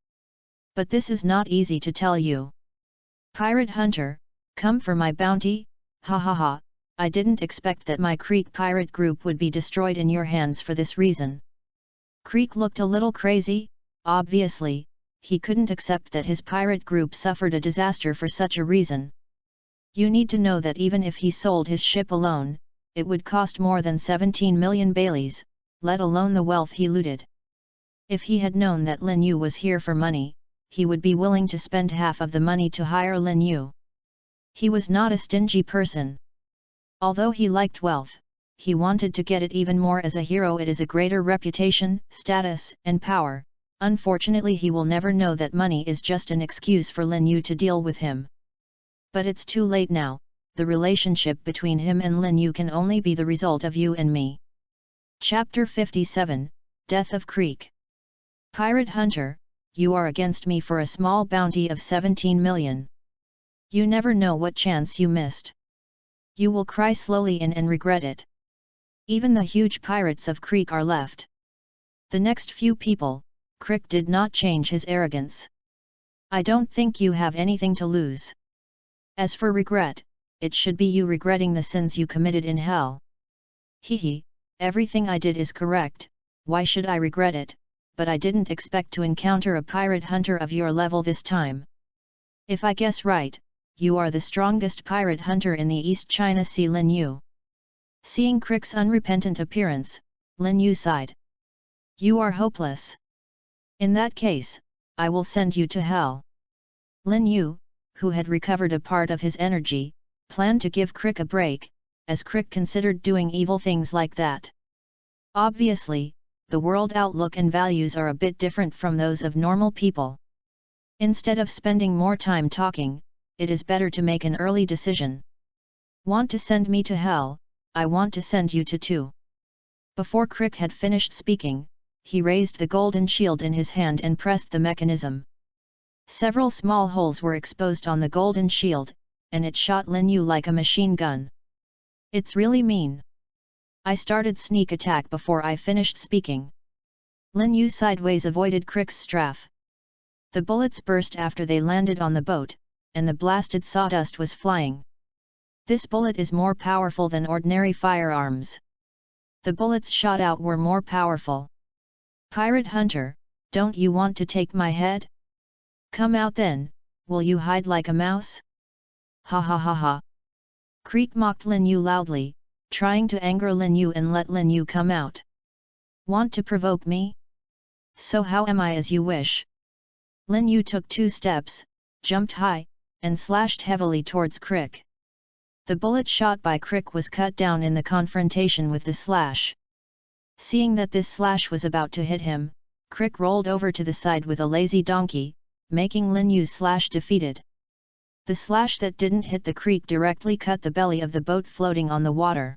But this is not easy to tell you. Pirate hunter, come for my bounty? Ha ha ha, I didn't expect that my Crick pirate group would be destroyed in your hands for this reason. Crick looked a little crazy. Obviously, he couldn't accept that his pirate group suffered a disaster for such a reason. You need to know that even if he sold his ship alone, it would cost more than 17 million baileys, let alone the wealth he looted. If he had known that Lin Yu was here for money, he would be willing to spend half of the money to hire Lin Yu. He was not a stingy person. Although he liked wealth, he wanted to get it even more as a hero. It is a greater reputation, status, and power. Unfortunately, he will never know that money is just an excuse for Lin Yu to deal with him. But it's too late now. The relationship between him and Lin Yu can only be the result of you and me. Chapter 57, Death of Crick. Pirate hunter, you are against me for a small bounty of 17 million. You never know what chance you missed. You will cry slowly and regret it. Even the huge pirates of Crick are left. The next few people, Crick did not change his arrogance. I don't think you have anything to lose. As for regret, it should be you regretting the sins you committed in hell. Hehe, everything I did is correct, why should I regret it, but I didn't expect to encounter a pirate hunter of your level this time. If I guess right, you are the strongest pirate hunter in the East China Sea. Lin Yu. Seeing Crick's unrepentant appearance, Lin Yu sighed. You are hopeless. In that case, I will send you to hell. Lin Yu, who had recovered a part of his energy, planned to give Crick a break, as Crick considered doing evil things like that. Obviously, the world outlook and values are a bit different from those of normal people. Instead of spending more time talking, it is better to make an early decision. Want to send me to hell? I want to send you to too. Before Crick had finished speaking, he raised the golden shield in his hand and pressed the mechanism. Several small holes were exposed on the golden shield, and it shot Lin Yu like a machine gun. It's really mean. I started sneak attack before I finished speaking. Lin Yu sideways avoided Crick's strafe. The bullets burst after they landed on the boat, and the blasted sawdust was flying. This bullet is more powerful than ordinary firearms. The bullets shot out were more powerful. Pirate hunter, don't you want to take my head? Come out then, will you hide like a mouse? Ha ha ha ha. Crick mocked Lin Yu loudly, trying to anger Lin Yu and let Lin Yu come out. Want to provoke me? So how am I as you wish? Lin Yu took 2 steps, jumped high, and slashed heavily towards Crick. The bullet shot by Crick was cut down in the confrontation with the slash. Seeing that this slash was about to hit him, Crick rolled over to the side with a lazy donkey, making Lin Yu's slash defeated. The slash that didn't hit the creek directly cut the belly of the boat floating on the water.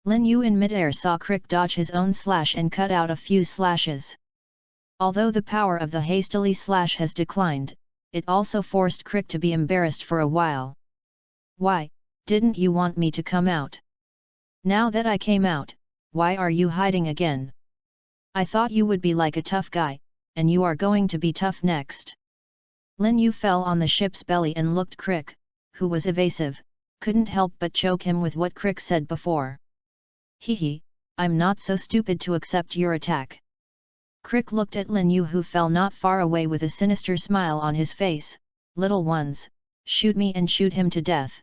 Lin Yu in midair saw Crick dodge his own slash and cut out a few slashes. Although the power of the hastily slash has declined, it also forced Crick to be embarrassed for a while. "Why, didn't you want me to come out? Now that I came out, why are you hiding again? I thought you would be like a tough guy, and you are going to be tough next." Lin Yu fell on the ship's belly and looked Crick, who was evasive, couldn't help but choke him with what Crick said before. "Hehe, I'm not so stupid to accept your attack." Crick looked at Lin Yu, who fell not far away with a sinister smile on his face. "Little ones, shoot me and shoot him to death."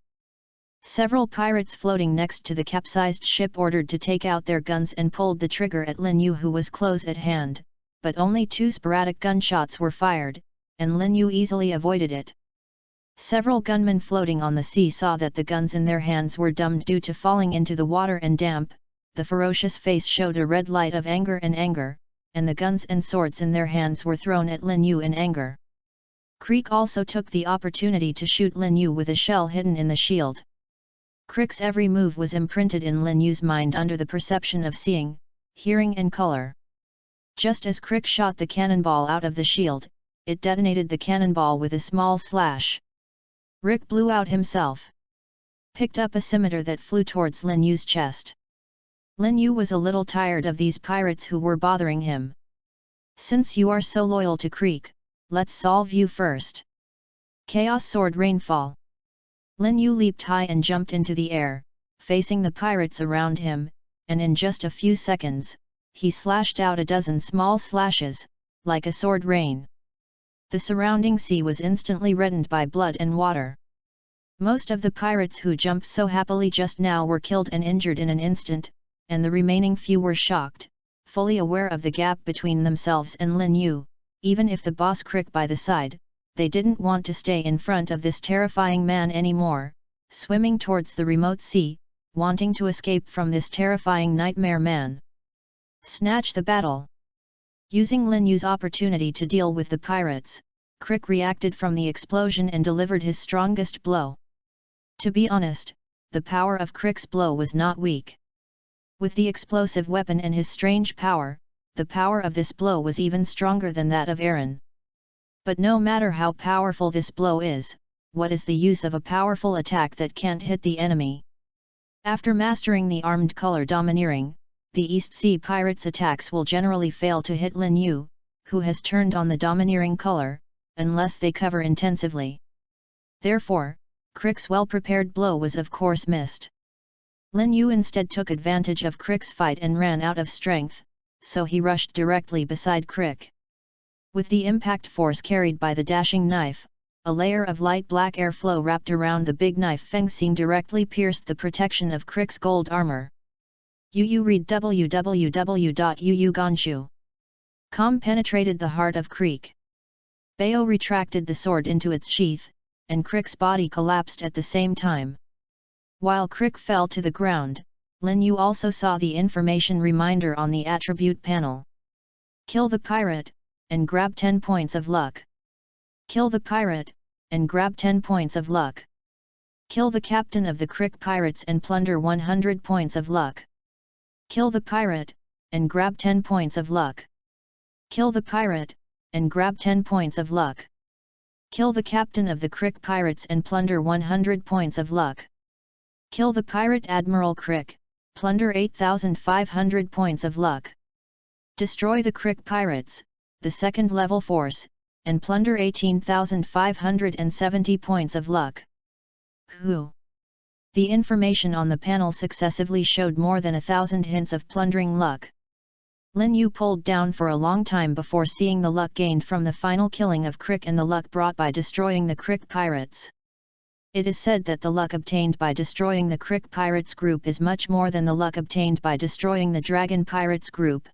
Several pirates floating next to the capsized ship ordered to take out their guns and pulled the trigger at Lin Yu, who was close at hand, but only 2 sporadic gunshots were fired, and Lin Yu easily avoided it. Several gunmen floating on the sea saw that the guns in their hands were dumbed due to falling into the water and damp. The ferocious face showed a red light of anger, and the guns and swords in their hands were thrown at Lin Yu in anger. Crick also took the opportunity to shoot Lin Yu with a shell hidden in the shield. Crick's every move was imprinted in Lin Yu's mind under the perception of seeing, hearing and color. Just as Crick shot the cannonball out of the shield, it detonated the cannonball with a small slash. Rick blew out himself. Picked up a scimitar that flew towards Lin Yu's chest. Lin Yu was a little tired of these pirates who were bothering him. "Since you are so loyal to Crick, let's solve you first." Chaos Sword Rainfall. Lin Yu leaped high and jumped into the air, facing the pirates around him, and in just a few seconds, he slashed out a dozen small slashes, like a sword rain. The surrounding sea was instantly reddened by blood and water. Most of the pirates who jumped so happily just now were killed and injured in an instant, and the remaining few were shocked, fully aware of the gap between themselves and Lin Yu. Even if the boss Crick by the side, they didn't want to stay in front of this terrifying man anymore, swimming towards the remote sea, wanting to escape from this terrifying nightmare man. Snatch the battle. Using Lin Yu's opportunity to deal with the pirates, Crick reacted from the explosion and delivered his strongest blow. To be honest, the power of Crick's blow was not weak. With the explosive weapon and his strange power, the power of this blow was even stronger than that of Aaron. But no matter how powerful this blow is, what is the use of a powerful attack that can't hit the enemy? After mastering the armed color domineering, the East Sea Pirates' attacks will generally fail to hit Lin Yu, who has turned on the domineering color, unless they cover intensively. Therefore, Crick's well-prepared blow was of course missed. Lin Yu instead took advantage of Crick's fight and ran out of strength, so he rushed directly beside Crick. With the impact force carried by the dashing knife, a layer of light black airflow wrapped around the big knife fencing directly pierced the protection of Crick's gold armor. Yu read www.yuyuganshu.com penetrated the heart of Crick. Bayo retracted the sword into its sheath, and Crick's body collapsed at the same time. While Crick fell to the ground, Lin Yu also saw the information reminder on the attribute panel. Kill the pirate, and grab 10 points of luck. Kill the pirate, and grab 10 points of luck. Kill the captain of the Crick pirates and plunder 100 points of luck. Kill the pirate, and grab 10 points of luck. Kill the pirate, and grab 10 points of luck. Kill the captain of the Crick pirates and plunder 100 points of luck. Kill the pirate Admiral Crick, plunder 8,500 points of luck. Destroy the Crick pirates, the second level force, and plunder 18,570 points of luck. Who? The information on the panel successively showed more than 1,000 hints of plundering luck. Lin Yu pulled down for a long time before seeing the luck gained from the final killing of Crick and the luck brought by destroying the Crick pirates. It is said that the luck obtained by destroying the Crick pirates group is much more than the luck obtained by destroying the Dragon pirates group.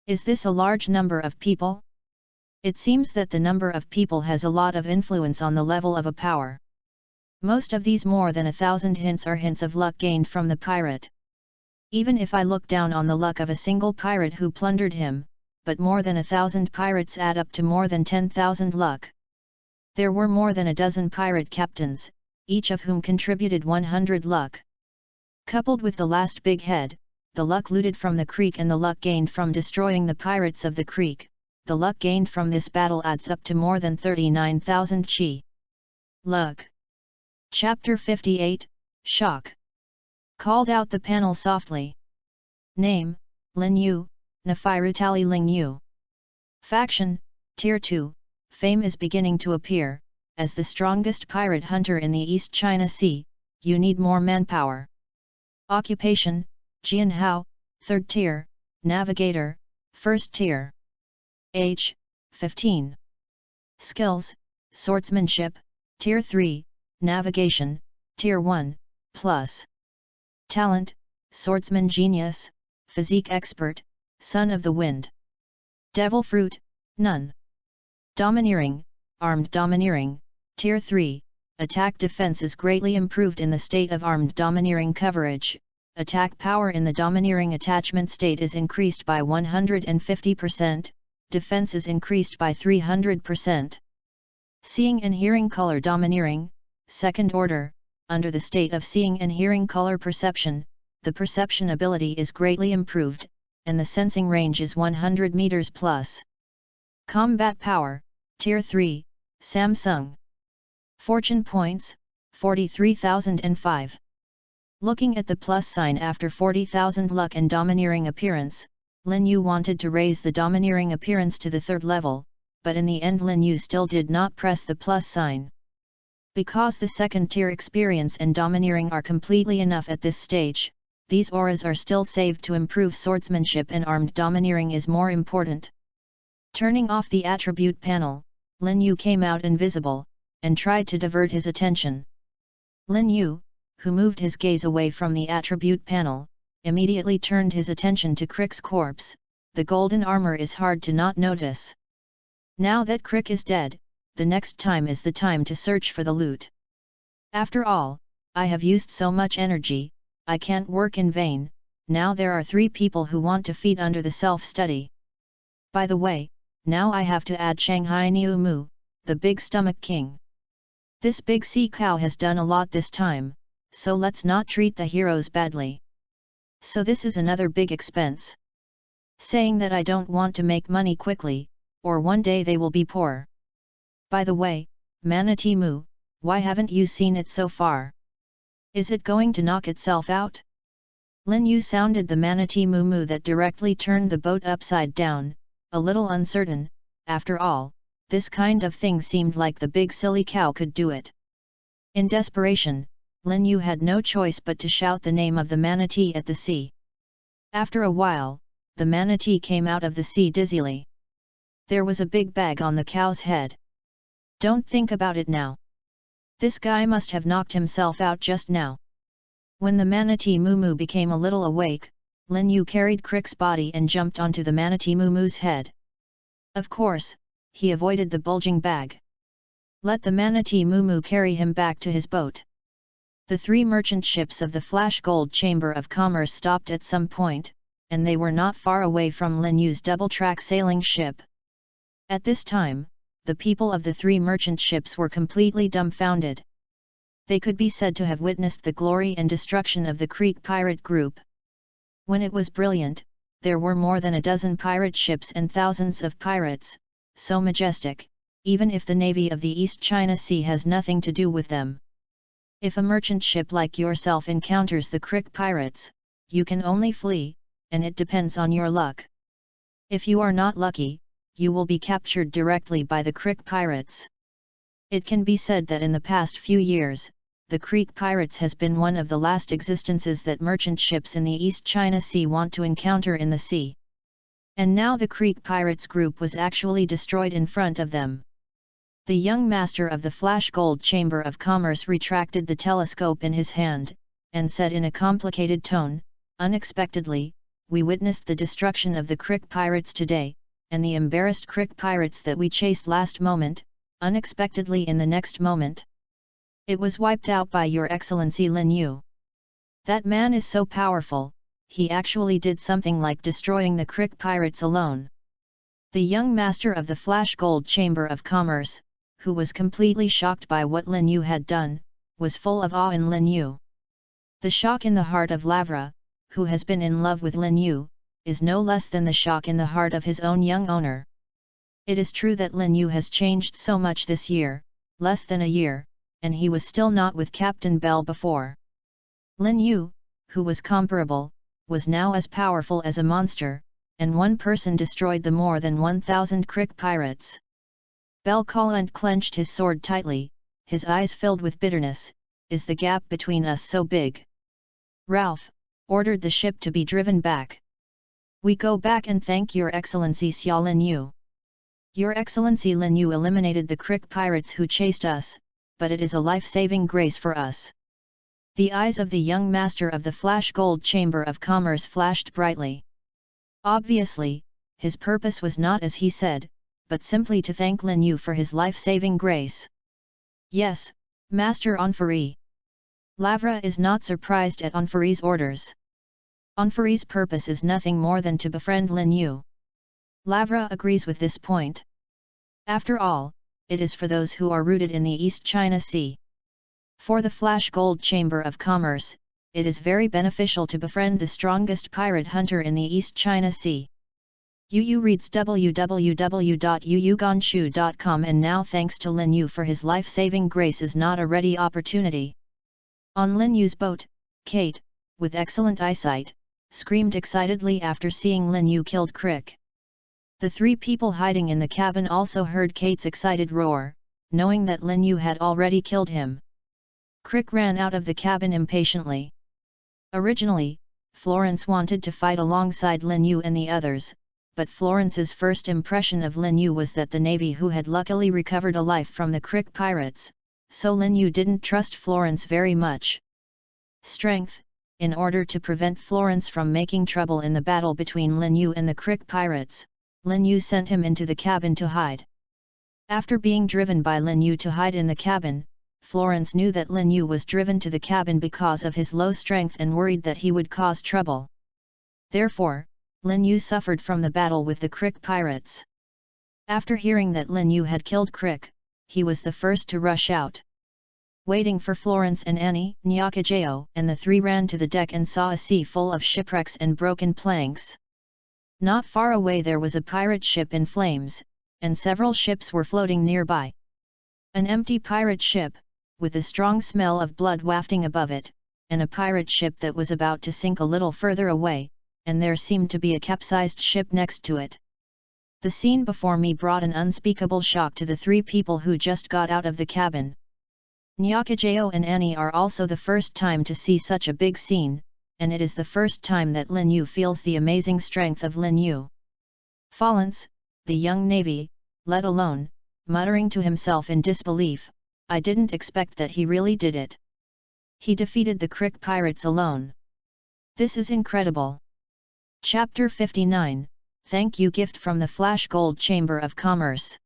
Is this a large number of people? It seems that the number of people has a lot of influence on the level of a power. Most of these more than 1,000 hints are hints of luck gained from the pirate. Even if I look down on the luck of a single pirate who plundered him, but more than 1,000 pirates add up to more than 10,000 luck. There were more than a dozen pirate captains, each of whom contributed 100 luck. Coupled with the last big head, the luck looted from the creek and the luck gained from destroying the pirates of the creek, the luck gained from this battle adds up to more than 39,000 chi. Luck. Chapter 58, Shock. Called out the panel softly. Name, Lin Yu, Nafirutali Ling Yu. Faction, Tier 2, fame is beginning to appear. As the strongest pirate hunter in the East China Sea, you need more manpower. Occupation, Jianhao, 3rd tier, Navigator, 1st tier. Age, 15. Skills, Swordsmanship, Tier 3, Navigation, Tier 1, plus. Talent, Swordsman Genius, Physique Expert, Son of the Wind. Devil Fruit, none. Domineering, Armed Domineering, Tier 3, attack defense is greatly improved in the state of armed domineering coverage. Attack power in the domineering attachment state is increased by 150%, defense is increased by 300%. Seeing and hearing color domineering, 2nd order, under the state of seeing and hearing color perception, the perception ability is greatly improved, and the sensing range is 100 meters plus. Combat power, Tier 3, Samsung. Fortune points, 43,005. Looking at the plus sign after 40,000 luck and domineering appearance, Lin Yu wanted to raise the domineering appearance to the 3rd level, but in the end Lin Yu still did not press the plus sign. Because the 2nd tier experience and domineering are completely enough at this stage, these auras are still saved to improve swordsmanship, and armed domineering is more important. Turning off the attribute panel, Lin Yu came out invisible, and tried to divert his attention. Lin Yu, who moved his gaze away from the attribute panel, immediately turned his attention to Crick's corpse. The golden armor is hard to not notice. Now that Crick is dead, the next time is the time to search for the loot. After all, I have used so much energy, I can't work in vain. Now there are 3 people who want to feed under the self-study. By the way, now I have to add Shanghai Niu Mu, the big stomach king. This big sea cow has done a lot this time, so let's not treat the heroes badly. So this is another big expense. Saying that I don't want to make money quickly, or one day they will be poor. By the way, Manatee Moo, why haven't you seen it so far? Is it going to knock itself out? Lin Yu sounded the Manatee Moo Moo that directly turned the boat upside down, a little uncertain. After all, this kind of thing seemed like the big silly cow could do it. In desperation, Lin Yu had no choice but to shout the name of the manatee at the sea. After a while, the manatee came out of the sea dizzily. There was a big bag on the cow's head. Don't think about it now. This guy must have knocked himself out just now. When the manatee Moo Moo became a little awake, Lin Yu carried Crick's body and jumped onto the manatee Moo Moo's head. Of course, he avoided the bulging bag. Let the manatee Moo Moo carry him back to his boat. The 3 merchant ships of the Flash Gold Chamber of Commerce stopped at some point, and they were not far away from Lin Yu's double-track sailing ship. At this time, the people of the 3 merchant ships were completely dumbfounded. They could be said to have witnessed the glory and destruction of the Creek pirate group. When it was brilliant, there were more than a dozen pirate ships and thousands of pirates, so majestic, even if the navy of the East China Sea has nothing to do with them. If a merchant ship like yourself encounters the Creek pirates, you can only flee, and it depends on your luck. If you are not lucky, you will be captured directly by the Creek pirates. It can be said that in the past few years, the Creek pirates has been one of the last existences that merchant ships in the East China Sea want to encounter in the sea. And now the Creek pirates group was actually destroyed in front of them. The young master of the Flash Gold Chamber of Commerce retracted the telescope in his hand, and said in a complicated tone, "Unexpectedly, we witnessed the destruction of the Creek pirates today, and the embarrassed Crick pirates that we chased last moment, unexpectedly in the next moment. It was wiped out by Your Excellency Lin Yu. That man is so powerful, he actually did something like destroying the Crick pirates alone. The young master of the Flash Gold Chamber of Commerce, who was completely shocked by what Lin Yu had done, was full of awe in Lin Yu. The shock in the heart of Lavra, who has been in love with Lin Yu, is no less than the shock in the heart of his own young owner. It is true that Lin Yu has changed so much this year, less than a year, and he was still not with Captain Bell before. Lin Yu, who was comparable, was now as powerful as a monster, and one person destroyed the more than 1,000 Crick pirates. Bell Collant clenched his sword tightly, his eyes filled with bitterness. Is the gap between us so big? Ralph ordered the ship to be driven back. We go back and thank Your Excellency Xia Lin Yu. Your Excellency Lin Yu eliminated the Crick pirates who chased us, but it is a life-saving grace for us. The eyes of the young master of the Flash Gold Chamber of Commerce flashed brightly. Obviously, his purpose was not as he said, but simply to thank Lin Yu for his life-saving grace. Yes, Master Onfari. Lavra is not surprised at Onfari's orders. Onfari's purpose is nothing more than to befriend Lin Yu. Lavra agrees with this point. After all, it is for those who are rooted in the East China Sea. For the Flash Gold Chamber of Commerce, it is very beneficial to befriend the strongest pirate hunter in the East China Sea. Yu reads www.yuyuganshu.com, and now thanks to Lin Yu for his life-saving grace is not a ready opportunity. On Lin Yu's boat, Kate, with excellent eyesight, screamed excitedly after seeing Lin Yu killed Crick. The three people hiding in the cabin also heard Kate's excited roar, knowing that Lin Yu had already killed him. Crick ran out of the cabin impatiently. Originally, Florence wanted to fight alongside Lin Yu and the others, but Florence's first impression of Lin Yu was that the Navy who had luckily recovered a life from the Crick pirates, so Lin Yu didn't trust Florence very much. Strength, in order to prevent Florence from making trouble in the battle between Lin Yu and the Crick pirates, Lin Yu sent him into the cabin to hide. After being driven by Lin Yu to hide in the cabin, Florence knew that Lin Yu was driven to the cabin because of his low strength and worried that he would cause trouble. Therefore, Lin Yu suffered from the battle with the Crick pirates. After hearing that Lin Yu had killed Crick, he was the first to rush out. Waiting for Florence and Annie, Nyakajao and the three ran to the deck and saw a sea full of shipwrecks and broken planks. Not far away there was a pirate ship in flames, and several ships were floating nearby. An empty pirate ship, with a strong smell of blood wafting above it, and a pirate ship that was about to sink a little further away, and there seemed to be a capsized ship next to it. The scene before me brought an unspeakable shock to the three people who just got out of the cabin. Nyakajao and Annie are also the first time to see such a big scene, and it is the first time that Lin Yu feels the amazing strength of Lin Yu. Florence, the young navy, let alone, muttering to himself in disbelief, I didn't expect that he really did it. He defeated the Crick pirates alone. This is incredible. Chapter 59, Thank You Gift from the Flash Gold Chamber of Commerce.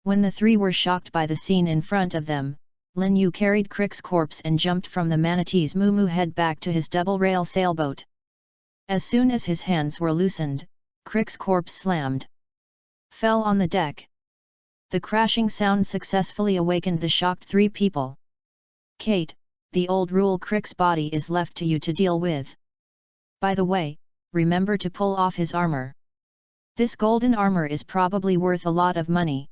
When the three were shocked by the scene in front of them, Lin Yu carried Crick's corpse and jumped from the manatee's moo head back to his double-rail sailboat. As soon as his hands were loosened, Crick's corpse slammed. Fell on the deck. The crashing sound successfully awakened the shocked three people. Kate, the old rule, Crick's body is left to you to deal with. By the way, remember to pull off his armor. This golden armor is probably worth a lot of money.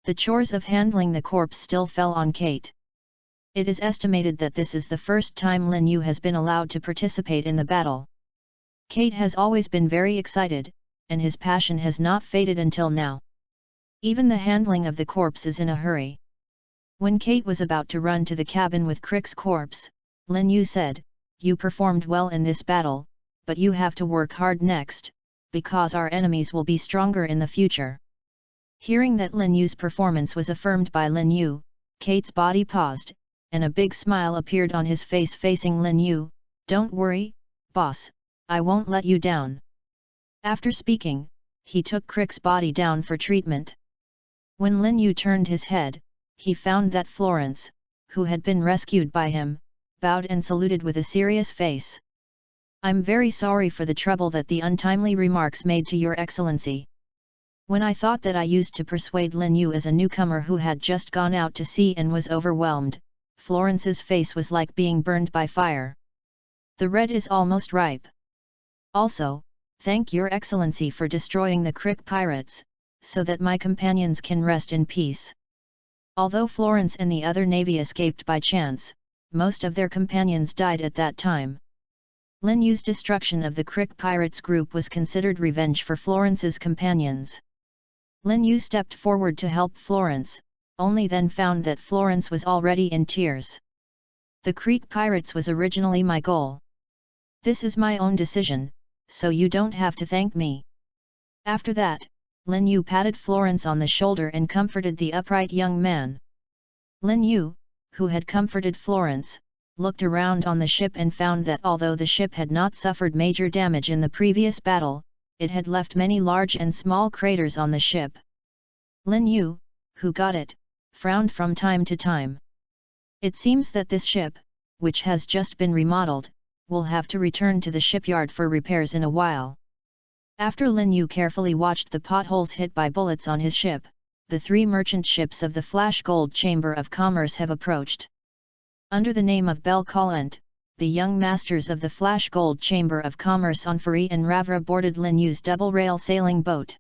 The chores of handling the corpse still fell on Kate. It is estimated that this is the first time Lin Yu has been allowed to participate in the battle. Kate has always been very excited, and his passion has not faded until now. Even the handling of the corpse is in a hurry. When Kate was about to run to the cabin with Crick's corpse, Lin Yu said, "You performed well in this battle, but you have to work hard next, because our enemies will be stronger in the future." Hearing that Lin Yu's performance was affirmed by Lin Yu, Kate's body paused, and a big smile appeared on his face facing Lin Yu. "Don't worry, boss, I won't let you down." After speaking, he took Crick's body down for treatment. When Lin Yu turned his head, he found that Florence, who had been rescued by him, bowed and saluted with a serious face. "I'm very sorry for the trouble that the untimely remarks made to your excellency. When I thought that I used to persuade Lin Yu as a newcomer who had just gone out to sea and was overwhelmed," Florence's face was like being burned by fire. "The red is almost ripe. Also, thank your excellency for destroying the Crick pirates, so that my companions can rest in peace." Although Florence and the other navy escaped by chance, most of their companions died at that time. Lin Yu's destruction of the Crick pirates group was considered revenge for Florence's companions. Lin Yu stepped forward to help Florence, only then found that Florence was already in tears. "The Crick pirates was originally my goal. This is my own decision, so you don't have to thank me." After that, Lin Yu patted Florence on the shoulder and comforted the upright young man. Lin Yu, who had comforted Florence, looked around on the ship and found that although the ship had not suffered major damage in the previous battle, it had left many large and small craters on the ship. Lin Yu, who got it, frowned from time to time. It seems that this ship, which has just been remodeled, will have to return to the shipyard for repairs in a while. After Lin Yu carefully watched the potholes hit by bullets on his ship, the 3 merchant ships of the Flash Gold Chamber of Commerce have approached. Under the name of Belcolent, the young masters of the Flash Gold Chamber of Commerce Onfari and Ravra boarded Lin Yu's double-rail sailing boat.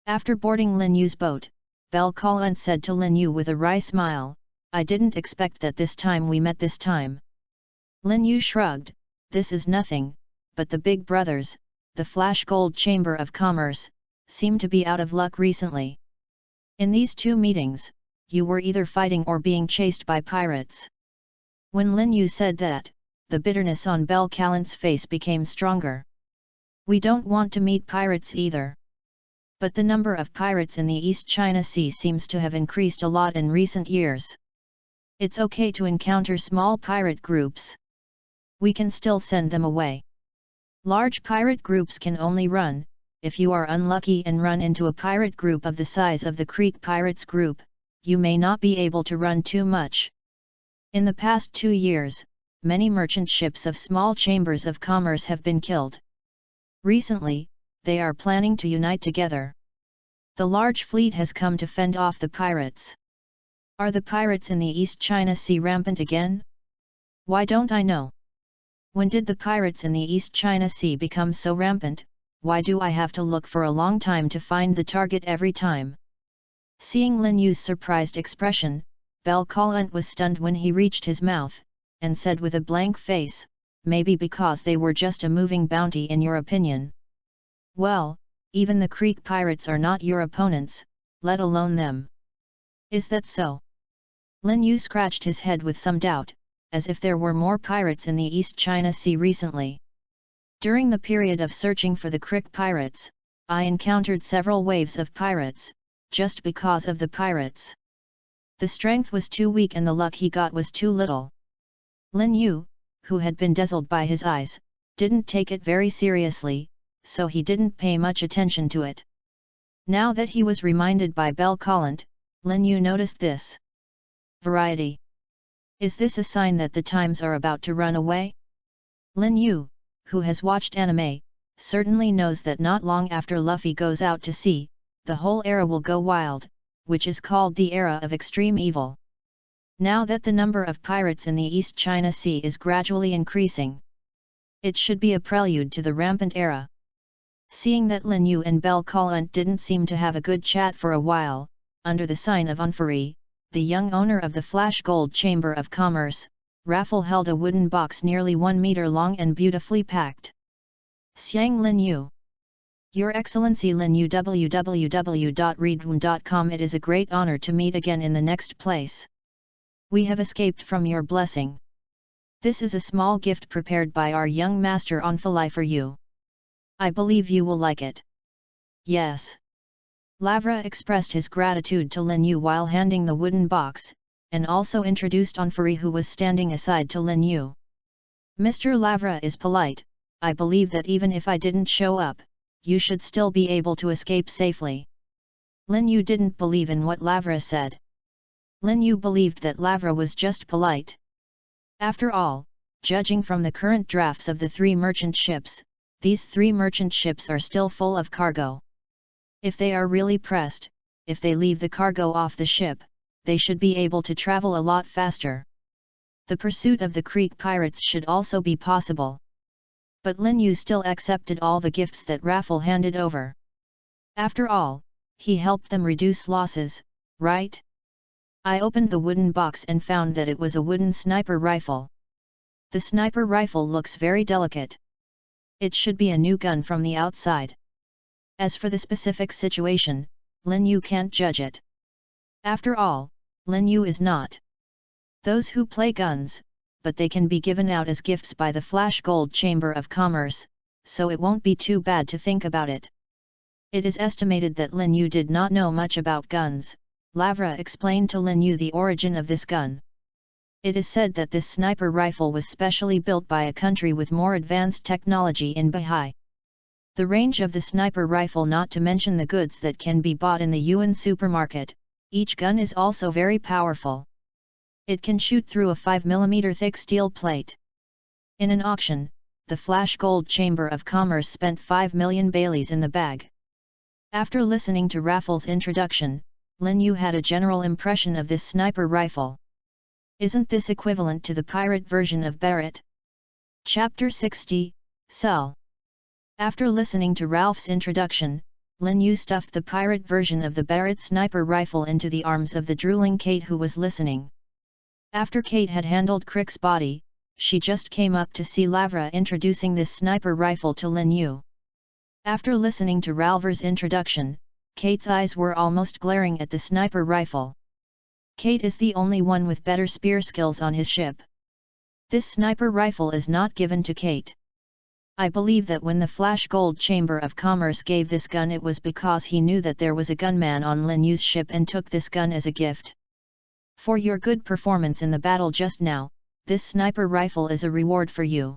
After boarding Lin Yu's boat, Belcolent said to Lin Yu with a wry smile, "I didn't expect that this time we met this time." Lin Yu shrugged, "This is nothing, but the big brothers, the Flash Gold Chamber of Commerce, seem to be out of luck recently. In these 2 meetings, you were either fighting or being chased by pirates." When Lin Yu said that, the bitterness on Belcolent's face became stronger. "We don't want to meet pirates either. But the number of pirates in the East China Sea seems to have increased a lot in recent years. It's okay to encounter small pirate groups. We can still send them away. Large pirate groups can only run, if you are unlucky and run into a pirate group of the size of the Crick Pirates group, you may not be able to run too much. In the past 2 years, many merchant ships of small chambers of commerce have been killed. Recently, they are planning to unite together. The large fleet has come to fend off the pirates. Are the pirates in the East China Sea rampant again? Why don't I know? When did the pirates in the East China Sea become so rampant? Why do I have to look for a long time to find the target every time?" Seeing Lin Yu's surprised expression, Belcolent was stunned when he reached his mouth, and said with a blank face, "Maybe because they were just a moving bounty in your opinion. Well, even the Crick pirates are not your opponents, let alone them. Is that so?" Lin Yu scratched his head with some doubt, as if there were more pirates in the East China Sea recently. "During the period of searching for the Crick pirates, I encountered several waves of pirates, just because of the pirates. The strength was too weak and the luck he got was too little." Lin Yu, who had been dazzled by his eyes, didn't take it very seriously, so he didn't pay much attention to it. Now that he was reminded by Belcolent, Lin Yu noticed this. Variety. Is this a sign that the times are about to run away? Lin Yu, who has watched anime, certainly knows that not long after Luffy goes out to sea, the whole era will go wild, which is called the era of extreme evil. Now that the number of pirates in the East China Sea is gradually increasing, it should be a prelude to the rampant era. Seeing that Lin Yu and Belcolent didn't seem to have a good chat for a while, under the sign of Onfari, the young owner of the Flash Gold Chamber of Commerce, Raffle held a wooden box nearly 1 meter long and beautifully packed. "Xiang Lin Yu. Your Excellency Lin Yu, www.readaloud.com. It is a great honor to meet again in the next place. We have escaped from your blessing. This is a small gift prepared by our young master Onfalai for you. I believe you will like it." "Yes." Lavra expressed his gratitude to Lin Yu while handing the wooden box, and also introduced Onfari, who was standing aside, to Lin Yu. "Mr. Lavra is polite. I believe that even if I didn't show up, you should still be able to escape safely. Lin Yu didn't believe in what Lavra said. Lin Yu believed that Lavra was just polite. After all, judging from the current drafts of the 3 merchant ships, these 3 merchant ships are still full of cargo. If they are really pressed, if they leave the cargo off the ship, they should be able to travel a lot faster. The pursuit of the Creek pirates should also be possible. But Lin Yu still accepted all the gifts that Raffle handed over. After all, he helped them reduce losses, right? I opened the wooden box and found that it was a wooden sniper rifle. The sniper rifle looks very delicate. It should be a new gun from the outside. As for the specific situation, Lin Yu can't judge it. After all, Lin Yu is not those who play guns, but they can be given out as gifts by the Flash Gold Chamber of Commerce, so it won't be too bad to think about it. It is estimated that Lin Yu did not know much about guns. Lavra explained to Lin Yu the origin of this gun. It is said that this sniper rifle was specially built by a country with more advanced technology in Bahai. The range of the sniper rifle, not to mention the goods that can be bought in the Yuan supermarket, each gun is also very powerful. It can shoot through a 5mm thick steel plate. In an auction, the Flash Gold Chamber of Commerce spent 5 million Baileys in the bag. After listening to Raffle's introduction, Lin Yu had a general impression of this sniper rifle. Isn't this equivalent to the pirate version of Barrett? Chapter 60, Sell. After listening to Ralph's introduction, Lin Yu stuffed the pirate version of the Barrett sniper rifle into the arms of the drooling Kate, who was listening. After Kate had handled Crick's body, she just came up to see Lavra introducing this sniper rifle to Lin Yu. After listening to Ralver's introduction, Kate's eyes were almost glaring at the sniper rifle. Kate is the only one with better spear skills on his ship. This sniper rifle is not given to Kate. I believe that when the Flash Gold Chamber of Commerce gave this gun, it was because he knew that there was a gunman on Lin Yu's ship and took this gun as a gift. For your good performance in the battle just now, this sniper rifle is a reward for you.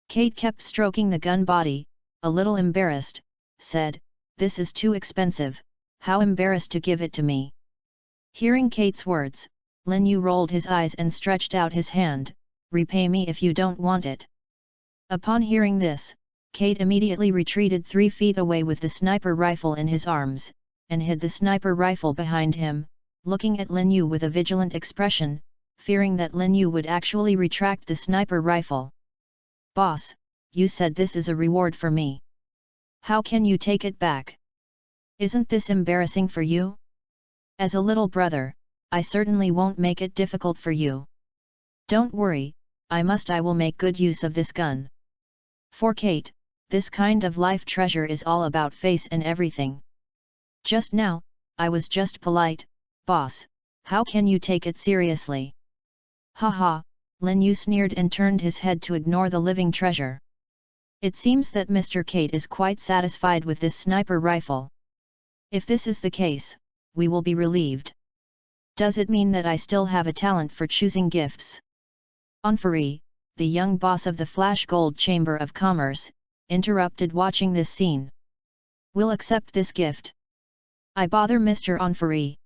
Kate kept stroking the gun body, a little embarrassed, said, "This is too expensive, how embarrassed to give it to me." Hearing Kate's words, Lin Yu rolled his eyes and stretched out his hand, "Repay me if you don't want it." Upon hearing this, Kate immediately retreated 3 feet away with the sniper rifle in his arms, and hid the sniper rifle behind him, looking at Lin Yu with a vigilant expression, fearing that Lin Yu would actually retract the sniper rifle. "Boss, you said this is a reward for me. How can you take it back? Isn't this embarrassing for you? As a little brother, I certainly won't make it difficult for you. Don't worry, I will make good use of this gun." For Kate, this kind of life treasure is all about face and everything. "Just now, I was just polite, boss, how can you take it seriously?" "Haha," Lin Yu sneered and turned his head to ignore the living treasure. It seems that Mr. Kate is quite satisfied with this sniper rifle. If this is the case, we will be relieved. Does it mean that I still have a talent for choosing gifts? Onfari, the young boss of the Flash Gold Chamber of Commerce, interrupted watching this scene. "We'll accept this gift. I bother Mr. Onfari."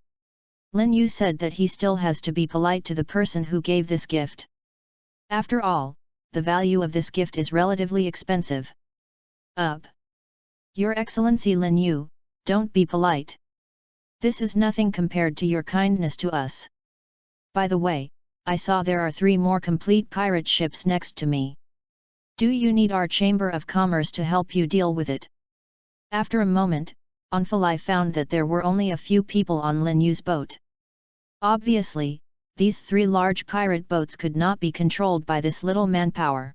Lin Yu said that he still has to be polite to the person who gave this gift. After all, the value of this gift is relatively expensive. Your Excellency Lin Yu, don't be polite. This is nothing compared to your kindness to us. By the way, I saw there are 3 more complete pirate ships next to me. Do you need our Chamber of Commerce to help you deal with it? After a moment, Onfalai found that there were only a few people on Lin Yu's boat. Obviously, these 3 large pirate boats could not be controlled by this little manpower.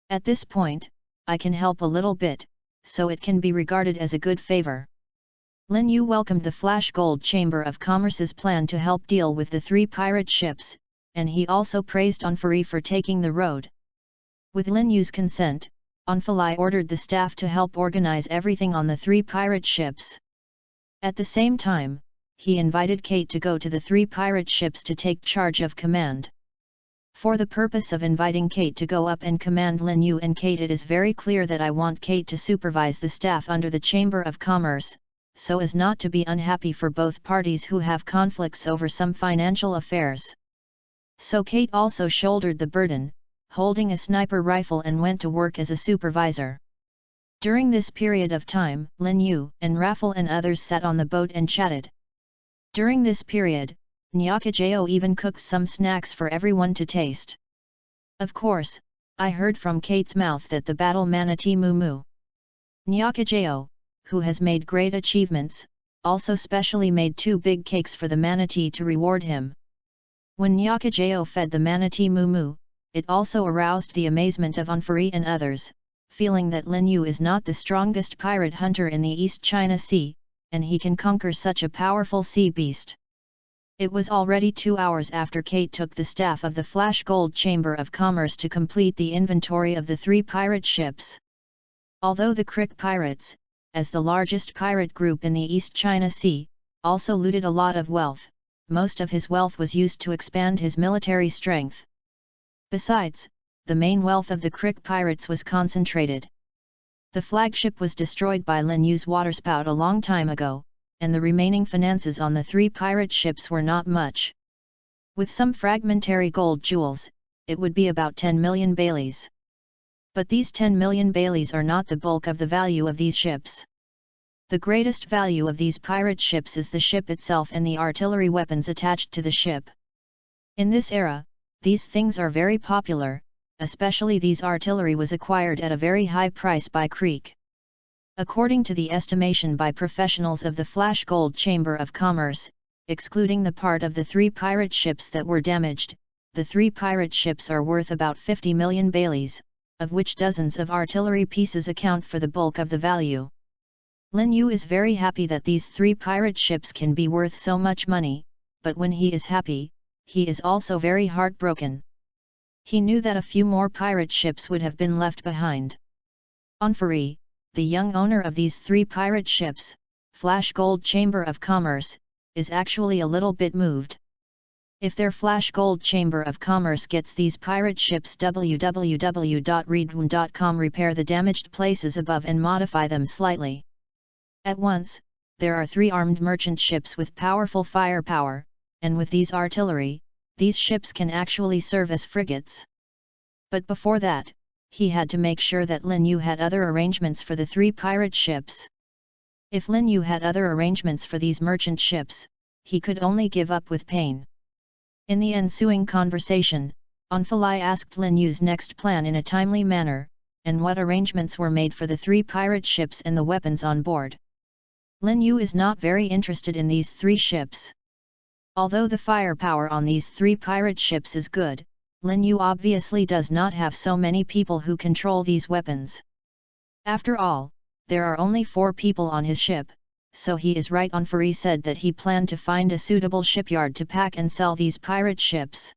At this point, I can help a little bit, so it can be regarded as a good favor. Lin Yu welcomed the Flash Gold Chamber of Commerce's plan to help deal with the 3 pirate ships, and he also praised Onfari for taking the road. With Lin Yu's consent, Onfalai ordered the staff to help organize everything on the 3 pirate ships. At the same time, he invited Kate to go to the 3 pirate ships to take charge of command. For the purpose of inviting Kate to go up and command Lin Yu and Kate, it is very clear that I want Kate to supervise the staff under the Chamber of Commerce, so as not to be unhappy for both parties who have conflicts over some financial affairs. So Kate also shouldered the burden, holding a sniper rifle, and went to work as a supervisor. During this period of time, Lin Yu and Raffle and others sat on the boat and chatted. During this period, Nyakajao even cooked some snacks for everyone to taste. Of course, I heard from Kate's mouth that the battle manatee Moo Nyakajao, who has made great achievements, also specially made 2 big cakes for the manatee to reward him. When Nyakajao fed the manatee Moo, it also aroused the amazement of Onfari and others, feeling that Lin Yu is not the strongest pirate hunter in the East China Sea, and he can conquer such a powerful sea beast. It was already 2 hours after Kate took the staff of the Flash Gold Chamber of Commerce to complete the inventory of the 3 pirate ships. Although the Crick Pirates, as the largest pirate group in the East China Sea, also looted a lot of wealth, most of his wealth was used to expand his military strength. Besides, the main wealth of the Crick Pirates was concentrated. The flagship was destroyed by Lin Yu's waterspout a long time ago, and the remaining finances on the 3 pirate ships were not much. With some fragmentary gold jewels, it would be about 10 million baileys. But these 10 million baileys are not the bulk of the value of these ships. The greatest value of these pirate ships is the ship itself and the artillery weapons attached to the ship. In this era, these things are very popular, especially these artillery was acquired at a very high price by Creek. According to the estimation by professionals of the Flash Gold Chamber of Commerce, excluding the part of the 3 pirate ships that were damaged, the 3 pirate ships are worth about 50 million baileys, of which dozens of artillery pieces account for the bulk of the value. Lin Yu is very happy that these 3 pirate ships can be worth so much money, but when he is happy, he is also very heartbroken. He knew that a few more pirate ships would have been left behind. Onfari, the young owner of these 3 pirate ships, Flash Gold Chamber of Commerce, is actually a little bit moved. If their Flash Gold Chamber of Commerce gets these pirate ships, www.readaloud.com repair the damaged places above and modify them slightly. At once, there are 3 armed merchant ships with powerful firepower, and with these artillery, these ships can actually serve as frigates. But before that, he had to make sure that Lin Yu had other arrangements for the 3 pirate ships. If Lin Yu had other arrangements for these merchant ships, he could only give up with pain. In the ensuing conversation, Onfalai asked Lin Yu's next plan in a timely manner, and what arrangements were made for the 3 pirate ships and the weapons on board. Lin Yu is not very interested in these 3 ships. Although the firepower on these 3 pirate ships is good, Lin Yu obviously does not have so many people who control these weapons. After all, there are only 4 people on his ship, so he is right. Onfari said that he planned to find a suitable shipyard to pack and sell these pirate ships.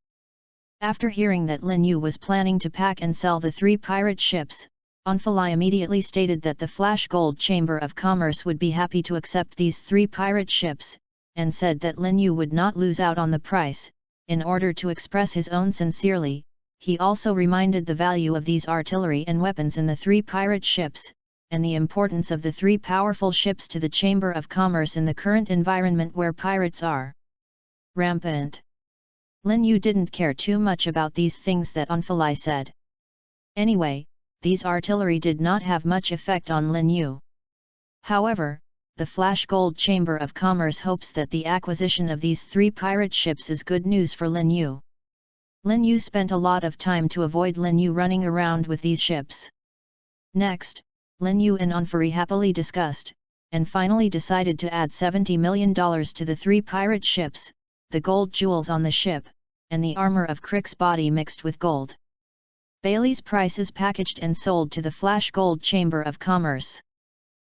After hearing that Lin Yu was planning to pack and sell the 3 pirate ships, Onfalai immediately stated that the Flash Gold Chamber of Commerce would be happy to accept these 3 pirate ships, and said that Lin Yu would not lose out on the price. In order to express his own sincerely, he also reminded the value of these artillery and weapons in the 3 pirate ships, and the importance of the 3 powerful ships to the Chamber of Commerce in the current environment where pirates are rampant. Lin Yu didn't care too much about these things that Onfalai said. Anyway, these artillery did not have much effect on Lin Yu. However, the Flash Gold Chamber of Commerce hopes that the acquisition of these 3 pirate ships is good news for Lin Yu. Lin Yu spent a lot of time to avoid Lin Yu running around with these ships. Next, Lin Yu and Onfari happily discussed, and finally decided to add $70 million to the 3 pirate ships, the gold jewels on the ship, and the armor of Crick's body mixed with gold. Bailey's price is packaged and sold to the Flash Gold Chamber of Commerce.